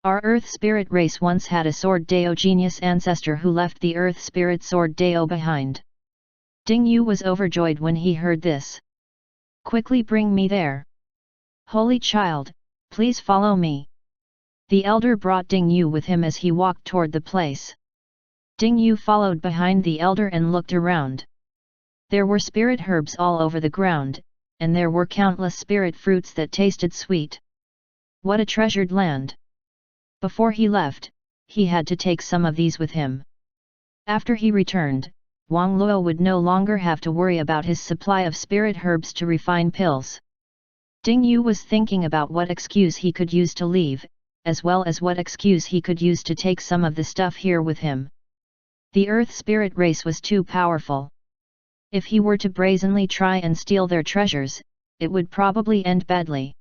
Our earth spirit race once had a sword Dao genius ancestor who left the earth spirit sword Dao behind. Ding Yu was overjoyed when he heard this. Quickly bring me there. Holy child, please follow me. The elder brought Ding Yu with him as he walked toward the place. Ding Yu followed behind the elder and looked around. There were spirit herbs all over the ground, and there were countless spirit fruits that tasted sweet. What a treasured land! Before he left, he had to take some of these with him. After he returned, Wang Luo would no longer have to worry about his supply of spirit herbs to refine pills. Ding Yu was thinking about what excuse he could use to leave, as well as what excuse he could use to take some of the stuff here with him. The earth spirit race was too powerful. If he were to brazenly try and steal their treasures, it would probably end badly.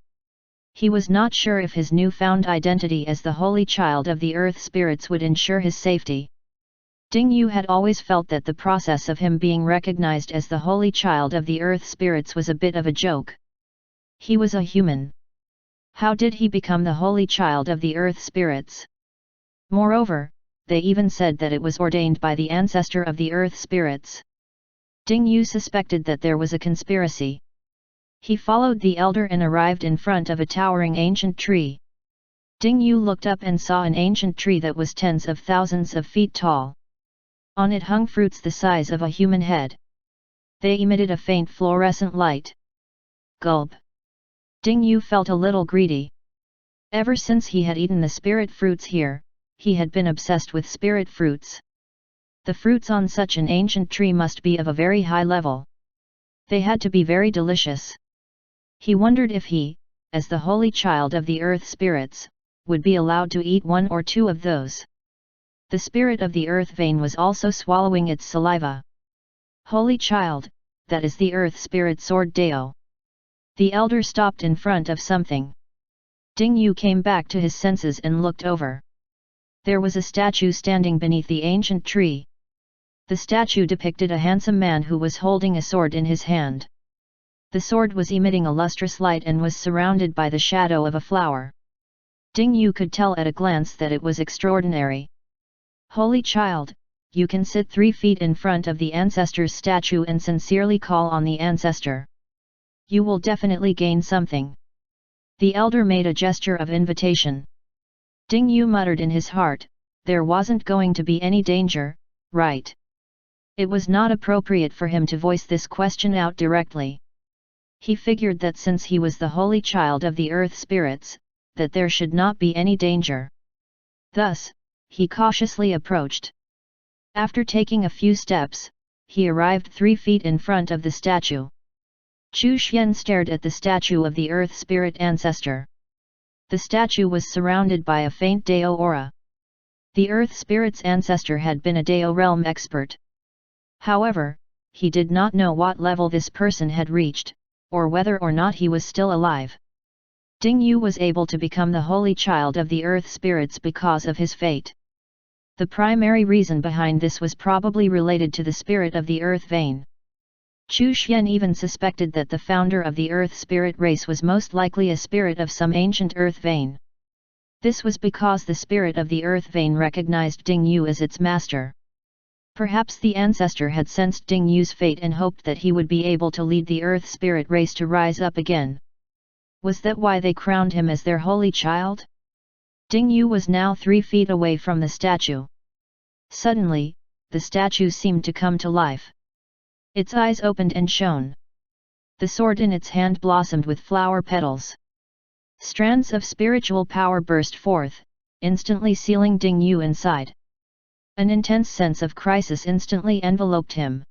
He was not sure if his newfound identity as the holy child of the earth spirits would ensure his safety. Ding Yu had always felt that the process of him being recognized as the holy child of the earth spirits was a bit of a joke. He was a human. How did he become the holy child of the earth spirits? Moreover, they even said that it was ordained by the ancestor of the earth spirits. Ding Yu suspected that there was a conspiracy. He followed the elder and arrived in front of a towering ancient tree. Ding Yu looked up and saw an ancient tree that was tens of thousands of feet tall. On it hung fruits the size of a human head. They emitted a faint fluorescent light. Gulp! Ding Yu felt a little greedy. Ever since he had eaten the spirit fruits here, he had been obsessed with spirit fruits. The fruits on such an ancient tree must be of a very high level. They had to be very delicious. He wondered if he, as the holy child of the earth spirits, would be allowed to eat 1 or 2 of those. The spirit of the earth vein was also swallowing its saliva. Holy child, that is the earth spirit sword Dao. The elder stopped in front of something. Ding Yu came back to his senses and looked over. There was a statue standing beneath the ancient tree. The statue depicted a handsome man who was holding a sword in his hand. The sword was emitting a lustrous light and was surrounded by the shadow of a flower. Ding Yu could tell at a glance that it was extraordinary. Holy child, you can sit 3 feet in front of the ancestor's statue and sincerely call on the ancestor. You will definitely gain something. The elder made a gesture of invitation. Ding Yu muttered in his heart, there wasn't going to be any danger, right? It was not appropriate for him to voice this question out directly. He figured that since he was the holy child of the earth spirits, that there should not be any danger. Thus, he cautiously approached. After taking a few steps, he arrived 3 feet in front of the statue. Chu Xian stared at the statue of the earth spirit ancestor. The statue was surrounded by a faint Dao aura. The earth spirit's ancestor had been a Dao realm expert. However, he did not know what level this person had reached, or whether or not he was still alive. Ding Yu was able to become the holy child of the earth spirits because of his fate. The primary reason behind this was probably related to the spirit of the earth vein. Chu Xian even suspected that the founder of the earth spirit race was most likely a spirit of some ancient earth vein. This was because the spirit of the earth vein recognized Ding Yu as its master. Perhaps the ancestor had sensed Ding Yu's fate and hoped that he would be able to lead the earth spirit race to rise up again. Was that why they crowned him as their holy child? Ding Yu was now 3 feet away from the statue. Suddenly, the statue seemed to come to life. Its eyes opened and shone. The sword in its hand blossomed with flower petals. Strands of spiritual power burst forth, instantly sealing Ding Yu inside. An intense sense of crisis instantly enveloped him.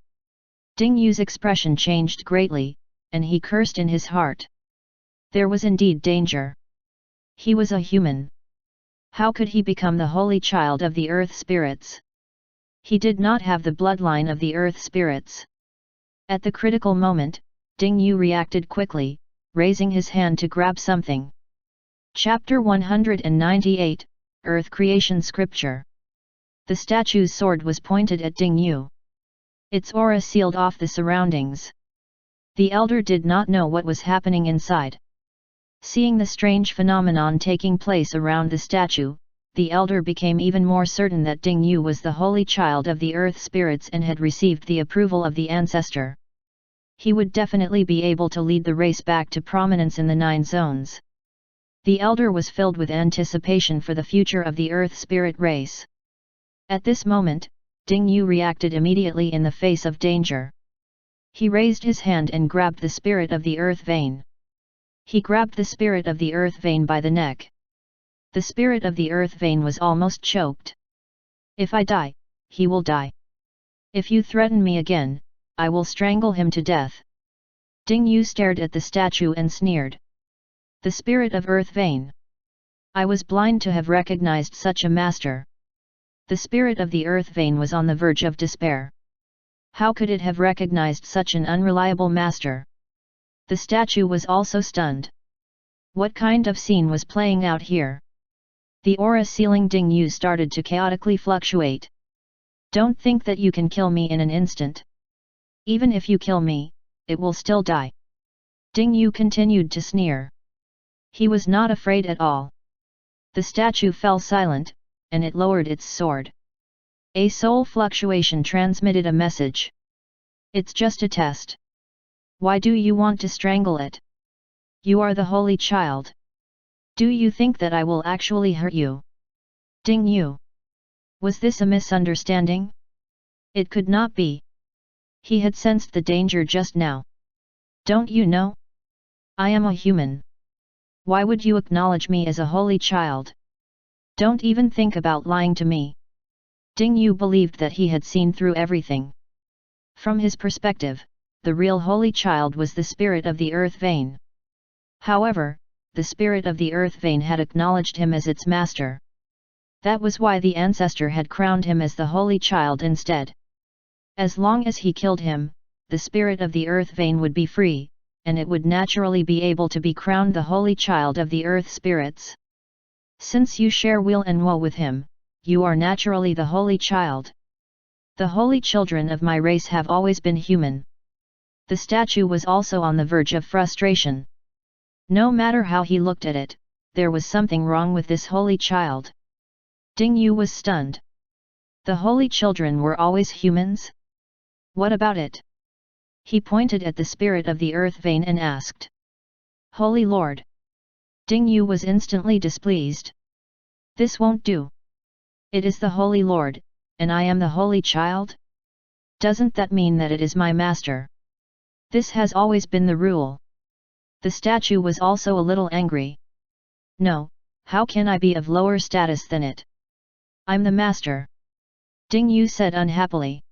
Ding Yu's expression changed greatly, and he cursed in his heart. There was indeed danger. He was a human. How could he become the holy child of the earth spirits? He did not have the bloodline of the earth spirits. At the critical moment, Ding Yu reacted quickly, raising his hand to grab something. Chapter 198, Earth Creation Scripture. The statue's sword was pointed at Ding Yu. Its aura sealed off the surroundings. The elder did not know what was happening inside. Seeing the strange phenomenon taking place around the statue, the elder became even more certain that Ding Yu was the holy child of the earth spirits and had received the approval of the ancestor. He would definitely be able to lead the race back to prominence in the 9 zones. The elder was filled with anticipation for the future of the earth spirit race. At this moment, Ding Yu reacted immediately in the face of danger. He raised his hand and grabbed the spirit of the earth vein. He grabbed the spirit of the earth vein by the neck. The spirit of the earth vein was almost choked. If I die, he will die. If you threaten me again, I will strangle him to death. Ding Yu stared at the statue and sneered. The spirit of earth vein. I was blind to have recognized such a master. The spirit of the earth vein was on the verge of despair. How could it have recognized such an unreliable master? The statue was also stunned. What kind of scene was playing out here? The aura sealing Ding Yu started to chaotically fluctuate. Don't think that you can kill me in an instant. Even if you kill me, it will still die. Ding Yu continued to sneer. He was not afraid at all. The statue fell silent, and it lowered its sword. A soul fluctuation transmitted a message. It's just a test. Why do you want to strangle it? You are the holy child. Do you think that I will actually hurt you? Ding Yu. Was this a misunderstanding? It could not be. He had sensed the danger just now. Don't you know? I am a human. Why would you acknowledge me as a holy child? Don't even think about lying to me. Ding Yu believed that he had seen through everything. From his perspective, the real holy child was the spirit of the earth vein. However, the spirit of the earth vein had acknowledged him as its master. That was why the ancestor had crowned him as the holy child instead. As long as he killed him, the spirit of the earth vein would be free, and it would naturally be able to be crowned the holy child of the earth spirits. Since you share will and woe with him, you are naturally the holy child. The holy children of my race have always been human. The statue was also on the verge of frustration. No matter how he looked at it, there was something wrong with this holy child. Ding Yu was stunned. The holy children were always humans? What about it? He pointed at the spirit of the earth vein and asked. Holy Lord! Ding Yu was instantly displeased. This won't do. It is the Holy Lord, and I am the holy child? Doesn't that mean that it is my master? This has always been the rule. The statue was also a little angry. No, how can I be of lower status than it? I'm the master. Ding Yu said unhappily.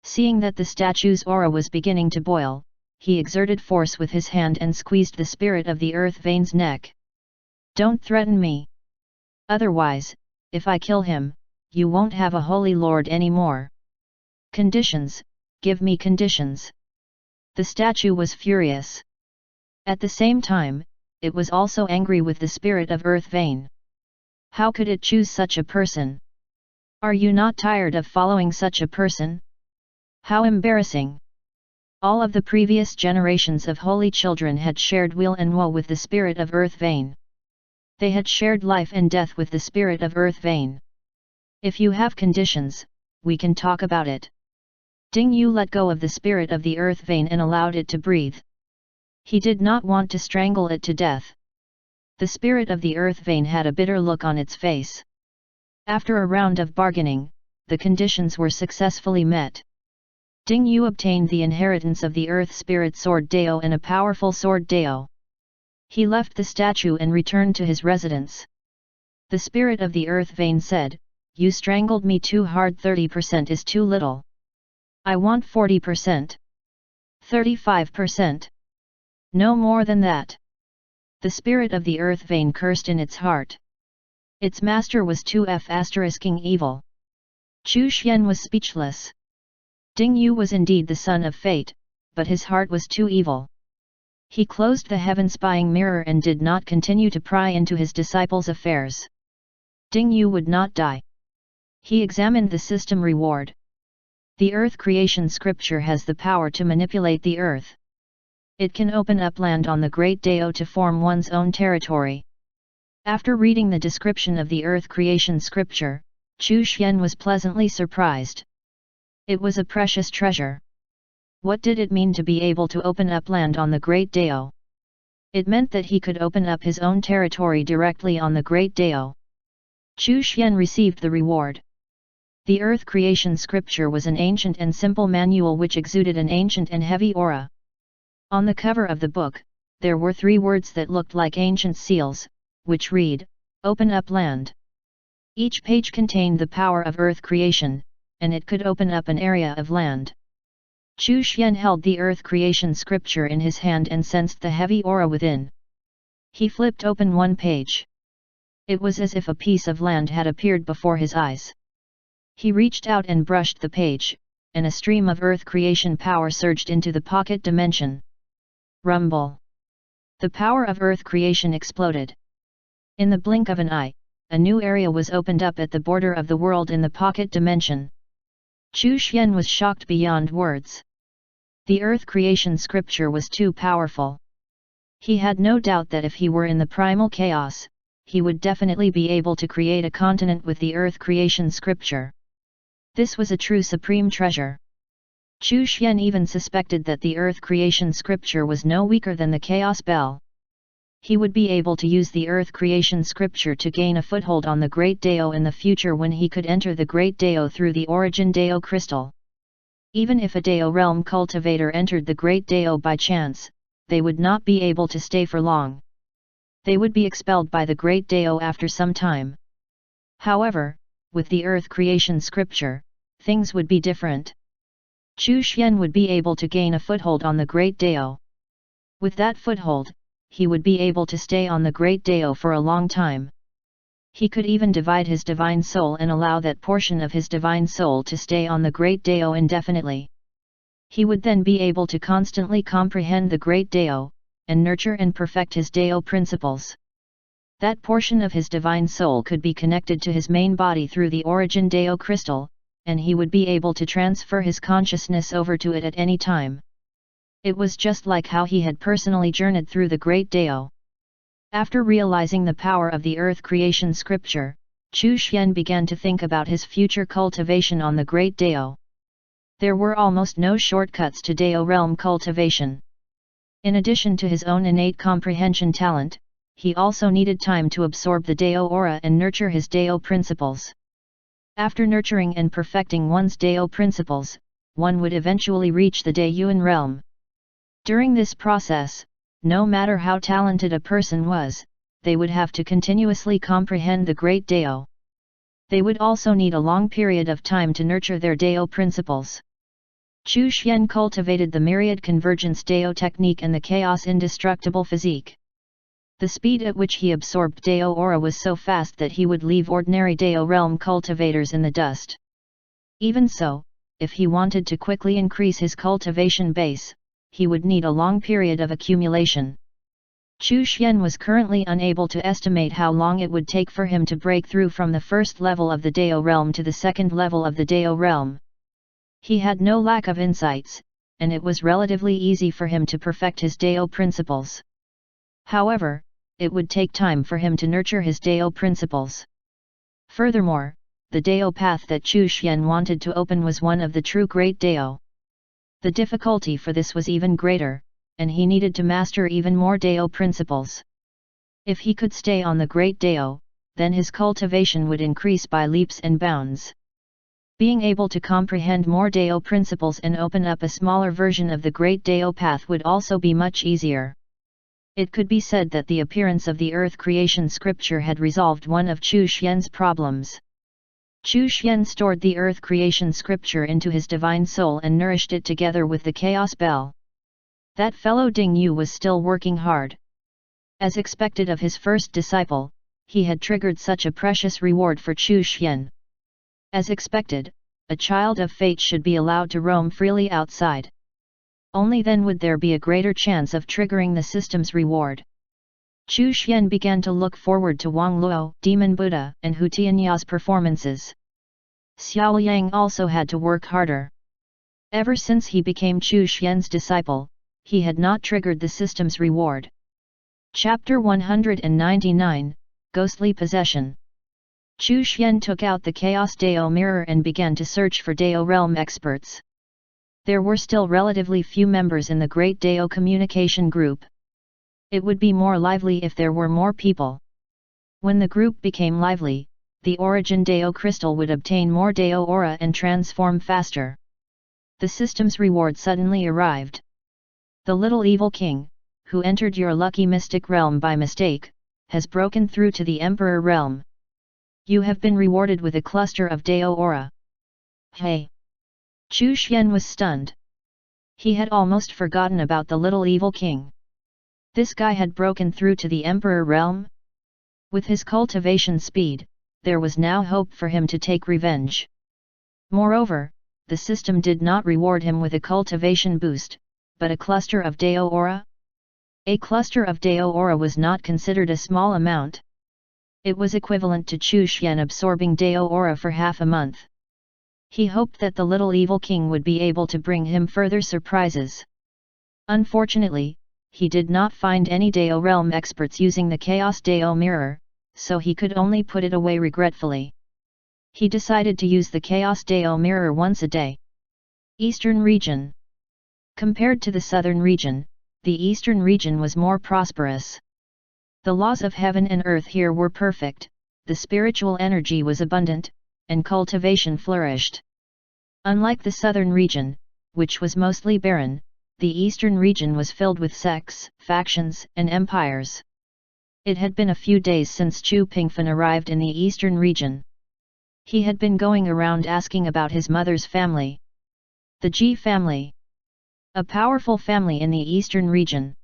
Seeing that the statue's aura was beginning to boil, he exerted force with his hand and squeezed the spirit of the earth vein's neck. Don't threaten me. Otherwise, if I kill him, you won't have a holy lord anymore. Conditions, give me conditions. The statue was furious. At the same time, it was also angry with the spirit of earth vein. How could it choose such a person? Are you not tired of following such a person? How embarrassing! All of the previous generations of holy children had shared weal and woe with the spirit of earth vein. They had shared life and death with the spirit of earth vein. If you have conditions, we can talk about it. Ding Yu let go of the spirit of the earth vein and allowed it to breathe. He did not want to strangle it to death. The spirit of the earth vein had a bitter look on its face. After a round of bargaining, the conditions were successfully met. Ding Yu obtained the inheritance of the earth spirit sword Dao and a powerful sword Dao. He left the statue and returned to his residence. The spirit of the earth vein said, "You strangled me too hard. 30% is too little. I want 40%. 35%. No more than that." The spirit of the earth vein cursed in its heart. Its master was too evil. Chu Xian was speechless. Ding Yu was indeed the son of fate, but his heart was too evil. He closed the heaven-spying mirror and did not continue to pry into his disciples' affairs. Ding Yu would not die. He examined the system reward. The earth creation scripture has the power to manipulate the earth. It can open up land on the Great Dao to form one's own territory. After reading the description of the earth creation scripture, Chu Xian was pleasantly surprised. It was a precious treasure. What did it mean to be able to open up land on the Great Dao? It meant that he could open up his own territory directly on the Great Dao. Chu Xian received the reward. The earth creation scripture was an ancient and simple manual which exuded an ancient and heavy aura. On the cover of the book, there were 3 words that looked like ancient seals, which read, "Open up land." Each page contained the power of earth creation, and it could open up an area of land. Chu Xian held the earth creation scripture in his hand and sensed the heavy aura within. He flipped open one page. It was as if a piece of land had appeared before his eyes. He reached out and brushed the page, and a stream of earth creation power surged into the pocket dimension. Rumble! The power of earth creation exploded. In the blink of an eye, a new area was opened up at the border of the world in the pocket dimension. Chu Xian was shocked beyond words. The earth creation scripture was too powerful. He had no doubt that if he were in the primal chaos, he would definitely be able to create a continent with the earth creation scripture. This was a true supreme treasure. Chu Xian even suspected that the earth creation scripture was no weaker than the chaos bell. He would be able to use the earth creation scripture to gain a foothold on the Great Dao in the future when he could enter the Great Dao through the origin Dao crystal. Even if a Dao realm cultivator entered the Great Dao by chance, they would not be able to stay for long. They would be expelled by the Great Dao after some time. However, with the earth creation scripture, things would be different. Chu Xian would be able to gain a foothold on the Great Dao. With that foothold, he would be able to stay on the Great Dao for a long time. He could even divide his divine soul and allow that portion of his divine soul to stay on the Great Dao indefinitely. He would then be able to constantly comprehend the Great Dao, and nurture and perfect his Dao principles. That portion of his divine soul could be connected to his main body through the origin Dao crystal, and he would be able to transfer his consciousness over to it at any time. It was just like how he had personally journeyed through the Great Dao. After realizing the power of the earth creation scripture, Chu Xian began to think about his future cultivation on the Great Dao. There were almost no shortcuts to Dao realm cultivation. In addition to his own innate comprehension talent, he also needed time to absorb the Dao aura and nurture his Dao principles. After nurturing and perfecting one's Dao principles, one would eventually reach the Daoyuan realm. During this process, no matter how talented a person was, they would have to continuously comprehend the Great Dao. They would also need a long period of time to nurture their Dao principles. Chu Xian cultivated the myriad convergence Dao technique and the chaos indestructible physique. The speed at which he absorbed Dao aura was so fast that he would leave ordinary Dao realm cultivators in the dust. Even so, if he wanted to quickly increase his cultivation base, he would need a long period of accumulation. Chu Xian was currently unable to estimate how long it would take for him to break through from the first level of the Dao realm to the second level of the Dao realm. He had no lack of insights, and it was relatively easy for him to perfect his Dao principles. However, it would take time for him to nurture his Dao principles. Furthermore, the Dao path that Chu Xian wanted to open was one of the true Great Dao. The difficulty for this was even greater, and he needed to master even more Dao principles. If he could stay on the Great Dao, then his cultivation would increase by leaps and bounds. Being able to comprehend more Dao principles and open up a smaller version of the Great Dao path would also be much easier. It could be said that the appearance of the earth creation scripture had resolved one of Chu Xian's problems. Chu Xian stored the earth creation scripture into his divine soul and nourished it together with the chaos bell. That fellow Ding Yu was still working hard. As expected of his first disciple, he had triggered such a precious reward for Chu Xian. As expected, a child of fate should be allowed to roam freely outside. Only then would there be a greater chance of triggering the system's reward. Chu Xian began to look forward to Wang Luo, Demon Buddha, and Hu Tianya's performances. Xiao Yang also had to work harder. Ever since he became Chu Xian's disciple, he had not triggered the system's reward. Chapter 199, Ghostly Possession. Chu Xian took out the Chaos Dao mirror and began to search for Dao realm experts. There were still relatively few members in the Great Dao communication group. It would be more lively if there were more people. When the group became lively, the Origin Dao crystal would obtain more Dao aura and transform faster. The system's reward suddenly arrived. The little evil king, who entered your lucky mystic realm by mistake, has broken through to the Emperor realm. You have been rewarded with a cluster of Dao aura. Hey! Chu Xian was stunned. He had almost forgotten about the little evil king. This guy had broken through to the Emperor realm? With his cultivation speed, there was now hope for him to take revenge. Moreover, the system did not reward him with a cultivation boost, but a cluster of Dao aura? A cluster of Dao aura was not considered a small amount. It was equivalent to Chu Xian absorbing Dao aura for half a month. He hoped that the little evil king would be able to bring him further surprises. Unfortunately, he did not find any Dao realm experts using the Chaos Dao mirror, so he could only put it away regretfully. He decided to use the Chaos Dao mirror once a day. Eastern region. Compared to the southern region, the eastern region was more prosperous. The laws of heaven and earth here were perfect, the spiritual energy was abundant, and cultivation flourished. Unlike the southern region, which was mostly barren, the eastern region was filled with sects, factions, and empires. It had been a few days since Chu Pingfen arrived in the eastern region. He had been going around asking about his mother's family. The Ji family. A powerful family in the eastern region.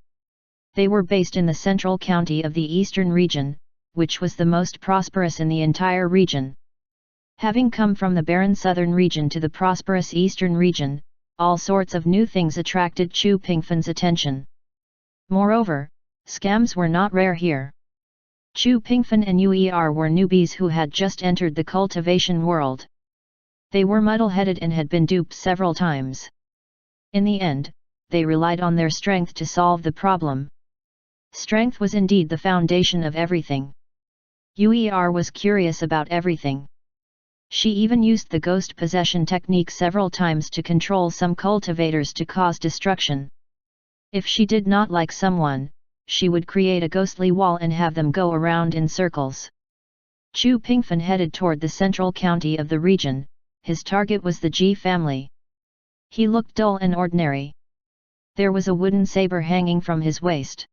They were based in the central county of the eastern region, which was the most prosperous in the entire region. Having come from the barren southern region to the prosperous eastern region, all sorts of new things attracted Chu Pingfen's attention. Moreover, scams were not rare here. Chu Pingfen and Uer were newbies who had just entered the cultivation world. They were muddle-headed and had been duped several times. In the end, they relied on their strength to solve the problem. Strength was indeed the foundation of everything. UER was curious about everything. She even used the ghost possession technique several times to control some cultivators to cause destruction. If she did not like someone, she would create a ghostly wall and have them go around in circles. Chu Pingfen headed toward the central county of the region. His target was the Ji family. He looked dull and ordinary. There was a wooden saber hanging from his waist.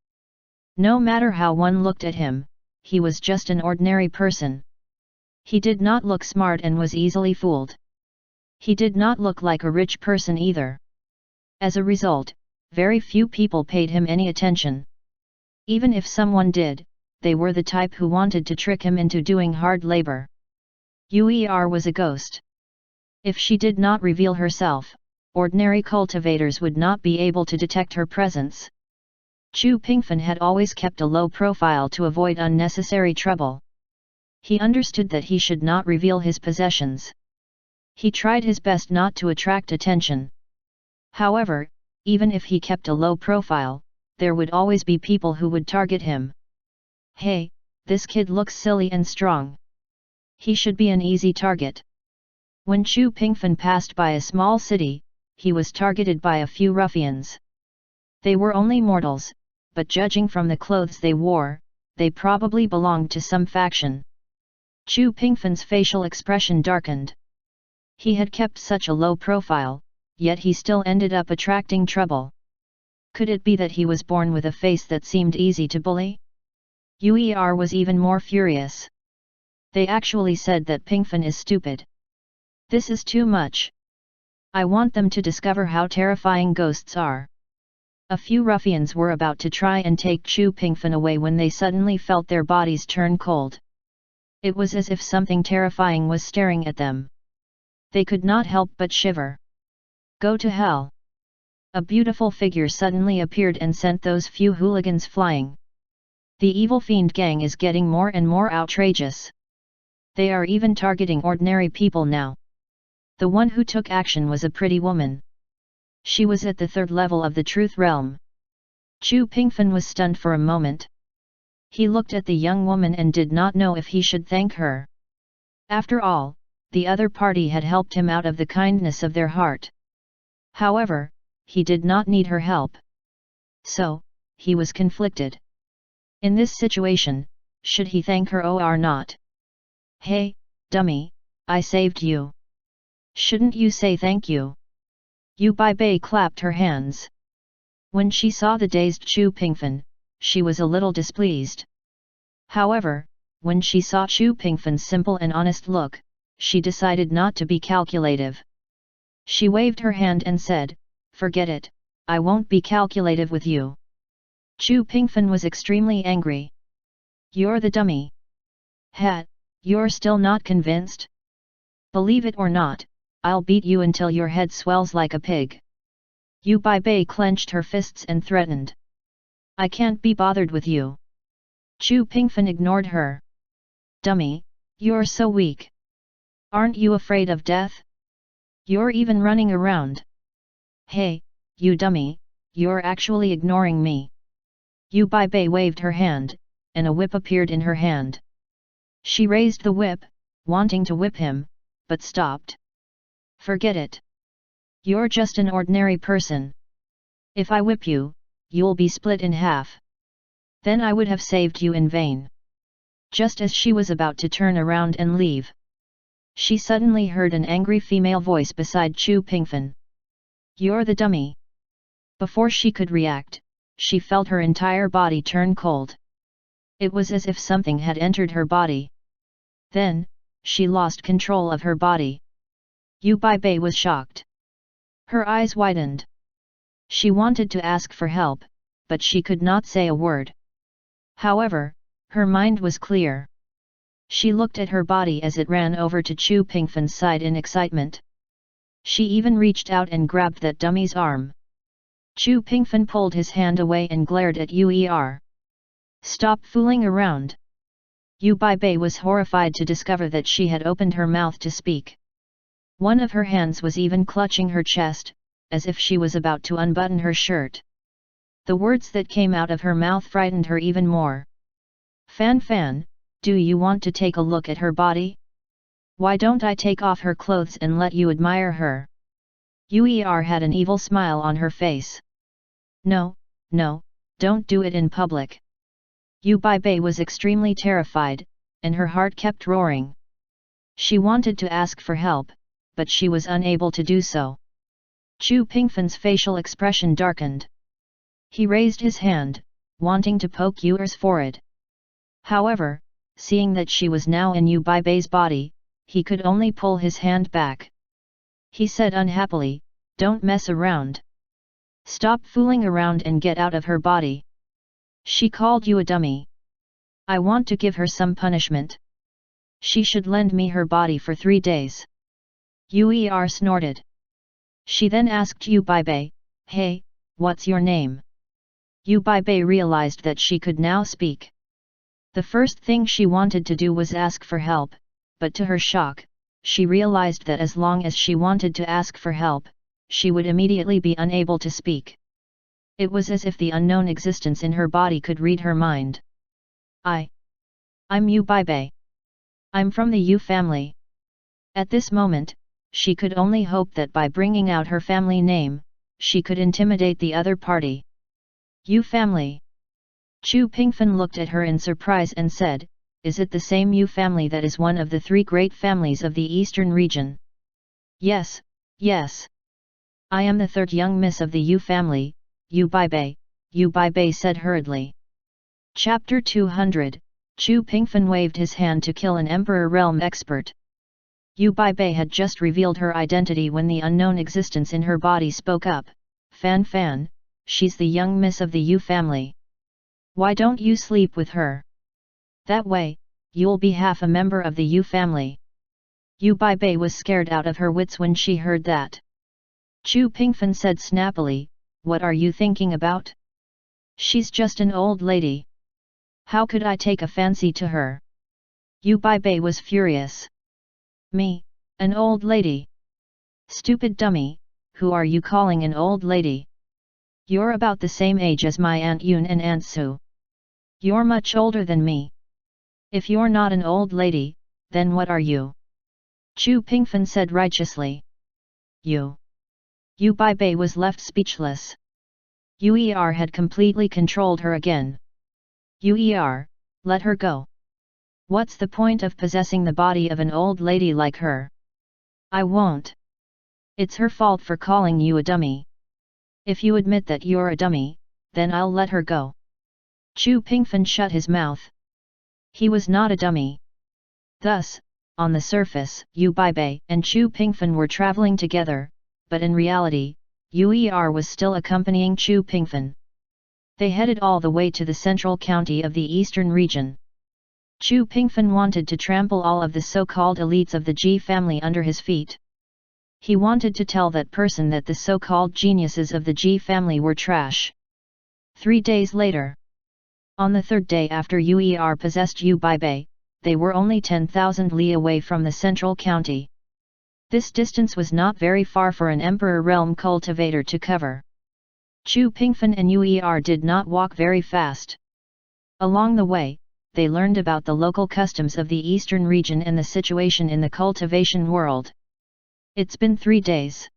No matter how one looked at him, he was just an ordinary person. He did not look smart and was easily fooled. He did not look like a rich person either. As a result, very few people paid him any attention. Even if someone did, they were the type who wanted to trick him into doing hard labor. UER was a ghost. If she did not reveal herself, ordinary cultivators would not be able to detect her presence. Chu Pingfen had always kept a low profile to avoid unnecessary trouble. He understood that he should not reveal his possessions. He tried his best not to attract attention. However, even if he kept a low profile, there would always be people who would target him. Hey, this kid looks silly and strong. He should be an easy target. When Chu Pingfen passed by a small city, he was targeted by a few ruffians. They were only mortals, but judging from the clothes they wore, they probably belonged to some faction. Chu Pingfen's facial expression darkened. He had kept such a low profile, yet he still ended up attracting trouble. Could it be that he was born with a face that seemed easy to bully? UER was even more furious. They actually said that Pingfen is stupid. This is too much. I want them to discover how terrifying ghosts are. A few ruffians were about to try and take Chu Pingfen away when they suddenly felt their bodies turn cold. It was as if something terrifying was staring at them. They could not help but shiver. Go to hell! A beautiful figure suddenly appeared and sent those few hooligans flying. The evil fiend gang is getting more and more outrageous. They are even targeting ordinary people now. The one who took action was a pretty woman. She was at the third level of the truth realm. Chu Pingfen was stunned for a moment. He looked at the young woman and did not know if he should thank her. After all, the other party had helped him out of the kindness of their heart. However, he did not need her help. So, he was conflicted. In this situation, should he thank her or not? Hey, dummy, I saved you. Shouldn't you say thank you? Yu Bei clapped her hands. When she saw the dazed Chu Pingfen, she was a little displeased. However, when she saw Chu Pingfen's simple and honest look, she decided not to be calculative. She waved her hand and said, "Forget it, I won't be calculative with you." Chu Pingfen was extremely angry. "You're the dummy. Hat, you're still not convinced? Believe it or not, I'll beat you until your head swells like a pig." Yu Bei clenched her fists and threatened. "I can't be bothered with you." Chu Pingfen ignored her. "Dummy, you're so weak. Aren't you afraid of death? You're even running around. Hey, you dummy, you're actually ignoring me." Yu Bei waved her hand, and a whip appeared in her hand. She raised the whip, wanting to whip him, but stopped. "Forget it. You're just an ordinary person. If I whip you, you'll be split in half. Then I would have saved you in vain." Just as she was about to turn around and leave, she suddenly heard an angry female voice beside Chu Pingfen. "You're the dummy." Before she could react, she felt her entire body turn cold. It was as if something had entered her body. Then, she lost control of her body. Yu Bei was shocked. Her eyes widened. She wanted to ask for help, but she could not say a word. However, her mind was clear. She looked at her body as it ran over to Chu Pingfen's side in excitement. She even reached out and grabbed that dummy's arm. Chu Pingfen pulled his hand away and glared at UER. "Stop fooling around." Yu Bei was horrified to discover that she had opened her mouth to speak. One of her hands was even clutching her chest, as if she was about to unbutton her shirt. The words that came out of her mouth frightened her even more. Fan, do you want to take a look at her body? Why don't I take off her clothes and let you admire her? Uer had an evil smile on her face. No, don't do it in public. Yu Bei was extremely terrified, and her heart kept roaring. She wanted to ask for help, but she was unable to do so. Chu Pingfan's facial expression darkened. He raised his hand, wanting to poke Yuer's forehead. However, seeing that she was now in Yu Bei's body, he could only pull his hand back. He said unhappily, "Don't mess around. Stop fooling around and get out of her body. She called you a dummy. I want to give her some punishment. She should lend me her body for 3 days." Uer snorted. She then asked Yu Bei, "Hey, what's your name?" Yu Bei realized that she could now speak. The first thing she wanted to do was ask for help, but to her shock, she realized that as long as she wanted to ask for help, she would immediately be unable to speak. It was as if the unknown existence in her body could read her mind. I'm Yu Bei. I'm from the Yu family." At this moment, she could only hope that by bringing out her family name, she could intimidate the other party. "Yu family?" Chu Pingfan looked at her in surprise and said, "Is it the same Yu family that is one of the 3 great families of the eastern region?" Yes. I am the 3rd young miss of the Yu family, Yu Bei said hurriedly. Chapter 200, Chu Pingfan waved his hand to kill an Emperor Realm expert. Yu Bei had just revealed her identity when the unknown existence in her body spoke up. Fan, she's the young miss of the Yu family. Why don't you sleep with her? That way, you'll be half a member of the Yu family." Yu Bei was scared out of her wits when she heard that. Chu Pingfan said snappily, "What are you thinking about? She's just an old lady. How could I take a fancy to her?" Yu Bei was furious. "Me, an old lady? Stupid dummy, who are you calling an old lady? You're about the same age as my Aunt Yun and Aunt Su. You're much older than me. If you're not an old lady, then what are you?" Chu Pingfan said righteously. "You." Yu Bei was left speechless. Uer had completely controlled her again. "Uer, let her go. What's the point of possessing the body of an old lady like her?" "I won't. It's her fault for calling you a dummy. If you admit that you're a dummy, then I'll let her go." Chu Pingfan shut his mouth. He was not a dummy. Thus, on the surface, Yu Bei and Chu Pingfan were traveling together, but in reality, Uer was still accompanying Chu Pingfan. They headed all the way to the central county of the eastern region. Chu Pingfan wanted to trample all of the so-called elites of the Ji family under his feet. He wanted to tell that person that the so-called geniuses of the Ji family were trash. 3 days later. On the 3rd day after Uer possessed Yu Bei, they were only 10,000 li away from the central county. This distance was not very far for an Emperor Realm cultivator to cover. Chu Pingfan and Uer did not walk very fast. Along the way, they learned about the local customs of the eastern region and the situation in the cultivation world. "It's been 3 days.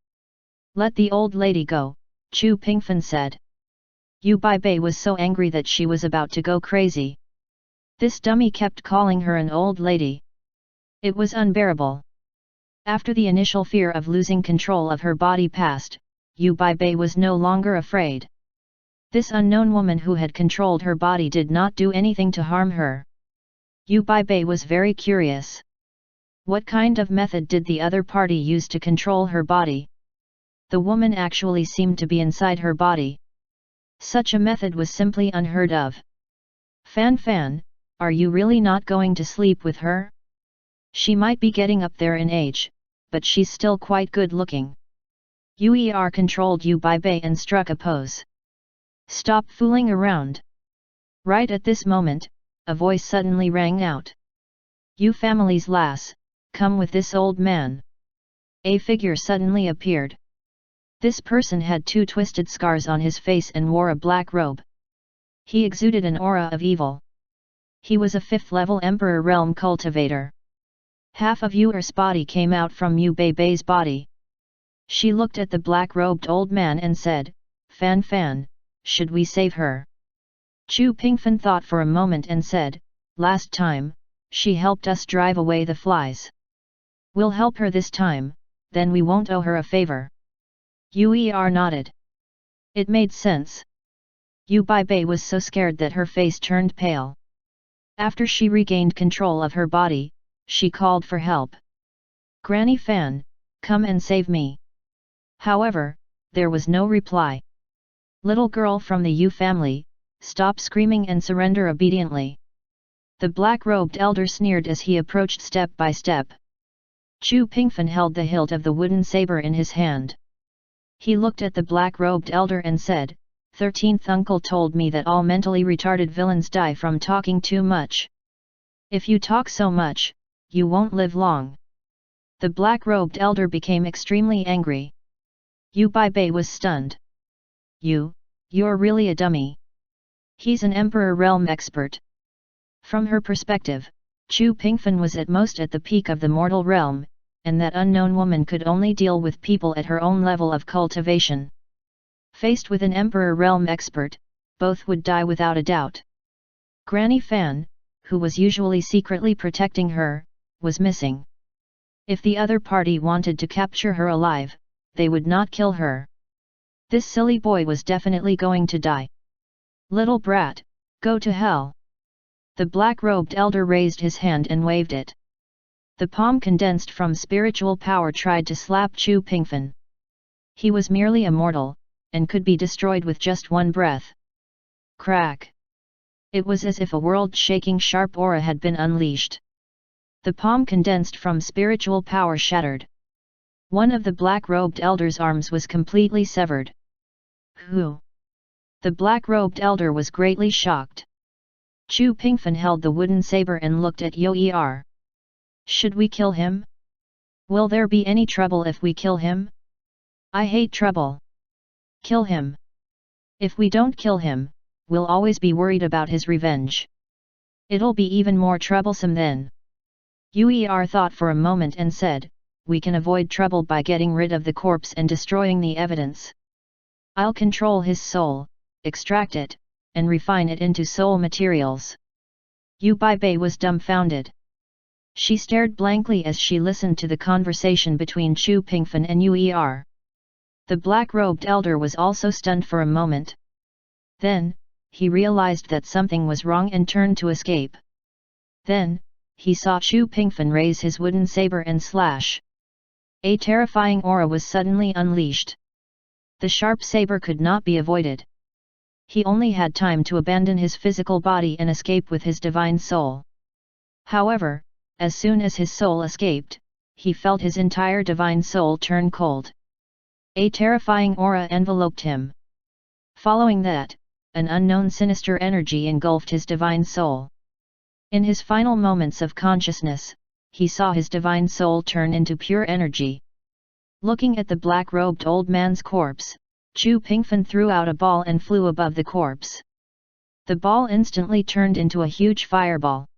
Let the old lady go," Chu Pingfan said. Yu Bei was so angry that she was about to go crazy. This dummy kept calling her an old lady. It was unbearable. After the initial fear of losing control of her body passed, Yu Bei was no longer afraid. This unknown woman who had controlled her body did not do anything to harm her. Yu Bei was very curious. What kind of method did the other party use to control her body? The woman actually seemed to be inside her body. Such a method was simply unheard of. Fan, are you really not going to sleep with her? She might be getting up there in age, but she's still quite good looking. Uer controlled Yu Bei and struck a pose. "Stop fooling around." Right at this moment, a voice suddenly rang out. "Yu family's lass, come with this old man." A figure suddenly appeared. This person had 2 twisted scars on his face and wore a black robe. He exuded an aura of evil. He was a 5th level Emperor Realm cultivator. Half of Yu'er's body came out from Yu Beibei's body. She looked at the black-robed old man and said, "Fan Fan, should we save her?" Chu Pingfen thought for a moment and said, "Last time, she helped us drive away the flies. We'll help her this time, then we won't owe her a favor." Yu nodded. It made sense. Yu Beibei was so scared that her face turned pale. After she regained control of her body, she called for help. "Granny Fan, come and save me." However, there was no reply. "Little girl from the Yu family, stop screaming and surrender obediently." The black-robed elder sneered as he approached step by step. Chu Pingfen held the hilt of the wooden saber in his hand. He looked at the black-robed elder and said, "13th uncle told me that all mentally retarded villains die from talking too much. If you talk so much, you won't live long." The black-robed elder became extremely angry. Yu Beibei was stunned. You're really a dummy. He's an Emperor Realm expert." From her perspective, Chu Pingfen was at most at the peak of the mortal realm, and that unknown woman could only deal with people at her own level of cultivation. Faced with an Emperor Realm expert, both would die without a doubt. Granny Fan, who was usually secretly protecting her, was missing. If the other party wanted to capture her alive, they would not kill her. This silly boy was definitely going to die. "Little brat, go to hell." The black-robed elder raised his hand and waved it. The palm condensed from spiritual power tried to slap Chu Pingfen. He was merely a mortal, and could be destroyed with just one breath. Crack! It was as if a world-shaking sharp aura had been unleashed. The palm condensed from spiritual power shattered. One of the black-robed elder's arms was completely severed. Who? The black-robed elder was greatly shocked. Chu Pingfen held the wooden saber and looked at Yoer. "Should we kill him? Will there be any trouble if we kill him?" "I hate trouble. Kill him. If we don't kill him, we'll always be worried about his revenge. It'll be even more troublesome then." Yoer thought for a moment and said, "We can avoid trouble by getting rid of the corpse and destroying the evidence. I'll control his soul, extract it, and refine it into soul materials." Yu Beibei was dumbfounded. She stared blankly as she listened to the conversation between Chu Pingfen and Yoer. The black-robed elder was also stunned for a moment. Then, he realized that something was wrong and turned to escape. Then, he saw Chu Pingfen raise his wooden saber and slash. A terrifying aura was suddenly unleashed. The sharp saber could not be avoided. He only had time to abandon his physical body and escape with his divine soul. However, as soon as his soul escaped, he felt his entire divine soul turn cold. A terrifying aura enveloped him. Following that, an unknown sinister energy engulfed his divine soul. In his final moments of consciousness, he saw his divine soul turn into pure energy. Looking at the black-robed old man's corpse, Chu Pingfen threw out a ball and flew above the corpse. The ball instantly turned into a huge fireball.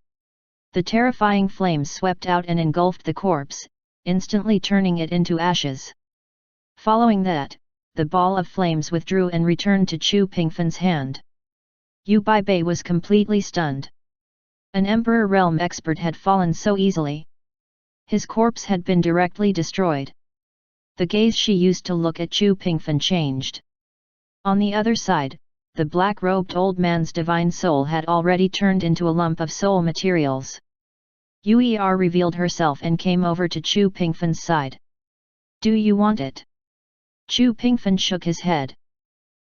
The terrifying flames swept out and engulfed the corpse, instantly turning it into ashes. Following that, the ball of flames withdrew and returned to Chu Pingfen's hand. Yu Beibei was completely stunned. An Emperor Realm expert had fallen so easily. His corpse had been directly destroyed. The gaze she used to look at Chu Pingfen changed. On the other side, the black-robed old man's divine soul had already turned into a lump of soul materials. Yoer revealed herself and came over to Chu Pingfen's side. "Do you want it?" Chu Pingfen shook his head.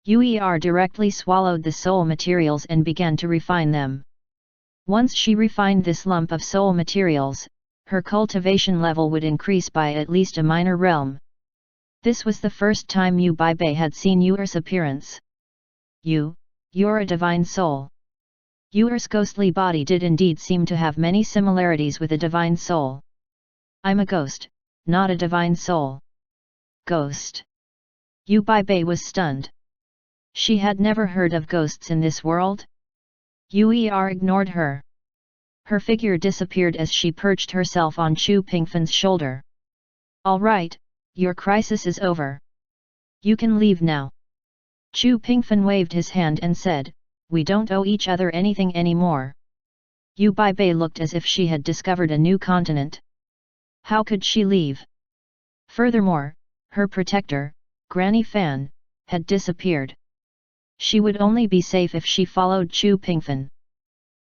Yoer directly swallowed the soul materials and began to refine them. Once she refined this lump of soul materials, her cultivation level would increase by at least a minor realm. This was the first time Yu Beibei had seen Yuer's appearance. You're a divine soul." Yuer's ghostly body did indeed seem to have many similarities with a divine soul. "I'm a ghost, not a divine soul." "Ghost? Yu Bei was stunned. She had never heard of ghosts in this world. Yu ignored her. Her figure disappeared as she perched herself on Chu Pingfan's shoulder. All right, your crisis is over. You can leave now. Chu Pingfan waved his hand and said, we don't owe each other anything anymore. Yu Bei looked as if she had discovered a new continent. How could she leave? Furthermore, her protector, Granny Fan, had disappeared. She would only be safe if she followed Chu Pingfan.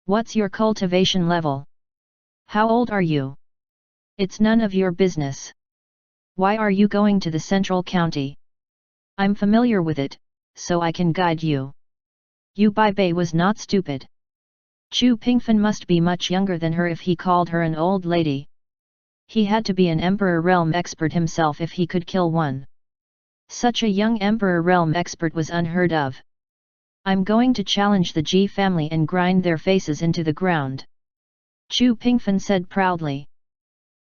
What's your cultivation level? How old are you? It's none of your business. Why are you going to the central county? I'm familiar with it, so I can guide you. Yu Bei was not stupid. Chu Pingfan must be much younger than her if he called her an old lady. He had to be an Emperor Realm expert himself if he could kill one. Such a young Emperor Realm expert was unheard of. I'm going to challenge the Ji family and grind their faces into the ground. Chu Pingfan said proudly.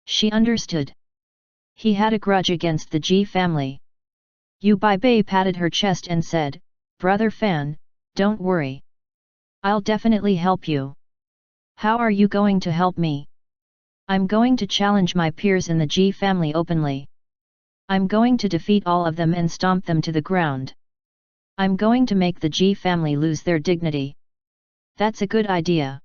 She understood. He had a grudge against the Ji family. Yu Bei patted her chest and said, Brother Fan, don't worry. I'll definitely help you. How are you going to help me? I'm going to challenge my peers in the Ji family openly. I'm going to defeat all of them and stomp them to the ground. I'm going to make the Ji family lose their dignity. That's a good idea.